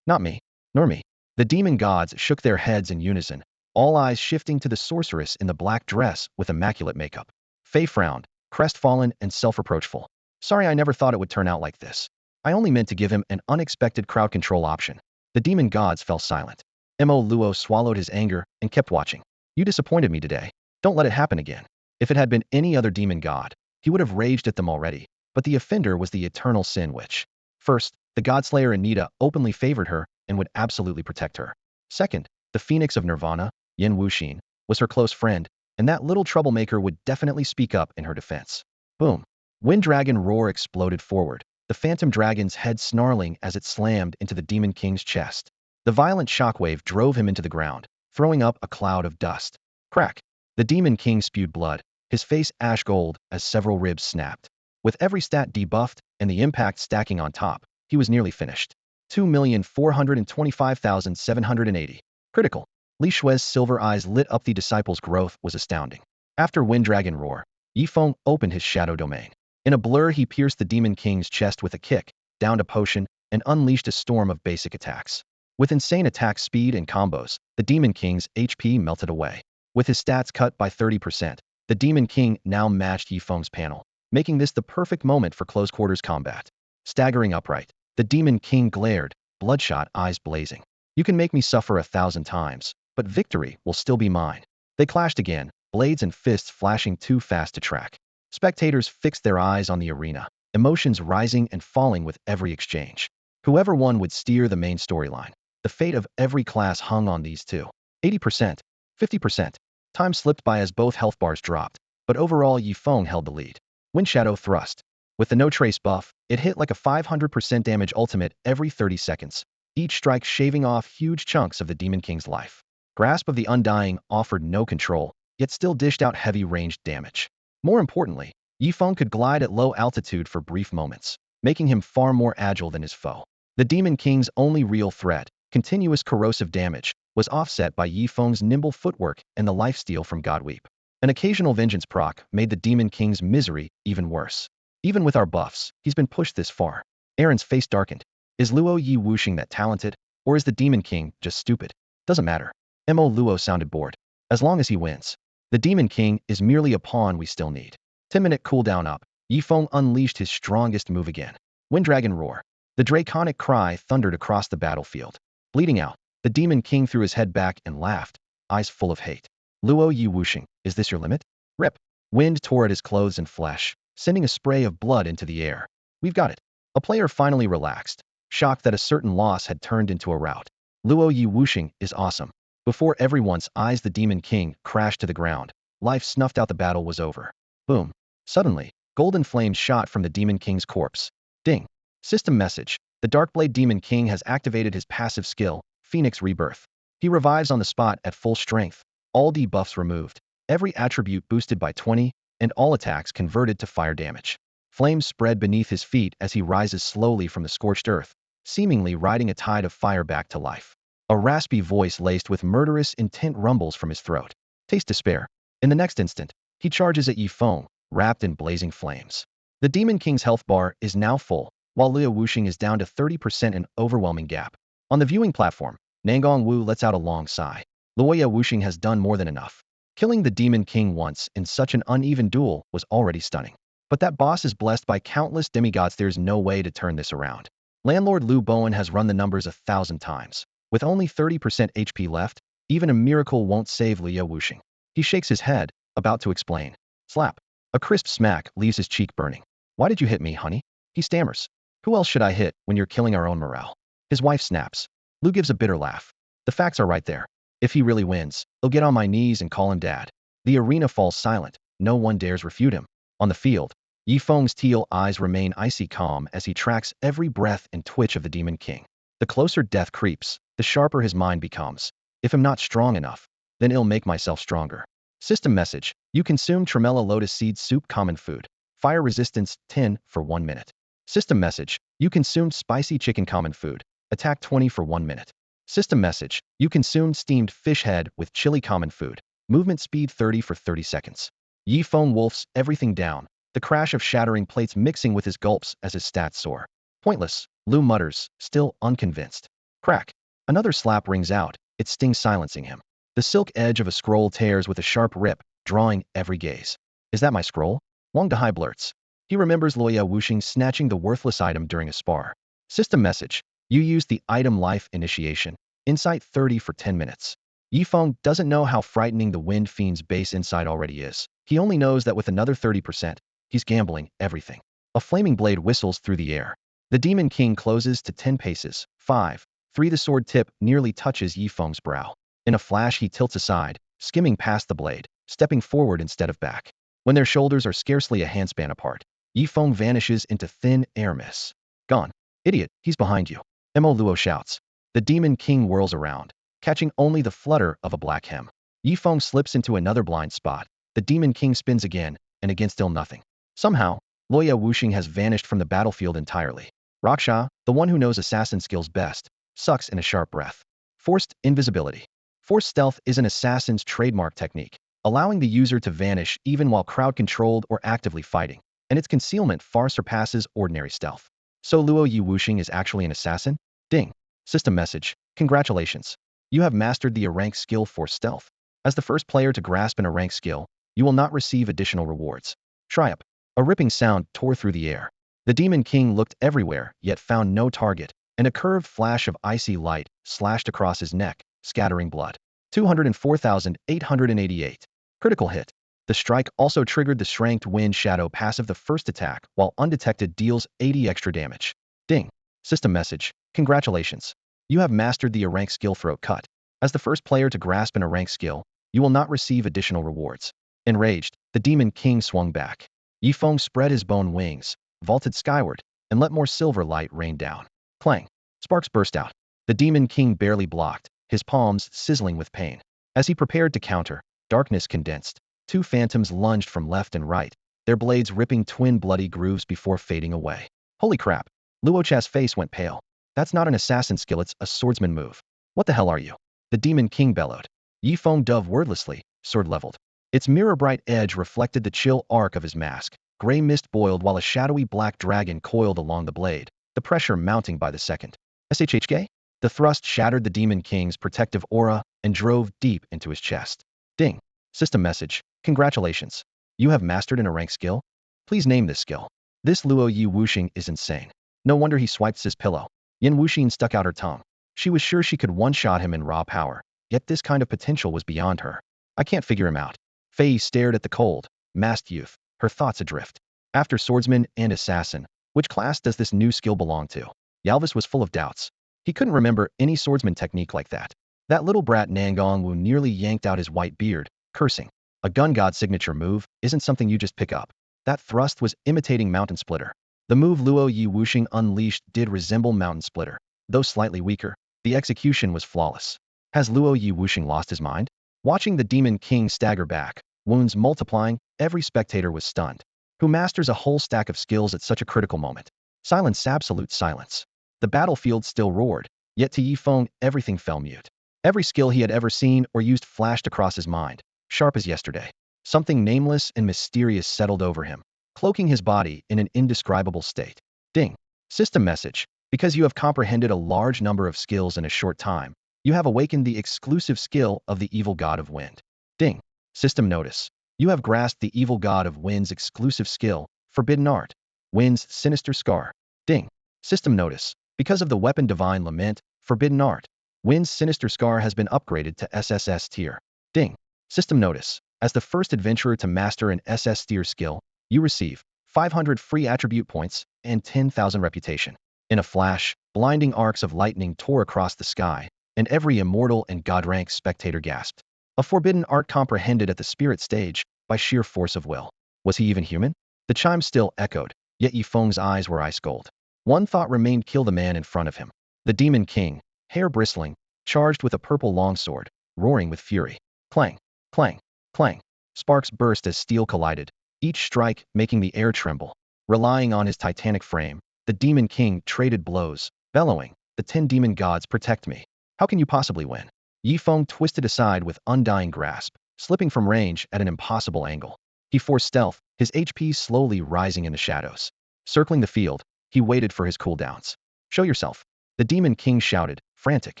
Not me. Nor me. The demon gods shook their heads in unison, all eyes shifting to the sorceress in the black dress with immaculate makeup. Faye frowned, crestfallen and self-reproachful. Sorry, I never thought it would turn out like this. I only meant to give him an unexpected crowd control option. The demon gods fell silent. Mo Luo swallowed his anger and kept watching. You disappointed me today. Don't let it happen again. If it had been any other demon god, he would have raged at them already, but the offender was the eternal sin witch. First, the Godslayer Anita openly favored her and would absolutely protect her. Second, the Phoenix of Nirvana, Yin Wuxin, was her close friend, and that little troublemaker would definitely speak up in her defense. Boom. Wind Dragon roar exploded forward, the phantom dragon's head snarling as it slammed into the Demon King's chest. The violent shockwave drove him into the ground, throwing up a cloud of dust. Crack. The Demon King spewed blood, his face ash gold as several ribs snapped. With every stat debuffed and the impact stacking on top, he was nearly finished. 2,425,780. Critical. Li Shui's silver eyes lit up. The disciple's growth was astounding. After Wind Dragon roar, Yifeng opened his shadow domain. In a blur he pierced the Demon King's chest with a kick, downed a potion, and unleashed a storm of basic attacks. With insane attack speed and combos, the Demon King's HP melted away. With his stats cut by 30%, the Demon King now matched Yifeng's panel, making this the perfect moment for close quarters combat. Staggering upright, the Demon King glared, bloodshot eyes blazing. You can make me suffer 1,000 times, but victory will still be mine. They clashed again, blades and fists flashing too fast to track. Spectators fixed their eyes on the arena, emotions rising and falling with every exchange. Whoever won would steer the main storyline. The fate of every class hung on these two. 80%, 50%. Time slipped by as both health bars dropped, but overall Yifeng held the lead. Wind Shadow thrust. With the no trace buff, it hit like a 500% damage ultimate every 30 seconds, each strike shaving off huge chunks of the Demon King's life. Grasp of the Undying offered no control, yet still dished out heavy ranged damage. More importantly, Yifeng could glide at low altitude for brief moments, making him far more agile than his foe. The Demon King's only real threat, continuous corrosive damage, was offset by Yifeng's nimble footwork and the lifesteal from Godweep. An occasional vengeance proc made the Demon King's misery even worse. Even with our buffs, he's been pushed this far. Aaron's face darkened. Is Luo Yi Wuxing that talented, or is the Demon King just stupid? Doesn't matter. Mo Luo sounded bored. As long as he wins. The Demon King is merely a pawn we still need. 10-minute cooldown up, Yifeng unleashed his strongest move again. Wind Dragon roar. The draconic cry thundered across the battlefield. Bleeding out, the Demon King threw his head back and laughed, eyes full of hate. Luo Yi Wuxing, is this your limit? Rip. Wind tore at his clothes and flesh, sending a spray of blood into the air. We've got it. A player finally relaxed, shocked that a certain loss had turned into a rout. Luo Yi Wuxing is awesome. Before everyone's eyes the Demon King crashed to the ground. Life snuffed out, the battle was over. Boom. Suddenly, Golden flames shot from the Demon King's corpse. Ding. System message. The Darkblade Demon King has activated his passive skill, Phoenix Rebirth. He revives on the spot at full strength. All debuffs removed. Every attribute boosted by 20, and all attacks converted to fire damage. Flames spread beneath his feet as he rises slowly from the scorched earth, seemingly riding a tide of fire back to life. A raspy voice laced with murderous intent rumbles from his throat. Taste despair. In the next instant, he charges at Yi Feng, wrapped in blazing flames. The Demon King's health bar is now full, while Liu Wuxing is down to 30%, an overwhelming gap. On the viewing platform, Nangong Wu lets out a long sigh. Liu Wuxing has done more than enough. Killing the Demon King once in such an uneven duel was already stunning. But that boss is blessed by countless demigods. There's no way to turn this around. Landlord Liu Bowen has run the numbers 1,000 times. With only 30% HP left, even a miracle won't save Liu Wuxing. He shakes his head, about to explain. Slap. A crisp smack leaves his cheek burning. Why did you hit me, honey? He stammers. Who else should I hit when you're killing our own morale? His wife snaps. Liu gives a bitter laugh. The facts are right there. If he really wins, I'll get on my knees and call him dad. The arena falls silent. No one dares refute him. On the field, Yi Feng's teal eyes remain icy calm as he tracks every breath and twitch of the Demon King. The closer death creeps, the sharper his mind becomes. If I'm not strong enough, then I'll make myself stronger. System message. You consume Tremella Lotus Seed Soup common food. Fire resistance 10 for 1 minute. System message. You consumed spicy chicken common food. Attack 20 for 1 minute. System message. You consumed steamed fish head with chili common food. Movement speed 30 for 30 seconds. Yi Feng wolfs everything down, the crash of shattering plates mixing with his gulps as his stats soar. Pointless, Liu mutters, still unconvinced. Crack. Another slap rings out, its sting silencing him. The silk edge of a scroll tears with a sharp rip, drawing every gaze. Is that my scroll? Wang Dehai blurts. He remembers Liu Wuxing snatching the worthless item during a spar. System message. You used the item life initiation. Insight 30 for 10 minutes. Yi Feng doesn't know how frightening the Wind Fiend's base insight already is. He only knows that with another 30%, he's gambling everything. A flaming blade whistles through the air. The Demon King closes to 10 paces. 5, 3. The sword tip nearly touches Yi Feng's brow. In a flash he tilts aside, skimming past the blade, stepping forward instead of back. When their shoulders are scarcely a handspan apart, Yi Feng vanishes into thin air mist. Gone. Idiot, he's behind you. Mo Luo shouts. The Demon King whirls around, catching only the flutter of a black hem. Yi Feng slips into another blind spot. The Demon King spins again, and again still nothing. Somehow, Liu Wuxing has vanished from the battlefield entirely. Raksha, the one who knows assassin skills best, sucks in a sharp breath. Forced invisibility. Forced stealth is an assassin's trademark technique, allowing the user to vanish even while crowd-controlled or actively fighting, and its concealment far surpasses ordinary stealth. So Liu Wuxing is actually an assassin? Ding. System message. Congratulations. You have mastered the A-rank skill Forced Stealth. As the first player to grasp an A-rank skill, you will not receive additional rewards. Try up. A ripping sound tore through the air. The Demon King looked everywhere, yet found no target, and a curved flash of icy light slashed across his neck, scattering blood. 204,888. Critical hit. The strike also triggered the Shranked Wind Shadow passive. The first attack, while undetected, deals 80 extra damage. Ding. System message. Congratulations. You have mastered the A-rank skill Throat Cut. As the first player to grasp an A-rank skill, you will not receive additional rewards. Enraged, the Demon King swung back. Yi Feng spread his bone wings, vaulted skyward, and let more silver light rain down. Clang. Sparks burst out. The Demon King barely blocked, his palms sizzling with pain. As he prepared to counter, darkness condensed. 2 phantoms lunged from left and right, their blades ripping twin bloody grooves before fading away. Holy crap. Luo Cha's face went pale. That's not an assassin skill, it's a swordsman move. What the hell are you? The Demon King bellowed. Yi Feng dove wordlessly, sword leveled. Its mirror-bright edge reflected the chill arc of his mask. Gray mist boiled while a shadowy black dragon coiled along the blade, the pressure mounting by the second. SHHK? The thrust shattered the Demon King's protective aura and drove deep into his chest. Ding. System message. Congratulations. You have mastered an A-rank skill? Please name this skill. This Liu Wuxing is insane. No wonder he swiped his pillow. Yin Wuxing stuck out her tongue. She was sure she could one-shot him in raw power, yet this kind of potential was beyond her. I can't figure him out. Fei stared at the cold, masked youth, her thoughts adrift. After swordsman and assassin, which class does this new skill belong to? Yalvis was full of doubts. He couldn't remember any swordsman technique like that. That little brat Nangong Wu nearly yanked out his white beard, cursing. A gun god signature move isn't something you just pick up. That thrust was imitating Mountain Splitter. The move Luo Yi Wuxing unleashed did resemble Mountain Splitter. Though slightly weaker, the execution was flawless. Has Luo Yi Wuxing lost his mind? Watching the Demon King stagger back, wounds multiplying, every spectator was stunned. Who masters a whole stack of skills at such a critical moment? Silence, absolute silence. The battlefield still roared, yet to Yifeng everything fell mute. Every skill he had ever seen or used flashed across his mind, sharp as yesterday. Something nameless and mysterious settled over him, cloaking his body in an indescribable state. Ding. System message. Because you have comprehended a large number of skills in a short time, you have awakened the exclusive skill of the evil god of wind. Ding. System notice. You have grasped the evil god of wind's exclusive skill, forbidden art. Wind's sinister scar. Ding. System notice. Because of the weapon divine lament, forbidden art. Wind's sinister scar has been upgraded to SSS tier. Ding. System notice. As the first adventurer to master an SS tier skill, you receive 500 free attribute points and 10,000 reputation. In a flash, blinding arcs of lightning tore across the sky, and every immortal and god-rank spectator gasped. A forbidden art comprehended at the spirit stage by sheer force of will. Was he even human? The chime still echoed, yet Yifeng's eyes were ice cold. One thought remained: kill the man in front of him. The Demon King, hair bristling, charged with a purple longsword, roaring with fury. Clang, clang, clang. Sparks burst as steel collided, each strike making the air tremble. Relying on his titanic frame, the Demon King traded blows, bellowing, "The 10 demon gods protect me. How can you possibly win?" Yifeng twisted aside with undying grasp, slipping from range at an impossible angle. He forced stealth, his HP slowly rising in the shadows. Circling the field, he waited for his cooldowns. "Show yourself." The Demon King shouted, frantic.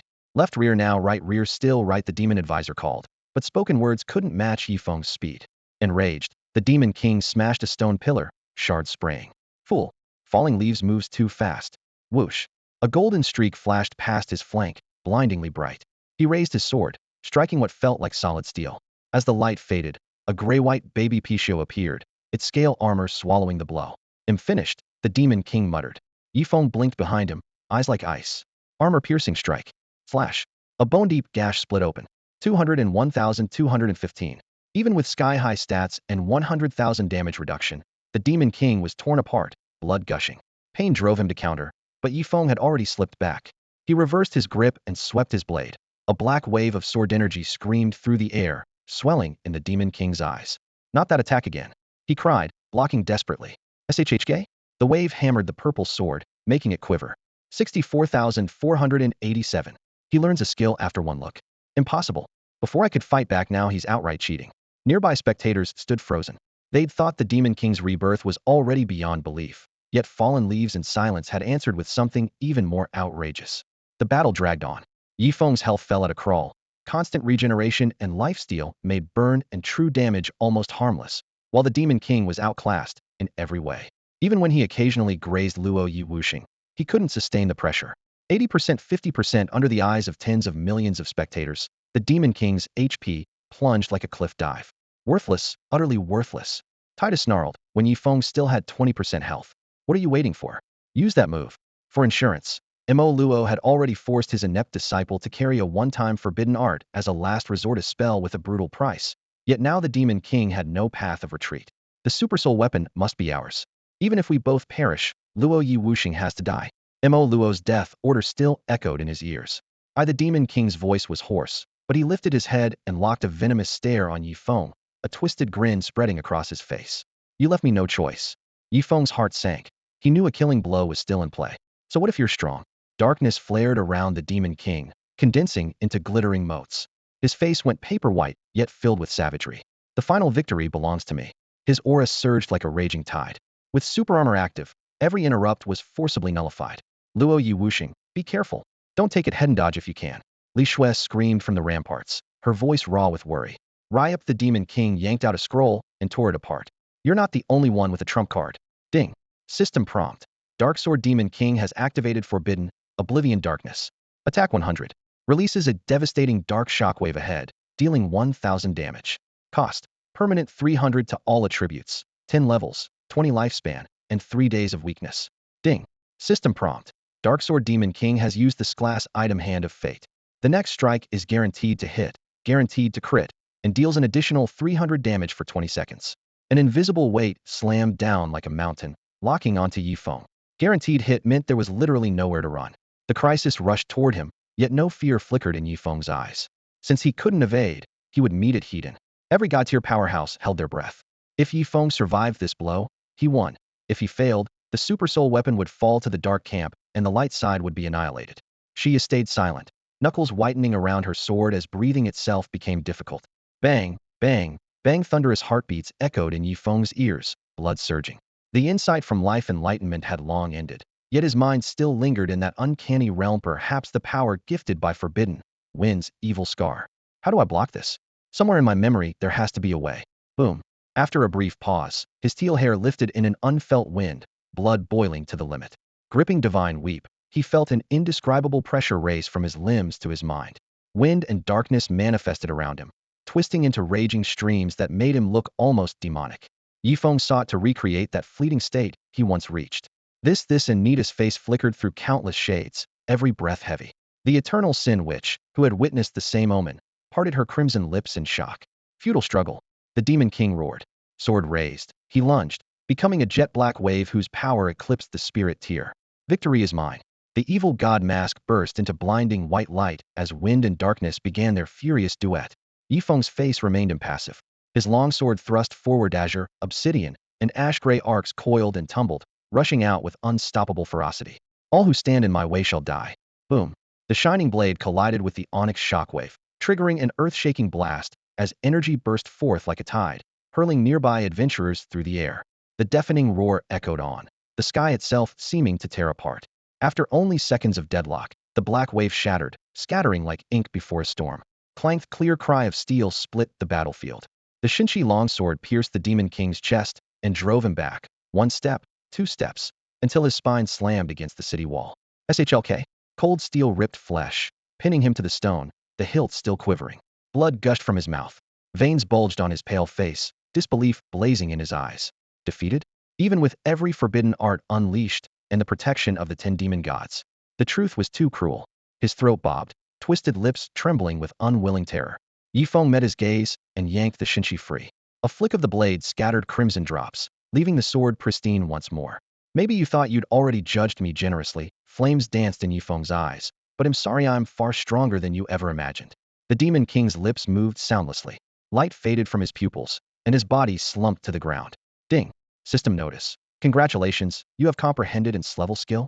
Left rear now, right rear still right, the Demon Advisor called. But spoken words couldn't match Yifeng's speed. Enraged, the Demon King smashed a stone pillar, shards spraying. "Fool. Falling leaves moves too fast." Whoosh. A golden streak flashed past his flank, blindingly bright. He raised his sword, striking what felt like solid steel. As the light faded, a gray-white baby Pichio appeared, its scale armor swallowing the blow. "I'm finished," the Demon King muttered. Yifeng blinked behind him, eyes like ice. Armor-piercing strike. Flash. A bone-deep gash split open. 201,215. Even with sky-high stats and 100,000 damage reduction, the Demon King was torn apart, blood gushing. Pain drove him to counter, but Yifeng had already slipped back. He reversed his grip and swept his blade. A black wave of sword energy screamed through the air, swelling in the Demon King's eyes. "Not that attack again," he cried, blocking desperately. "SHHK?" The wave hammered the purple sword, making it quiver. 64,487. He learns a skill after one look. Impossible. Before I could fight back, now he's outright cheating. Nearby spectators stood frozen. They'd thought the Demon King's rebirth was already beyond belief, yet Fallen Leaves and Silence had answered with something even more outrageous. The battle dragged on. Yifeng's health fell at a crawl. Constant regeneration and lifesteal made burn and true damage almost harmless, while the Demon King was outclassed in every way. Even when he occasionally grazed Luo Yi Wuxing, he couldn't sustain the pressure. 80%, 50% under the eyes of tens of millions of spectators, the Demon King's HP plunged like a cliff dive. Worthless, utterly worthless. Titus snarled, when Yifeng still had 20% health. "What are you waiting for? Use that move." For insurance, Mo Luo had already forced his inept disciple to carry a one-time forbidden art as a last resort spell with a brutal price. Yet now the Demon King had no path of retreat. "The Super Soul weapon must be ours. Even if we both perish, Luo Yi Wuxing has to die." Mo Luo's death order still echoed in his ears. The Demon King's voice was hoarse, but he lifted his head and locked a venomous stare on Yifeng, a twisted grin spreading across his face. "You left me no choice." Yifeng's heart sank. He knew a killing blow was still in play. "So what if you're strong?" Darkness flared around the Demon King, condensing into glittering motes. His face went paper white, yet filled with savagery. "The final victory belongs to me." His aura surged like a raging tide. With super armor active, every interrupt was forcibly nullified. "Luo Yi Wuxing, be careful. Don't take it head and dodge if you can." Li Shui screamed from the ramparts, her voice raw with worry. Ryup the Demon King yanked out a scroll and tore it apart. "You're not the only one with a trump card." Ding. System prompt. Darksword Demon King has activated Forbidden Oblivion Darkness. Attack 100. Releases a devastating dark shockwave ahead, dealing 1,000 damage. Cost. Permanent 300 to all attributes. 10 levels, 20 lifespan, and 3 days of weakness. Ding. System prompt. Darksword Demon King has used the class item Hand of Fate. The next strike is guaranteed to hit, guaranteed to crit, and deals an additional 300 damage for 20 seconds. An invisible weight slammed down like a mountain, locking onto Yifeng. Guaranteed hit meant there was literally nowhere to run. The crisis rushed toward him, yet no fear flickered in Yifeng's eyes. Since he couldn't evade, he would meet it heat-in. Every god-tier powerhouse held their breath. If Yifeng survived this blow, he won. If he failed, the super soul weapon would fall to the dark camp, and the light side would be annihilated. She stayed silent, knuckles whitening around her sword as breathing itself became difficult. Bang, bang, bang, thunderous heartbeats echoed in Yifeng's ears, blood surging. The insight from life enlightenment had long ended, yet his mind still lingered in that uncanny realm, perhaps the power gifted by forbidden winds, evil scar. How do I block this? Somewhere in my memory, there has to be a way. Boom. After a brief pause, his teal hair lifted in an unfelt wind, blood boiling to the limit. Gripping divine weep, he felt an indescribable pressure race from his limbs to his mind. Wind and darkness manifested around him, twisting into raging streams that made him look almost demonic. Yifeng sought to recreate that fleeting state he once reached. This and Nita's face flickered through countless shades, every breath heavy. The eternal Sin Witch, who had witnessed the same omen, parted her crimson lips in shock. Futile struggle. The Demon King roared. Sword raised. He lunged, becoming a jet-black wave whose power eclipsed the spirit tier. Victory is mine. The evil god mask burst into blinding white light as wind and darkness began their furious duet. Yifeng's face remained impassive. His longsword thrust forward, azure, obsidian, and ash-gray arcs coiled and tumbled, rushing out with unstoppable ferocity. All who stand in my way shall die. Boom. The shining blade collided with the onyx shockwave, triggering an earth-shaking blast as energy burst forth like a tide, hurling nearby adventurers through the air. The deafening roar echoed on, the sky itself seeming to tear apart. After only seconds of deadlock, the black wave shattered, scattering like ink before a storm. Clang's clear cry of steel split the battlefield. The Shinshi longsword pierced the Demon King's chest and drove him back, one step, two steps, until his spine slammed against the city wall. SHLK. Cold steel ripped flesh, pinning him to the stone, the hilt still quivering. Blood gushed from his mouth. Veins bulged on his pale face, disbelief blazing in his eyes. Defeated? Even with every forbidden art unleashed and the protection of the 10 demon gods. The truth was too cruel. His throat bobbed, twisted lips trembling with unwilling terror. Yifeng met his gaze and yanked the Shinshi free. A flick of the blade scattered crimson drops, leaving the sword pristine once more. Maybe you thought you'd already judged me generously. Flames danced in Yifeng's eyes, but I'm sorry, I'm far stronger than you ever imagined. The Demon King's lips moved soundlessly. Light faded from his pupils, and his body slumped to the ground. Ding. System notice. Congratulations, you have comprehended its level skill.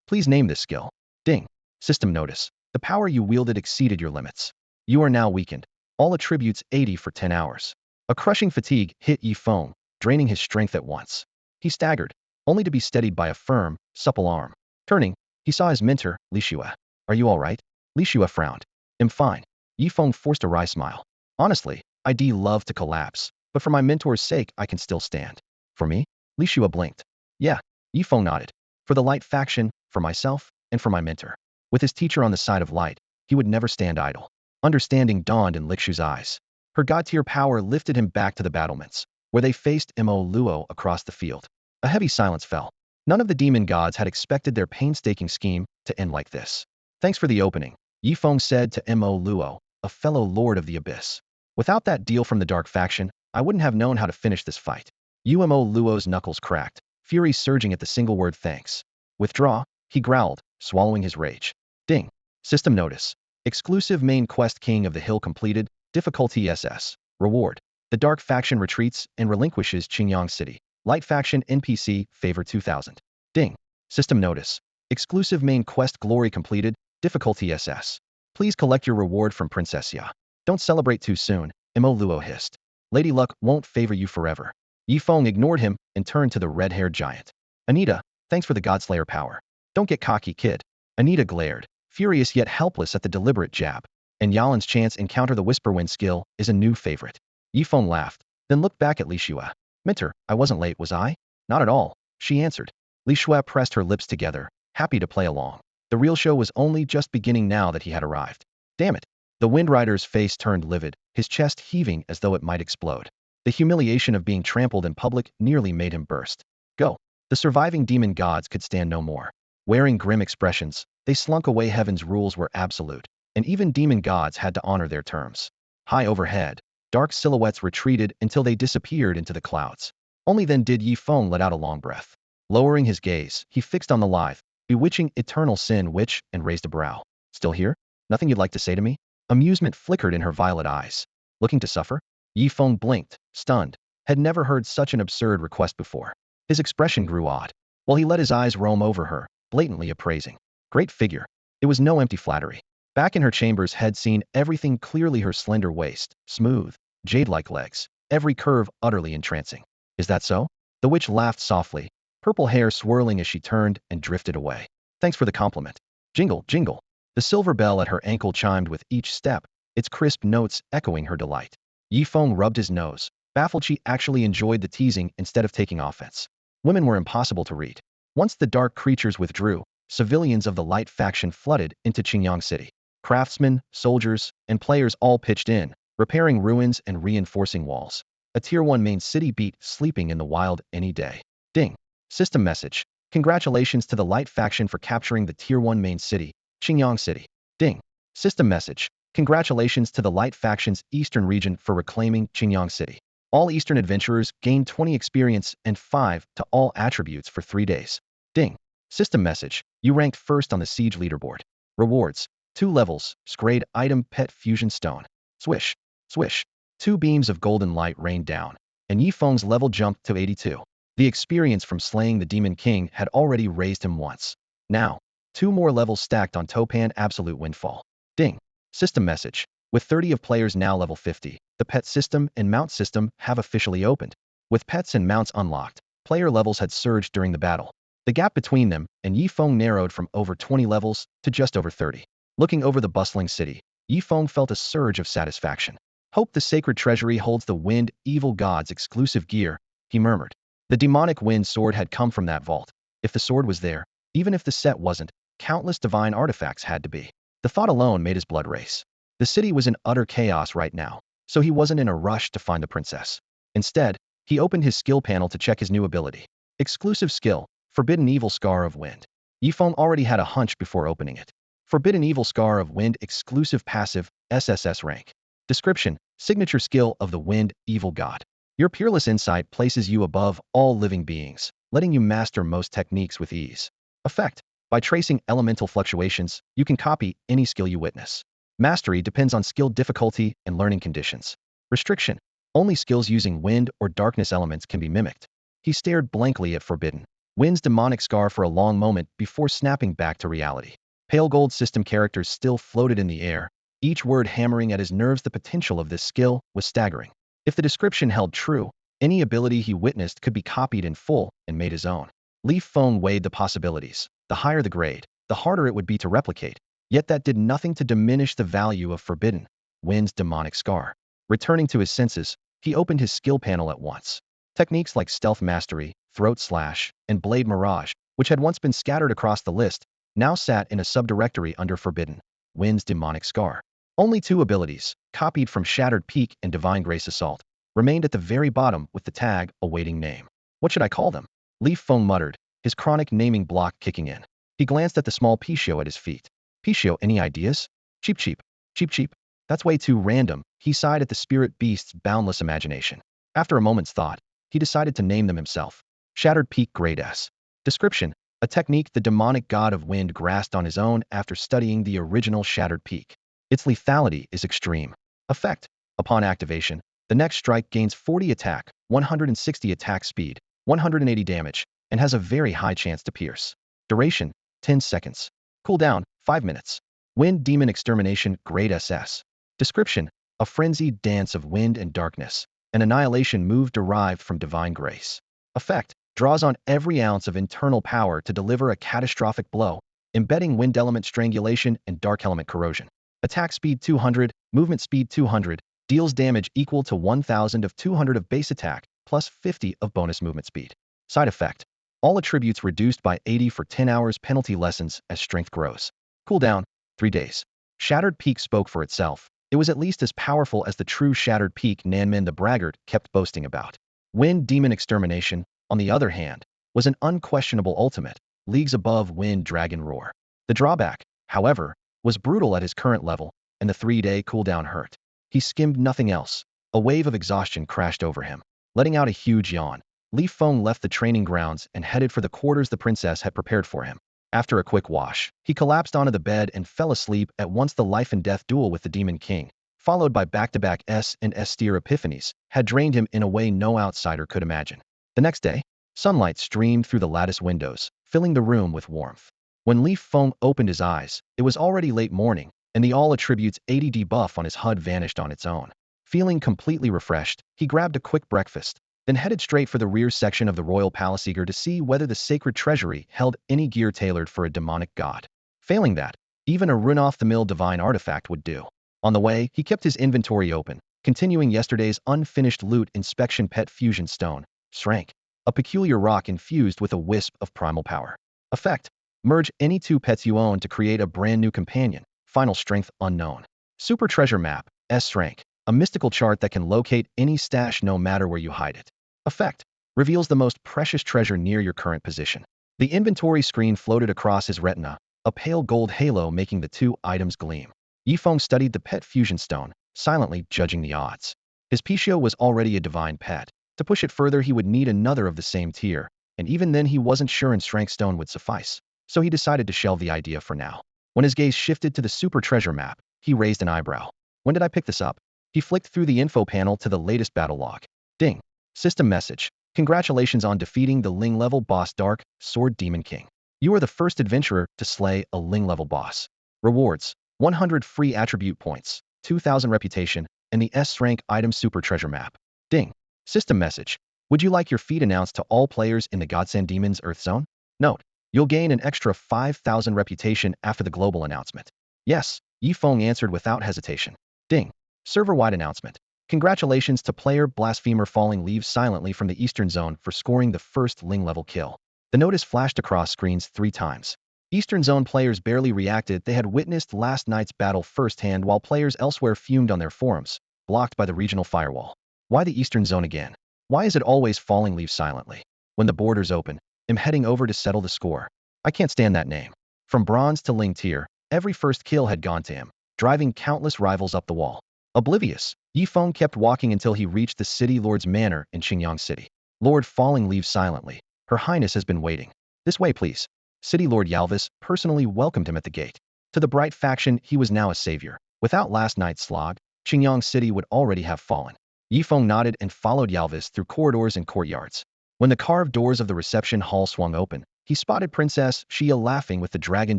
Please name this skill. Ding. System notice. The power you wielded exceeded your limits. You are now weakened. All attributes 80 for 10 hours. A crushing fatigue hit Yifeng, draining his strength at once. He staggered, only to be steadied by a firm, supple arm. Turning, he saw his mentor, Lishua. Are you all right? Lishua frowned. I'm fine. Yifeng forced a wry smile. Honestly, I'd love to collapse, but for my mentor's sake, I can still stand. For me? Lishua blinked. Yeah. Yifeng nodded. For the light faction, for myself, and for my mentor. With his teacher on the side of light, he would never stand idle. Understanding dawned in Likshu's eyes. Her god-tier power lifted him back to the battlements, where they faced Mo Luo across the field. A heavy silence fell. None of the demon gods had expected their painstaking scheme to end like this. Thanks for the opening, Yifeng said to Mo Luo, a fellow lord of the abyss. Without that deal from the dark faction, I wouldn't have known how to finish this fight. Mo Luo's knuckles cracked, fury surging at the single word thanks. Withdraw, he growled, swallowing his rage. Ding. System notice. Exclusive main quest King of the Hill completed, difficulty SS. Reward. The dark faction retreats and relinquishes Qingyang City. Light faction NPC favor 2000. Ding. System notice. Exclusive main quest glory completed, difficulty SS. Please collect your reward from Princess Ya. Don't celebrate too soon, Mo Luo hissed. Lady Luck won't favor you forever. Yifeng ignored him and turned to the red-haired giant. Anita, thanks for the Godslayer power. Don't get cocky, kid. Anita glared, furious yet helpless at the deliberate jab. And Yalin's chance encounter the Whisperwind skill is a new favorite. Yifeng laughed, then looked back at Lishua. Mentor, I wasn't late, was I? Not at all, she answered. Lishua pressed her lips together, happy to play along. The real show was only just beginning now that he had arrived. Damn it. The Windrider's face turned livid, his chest heaving as though it might explode. The humiliation of being trampled in public nearly made him burst. Go. The surviving demon gods could stand no more. Wearing grim expressions, they slunk away. Heaven's rules were absolute, and even demon gods had to honor their terms. High overhead, Dark silhouettes retreated until they disappeared into the clouds. Only then did Yi Feng let out a long breath. Lowering his gaze, he fixed on the lithe, bewitching eternal sin witch and raised a brow. Still here? Nothing you'd like to say to me? Amusement flickered in her violet eyes. Looking to suffer? Yi Feng blinked, stunned, had never heard such an absurd request before. His expression grew odd, while he let his eyes roam over her, blatantly appraising. Great figure. It was no empty flattery. Back in her chambers had seen everything clearly, her slender waist, smooth, jade-like legs, every curve utterly entrancing. Is that so? The witch laughed softly, purple hair swirling as she turned and drifted away. Thanks for the compliment. Jingle, jingle. The silver bell at her ankle chimed with each step, its crisp notes echoing her delight. Yi Feng rubbed his nose, baffled she actually enjoyed the teasing instead of taking offense. Women were impossible to read. Once the dark creatures withdrew, civilians of the light faction flooded into Qingyang City. Craftsmen, soldiers, and players all pitched in, repairing ruins and reinforcing walls. A Tier 1 main city beat sleeping in the wild any day. Ding. System message. Congratulations to the light faction for capturing the Tier 1 main city, Qingyang City. Ding. System message. Congratulations to the light faction's eastern region for reclaiming Qingyang City. All eastern adventurers gained 20 experience and 5 to all attributes for 3 days. Ding. System message. You ranked first on the siege leaderboard. Rewards. 2 levels, scrayed item pet fusion stone. Swish, swish. 2 beams of golden light rained down, and Yi Feng's level jumped to 82. The experience from slaying the Demon King had already raised him once. Now, 2 more levels stacked on Topan Absolute Windfall. Ding. System message. With 30 of players now level 50, the pet system and mount system have officially opened. With pets and mounts unlocked, player levels had surged during the battle. The gap between them and Yi Feng narrowed from over 20 levels to just over 30. Looking over the bustling city, Yi Feng felt a surge of satisfaction. Hope the sacred treasury holds the wind evil god's exclusive gear, he murmured. The demonic wind sword had come from that vault. If the sword was there, even if the set wasn't, countless divine artifacts had to be. The thought alone made his blood race. The city was in utter chaos right now, so he wasn't in a rush to find the princess. Instead, he opened his skill panel to check his new ability. Exclusive skill, Forbidden Evil Scar of Wind. Yi Feng already had a hunch before opening it. Forbidden Evil Scar of Wind exclusive passive, SSS rank. Description, signature skill of the Wind Evil God. Your peerless insight places you above all living beings, letting you master most techniques with ease. Effect, by tracing elemental fluctuations, you can copy any skill you witness. Mastery depends on skill difficulty and learning conditions. Restriction, only skills using wind or darkness elements can be mimicked. He stared blankly at Forbidden Wind's demonic scar for a long moment before snapping back to reality. Pale gold system characters still floated in the air, each word hammering at his nerves. The potential of this skill was staggering. If the description held true, any ability he witnessed could be copied in full and made his own. Li Feng weighed the possibilities. The higher the grade, the harder it would be to replicate, yet that did nothing to diminish the value of Forbidden Wind's demonic scar. Returning to his senses, he opened his skill panel at once. Techniques like Stealth Mastery, Throat Slash, and Blade Mirage, which had once been scattered across the list, now sat in a subdirectory under Forbidden Wind's demonic scar. Only 2 abilities, copied from Shattered Peak and Divine Grace Assault, remained at the very bottom with the tag awaiting name. What should I call them? Li Feng muttered, his chronic naming block kicking in. He glanced at the small Pichio at his feet. Pichio, any ideas? Cheap cheap. Cheap cheap. That's way too random, he sighed at the spirit beast's boundless imagination. After a moment's thought, he decided to name them himself. Shattered Peak Grade S. Description, a technique the demonic god of wind grasped on his own after studying the original Shattered Peak. Its lethality is extreme. Effect, upon activation, the next strike gains 40 attack, 160 attack speed, 180 damage, and has a very high chance to pierce. Duration, 10 seconds. Cooldown, 5 minutes. Wind Demon Extermination Grade SS. Description, a frenzied dance of wind and darkness, an annihilation move derived from divine grace. Effect, draws on every ounce of internal power to deliver a catastrophic blow, embedding wind element strangulation and dark element corrosion. Attack speed 200, movement speed 200, deals damage equal to 1000 of 200 of base attack, plus 50 of bonus movement speed. Side effect, all attributes reduced by 80 for 10 hours, penalty lessens as strength grows. Cooldown, 3 days. Shattered Peak spoke for itself. It was at least as powerful as the true Shattered Peak Nanmin the Braggart kept boasting about. Wind Demon Extermination, on the other hand, was an unquestionable ultimate, leagues above Wind Dragon Roar. The drawback, however, was brutal at his current level, and the 3-day cooldown hurt. He skimmed nothing else. A wave of exhaustion crashed over him. Letting out a huge yawn, Li Feng left the training grounds and headed for the quarters the princess had prepared for him. After a quick wash, he collapsed onto the bed and fell asleep at once. The life and death duel with the Demon King, followed by back-to-back S and S tier epiphanies, had drained him in a way no outsider could imagine. The next day, sunlight streamed through the lattice windows, filling the room with warmth. When Li Feng opened his eyes, it was already late morning, and the all attributes ADD buff on his HUD vanished on its own. Feeling completely refreshed, he grabbed a quick breakfast, then headed straight for the rear section of the royal palace, eager to see whether the sacred treasury held any gear tailored for a demonic god. Failing that, even a run-off-the-mill divine artifact would do. On the way, he kept his inventory open, continuing yesterday's unfinished loot inspection. Pet fusion stone, Shrank, a peculiar rock infused with a wisp of primal power. Effect: merge any 2 pets you own to create a brand new companion. Final strength unknown. Super treasure map, S-Rank, a mystical chart that can locate any stash no matter where you hide it. Effect: reveals the most precious treasure near your current position. The inventory screen floated across his retina, a pale gold halo making the 2 items gleam. Yifeng studied the pet fusion stone, silently judging the odds. His Pichio was already a divine pet. To push it further, he would need another of the same tier, and even then he wasn't sure an Shrank stone would suffice, so he decided to shelve the idea for now. When his gaze shifted to the super treasure map, he raised an eyebrow. When did I pick this up? He flicked through the info panel to the latest battle log. Ding. System message. Congratulations on defeating the Ling-level boss Dark Sword Demon King. You are the first adventurer to slay a Ling-level boss. Rewards: 100 free attribute points, 2,000 reputation, and the S-Rank item super treasure map. Ding. System message. Would you like your feat announced to all players in the Godsend Demon's Earth Zone? Note: you'll gain an extra 5,000 reputation after the global announcement. Yes, Yifeng answered without hesitation. Ding. Server-wide announcement. Congratulations to player Blasphemer Falling leaves silently from the Eastern Zone for scoring the first Ling-level kill. The notice flashed across screens 3 times. Eastern Zone players barely reacted. They had witnessed last night's battle firsthand, while players elsewhere fumed on their forums, blocked by the regional firewall. Why the Eastern Zone again? Why is it always Falling leaves silently? When the borders open, I'm heading over to settle the score. I can't stand that name. From bronze to Ling tier, every first kill had gone to him, driving countless rivals up the wall. Oblivious, Yifeng kept walking until he reached the City Lord's manor in Qingyang City. Lord Falling leaves silently. Her Highness has been waiting. This way, please. City Lord Yalvis personally welcomed him at the gate. To the Bright faction, he was now a savior. Without last night's slog, Qingyang City would already have fallen. Yifeng nodded and followed Yalvis through corridors and courtyards. When the carved doors of the reception hall swung open, he spotted Princess Xia laughing with the Dragon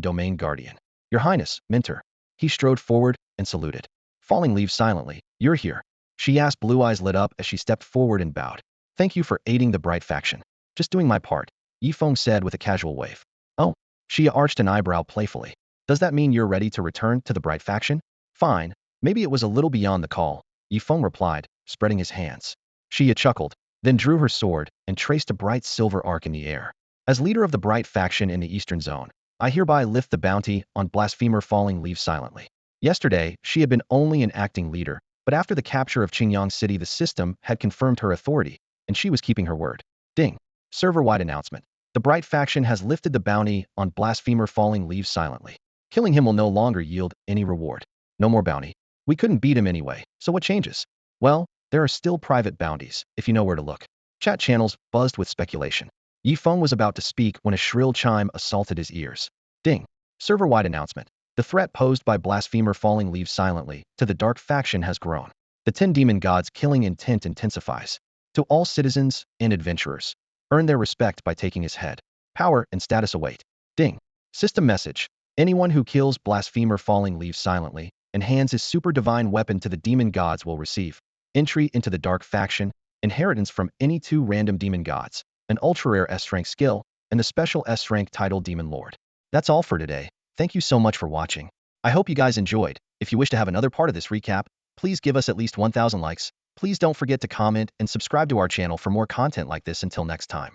Domain Guardian. Your Highness, Mentor. He strode forward and saluted. Falling leaves silently. You're here. Xia's blue eyes lit up as she stepped forward and bowed. Thank you for aiding the Bright faction. Just doing my part, Yifeng said with a casual wave. Oh, Xia arched an eyebrow playfully. Does that mean you're ready to return to the Bright faction? Fine. Maybe it was a little beyond the call, Yifeng replied, spreading his hands. Xia chuckled, then drew her sword and traced a bright silver arc in the air. As leader of the Bright faction in the Eastern Zone, I hereby lift the bounty on Blasphemer Falling leaves silently. Yesterday, she had been only an acting leader, but after the capture of Qingyang City, the system had confirmed her authority, and she was keeping her word. Ding. Server-wide announcement. The Bright faction has lifted the bounty on Blasphemer Falling leaves silently. Killing him will no longer yield any reward. No more bounty. We couldn't beat him anyway, so what changes? Well, there are still private bounties, if you know where to look. Chat channels buzzed with speculation. Yifeng was about to speak when a shrill chime assaulted his ears. Ding. Server-wide announcement. The threat posed by Blasphemer Falling leaves silently to the Dark faction has grown. The 10 demon gods' killing intent intensifies. To all citizens and adventurers, earn their respect by taking his head. Power and status await. Ding. System message. Anyone who kills Blasphemer Falling leaves silently and hands his super divine weapon to the demon gods will receive entry into the Dark faction, inheritance from any 2 random demon gods, an ultra-rare S-rank skill, and the special S-rank title Demon Lord. That's all for today. Thank you so much for watching. I hope you guys enjoyed. If you wish to have another part of this recap, please give us at least 1,000 likes. Please don't forget to comment and subscribe to our channel for more content like this. Until next time.